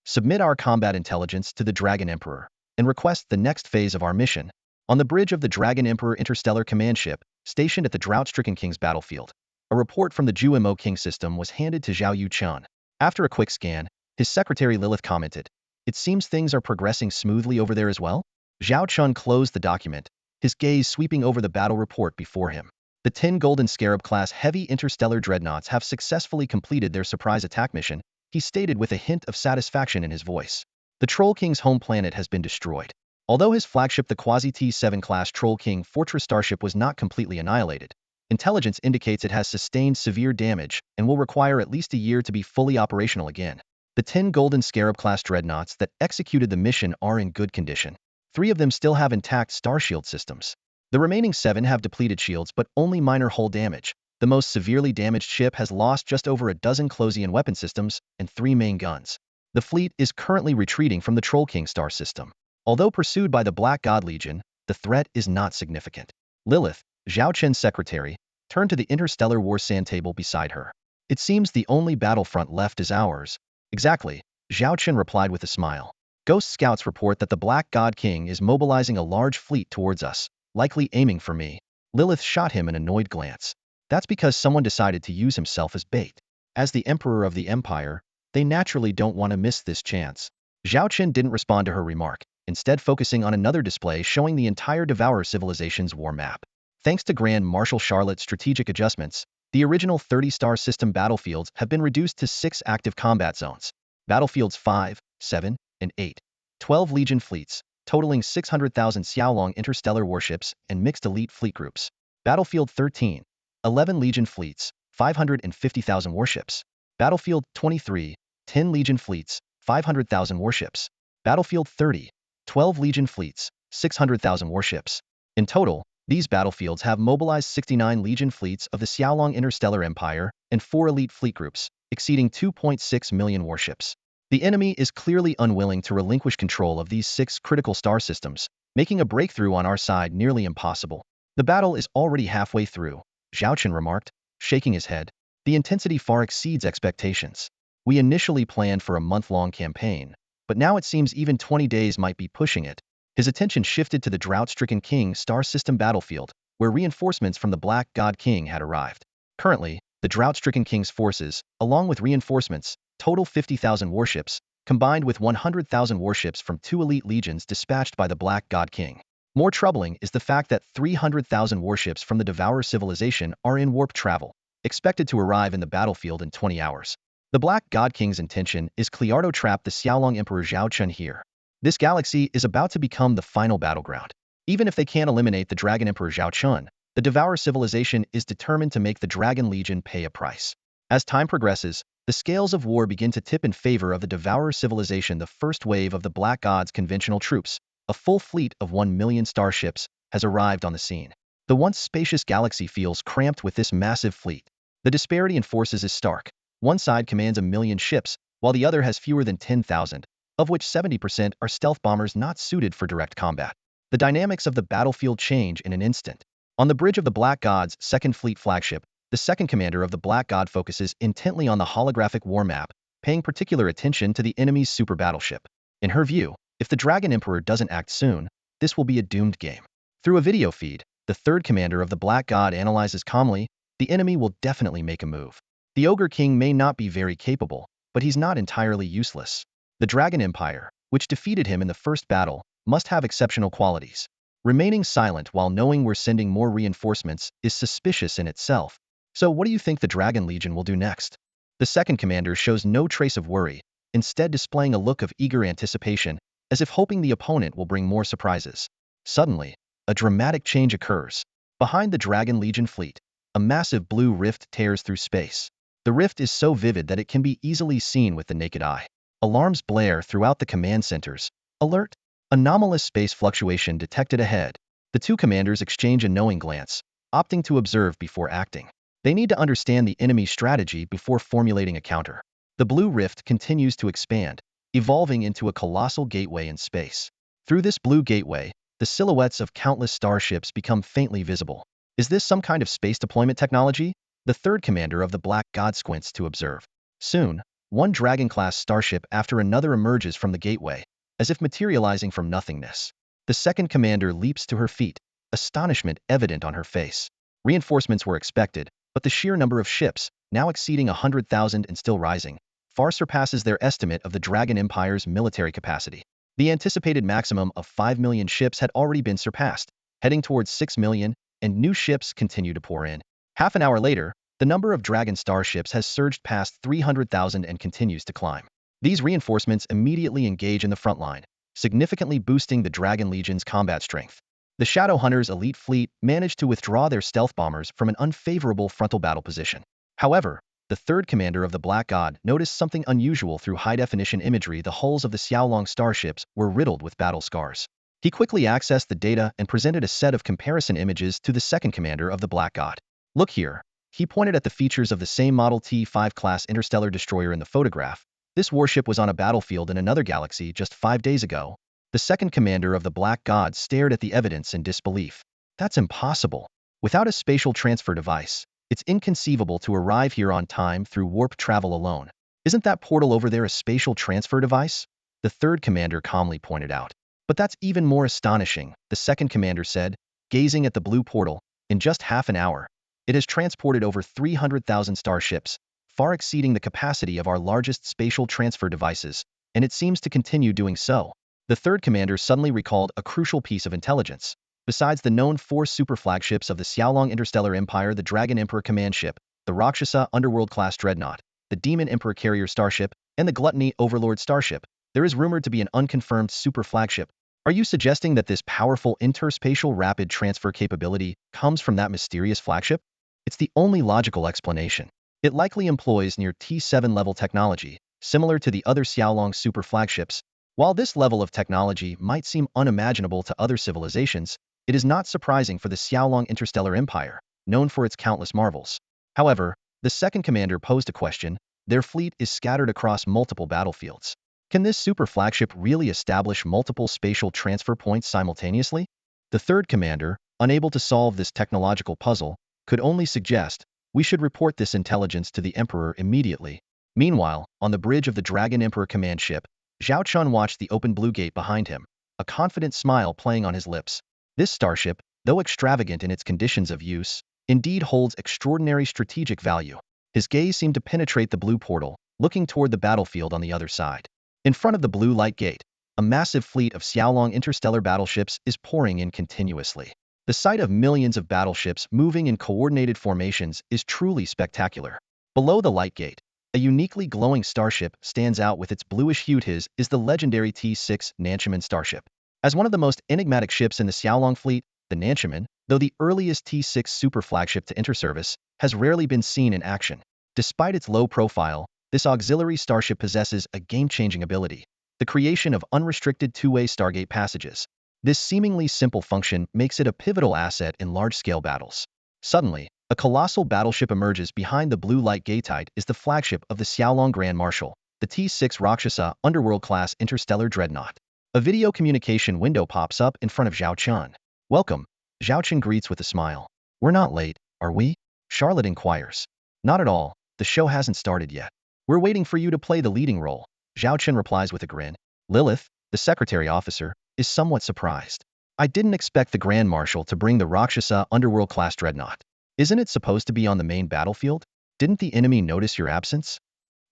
"Submit our combat intelligence to the Dragon Emperor and request the next phase of our mission." On the bridge of the Dragon Emperor interstellar command ship, stationed at the drought-stricken King's battlefield, a report from the Juamo King system was handed to Zhao Chen. After a quick scan, his secretary Lilith commented, "It seems things are progressing smoothly over there as well?" Zhao Chen closed the document, his gaze sweeping over the battle report before him. "The 10 Golden Scarab-class heavy interstellar dreadnoughts have successfully completed their surprise attack mission," he stated with a hint of satisfaction in his voice. "The Troll King's home planet has been destroyed. Although his flagship, the Quasi-T7 class Troll King Fortress starship, was not completely annihilated, intelligence indicates it has sustained severe damage and will require at least a year to be fully operational again. The 10 Golden Scarab-class dreadnoughts that executed the mission are in good condition. 3 of them still have intact star shield systems. The remaining 7 have depleted shields but only minor hull damage. The most severely damaged ship has lost just over a dozen Closian weapon systems and 3 main guns. The fleet is currently retreating from the Troll King star system. Although pursued by the Black God Legion, the threat is not significant." Lilith, Zhao Chen's secretary, turned to the interstellar war sand table beside her. "It seems the only battlefront left is ours." "Exactly," Zhao Chen replied with a smile. "Ghost scouts report that the Black God King is mobilizing a large fleet towards us, likely aiming for me." Lilith shot him an annoyed glance. "That's because someone decided to use himself as bait. As the Emperor of the Empire, They naturally don't want to miss this chance. Zhao Chen didn't respond to her remark, instead focusing on another display showing the entire Devourer civilization's war map. Thanks to Grand Marshal Charlotte's strategic adjustments, the original 30-star system battlefields have been reduced to 6 active combat zones. Battlefields 5, 7, and 8. 12 Legion fleets, totaling 600,000 Xiaolong interstellar warships and mixed elite fleet groups. Battlefield 13. 11 Legion fleets, 550,000 warships. Battlefield 23. 10 Legion fleets, 500,000 warships. Battlefield 30. 12 Legion fleets, 600,000 warships. In total, these battlefields have mobilized 69 Legion fleets of the Xiaolong Interstellar Empire and 4 elite fleet groups, exceeding 2.6 million warships. The enemy is clearly unwilling to relinquish control of these 6 critical star systems, making a breakthrough on our side nearly impossible. The battle is already halfway through, Zhao Chen remarked, shaking his head. The intensity far exceeds expectations. We initially planned for a month-long campaign, but now it seems even 20 days might be pushing it. His attention shifted to the drought-stricken King Star System battlefield, where reinforcements from the Black God King had arrived. Currently, the drought-stricken King's forces, along with reinforcements, total 50,000 warships, combined with 100,000 warships from 2 elite legions dispatched by the Black God King. More troubling is the fact that 300,000 warships from the Devourer civilization are in warp travel, expected to arrive in the battlefield in 20 hours. The Black God King's intention is clear to trap the Xiaolong Emperor Zhao Chen here. This galaxy is about to become the final battleground. Even if they can't eliminate the Dragon Emperor Zhao Chen, the Devourer civilization is determined to make the Dragon Legion pay a price. As time progresses, the scales of war begin to tip in favor of the Devourer civilization. The first wave of the Black God's conventional troops, a full fleet of 1 million starships, has arrived on the scene. The once spacious galaxy feels cramped with this massive fleet. The disparity in forces is stark. One side commands 1 million ships, while the other has fewer than 10,000, of which 70% are stealth bombers not suited for direct combat. The dynamics of the battlefield change in an instant. On the bridge of the Black God's second fleet flagship, the second commander of the Black God focuses intently on the holographic war map, paying particular attention to the enemy's super battleship. In her view, if the Dragon Emperor doesn't act soon, this will be a doomed game. Through a video feed, the third commander of the Black God analyzes calmly, the enemy will definitely make a move. The Ogre King may not be very capable, but he's not entirely useless. The Dragon Empire, which defeated him in the first battle, must have exceptional qualities. Remaining silent while knowing we're sending more reinforcements is suspicious in itself. So what do you think the Dragon Legion will do next? The second commander shows no trace of worry, instead displaying a look of eager anticipation, as if hoping the opponent will bring more surprises. Suddenly, a dramatic change occurs. Behind the Dragon Legion fleet, a massive blue rift tears through space. The rift is so vivid that it can be easily seen with the naked eye. Alarms blare throughout the command centers. Alert! Anomalous space fluctuation detected ahead. The two commanders exchange a knowing glance, opting to observe before acting. They need to understand the enemy's strategy before formulating a counter. The blue rift continues to expand, evolving into a colossal gateway in space. Through this blue gateway, the silhouettes of countless starships become faintly visible. Is this some kind of space deployment technology? The third commander of the Black God squints to observe. Soon, one Dragon-class starship after another emerges from the gateway, as if materializing from nothingness. The second commander leaps to her feet, astonishment evident on her face. Reinforcements were expected, but the sheer number of ships, now exceeding 100,000 and still rising, far surpasses their estimate of the Dragon Empire's military capacity. The anticipated maximum of 5 million ships had already been surpassed, heading towards 6 million, and new ships continue to pour in. Half an hour later, the number of Dragon starships has surged past 300,000 and continues to climb. These reinforcements immediately engage in the front line, significantly boosting the Dragon Legion's combat strength. The Shadowhunters' elite fleet managed to withdraw their stealth bombers from an unfavorable frontal battle position. However, the third commander of the Black God noticed something unusual through high-definition imagery. The hulls of the Xiaolong starships were riddled with battle scars. He quickly accessed the data and presented a set of comparison images to the second commander of the Black God. Look here. He pointed at the features of the same Model T-5 class interstellar destroyer in the photograph. This warship was on a battlefield in another galaxy just 5 days ago. The second commander of the Black God stared at the evidence in disbelief. That's impossible. Without a spatial transfer device, it's inconceivable to arrive here on time through warp travel alone. Isn't that portal over there a spatial transfer device? The third commander calmly pointed out. But that's even more astonishing, the second commander said, gazing at the blue portal. In just half an hour, it has transported over 300,000 starships, far exceeding the capacity of our largest spatial transfer devices, and it seems to continue doing so. The third commander suddenly recalled a crucial piece of intelligence. Besides the known 4 super flagships of the Xiaolong Interstellar Empire, the Dragon Emperor Command Ship, the Rakshasa Underworld-class Dreadnought, the Demon Emperor Carrier Starship, and the Gluttony Overlord Starship, there is rumored to be an unconfirmed super flagship. Are you suggesting that this powerful interspatial rapid transfer capability comes from that mysterious flagship? It's the only logical explanation. It likely employs near T7 level technology, similar to the other Xiaolong super flagships. While this level of technology might seem unimaginable to other civilizations, it is not surprising for the Xiaolong Interstellar Empire, known for its countless marvels. However, the second commander posed a question. Their fleet is scattered across multiple battlefields. Can this super flagship really establish multiple spatial transfer points simultaneously? The third commander, unable to solve this technological puzzle, could only suggest, we should report this intelligence to the Emperor immediately. Meanwhile, on the bridge of the Dragon Emperor command ship, Zhao Chen watched the open blue gate behind him, a confident smile playing on his lips. This starship, though extravagant in its conditions of use, indeed holds extraordinary strategic value. His gaze seemed to penetrate the blue portal, looking toward the battlefield on the other side. In front of the blue light gate, a massive fleet of Xiaolong interstellar battleships is pouring in continuously. The sight of millions of battleships moving in coordinated formations is truly spectacular. Below the light gate, a uniquely glowing starship stands out with its bluish hue. His is the legendary T6 Nanchaman starship. As one of the most enigmatic ships in the Xiaolong fleet, the Nanchaman, though the earliest T6 super flagship to enter service, has rarely been seen in action. Despite its low profile, this auxiliary starship possesses a game-changing ability, the creation of unrestricted two-way Stargate passages. This seemingly simple function makes it a pivotal asset in large-scale battles. Suddenly, a colossal battleship emerges behind the blue light gate. It is the flagship of the Xiaolong Grand Marshal, the T6 Rakshasa Underworld-class Interstellar Dreadnought. A video communication window pops up in front of Zhao Chen. Welcome, Zhao Chen greets with a smile. We're not late, are we? Charlotte inquires. Not at all, the show hasn't started yet. We're waiting for you to play the leading role, Zhao Chen replies with a grin. Lilith, the secretary officer, is somewhat surprised. I didn't expect the Grand Marshal to bring the Rakshasa Underworld-class Dreadnought. Isn't it supposed to be on the main battlefield? Didn't the enemy notice your absence?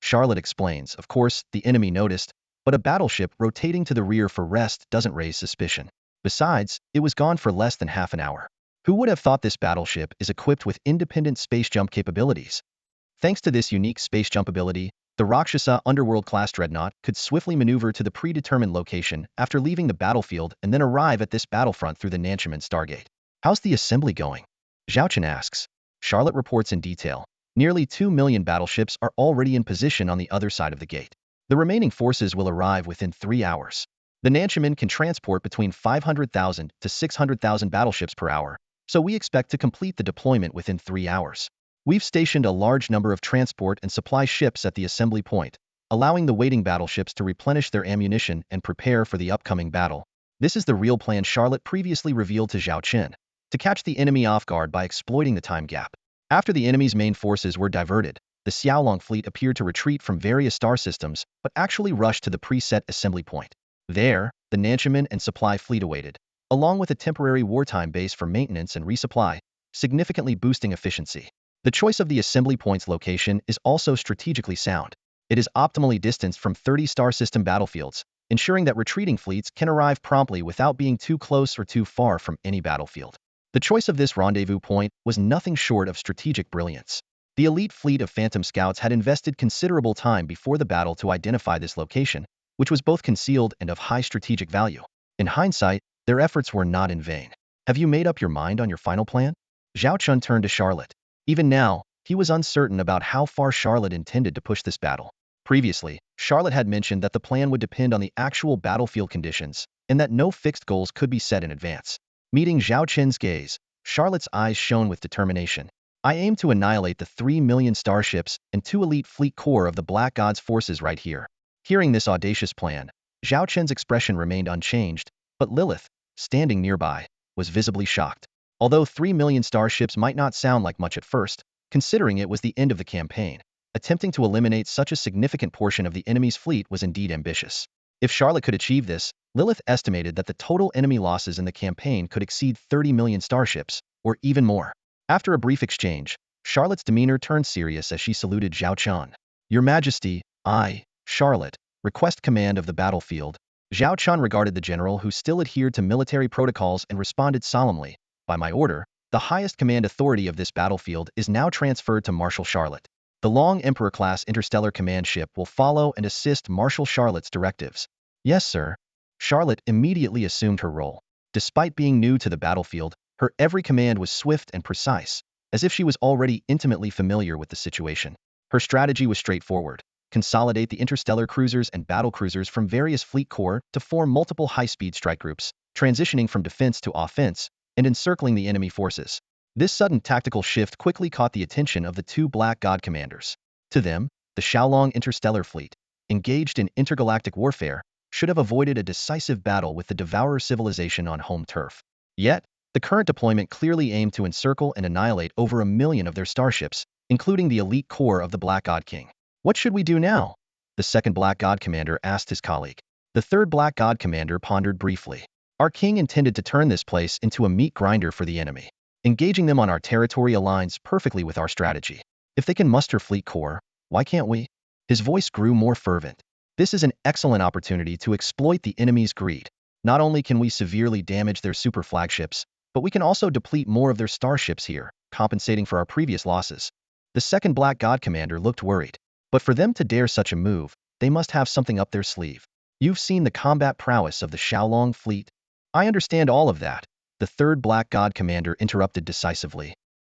Charlotte explains. Of course, the enemy noticed, but a battleship rotating to the rear for rest doesn't raise suspicion. Besides, it was gone for less than half an hour. Who would have thought this battleship is equipped with independent space jump capabilities? Thanks to this unique space jump ability, the Rakshasa Underworld-class Dreadnought could swiftly maneuver to the predetermined location after leaving the battlefield and then arrive at this battlefront through the Nanchaman Stargate. How's the assembly going? Zhao Chen asks. Charlotte reports in detail. Nearly 2 million battleships are already in position on the other side of the gate. The remaining forces will arrive within 3 hours. The Nanchaman can transport between 500,000 to 600,000 battleships per hour, so we expect to complete the deployment within 3 hours. We've stationed a large number of transport and supply ships at the assembly point, allowing the waiting battleships to replenish their ammunition and prepare for the upcoming battle. This is the real plan Charlotte previously revealed to Zhao Chen, to catch the enemy off guard by exploiting the time gap. After the enemy's main forces were diverted, the Xiaolong fleet appeared to retreat from various star systems, but actually rushed to the preset assembly point. There, the Nanchaman and supply fleet awaited, along with a temporary wartime base for maintenance and resupply, significantly boosting efficiency. The choice of the assembly point's location is also strategically sound. It is optimally distanced from 30 star system battlefields, ensuring that retreating fleets can arrive promptly without being too close or too far from any battlefield. The choice of this rendezvous point was nothing short of strategic brilliance. The elite fleet of Phantom Scouts had invested considerable time before the battle to identify this location, which was both concealed and of high strategic value. In hindsight, their efforts were not in vain. Have you made up your mind on your final plan? Zhao Chen turned to Charlotte. Even now, he was uncertain about how far Charlotte intended to push this battle. Previously, Charlotte had mentioned that the plan would depend on the actual battlefield conditions, and that no fixed goals could be set in advance. Meeting Zhao Chen's gaze, Charlotte's eyes shone with determination. I aim to annihilate the 3 million starships and 2 elite fleet corps of the Black God's forces right here. Hearing this audacious plan, Zhao Chen's expression remained unchanged, but Lilith, standing nearby, was visibly shocked. Although 3 million starships might not sound like much at first, considering it was the end of the campaign, attempting to eliminate such a significant portion of the enemy's fleet was indeed ambitious. If Charlotte could achieve this, Lilith estimated that the total enemy losses in the campaign could exceed 30 million starships, or even more. After a brief exchange, Charlotte's demeanor turned serious as she saluted Zhao Chen. Your Majesty, I, Charlotte, request command of the battlefield. Zhao Chen regarded the general who still adhered to military protocols and responded solemnly. By my order, the highest command authority of this battlefield is now transferred to Marshal Charlotte. The Long Emperor-class interstellar command ship will follow and assist Marshal Charlotte's directives. Yes, sir. Charlotte immediately assumed her role. Despite being new to the battlefield, her every command was swift and precise, as if she was already intimately familiar with the situation. Her strategy was straightforward. Consolidate the interstellar cruisers and battlecruisers from various fleet corps to form multiple high-speed strike groups, transitioning from defense to offense, and encircling the enemy forces. This sudden tactical shift quickly caught the attention of the two Black God commanders. To them, the Xiaolong interstellar fleet, engaged in intergalactic warfare, should have avoided a decisive battle with the Devourer civilization on home turf. Yet, the current deployment clearly aimed to encircle and annihilate over 1 million of their starships, including the elite core of the Black God King. What should we do now? The second Black God commander asked his colleague. The third Black God commander pondered briefly. Our king intended to turn this place into a meat grinder for the enemy. Engaging them on our territory aligns perfectly with our strategy. If they can muster fleet corps, why can't we? His voice grew more fervent. This is an excellent opportunity to exploit the enemy's greed. Not only can we severely damage their super flagships, but we can also deplete more of their starships here, compensating for our previous losses. The second Black God commander looked worried. But for them to dare such a move, they must have something up their sleeve. You've seen the combat prowess of the Xiaolong fleet. I understand all of that, the third Black God commander interrupted decisively.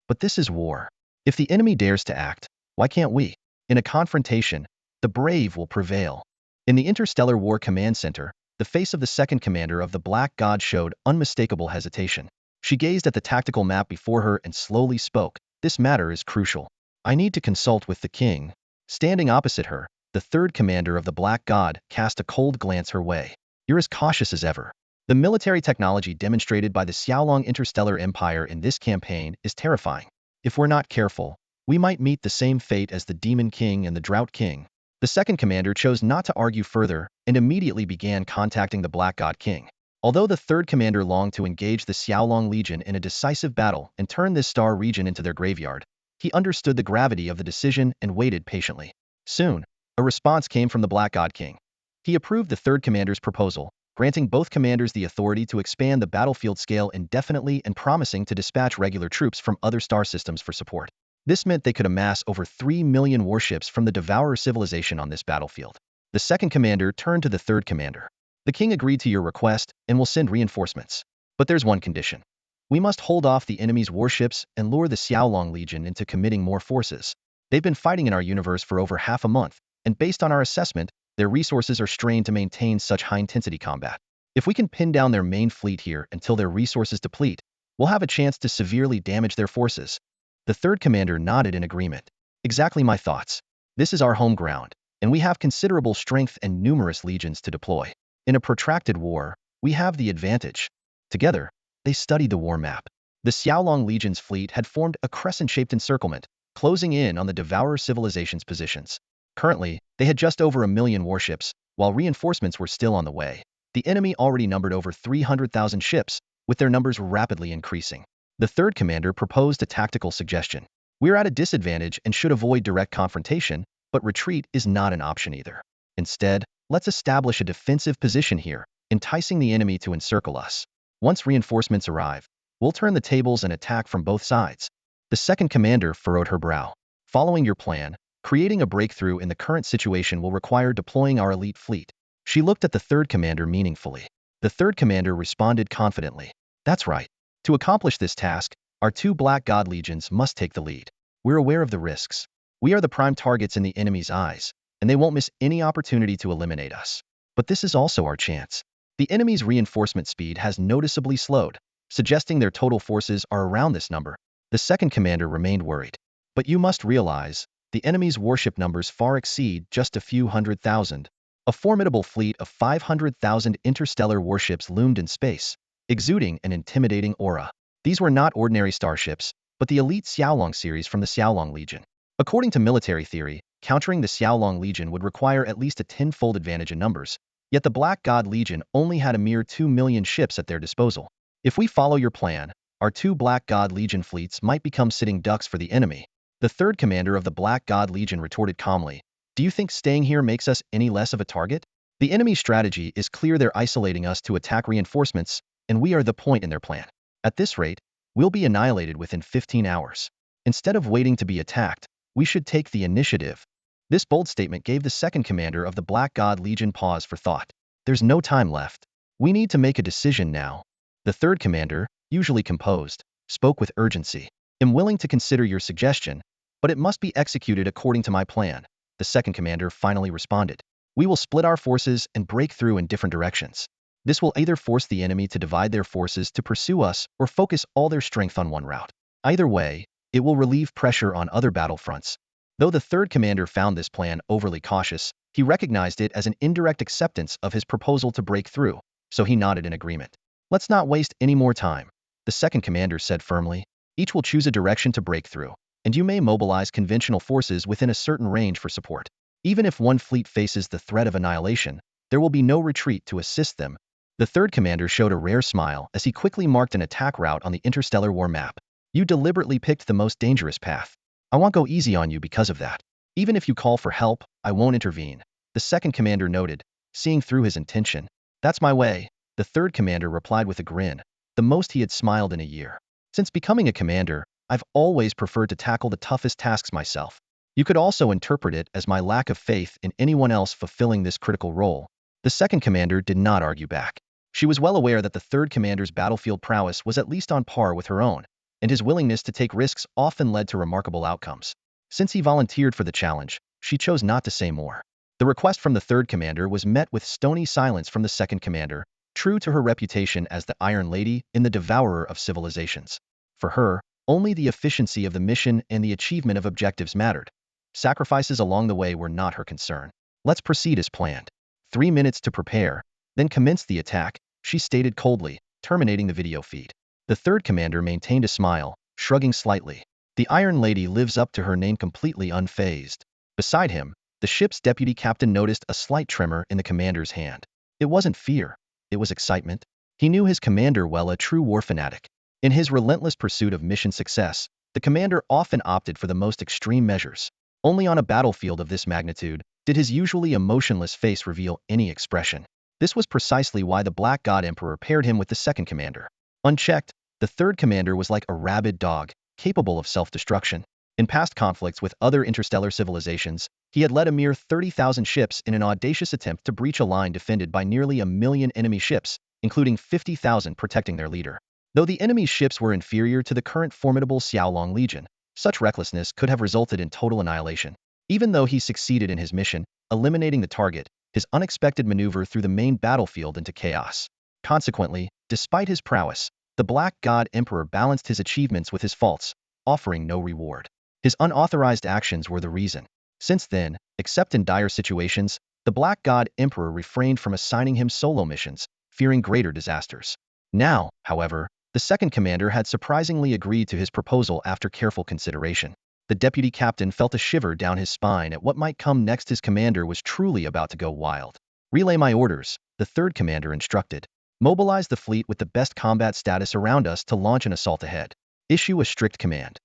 But this is war. If the enemy dares to act, why can't we? In a confrontation, the brave will prevail. In the Interstellar War Command Center, the face of the second commander of the Black God showed unmistakable hesitation. She gazed at the tactical map before her and slowly spoke. This matter is crucial. I need to consult with the king. Standing opposite her, the third commander of the Black God cast a cold glance her way. You're as cautious as ever. The military technology demonstrated by the Xiaolong Interstellar Empire in this campaign is terrifying. If we're not careful, we might meet the same fate as the Demon King and the Drought King. The second commander chose not to argue further and immediately began contacting the Black God King. Although the third commander longed to engage the Xiaolong Legion in a decisive battle and turn this star region into their graveyard, he understood the gravity of the decision and waited patiently. Soon, a response came from the Black God King. He approved the third commander's proposal, granting both commanders the authority to expand the battlefield scale indefinitely and promising to dispatch regular troops from other star systems for support. This meant they could amass over 3 million warships from the Devourer civilization on this battlefield. The second commander turned to the third commander. The king agreed to your request and will send reinforcements. But there's one condition. We must hold off the enemy's warships and lure the Xiaolong Legion into committing more forces. They've been fighting in our universe for over half a month, and based on our assessment, their resources are strained to maintain such high-intensity combat. If we can pin down their main fleet here until their resources deplete, we'll have a chance to severely damage their forces. The third commander nodded in agreement. Exactly my thoughts. This is our home ground, and we have considerable strength and numerous legions to deploy. In a protracted war, we have the advantage. Together, they studied the war map. The Xiaolong Legion's fleet had formed a crescent-shaped encirclement, closing in on the Devourer civilization's positions. Currently, they had just over 1 million warships, while reinforcements were still on the way. The enemy already numbered over 300,000 ships, with their numbers rapidly increasing. The third commander proposed a tactical suggestion. We're at a disadvantage and should avoid direct confrontation, but retreat is not an option either. Instead, let's establish a defensive position here, enticing the enemy to encircle us. Once reinforcements arrive, we'll turn the tables and attack from both sides. The second commander furrowed her brow. Following your plan, creating a breakthrough in the current situation will require deploying our elite fleet. She looked at the third commander meaningfully. The third commander responded confidently. That's right. To accomplish this task, our two Black God legions must take the lead. We're aware of the risks. We are the prime targets in the enemy's eyes, and they won't miss any opportunity to eliminate us. But this is also our chance. The enemy's reinforcement speed has noticeably slowed, suggesting their total forces are around this number. The second commander remained worried. But you must realize, the enemy's warship numbers far exceed just a few 100,000. A formidable fleet of 500,000 interstellar warships loomed in space, exuding an intimidating aura. These were not ordinary starships, but the elite Xiaolong series from the Xiaolong Legion. According to military theory, countering the Xiaolong Legion would require at least a 10-fold advantage in numbers, yet the Black God Legion only had a mere 2 million ships at their disposal. If we follow your plan, our two Black God Legion fleets might become sitting ducks for the enemy. The third commander of the Black God Legion retorted calmly, "Do you think staying here makes us any less of a target? The enemy's strategy is clear. They're isolating us to attack reinforcements, and we are the point in their plan. At this rate, we'll be annihilated within 15 hours. Instead of waiting to be attacked, we should take the initiative." This bold statement gave the second commander of the Black God Legion pause for thought. "There's no time left. We need to make a decision now." The third commander, usually composed, spoke with urgency. "I'm willing to consider your suggestion, but it must be executed according to my plan," the second commander finally responded. "We will split our forces and break through in different directions. This will either force the enemy to divide their forces to pursue us or focus all their strength on one route. Either way, it will relieve pressure on other battlefronts." Though the third commander found this plan overly cautious, he recognized it as an indirect acceptance of his proposal to break through, so he nodded in agreement. "Let's not waste any more time," the second commander said firmly. "Each will choose a direction to break through, and you may mobilize conventional forces within a certain range for support. Even if one fleet faces the threat of annihilation, there will be no retreat to assist them." The third commander showed a rare smile as he quickly marked an attack route on the interstellar war map. "You deliberately picked the most dangerous path. I won't go easy on you because of that. Even if you call for help, I won't intervene," the second commander noted, seeing through his intention. "That's my way," the third commander replied with a grin, the most he had smiled in a year. "Since becoming a commander, I've always preferred to tackle the toughest tasks myself. You could also interpret it as my lack of faith in anyone else fulfilling this critical role." The second commander did not argue back. She was well aware that the third commander's battlefield prowess was at least on par with her own, and his willingness to take risks often led to remarkable outcomes. Since he volunteered for the challenge, she chose not to say more. The request from the third commander was met with stony silence from the second commander, true to her reputation as the Iron Lady in the Devourer of Civilizations. For her, only the efficiency of the mission and the achievement of objectives mattered. Sacrifices along the way were not her concern. "Let's proceed as planned. 3 minutes to prepare, then commence the attack," she stated coldly, terminating the video feed. The third commander maintained a smile, shrugging slightly. The Iron Lady lives up to her name, completely unfazed. Beside him, the ship's deputy captain noticed a slight tremor in the commander's hand. It wasn't fear, it was excitement. He knew his commander well, a true war fanatic. In his relentless pursuit of mission success, the commander often opted for the most extreme measures. Only on a battlefield of this magnitude did his usually emotionless face reveal any expression. This was precisely why the Black God Emperor paired him with the second commander. Unchecked, the third commander was like a rabid dog, capable of self-destruction. In past conflicts with other interstellar civilizations, he had led a mere 30,000 ships in an audacious attempt to breach a line defended by nearly 1,000,000 enemy ships, including 50,000 protecting their leader. Though the enemy's ships were inferior to the current formidable Xiaolong Legion, such recklessness could have resulted in total annihilation. Even though he succeeded in his mission, eliminating the target, his unexpected maneuver threw the main battlefield into chaos. Consequently, despite his prowess, the Black God Emperor balanced his achievements with his faults, offering no reward. His unauthorized actions were the reason. Since then, except in dire situations, the Black God Emperor refrained from assigning him solo missions, fearing greater disasters. Now, however, the second commander had surprisingly agreed to his proposal after careful consideration. The deputy captain felt a shiver down his spine at what might come next. His commander was truly about to go wild. "Relay my orders," the third commander instructed. "Mobilize the fleet with the best combat status around us to launch an assault ahead. Issue a strict command.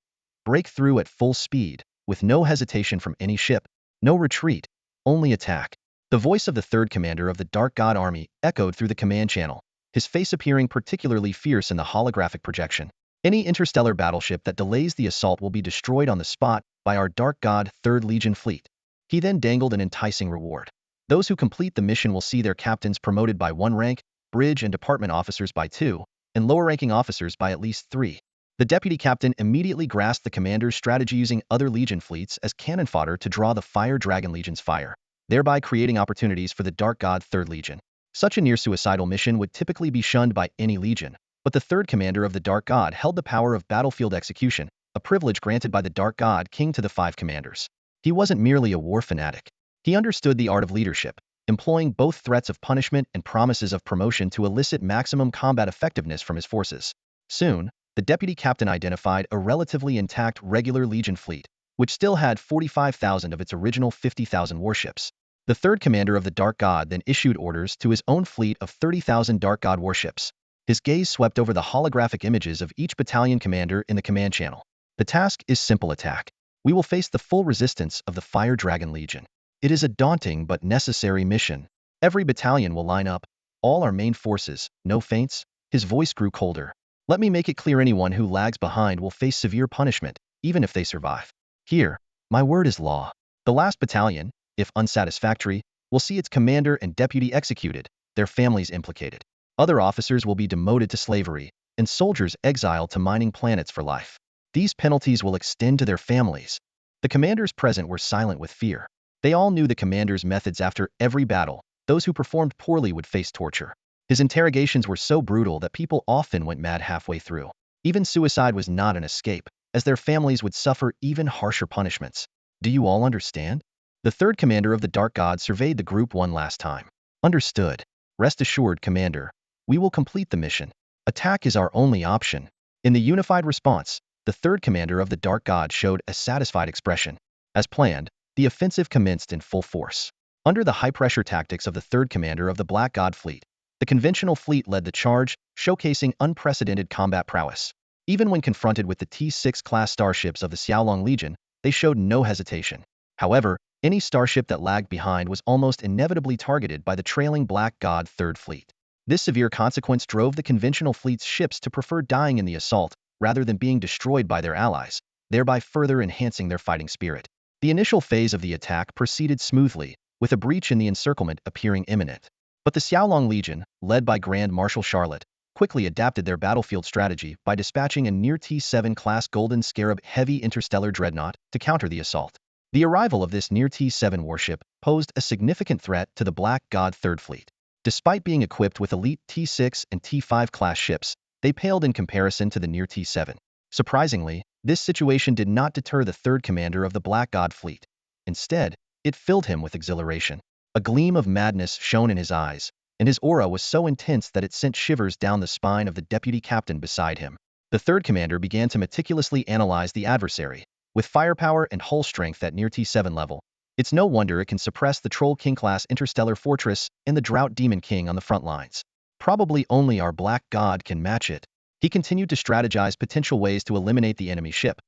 Break through at full speed, with no hesitation from any ship. No retreat, only attack." The voice of the third commander of the Dark God Army echoed through the command channel, his face appearing particularly fierce in the holographic projection. "Any interstellar battleship that delays the assault will be destroyed on the spot by our Dark God 3rd Legion fleet." He then dangled an enticing reward. "Those who complete the mission will see their captains promoted by 1 rank, bridge and department officers by 2, and lower-ranking officers by at least 3. The deputy captain immediately grasped the commander's strategy, using other Legion fleets as cannon fodder to draw the Fire Dragon Legion's fire, thereby creating opportunities for the Dark God 3rd Legion. Such a near-suicidal mission would typically be shunned by any Legion, but the third commander of the Dark God held the power of battlefield execution, a privilege granted by the Dark God King to the 5 commanders. He wasn't merely a war fanatic. He understood the art of leadership, employing both threats of punishment and promises of promotion to elicit maximum combat effectiveness from his forces. Soon, the deputy captain identified a relatively intact regular Legion fleet, which still had 45,000 of its original 50,000 warships. The third commander of the Dark God then issued orders to his own fleet of 30,000 Dark God warships. His gaze swept over the holographic images of each battalion commander in the command channel. "The task is simple: attack. We will face the full resistance of the Fire Dragon Legion. It is a daunting but necessary mission. Every battalion will line up, all our main forces, no feints." His voice grew colder. "Let me make it clear, anyone who lags behind will face severe punishment, even if they survive. Here, my word is law. The last battalion, if unsatisfactory, will see its commander and deputy executed, their families implicated. Other officers will be demoted to slavery, and soldiers exiled to mining planets for life. These penalties will extend to their families." The commanders present were silent with fear. They all knew the commander's methods. After every battle, those who performed poorly would face torture. His interrogations were so brutal that people often went mad halfway through. Even suicide was not an escape, as their families would suffer even harsher punishments. "Do you all understand?" The third commander of the Dark God surveyed the group one last time. "Understood. Rest assured, Commander. We will complete the mission. Attack is our only option." In the unified response, the third commander of the Dark God showed a satisfied expression. As planned, the offensive commenced in full force. Under the high-pressure tactics of the third commander of the Black God fleet, the conventional fleet led the charge, showcasing unprecedented combat prowess. Even when confronted with the T-6 class starships of the Xiaolong Legion, they showed no hesitation. However, any starship that lagged behind was almost inevitably targeted by the trailing Black God Third Fleet. This severe consequence drove the conventional fleet's ships to prefer dying in the assault rather than being destroyed by their allies, thereby further enhancing their fighting spirit. The initial phase of the attack proceeded smoothly, with a breach in the encirclement appearing imminent. But the Xiaolong Legion, led by Grand Marshal Charlotte, quickly adapted their battlefield strategy by dispatching a near T-7 class Golden Scarab heavy interstellar dreadnought to counter the assault. The arrival of this near T-7 warship posed a significant threat to the Black God Third Fleet. Despite being equipped with elite T-6 and T-5 class ships, they paled in comparison to the near T-7. Surprisingly, this situation did not deter the third commander of the Black God Fleet. Instead, it filled him with exhilaration. A gleam of madness shone in his eyes, and his aura was so intense that it sent shivers down the spine of the deputy captain beside him. The third commander began to meticulously analyze the adversary. With firepower and hull strength at near T-7 level, it's no wonder it can suppress the Troll King-class interstellar fortress and the Drought Demon King on the front lines. Probably only our Black God can match it. He continued to strategize potential ways to eliminate the enemy ship.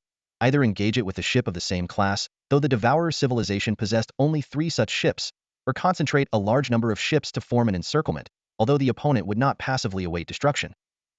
Either engage it with a ship of the same class, though the Devourer civilization possessed only 3 such ships, or concentrate a large number of ships to form an encirclement, although the opponent would not passively await destruction.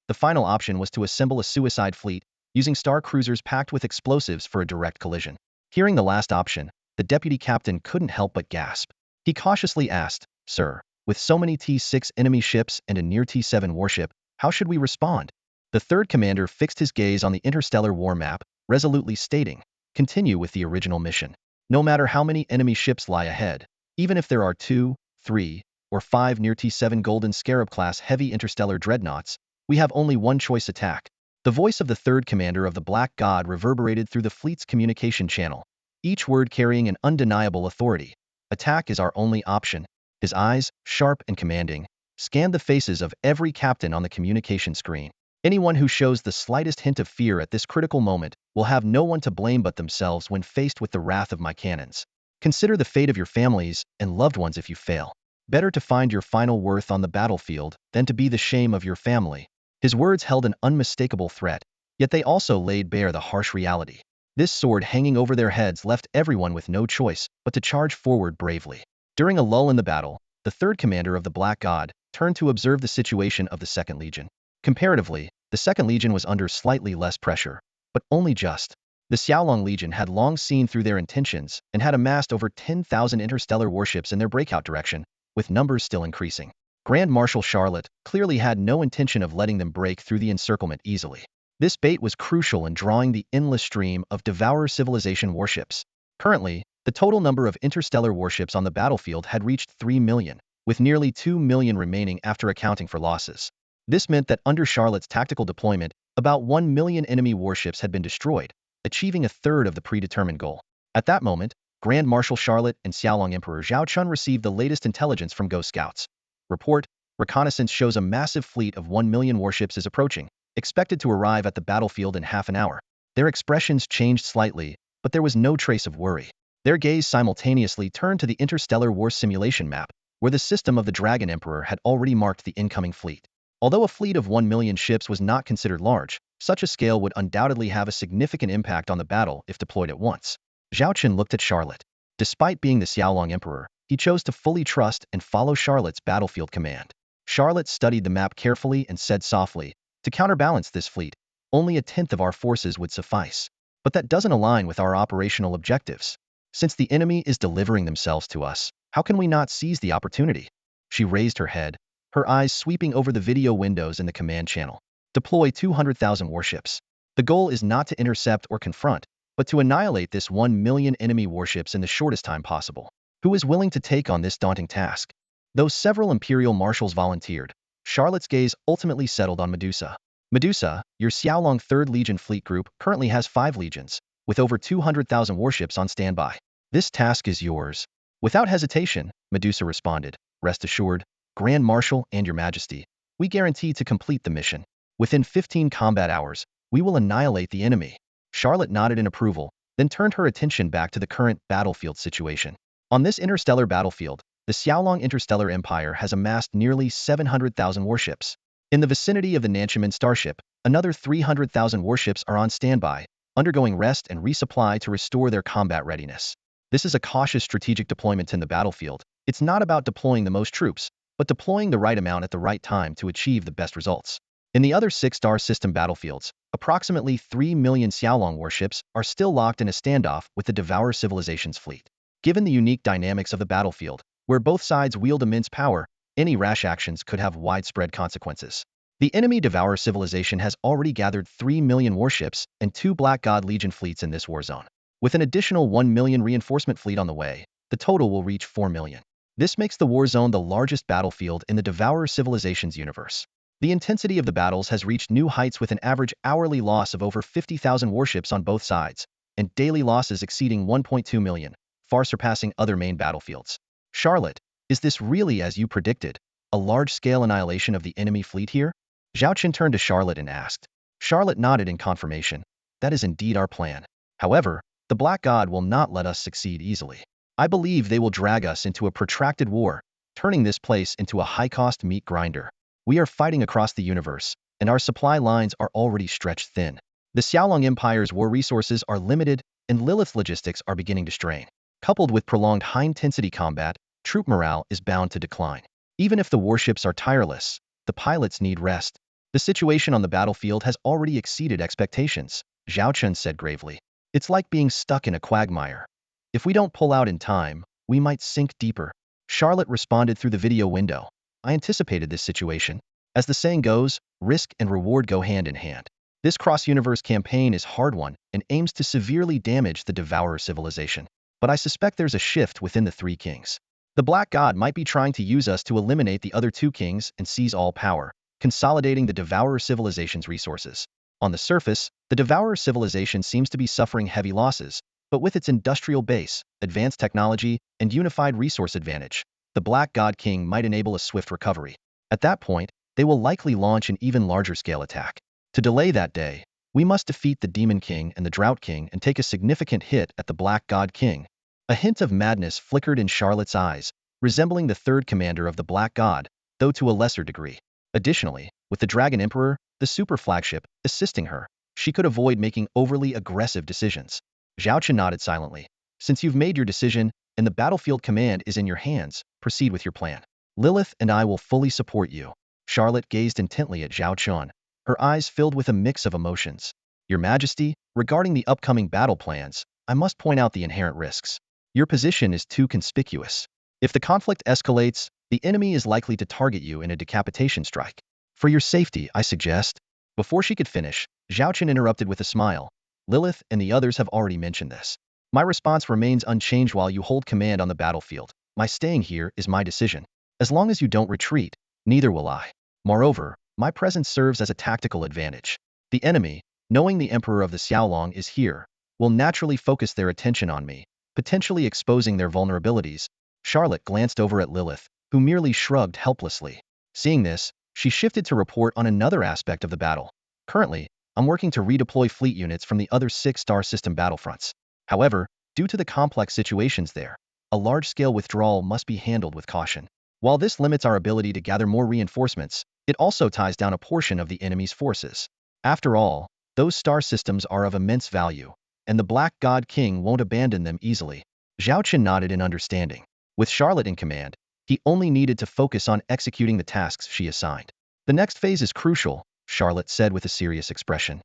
The final option was to assemble a suicide fleet, using star cruisers packed with explosives for a direct collision. Hearing the last option, the deputy captain couldn't help but gasp. He cautiously asked, "Sir, with so many T-6 enemy ships and a near T-7 warship, how should we respond?" The third commander fixed his gaze on the interstellar war map, resolutely stating, "Continue with the original mission. No matter how many enemy ships lie ahead, even if there are 2, 3, or 5 near T-7 Golden Scarab-class heavy interstellar dreadnoughts, we have only one choice: attack." The voice of the third commander of the Black God reverberated through the fleet's communication channel, each word carrying an undeniable authority. "Attack is our only option." His eyes, sharp and commanding, scanned the faces of every captain on the communication screen. Anyone who shows the slightest hint of fear at this critical moment will have no one to blame but themselves when faced with the wrath of my cannons. Consider the fate of your families and loved ones if you fail. Better to find your final worth on the battlefield than to be the shame of your family. His words held an unmistakable threat, yet they also laid bare the harsh reality. This sword hanging over their heads left everyone with no choice but to charge forward bravely. During a lull in the battle, the third commander of the Black God turned to observe the situation of the Second Legion. Comparatively, the Second Legion was under slightly less pressure, but only just. The Xiaolong Legion had long seen through their intentions and had amassed over 10,000 interstellar warships in their breakout direction, with numbers still increasing. Grand Marshal Charlotte clearly had no intention of letting them break through the encirclement easily. This bait was crucial in drawing the endless stream of Devourer civilization warships. Currently, the total number of interstellar warships on the battlefield had reached 3 million, with nearly 2 million remaining after accounting for losses. This meant that under Charlotte's tactical deployment, about 1 million enemy warships had been destroyed, achieving a third of the predetermined goal. At that moment, Grand Marshal Charlotte and Xiaolong Emperor Zhao Chen received the latest intelligence from Ghost Scouts. Report: reconnaissance shows a massive fleet of 1 million warships is approaching, expected to arrive at the battlefield in half an hour. Their expressions changed slightly, but there was no trace of worry. Their gaze simultaneously turned to the interstellar war simulation map, where the system of the Dragon Emperor had already marked the incoming fleet. Although a fleet of 1 million ships was not considered large, such a scale would undoubtedly have a significant impact on the battle if deployed at once. Zhao Chen looked at Charlotte. Despite being the Xiaolong Emperor, he chose to fully trust and follow Charlotte's battlefield command. Charlotte studied the map carefully and said softly, "To counterbalance this fleet, only a tenth of our forces would suffice. But that doesn't align with our operational objectives. Since the enemy is delivering themselves to us, how can we not seize the opportunity?" She raised her head, her eyes sweeping over the video windows in the command channel. "Deploy 200,000 warships. The goal is not to intercept or confront, but to annihilate this 1 million enemy warships in the shortest time possible. Who is willing to take on this daunting task?" Though several Imperial marshals volunteered, Charlotte's gaze ultimately settled on Medusa. "Medusa, your Xiaolong 3rd Legion fleet group currently has 5 legions, with over 200,000 warships on standby. This task is yours." Without hesitation, Medusa responded, "Rest assured, Grand Marshal and Your Majesty, we guarantee to complete the mission. Within 15 combat hours, we will annihilate the enemy." Charlotte nodded in approval, then turned her attention back to the current battlefield situation. On this interstellar battlefield, the Xiaolong Interstellar Empire has amassed nearly 700,000 warships. In the vicinity of the Nanchaman starship, another 300,000 warships are on standby, undergoing rest and resupply to restore their combat readiness. This is a cautious strategic deployment in the battlefield. It's not about deploying the most troops, but deploying the right amount at the right time to achieve the best results. In the other 6 star system battlefields, approximately 3 million Xiaolong warships are still locked in a standoff with the Devourer civilization's fleet. Given the unique dynamics of the battlefield, where both sides wield immense power, any rash actions could have widespread consequences. The enemy Devourer civilization has already gathered 3 million warships and 2 Black God Legion fleets in this war zone. With an additional 1 million reinforcement fleet on the way, the total will reach 4 million. This makes the war zone the largest battlefield in the Devourer civilization's universe. The intensity of the battles has reached new heights with an average hourly loss of over 50,000 warships on both sides, and daily losses exceeding 1.2 million, far surpassing other main battlefields. "Charlotte, is this really as you predicted? A large-scale annihilation of the enemy fleet here?" Zhao Chen turned to Charlotte and asked. Charlotte nodded in confirmation. "That is indeed our plan. However, the Black God will not let us succeed easily. I believe they will drag us into a protracted war, turning this place into a high-cost meat grinder. We are fighting across the universe, and our supply lines are already stretched thin. The Xiaolong Empire's war resources are limited, and Lilith's logistics are beginning to strain. Coupled with prolonged high-intensity combat, troop morale is bound to decline. Even if the warships are tireless, the pilots need rest. The situation on the battlefield has already exceeded expectations," Zhao Chen said gravely. "It's like being stuck in a quagmire. If we don't pull out in time, we might sink deeper." Charlotte responded through the video window. "I anticipated this situation. As the saying goes, risk and reward go hand in hand. This cross-universe campaign is hard one and aims to severely damage the Devourer civilization. But I suspect there's a shift within the 3 kings. The Black God might be trying to use us to eliminate the other 2 kings and seize all power, consolidating the Devourer civilization's resources. On the surface, the Devourer civilization seems to be suffering heavy losses, but with its industrial base, advanced technology, and unified resource advantage, the Black God King might enable a swift recovery. At that point, they will likely launch an even larger scale attack. To delay that day, we must defeat the Demon King and the Drought King and take a significant hit at the Black God King." A hint of madness flickered in Charlotte's eyes, resembling the 3rd commander of the Black God, though to a lesser degree. Additionally, with the Dragon Emperor, the super flagship, assisting her, she could avoid making overly aggressive decisions. Zhao Chen nodded silently. "Since you've made your decision, and the battlefield command is in your hands, proceed with your plan. Lilith and I will fully support you." Charlotte gazed intently at Zhao Chen, her eyes filled with a mix of emotions. "Your Majesty, regarding the upcoming battle plans, I must point out the inherent risks. Your position is too conspicuous. If the conflict escalates, the enemy is likely to target you in a decapitation strike. For your safety, I suggest—" Before she could finish, Zhao Chen interrupted with a smile. "Lilith and the others have already mentioned this. My response remains unchanged while you hold command on the battlefield. My staying here is my decision. As long as you don't retreat, neither will I. Moreover, my presence serves as a tactical advantage. The enemy, knowing the Emperor of the Xiaolong is here, will naturally focus their attention on me, potentially exposing their vulnerabilities." Charlotte glanced over at Lilith, who merely shrugged helplessly. Seeing this, she shifted to report on another aspect of the battle. "Currently, I'm working to redeploy fleet units from the other 6 star system battlefronts. However, due to the complex situations there, a large-scale withdrawal must be handled with caution. While this limits our ability to gather more reinforcements, it also ties down a portion of the enemy's forces. After all, those star systems are of immense value, and the Black God King won't abandon them easily. Zhao Chen nodded in understanding. With Charlotte in command, he only needed to focus on executing the tasks she assigned. The next phase is crucial, Charlotte said with a serious expression.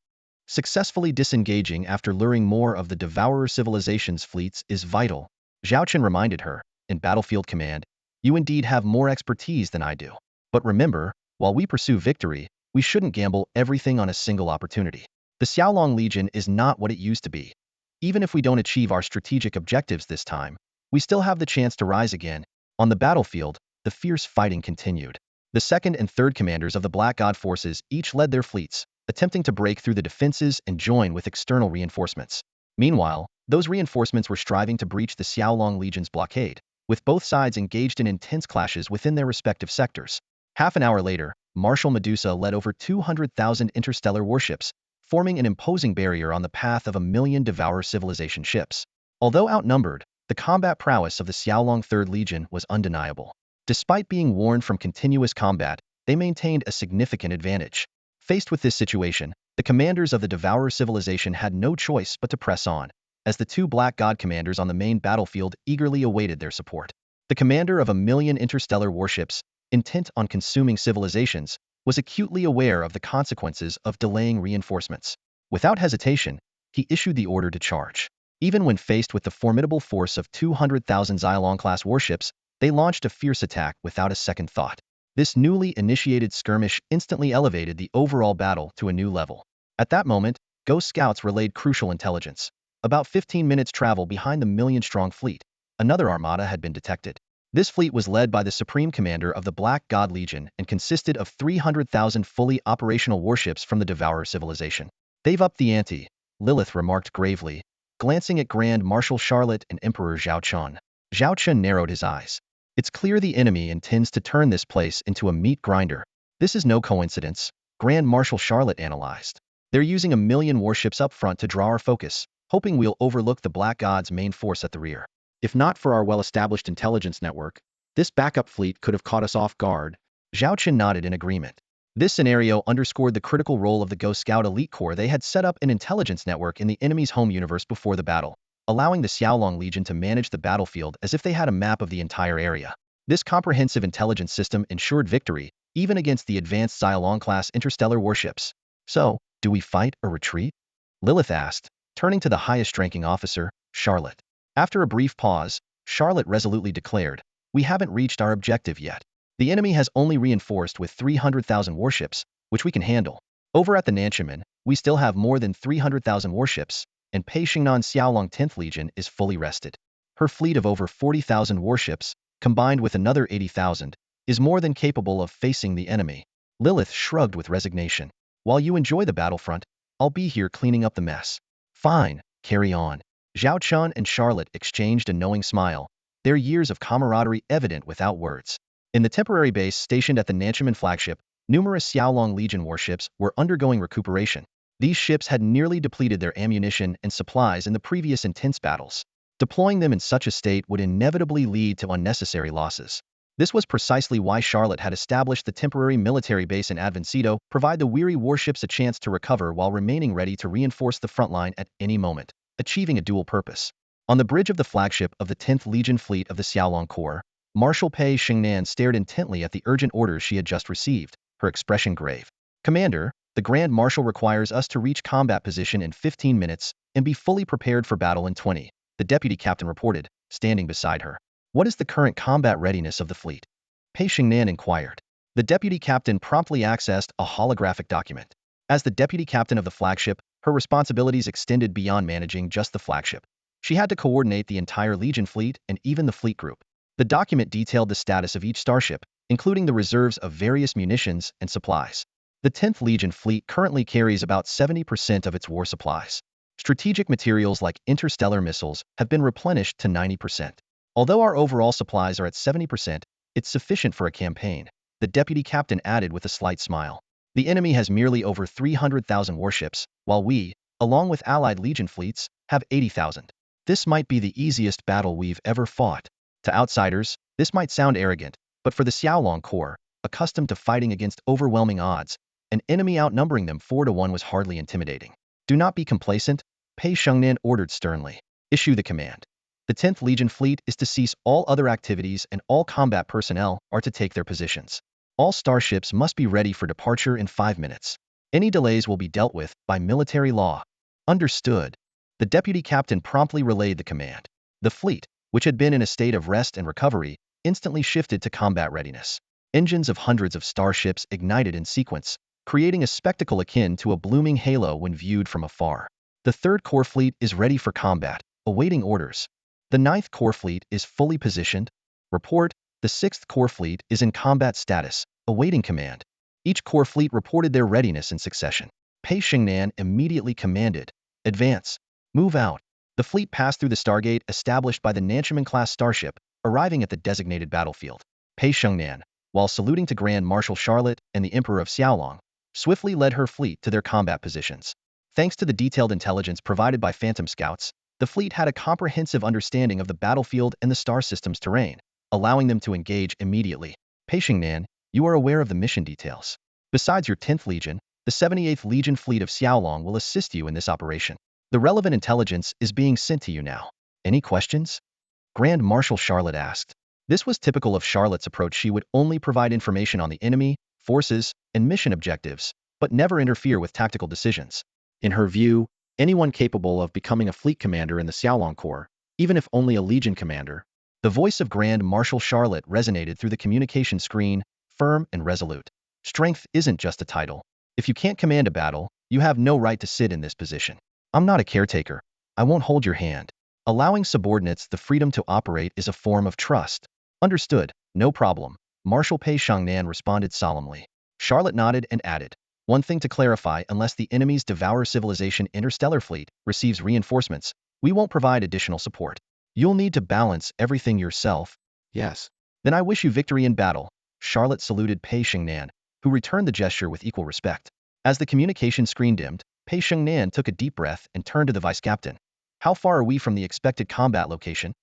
Successfully disengaging after luring more of the Devourer civilization's fleets is vital. Zhao Chen reminded her, in battlefield command, you indeed have more expertise than I do. But remember, while we pursue victory, we shouldn't gamble everything on a single opportunity. The Xiaolong Legion is not what it used to be. Even if we don't achieve our strategic objectives this time, we still have the chance to rise again. On the battlefield, the fierce fighting continued. The second and third commanders of the Black God forces each led their fleets, attempting to break through the defenses and join with external reinforcements. Meanwhile, those reinforcements were striving to breach the Xiaolong Legion's blockade, with both sides engaged in intense clashes within their respective sectors. Half an hour later, Marshal Medusa led over 200,000 interstellar warships, forming an imposing barrier on the path of 1,000,000 Devourer civilization ships. Although outnumbered, the combat prowess of the Xiaolong Third Legion was undeniable. Despite being warned from continuous combat, they maintained a significant advantage. Faced with this situation, the commanders of the Devourer civilization had no choice but to press on, as the two Black God commanders on the main battlefield eagerly awaited their support. The commander of 1,000,000 interstellar warships, intent on consuming civilizations, was acutely aware of the consequences of delaying reinforcements. Without hesitation, he issued the order to charge. Even when faced with the formidable force of 200,000 Xiaolong-class warships, they launched a fierce attack without a second thought. This newly initiated skirmish instantly elevated the overall battle to a new level. At that moment, Ghost Scouts relayed crucial intelligence. About 15 minutes travel behind the million-strong fleet, another armada had been detected. This fleet was led by the Supreme Commander of the Black God Legion and consisted of 300,000 fully operational warships from the Devourer civilization. They've upped the ante, Lilith remarked gravely, glancing at Grand Marshal Charlotte and Emperor Zhao Chen. Zhao Chen narrowed his eyes. It's clear the enemy intends to turn this place into a meat grinder. This is no coincidence, Grand Marshal Charlotte analyzed. They're using 1,000,000 warships up front to draw our focus, hoping we'll overlook the Black God's main force at the rear. If not for our well-established intelligence network, this backup fleet could have caught us off guard. Zhao Chen nodded in agreement. This scenario underscored the critical role of the Ghost Scout elite corps. They had set up an intelligence network in the enemy's home universe before the battle, allowing the Xiaolong Legion to manage the battlefield as if they had a map of the entire area. This comprehensive intelligence system ensured victory, even against the advanced Xiaolong-class interstellar warships. So, do we fight or retreat? Lilith asked, turning to the highest-ranking officer, Charlotte. After a brief pause, Charlotte resolutely declared, we haven't reached our objective yet. The enemy has only reinforced with 300,000 warships, which we can handle. Over at the Nanchaman, we still have more than 300,000 warships, and Pei Xingnan Xiaolong 10th Legion is fully rested. Her fleet of over 40,000 warships, combined with another 80,000, is more than capable of facing the enemy. Lilith shrugged with resignation. While you enjoy the battlefront, I'll be here cleaning up the mess. Fine, carry on. Zhao Chen and Charlotte exchanged a knowing smile, their years of camaraderie evident without words. In the temporary base stationed at the Nanchaman flagship, numerous Xiaolong Legion warships were undergoing recuperation. These ships had nearly depleted their ammunition and supplies in the previous intense battles. Deploying them in such a state would inevitably lead to unnecessary losses. This was precisely why Charlotte had established the temporary military base in Advancido, provide the weary warships a chance to recover while remaining ready to reinforce the front line at any moment, achieving a dual purpose. On the bridge of the flagship of the 10th Legion fleet of the Xiaolong Corps, Marshal Pei Xingnan stared intently at the urgent orders she had just received, her expression grave. Commander, the Grand Marshal requires us to reach combat position in 15 minutes and be fully prepared for battle in 20, the deputy captain reported, standing beside her. What is the current combat readiness of the fleet? Pei Xingnan inquired. The deputy captain promptly accessed a holographic document. As the deputy captain of the flagship, her responsibilities extended beyond managing just the flagship. She had to coordinate the entire Legion fleet and even the fleet group. The document detailed the status of each starship, including the reserves of various munitions and supplies. The 10th Legion fleet currently carries about 70% of its war supplies. Strategic materials like interstellar missiles have been replenished to 90%. Although our overall supplies are at 70%, it's sufficient for a campaign, the deputy captain added with a slight smile. The enemy has merely over 300,000 warships, while we, along with allied Legion fleets, have 80,000. This might be the easiest battle we've ever fought. To outsiders, this might sound arrogant, but for the Xiaolong Corps, accustomed to fighting against overwhelming odds, an enemy outnumbering them 4-1 was hardly intimidating. Do not be complacent, Pei Shengnan ordered sternly. Issue the command. The 10th Legion fleet is to cease all other activities and all combat personnel are to take their positions. All starships must be ready for departure in 5 minutes. Any delays will be dealt with by military law. Understood. The deputy captain promptly relayed the command. The fleet, which had been in a state of rest and recovery, instantly shifted to combat readiness. Engines of hundreds of starships ignited in sequence, creating a spectacle akin to a blooming halo when viewed from afar. The 3rd Corps fleet is ready for combat, awaiting orders. The 9th Corps fleet is fully positioned. Report, the 6th Corps fleet is in combat status, awaiting command. Each Corps fleet reported their readiness in succession. Pei Shengnan immediately commanded, advance, move out. The fleet passed through the Stargate established by the Nanchaman-class starship, arriving at the designated battlefield. Pei Shengnan, while saluting to Grand Marshal Charlotte and the Emperor of Xiaolong, swiftly led her fleet to their combat positions. Thanks to the detailed intelligence provided by Phantom Scouts, the fleet had a comprehensive understanding of the battlefield and the star system's terrain, allowing them to engage immediately. Pei Shengnan, you are aware of the mission details. Besides your 10th Legion, the 78th Legion fleet of Xiaolong will assist you in this operation. The relevant intelligence is being sent to you now. Any questions? Grand Marshal Charlotte asked. This was typical of Charlotte's approach. She would only provide information on the enemy, forces, and mission objectives, but never interfere with tactical decisions. In her view, anyone capable of becoming a fleet commander in the Xiaolong Corps, even if only a Legion commander. The voice of Grand Marshal Charlotte resonated through the communication screen, firm and resolute. Strength isn't just a title. If you can't command a battle, you have no right to sit in this position. I'm not a caretaker. I won't hold your hand. Allowing subordinates the freedom to operate is a form of trust. Understood, no problem. Marshal Pei Shengnan responded solemnly. Charlotte nodded and added, one thing to clarify, unless the enemy's Devourer civilization interstellar fleet receives reinforcements, we won't provide additional support. You'll need to balance everything yourself. Yes. Then I wish you victory in battle. Charlotte saluted Pei Shengnan, who returned the gesture with equal respect. As the communication screen dimmed, Pei Shengnan took a deep breath and turned to the vice captain. How far are we from the expected combat location?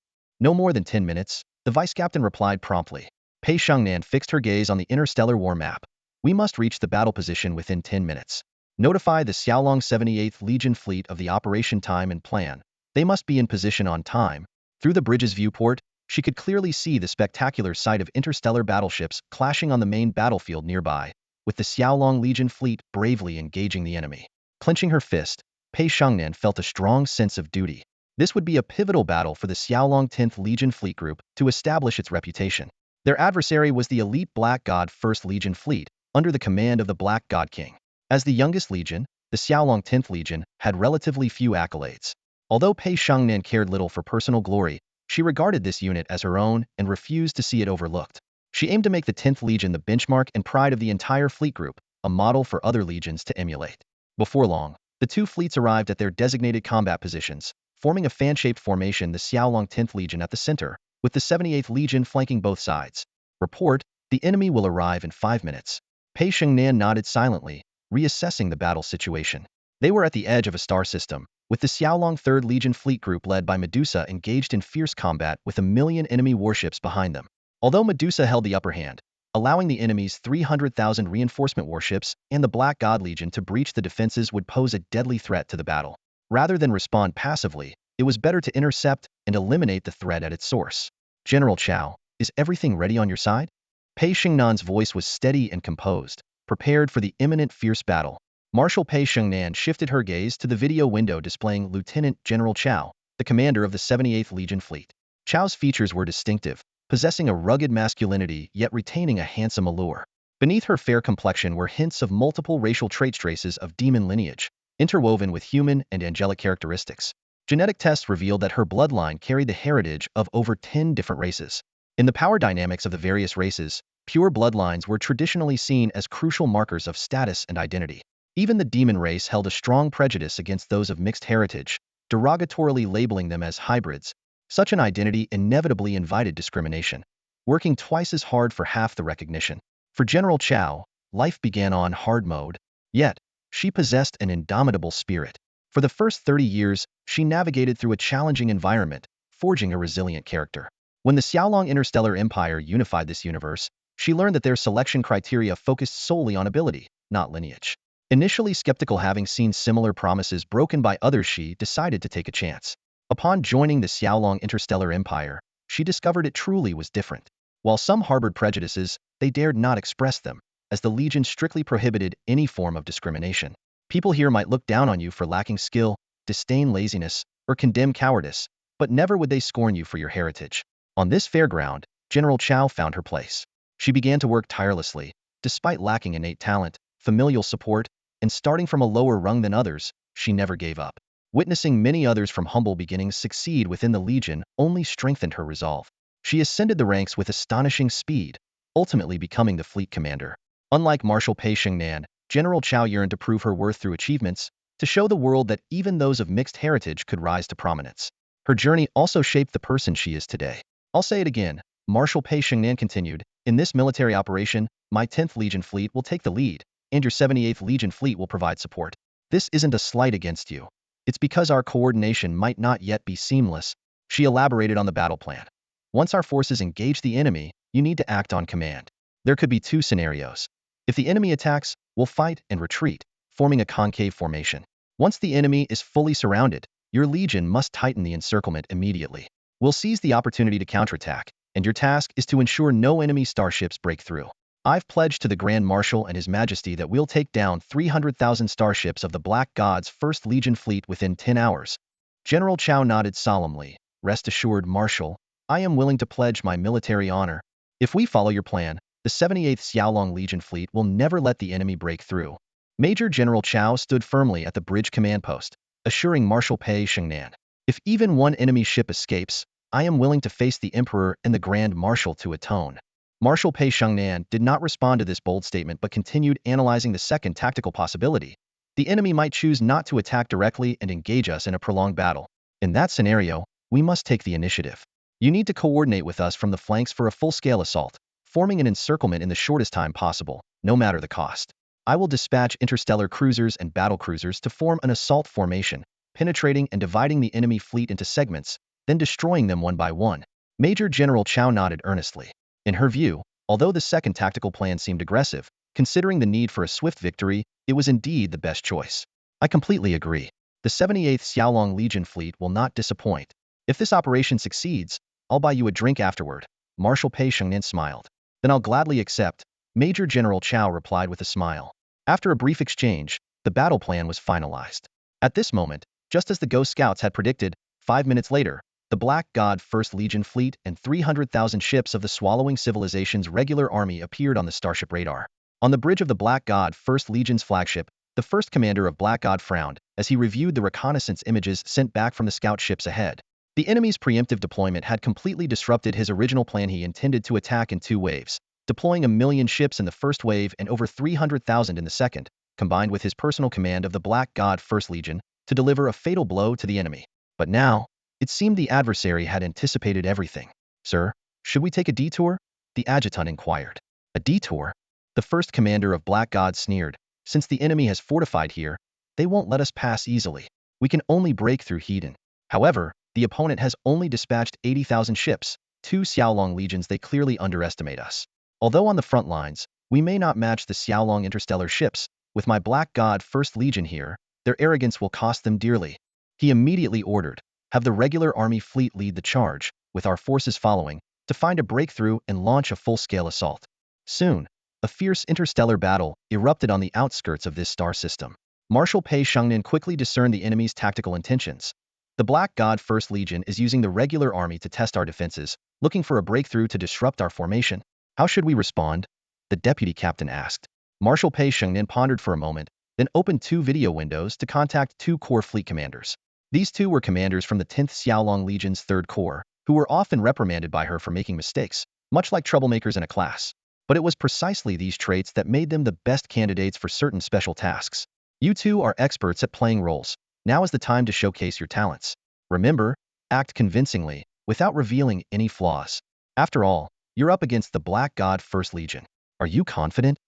No more than 10 minutes, the vice captain replied promptly. Pei Shengnan fixed her gaze on the interstellar war map. We must reach the battle position within 10 minutes. Notify the Xiaolong 78th Legion fleet of the operation time and plan. They must be in position on time. Through the bridge's viewport, she could clearly see the spectacular sight of interstellar battleships clashing on the main battlefield nearby, with the Xiaolong Legion fleet bravely engaging the enemy. Clenching her fist, Pei Shengnan felt a strong sense of duty. This would be a pivotal battle for the Xiaolong 10th Legion fleet group to establish its reputation. Their adversary was the elite Black God 1st Legion fleet, under the command of the Black God King. As the youngest legion, the Xiaolong 10th Legion had relatively few accolades. Although Pei Shengnan cared little for personal glory, she regarded this unit as her own and refused to see it overlooked. She aimed to make the 10th Legion the benchmark and pride of the entire fleet group, a model for other legions to emulate. Before long, the two fleets arrived at their designated combat positions, forming a fan-shaped formation, the Xiaolong 10th Legion at the center, with the 78th Legion flanking both sides. Report, the enemy will arrive in 5 minutes. Pei Shengnan nodded silently, reassessing the battle situation. They were at the edge of a star system, with the Xiaolong 3rd Legion fleet group led by Medusa engaged in fierce combat with 1,000,000 enemy warships behind them. Although Medusa held the upper hand, allowing the enemy's 300,000 reinforcement warships and the Black God Legion to breach the defenses would pose a deadly threat to the battle. Rather than respond passively, it was better to intercept and eliminate the threat at its source. General Chao, is everything ready on your side? Pei Shengnan's voice was steady and composed, prepared for the imminent fierce battle. Marshal Pei Shengnan shifted her gaze to the video window displaying Lieutenant General Chao, the commander of the 78th Legion fleet. Chao's features were distinctive, possessing a rugged masculinity yet retaining a handsome allure. Beneath her fair complexion were hints of multiple racial traces of demon lineage, interwoven with human and angelic characteristics. Genetic tests revealed that her bloodline carried the heritage of over 10 different races. In the power dynamics of the various races, pure bloodlines were traditionally seen as crucial markers of status and identity. Even the demon race held a strong prejudice against those of mixed heritage, derogatorily labeling them as hybrids. Such an identity inevitably invited discrimination, working twice as hard for half the recognition. For General Chao, life began on hard mode. Yet, she possessed an indomitable spirit. For the first 30 years, she navigated through a challenging environment, forging a resilient character. When the Xiaolong Interstellar Empire unified this universe, she learned that their selection criteria focused solely on ability, not lineage. Initially skeptical, having seen similar promises broken by others, she decided to take a chance. Upon joining the Xiaolong Interstellar Empire, she discovered it truly was different. While some harbored prejudices, they dared not express them, as the Legion strictly prohibited any form of discrimination. People here might look down on you for lacking skill, disdain laziness, or condemn cowardice, but never would they scorn you for your heritage. On this fair ground, General Chao found her place. She began to work tirelessly, despite lacking innate talent, familial support, and starting from a lower rung than others, she never gave up. Witnessing many others from humble beginnings succeed within the Legion only strengthened her resolve. She ascended the ranks with astonishing speed, ultimately becoming the fleet commander. Unlike Marshal Pei Shengnan, General Chao yearned to prove her worth through achievements, to show the world that even those of mixed heritage could rise to prominence. Her journey also shaped the person she is today. I'll say it again, Marshal Pei Shengnan continued, in this military operation, my 10th Legion fleet will take the lead, and your 78th Legion fleet will provide support. This isn't a slight against you. It's because our coordination might not yet be seamless. She elaborated on the battle plan. Once our forces engage the enemy, you need to act on command. There could be two scenarios. If the enemy attacks, we'll fight and retreat, forming a concave formation. Once the enemy is fully surrounded, your Legion must tighten the encirclement immediately. We'll seize the opportunity to counterattack, and your task is to ensure no enemy starships break through. I've pledged to the Grand Marshal and His Majesty that we'll take down 300,000 starships of the Black God's 1st Legion fleet within 10 hours. General Chao nodded solemnly. Rest assured, Marshal, I am willing to pledge my military honor. If we follow your plan, the 78th Xiaolong Legion fleet will never let the enemy break through. Major General Chao stood firmly at the bridge command post, assuring Marshal Pei Shengnan, if even one enemy ship escapes, I am willing to face the Emperor and the Grand Marshal to atone. Marshal Pei Shengnan did not respond to this bold statement but continued analyzing the second tactical possibility. The enemy might choose not to attack directly and engage us in a prolonged battle. In that scenario, we must take the initiative. You need to coordinate with us from the flanks for a full-scale assault, forming an encirclement in the shortest time possible, no matter the cost. I will dispatch interstellar cruisers and battle cruisers to form an assault formation, penetrating and dividing the enemy fleet into segments, then destroying them one by one. Major General Chao nodded earnestly. In her view, although the second tactical plan seemed aggressive, considering the need for a swift victory, it was indeed the best choice. I completely agree. The 78th Xiaolong Legion fleet will not disappoint. If this operation succeeds, I'll buy you a drink afterward. Marshal Pei Shengnan smiled. Then I'll gladly accept, Major General Chao replied with a smile. After a brief exchange, the battle plan was finalized. At this moment, just as the Ghost Scouts had predicted, 5 minutes later, the Black God 1st Legion fleet and 300,000 ships of the Swallowing Civilization's regular army appeared on the starship radar. On the bridge of the Black God 1st Legion's flagship, the first commander of Black God frowned as he reviewed the reconnaissance images sent back from the scout ships ahead. The enemy's preemptive deployment had completely disrupted his original plan. He intended to attack in 2 waves, deploying 1,000,000 ships in the first wave and over 300,000 in the second, combined with his personal command of the Black God 1st Legion, to deliver a fatal blow to the enemy. But now, it seemed the adversary had anticipated everything. Sir, should we take a detour? The adjutant inquired. A detour? The first commander of Black God sneered. Since the enemy has fortified here, they won't let us pass easily. We can only break through Hedon. However, the opponent has only dispatched 80,000 ships, 2 Xiaolong legions. They clearly underestimate us. Although on the front lines, we may not match the Xiaolong interstellar ships, with my Black God 1st Legion here, their arrogance will cost them dearly. He immediately ordered, have the regular army fleet lead the charge, with our forces following, to find a breakthrough and launch a full-scale assault. Soon, a fierce interstellar battle erupted on the outskirts of this star system. Marshal Pei Shengnan quickly discerned the enemy's tactical intentions. The Black God 1st Legion is using the regular army to test our defenses, looking for a breakthrough to disrupt our formation. How should we respond? The deputy captain asked. Marshal Pei Shengnan pondered for a moment, then opened 2 video windows to contact 2 core fleet commanders. These 2 were commanders from the 10th Xiaolong Legion's 3rd Corps, who were often reprimanded by her for making mistakes, much like troublemakers in a class. But it was precisely these traits that made them the best candidates for certain special tasks. You 2 are experts at playing roles. Now is the time to showcase your talents. Remember, act convincingly, without revealing any flaws. After all, you're up against the Black God 1st Legion. Are you confident?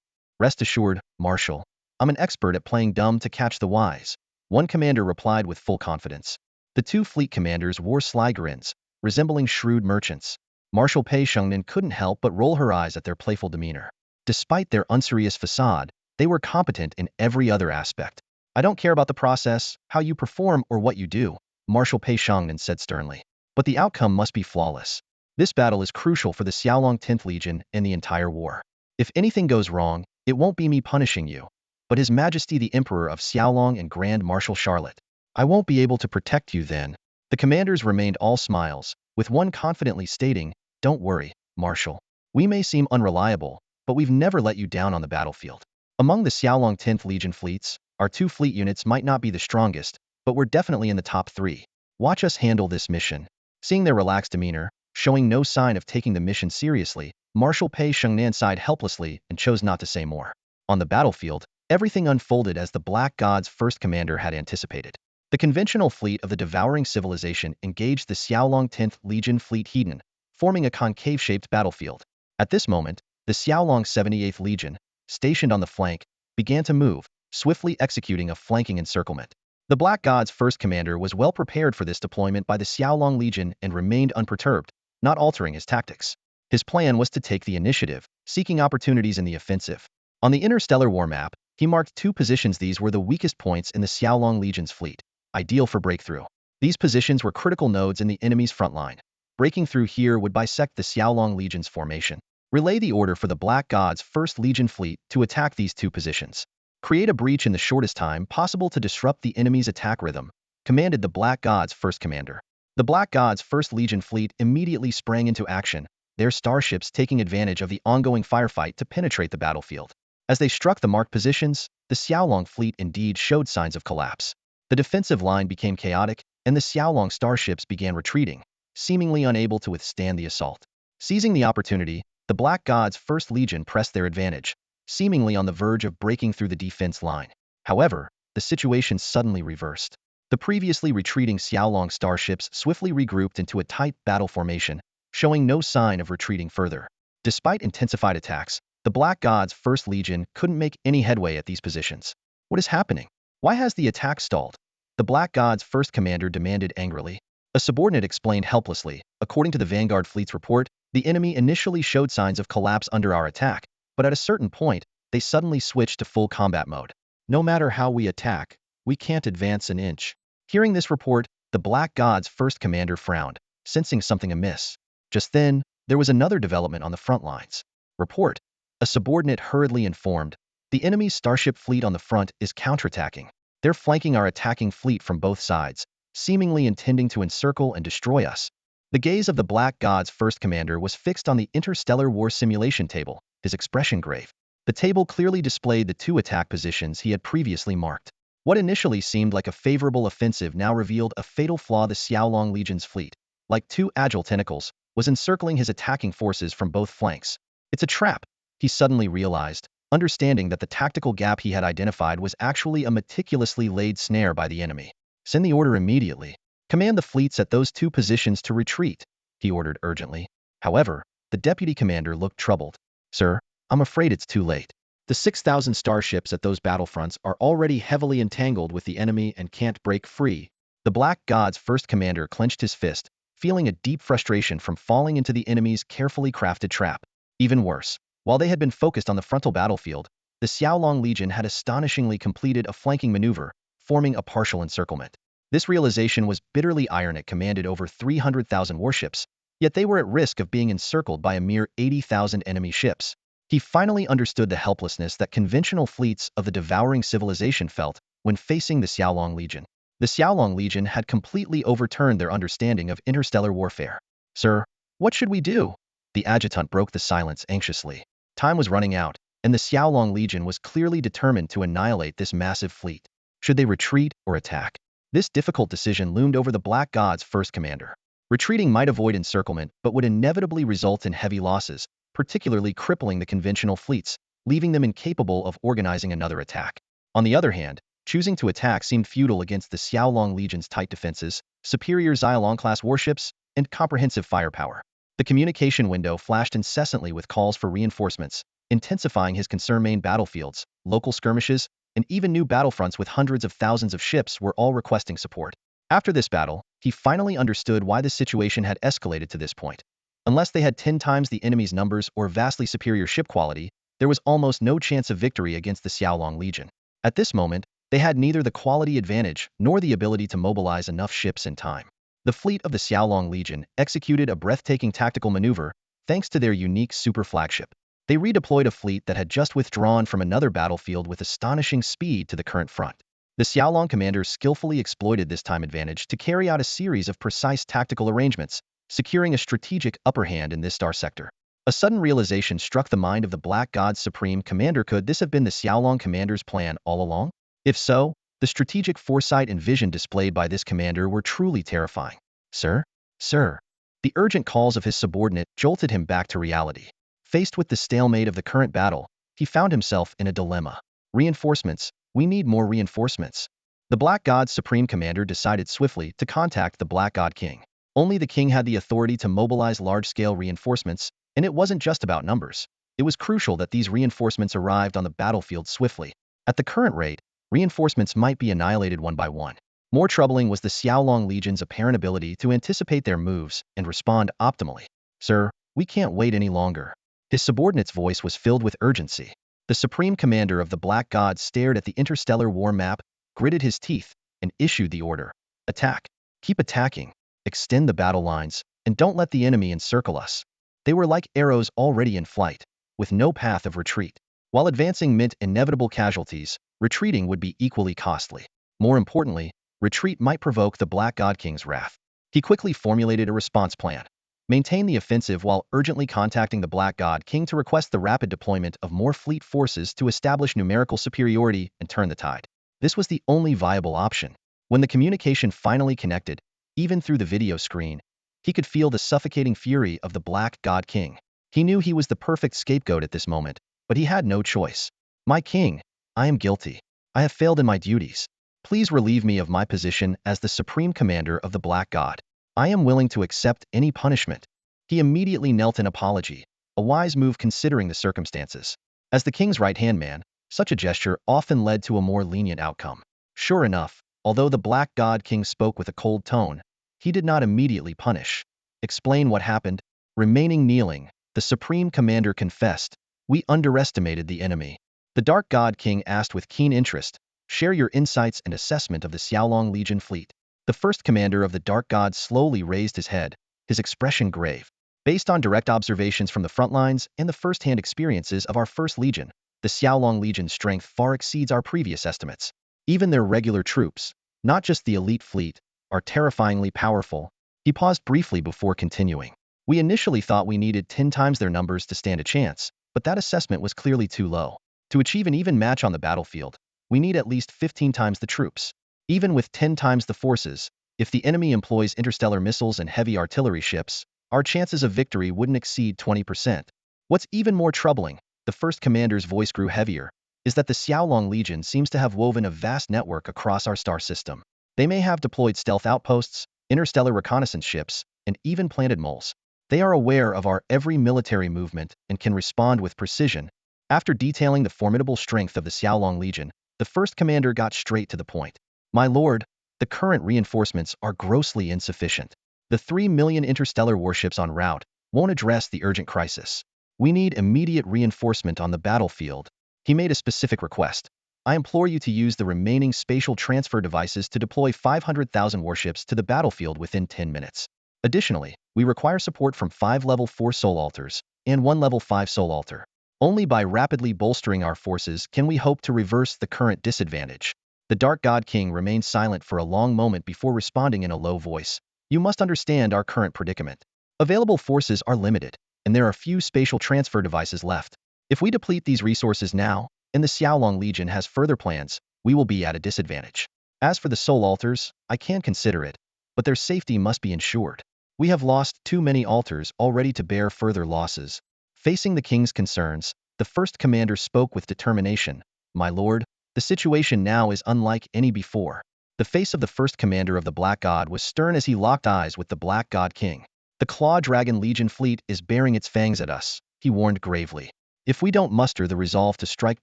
Rest assured, Marshal. I'm an expert at playing dumb to catch the wise. One commander replied with full confidence. The 2 fleet commanders wore sly grins, resembling shrewd merchants. Marshal Pei Shengnan couldn't help but roll her eyes at their playful demeanor. Despite their unserious facade, They were competent in every other aspect. I don't care about the process, how you perform, or what you do, Marshal Pei Shangnan said sternly. But the outcome must be flawless. This battle is crucial for the Xiaolong 10th Legion and the entire war. If anything goes wrong, it won't be me punishing you, but His Majesty the Emperor of Xiaolong and Grand Marshal Charlotte. I won't be able to protect you then. The commanders remained all smiles, with one confidently stating, "Don't worry, Marshal. We may seem unreliable, but we've never let you down on the battlefield." Among the Xiaolong 10th Legion fleets, our two fleet units might not be the strongest, but we're definitely in the top 3. Watch us handle this mission. Seeing their relaxed demeanor, showing no sign of taking the mission seriously, Marshal Pei Shangnan sighed helplessly and chose not to say more. On the battlefield, everything unfolded as the Black God's first commander had anticipated. The conventional fleet of the devouring civilization engaged the Xiaolong 10th Legion fleet Hedon, forming a concave-shaped battlefield. At this moment, the Xiaolong 78th Legion, stationed on the flank, began to move, swiftly executing a flanking encirclement. The Black God's first commander was well prepared for this deployment by the Xiaolong Legion and remained unperturbed, not altering his tactics. His plan was to take the initiative, seeking opportunities in the offensive. On the interstellar war map, he marked 2 positions. These were the weakest points in the Xiaolong Legion's fleet, ideal for breakthrough. These positions were critical nodes in the enemy's front line. Breaking through here would bisect the Xiaolong Legion's formation. Relay the order for the Black God's 1st Legion fleet to attack these 2 positions. Create a breach in the shortest time possible to disrupt the enemy's attack rhythm, commanded the Black God's first commander. The Black God's 1st Legion fleet immediately sprang into action, their starships taking advantage of the ongoing firefight to penetrate the battlefield. As they struck the marked positions, the Xiaolong fleet indeed showed signs of collapse. The defensive line became chaotic, and the Xiaolong starships began retreating, seemingly unable to withstand the assault. Seizing the opportunity, the Black God's 1st Legion pressed their advantage, seemingly on the verge of breaking through the defense line. However, the situation suddenly reversed. The previously retreating Xiaolong starships swiftly regrouped into a tight battle formation, showing no sign of retreating further. Despite intensified attacks, the Black God's 1st Legion couldn't make any headway at these positions. What is happening? Why has the attack stalled? The Black God's first commander demanded angrily. A subordinate explained helplessly, according to the Vanguard Fleet's report, the enemy initially showed signs of collapse under our attack, but at a certain point, they suddenly switched to full combat mode. No matter how we attack, we can't advance an inch. Hearing this report, the Black God's first commander frowned, sensing something amiss. Just then, there was another development on the front lines. Report. A subordinate hurriedly informed, the enemy's starship fleet on the front is counterattacking. They're flanking our attacking fleet from both sides, seemingly intending to encircle and destroy us. The gaze of the Black God's first commander was fixed on the interstellar war simulation table, his expression grave. The table clearly displayed the 2 attack positions he had previously marked. What initially seemed like a favorable offensive now revealed a fatal flaw. The Xiaolong Legion's fleet, like 2 agile tentacles, was encircling his attacking forces from both flanks. It's a trap, he suddenly realized, understanding that the tactical gap he had identified was actually a meticulously laid snare by the enemy. Send the order immediately. Command the fleets at those 2 positions to retreat, he ordered urgently. However, the deputy commander looked troubled. Sir, I'm afraid it's too late. The 6,000 starships at those battlefronts are already heavily entangled with the enemy and can't break free. The Black God's first commander clenched his fist, feeling a deep frustration from falling into the enemy's carefully crafted trap. Even worse, while they had been focused on the frontal battlefield, the Xiaolong Legion had astonishingly completed a flanking maneuver, forming a partial encirclement. This realization was bitterly iron. It commanded over 300,000 warships, yet they were at risk of being encircled by a mere 80,000 enemy ships. He finally understood the helplessness that conventional fleets of the devouring civilization felt when facing the Xiaolong Legion. The Xiaolong Legion had completely overturned their understanding of interstellar warfare. Sir, what should we do? The adjutant broke the silence anxiously. Time was running out, and the Xiaolong Legion was clearly determined to annihilate this massive fleet. Should they retreat or attack? This difficult decision loomed over the Black God's first commander. Retreating might avoid encirclement, but would inevitably result in heavy losses, particularly crippling the conventional fleets, leaving them incapable of organizing another attack. On the other hand, choosing to attack seemed futile against the Xiaolong Legion's tight defenses, superior Xiaolong-class warships, and comprehensive firepower. The communication window flashed incessantly with calls for reinforcements, intensifying his concern. Main battlefields, local skirmishes, and even new battlefronts with hundreds of thousands of ships were all requesting support. After this battle, he finally understood why the situation had escalated to this point. Unless they had 10 times the enemy's numbers or vastly superior ship quality, There was almost no chance of victory against the Xiaolong Legion. At this moment, they had neither the quality advantage nor the ability to mobilize enough ships in time. The fleet of the Xiaolong Legion executed a breathtaking tactical maneuver thanks to their unique super flagship. They redeployed a fleet that had just withdrawn from another battlefield with astonishing speed to the current front. The Xiaolong commanders skillfully exploited this time advantage to carry out a series of precise tactical arrangements, securing a strategic upper hand in this star sector. A sudden realization struck the mind of the Black God's supreme commander. Could this have been the Xiaolong commander's plan all along? If so, the strategic foresight and vision displayed by this commander were truly terrifying. Sir? Sir? The urgent calls of his subordinate jolted him back to reality. Faced with the stalemate of the current battle, he found himself in a dilemma. Reinforcements. We need more reinforcements. The Black God's supreme commander decided swiftly to contact the Black God King. Only the king had the authority to mobilize large-scale reinforcements, and it wasn't just about numbers. It was crucial that these reinforcements arrived on the battlefield swiftly. At the current rate, reinforcements might be annihilated one by one. More troubling was the Xiaolong Legion's apparent ability to anticipate their moves and respond optimally. Sir, we can't wait any longer. His subordinate's voice was filled with urgency. The supreme commander of the Black Gods stared at the interstellar war map, gritted his teeth, and issued the order. Attack. Keep attacking. Extend the battle lines, and don't let the enemy encircle us. They were like arrows already in flight, with no path of retreat. While advancing meant inevitable casualties, retreating would be equally costly. More importantly, retreat might provoke the Black God King's wrath. He quickly formulated a response plan. Maintain the offensive while urgently contacting the Black God King to request the rapid deployment of more fleet forces to establish numerical superiority and turn the tide. This was the only viable option. When the communication finally connected, even through the video screen, he could feel the suffocating fury of the Black God King. He knew he was the perfect scapegoat at this moment, but he had no choice. My king, I am guilty. I have failed in my duties. Please relieve me of my position as the supreme commander of the Black God. I am willing to accept any punishment. He immediately knelt in apology, a wise move considering the circumstances. As the king's right-hand man, such a gesture often led to a more lenient outcome. Sure enough, although the Black God King spoke with a cold tone, he did not immediately punish. Explain what happened. Remaining kneeling, the supreme commander confessed, we underestimated the enemy. The Dark God King asked with keen interest, share your insights and assessment of the Xiaolong Legion fleet. The first commander of the Dark Gods slowly raised his head, his expression grave. Based on direct observations from the front lines and the first-hand experiences of our First Legion, the Xiaolong Legion's strength far exceeds our previous estimates. Even their regular troops, not just the elite fleet, are terrifyingly powerful. He paused briefly before continuing. We initially thought we needed 10 times their numbers to stand a chance, but that assessment was clearly too low. To achieve an even match on the battlefield, we need at least 15 times the troops. Even with 10 times the forces, if the enemy employs interstellar missiles and heavy artillery ships, our chances of victory wouldn't exceed 20%. What's even more troubling, the first commander's voice grew heavier, is that the Xiaolong Legion seems to have woven a vast network across our star system. They may have deployed stealth outposts, interstellar reconnaissance ships, and even planted moles. They are aware of our every military movement and can respond with precision. After detailing the formidable strength of the Xiaolong Legion, the first commander got straight to the point. My lord, the current reinforcements are grossly insufficient. The 3 million interstellar warships en route won't address the urgent crisis. We need immediate reinforcement on the battlefield. He made a specific request. I implore you to use the remaining spatial transfer devices to deploy 500,000 warships to the battlefield within 10 minutes. Additionally, we require support from 5 level 4 soul altars and 1 level 5 soul altar. Only by rapidly bolstering our forces can we hope to reverse the current disadvantage. The Dark God King remained silent for a long moment before responding in a low voice. You must understand our current predicament. Available forces are limited, and there are few spatial transfer devices left. If we deplete these resources now, and the Xiaolong Legion has further plans, we will be at a disadvantage. As for the soul altars, I can consider it, but their safety must be ensured. We have lost too many altars already to bear further losses. Facing the king's concerns, the first commander spoke with determination. My lord, the situation now is unlike any before. The face of the first commander of the Black God was stern as he locked eyes with the Black God King. The Claw Dragon Legion fleet is baring its fangs at us, he warned gravely. If we don't muster the resolve to strike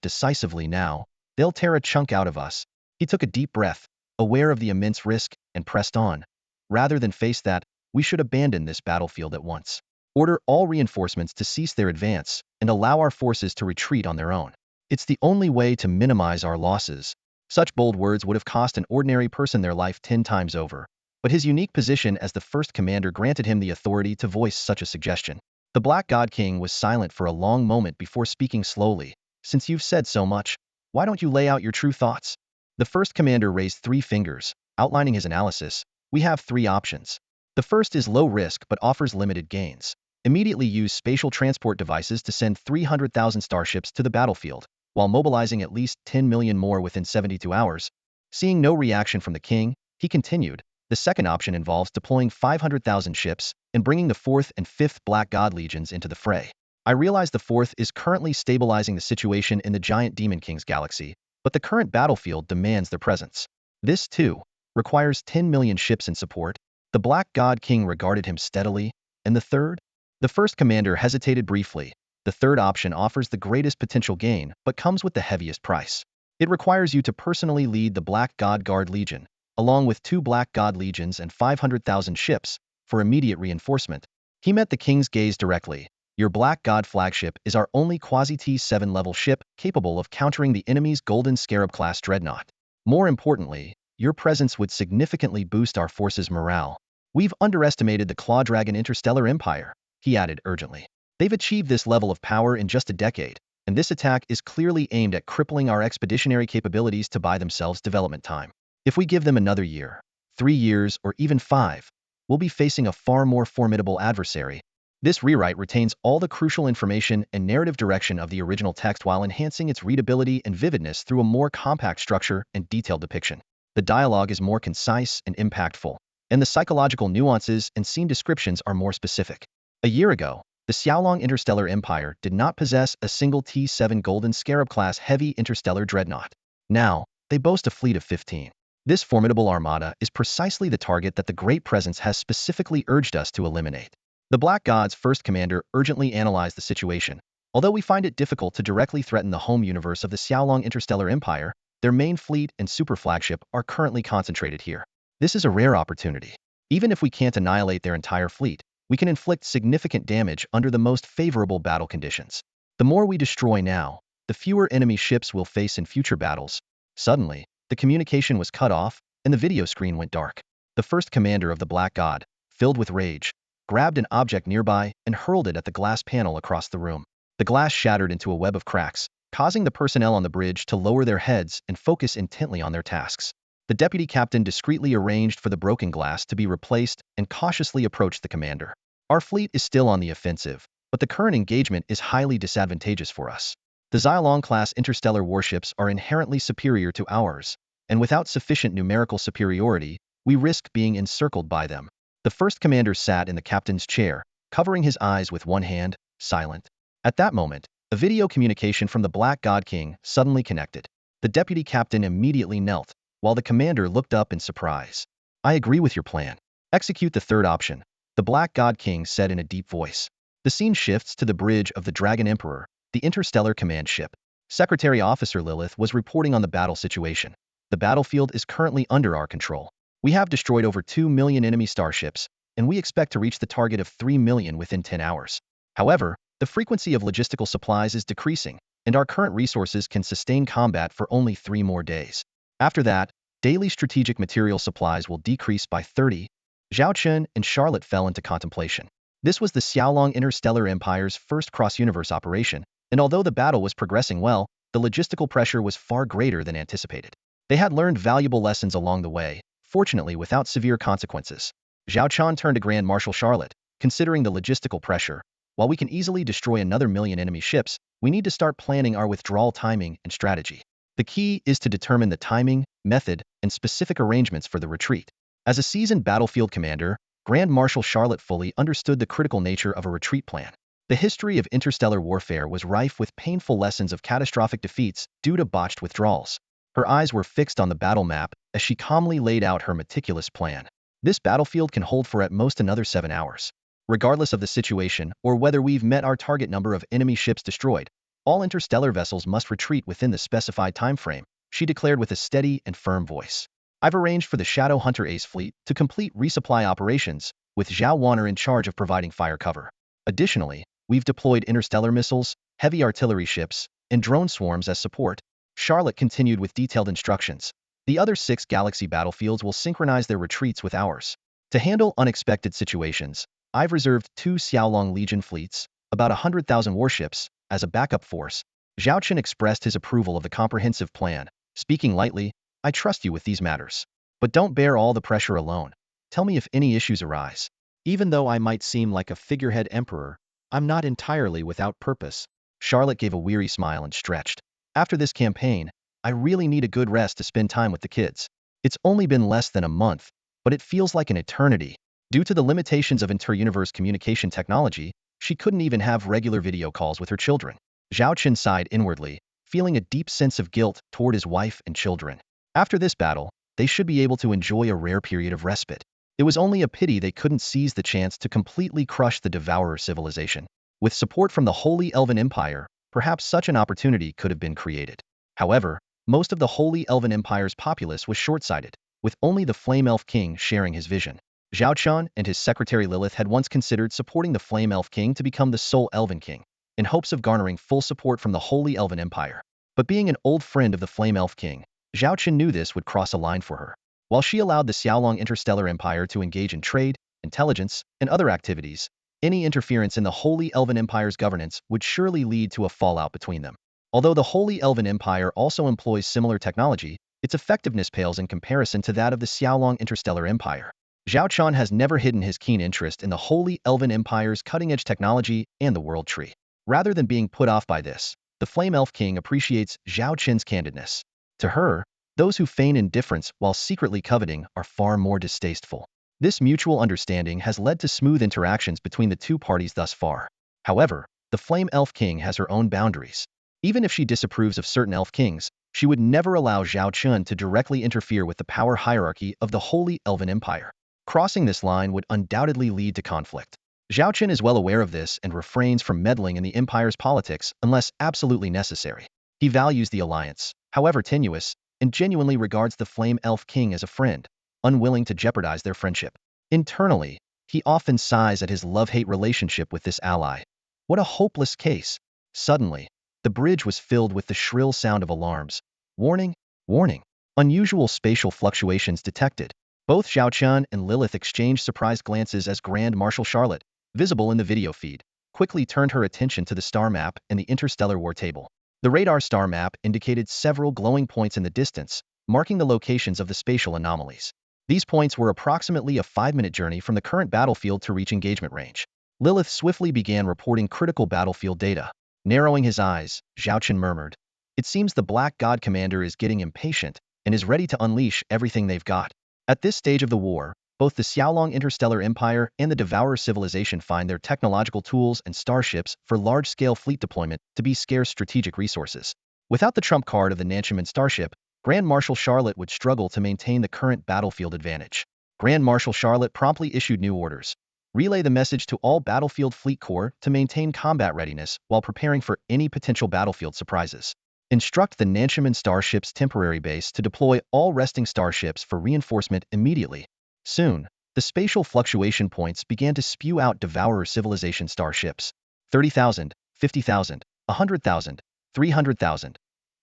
decisively now, they'll tear a chunk out of us. He took a deep breath, aware of the immense risk, and pressed on. Rather than face that, we should abandon this battlefield at once. Order all reinforcements to cease their advance and allow our forces to retreat on their own. It's the only way to minimize our losses. Such bold words would have cost an ordinary person their life 10 times over, but his unique position as the first commander granted him the authority to voice such a suggestion. The Black God King was silent for a long moment before speaking slowly. Since you've said so much, why don't you lay out your true thoughts? The first commander raised 3 fingers, outlining his analysis. We have 3 options. The first is low risk but offers limited gains. Immediately use spatial transport devices to send 300,000 starships to the battlefield, while mobilizing at least 10 million more within 72 hours. Seeing no reaction from the king, he continued, the second option involves deploying 500,000 ships and bringing the 4th and 5th Black God Legions into the fray. I realize the 4th is currently stabilizing the situation in the giant Demon King's galaxy, but the current battlefield demands their presence. This, too, requires 10 million ships in support. The Black God King regarded him steadily. And the third? The first commander hesitated briefly. The third option offers the greatest potential gain, but comes with the heaviest price. It requires you to personally lead the Black God Guard Legion, along with 2 Black God Legions and 500,000 ships, for immediate reinforcement. He met the king's gaze directly. Your Black God flagship is our only quasi-T7 level ship capable of countering the enemy's Golden Scarab-class dreadnought. More importantly, your presence would significantly boost our forces' morale. We've underestimated the Claw Dragon Interstellar Empire, he added urgently. They've achieved this level of power in just a decade, and this attack is clearly aimed at crippling our expeditionary capabilities to buy themselves development time. If we give them another year, 3 years, or even 5, we'll be facing a far more formidable adversary. This rewrite retains all the crucial information and narrative direction of the original text while enhancing its readability and vividness through a more compact structure and detailed depiction. The dialogue is more concise and impactful, and the psychological nuances and scene descriptions are more specific. A year ago, the Xiaolong Interstellar Empire did not possess a single T7 Golden Scarab-class heavy interstellar dreadnought. Now, they boast a fleet of 15. This formidable armada is precisely the target that the Great Presence has specifically urged us to eliminate. The Black God's first commander urgently analyzed the situation. Although we find it difficult to directly threaten the home universe of the Xiaolong Interstellar Empire, their main fleet and super flagship are currently concentrated here. This is a rare opportunity. Even if we can't annihilate their entire fleet, we can inflict significant damage under the most favorable battle conditions. The more we destroy now, the fewer enemy ships we'll face in future battles. Suddenly, the communication was cut off, and the video screen went dark. The first commander of the Black God, filled with rage, grabbed an object nearby and hurled it at the glass panel across the room. The glass shattered into a web of cracks, causing the personnel on the bridge to lower their heads and focus intently on their tasks. The deputy captain discreetly arranged for the broken glass to be replaced and cautiously approached the commander. Our fleet is still on the offensive, but the current engagement is highly disadvantageous for us. The Xiaolong-class interstellar warships are inherently superior to ours, and without sufficient numerical superiority, we risk being encircled by them. The first commander sat in the captain's chair, covering his eyes with one hand, silent. At that moment, a video communication from the Black God King suddenly connected. The deputy captain immediately knelt, while the commander looked up in surprise. I agree with your plan. Execute the third option, the Black God King said in a deep voice. The scene shifts to the bridge of the Dragon Emperor, the interstellar command ship. Secretary Officer Lilith was reporting on the battle situation. The battlefield is currently under our control. We have destroyed over 2 million enemy starships, and we expect to reach the target of 3 million within 10 hours. However, the frequency of logistical supplies is decreasing, and our current resources can sustain combat for only 3 more days. After that, daily strategic material supplies will decrease by 30. Zhao Chen and Charlotte fell into contemplation. This was the Xiaolong Interstellar Empire's first cross-universe operation, and although the battle was progressing well, the logistical pressure was far greater than anticipated. They had learned valuable lessons along the way, fortunately without severe consequences. Zhao Chen turned to Grand Marshal Charlotte. Considering the logistical pressure, while we can easily destroy another million enemy ships, we need to start planning our withdrawal timing and strategy. The key is to determine the timing, method, and specific arrangements for the retreat. As a seasoned battlefield commander, Grand Marshal Charlotte fully understood the critical nature of a retreat plan. The history of interstellar warfare was rife with painful lessons of catastrophic defeats due to botched withdrawals. Her eyes were fixed on the battle map as she calmly laid out her meticulous plan. This battlefield can hold for at most another 7 hours. Regardless of the situation or whether we've met our target number of enemy ships destroyed, all interstellar vessels must retreat within the specified time frame, she declared with a steady and firm voice. I've arranged for the Shadow Hunter Ace fleet to complete resupply operations, with Zhao Wanner in charge of providing fire cover. Additionally, we've deployed interstellar missiles, heavy artillery ships, and drone swarms as support. Charlotte continued with detailed instructions. The other 6 galaxy battlefields will synchronize their retreats with ours. To handle unexpected situations, I've reserved 2 Xiaolong Legion fleets, about 100,000 warships, as a backup force. Zhao Chen expressed his approval of the comprehensive plan. Speaking lightly, I trust you with these matters. But don't bear all the pressure alone. Tell me if any issues arise. Even though I might seem like a figurehead emperor, I'm not entirely without purpose. Charlotte gave a weary smile and stretched. After this campaign, I really need a good rest to spend time with the kids. It's only been less than a month, but it feels like an eternity. Due to the limitations of inter-universe communication technology, she couldn't even have regular video calls with her children. Zhao Chen sighed inwardly, feeling a deep sense of guilt toward his wife and children. After this battle, they should be able to enjoy a rare period of respite. It was only a pity they couldn't seize the chance to completely crush the Devourer civilization. With support from the Holy Elven Empire, perhaps such an opportunity could have been created. However, most of the Holy Elven Empire's populace was short-sighted, with only the Flame Elf King sharing his vision. Zhao Chen and his secretary Lilith had once considered supporting the Flame Elf King to become the sole Elven King, in hopes of garnering full support from the Holy Elven Empire. But being an old friend of the Flame Elf King, Zhao Chen knew this would cross a line for her. While she allowed the Xiaolong Interstellar Empire to engage in trade, intelligence, and other activities, any interference in the Holy Elven Empire's governance would surely lead to a fallout between them. Although the Holy Elven Empire also employs similar technology, its effectiveness pales in comparison to that of the Xiaolong Interstellar Empire. Zhao Chen has never hidden his keen interest in the Holy Elven Empire's cutting-edge technology and the World Tree. Rather than being put off by this, the Flame Elf King appreciates Zhao Chen's candidness. To her, those who feign indifference while secretly coveting are far more distasteful. This mutual understanding has led to smooth interactions between the two parties thus far. However, the Flame Elf King has her own boundaries. Even if she disapproves of certain elf kings, she would never allow Zhao Chen to directly interfere with the power hierarchy of the Holy Elven Empire. Crossing this line would undoubtedly lead to conflict. Zhao Chen is well aware of this and refrains from meddling in the empire's politics unless absolutely necessary. He values the alliance, however tenuous, and genuinely regards the Flame Elf King as a friend, unwilling to jeopardize their friendship. Internally, he often sighs at his love-hate relationship with this ally. What a hopeless case. Suddenly, the bridge was filled with the shrill sound of alarms. Warning, warning. Unusual spatial fluctuations detected. Both Zhao Chen and Lilith exchanged surprised glances as Grand Marshal Charlotte, visible in the video feed, quickly turned her attention to the star map and the interstellar war table. The radar star map indicated several glowing points in the distance, marking the locations of the spatial anomalies. These points were approximately a 5-minute journey from the current battlefield to reach engagement range. Lilith swiftly began reporting critical battlefield data. Narrowing his eyes, Zhao Chen murmured, "It seems the Black God Commander is getting impatient and is ready to unleash everything they've got." At this stage of the war, both the Xiaolong Interstellar Empire and the Devourer civilization find their technological tools and starships for large-scale fleet deployment to be scarce strategic resources. Without the trump card of the Nanchaman starship, Grand Marshal Charlotte would struggle to maintain the current battlefield advantage. Grand Marshal Charlotte promptly issued new orders. Relay the message to all battlefield fleet corps to maintain combat readiness while preparing for any potential battlefield surprises. Instruct the Nanchaman starship's temporary base to deploy all resting starships for reinforcement immediately. Soon, the spatial fluctuation points began to spew out Devourer civilization starships. 30,000, 50,000, 100,000, 300,000.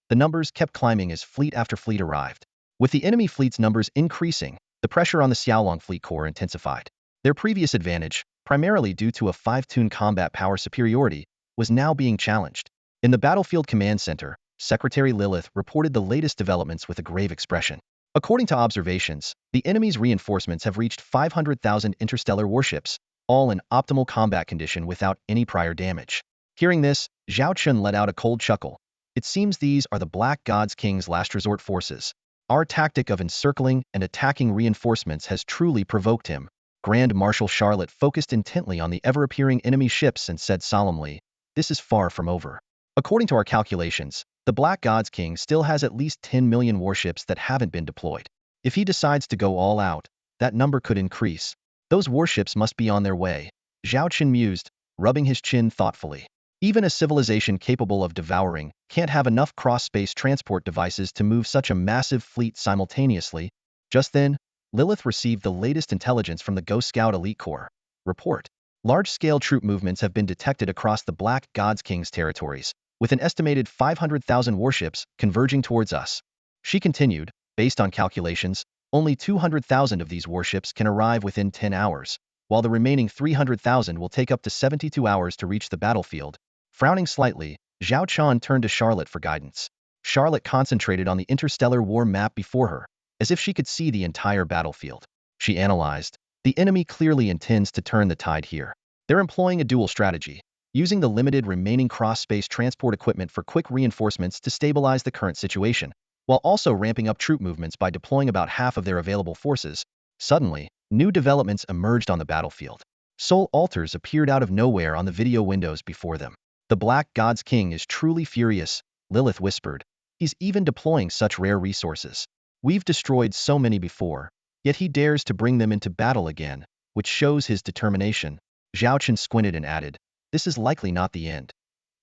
The numbers kept climbing as fleet after fleet arrived. With the enemy fleet's numbers increasing, the pressure on the Xiaolong Fleet Corps intensified. Their previous advantage, primarily due to a 5-tune combat power superiority, was now being challenged. In the Battlefield Command Center, Secretary Lilith reported the latest developments with a grave expression. According to observations, the enemy's reinforcements have reached 500,000 interstellar warships, all in optimal combat condition without any prior damage. Hearing this, Zhao Chen let out a cold chuckle. It seems these are the Black God's King's last resort forces. Our tactic of encircling and attacking reinforcements has truly provoked him. Grand Marshal Charlotte focused intently on the ever-appearing enemy ships and said solemnly, "This is far from over. According to our calculations, the Black God's King still has at least 10 million warships that haven't been deployed. If he decides to go all out, that number could increase. Those warships must be on their way." Zhao Chen mused, rubbing his chin thoughtfully. Even a civilization capable of devouring can't have enough cross-space transport devices to move such a massive fleet simultaneously. Just then, Lilith received the latest intelligence from the Ghost Scout Elite Corps. Report. Large-scale troop movements have been detected across the Black God's King's territories, with an estimated 500,000 warships converging towards us. She continued, based on calculations, only 200,000 of these warships can arrive within 10 hours, while the remaining 300,000 will take up to 72 hours to reach the battlefield. Frowning slightly, Zhao Chen turned to Charlotte for guidance. Charlotte concentrated on the interstellar war map before her, as if she could see the entire battlefield. She analyzed. The enemy clearly intends to turn the tide here. They're employing a dual strategy, using the limited remaining cross-space transport equipment for quick reinforcements to stabilize the current situation, while also ramping up troop movements by deploying about half of their available forces. Suddenly, new developments emerged on the battlefield. Soul altars appeared out of nowhere on the video windows before them. The Black God's King is truly furious, Lilith whispered. He's even deploying such rare resources. We've destroyed so many before, yet he dares to bring them into battle again, which shows his determination. Zhao Chen squinted and added, this is likely not the end.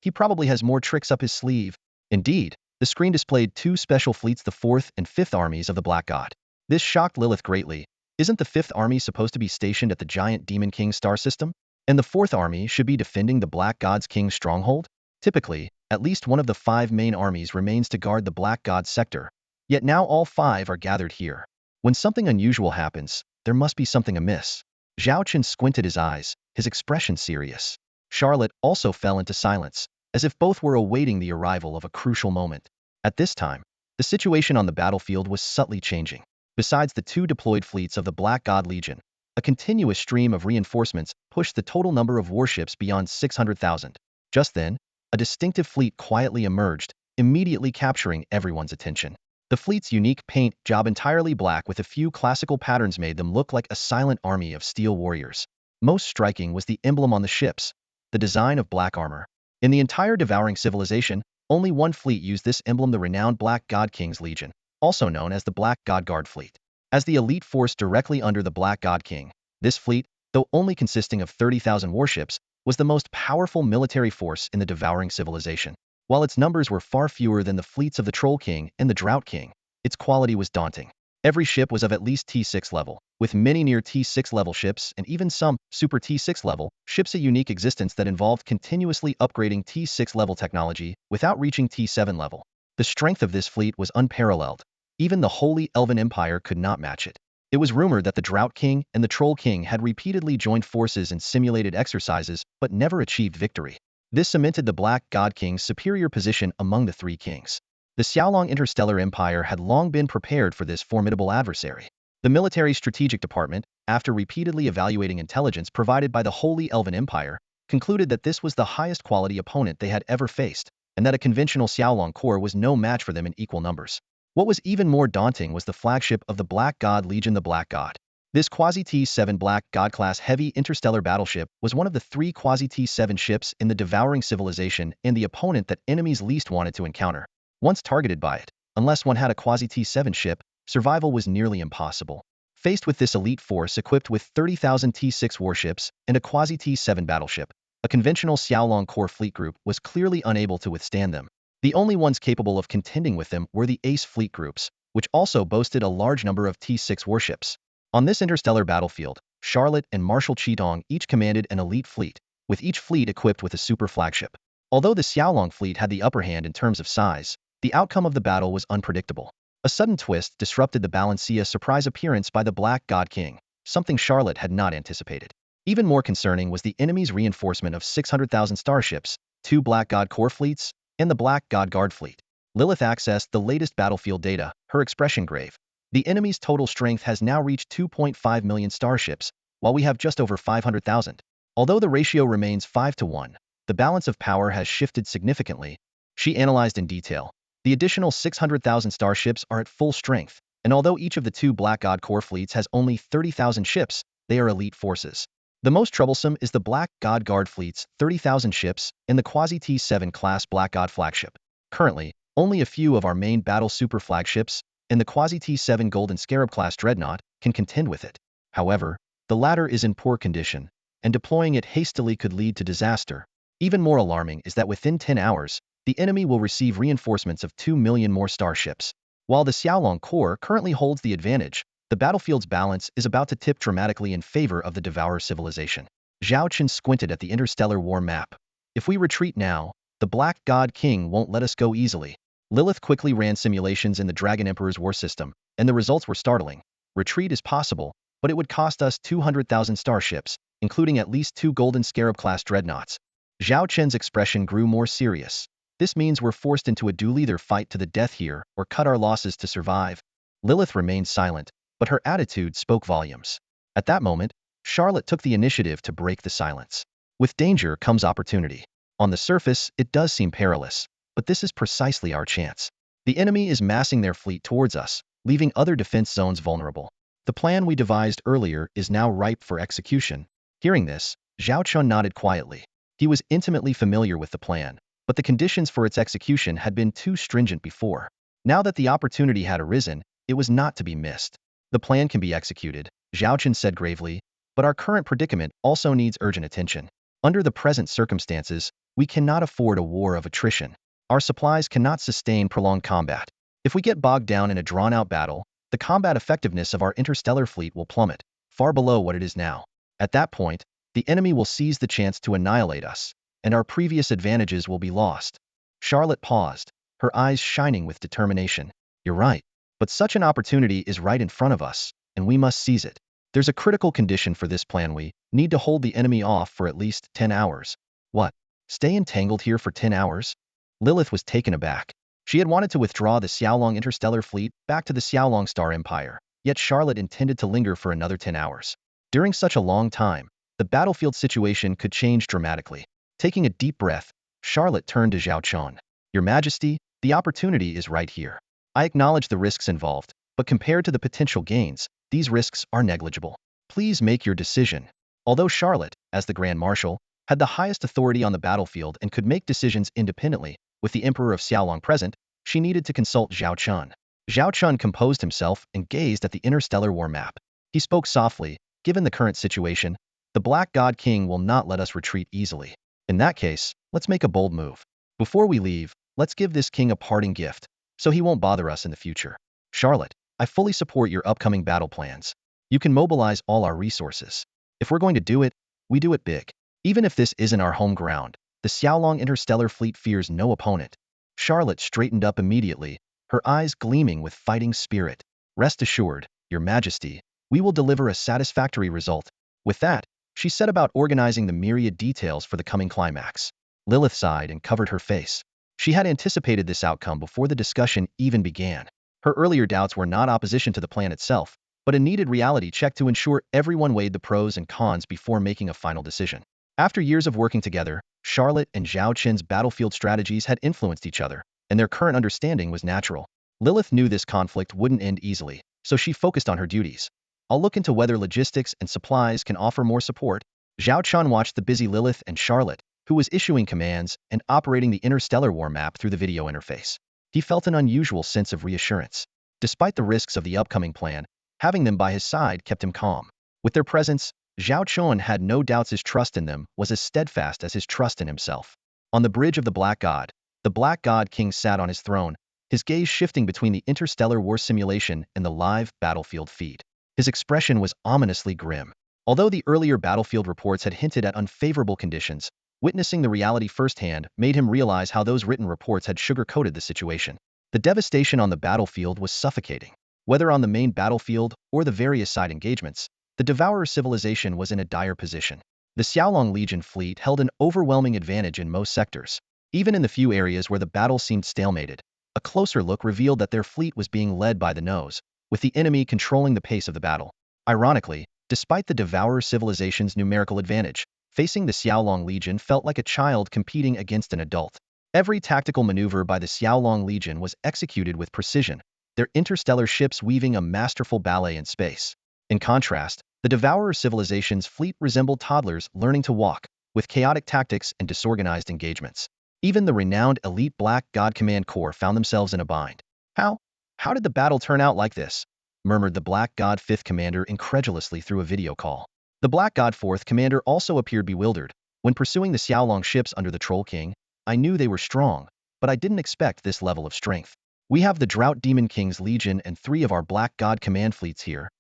He probably has more tricks up his sleeve. Indeed, the screen displayed two special fleets, the 4th and 5th armies of the Black God. This shocked Lilith greatly. Isn't the 5th army supposed to be stationed at the giant Demon King star system? And the 4th army should be defending the Black God's King's stronghold? Typically, at least one of the 5 main armies remains to guard the Black God's sector. Yet now all 5 are gathered here. When something unusual happens, there must be something amiss. Zhao Chen squinted his eyes, his expression serious. Charlotte also fell into silence, as if both were awaiting the arrival of a crucial moment. At this time, the situation on the battlefield was subtly changing. Besides the 2 deployed fleets of the Black God Legion, a continuous stream of reinforcements pushed the total number of warships beyond 600,000. Just then, a distinctive fleet quietly emerged, immediately capturing everyone's attention. The fleet's unique paint job, entirely black with a few classical patterns, made them look like a silent army of steel warriors. Most striking was the emblem on the ships, the design of black armor. In the entire devouring civilization, only one fleet used this emblem, the renowned Black God King's Legion, also known as the Black God Guard Fleet. As the elite force directly under the Black God King, this fleet, though only consisting of 30,000 warships, was the most powerful military force in the devouring civilization. While its numbers were far fewer than the fleets of the Troll King and the Drought King, its quality was daunting. Every ship was of at least T6 level, with many near T6 level ships and even some super T6 level ships, a unique existence that involved continuously upgrading T6 level technology without reaching T7 level. The strength of this fleet was unparalleled. Even the Holy Elven Empire could not match it. It was rumored that the Drought King and the Troll King had repeatedly joined forces in simulated exercises but never achieved victory. This cemented the Black God King's superior position among the 3 kings. The Xiaolong Interstellar Empire had long been prepared for this formidable adversary. The Military Strategic Department, after repeatedly evaluating intelligence provided by the Holy Elven Empire, concluded that this was the highest quality opponent they had ever faced, and that a conventional Xiaolong Corps was no match for them in equal numbers. What was even more daunting was the flagship of the Black God Legion, the Black God. This quasi-T7 Black God-class heavy interstellar battleship was one of the 3 quasi-T7 ships in the devouring civilization and the opponent that enemies least wanted to encounter. Once targeted by it, unless one had a quasi-T7 ship, survival was nearly impossible. Faced with this elite force equipped with 30,000 T6 warships and a quasi-T7 battleship, a conventional Xiaolong Corps fleet group was clearly unable to withstand them. The only ones capable of contending with them were the Ace fleet groups, which also boasted a large number of T6 warships. On this interstellar battlefield, Charlotte and Marshal Qidong each commanded an elite fleet, with each fleet equipped with a super flagship. Although the Xiaolong fleet had the upper hand in terms of size, the outcome of the battle was unpredictable. A sudden twist disrupted the balance: a surprise appearance by the Black God King, something Charlotte had not anticipated. Even more concerning was the enemy's reinforcement of 600,000 starships, 2 Black God Corps fleets, and the Black God Guard Fleet. Lilith accessed the latest battlefield data, her expression grave. The enemy's total strength has now reached 2.5 million starships, while we have just over 500,000. Although the ratio remains 5-1, the balance of power has shifted significantly. She analyzed in detail. The additional 600,000 starships are at full strength, and although each of the 2 Black God Corps fleets has only 30,000 ships, they are elite forces. The most troublesome is the Black God Guard Fleet's 30,000 ships and the quasi-T7 class Black God flagship. Currently, only a few of our main battle super flagships and the quasi-T7 Golden Scarab class dreadnought can contend with it. However, the latter is in poor condition, and deploying it hastily could lead to disaster. Even more alarming is that within 10 hours, the enemy will receive reinforcements of 2 million more starships. While the Xiaolong Corps currently holds the advantage, the battlefield's balance is about to tip dramatically in favor of the Devourer civilization. Zhao Chen squinted at the interstellar war map. If we retreat now, the Black God King won't let us go easily. Lilith quickly ran simulations in the Dragon Emperor's war system, and the results were startling. Retreat is possible, but it would cost us 200,000 starships, including at least 2 Golden Scarab-class dreadnoughts. Zhao Chen's expression grew more serious. This means we're forced into a duel, either fight to the death here or cut our losses to survive. Lilith remained silent, but her attitude spoke volumes. At that moment, Charlotte took the initiative to break the silence. With danger comes opportunity. On the surface, it does seem perilous, but this is precisely our chance. The enemy is massing their fleet towards us, leaving other defense zones vulnerable. The plan we devised earlier is now ripe for execution. Hearing this, Zhao Chen nodded quietly. He was intimately familiar with the plan, but the conditions for its execution had been too stringent before. Now that the opportunity had arisen, it was not to be missed. The plan can be executed, Zhao Chen said gravely, but our current predicament also needs urgent attention. Under the present circumstances, we cannot afford a war of attrition. Our supplies cannot sustain prolonged combat. If we get bogged down in a drawn-out battle, the combat effectiveness of our interstellar fleet will plummet, far below what it is now. At that point, the enemy will seize the chance to annihilate us, and our previous advantages will be lost. Charlotte paused, her eyes shining with determination. You're right, but such an opportunity is right in front of us, and we must seize it. There's a critical condition for this plan. We need to hold the enemy off for at least 10 hours. What? Stay entangled here for 10 hours? Lilith was taken aback. She had wanted to withdraw the Xiaolong interstellar fleet back to the Xiaolong Star Empire, yet Charlotte intended to linger for another 10 hours. During such a long time, the battlefield situation could change dramatically. Taking a deep breath, Charlotte turned to Zhao Chen. Your Majesty, the opportunity is right here. I acknowledge the risks involved, but compared to the potential gains, these risks are negligible. Please make your decision. Although Charlotte, as the Grand Marshal, had the highest authority on the battlefield and could make decisions independently, with the Emperor of Xiaolong present, she needed to consult Zhao Chen. Zhao Chen composed himself and gazed at the interstellar war map. He spoke softly. Given the current situation, the Black God King will not let us retreat easily. In that case, let's make a bold move. Before we leave, let's give this king a parting gift, so he won't bother us in the future. Charlotte, I fully support your upcoming battle plans. You can mobilize all our resources. If we're going to do it, we do it big. Even if this isn't our home ground, the Xiaolong interstellar fleet fears no opponent. Charlotte straightened up immediately, her eyes gleaming with fighting spirit. Rest assured, Your Majesty, we will deliver a satisfactory result. With that, she set about organizing the myriad details for the coming climax. Lilith sighed and covered her face. She had anticipated this outcome before the discussion even began. Her earlier doubts were not opposition to the plan itself, but a needed reality check to ensure everyone weighed the pros and cons before making a final decision. After years of working together, Charlotte and Zhao Chen's battlefield strategies had influenced each other, and their current understanding was natural. Lilith knew this conflict wouldn't end easily, so she focused on her duties. I'll look into whether logistics and supplies can offer more support. Zhao Chen watched the busy Lilith and Charlotte, who was issuing commands and operating the interstellar war map through the video interface. He felt an unusual sense of reassurance. Despite the risks of the upcoming plan, having them by his side kept him calm. With their presence, Zhao Chen had no doubts his trust in them was as steadfast as his trust in himself. On the bridge of the Black God King sat on his throne, his gaze shifting between the interstellar war simulation and the live battlefield feed. His expression was ominously grim. Although the earlier battlefield reports had hinted at unfavorable conditions, witnessing the reality firsthand made him realize how those written reports had sugar-coated the situation. The devastation on the battlefield was suffocating. Whether on the main battlefield or the various side engagements, the Devourer civilization was in a dire position. The Xiaolong Legion fleet held an overwhelming advantage in most sectors. Even in the few areas where the battle seemed stalemated, a closer look revealed that their fleet was being led by the nose, with the enemy controlling the pace of the battle. Ironically, despite the Devourer civilization's numerical advantage, facing the Xiaolong Legion felt like a child competing against an adult. Every tactical maneuver by the Xiaolong Legion was executed with precision, their interstellar ships weaving a masterful ballet in space. In contrast, the Devourer civilization's fleet resembled toddlers learning to walk, with chaotic tactics and disorganized engagements. Even the renowned elite Black God Command Corps found themselves in a bind. How did the battle turn out like this? Murmured the Black God 5th Commander incredulously through a video call. The Black God 4th Commander also appeared bewildered. When pursuing the Xiaolong ships under the Troll King, I knew they were strong, but I didn't expect this level of strength. We have the Drought Demon King's Legion and 3 of our Black God Command fleets here.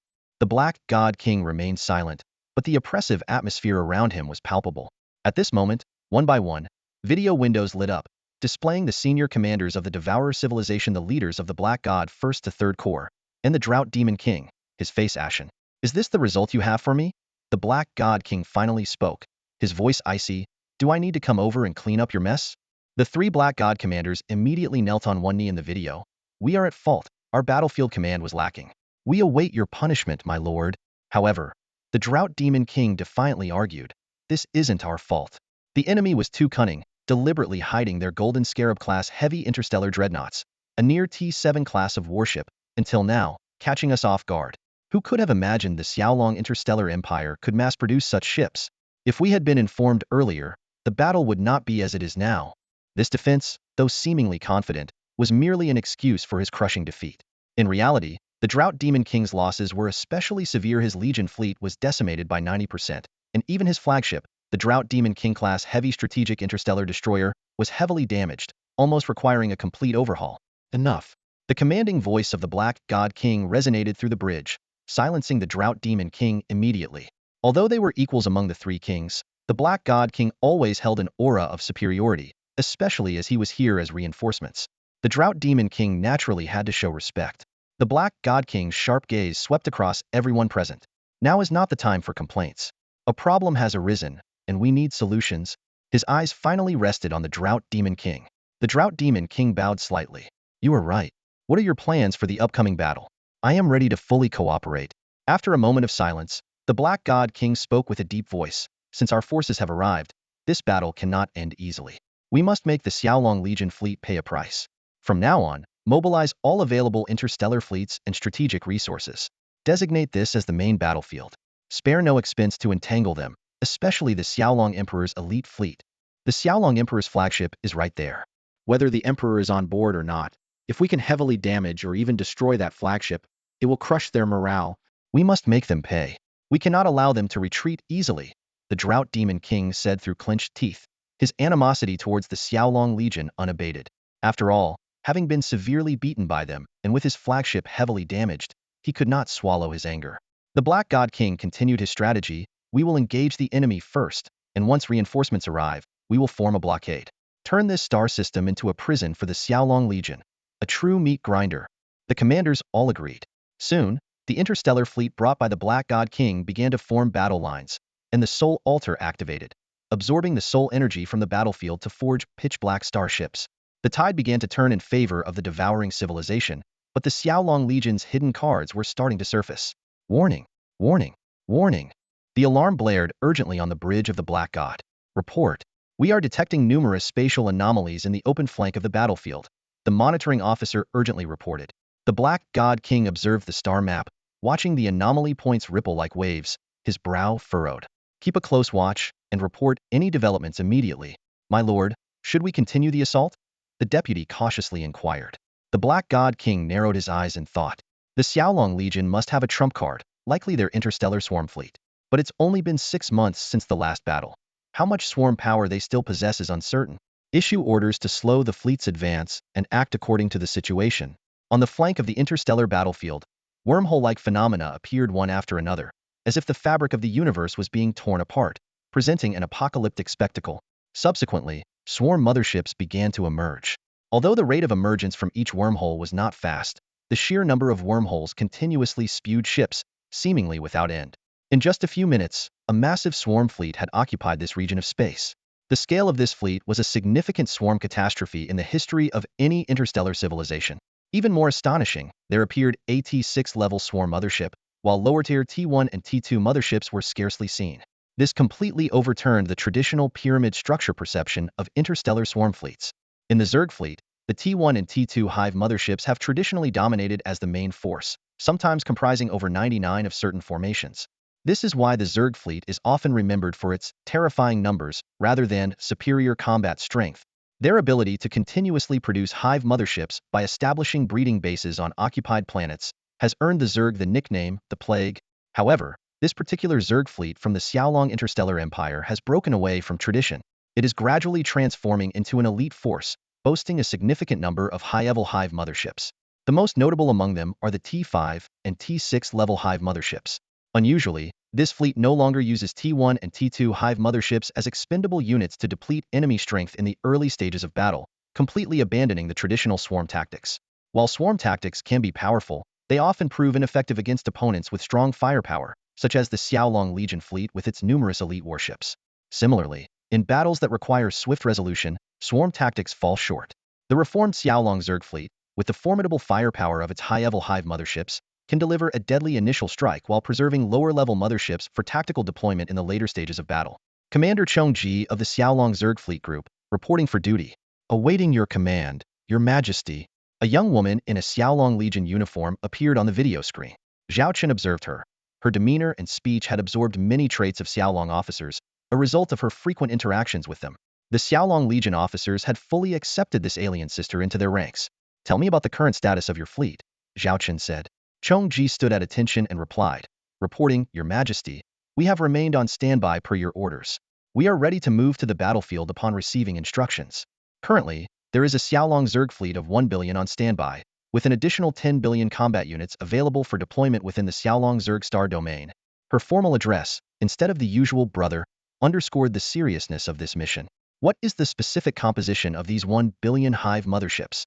The Black God King remained silent, but the oppressive atmosphere around him was palpable. At this moment, one by one, video windows lit up, displaying the senior commanders of the Devourer civilization, the leaders of the Black God 1st to 3rd Corps, and the Drought Demon King, his face ashen. "Is this the result you have for me?" The Black God King finally spoke, his voice icy. "Do I need to come over and clean up your mess?" The 3 Black God commanders immediately knelt on one knee in the video. "We are at fault. Our battlefield command was lacking. We await your punishment, my lord." However, the Drought Demon King defiantly argued, "This isn't our fault. The enemy was too cunning, deliberately hiding their Golden Scarab-class heavy interstellar dreadnoughts, a near T7 class of warship, until now, catching us off guard. Who could have imagined the Xiaolong Interstellar Empire could mass-produce such ships? If we had been informed earlier, the battle would not be as it is now." This defense, though seemingly confident, was merely an excuse for his crushing defeat. In reality, the Drought Demon King's losses were especially severe. His Legion fleet was decimated by 90%, and even his flagship, the Drought Demon King-class heavy strategic interstellar destroyer, was heavily damaged, almost requiring a complete overhaul. "Enough." The commanding voice of the Black God King resonated through the bridge, silencing the Drought Demon King immediately. Although they were equals among the 3 kings, the Black God King always held an aura of superiority, especially as he was here as reinforcements. The Drought Demon King naturally had to show respect. The Black God King's sharp gaze swept across everyone present. "Now is not the time for complaints. A problem has arisen, and we need solutions." His eyes finally rested on the Drought Demon King. The Drought Demon King bowed slightly. "You are right. What are your plans for the upcoming battle?" "I am ready to fully cooperate." After a moment of silence, the Black God King spoke with a deep voice. "Since our forces have arrived, this battle cannot end easily. We must make the Xiaolong Legion fleet pay a price. From now on, mobilize all available interstellar fleets and strategic resources. Designate this as the main battlefield. Spare no expense to entangle them, especially the Xiaolong Emperor's elite fleet. The Xiaolong Emperor's flagship is right there. Whether the Emperor is on board or not, if we can heavily damage or even destroy that flagship, it will crush their morale. We must make them pay. We cannot allow them to retreat easily," the Drought Demon King said through clenched teeth, his animosity towards the Xiaolong Legion unabated. After all, having been severely beaten by them, and with his flagship heavily damaged, he could not swallow his anger. The Black God King continued his strategy. "We will engage the enemy first, and once reinforcements arrive, we will form a blockade. Turn this star system into a prison for the Xiaolong Legion. A true meat grinder." The commanders all agreed. Soon, the interstellar fleet brought by the Black God King began to form battle lines, and the Soul Altar activated, absorbing the soul energy from the battlefield to forge pitch-black starships. The tide began to turn in favor of the devouring civilization, but the Xiaolong Legion's hidden cards were starting to surface. "Warning! Warning! Warning!" The alarm blared urgently on the bridge of the Black God. "Report. We are detecting numerous spatial anomalies in the open flank of the battlefield," the monitoring officer urgently reported. The Black God King observed the star map, watching the anomaly points ripple like waves, his brow furrowed. "Keep a close watch, and report any developments immediately." "My lord, should we continue the assault?" the deputy cautiously inquired. The Black God King narrowed his eyes in thought. The Xiaolong Legion must have a trump card, likely their interstellar swarm fleet. But it's only been 6 months since the last battle. How much swarm power they still possess is uncertain. Issue orders to slow the fleet's advance and act according to the situation. On the flank of the interstellar battlefield, wormhole-like phenomena appeared one after another, as if the fabric of the universe was being torn apart, presenting an apocalyptic spectacle. Subsequently, swarm motherships began to emerge. Although the rate of emergence from each wormhole was not fast, the sheer number of wormholes continuously spewed ships, seemingly without end. In just a few minutes, a massive swarm fleet had occupied this region of space. The scale of this fleet was a significant swarm catastrophe in the history of any interstellar civilization. Even more astonishing, there appeared a T6-level swarm mothership, while lower-tier T1 and T2 motherships were scarcely seen. This completely overturned the traditional pyramid structure perception of interstellar swarm fleets. In the Zerg fleet, the T1 and T2 hive motherships have traditionally dominated as the main force, sometimes comprising over 99 of certain formations. This is why the Zerg fleet is often remembered for its terrifying numbers rather than superior combat strength. Their ability to continuously produce hive motherships by establishing breeding bases on occupied planets has earned the Zerg the nickname the Plague. However, this particular Zerg fleet from the Xiaolong Interstellar Empire has broken away from tradition. It is gradually transforming into an elite force, boasting a significant number of high-level hive motherships. The most notable among them are the T5 and T6 level hive motherships. Unusually, This fleet no longer uses T1 and T2 hive motherships as expendable units to deplete enemy strength in the early stages of battle, completely abandoning the traditional swarm tactics. While swarm tactics can be powerful, they often prove ineffective against opponents with strong firepower, such as the Xiaolong Legion fleet with its numerous elite warships. Similarly, in battles that require swift resolution, swarm tactics fall short. The reformed Xiaolong Zerg fleet, with the formidable firepower of its high-level hive motherships, can deliver a deadly initial strike while preserving lower-level motherships for tactical deployment in the later stages of battle. Commander Chong Ji of the Xiaolong Zerg fleet group, reporting for duty. Awaiting your command, Your Majesty. A young woman in a Xiaolong Legion uniform appeared on the video screen. Zhao Chen observed her. Her demeanor and speech had absorbed many traits of Xiaolong officers, a result of her frequent interactions with them. The Xiaolong Legion officers had fully accepted this alien sister into their ranks. Tell me about the current status of your fleet, Zhao Chen said. Chong Ji stood at attention and replied, reporting, Your Majesty, we have remained on standby per your orders. We are ready to move to the battlefield upon receiving instructions. Currently, there is a Xiaolong Zerg fleet of 1 billion on standby, with an additional 10 billion combat units available for deployment within the Xiaolong Zerg star domain. Her formal address, instead of the usual brother, underscored the seriousness of this mission. What is the specific composition of these 1 billion hive motherships?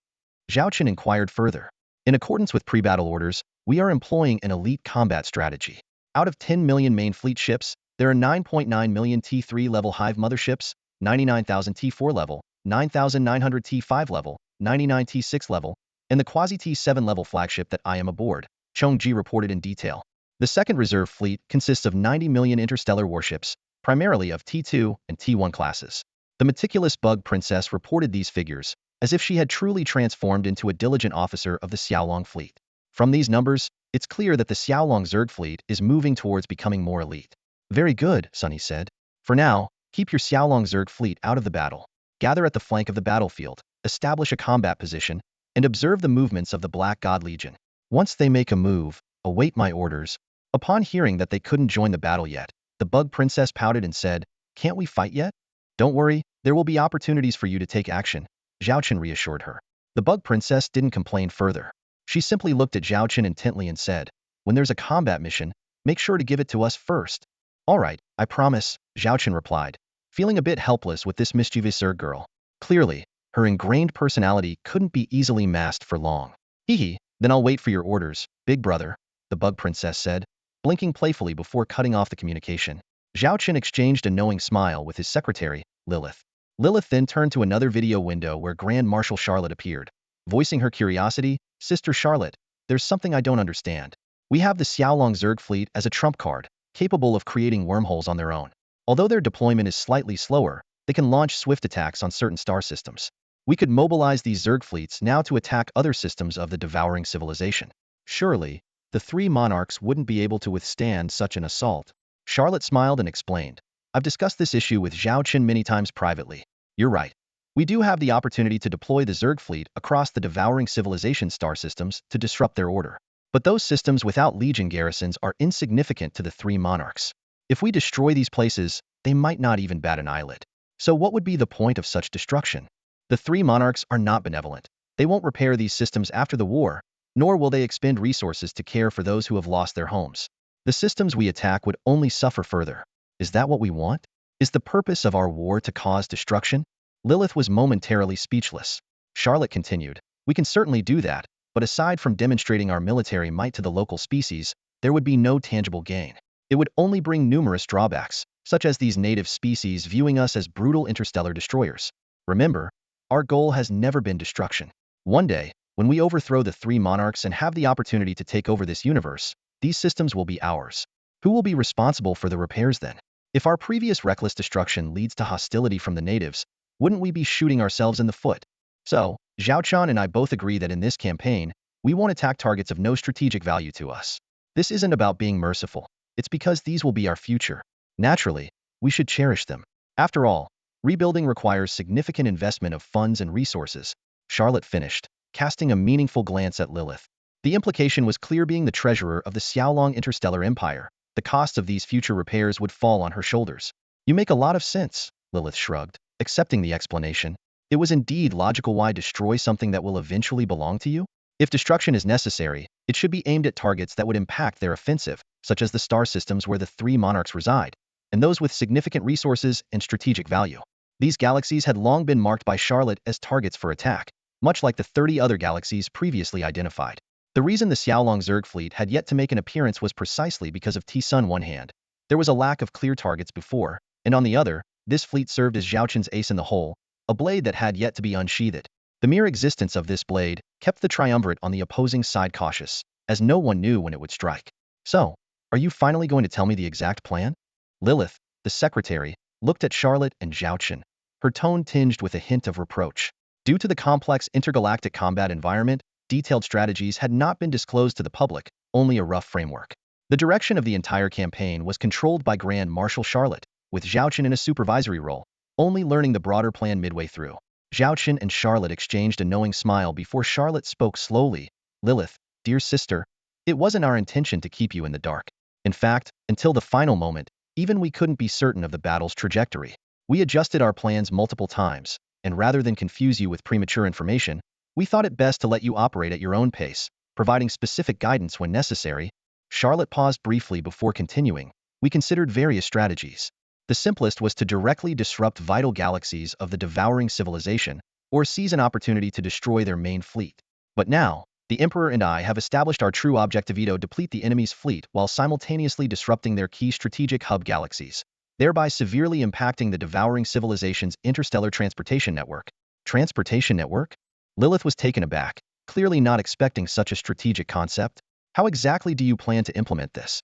Zhao Chen inquired further. In accordance with pre-battle orders, we are employing an elite combat strategy. Out of 10 million main fleet ships, there are 9.9 million T3 level hive motherships, 99,000 T4 level, 9,900 T5 level, 99 T6 level, and the quasi-T7 level flagship that I am aboard, Chong Ji reported in detail. The second reserve fleet consists of 90 million interstellar warships, primarily of T2 and T1 classes. The meticulous Bug Princess reported these figures, as if she had truly transformed into a diligent officer of the Xiaolong fleet. From these numbers, it's clear that the Xiaolong Zerg fleet is moving towards becoming more elite. Very good, Sunny said. For now, keep your Xiaolong Zerg fleet out of the battle. Gather at the flank of the battlefield, establish a combat position, and observe the movements of the Black God Legion. Once they make a move, await my orders. Upon hearing that they couldn't join the battle yet, the Bug Princess pouted and said, Can't we fight yet? Don't worry, there will be opportunities for you to take action, Zhao Chen reassured her. The Bug Princess didn't complain further. She simply looked at Zhao Chen intently and said, When there's a combat mission, make sure to give it to us first. All right, I promise, Zhao Chen replied, feeling a bit helpless with this mischievous Zerg girl. Clearly, her ingrained personality couldn't be easily masked for long. Hee, then I'll wait for your orders, big brother, the Bug Princess said, blinking playfully before cutting off the communication. Zhao Chen exchanged a knowing smile with his secretary, Lilith. Lilith then turned to another video window where Grand Marshal Charlotte appeared. Voicing her curiosity, Sister Charlotte, there's something I don't understand. We have the Xiaolong Zerg fleet as a trump card, capable of creating wormholes on their own. Although their deployment is slightly slower, they can launch swift attacks on certain star systems. We could mobilize these Zerg fleets now to attack other systems of the devouring civilization. Surely, the three monarchs wouldn't be able to withstand such an assault. Charlotte smiled and explained, I've discussed this issue with Zhao Chen many times privately. You're right. We do have the opportunity to deploy the Zerg fleet across the devouring civilization star systems to disrupt their order. But those systems without legion garrisons are insignificant to the three monarchs. If we destroy these places, they might not even bat an eyelid. So what would be the point of such destruction? The three monarchs are not benevolent. They won't repair these systems after the war, nor will they expend resources to care for those who have lost their homes. The systems we attack would only suffer further. Is that what we want? Is the purpose of our war to cause destruction? Lilith was momentarily speechless. Charlotte continued, We can certainly do that, but aside from demonstrating our military might to the local species, there would be no tangible gain. It would only bring numerous drawbacks, such as these native species viewing us as brutal interstellar destroyers. Remember, our goal has never been destruction. One day, when we overthrow the three monarchs and have the opportunity to take over this universe, these systems will be ours. Who will be responsible for the repairs then? If our previous reckless destruction leads to hostility from the natives, wouldn't we be shooting ourselves in the foot? So, Zhao Chen and I both agree that in this campaign, we won't attack targets of no strategic value to us. This isn't about being merciful. It's because these will be our future. Naturally, we should cherish them. After all, rebuilding requires significant investment of funds and resources, Charlotte finished, casting a meaningful glance at Lilith. The implication was clear. Being the treasurer of the Xiaolong Interstellar Empire, the cost of these future repairs would fall on her shoulders. You make a lot of sense, Lilith shrugged, accepting the explanation. It was indeed logical. Why destroy something that will eventually belong to you? If destruction is necessary, it should be aimed at targets that would impact their offensive, such as the star systems where the three monarchs reside, and those with significant resources and strategic value. These galaxies had long been marked by Charlotte as targets for attack, much like the 30 other galaxies previously identified. The reason the Xiaolong Zerg fleet had yet to make an appearance was precisely because of T-Sun one hand. There was a lack of clear targets before, and on the other, this fleet served as Zhao Chen's ace in the hole, a blade that had yet to be unsheathed. The mere existence of this blade kept the triumvirate on the opposing side cautious, as no one knew when it would strike. So, are you finally going to tell me the exact plan? Lilith, the secretary, looked at Charlotte and Zhao Chen, her tone tinged with a hint of reproach. Due to the complex intergalactic combat environment, detailed strategies had not been disclosed to the public, only a rough framework. The direction of the entire campaign was controlled by Grand Marshal Charlotte, with Zhao Chen in a supervisory role, only learning the broader plan midway through. Zhao Chen and Charlotte exchanged a knowing smile before Charlotte spoke slowly. Lilith, dear sister, it wasn't our intention to keep you in the dark. In fact, until the final moment, even we couldn't be certain of the battle's trajectory. We adjusted our plans multiple times, and rather than confuse you with premature information, we thought it best to let you operate at your own pace, providing specific guidance when necessary. Charlotte paused briefly before continuing. We considered various strategies. The simplest was to directly disrupt vital galaxies of the devouring civilization, or seize an opportunity to destroy their main fleet. But now, the Emperor and I have established our true objective: deplete the enemy's fleet while simultaneously disrupting their key strategic hub galaxies, thereby severely impacting the devouring civilization's interstellar transportation network. Transportation network? Lilith was taken aback, clearly not expecting such a strategic concept. How exactly do you plan to implement this?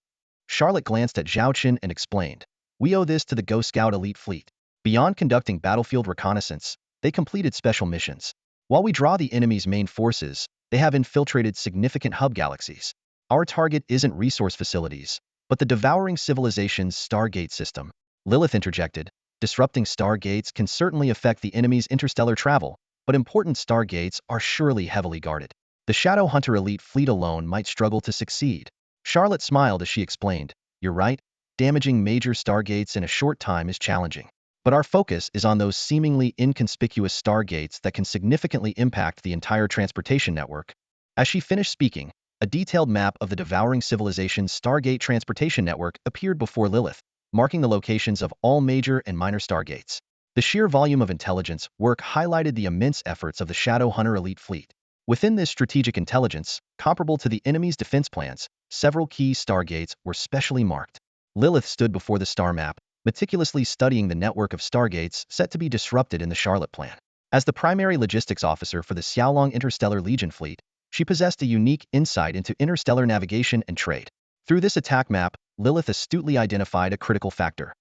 Charlotte glanced at Zhao Chen and explained. We owe this to the Go Scout elite fleet. Beyond conducting battlefield reconnaissance, they completed special missions. While we draw the enemy's main forces, they have infiltrated significant hub galaxies. Our target isn't resource facilities, but the devouring civilization's Stargate system. Lilith interjected. Disrupting Stargates can certainly affect the enemy's interstellar travel, but important Stargates are surely heavily guarded. The Shadow Hunter elite fleet alone might struggle to succeed. Charlotte smiled as she explained. You're right, damaging major Stargates in a short time is challenging. But our focus is on those seemingly inconspicuous Stargates that can significantly impact the entire transportation network. As she finished speaking, a detailed map of the devouring civilization's Stargate transportation network appeared before Lilith, marking the locations of all major and minor Stargates. The sheer volume of intelligence work highlighted the immense efforts of the Shadow Hunter elite fleet. Within this strategic intelligence, comparable to the enemy's defense plans, several key Stargates were specially marked. Lilith stood before the star map, meticulously studying the network of Stargates set to be disrupted in the Charlotte plan. As the primary logistics officer for the Xiaolong Interstellar Legion fleet, she possessed a unique insight into interstellar navigation and trade. Through this attack map, Lilith astutely identified a critical factor.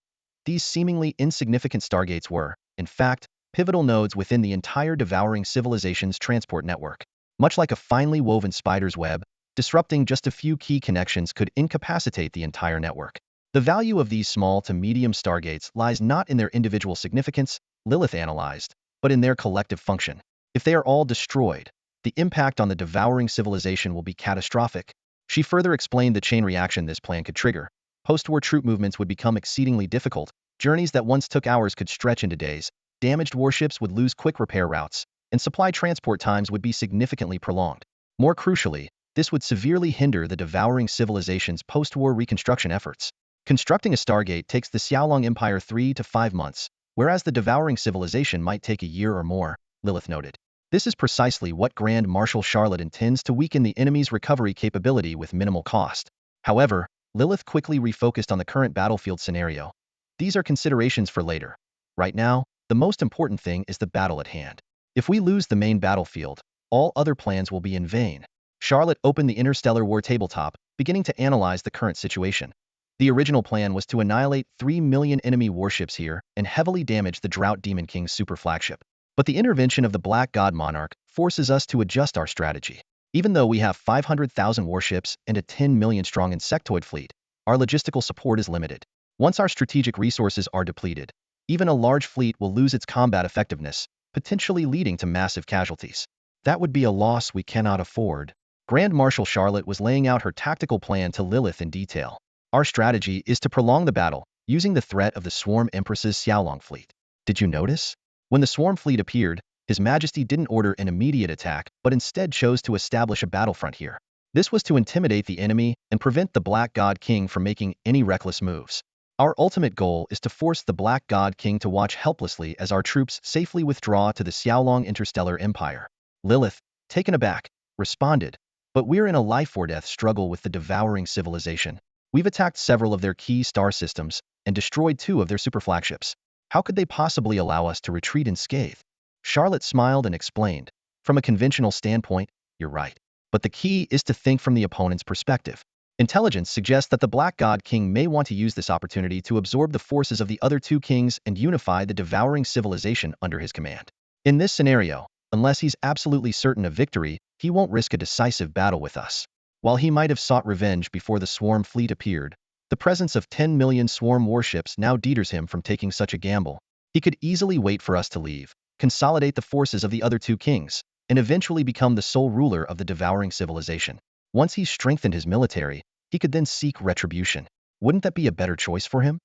These seemingly insignificant Stargates were, in fact, pivotal nodes within the entire devouring civilization's transport network. Much like a finely woven spider's web, disrupting just a few key connections could incapacitate the entire network. The value of these small to medium Stargates lies not in their individual significance, Lilith analyzed, but in their collective function. If they are all destroyed, the impact on the devouring civilization will be catastrophic. She further explained the chain reaction this plan could trigger. Post-war troop movements would become exceedingly difficult, journeys that once took hours could stretch into days, damaged warships would lose quick repair routes, and supply transport times would be significantly prolonged. More crucially, this would severely hinder the devouring civilization's post-war reconstruction efforts. Constructing a Stargate takes the Xiaolong Empire 3 to 5 months, whereas the devouring civilization might take a year or more, Lilith noted. This is precisely what Grand Marshal Charlotte intends to weaken the enemy's recovery capability with minimal cost. However, Lilith quickly refocused on the current battlefield scenario. These are considerations for later. Right now, the most important thing is the battle at hand. If we lose the main battlefield, all other plans will be in vain. Charlotte opened the Interstellar War tabletop, beginning to analyze the current situation. The original plan was to annihilate 3 million enemy warships here and heavily damage the Drought Demon King's super flagship. But the intervention of the Black God Monarch forces us to adjust our strategy. Even though we have 500,000 warships and a 10 million strong insectoid fleet, our logistical support is limited. Once our strategic resources are depleted, even a large fleet will lose its combat effectiveness, potentially leading to massive casualties. That would be a loss we cannot afford. Grand Marshal Charlotte was laying out her tactical plan to Lilith in detail. Our strategy is to prolong the battle, using the threat of the Swarm Empress's Xiaolong fleet. Did you notice? When the Swarm fleet appeared, His Majesty didn't order an immediate attack, but instead chose to establish a battlefront here. This was to intimidate the enemy and prevent the Black God King from making any reckless moves. Our ultimate goal is to force the Black God King to watch helplessly as our troops safely withdraw to the Xiaolong Interstellar Empire. Lilith, taken aback, responded, "But we're in a life-or-death struggle with the devouring civilization. We've attacked several of their key star systems and destroyed 2 of their super flagships. How could they possibly allow us to retreat unscathed?" Charlotte smiled and explained, "From a conventional standpoint, you're right. But the key is to think from the opponent's perspective. Intelligence suggests that the Black God King may want to use this opportunity to absorb the forces of the other 2 kings and unify the devouring civilization under his command. In this scenario, unless he's absolutely certain of victory, he won't risk a decisive battle with us. While he might have sought revenge before the swarm fleet appeared, the presence of 10 million swarm warships now deters him from taking such a gamble. He could easily wait for us to leave, consolidate the forces of the other 2 kings, and eventually become the sole ruler of the devouring civilization. Once he's strengthened his military, he could then seek retribution. Wouldn't that be a better choice for him?"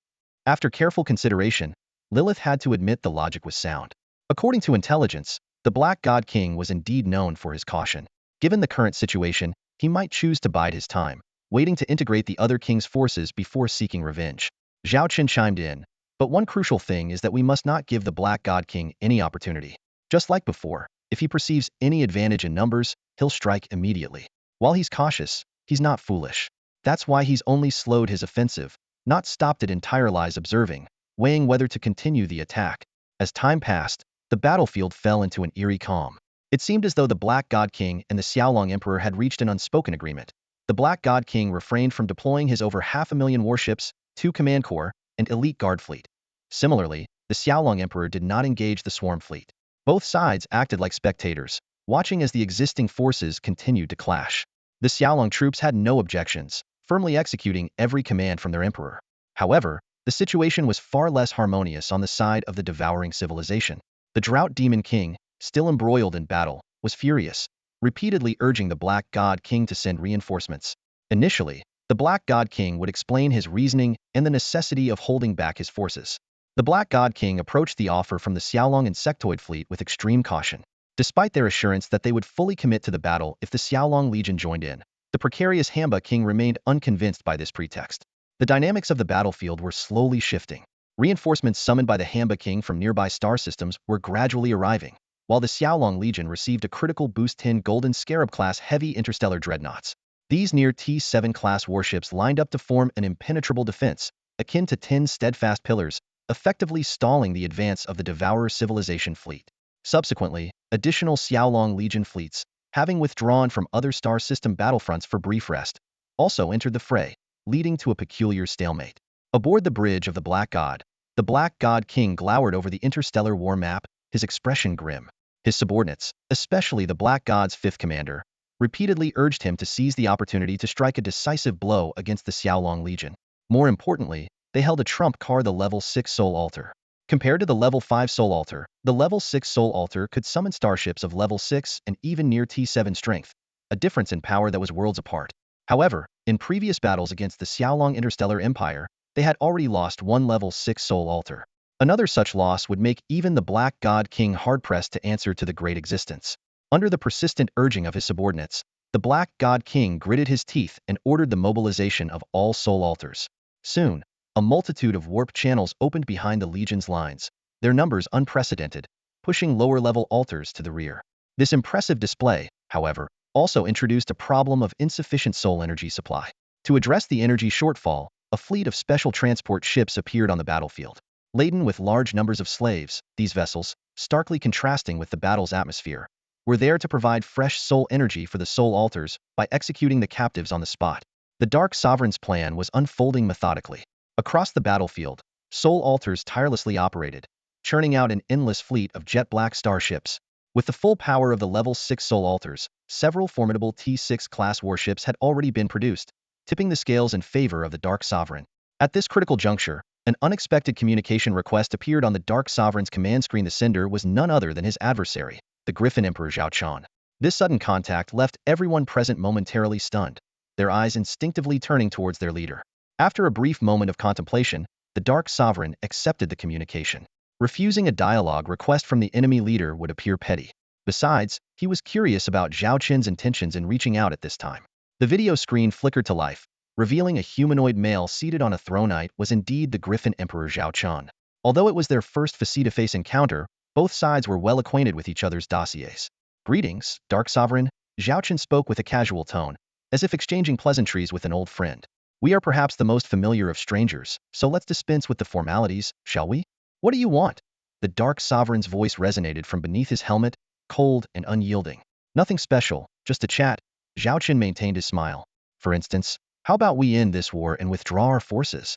After careful consideration, Lilith had to admit the logic was sound. According to intelligence, the Black God King was indeed known for his caution. Given the current situation, he might choose to bide his time, waiting to integrate the other king's forces before seeking revenge. Zhao Chen chimed in, "But one crucial thing is that we must not give the Black God King any opportunity. Just like before, if he perceives any advantage in numbers, he'll strike immediately. While he's cautious, he's not foolish. That's why he's only slowed his offensive, not stopped it entirely, observing, weighing whether to continue the attack." As time passed, the battlefield fell into an eerie calm. It seemed as though the Black God King and the Xiaolong Emperor had reached an unspoken agreement. The Black God King refrained from deploying his over 500,000 warships, 2 command corps, and elite guard fleet. Similarly, the Xiaolong Emperor did not engage the swarm fleet. Both sides acted like spectators, watching as the existing forces continued to clash. The Xiaolong troops had no objections, firmly executing every command from their emperor. However, the situation was far less harmonious on the side of the devouring civilization. The Drought Demon King, still embroiled in battle, was furious, repeatedly urging the Black God King to send reinforcements. Initially, the Black God King would explain his reasoning and the necessity of holding back his forces. The Black God King approached the offer from the Xiaolong insectoid fleet with extreme caution. Despite their assurance that they would fully commit to the battle if the Xiaolong Legion joined in, the precarious Hamba King remained unconvinced by this pretext. The dynamics of the battlefield were slowly shifting. Reinforcements summoned by the Hamba King from nearby star systems were gradually arriving, while the Xiaolong Legion received a critical boost: 10 Golden Scarab-class heavy interstellar dreadnoughts. These near T7 class warships lined up to form an impenetrable defense, akin to 10 steadfast pillars, effectively stalling the advance of the Devourer civilization fleet. Subsequently, additional Xiaolong Legion fleets, having withdrawn from other star system battlefronts for brief rest, also entered the fray, leading to a peculiar stalemate. Aboard the bridge of the Black God King glowered over the interstellar war map, his expression grim. His subordinates, especially the Black God's 5th commander, repeatedly urged him to seize the opportunity to strike a decisive blow against the Xiaolong Legion. More importantly, they held a trump card: the level 6 Soul Altar. Compared to the level 5 Soul Altar, the level 6 Soul Altar could summon starships of level 6 and even near T7 strength, a difference in power that was worlds apart. However, in previous battles against the Xiaolong Interstellar Empire, they had already lost one level 6 Soul Altar. Another such loss would make even the Black God King hard-pressed to answer to the Great Existence. Under the persistent urging of his subordinates, the Black God King gritted his teeth and ordered the mobilization of all Soul Altars. Soon, a multitude of warp channels opened behind the Legion's lines, their numbers unprecedented, pushing lower-level altars to the rear. This impressive display, however, also introduced a problem of insufficient soul energy supply. To address the energy shortfall, a fleet of special transport ships appeared on the battlefield. Laden with large numbers of slaves, these vessels, starkly contrasting with the battle's atmosphere, were there to provide fresh soul energy for the soul altars by executing the captives on the spot. The Dark Sovereign's plan was unfolding methodically. Across the battlefield, soul altars tirelessly operated, churning out an endless fleet of jet-black starships. With the full power of the level 6 soul altars, several formidable T6 class warships had already been produced, tipping the scales in favor of the Dark Sovereign. At this critical juncture, an unexpected communication request appeared on the Dark Sovereign's command screen. The sender was none other than his adversary, the Griffin Emperor Zhao Chen. This sudden contact left everyone present momentarily stunned, their eyes instinctively turning towards their leader. After a brief moment of contemplation, the Dark Sovereign accepted the communication. Refusing a dialogue request from the enemy leader would appear petty. Besides, he was curious about Zhao Chen's intentions in reaching out at this time. The video screen flickered to life, revealing a humanoid male seated on a thronite was indeed the Griffin Emperor Zhao Chen. Although it was their first face-to-face encounter, both sides were well acquainted with each other's dossiers. "Greetings, Dark Sovereign," Zhao Chen spoke with a casual tone, as if exchanging pleasantries with an old friend. "We are perhaps the most familiar of strangers, so let's dispense with the formalities, shall we? What do you want?" The Dark Sovereign's voice resonated from beneath his helmet, cold and unyielding. "Nothing special, just a chat." Zhao Chen maintained his smile. "For instance, how about we end this war and withdraw our forces?"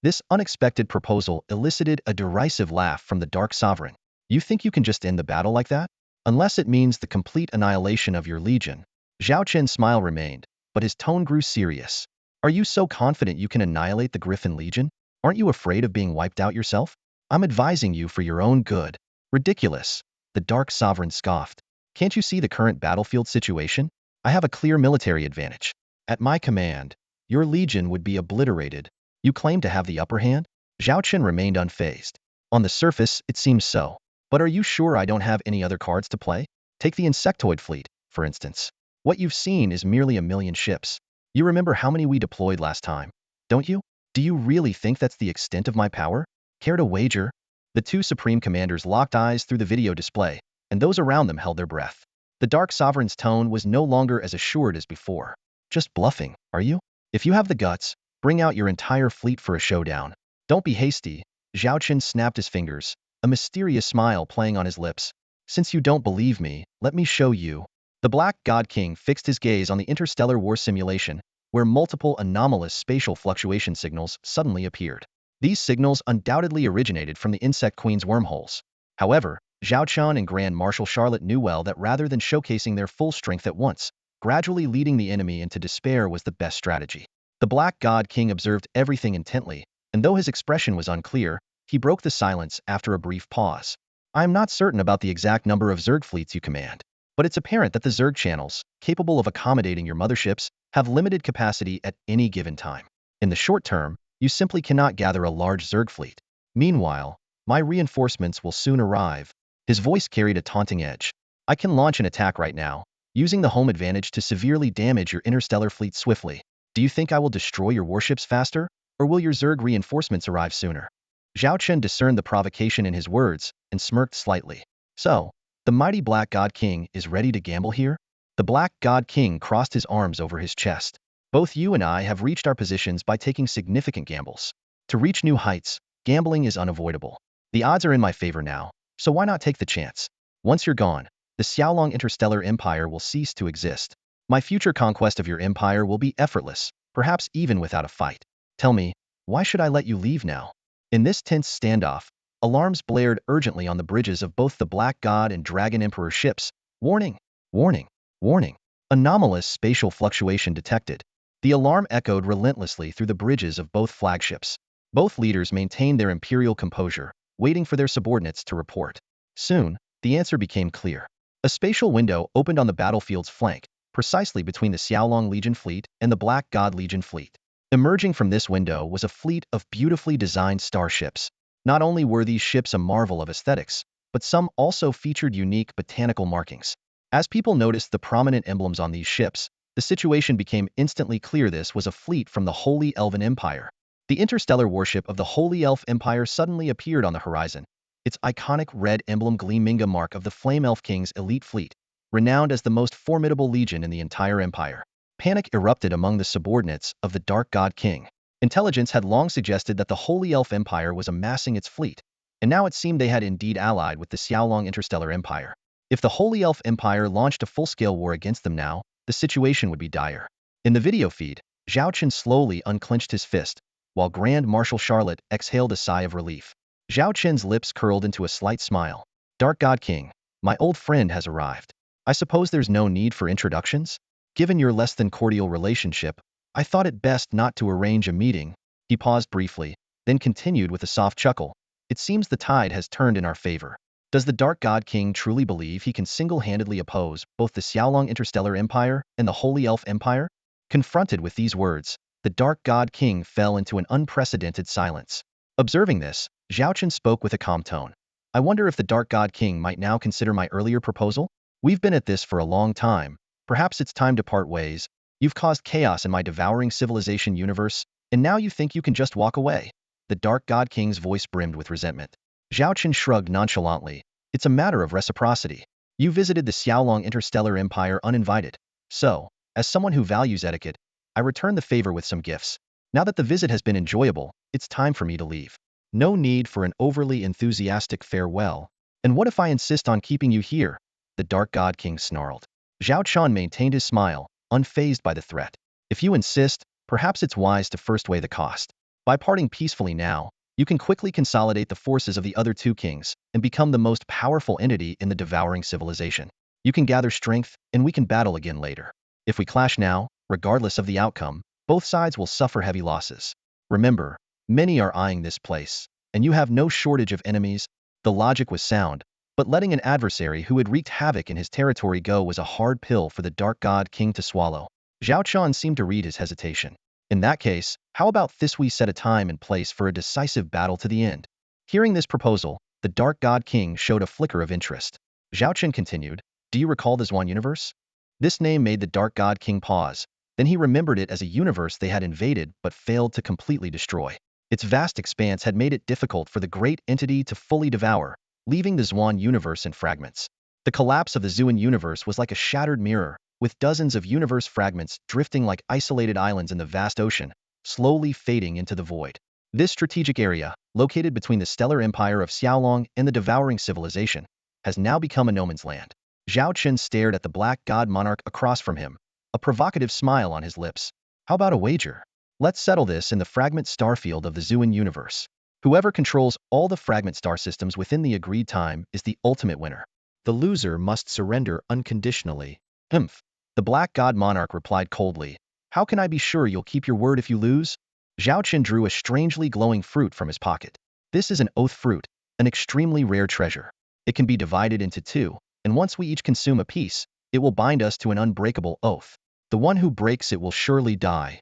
This unexpected proposal elicited a derisive laugh from the Dark Sovereign. "You think you can just end the battle like that? Unless it means the complete annihilation of your legion." Zhao Chen's smile remained, but his tone grew serious. "Are you so confident you can annihilate the Griffin Legion? Aren't you afraid of being wiped out yourself? I'm advising you for your own good." "Ridiculous," the Dark Sovereign scoffed. "Can't you see the current battlefield situation? I have a clear military advantage. At my command, your legion would be obliterated. You claim to have the upper hand?" Zhao Chen remained unfazed. "On the surface, it seems so. But are you sure I don't have any other cards to play? Take the insectoid fleet, for instance. What you've seen is merely 1,000,000 ships. You remember how many we deployed last time, don't you? Do you really think that's the extent of my power? Care to wager?" The two supreme commanders locked eyes through the video display, and those around them held their breath. The Dark Sovereign's tone was no longer as assured as before. "Just bluffing, are you? If you have the guts, bring out your entire fleet for a showdown. Don't be hasty." Zhao Chen snapped his fingers, a mysterious smile playing on his lips. "Since you don't believe me, let me show you." The Black God King fixed his gaze on the interstellar war simulation, where multiple anomalous spatial fluctuation signals suddenly appeared. These signals undoubtedly originated from the Insect Queen's wormholes. However, Zhao Chen and Grand Marshal Charlotte knew well that rather than showcasing their full strength at once, gradually leading the enemy into despair was the best strategy. The Black God King observed everything intently, and though his expression was unclear, he broke the silence after a brief pause. "I am not certain about the exact number of Zerg fleets you command, but it's apparent that the Zerg channels, capable of accommodating your motherships, have limited capacity at any given time. In the short term, you simply cannot gather a large Zerg fleet. Meanwhile, my reinforcements will soon arrive." His voice carried a taunting edge. "I can launch an attack right now, using the home advantage to severely damage your interstellar fleet swiftly. Do you think I will destroy your warships faster, or will your Zerg reinforcements arrive sooner?" Zhao Chen discerned the provocation in his words and smirked slightly. "So, the mighty Black God King is ready to gamble here?" The Black God King crossed his arms over his chest. "Both you and I have reached our positions by taking significant gambles. To reach new heights, gambling is unavoidable. The odds are in my favor now, so why not take the chance? Once you're gone, the Xiaolong Interstellar Empire will cease to exist. My future conquest of your empire will be effortless, perhaps even without a fight. Tell me, why should I let you leave now?" In this tense standoff, alarms blared urgently on the bridges of both the Black God and Dragon Emperor ships. "Warning! Warning! Warning! Anomalous spatial fluctuation detected." The alarm echoed relentlessly through the bridges of both flagships. Both leaders maintained their imperial composure, waiting for their subordinates to report. Soon, the answer became clear. A spatial window opened on the battlefield's flank, precisely between the Xiaolong Legion fleet and the Black God Legion fleet. Emerging from this window was a fleet of beautifully designed starships. Not only were these ships a marvel of aesthetics, but some also featured unique botanical markings. As people noticed the prominent emblems on these ships, the situation became instantly clear this was a fleet from the Holy Elven Empire. The interstellar warship of the Holy Elf Empire suddenly appeared on the horizon, its iconic red emblem gleaming a mark of the Flame Elf King's elite fleet, renowned as the most formidable legion in the entire empire. Panic erupted among the subordinates of the Dark God King. Intelligence had long suggested that the Holy Elf Empire was amassing its fleet, and now it seemed they had indeed allied with the Xiaolong Interstellar Empire. If the Holy Elf Empire launched a full-scale war against them now, the situation would be dire. In the video feed, Zhao Chen slowly unclenched his fist, while Grand Marshal Charlotte exhaled a sigh of relief. Zhao Chen's lips curled into a slight smile. "Dark God King, my old friend has arrived. I suppose there's no need for introductions? Given your less than cordial relationship, I thought it best not to arrange a meeting." He paused briefly, then continued with a soft chuckle. "It seems the tide has turned in our favor. Does the Dark God King truly believe he can single-handedly oppose both the Xiaolong Interstellar Empire and the Holy Elf Empire?" Confronted with these words, the Dark God King fell into an unprecedented silence. Observing this, Zhao Chen spoke with a calm tone. "I wonder if the Dark God King might now consider my earlier proposal? We've been at this for a long time. Perhaps it's time to part ways." You've caused chaos in my devouring civilization universe, and now you think you can just walk away. The Dark God King's voice brimmed with resentment. Zhao Chen shrugged nonchalantly. It's a matter of reciprocity. You visited the Xiaolong Interstellar Empire uninvited. So, as someone who values etiquette, I return the favor with some gifts. Now that the visit has been enjoyable, it's time for me to leave. No need for an overly enthusiastic farewell. And what if I insist on keeping you here? The Dark God King snarled. Zhao Chen maintained his smile, unfazed by the threat. If you insist, perhaps it's wise to first weigh the cost. By parting peacefully now, you can quickly consolidate the forces of the other two kings and become the most powerful entity in the devouring civilization. You can gather strength, and we can battle again later. If we clash now, regardless of the outcome, both sides will suffer heavy losses. Remember, many are eyeing this place, and you have no shortage of enemies. The logic was sound, but letting an adversary who had wreaked havoc in his territory go was a hard pill for the Dark God King to swallow. Zhao Chen seemed to read his hesitation. In that case, how about this: we set a time and place for a decisive battle to the end? Hearing this proposal, the Dark God King showed a flicker of interest. Zhao Chen continued, do you recall the Zhuan universe? This name made the Dark God King pause. Then he remembered it as a universe they had invaded but failed to completely destroy. Its vast expanse had made it difficult for the great entity to fully devour, leaving the Zhuan universe in fragments. The collapse of the Zhuan universe was like a shattered mirror, with dozens of universe fragments drifting like isolated islands in the vast ocean, slowly fading into the void. This strategic area, located between the stellar empire of Xiaolong and the devouring civilization, has now become a no man's land. Zhao Chen stared at the black god monarch across from him, a provocative smile on his lips. How about a wager? Let's settle this in the fragment starfield of the Zhuan universe. Whoever controls all the fragment star systems within the agreed time is the ultimate winner. The loser must surrender unconditionally. Humph. The Black God Monarch replied coldly. How can I be sure you'll keep your word if you lose? Zhao Chen drew a strangely glowing fruit from his pocket. This is an oath fruit, an extremely rare treasure. It can be divided into two, and once we each consume a piece, it will bind us to an unbreakable oath. The one who breaks it will surely die.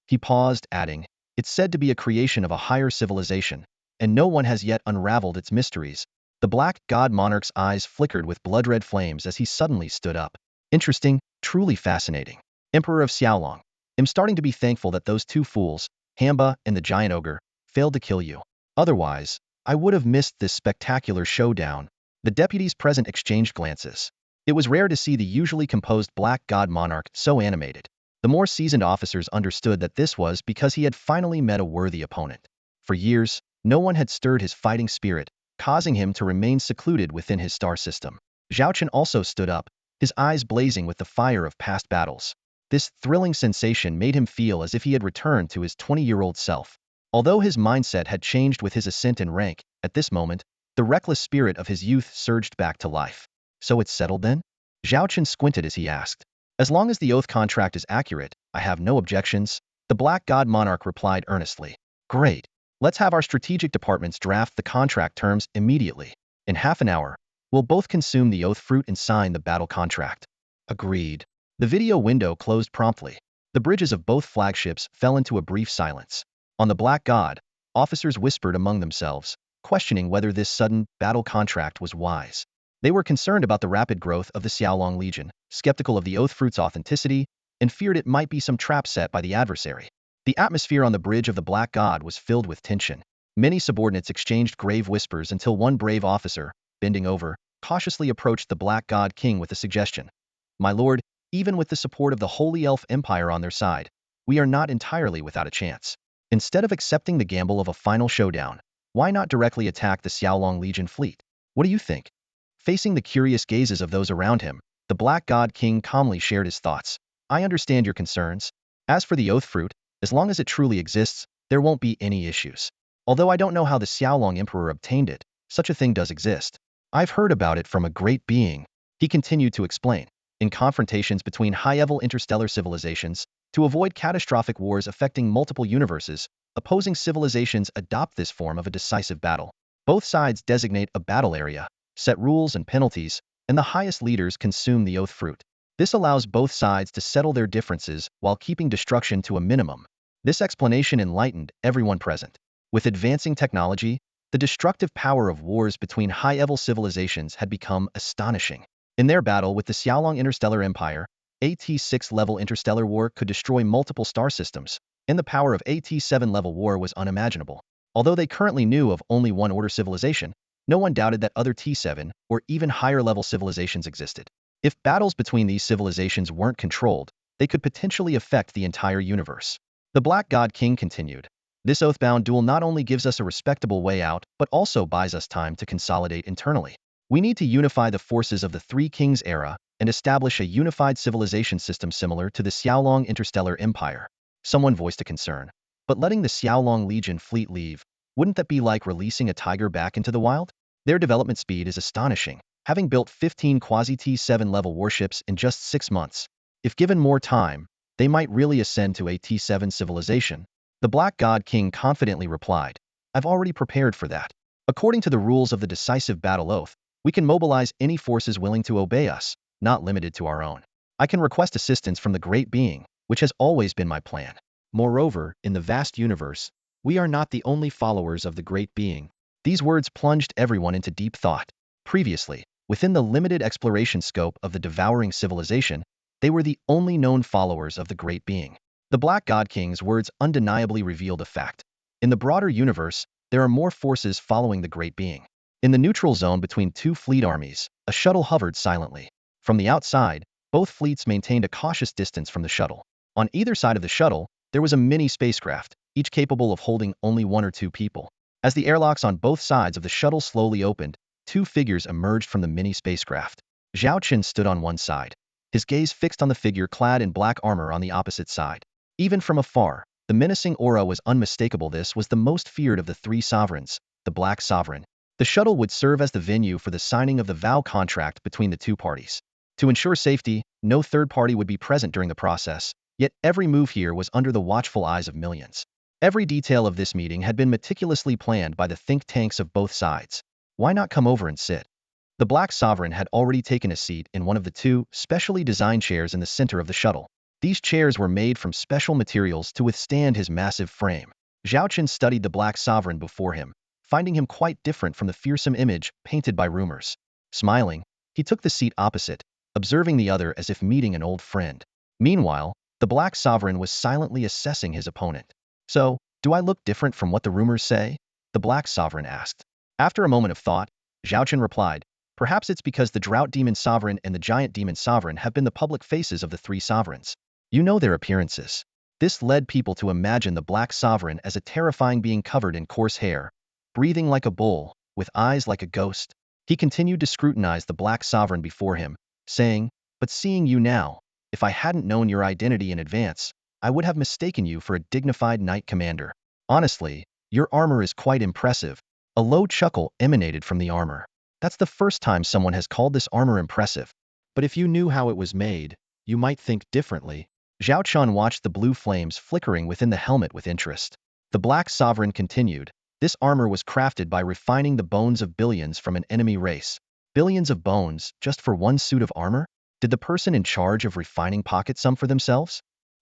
He paused, adding, it's said to be a creation of a higher civilization, and no one has yet unraveled its mysteries. The Black God Monarch's eyes flickered with blood-red flames as he suddenly stood up. Interesting, truly fascinating. Emperor of Xiaolong, I'm starting to be thankful that those two fools, Hamba and the giant ogre, failed to kill you. Otherwise, I would have missed this spectacular showdown. The deputies present exchanged glances. It was rare to see the usually composed Black God Monarch so animated. The more seasoned officers understood that this was because he had finally met a worthy opponent. For years, no one had stirred his fighting spirit, causing him to remain secluded within his star system. Zhao Chen also stood up, his eyes blazing with the fire of past battles. This thrilling sensation made him feel as if he had returned to his 20-year-old self. Although his mindset had changed with his ascent in rank, at this moment, the reckless spirit of his youth surged back to life. So it's settled then? Zhao Chen squinted as he asked. As long as the oath contract is accurate, I have no objections, the Black God Monarch replied earnestly. Great. Let's have our strategic departments draft the contract terms immediately. In half an hour, we'll both consume the oath fruit and sign the battle contract. Agreed. The video window closed promptly. The bridges of both flagships fell into a brief silence. On the Black God, officers whispered among themselves, questioning whether this sudden battle contract was wise. They were concerned about the rapid growth of the Xiaolong Legion, skeptical of the oath fruit's authenticity, and feared it might be some trap set by the adversary. The atmosphere on the bridge of the Black God was filled with tension. Many subordinates exchanged grave whispers until one brave officer, bending over, cautiously approached the Black God King with a suggestion. My lord, even with the support of the Holy Elf Empire on their side, we are not entirely without a chance. Instead of accepting the gamble of a final showdown, why not directly attack the Xiaolong Legion fleet? What do you think? Facing the curious gazes of those around him, the Black God King calmly shared his thoughts. I understand your concerns. As for the oath fruit, as long as it truly exists, there won't be any issues. Although I don't know how the Xiaolong Emperor obtained it, such a thing does exist. I've heard about it from a great being. He continued to explain. In confrontations between high-level interstellar civilizations, to avoid catastrophic wars affecting multiple universes, opposing civilizations adopt this form of a decisive battle. Both sides designate a battle area, set rules and penalties, and the highest leaders consume the oath fruit. This allows both sides to settle their differences while keeping destruction to a minimum. This explanation enlightened everyone present. With advancing technology, the destructive power of wars between high-level civilizations had become astonishing. In their battle with the Xiaolong Interstellar Empire, AT-6 level interstellar war could destroy multiple star systems, and the power of AT-7 level war was unimaginable. Although they currently knew of only one order civilization, no one doubted that other T7 or even higher level civilizations existed. If battles between these civilizations weren't controlled, they could potentially affect the entire universe. The Black God King continued. This oathbound duel not only gives us a respectable way out, but also buys us time to consolidate internally. We need to unify the forces of the Three Kings era and establish a unified civilization system similar to the Xiaolong Interstellar Empire. Someone voiced a concern. But letting the Xiaolong Legion fleet leave, wouldn't that be like releasing a tiger back into the wild? Their development speed is astonishing, having built 15 quasi-T7 level warships in just 6 months. If given more time, they might really ascend to a T7 civilization. The Black God King confidently replied, I've already prepared for that. According to the rules of the decisive battle oath, we can mobilize any forces willing to obey us, not limited to our own. I can request assistance from the Great Being, which has always been my plan. Moreover, in the vast universe, we are not the only followers of the Great Being. These words plunged everyone into deep thought. Previously, within the limited exploration scope of the devouring civilization, they were the only known followers of the Great Being. The Black God King's words undeniably revealed a fact. In the broader universe, there are more forces following the Great Being. In the neutral zone between two fleet armies, a shuttle hovered silently. From the outside, both fleets maintained a cautious distance from the shuttle. On either side of the shuttle, there was a mini spacecraft, each capable of holding only 1 or 2 people. As the airlocks on both sides of the shuttle slowly opened, 2 figures emerged from the mini spacecraft. Zhao Chen stood on one side, his gaze fixed on the figure clad in black armor on the opposite side. Even from afar, the menacing aura was unmistakable. This was the most feared of the 3 sovereigns, the Black Sovereign. The shuttle would serve as the venue for the signing of the vow contract between the 2 parties. To ensure safety, no third party would be present during the process, yet every move here was under the watchful eyes of millions. Every detail of this meeting had been meticulously planned by the think tanks of both sides. Why not come over and sit? The Black Sovereign had already taken a seat in one of the 2 specially designed chairs in the center of the shuttle. These chairs were made from special materials to withstand his massive frame. Zhao Chen studied the Black Sovereign before him, finding him quite different from the fearsome image painted by rumors. Smiling, he took the seat opposite, observing the other as if meeting an old friend. Meanwhile, the Black Sovereign was silently assessing his opponent. So, do I look different from what the rumors say? The Black Sovereign asked. After a moment of thought, Zhao Chen replied, perhaps it's because the Drought Demon Sovereign and the Giant Demon Sovereign have been the public faces of the 3 sovereigns. You know their appearances. This led people to imagine the Black Sovereign as a terrifying being covered in coarse hair, breathing like a bull, with eyes like a ghost. He continued to scrutinize the Black Sovereign before him, saying, but seeing you now, if I hadn't known your identity in advance, I would have mistaken you for a dignified knight commander. Honestly, your armor is quite impressive. A low chuckle emanated from the armor. That's the first time someone has called this armor impressive. But if you knew how it was made, you might think differently. Zhao Chen watched the blue flames flickering within the helmet with interest. The Black Sovereign continued, this armor was crafted by refining the bones of billions from an enemy race. Billions of bones, just for one suit of armor? Did the person in charge of refining pocket some for themselves?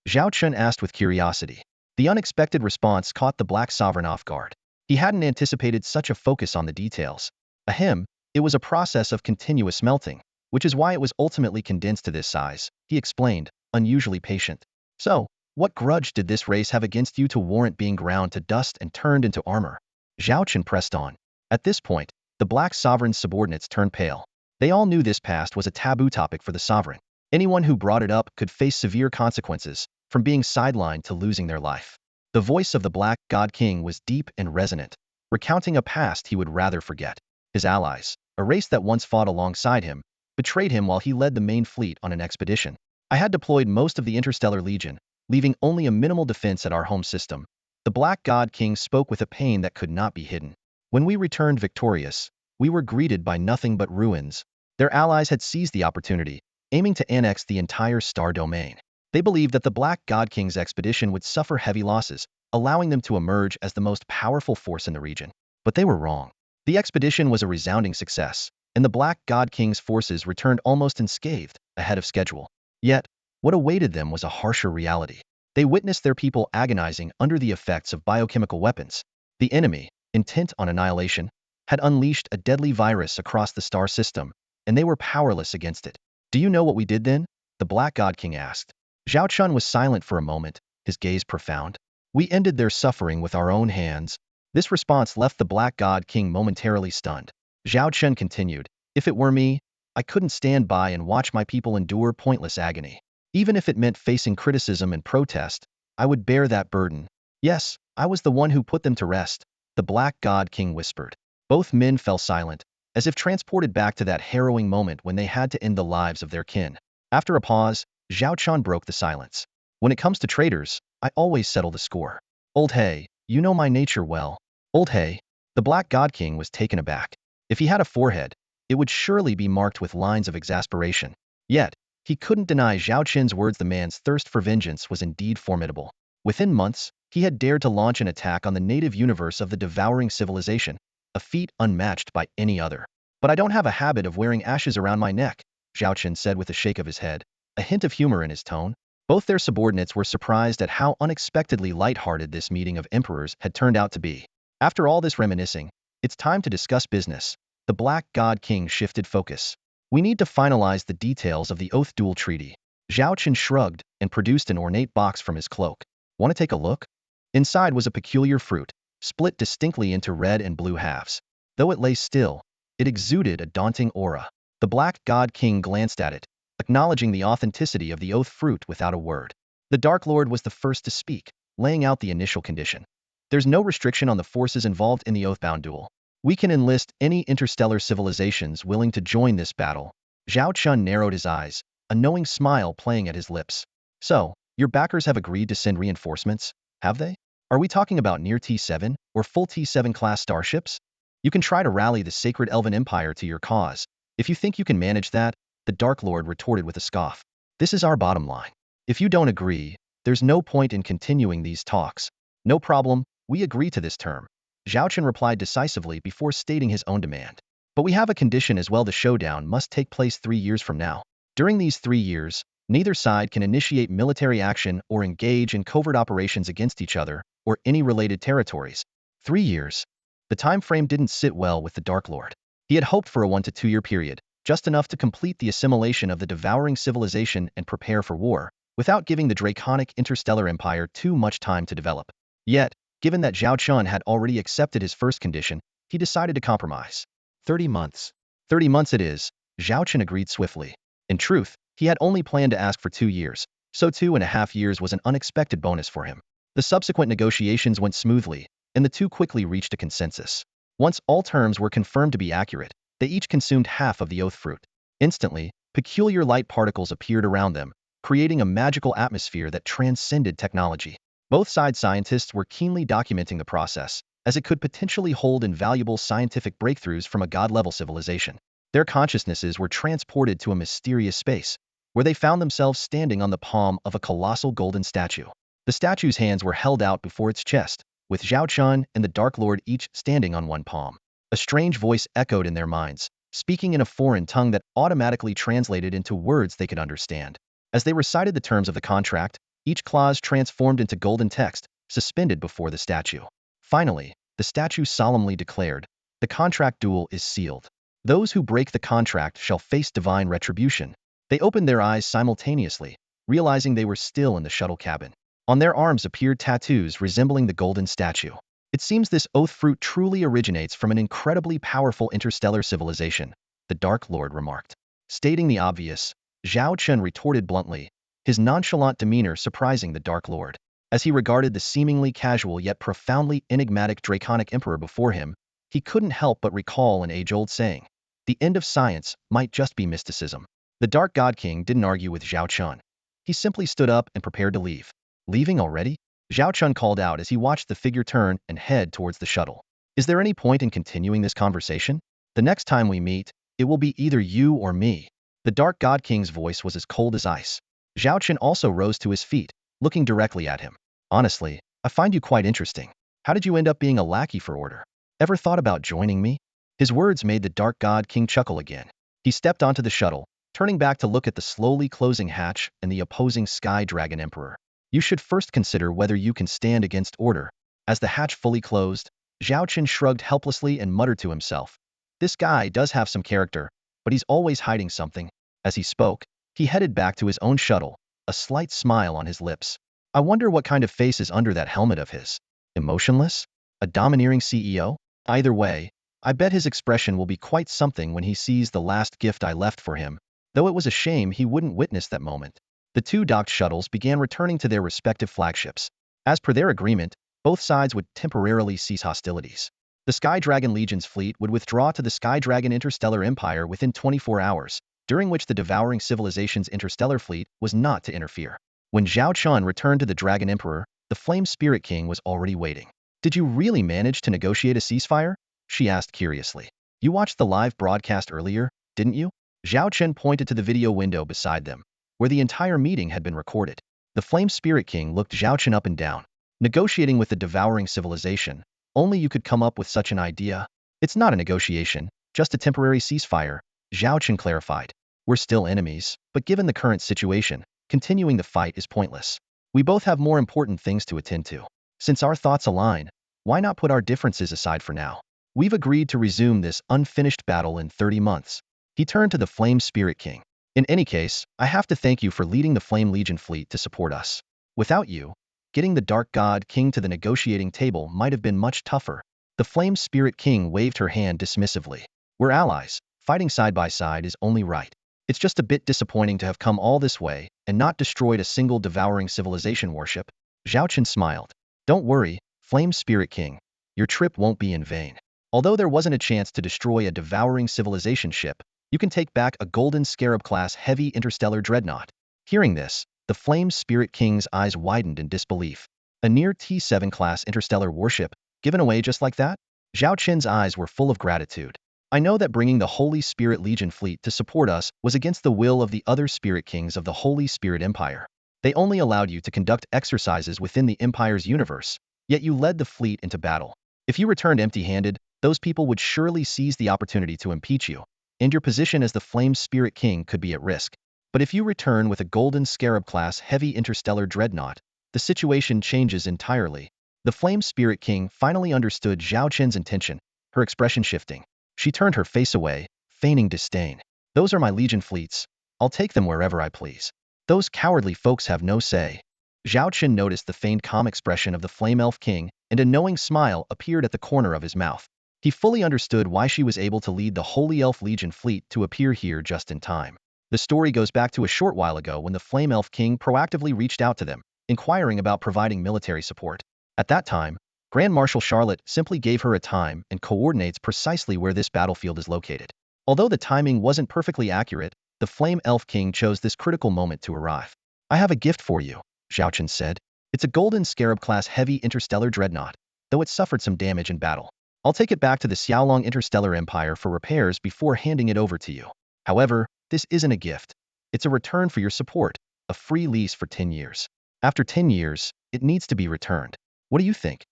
Zhao Chen asked with curiosity. The unexpected response caught the Black Sovereign off guard. He hadn't anticipated such a focus on the details. Ahem, it was a process of continuous melting, which is why it was ultimately condensed to this size, he explained, unusually patient. So, what grudge did this race have against you to warrant being ground to dust and turned into armor? Zhao Chen pressed on. At this point, the Black Sovereign's subordinates turned pale. They all knew this past was a taboo topic for the Sovereign. Anyone who brought it up could face severe consequences, from being sidelined to losing their life. The voice of the Black God King was deep and resonant, recounting a past he would rather forget. His allies, a race that once fought alongside him, betrayed him while he led the main fleet on an expedition. I had deployed most of the Interstellar Legion, leaving only a minimal defense at our home system. The Black God King spoke with a pain that could not be hidden. When we returned victorious, we were greeted by nothing but ruins. Their allies had seized the opportunity, aiming to annex the entire star domain. They believed that the Black God King's expedition would suffer heavy losses, allowing them to emerge as the most powerful force in the region. But they were wrong. The expedition was a resounding success, and the Black God King's forces returned almost unscathed, ahead of schedule. Yet, what awaited them was a harsher reality. They witnessed their people agonizing under the effects of biochemical weapons. The enemy, intent on annihilation, had unleashed a deadly virus across the star system, and they were powerless against it. Do you know what we did then? the Black God King asked. Zhao Chen was silent for a moment, his gaze profound. We ended their suffering with our own hands. This response left the Black God King momentarily stunned. Zhao Chen continued, if it were me, I couldn't stand by and watch my people endure pointless agony. Even if it meant facing criticism and protest, I would bear that burden. Yes, I was the one who put them to rest, the Black God King whispered. Both men fell silent, as if transported back to that harrowing moment when they had to end the lives of their kin. After a pause, Zhao Chen broke the silence. When it comes to traitors, I always settle the score. Old Hay, you know my nature well. Old Hay, the Black God King was taken aback. If he had a forehead, it would surely be marked with lines of exasperation. Yet, he couldn't deny Zhao Chen's words. The man's thirst for vengeance was indeed formidable. Within months, he had dared to launch an attack on the native universe of the devouring civilization, a feat unmatched by any other. But I don't have a habit of wearing ashes around my neck, Zhao Chen said with a shake of his head, a hint of humor in his tone. Both their subordinates were surprised at how unexpectedly lighthearted this meeting of emperors had turned out to be. After all this reminiscing, it's time to discuss business. The Black God King shifted focus. We need to finalize the details of the Oath Duel Treaty. Zhao Chen shrugged and produced an ornate box from his cloak. Want to take a look? Inside was a peculiar fruit, split distinctly into red and blue halves. Though it lay still, it exuded a daunting aura. The Black God King glanced at it, acknowledging the authenticity of the oath fruit without a word. The Dark Lord was the first to speak, laying out the initial condition. There's no restriction on the forces involved in the oath-bound duel. We can enlist any interstellar civilizations willing to join this battle. Zhao Chen narrowed his eyes, a knowing smile playing at his lips. So, your backers have agreed to send reinforcements, have they? Are we talking about near T7 or full T7 class starships? You can try to rally the sacred elven empire to your cause. If you think you can manage that, the Dark Lord retorted with a scoff. This is our bottom line. If you don't agree, there's no point in continuing these talks. No problem, we agree to this term. Zhao Chen replied decisively before stating his own demand. But we have a condition as well. The showdown must take place 3 years from now. During these 3 years, neither side can initiate military action or engage in covert operations against each other or any related territories. 3 years. The time frame didn't sit well with the Dark Lord. He had hoped for a 1 to 2 year period, just enough to complete the assimilation of the devouring civilization and prepare for war, without giving the draconic interstellar empire too much time to develop. Yet, given that Zhao Chen had already accepted his first condition, he decided to compromise. 30 months. 30 months it is, Zhao Chen agreed swiftly. In truth, he had only planned to ask for 2 years, so 2.5 years was an unexpected bonus for him. The subsequent negotiations went smoothly, and the two quickly reached a consensus. Once all terms were confirmed to be accurate, they each consumed half of the oath fruit. Instantly, peculiar light particles appeared around them, creating a magical atmosphere that transcended technology. Both side scientists were keenly documenting the process, as it could potentially hold invaluable scientific breakthroughs from a god-level civilization. Their consciousnesses were transported to a mysterious space, where they found themselves standing on the palm of a colossal golden statue. The statue's hands were held out before its chest, with Zhao Chen and the Dark Lord each standing on one palm. A strange voice echoed in their minds, speaking in a foreign tongue that automatically translated into words they could understand. As they recited the terms of the contract, each clause transformed into golden text, suspended before the statue. Finally, the statue solemnly declared, "The contract duel is sealed. Those who break the contract shall face divine retribution." They opened their eyes simultaneously, realizing they were still in the shuttle cabin. On their arms appeared tattoos resembling the golden statue. It seems this oath fruit truly originates from an incredibly powerful interstellar civilization, the Dark Lord remarked. Stating the obvious, Zhao Chen retorted bluntly, his nonchalant demeanor surprising the Dark Lord. As he regarded the seemingly casual yet profoundly enigmatic draconic emperor before him, he couldn't help but recall an age-old saying. The end of science might just be mysticism. The Dark God King didn't argue with Zhao Chen. He simply stood up and prepared to leave. Leaving already? Zhao Chen called out as he watched the figure turn and head towards the shuttle. Is there any point in continuing this conversation? The next time we meet, it will be either you or me. The Dark God King's voice was as cold as ice. Zhao Chen also rose to his feet, looking directly at him. Honestly, I find you quite interesting. How did you end up being a lackey for order? Ever thought about joining me? His words made the Dark God King chuckle again. He stepped onto the shuttle, turning back to look at the slowly closing hatch and the opposing Sky Dragon Emperor. You should first consider whether you can stand against order. As the hatch fully closed, Zhao Chen shrugged helplessly and muttered to himself. This guy does have some character, but he's always hiding something. As he spoke, He headed back to his own shuttle, a slight smile on his lips. I wonder what kind of face is under that helmet of his. Emotionless? A domineering CEO? Either way, I bet his expression will be quite something when he sees the last gift I left for him, though it was a shame he wouldn't witness that moment. The two docked shuttles began returning to their respective flagships. As per their agreement, both sides would temporarily cease hostilities. The Sky Dragon Legion's fleet would withdraw to the Sky Dragon Interstellar Empire within 24 hours, during which the devouring civilization's interstellar fleet was not to interfere. When Zhao Chen returned to the Dragon Emperor, the Flame Spirit King was already waiting. Did you really manage to negotiate a ceasefire? She asked curiously. You watched the live broadcast earlier, didn't you? Zhao Chen pointed to the video window beside them, where the entire meeting had been recorded. The Flame Spirit King looked Zhao Chen up and down. Negotiating with the devouring civilization, only you could come up with such an idea. It's not a negotiation, just a temporary ceasefire, Zhao Chen clarified. We're still enemies, but given the current situation, continuing the fight is pointless. We both have more important things to attend to. Since our thoughts align, why not put our differences aside for now? We've agreed to resume this unfinished battle in 30 months. He turned to the Flame Spirit King. In any case, I have to thank you for leading the Flame Legion fleet to support us. Without you, getting the Dark God King to the negotiating table might have been much tougher. The Flame Spirit King waved her hand dismissively. We're allies. Fighting side by side is only right. It's just a bit disappointing to have come all this way and not destroyed a single devouring civilization warship. Zhao Chen smiled. Don't worry, Flame Spirit King. Your trip won't be in vain. Although there wasn't a chance to destroy a devouring civilization ship, you can take back a Golden Scarab-class heavy interstellar dreadnought. Hearing this, the Flame Spirit King's eyes widened in disbelief. A near T7-class interstellar warship, given away just like that? Zhao Chen's eyes were full of gratitude. I know that bringing the Holy Spirit Legion fleet to support us was against the will of the other Spirit Kings of the Holy Spirit Empire. They only allowed you to conduct exercises within the Empire's universe, yet you led the fleet into battle. If you returned empty-handed, those people would surely seize the opportunity to impeach you, and your position as the Flame Spirit King could be at risk. But if you return with a Golden Scarab-class heavy interstellar dreadnought, the situation changes entirely. The Flame Spirit King finally understood Zhao Chen's intention, her expression shifting. She turned her face away, feigning disdain. Those are my Legion fleets. I'll take them wherever I please. Those cowardly folks have no say. Zhao Chen noticed the feigned calm expression of the Flame Elf King, and a knowing smile appeared at the corner of his mouth. He fully understood why she was able to lead the Holy Elf Legion fleet to appear here just in time. The story goes back to a short while ago when the Flame Elf King proactively reached out to them, inquiring about providing military support. At that time, Grand Marshal Charlotte simply gave her a time and coordinates precisely where this battlefield is located. Although the timing wasn't perfectly accurate, the Flame Elf King chose this critical moment to arrive. I have a gift for you, Zhao Chen said. It's a Golden Scarab-class heavy interstellar dreadnought, though it suffered some damage in battle. I'll take it back to the Xiaolong Interstellar Empire for repairs before handing it over to you. However, this isn't a gift. It's a return for your support, a free lease for 10 years. After 10 years, it needs to be returned. What do you think?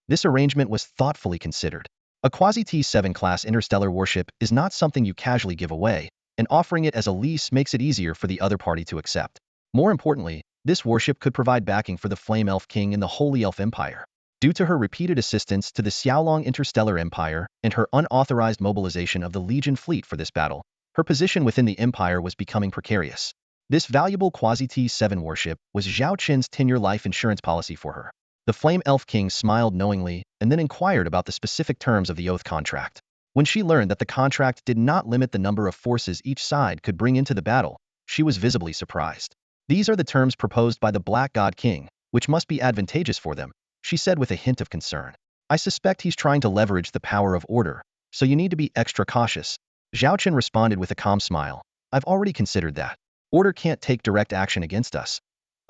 This arrangement was thoughtfully considered. A Quasi-T7 class interstellar warship is not something you casually give away, and offering it as a lease makes it easier for the other party to accept. More importantly, this warship could provide backing for the Flame Elf King in the Holy Elf Empire. Due to her repeated assistance to the Xiaolong Interstellar Empire and her unauthorized mobilization of the Legion fleet for this battle, her position within the Empire was becoming precarious. This valuable Quasi-T7 warship was Zhao Chen's 10-year life insurance policy for her. The Flame Elf King smiled knowingly and then inquired about the specific terms of the oath contract. When she learned that the contract did not limit the number of forces each side could bring into the battle, she was visibly surprised. These are the terms proposed by the Black God King, which must be advantageous for them, she said with a hint of concern. I suspect he's trying to leverage the power of order, so you need to be extra cautious. Zhao Chen responded with a calm smile. I've already considered that. Order can't take direct action against us.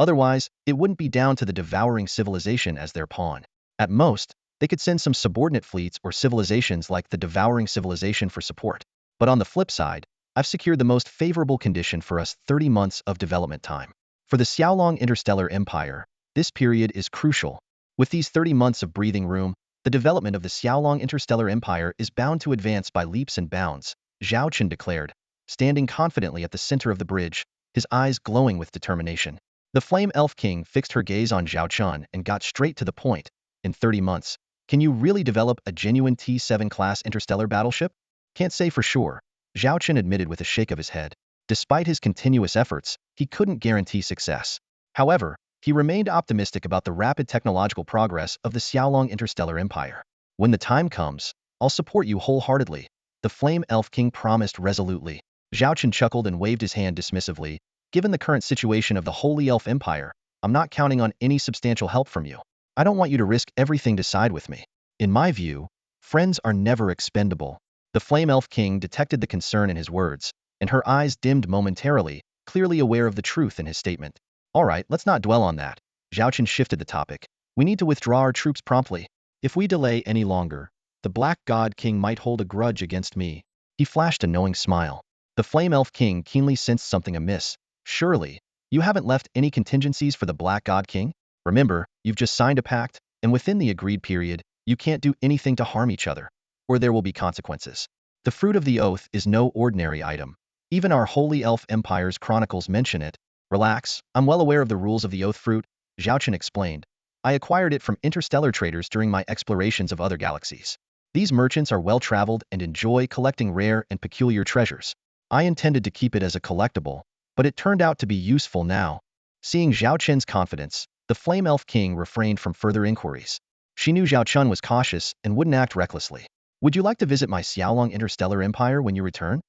Otherwise, it wouldn't be down to the devouring civilization as their pawn. At most, they could send some subordinate fleets or civilizations like the devouring civilization for support. But on the flip side, I've secured the most favorable condition for us: 30 months of development time. For the Xiaolong Interstellar Empire, this period is crucial. With these 30 months of breathing room, the development of the Xiaolong Interstellar Empire is bound to advance by leaps and bounds, Zhao Chen declared, standing confidently at the center of the bridge, his eyes glowing with determination. The Flame Elf King fixed her gaze on Zhao Chen and got straight to the point. In 30 months, can you really develop a genuine T7 class interstellar battleship? Can't say for sure, Zhao Chen admitted with a shake of his head. Despite his continuous efforts, he couldn't guarantee success. However, he remained optimistic about the rapid technological progress of the Xiaolong interstellar empire. When the time comes, I'll support you wholeheartedly, the Flame Elf King promised resolutely. Zhao Chen chuckled and waved his hand dismissively. Given the current situation of the Holy Elf Empire, I'm not counting on any substantial help from you. I don't want you to risk everything to side with me. In my view, friends are never expendable. The Flame Elf King detected the concern in his words, and her eyes dimmed momentarily, clearly aware of the truth in his statement. All right, let's not dwell on that. Zhao Chen shifted the topic. We need to withdraw our troops promptly. If we delay any longer, the Black God King might hold a grudge against me. He flashed a knowing smile. The Flame Elf King keenly sensed something amiss. Surely, you haven't left any contingencies for the Black God King? Remember, you've just signed a pact, and within the agreed period, you can't do anything to harm each other, or there will be consequences. The fruit of the oath is no ordinary item. Even our Holy Elf Empire's chronicles mention it. Relax, I'm well aware of the rules of the oath fruit, Zhao Chen explained. I acquired it from interstellar traders during my explorations of other galaxies. These merchants are well-traveled and enjoy collecting rare and peculiar treasures. I intended to keep it as a collectible, but it turned out to be useful now. Seeing Zhao Chen's confidence, the Flame Elf King refrained from further inquiries. She knew Zhao Chen was cautious and wouldn't act recklessly. Would you like to visit my Xiaolong interstellar empire when you return?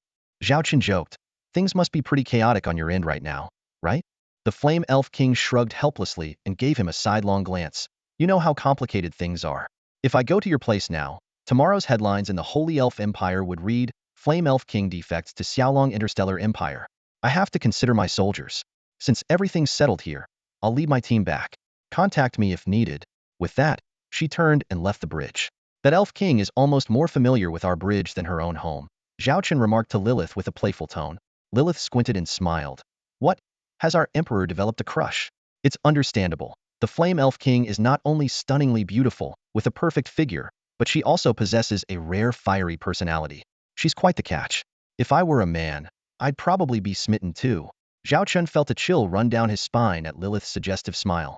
Zhao Chen joked. Things must be pretty chaotic on your end right now, right? The Flame Elf King shrugged helplessly and gave him a sidelong glance. You know how complicated things are. If I go to your place now, tomorrow's headlines in the Holy Elf Empire would read, Flame Elf King defects to Xiaolong interstellar empire. I have to consider my soldiers. Since everything's settled here, I'll lead my team back. Contact me if needed. With that, she turned and left the bridge. That Elf King is almost more familiar with our bridge than her own home, Zhao Chen remarked to Lilith with a playful tone. Lilith squinted and smiled. What? Has our emperor developed a crush? It's understandable. The Flame Elf King is not only stunningly beautiful, with a perfect figure, but she also possesses a rare fiery personality. She's quite the catch. If I were a man, I'd probably be smitten too. Zhao Chen felt a chill run down his spine at Lilith's suggestive smile.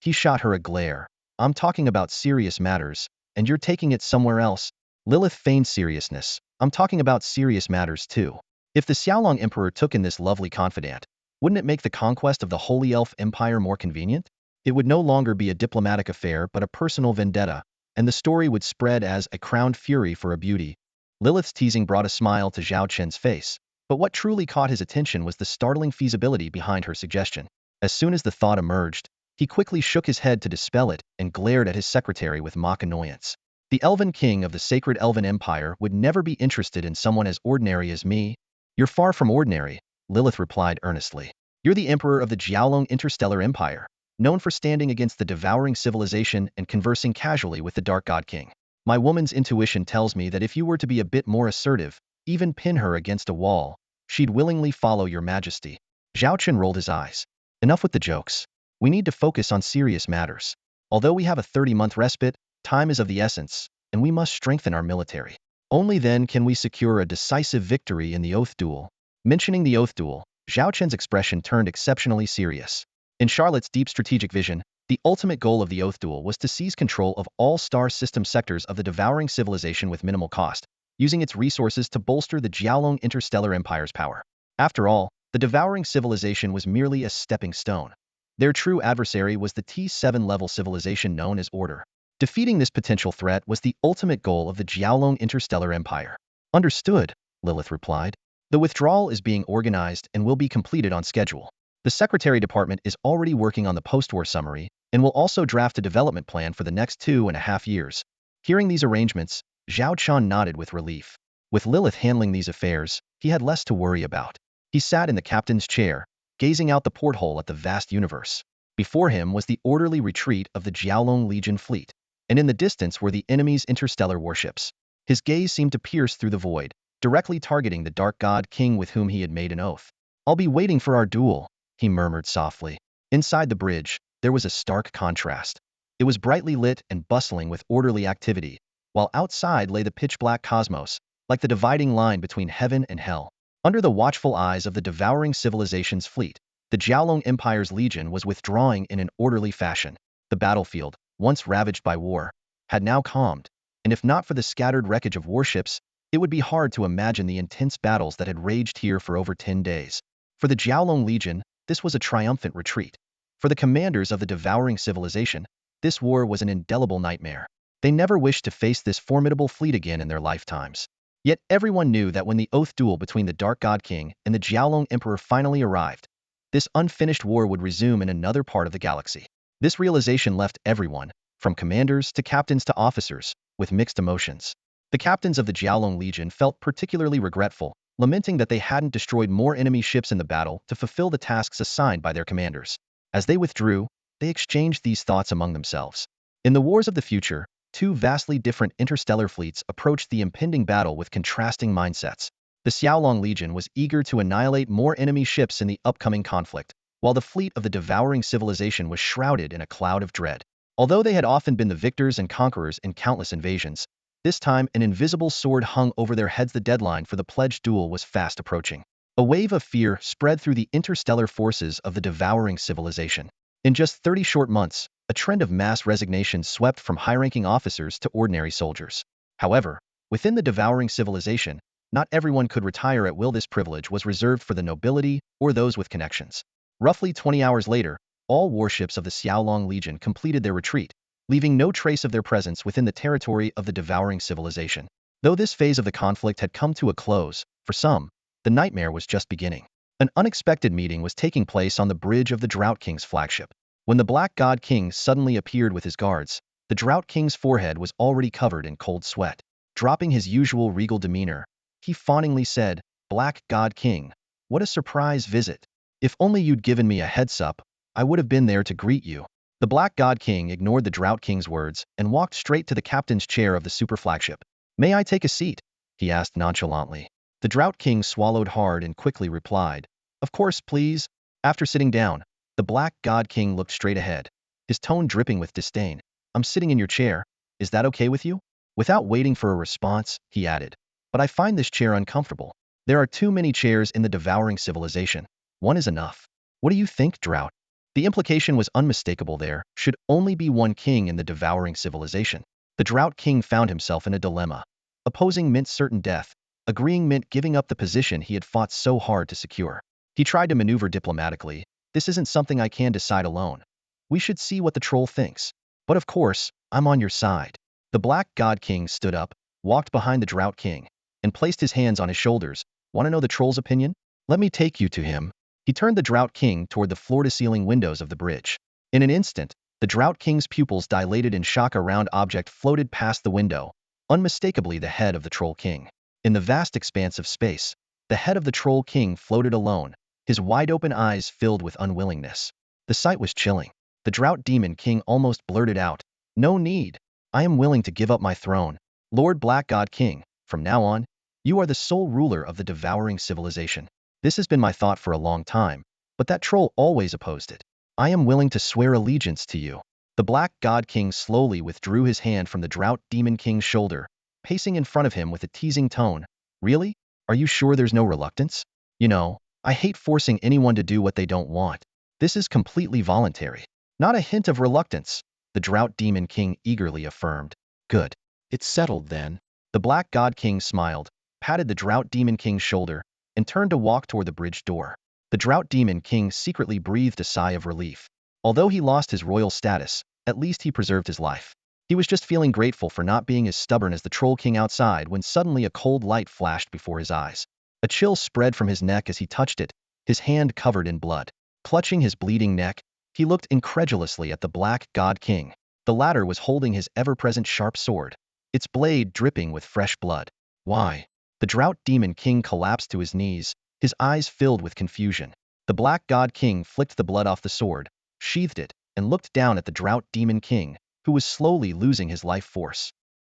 He shot her a glare. I'm talking about serious matters, and you're taking it somewhere else. Lilith feigned seriousness. I'm talking about serious matters too. If the Xiaolong Emperor took in this lovely confidant, wouldn't it make the conquest of the Holy Elf Empire more convenient? It would no longer be a diplomatic affair but a personal vendetta, and the story would spread as a crowned fury for a beauty. Lilith's teasing brought a smile to Zhao Chen's face, but what truly caught his attention was the startling feasibility behind her suggestion. As soon as the thought emerged, he quickly shook his head to dispel it and glared at his secretary with mock annoyance. The Elven King of the Sacred Elven Empire would never be interested in someone as ordinary as me. You're far from ordinary, Lilith replied earnestly. You're the Emperor of the Xiaolong Interstellar Empire, known for standing against the devouring civilization and conversing casually with the Dark God King. My woman's intuition tells me that if you were to be a bit more assertive, even pin her against a wall, she'd willingly follow your majesty. Zhao Chen rolled his eyes. Enough with the jokes. We need to focus on serious matters. Although we have a 30-month respite, time is of the essence, and we must strengthen our military. Only then can we secure a decisive victory in the Oath Duel. Mentioning the Oath Duel, Zhao Chen's expression turned exceptionally serious. In Charlotte's deep strategic vision, the ultimate goal of the Oath Duel was to seize control of all star system sectors of the devouring civilization with minimal cost, using its resources to bolster the Xiaolong Interstellar Empire's power. After all, the devouring civilization was merely a stepping stone. Their true adversary was the T7 level civilization known as Order. Defeating this potential threat was the ultimate goal of the Xiaolong Interstellar Empire. Understood, Lilith replied. The withdrawal is being organized and will be completed on schedule. The Secretary Department is already working on the post-war summary and will also draft a development plan for the next 2.5 years. Hearing these arrangements, Zhao Chen nodded with relief. With Lilith handling these affairs, he had less to worry about. He sat in the captain's chair, gazing out the porthole at the vast universe. Before him was the orderly retreat of the Xiaolong Legion fleet, and in the distance were the enemy's interstellar warships. His gaze seemed to pierce through the void, directly targeting the Dark God King with whom he had made an oath. I'll be waiting for our duel, he murmured softly. Inside the bridge, there was a stark contrast. It was brightly lit and bustling with orderly activity, while outside lay the pitch-black cosmos, like the dividing line between heaven and hell. Under the watchful eyes of the devouring civilization's fleet, the Xiaolong Empire's legion was withdrawing in an orderly fashion. The battlefield, once ravaged by war, had now calmed, and if not for the scattered wreckage of warships, it would be hard to imagine the intense battles that had raged here for over 10 days. For the Jiaolong Legion, this was a triumphant retreat. For the commanders of the devouring civilization, this war was an indelible nightmare. They never wished to face this formidable fleet again in their lifetimes. Yet everyone knew that when the oath duel between the Dark God King and the Jiaolong Emperor finally arrived, this unfinished war would resume in another part of the galaxy. This realization left everyone, from commanders to captains to officers, with mixed emotions. The captains of the Jiaolong Legion felt particularly regretful, lamenting that they hadn't destroyed more enemy ships in the battle to fulfill the tasks assigned by their commanders. As they withdrew, they exchanged these thoughts among themselves. In the wars of the future, two vastly different interstellar fleets approached the impending battle with contrasting mindsets. The Xiaolong Legion was eager to annihilate more enemy ships in the upcoming conflict, while the fleet of the devouring civilization was shrouded in a cloud of dread. Although they had often been the victors and conquerors in countless invasions, this time an invisible sword hung over their heads. The deadline for the pledged duel was fast approaching. A wave of fear spread through the interstellar forces of the devouring civilization. In just 30 short months, a trend of mass resignation swept from high-ranking officers to ordinary soldiers. However, within the devouring civilization, not everyone could retire at will. This privilege was reserved for the nobility or those with connections. Roughly 20 hours later, all warships of the Xiaolong Legion completed their retreat, leaving no trace of their presence within the territory of the devouring civilization. Though this phase of the conflict had come to a close, for some, the nightmare was just beginning. An unexpected meeting was taking place on the bridge of the Drought King's flagship. When the Black God King suddenly appeared with his guards, the Drought King's forehead was already covered in cold sweat. Dropping his usual regal demeanor, he fawningly said, "Black God King, what a surprise visit. If only you'd given me a heads-up, I would have been there to greet you." The Black God King ignored the Drought King's words and walked straight to the captain's chair of the super flagship. "May I take a seat?" he asked nonchalantly. The Drought King swallowed hard and quickly replied, "Of course, please." After sitting down, the Black God King looked straight ahead, his tone dripping with disdain. "I'm sitting in your chair. Is that okay with you?" Without waiting for a response, he added, "But I find this chair uncomfortable. There are too many chairs in the devouring civilization. One is enough. What do you think, Drought?" The implication was unmistakable. There should only be one king in the devouring civilization. The Drought King found himself in a dilemma. Opposing meant certain death. Agreeing meant giving up the position he had fought so hard to secure. He tried to maneuver diplomatically. "This isn't something I can decide alone. We should see what the troll thinks. But of course, I'm on your side." The Black God King stood up, walked behind the Drought King, and placed his hands on his shoulders. "Want to know the troll's opinion? Let me take you to him." He turned the Drought King toward the floor-to-ceiling windows of the bridge. In an instant, the Drought King's pupils dilated in shock. A round object floated past the window, unmistakably the head of the Troll King. In the vast expanse of space, the head of the Troll King floated alone, his wide-open eyes filled with unwillingness. The sight was chilling. The Drought Demon King almost blurted out, "No need. I am willing to give up my throne. Lord Black God King, from now on, you are the sole ruler of the devouring civilization. This has been my thought for a long time, but that troll always opposed it. I am willing to swear allegiance to you." The Black God King slowly withdrew his hand from the Drought Demon King's shoulder, pacing in front of him with a teasing tone. "Really? Are you sure there's no reluctance? You know, I hate forcing anyone to do what they don't want. This is completely voluntary." "Not a hint of reluctance," the Drought Demon King eagerly affirmed. "Good. It's settled then." The Black God King smiled, patted the Drought Demon King's shoulder, and turned to walk toward the bridge door. The Drought Demon King secretly breathed a sigh of relief. Although he lost his royal status, at least he preserved his life. He was just feeling grateful for not being as stubborn as the Troll King outside when suddenly a cold light flashed before his eyes. A chill spread from his neck as he touched it, his hand covered in blood. Clutching his bleeding neck, he looked incredulously at the Black God King. The latter was holding his ever-present sharp sword, its blade dripping with fresh blood. "Why?" The Drought Demon King collapsed to his knees, his eyes filled with confusion. The Black God King flicked the blood off the sword, sheathed it, and looked down at the Drought Demon King, who was slowly losing his life force.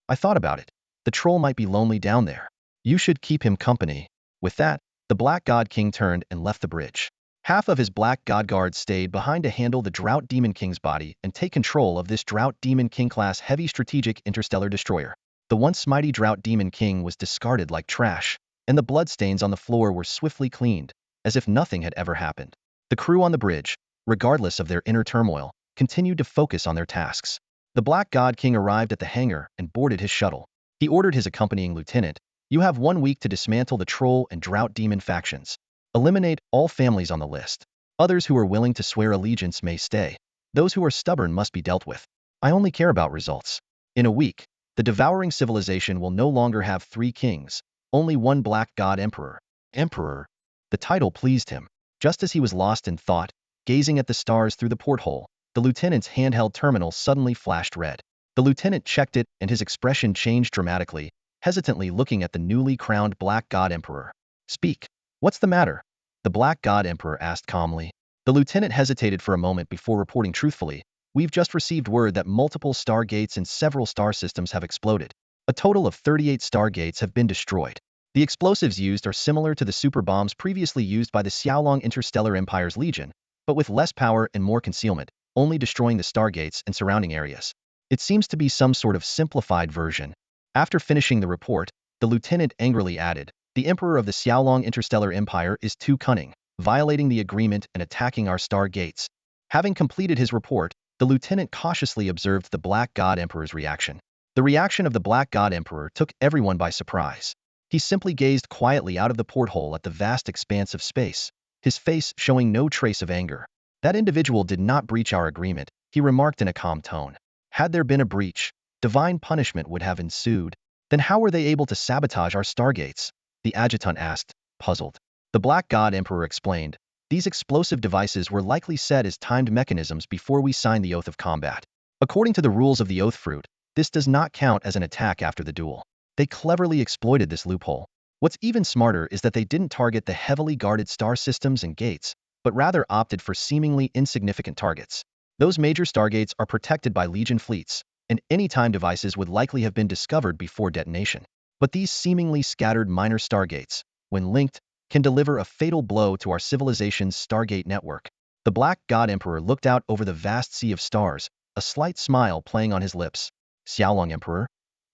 "I thought about it. The troll might be lonely down there. You should keep him company." With that, the Black God King turned and left the bridge. Half of his Black God Guards stayed behind to handle the Drought Demon King's body and take control of this Drought Demon King-class heavy strategic interstellar destroyer. The once mighty Drought Demon King was discarded like trash, and the bloodstains on the floor were swiftly cleaned, as if nothing had ever happened. The crew on the bridge, regardless of their inner turmoil, continued to focus on their tasks. The Black God King arrived at the hangar and boarded his shuttle. He ordered his accompanying lieutenant, You have 1 week to dismantle the troll and drought demon factions. Eliminate all families on the list. Others who are willing to swear allegiance may stay. Those who are stubborn must be dealt with. I only care about results. In a week, the devouring civilization will no longer have 3 kings, only one black god emperor. Emperor. The title pleased him. Just as he was lost in thought, gazing at the stars through the porthole, the lieutenant's handheld terminal suddenly flashed red. The lieutenant checked it, and his expression changed dramatically, hesitantly looking at the newly crowned Black God Emperor. Speak. What's the matter? The Black God Emperor asked calmly. The lieutenant hesitated for a moment before reporting truthfully. We've just received word that multiple stargates in several star systems have exploded. A total of 38 stargates have been destroyed. The explosives used are similar to the super bombs previously used by the Xiaolong Interstellar Empire's Legion, but with less power and more concealment, only destroying the stargates and surrounding areas. It seems to be some sort of simplified version. After finishing the report, the lieutenant angrily added, the Emperor of the Xiaolong Interstellar Empire is too cunning, violating the agreement and attacking our star gates. Having completed his report, the lieutenant cautiously observed the Black God Emperor's reaction. The reaction of the Black God Emperor took everyone by surprise. He simply gazed quietly out of the porthole at the vast expanse of space, his face showing no trace of anger. That individual did not breach our agreement, he remarked in a calm tone. Had there been a breach, divine punishment would have ensued. Then how were they able to sabotage our stargates? The adjutant asked, puzzled. The Black God Emperor explained, these explosive devices were likely set as timed mechanisms before we signed the Oath of Combat. According to the rules of the Oath Fruit, this does not count as an attack after the duel. They cleverly exploited this loophole. What's even smarter is that they didn't target the heavily guarded star systems and gates, but rather opted for seemingly insignificant targets. Those major stargates are protected by Legion fleets, and any time devices would likely have been discovered before detonation. But these seemingly scattered minor stargates, when linked, can deliver a fatal blow to our civilization's stargate network. The Black God Emperor looked out over the vast sea of stars, a slight smile playing on his lips. Xiaolong Emperor,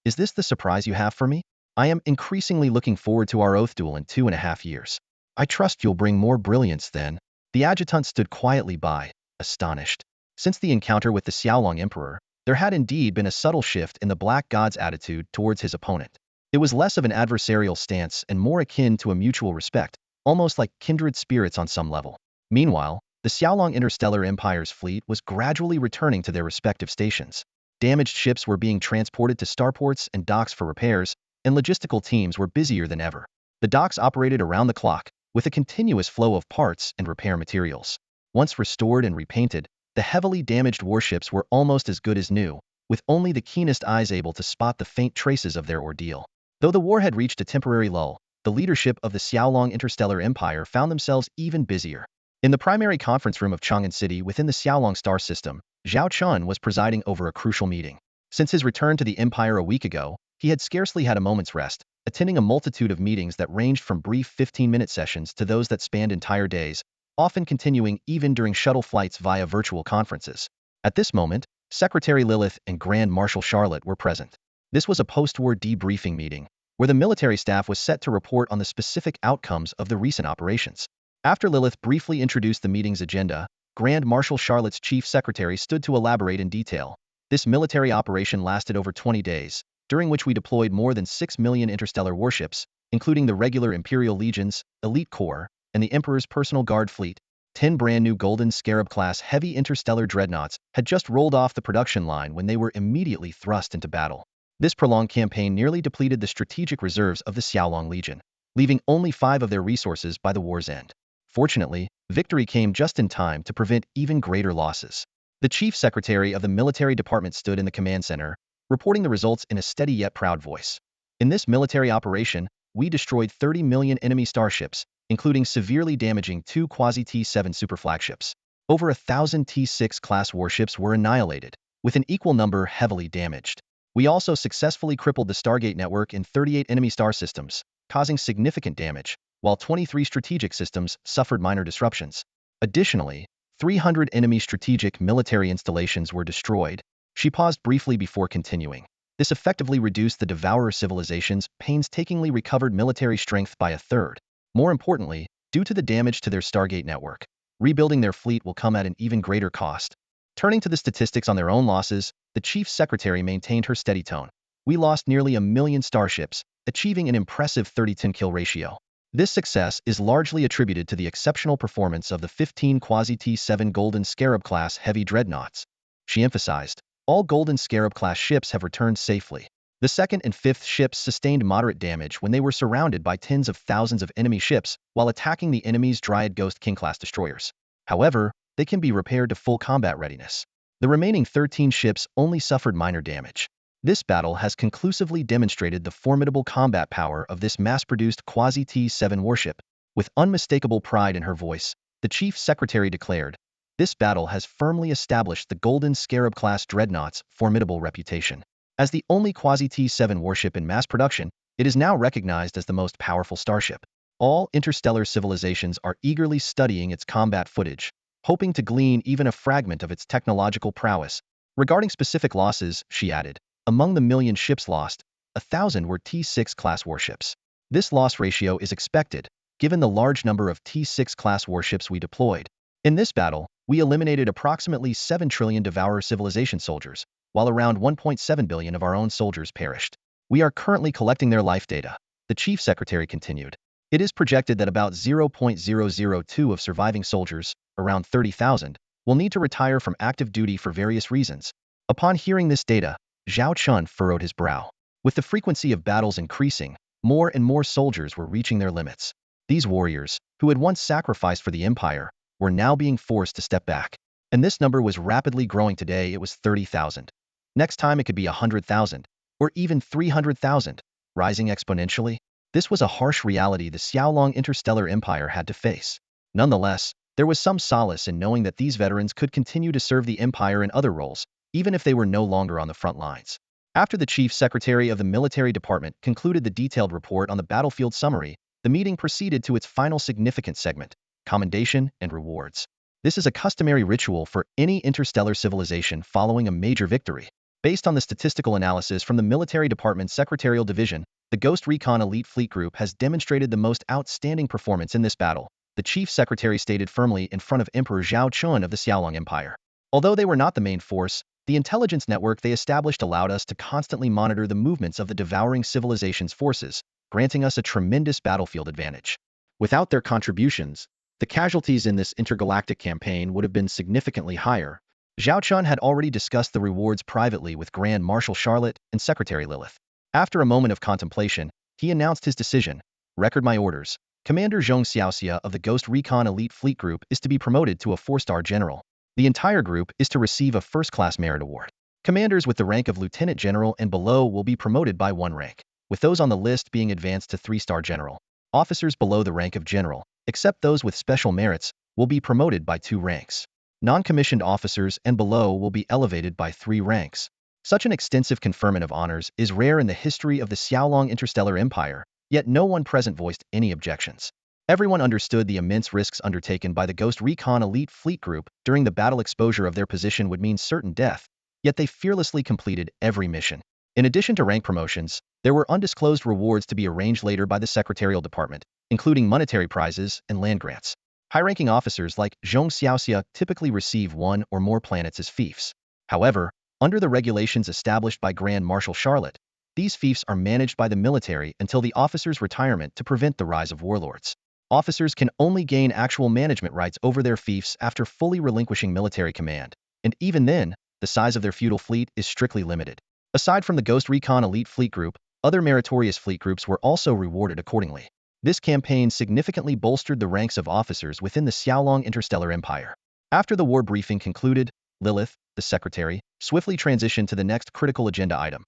is this the surprise you have for me? I am increasingly looking forward to our oath duel in 2.5 years. I trust you'll bring more brilliance then. The adjutant stood quietly by, astonished. Since the encounter with the Xiaolong Emperor, there had indeed been a subtle shift in the Black God's attitude towards his opponent. It was less of an adversarial stance and more akin to a mutual respect, almost like kindred spirits on some level. Meanwhile, the Xiaolong Interstellar Empire's fleet was gradually returning to their respective stations. Damaged ships were being transported to starports and docks for repairs, and logistical teams were busier than ever. The docks operated around the clock, with a continuous flow of parts and repair materials. Once restored and repainted, the heavily damaged warships were almost as good as new, with only the keenest eyes able to spot the faint traces of their ordeal. Though the war had reached a temporary lull, the leadership of the Xiaolong Interstellar Empire found themselves even busier. In the primary conference room of Chang'an City within the Xiaolong star system, Zhao Chen was presiding over a crucial meeting. Since his return to the Empire a week ago, he had scarcely had a moment's rest, attending a multitude of meetings that ranged from brief 15-minute sessions to those that spanned entire days, often continuing even during shuttle flights via virtual conferences. At this moment, Secretary Lilith and Grand Marshal Charlotte were present. This was a post-war debriefing meeting, where the military staff was set to report on the specific outcomes of the recent operations. After Lilith briefly introduced the meeting's agenda, Grand Marshal Charlotte's chief secretary stood to elaborate in detail. This military operation lasted over 20 days, during which we deployed more than 6 million interstellar warships, including the regular Imperial Legions, Elite Corps, and the Emperor's personal guard fleet. 10 brand-new Golden Scarab-class heavy interstellar dreadnoughts had just rolled off the production line when they were immediately thrust into battle. This prolonged campaign nearly depleted the strategic reserves of the Xiaolong Legion, leaving only 5 of their resources by the war's end. Fortunately, victory came just in time to prevent even greater losses. The chief secretary of the military department stood in the command center, reporting the results in a steady yet proud voice. In this military operation, we destroyed 30 million enemy starships, including severely damaging 2 quasi-T7 super flagships. Over 1,000 T6 class warships were annihilated, with an equal number heavily damaged. We also successfully crippled the Stargate network in 38 enemy star systems, causing significant damage, while 23 strategic systems suffered minor disruptions. Additionally, 300 enemy strategic military installations were destroyed. She paused briefly before continuing. This effectively reduced the Devourer civilization's painstakingly recovered military strength by 1/3. More importantly, due to the damage to their Stargate network, rebuilding their fleet will come at an even greater cost. Turning to the statistics on their own losses, the chief secretary maintained her steady tone. We lost nearly 1 million starships, achieving an impressive 30-10 kill ratio. This success is largely attributed to the exceptional performance of the 15 Quasi-T7 Golden Scarab-class heavy dreadnoughts. She emphasized, all Golden Scarab-class ships have returned safely. The second and fifth ships sustained moderate damage when they were surrounded by tens of thousands of enemy ships while attacking the enemy's Dryad Ghost King-class destroyers. However, they can be repaired to full combat readiness. The remaining 13 ships only suffered minor damage. This battle has conclusively demonstrated the formidable combat power of this mass-produced Quasi-T7 warship. With unmistakable pride in her voice, the Chief Secretary declared, "This battle has firmly established the Golden Scarab-class dreadnought's formidable reputation. As the only Quasi-T7 warship in mass production, it is now recognized as the most powerful starship. All interstellar civilizations are eagerly studying its combat footage, hoping to glean even a fragment of its technological prowess." Regarding specific losses, she added, "Among the million ships lost, 1,000 were T6 class warships. This loss ratio is expected, given the large number of T6 class warships we deployed. In this battle, we eliminated approximately 7 trillion Devourer civilization soldiers, while around 1.7 billion of our own soldiers perished. We are currently collecting their life data," the Chief Secretary continued. "It is projected that about 0.002 of surviving soldiers, around 30,000, will need to retire from active duty for various reasons." Upon hearing this data, Zhao Chen furrowed his brow. With the frequency of battles increasing, more and more soldiers were reaching their limits. These warriors, who had once sacrificed for the Empire, were now being forced to step back. And this number was rapidly growing. Today it was 30,000. Next time it could be 100,000, or even 300,000, rising exponentially. This was a harsh reality the Xiaolong Interstellar Empire had to face. Nonetheless, there was some solace in knowing that these veterans could continue to serve the Empire in other roles, even if they were no longer on the front lines. After the Chief Secretary of the Military Department concluded the detailed report on the battlefield summary, the meeting proceeded to its final significant segment, commendation and rewards. This is a customary ritual for any interstellar civilization following a major victory. Based on the statistical analysis from the Military Department's Secretarial Division, the Ghost Recon Elite Fleet Group has demonstrated the most outstanding performance in this battle, the Chief Secretary stated firmly in front of Emperor Zhao Chen of the Xiaolong Empire. Although they were not the main force, the intelligence network they established allowed us to constantly monitor the movements of the devouring civilization's forces, granting us a tremendous battlefield advantage. Without their contributions, the casualties in this intergalactic campaign would have been significantly higher. Zhao Chen had already discussed the rewards privately with Grand Marshal Charlotte and Secretary Lilith. After a moment of contemplation, he announced his decision. "Record my orders. Commander Zhong Xiaoxia of the Ghost Recon Elite Fleet Group is to be promoted to a 4-star general. The entire group is to receive a first-class merit award. Commanders with the rank of Lieutenant General and below will be promoted by 1 rank, with those on the list being advanced to 3-star general. Officers below the rank of general, except those with special merits, will be promoted by 2 ranks. Non-commissioned officers and below will be elevated by 3 ranks. Such an extensive conferment of honors is rare in the history of the Xiaolong Interstellar Empire, yet no one present voiced any objections. Everyone understood the immense risks undertaken by the Ghost Recon Elite Fleet Group during the battle. Exposure of their position would mean certain death, yet they fearlessly completed every mission. In addition to rank promotions, there were undisclosed rewards to be arranged later by the Secretarial Department, including monetary prizes and land grants. High-ranking officers like Zhong Xiaoxia typically receive 1 or more planets as fiefs. However, under the regulations established by Grand Marshal Charlotte, these fiefs are managed by the military until the officer's retirement to prevent the rise of warlords. Officers can only gain actual management rights over their fiefs after fully relinquishing military command, and even then, the size of their feudal fleet is strictly limited. Aside from the Ghost Recon Elite Fleet Group, other meritorious fleet groups were also rewarded accordingly. This campaign significantly bolstered the ranks of officers within the Xiaolong Interstellar Empire. After the war briefing concluded, Lilith, the secretary, swiftly transitioned to the next critical agenda item: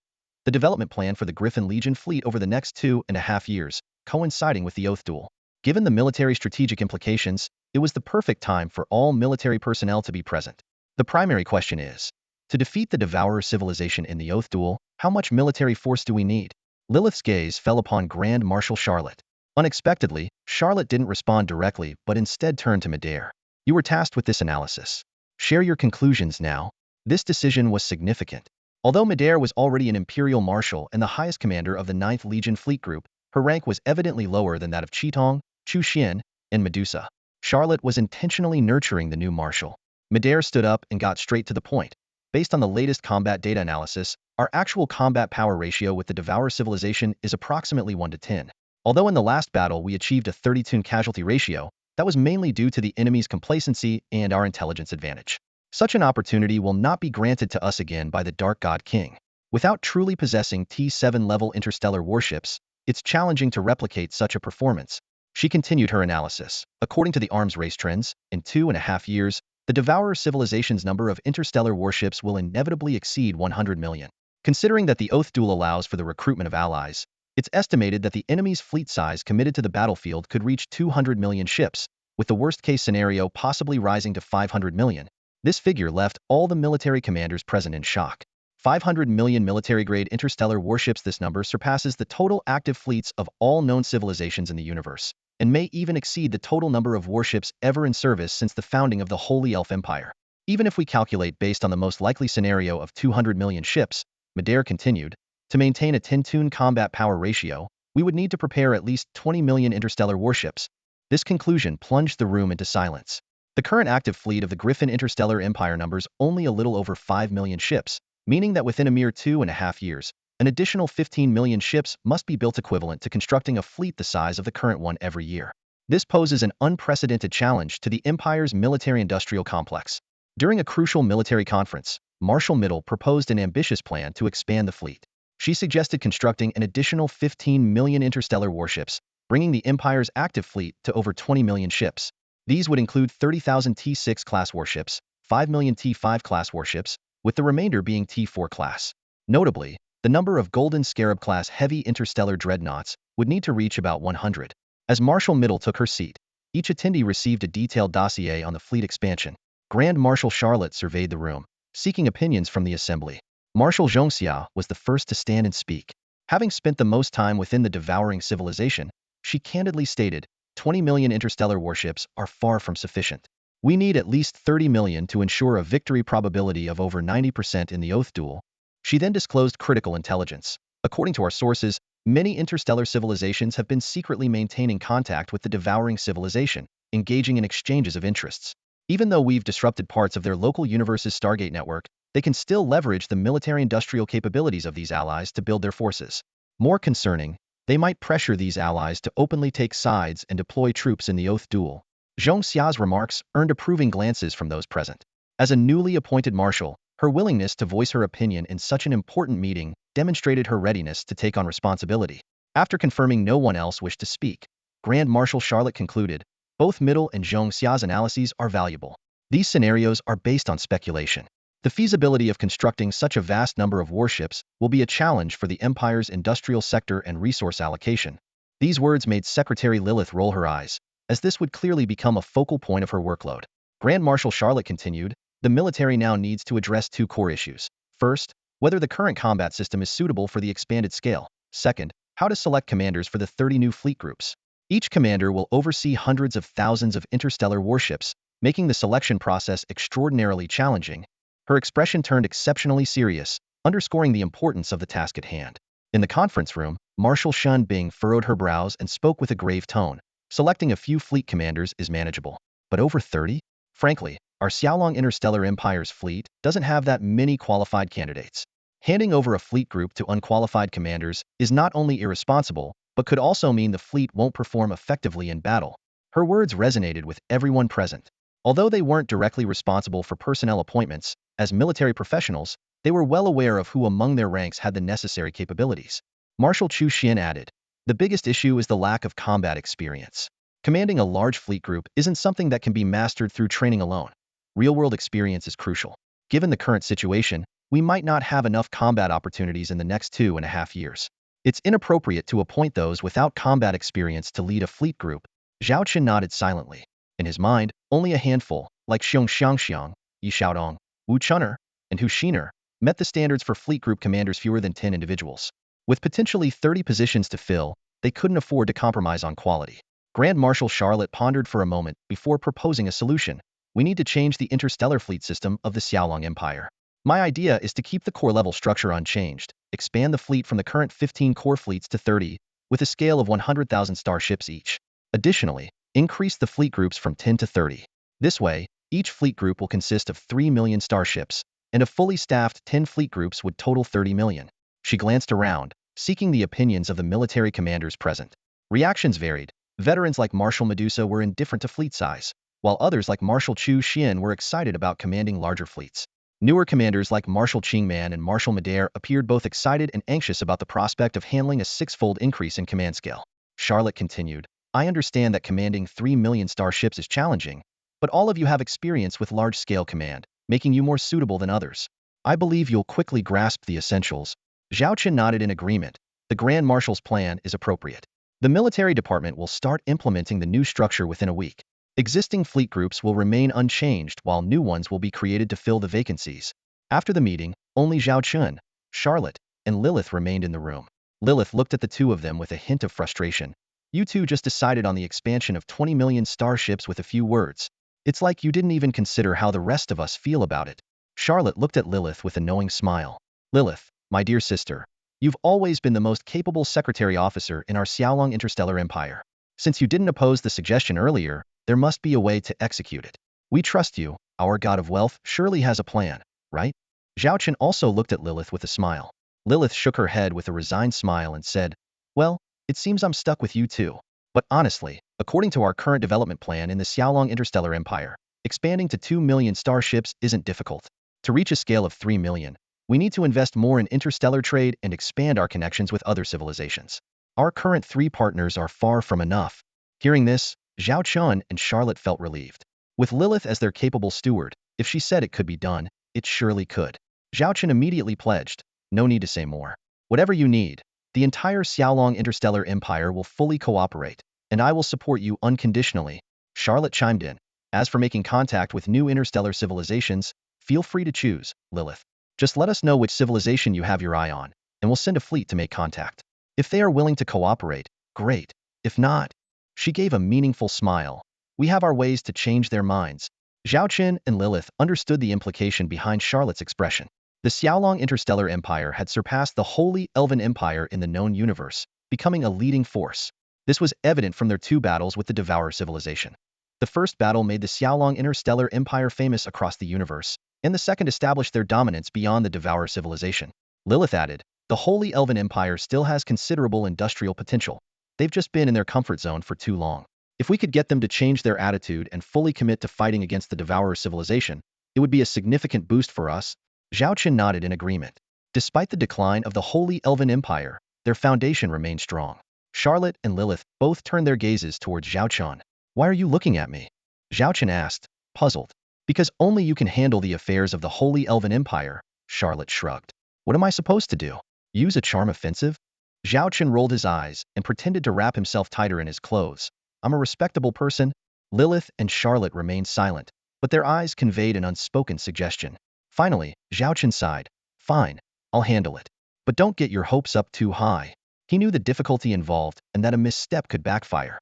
the development plan for the Griffin Legion fleet over the next 2.5 years, coinciding with the Oath Duel. Given the military strategic implications, it was the perfect time for all military personnel to be present. The primary question is, to defeat the Devourer civilization in the Oath Duel, how much military force do we need? Lilith's gaze fell upon Grand Marshal Charlotte. Unexpectedly, Charlotte didn't respond directly but instead turned to Medare. "You were tasked with this analysis. Share your conclusions now." This decision was significant. Although Medare was already an Imperial Marshal and the highest commander of the 9th Legion Fleet Group, her rank was evidently lower than that of Qitong, Chu Xian, and Medusa. Charlotte was intentionally nurturing the new marshal. Medare stood up and got straight to the point. "Based on the latest combat data analysis, Our actual combat power ratio with the Devourer civilization is approximately 1 to 10. Although in the last battle we achieved a 32 casualty ratio, that was mainly due to the enemy's complacency and our intelligence advantage. Such an opportunity will not be granted to us again by the Dark God King. Without truly possessing T7 level interstellar warships, it's challenging to replicate such a performance. She continued her analysis. According to the arms race trends, in 2.5 years, the Devourer civilization's number of interstellar warships will inevitably exceed 100 million. Considering that the Oath Duel allows for the recruitment of allies, it's estimated that the enemy's fleet size committed to the battlefield could reach 200 million ships, with the worst-case scenario possibly rising to 500 million. This figure left all the military commanders present in shock. 500 million military-grade interstellar warships. This number surpasses the total active fleets of all known civilizations in the universe, and may even exceed the total number of warships ever in service since the founding of the Holy Elf Empire. Even if we calculate based on the most likely scenario of 200 million ships, Madare continued, to maintain a 10-to-1 combat power ratio, we would need to prepare at least 20 million interstellar warships. This conclusion plunged the room into silence. The current active fleet of the Griffin Interstellar Empire numbers only a little over 5 million ships, meaning that within a mere 2.5 years, an additional 15 million ships must be built, equivalent to constructing a fleet the size of the current one every year. This poses an unprecedented challenge to the Empire's military-industrial complex. During a crucial military conference, Marshal Middle proposed an ambitious plan to expand the fleet. She suggested constructing an additional 15 million interstellar warships, bringing the Empire's active fleet to over 20 million ships. These would include 30,000 T6 class warships, 5 million T5 class warships, with the remainder being T4 class. Notably, the number of Golden Scarab class heavy interstellar dreadnoughts would need to reach about 100. As Marshal Middle took her seat, each attendee received a detailed dossier on the fleet expansion. Grand Marshal Charlotte surveyed the room, seeking opinions from the assembly. Marshal Zhongxia was the first to stand and speak. Having spent the most time within the devouring civilization, she candidly stated, 20 million interstellar warships are far from sufficient. We need at least 30 million to ensure a victory probability of over 90% in the Oath Duel. She then disclosed critical intelligence. According to our sources, many interstellar civilizations have been secretly maintaining contact with the devouring civilization, engaging in exchanges of interests. Even though we've disrupted parts of their local universe's Stargate network, they can still leverage the military-industrial capabilities of these allies to build their forces. More concerning, they might pressure these allies to openly take sides and deploy troops in the Oath Duel. Zhong Xia's remarks earned approving glances from those present. As a newly appointed marshal, her willingness to voice her opinion in such an important meeting demonstrated her readiness to take on responsibility. After confirming no one else wished to speak, Grand Marshal Charlotte concluded, both Middle and Zhong Xia's analyses are valuable. These scenarios are based on speculation. The feasibility of constructing such a vast number of warships will be a challenge for the Empire's industrial sector and resource allocation. These words made Secretary Lilith roll her eyes, as this would clearly become a focal point of her workload. Grand Marshal Charlotte continued, the military now needs to address two core issues. First, whether the current combat system is suitable for the expanded scale. Second, how to select commanders for the 30 new fleet groups. Each commander will oversee hundreds of thousands of interstellar warships, making the selection process extraordinarily challenging. Her expression turned exceptionally serious, underscoring the importance of the task at hand. In the conference room, Marshal Shun Bing furrowed her brows and spoke with a grave tone. Selecting a few fleet commanders is manageable, but over 30? Frankly, our Xiaolong Interstellar Empire's fleet doesn't have that many qualified candidates. Handing over a fleet group to unqualified commanders is not only irresponsible, but could also mean the fleet won't perform effectively in battle. Her words resonated with everyone present. Although they weren't directly responsible for personnel appointments, as military professionals, they were well aware of who among their ranks had the necessary capabilities. Marshal Chu Xian added, the biggest issue is the lack of combat experience. Commanding a large fleet group isn't something that can be mastered through training alone. Real-world experience is crucial. Given the current situation, we might not have enough combat opportunities in the next 2.5 years. It's inappropriate to appoint those without combat experience to lead a fleet group. Zhao Chen nodded silently. In his mind, only a handful, like Xiong Xiangxiang, Yi Xiaodong, Wu Chun'er, and Hu Xiner, met the standards for fleet group commanders fewer than 10 individuals. With potentially 30 positions to fill, they couldn't afford to compromise on quality. Grand Marshal Charlotte pondered for a moment before proposing a solution. We need to change the interstellar fleet system of the Xiaolong Empire. My idea is to keep the core level structure unchanged, expand the fleet from the current 15 core fleets to 30, with a scale of 100,000 starships each. Additionally, increase the fleet groups from 10 to 30. This way, each fleet group will consist of 3 million starships, and a fully staffed 10 fleet groups would total 30 million. She glanced around, seeking the opinions of the military commanders present. Reactions varied. Veterans like Marshal Medusa were indifferent to fleet size, while others like Marshal Chu Xian were excited about commanding larger fleets. Newer commanders like Marshal Qingman and Marshal Madair appeared both excited and anxious about the prospect of handling a six-fold increase in command scale. Charlotte continued, I understand that commanding 3 million starships is challenging, but all of you have experience with large-scale command, making you more suitable than others. I believe you'll quickly grasp the essentials. Zhao Chen nodded in agreement. The Grand Marshal's plan is appropriate. The military department will start implementing the new structure within a week. Existing fleet groups will remain unchanged while new ones will be created to fill the vacancies. After the meeting, only Zhao Chen, Charlotte, and Lilith remained in the room. Lilith looked at the two of them with a hint of frustration. You two just decided on the expansion of 20 million starships with a few words. It's like you didn't even consider how the rest of us feel about it. Charlotte looked at Lilith with a knowing smile. Lilith, my dear sister, you've always been the most capable secretary officer in our Xiaolong interstellar empire. Since you didn't oppose the suggestion earlier, there must be a way to execute it. We trust you. Our god of wealth surely has a plan, right? Zhao Chen also looked at Lilith with a smile. Lilith shook her head with a resigned smile and said, well, it seems I'm stuck with you too. But honestly, according to our current development plan in the Xiaolong interstellar empire, expanding to 2 million starships isn't difficult. To reach a scale of 3 million, we need to invest more in interstellar trade and expand our connections with other civilizations. Our current 3 partners are far from enough. Hearing this, Zhao Chen and Charlotte felt relieved. With Lilith as their capable steward, if she said it could be done, it surely could. Zhao Chen immediately pledged, no need to say more. Whatever you need, the entire Xiaolong interstellar empire will fully cooperate, and I will support you unconditionally. Charlotte chimed in. As for making contact with new interstellar civilizations, feel free to choose, Lilith. Just let us know which civilization you have your eye on, and we'll send a fleet to make contact. If they are willing to cooperate, great. If not, she gave a meaningful smile. We have our ways to change their minds. Zhao Chen and Lilith understood the implication behind Charlotte's expression. The Xiaolong interstellar empire had surpassed the Holy Elven Empire in the known universe, becoming a leading force. This was evident from their 2 battles with the Devourer civilization. The first battle made the Xiaolong interstellar empire famous across the universe, and the second established their dominance beyond the Devourer civilization. Lilith added, the Holy Elven Empire still has considerable industrial potential. They've just been in their comfort zone for too long. If we could get them to change their attitude and fully commit to fighting against the Devourer civilization, it would be a significant boost for us. Zhao Chen nodded in agreement. Despite the decline of the Holy Elven Empire, their foundation remained strong. Charlotte and Lilith both turned their gazes towards Zhao Chen. Why are you looking at me? Zhao Chen asked, puzzled. Because only you can handle the affairs of the Holy Elven Empire, Charlotte shrugged. What am I supposed to do? Use a charm offensive? Zhao Chen rolled his eyes and pretended to wrap himself tighter in his clothes. I'm a respectable person. Lilith and Charlotte remained silent, but their eyes conveyed an unspoken suggestion. Finally, Zhao Chen sighed. Fine, I'll handle it. But don't get your hopes up too high. He knew the difficulty involved and that a misstep could backfire.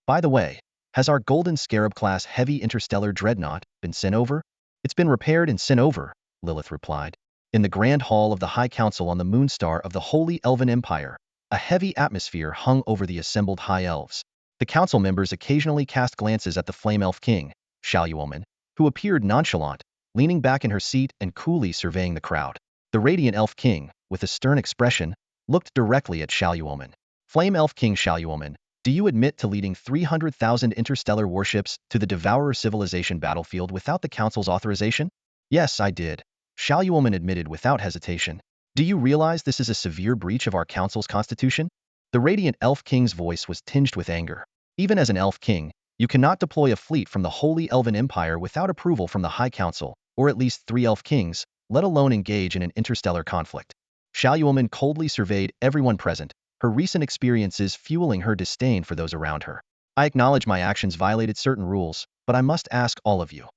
By the way, has our Golden Scarab-class heavy interstellar dreadnought been sent over? It's been repaired and sent over, Lilith replied. In the Grand Hall of the High Council on the Moonstar of the Holy Elven Empire, a heavy atmosphere hung over the assembled High Elves. The council members occasionally cast glances at the Flame Elf King, Xiaoyuomen, who appeared nonchalant, leaning back in her seat and coolly surveying the crowd. The Radiant Elf King, with a stern expression, looked directly at Xiaoyuomen. Flame Elf King Xiaoyuomen, do you admit to leading 300,000 interstellar warships to the Devourer civilization battlefield without the council's authorization? Yes, I did. Xiaoyuomen admitted without hesitation. Do you realize this is a severe breach of our council's constitution? The Radiant Elf King's voice was tinged with anger. Even as an Elf King, you cannot deploy a fleet from the Holy Elven Empire without approval from the High Council, or at least 3 Elf Kings, let alone engage in an interstellar conflict. Xiaoyuomen coldly surveyed everyone present, her recent experiences fueling her disdain for those around her. I acknowledge my actions violated certain rules, but I must ask all of you.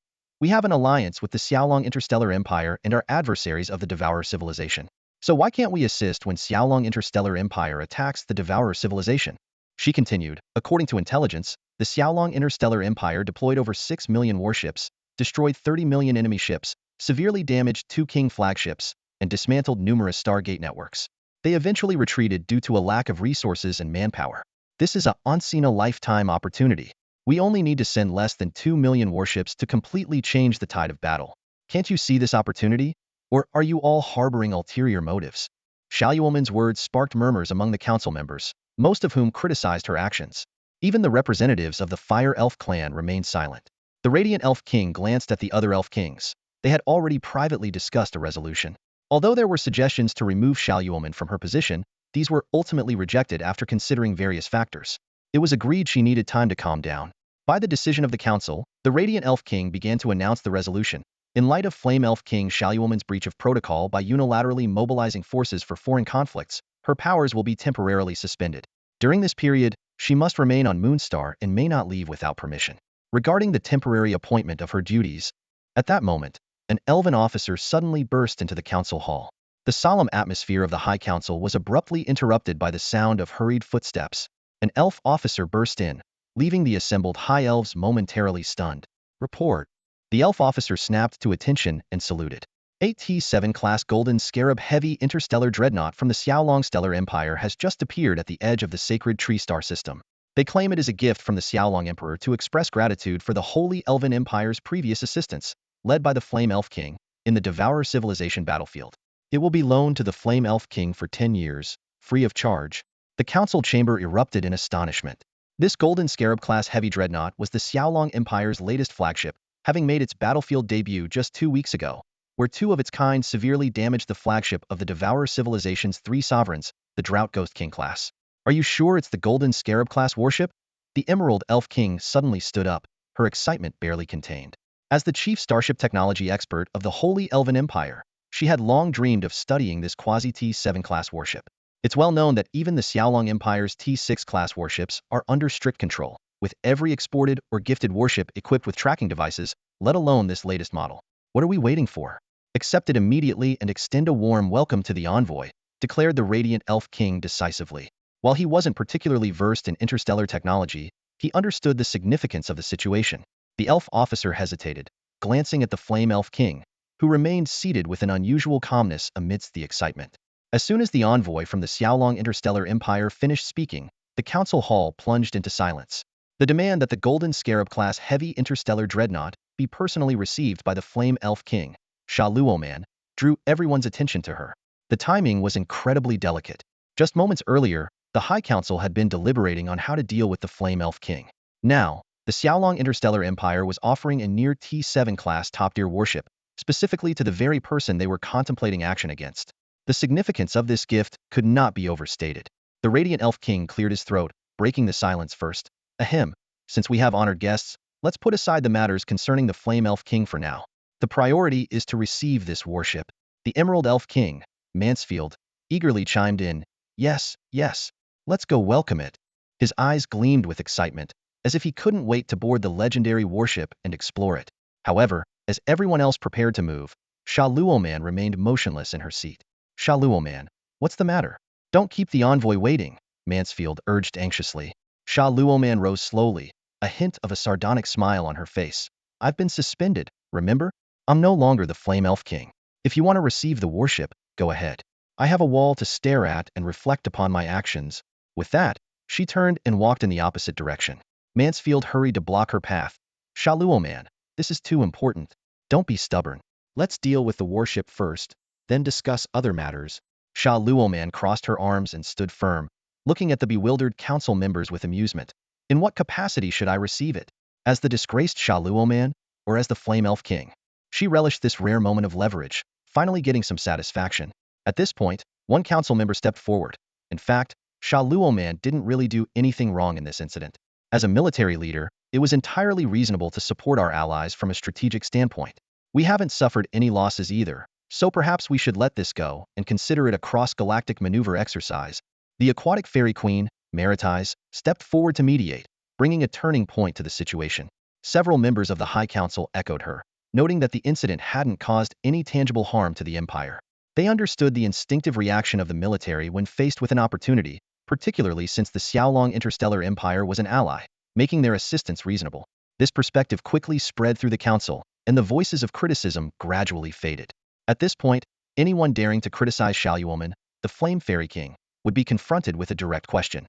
We have an alliance with the Xiaolong Interstellar Empire and are adversaries of the Devourer civilization. So why can't we assist when Xiaolong Interstellar Empire attacks the Devourer civilization? She continued, according to intelligence, the Xiaolong Interstellar Empire deployed over 6 million warships, destroyed 30 million enemy ships, severely damaged 2 King flagships, and dismantled numerous Stargate networks. They eventually retreated due to a lack of resources and manpower. This is a once-in-a-lifetime opportunity. We only need to send less than 2 million warships to completely change the tide of battle. Can't you see this opportunity? Or are you all harboring ulterior motives? Shaluoman's words sparked murmurs among the council members, most of whom criticized her actions. Even the representatives of the Fire Elf clan remained silent. The Radiant Elf King glanced at the other Elf Kings. They had already privately discussed a resolution. Although there were suggestions to remove Shaluoman from her position, these were ultimately rejected after considering various factors. It was agreed she needed time to calm down. By the decision of the council, the Radiant Elf King began to announce the resolution. In light of Flame Elf King Shaluoman's breach of protocol by unilaterally mobilizing forces for foreign conflicts, her powers will be temporarily suspended. During this period, she must remain on Moonstar and may not leave without permission. Regarding the temporary appointment of her duties, at that moment, an elven officer suddenly burst into the council hall. The solemn atmosphere of the High Council was abruptly interrupted by the sound of hurried footsteps. An elf officer burst in, leaving the assembled High Elves momentarily stunned. Report. The elf officer snapped to attention and saluted. A T-7 class Golden Scarab heavy interstellar dreadnought from the Xiaolong Stellar Empire has just appeared at the edge of the sacred tree star system. They claim it is a gift from the Xiaolong Emperor to express gratitude for the Holy Elven Empire's previous assistance, led by the Flame Elf King, in the Devourer civilization battlefield. It will be loaned to the Flame Elf King for 10 years, free of charge. The council chamber erupted in astonishment. This Golden Scarab-class heavy dreadnought was the Xiaolong Empire's latest flagship, having made its battlefield debut just 2 weeks ago, where 2 of its kind severely damaged the flagship of the Devourer civilization's 3 sovereigns, the Drought Ghost King class. Are you sure it's the Golden Scarab-class warship? The Emerald Elf King suddenly stood up, her excitement barely contained. As the chief starship technology expert of the Holy Elven Empire, she had long dreamed of studying this quasi-T-7 class warship. It's well known that even the Xiaolong Empire's T-6 class warships are under strict control, with every exported or gifted warship equipped with tracking devices, let alone this latest model. What are we waiting for? Accept it immediately and extend a warm welcome to the envoy, declared the Radiant Elf King decisively. While he wasn't particularly versed in interstellar technology, he understood the significance of the situation. The elf officer hesitated, glancing at the Flame Elf King, who remained seated with an unusual calmness amidst the excitement. As soon as the envoy from the Xiaolong Interstellar Empire finished speaking, the council hall plunged into silence. The demand that the Golden Scarab-class heavy interstellar dreadnought be personally received by the Flame Elf King, Shaluoman, drew everyone's attention to her. The timing was incredibly delicate. Just moments earlier, the High Council had been deliberating on how to deal with the Flame Elf King. Now, the Xiaolong Interstellar Empire was offering a near T-7 class top-tier warship, specifically to the very person they were contemplating action against. The significance of this gift could not be overstated. The Radiant Elf King cleared his throat, breaking the silence first. Ahem, since we have honored guests, let's put aside the matters concerning the Flame Elf King for now. The priority is to receive this warship. The Emerald Elf King, Mansfield, eagerly chimed in. Yes, yes, let's go welcome it. His eyes gleamed with excitement, as if he couldn't wait to board the legendary warship and explore it. However, as everyone else prepared to move, Shaluoman remained motionless in her seat. Shaluoman, what's the matter? Don't keep the envoy waiting, Mansfield urged anxiously. Shaluoman rose slowly, a hint of a sardonic smile on her face. I've been suspended, remember? I'm no longer the Flame Elf King. If you want to receive the warship, go ahead. I have a wall to stare at and reflect upon my actions. With that, she turned and walked in the opposite direction. Mansfield hurried to block her path. Shaluoman, this is too important. Don't be stubborn. Let's deal with the warship first, then discuss other matters. Shaluoman crossed her arms and stood firm, looking at the bewildered council members with amusement. In what capacity should I receive it? As the disgraced Shaluoman, or as the Flame Elf King? She relished this rare moment of leverage, finally getting some satisfaction. At this point, one council member stepped forward. In fact, Shaluoman didn't really do anything wrong in this incident. As a military leader, it was entirely reasonable to support our allies from a strategic standpoint. We haven't suffered any losses either, so perhaps we should let this go and consider it a cross-galactic maneuver exercise. The aquatic fairy queen, Maritize, stepped forward to mediate, bringing a turning point to the situation. Several members of the High Council echoed her, noting that the incident hadn't caused any tangible harm to the Empire. They understood the instinctive reaction of the military when faced with an opportunity, particularly since the Xiaolong Interstellar Empire was an ally, making their assistance reasonable. This perspective quickly spread through the council, and the voices of criticism gradually faded. At this point, anyone daring to criticize Shaluoman, the Flame Fairy King, would be confronted with a direct question.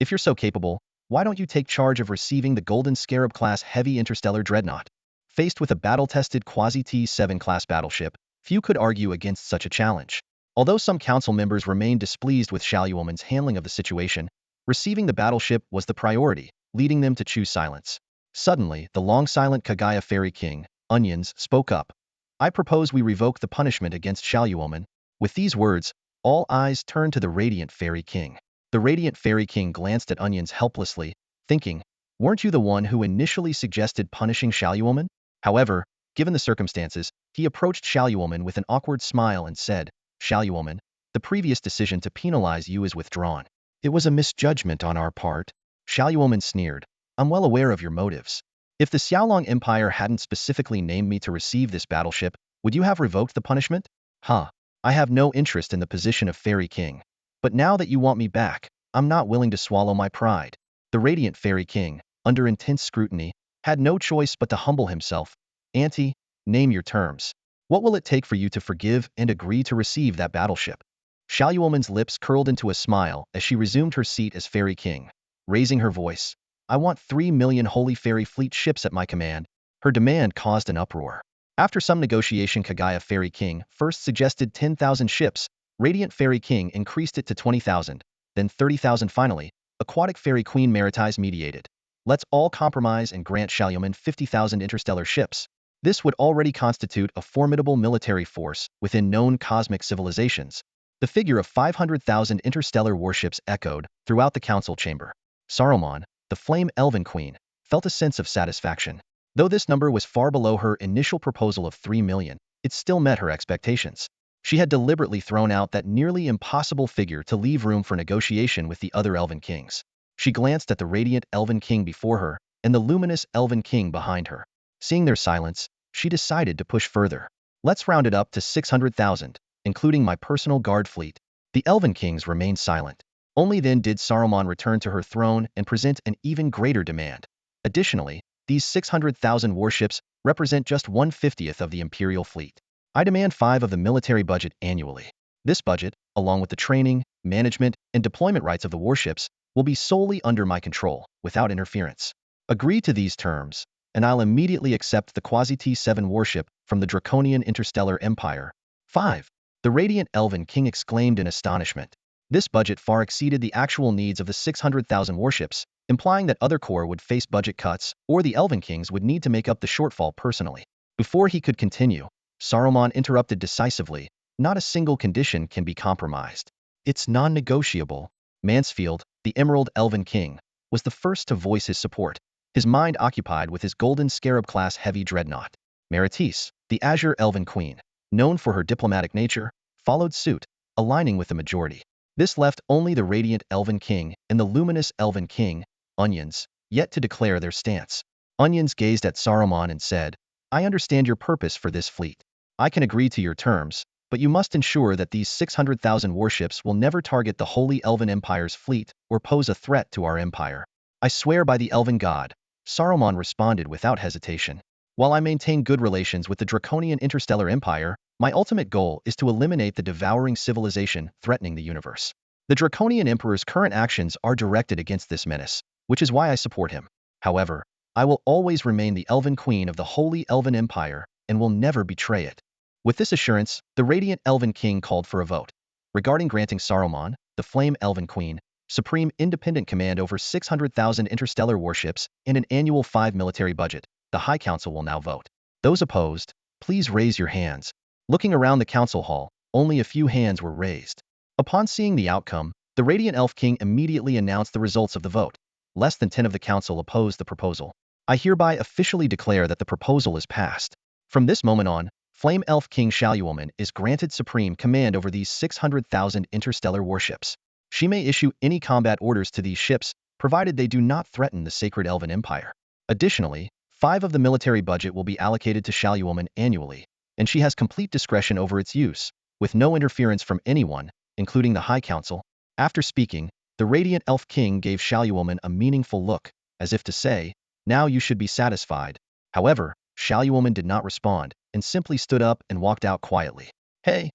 If you're so capable, why don't you take charge of receiving the Golden Scarab-class heavy interstellar dreadnought? Faced with a battle-tested quasi-T-7 class battleship, Few could argue against such a challenge. Although some council members remained displeased with Shaluoman's handling of the situation, receiving the battleship was the priority, leading them to choose silence. Suddenly, the long-silent Kagaya Fairy King, Onions, spoke up. I propose we revoke the punishment against Shaluoman. With these words, all eyes turned to the Radiant Fairy King. The Radiant Fairy King glanced at Onions helplessly, thinking, weren't you the one who initially suggested punishing Shaluoman? However, given the circumstances, he approached Shaluoman with an awkward smile and said, Shaluoman, the previous decision to penalize you is withdrawn. It was a misjudgment on our part. Shaluoman sneered. I'm well aware of your motives. If the Xiaolong Empire hadn't specifically named me to receive this battleship, would you have revoked the punishment? Huh. I have no interest in the position of Fairy King. But now that you want me back, I'm not willing to swallow my pride. The Radiant Fairy King, under intense scrutiny, had no choice but to humble himself. Auntie, name your terms. What will it take for you to forgive and agree to receive that battleship? Shaluoman's lips curled into a smile as she resumed her seat as Fairy King, raising her voice. I want 3 million Holy Fairy Fleet ships at my command. Her demand caused an uproar. After some negotiation, Kagaya Fairy King first suggested 10,000 ships, Radiant Fairy King increased it to 20,000, then 30,000 finally. Aquatic Fairy Queen Maritize mediated. Let's all compromise and grant Shaluoman 50,000 interstellar ships. This would already constitute a formidable military force within known cosmic civilizations. The figure of 500,000 interstellar warships echoed throughout the council chamber. Saruman, the flame elven queen, felt a sense of satisfaction. Though this number was far below her initial proposal of 3 million, it still met her expectations. She had deliberately thrown out that nearly impossible figure to leave room for negotiation with the other elven kings. She glanced at the radiant elven king before her and the luminous elven king behind her. Seeing their silence, she decided to push further. Let's round it up to 600,000, including my personal guard fleet. The elven kings remained silent. Only then did Saruman return to her throne and present an even greater demand. Additionally, these 600,000 warships represent just 1/50th of the imperial fleet. I demand 5 of the military budget annually. This budget, along with the training, management, and deployment rights of the warships, will be solely under my control, without interference. Agree to these terms, and I'll immediately accept the Quasi-T7 warship from the Draconian Interstellar Empire. 5. The Radiant Elven King exclaimed in astonishment. This budget far exceeded the actual needs of the 600,000 warships, implying that other corps would face budget cuts, or the Elven Kings would need to make up the shortfall personally. Before he could continue, Saruman interrupted decisively. Not a single condition can be compromised. It's non-negotiable. Mansfield, the Emerald Elven King, was the first to voice his support, his mind occupied with his golden scarab-class heavy dreadnought. Maritis, the Azure Elven Queen, known for her diplomatic nature, followed suit, aligning with the majority. This left only the Radiant Elven King and the Luminous Elven King, Onions, yet to declare their stance. Onions gazed at Saruman and said, I understand your purpose for this fleet. I can agree to your terms, but you must ensure that these 600,000 warships will never target the Holy Elven Empire's fleet or pose a threat to our empire. I swear by the Elven God, Saruman responded without hesitation. While I maintain good relations with the Draconian Interstellar Empire, my ultimate goal is to eliminate the devouring civilization threatening the universe. The Draconian Emperor's current actions are directed against this menace, which is why I support him. However, I will always remain the Elven Queen of the Holy Elven Empire and will never betray it. With this assurance, the Radiant Elven King called for a vote. Regarding granting Saruman, the Flame Elven Queen, supreme independent command over 600,000 interstellar warships and an annual 5 military budget, the High Council will now vote. Those opposed, please raise your hands. Looking around the council hall, only a few hands were raised. Upon seeing the outcome, the Radiant Elf King immediately announced the results of the vote. Less than 10 of the council opposed the proposal. I hereby officially declare that the proposal is passed. From this moment on, Flame Elf King Shaluoman is granted supreme command over these 600,000 interstellar warships. She may issue any combat orders to these ships, provided they do not threaten the sacred Elven Empire. Additionally, 5 of the military budget will be allocated to Shaluoman annually, and she has complete discretion over its use, with no interference from anyone, including the High Council. After speaking, the Radiant Elf King gave Shaluoman a meaningful look, as if to say, now you should be satisfied. However, Shaluoman did not respond, and simply stood up and walked out quietly. Hey,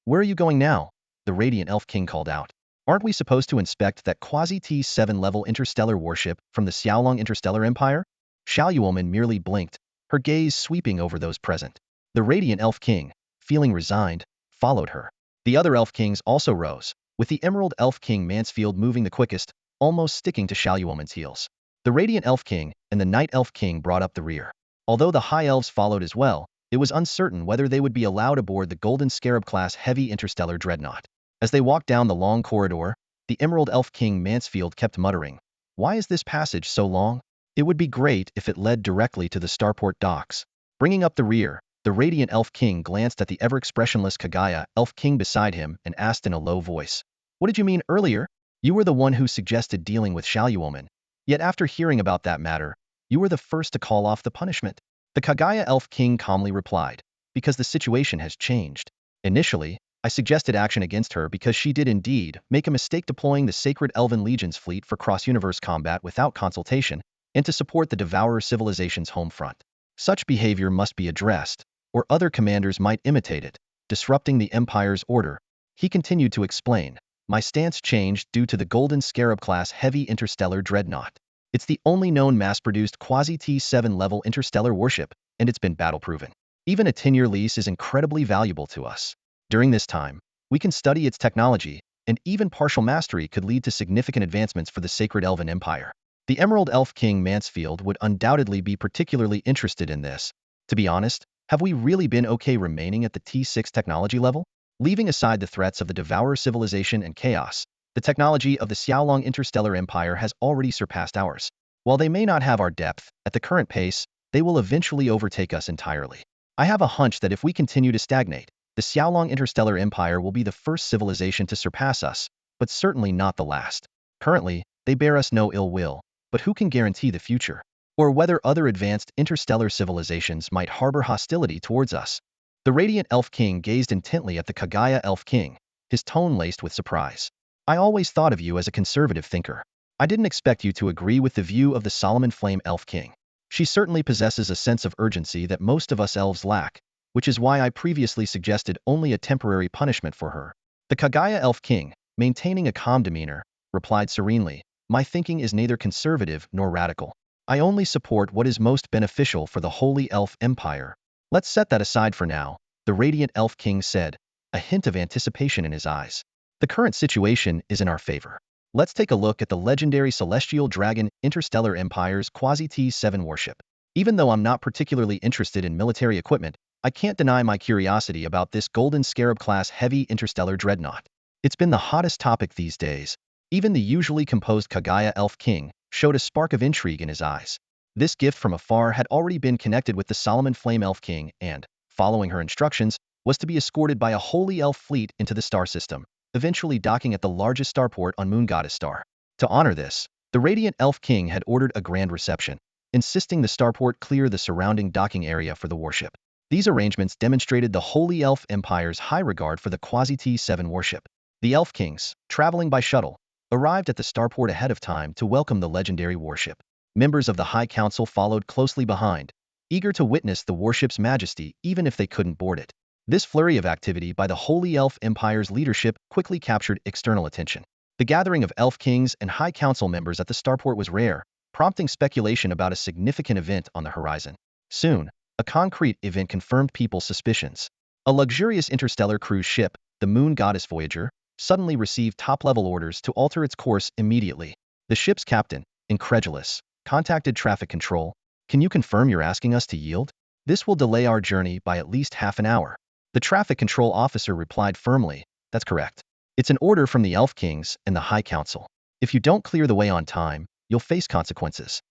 where are you going now? The Radiant Elf King called out. Aren't we supposed to inspect that Quasi-T7 level interstellar warship from the Xiaolong Interstellar Empire? Shaluoman merely blinked, her gaze sweeping over those present. The radiant elf king, feeling resigned, followed her. The other elf kings also rose, with the emerald elf king Mansfield moving the quickest, almost sticking to Shaluoman's heels. The radiant elf king and the night elf king brought up the rear. Although the high elves followed as well, it was uncertain whether they would be allowed aboard the Golden Scarab-class heavy interstellar dreadnought. As they walked down the long corridor, the emerald elf king Mansfield kept muttering, "Why is this passage so long? It would be great if it led directly to the starport docks." Bringing up the rear, the radiant elf king glanced at the ever-expressionless Kagaya elf king beside him and asked in a low voice, "What did you mean earlier? You were the one who suggested dealing with Shaluoman. Yet after hearing about that matter, you were the first to call off the punishment." The Kagaya elf king calmly replied, "Because the situation has changed. Initially, I suggested action against her because she did indeed make a mistake deploying the Sacred Elven Legion's fleet for cross-universe combat without consultation and to support the Devourer civilization's home front. Such behavior must be addressed, or other commanders might imitate it, disrupting the Empire's order." He continued to explain, "My stance changed due to the Golden Scarab-class heavy interstellar dreadnought. It's the only known mass-produced quasi-T7 level interstellar warship, and it's been battle-proven. Even a 10-year lease is incredibly valuable to us. During this time, we can study its technology, and even partial mastery could lead to significant advancements for the Sacred Elven Empire." The Emerald Elf King Mansfield would undoubtedly be particularly interested in this. To be honest, have we really been okay remaining at the T6 technology level? Leaving aside the threats of the Devourer civilization and chaos, the technology of the Xiaolong Interstellar Empire has already surpassed ours. While they may not have our depth, at the current pace, they will eventually overtake us entirely. I have a hunch that if we continue to stagnate, the Xiaolong Interstellar Empire will be the first civilization to surpass us, but certainly not the last. Currently, they bear us no ill will, but who can guarantee the future? Or whether other advanced interstellar civilizations might harbor hostility towards us. The Radiant Elf King gazed intently at the Kagaya Elf King, his tone laced with surprise. "I always thought of you as a conservative thinker. I didn't expect you to agree with the view of the Solomon Flame Elf King. She certainly possesses a sense of urgency that most of us elves lack, which is why I previously suggested only a temporary punishment for her." The Kagaya Elf King, maintaining a calm demeanor, replied serenely, "My thinking is neither conservative nor radical. I only support what is most beneficial for the Holy Elf Empire." "Let's set that aside for now," the Radiant Elf King said, a hint of anticipation in his eyes. "The current situation is in our favor. Let's take a look at the legendary Celestial Dragon Interstellar Empire's Quasi-T7 warship. Even though I'm not particularly interested in military equipment, I can't deny my curiosity about this Golden Scarab-class heavy interstellar dreadnought. It's been the hottest topic these days." Even the usually composed Kagaya Elf King showed a spark of intrigue in his eyes. This gift from afar had already been connected with the Solomon Flame Elf King and, following her instructions, was to be escorted by a holy elf fleet into the star system, eventually docking at the largest starport on Moon Goddess Star. To honor this, the Radiant Elf King had ordered a grand reception, insisting the starport clear the surrounding docking area for the warship. These arrangements demonstrated the Holy Elf Empire's high regard for the Quasi-T7 warship. The Elf Kings, traveling by shuttle, arrived at the starport ahead of time to welcome the legendary warship. Members of the High Council followed closely behind, eager to witness the warship's majesty even if they couldn't board it. This flurry of activity by the Holy Elf Empire's leadership quickly captured external attention. The gathering of Elf Kings and High Council members at the starport was rare, prompting speculation about a significant event on the horizon. Soon, a concrete event confirmed people's suspicions. A luxurious interstellar cruise ship, the Moon Goddess Voyager, suddenly received top-level orders to alter its course immediately. The ship's captain, incredulous, contacted traffic control. "Can you confirm you're asking us to yield? This will delay our journey by at least half an hour." The traffic control officer replied firmly, "That's correct. It's an order from the Elf Kings and the High Council. If you don't clear the way on time, you'll face consequences."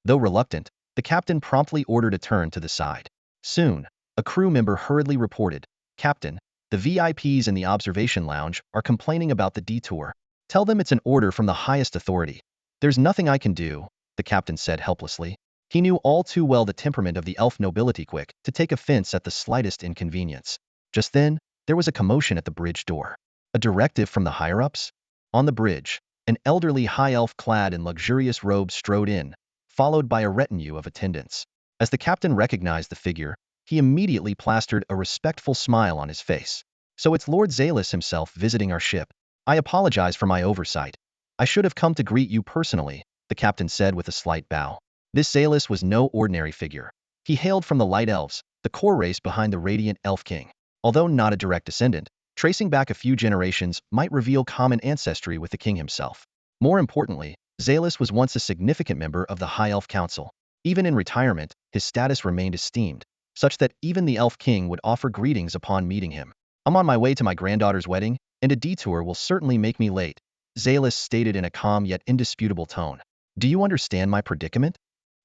Though reluctant, the captain promptly ordered a turn to the side. Soon, a crew member hurriedly reported, "Captain, the VIPs in the observation lounge are complaining about the detour. Tell them it's an order from the highest authority." "There's nothing I can do," the captain said helplessly. He knew all too well the temperament of the elf nobility, quick to take offense at the slightest inconvenience. Just then, there was a commotion at the bridge door. A directive from the higher-ups? On the bridge, an elderly high elf clad in luxurious robes strode in, followed by a retinue of attendants. As the captain recognized the figure, he immediately plastered a respectful smile on his face. "So it's Lord Zalus himself visiting our ship. I apologize for my oversight. I should have come to greet you personally," the captain said with a slight bow. This Zalus was no ordinary figure. He hailed from the Light Elves, the core race behind the radiant elf king. Although not a direct descendant, tracing back a few generations might reveal common ancestry with the king himself. More importantly, Zalus was once a significant member of the High Elf Council. Even in retirement, his status remained esteemed, such that even the Elf King would offer greetings upon meeting him. I'm on my way to my granddaughter's wedding, and a detour will certainly make me late, Zalus stated in a calm yet indisputable tone. Do you understand my predicament?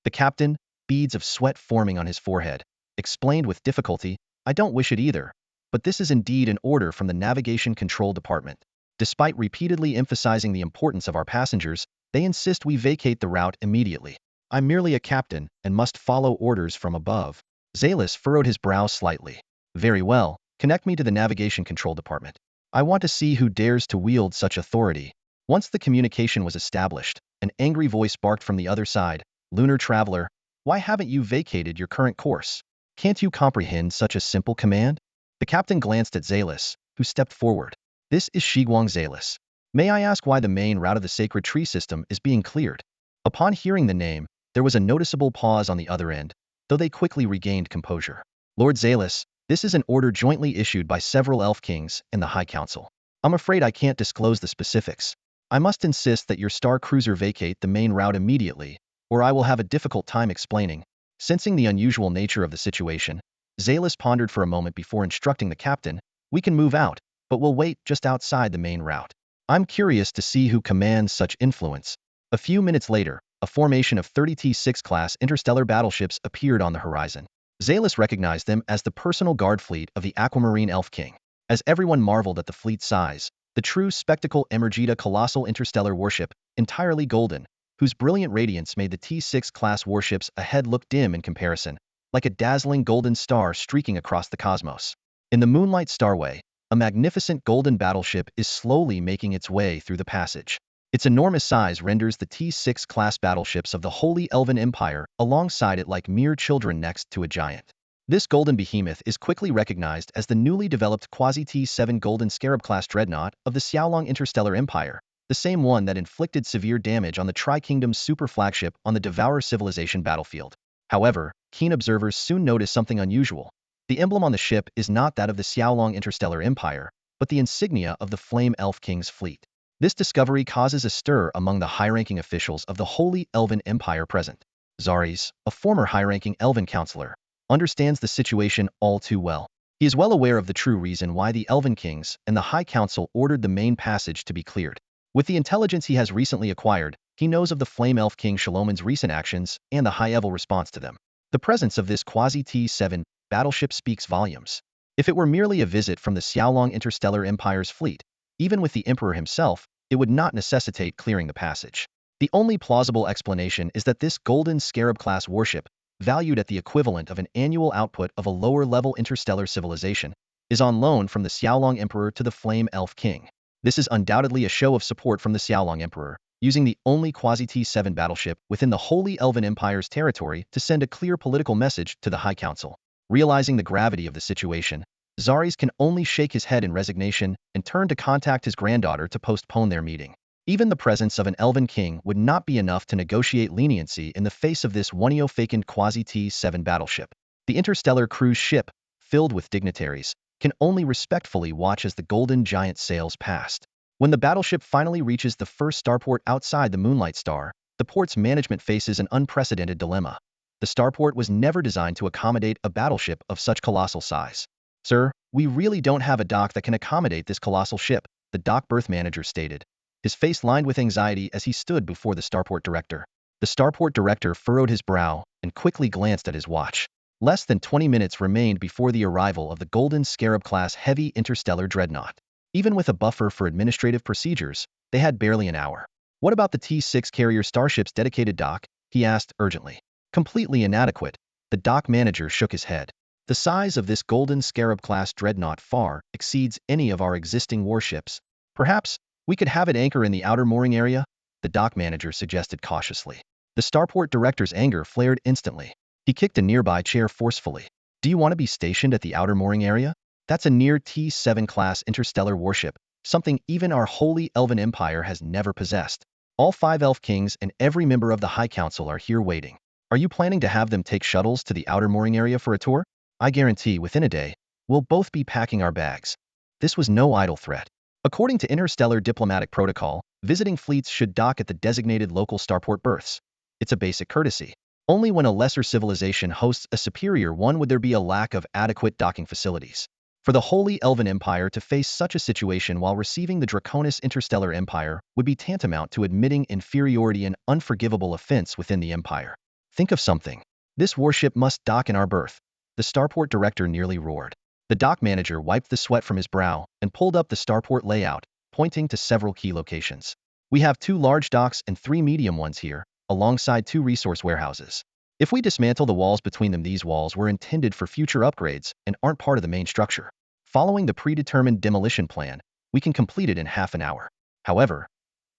The captain, beads of sweat forming on his forehead, explained with difficulty, I don't wish it either, but this is indeed an order from the Navigation Control Department. Despite repeatedly emphasizing the importance of our passengers, they insist we vacate the route immediately. I'm merely a captain and must follow orders from above. Zalus furrowed his brow slightly. Very well, connect me to the Navigation Control Department. I want to see who dares to wield such authority. Once the communication was established, an angry voice barked from the other side, Lunar Traveler, why haven't you vacated your current course? Can't you comprehend such a simple command? The captain glanced at Zalus, who stepped forward. This is Shiguang Zalus. May I ask why the main route of the sacred tree system is being cleared? Upon hearing the name, there was a noticeable pause on the other end, though they quickly regained composure. Lord Zalus, this is an order jointly issued by several elf kings and the High Council. I'm afraid I can't disclose the specifics. I must insist that your star cruiser vacate the main route immediately, or I will have a difficult time explaining. Sensing the unusual nature of the situation, Zalus pondered for a moment before instructing the captain, we can move out, but we'll wait just outside the main route. I'm curious to see who commands such influence. A few minutes later, a formation of 30 T6 class interstellar battleships appeared on the horizon. Zalus recognized them as the personal guard fleet of the Aquamarine Elf King. As everyone marveled at the fleet's size, the true spectacle emerged a colossal interstellar warship, entirely golden, whose brilliant radiance made the T6 class warships ahead look dim in comparison, like a dazzling golden star streaking across the cosmos. In the Moonlight Starway, a magnificent golden battleship is slowly making its way through the passage. Its enormous size renders the T6 class battleships of the Holy Elven Empire alongside it like mere children next to a giant. This golden behemoth is quickly recognized as the newly developed Quasi-T7 Golden Scarab-class dreadnought of the Xiaolong Interstellar Empire, the same one that inflicted severe damage on the Tri-Kingdom's super flagship on the Devourer civilization battlefield. However, keen observers soon notice something unusual. The emblem on the ship is not that of the Xiaolong Interstellar Empire, but the insignia of the Flame Elf King's fleet. This discovery causes a stir among the high-ranking officials of the Holy Elven Empire present. Zaris, a former high-ranking Elven counselor, understands the situation all too well. He is well aware of the true reason why the Elven Kings and the High Council ordered the main passage to be cleared. With the intelligence he has recently acquired, he knows of the Flame Elf King Shalomon's recent actions and the high-level response to them. The presence of this Quasi-T7 battleship speaks volumes. If it were merely a visit from the Xiaolong Interstellar Empire's fleet, even with the Emperor himself, it would not necessitate clearing the passage. The only plausible explanation is that this Golden Scarab-class warship, valued at the equivalent of an annual output of a lower-level interstellar civilization, is on loan from the Xiaolong Emperor to the Flame Elf King. This is undoubtedly a show of support from the Xiaolong Emperor, using the only Quasi-T7 battleship within the Holy Elven Empire's territory to send a clear political message to the High Council. Realizing the gravity of the situation, Zaris can only shake his head in resignation and turn to contact his granddaughter to postpone their meeting. Even the presence of an Elven King would not be enough to negotiate leniency in the face of this one-vacant Quasi-T7 battleship. The interstellar cruise ship, filled with dignitaries, can only respectfully watch as the Golden Giant sails past. When the battleship finally reaches the first starport outside the Moonlight Star, the port's management faces an unprecedented dilemma. The starport was never designed to accommodate a battleship of such colossal size. Sir, we really don't have a dock that can accommodate this colossal ship, the dock berth manager stated, his face lined with anxiety as he stood before the starport director. The starport director furrowed his brow and quickly glanced at his watch. Less than 20 minutes remained before the arrival of the Golden Scarab-class heavy interstellar dreadnought. Even with a buffer for administrative procedures, they had barely an hour. What about the T6 carrier starship's dedicated dock? He asked urgently. Completely inadequate, the dock manager shook his head. The size of this Golden Scarab-class dreadnought far exceeds any of our existing warships. Perhaps we could have it anchor in the outer mooring area, the dock manager suggested cautiously. The starport director's anger flared instantly. He kicked a nearby chair forcefully. Do you want to be stationed at the outer mooring area? That's a near T7 class interstellar warship, something even our Holy Elven Empire has never possessed. All 5 Elf Kings and every member of the High Council are here waiting. Are you planning to have them take shuttles to the outer mooring area for a tour? I guarantee within a day, we'll both be packing our bags. This was no idle threat. According to interstellar diplomatic protocol, visiting fleets should dock at the designated local starport berths. It's a basic courtesy. Only when a lesser civilization hosts a superior one would there be a lack of adequate docking facilities. For the Holy Elven Empire to face such a situation while receiving the Draconis Interstellar Empire would be tantamount to admitting inferiority, an unforgivable offense within the Empire. Think of something. This warship must dock in our berth. The starport director nearly roared. The dock manager wiped the sweat from his brow and pulled up the starport layout, pointing to several key locations. We have 2 large docks and 3 medium ones here, alongside 2 resource warehouses. If we dismantle the walls between them, these walls were intended for future upgrades and aren't part of the main structure. Following the predetermined demolition plan, we can complete it in half an hour. However,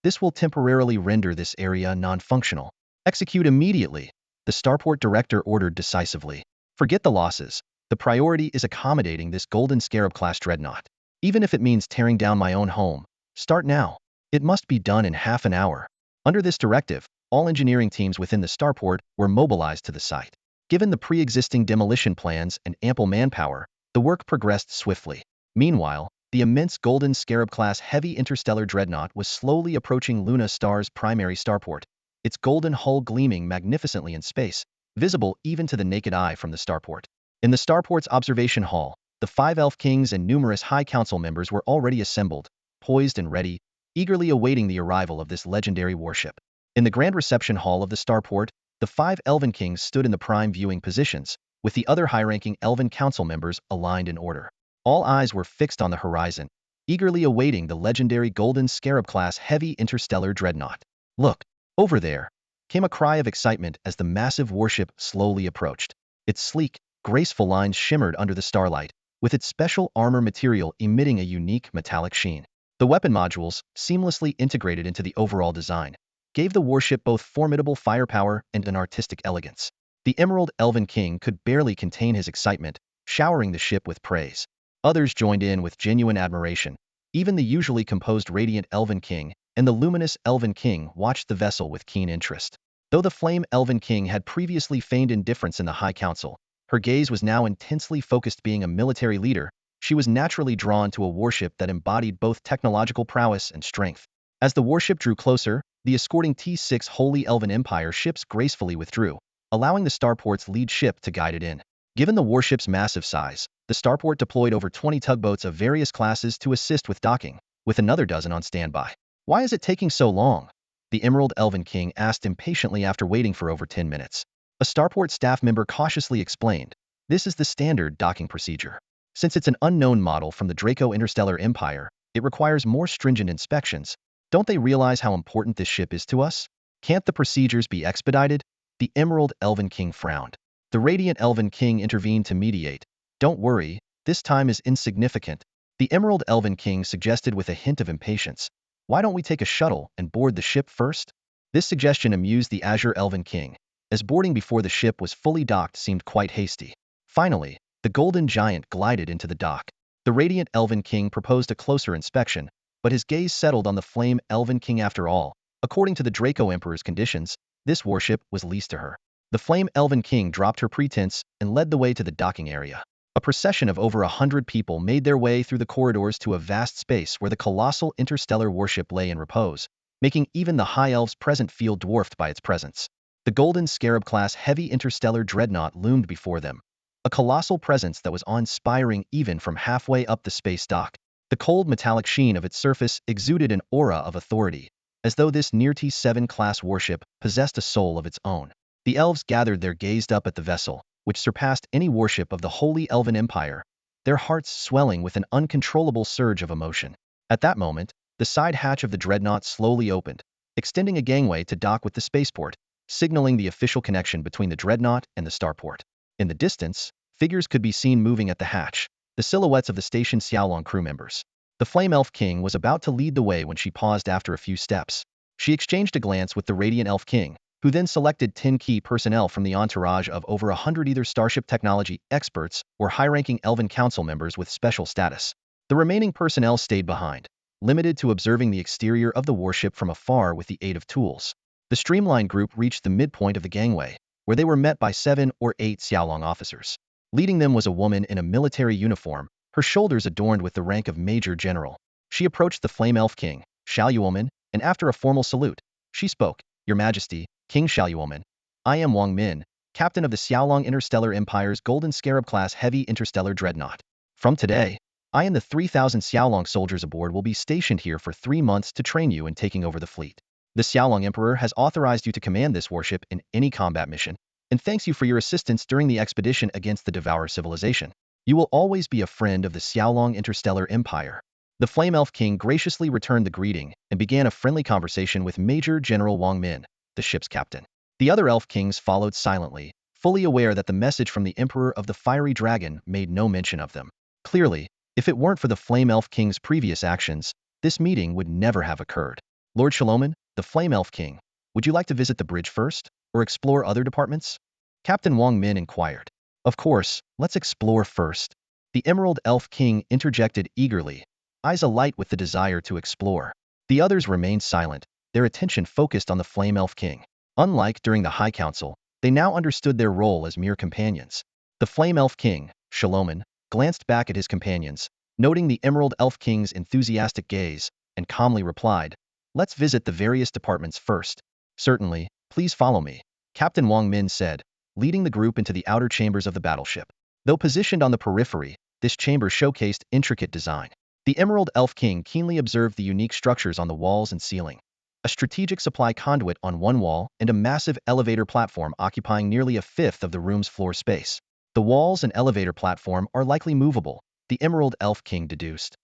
this will temporarily render this area non-functional. Execute immediately, the starport director ordered decisively. Forget the losses. The priority is accommodating this Golden Scarab-class dreadnought. Even if it means tearing down my own home, start now. It must be done in half an hour. Under this directive, all engineering teams within the starport were mobilized to the site. Given the pre-existing demolition plans and ample manpower, the work progressed swiftly. Meanwhile, the immense Golden Scarab-class heavy interstellar dreadnought was slowly approaching Luna Star's primary starport, its golden hull gleaming magnificently in space, visible even to the naked eye from the starport. In the starport's observation hall, the 5 elf kings and numerous high council members were already assembled, poised and ready, eagerly awaiting the arrival of this legendary warship. In the grand reception hall of the starport, the 5 elven kings stood in the prime viewing positions, with the other high-ranking elven council members aligned in order. All eyes were fixed on the horizon, eagerly awaiting the legendary Golden Scarab-class heavy interstellar dreadnought. "Look, over there," came a cry of excitement as the massive warship slowly approached. Its sleek, graceful lines shimmered under the starlight, with its special armor material emitting a unique metallic sheen. The weapon modules, seamlessly integrated into the overall design, gave the warship both formidable firepower and an artistic elegance. The Emerald Elven King could barely contain his excitement, showering the ship with praise. Others joined in with genuine admiration. Even the usually composed Radiant Elven King and the Luminous Elven King watched the vessel with keen interest. Though the Flame Elven King had previously feigned indifference in the High Council, her gaze was now intensely focused. Being a military leader, she was naturally drawn to a warship that embodied both technological prowess and strength. As the warship drew closer, the escorting T6 Holy Elven Empire ships gracefully withdrew, allowing the starport's lead ship to guide it in. Given the warship's massive size, the starport deployed over 20 tugboats of various classes to assist with docking, with another dozen on standby. "Why is it taking so long?" the Emerald Elven King asked impatiently after waiting for over 10 minutes. A starport staff member cautiously explained, "This is the standard docking procedure. Since it's an unknown model from the Draco Interstellar Empire, it requires more stringent inspections. Don't they realize how important this ship is to us? Can't the procedures be expedited?" The Emerald Elven King frowned. The Radiant Elven King intervened to mediate. "Don't worry, this time is insignificant," the Emerald Elven King suggested with a hint of impatience. "Why don't we take a shuttle and board the ship first?" This suggestion amused the Azure Elven King, as boarding before the ship was fully docked seemed quite hasty. Finally, the Golden Giant glided into the dock. The Radiant Elven King proposed a closer inspection, but his gaze settled on the Flame Elven King. After all, according to the Draco Emperor's conditions, this warship was leased to her. The Flame Elven King dropped her pretense and led the way to the docking area. A procession of over 100 people made their way through the corridors to a vast space where the colossal interstellar warship lay in repose, making even the High Elves present feel dwarfed by its presence. The Golden Scarab-class heavy interstellar dreadnought loomed before them, a colossal presence that was awe-inspiring even from halfway up the space dock. The cold metallic sheen of its surface exuded an aura of authority, as though this near T7 class warship possessed a soul of its own. The elves gathered there, gazed up at the vessel, which surpassed any warship of the Holy Elven Empire, their hearts swelling with an uncontrollable surge of emotion. At that moment, the side hatch of the dreadnought slowly opened, extending a gangway to dock with the spaceport, signaling the official connection between the dreadnought and the starport. In the distance, figures could be seen moving at the hatch, the silhouettes of the station Xiaolong crew members. The Flame Elf King was about to lead the way when she paused after a few steps. She exchanged a glance with the Radiant Elf King, who then selected 10 key personnel from the entourage of over 100 either starship technology experts or high-ranking Elven Council members with special status. The remaining personnel stayed behind, limited to observing the exterior of the warship from afar with the aid of tools. The streamlined group reached the midpoint of the gangway, where they were met by 7 or 8 Xiaolong officers. Leading them was a woman in a military uniform, her shoulders adorned with the rank of Major General. She approached the Flame Elf King, Shaoyuoman, and after a formal salute, she spoke, "Your Majesty, King Shaoyuoman, I am Wang Min, captain of the Xiaolong Interstellar Empire's Golden Scarab-class heavy interstellar dreadnought. From today, I and the 3,000 Xiaolong soldiers aboard will be stationed here for 3 months to train you in taking over the fleet. The Xiaolong Emperor has authorized you to command this warship in any combat mission, and thanks you for your assistance during the expedition against the Devourer civilization. You will always be a friend of the Xiaolong Interstellar Empire." The Flame Elf King graciously returned the greeting and began a friendly conversation with Major General Wang Min, the ship's captain. The other Elf Kings followed silently, fully aware that the message from the Emperor of the Fiery Dragon made no mention of them. Clearly, if it weren't for the Flame Elf King's previous actions, this meeting would never have occurred. "Lord Shaloman, the Flame Elf King, would you like to visit the bridge first, or explore other departments?" Captain Wang Min inquired. "Of course, let's explore first." The Emerald Elf King interjected eagerly, eyes alight with the desire to explore. The others remained silent, their attention focused on the Flame Elf King. Unlike during the High Council, they now understood their role as mere companions. The Flame Elf King, Shaloman, glanced back at his companions, noting the Emerald Elf King's enthusiastic gaze, and calmly replied, "Let's visit the various departments first." "Certainly, please follow me," Captain Wang Min said, leading the group into the outer chambers of the battleship. Though positioned on the periphery, this chamber showcased intricate design. The Emerald Elf King keenly observed the unique structures on the walls and ceiling. A strategic supply conduit on one wall and a massive elevator platform occupying nearly a fifth of the room's floor space. The walls and elevator platform are likely movable, the Emerald Elf King deduced.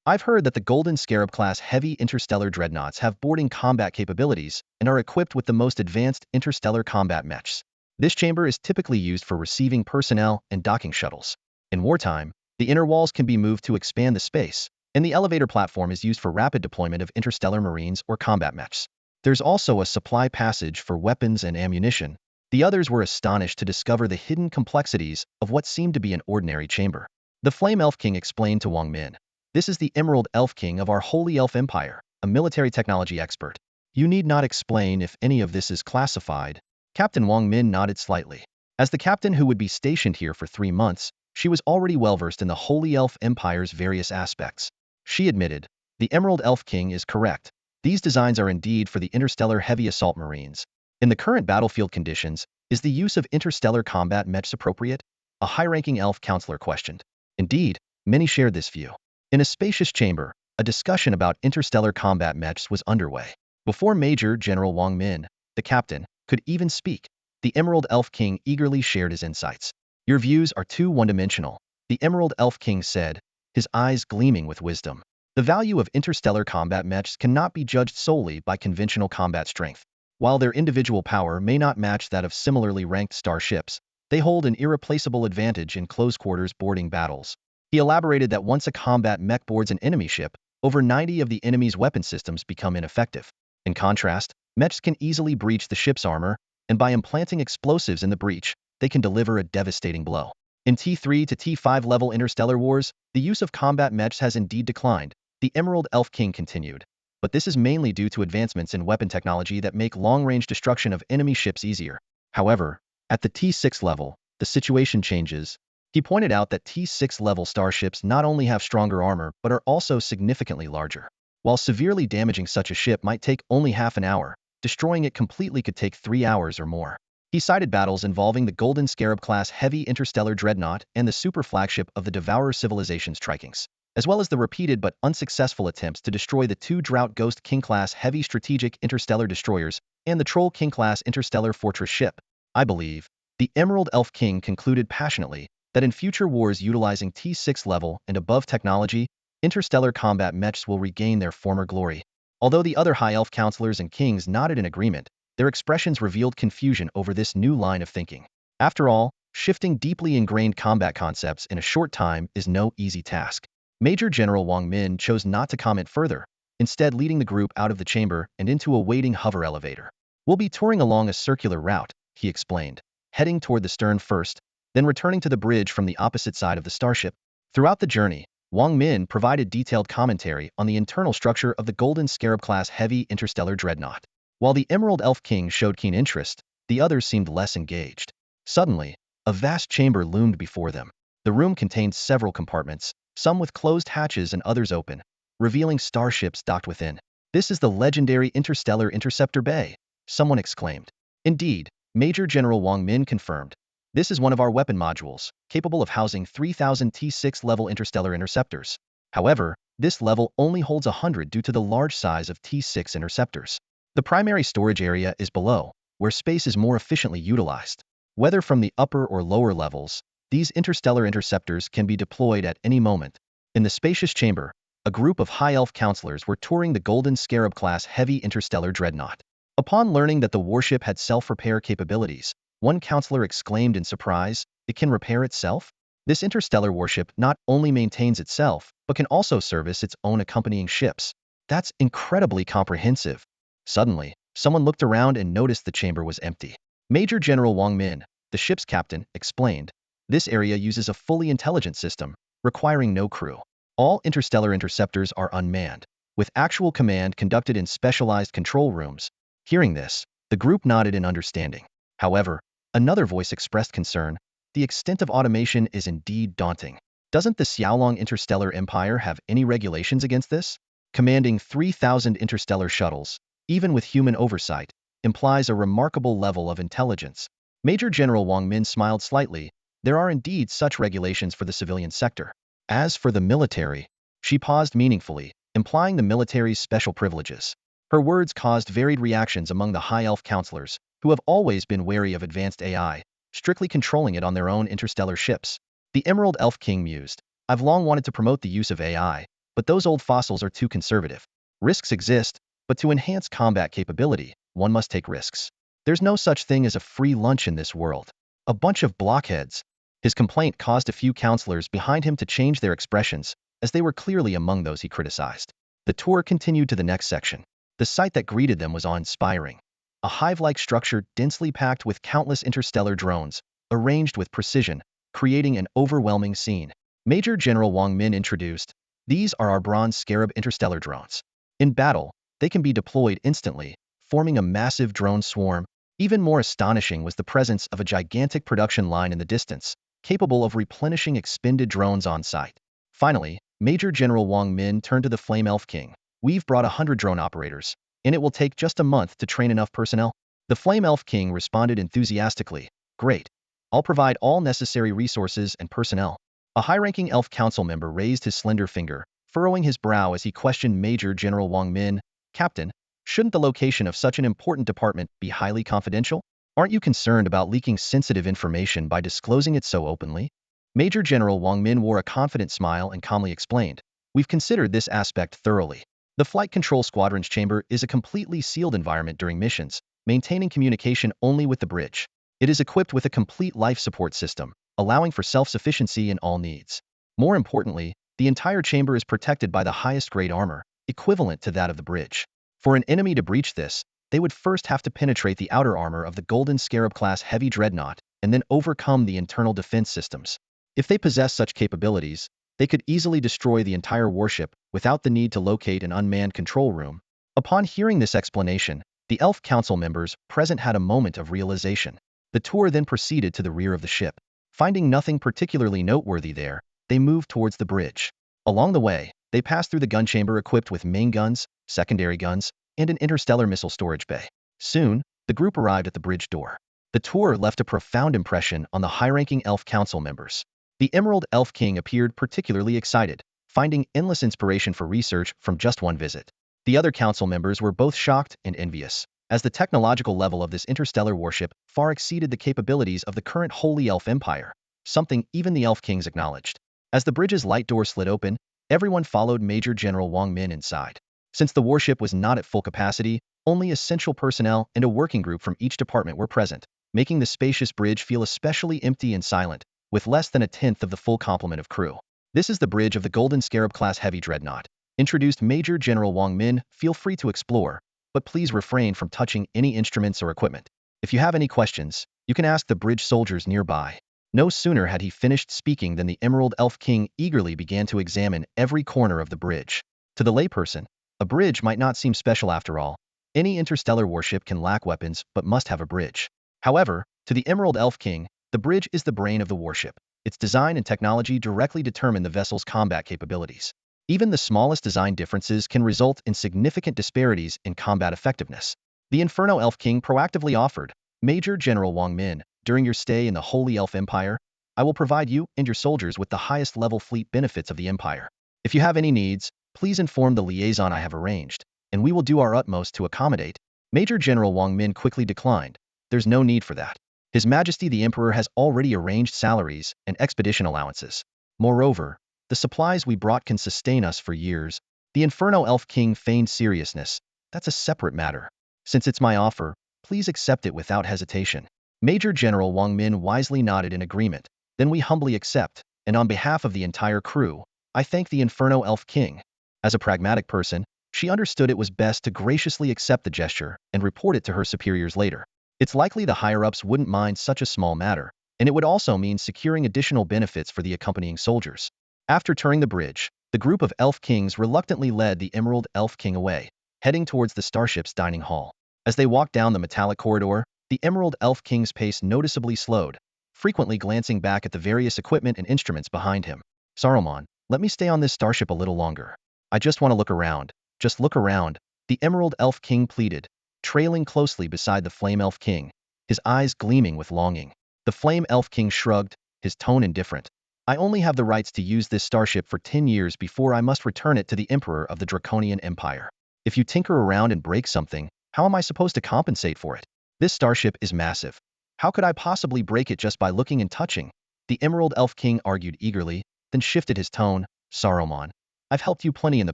"I've heard that the Golden Scarab-class heavy interstellar dreadnoughts have boarding combat capabilities and are equipped with the most advanced interstellar combat mechs. This chamber is typically used for receiving personnel and docking shuttles. In wartime, the inner walls can be moved to expand the space, and the elevator platform is used for rapid deployment of interstellar marines or combat mechs. There's also a supply passage for weapons and ammunition." The others were astonished to discover the hidden complexities of what seemed to be an ordinary chamber. The Flame Elf King explained to Wang Min, "This is the Emerald Elf King of our Holy Elf Empire, a military technology expert. You need not explain if any of this is classified." Captain Wang Min nodded slightly. As the captain who would be stationed here for 3 months, she was already well-versed in the Holy Elf Empire's various aspects. She admitted, "The Emerald Elf King is correct. These designs are indeed for the interstellar heavy assault marines. In the current battlefield conditions, is the use of interstellar combat mechs appropriate?" a high-ranking elf counselor questioned. Indeed, many shared this view. In a spacious chamber, a discussion about interstellar combat mechs was underway. Before Major General Wang Min, the captain, could even speak, the Emerald Elf King eagerly shared his insights. "Your views are too one-dimensional," the Emerald Elf King said, his eyes gleaming with wisdom. "The value of interstellar combat mechs cannot be judged solely by conventional combat strength. While their individual power may not match that of similarly ranked starships, they hold an irreplaceable advantage in close-quarters boarding battles." He elaborated that once a combat mech boards an enemy ship, over 90 of the enemy's weapon systems become ineffective. In contrast, mechs can easily breach the ship's armor, and by implanting explosives in the breach, they can deliver a devastating blow. In T3 to T5 level interstellar wars, the use of combat mechs has indeed declined, the Emerald Elf King continued. But this is mainly due to advancements in weapon technology that make long-range destruction of enemy ships easier. However, at the T6 level, the situation changes. He pointed out that T6 level starships not only have stronger armor but are also significantly larger. While severely damaging such a ship might take only half an hour, destroying it completely could take 3 hours or more. He cited battles involving the Golden Scarab-class heavy interstellar dreadnought and the super flagship of the Devourer civilization's Trikings, as well as the repeated but unsuccessful attempts to destroy the 2 Drought Ghost King-class heavy strategic interstellar destroyers and the Troll King-class interstellar fortress ship. "I believe," the Emerald Elf King concluded passionately, "that in future wars utilizing T6 level and above technology, interstellar combat mechs will regain their former glory." Although the other High Elf counselors and kings nodded in agreement, their expressions revealed confusion over this new line of thinking. After all, shifting deeply ingrained combat concepts in a short time is no easy task. Major General Wang Min chose not to comment further, instead leading the group out of the chamber and into a waiting hover elevator. "We'll be touring along a circular route," he explained, heading toward the stern first, then returning to the bridge from the opposite side of the starship. Throughout the journey, Wang Min provided detailed commentary on the internal structure of the Golden Scarab-class heavy interstellar dreadnought. While the Emerald Elf King showed keen interest, the others seemed less engaged. Suddenly, A vast chamber loomed before them. The room contained several compartments, some with closed hatches and others open, revealing starships docked within. "This is the legendary interstellar interceptor bay," someone exclaimed. "Indeed," Major General Wang Min confirmed. "This is one of our weapon modules, capable of housing 3,000 T6 level interstellar interceptors. However, this level only holds 100 due to the large size of T6 interceptors. The primary storage area is below, where space is more efficiently utilized. Whether from the upper or lower levels, these interstellar interceptors can be deployed at any moment." In the spacious chamber, a group of high elf counselors were touring the Golden Scarab-class heavy interstellar dreadnought. Upon learning that the warship had self-repair capabilities, one counselor exclaimed in surprise, "It can repair itself?" This interstellar warship not only maintains itself, but can also service its own accompanying ships. That's incredibly comprehensive. Suddenly, someone looked around and noticed the chamber was empty. Major General Wang Min, the ship's captain, explained, "This area uses a fully intelligent system, requiring no crew. All interstellar interceptors are unmanned, with actual command conducted in specialized control rooms." Hearing this, the group nodded in understanding. However, another voice expressed concern. "The extent of automation is indeed daunting. Doesn't the Xiaolong Interstellar Empire have any regulations against this? Commanding 3,000 interstellar shuttles, even with human oversight, implies a remarkable level of intelligence." Major General Wang Min smiled slightly. "There are indeed such regulations for the civilian sector. As for the military," she paused meaningfully, implying the military's special privileges. Her words caused varied reactions among the high elf counselors, who have always been wary of advanced AI, strictly controlling it on their own interstellar ships. The Emerald Elf King mused, "I've long wanted to promote the use of AI, but those old fossils are too conservative. Risks exist, but to enhance combat capability, one must take risks. There's no such thing as a free lunch in this world. A bunch of blockheads." His complaint caused a few counselors behind him to change their expressions, as they were clearly among those he criticized. The tour continued to the next section. The sight that greeted them was awe-inspiring. A hive-like structure densely packed with countless interstellar drones, arranged with precision, creating an overwhelming scene. Major General Wang Min introduced, "These are our bronze scarab interstellar drones. In battle, they can be deployed instantly, forming a massive drone swarm." Even more astonishing was the presence of a gigantic production line in the distance, capable of replenishing expended drones on site. Finally, Major General Wang Min turned to the Flame Elf King. "We've brought 100 drone operators, and it will take just a month to train enough personnel." The Flame Elf King responded enthusiastically, "Great. I'll provide all necessary resources and personnel." A high-ranking elf council member raised his slender finger, furrowing his brow as he questioned Major General Wang Min, "Captain, shouldn't the location of such an important department be highly confidential? Aren't you concerned about leaking sensitive information by disclosing it so openly?" Major General Wang Min wore a confident smile and calmly explained, "We've considered this aspect thoroughly. The Flight Control Squadron's chamber is a completely sealed environment during missions, maintaining communication only with the bridge. It is equipped with a complete life support system, allowing for self-sufficiency in all needs. More importantly, the entire chamber is protected by the highest grade armor, equivalent to that of the bridge. For an enemy to breach this, they would first have to penetrate the outer armor of the Golden Scarab-class heavy dreadnought, and then overcome the internal defense systems. If they possess such capabilities, they could easily destroy the entire warship without the need to locate an unmanned control room." Upon hearing this explanation, the Elf Council members present had a moment of realization. The tour then proceeded to the rear of the ship. Finding nothing particularly noteworthy there, they moved towards the bridge. Along the way, they passed through the gun chamber equipped with main guns, secondary guns, and an interstellar missile storage bay. Soon, the group arrived at the bridge door. The tour left a profound impression on the high-ranking Elf Council members. The Emerald Elf King appeared particularly excited, finding endless inspiration for research from just one visit. The other council members were both shocked and envious, as the technological level of this interstellar warship far exceeded the capabilities of the current Holy Elf Empire, something even the Elf Kings acknowledged. As the bridge's light door slid open, everyone followed Major General Wang Min inside. Since the warship was not at full capacity, only essential personnel and a working group from each department were present, making the spacious bridge feel especially empty and silent, with less than a tenth of the full complement of crew. "This is the bridge of the Golden Scarab-class heavy dreadnought," introduced Major General Wang Min. "Feel free to explore, but please refrain from touching any instruments or equipment. If you have any questions, you can ask the bridge soldiers nearby." No sooner had he finished speaking than the Emerald Elf King eagerly began to examine every corner of the bridge. To the layperson, a bridge might not seem special after all. Any interstellar warship can lack weapons but must have a bridge. However, to the Emerald Elf King, The bridge is the brain of the warship. Its design and technology directly determine the vessel's combat capabilities. Even the smallest design differences can result in significant disparities in combat effectiveness. The Inferno Elf King proactively offered, Major General Wang Min, during your stay in the Holy Elf Empire, I will provide you and your soldiers with the highest level fleet benefits of the Empire. If you have any needs, please inform the liaison I have arranged, and we will do our utmost to accommodate. Major General Wang Min quickly declined. There's no need for that. His Majesty the Emperor has already arranged salaries and expedition allowances. Moreover, the supplies we brought can sustain us for years. The Inferno Elf King feigned seriousness. That's a separate matter. Since it's my offer, please accept it without hesitation. Major General Wang Min wisely nodded in agreement. Then we humbly accept, and on behalf of the entire crew, I thank the Inferno Elf King. As a pragmatic person, she understood it was best to graciously accept the gesture and report it to her superiors later. It's likely the higher-ups wouldn't mind such a small matter, and it would also mean securing additional benefits for the accompanying soldiers. After turning the bridge, the group of Elf Kings reluctantly led the Emerald Elf King away, heading towards the starship's dining hall. As they walked down the metallic corridor, the Emerald Elf King's pace noticeably slowed, frequently glancing back at the various equipment and instruments behind him. Saruman, let me stay on this starship a little longer. I just want to look around. Just look around, the Emerald Elf King pleaded, trailing closely beside the Flame Elf King, his eyes gleaming with longing. The Flame Elf King shrugged, his tone indifferent. I only have the rights to use this starship for 10 years before I must return it to the Emperor of the Draconian Empire. If you tinker around and break something, how am I supposed to compensate for it? This starship is massive. How could I possibly break it just by looking and touching? The Emerald Elf King argued eagerly, then shifted his tone. Saruman, I've helped you plenty in the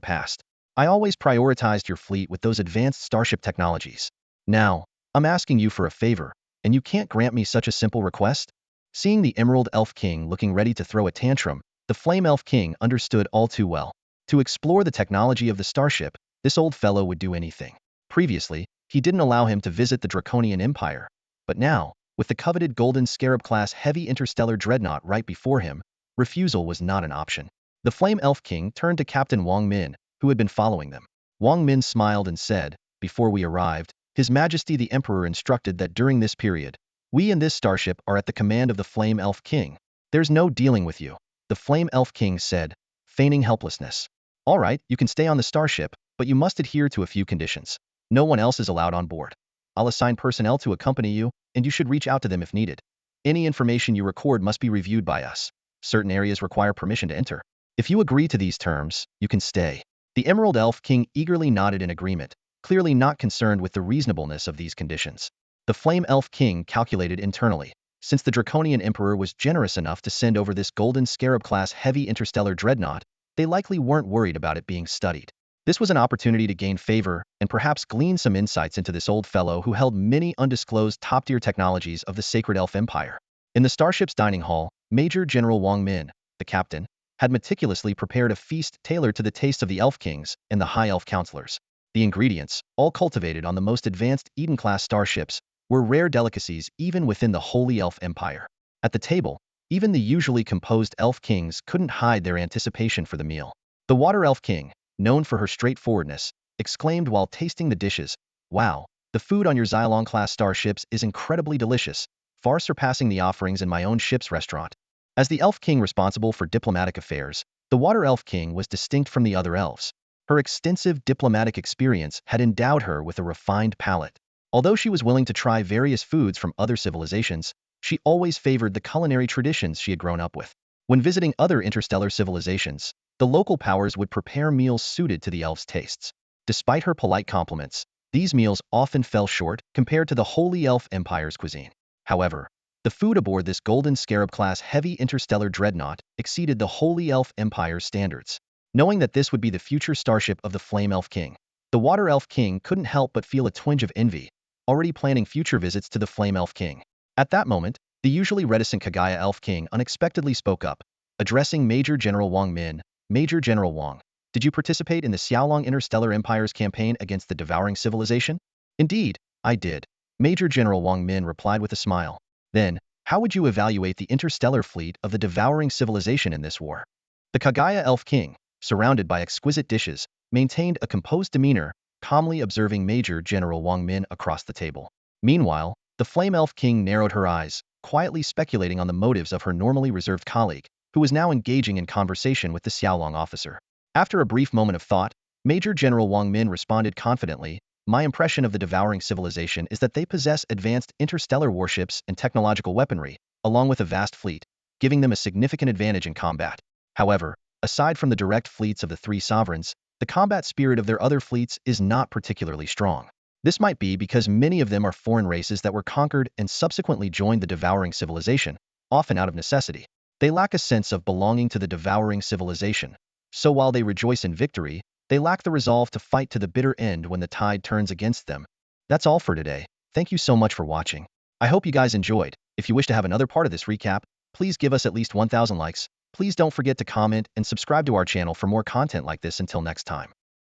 past. I always prioritized your fleet with those advanced starship technologies. Now, I'm asking you for a favor, and you can't grant me such a simple request? Seeing the Emerald Elf King looking ready to throw a tantrum, the Flame Elf King understood all too well. To explore the technology of the starship, this old fellow would do anything. Previously, he didn't allow him to visit the Draconian Empire, but now, with the coveted Golden Scarab-class heavy interstellar dreadnought right before him, refusal was not an option. The Flame Elf King turned to Captain Wang Min, who had been following them. Wang Min smiled and said, before we arrived, His Majesty the Emperor instructed that during this period, we in this starship are at the command of the Flame Elf King. There's no dealing with you, the Flame Elf King said, feigning helplessness. All right, you can stay on the starship, but you must adhere to a few conditions. No one else is allowed on board. I'll assign personnel to accompany you, and you should reach out to them if needed. Any information you record must be reviewed by us. Certain areas require permission to enter. If you agree to these terms, you can stay. The Emerald Elf King eagerly nodded in agreement, clearly not concerned with the reasonableness of these conditions. The Flame Elf King calculated internally. Since the Draconian Emperor was generous enough to send over this Golden Scarab-class heavy interstellar dreadnought, they likely weren't worried about it being studied. This was an opportunity to gain favor and perhaps glean some insights into this old fellow who held many undisclosed top-tier technologies of the Sacred Elf Empire. In the starship's dining hall, Major General Wang Min, the captain, had meticulously prepared a feast tailored to the taste of the Elf Kings and the High Elf Counselors. The ingredients, all cultivated on the most advanced Eden-class starships, were rare delicacies even within the Holy Elf Empire. At the table, even the usually composed Elf Kings couldn't hide their anticipation for the meal. The Water Elf King, known for her straightforwardness, exclaimed while tasting the dishes, "Wow, the food on your Xylon-class starships is incredibly delicious, far surpassing the offerings in my own ship's restaurant." As the Elf King responsible for diplomatic affairs, the Water Elf King was distinct from the other elves. Her extensive diplomatic experience had endowed her with a refined palate. Although she was willing to try various foods from other civilizations, she always favored the culinary traditions she had grown up with. When visiting other interstellar civilizations, the local powers would prepare meals suited to the elves' tastes. Despite her polite compliments, these meals often fell short compared to the Holy Elf Empire's cuisine. However, the food aboard this Golden Scarab-class heavy interstellar dreadnought exceeded the Holy Elf Empire's standards. Knowing that this would be the future starship of the Flame Elf King, the Water Elf King couldn't help but feel a twinge of envy, already planning future visits to the Flame Elf King. At that moment, the usually reticent Kagaya Elf King unexpectedly spoke up, addressing Major General Wang Min. Major General Wang, did you participate in the Xiaolong Interstellar Empire's campaign against the devouring civilization? Indeed, I did. Major General Wang Min replied with a smile. Then, how would you evaluate the interstellar fleet of the devouring civilization in this war? The Kagaya Elf King, surrounded by exquisite dishes, maintained a composed demeanor, calmly observing Major General Wang Min across the table. Meanwhile, the Flame Elf King narrowed her eyes, quietly speculating on the motives of her normally reserved colleague, who was now engaging in conversation with the Xiaolong officer. After a brief moment of thought, Major General Wang Min responded confidently, "My impression of the devouring civilization is that they possess advanced interstellar warships and technological weaponry, along with a vast fleet, giving them a significant advantage in combat. However, aside from the direct fleets of the three sovereigns, the combat spirit of their other fleets is not particularly strong. This might be because many of them are foreign races that were conquered and subsequently joined the devouring civilization, often out of necessity. They lack a sense of belonging to the devouring civilization. So while they rejoice in victory, they lack the resolve to fight to the bitter end when the tide turns against them." That's all for today. Thank you so much for watching. I hope you guys enjoyed. If you wish to have another part of this recap, please give us at least 1,000 likes. Please don't forget to comment and subscribe to our channel for more content like this. Until next time.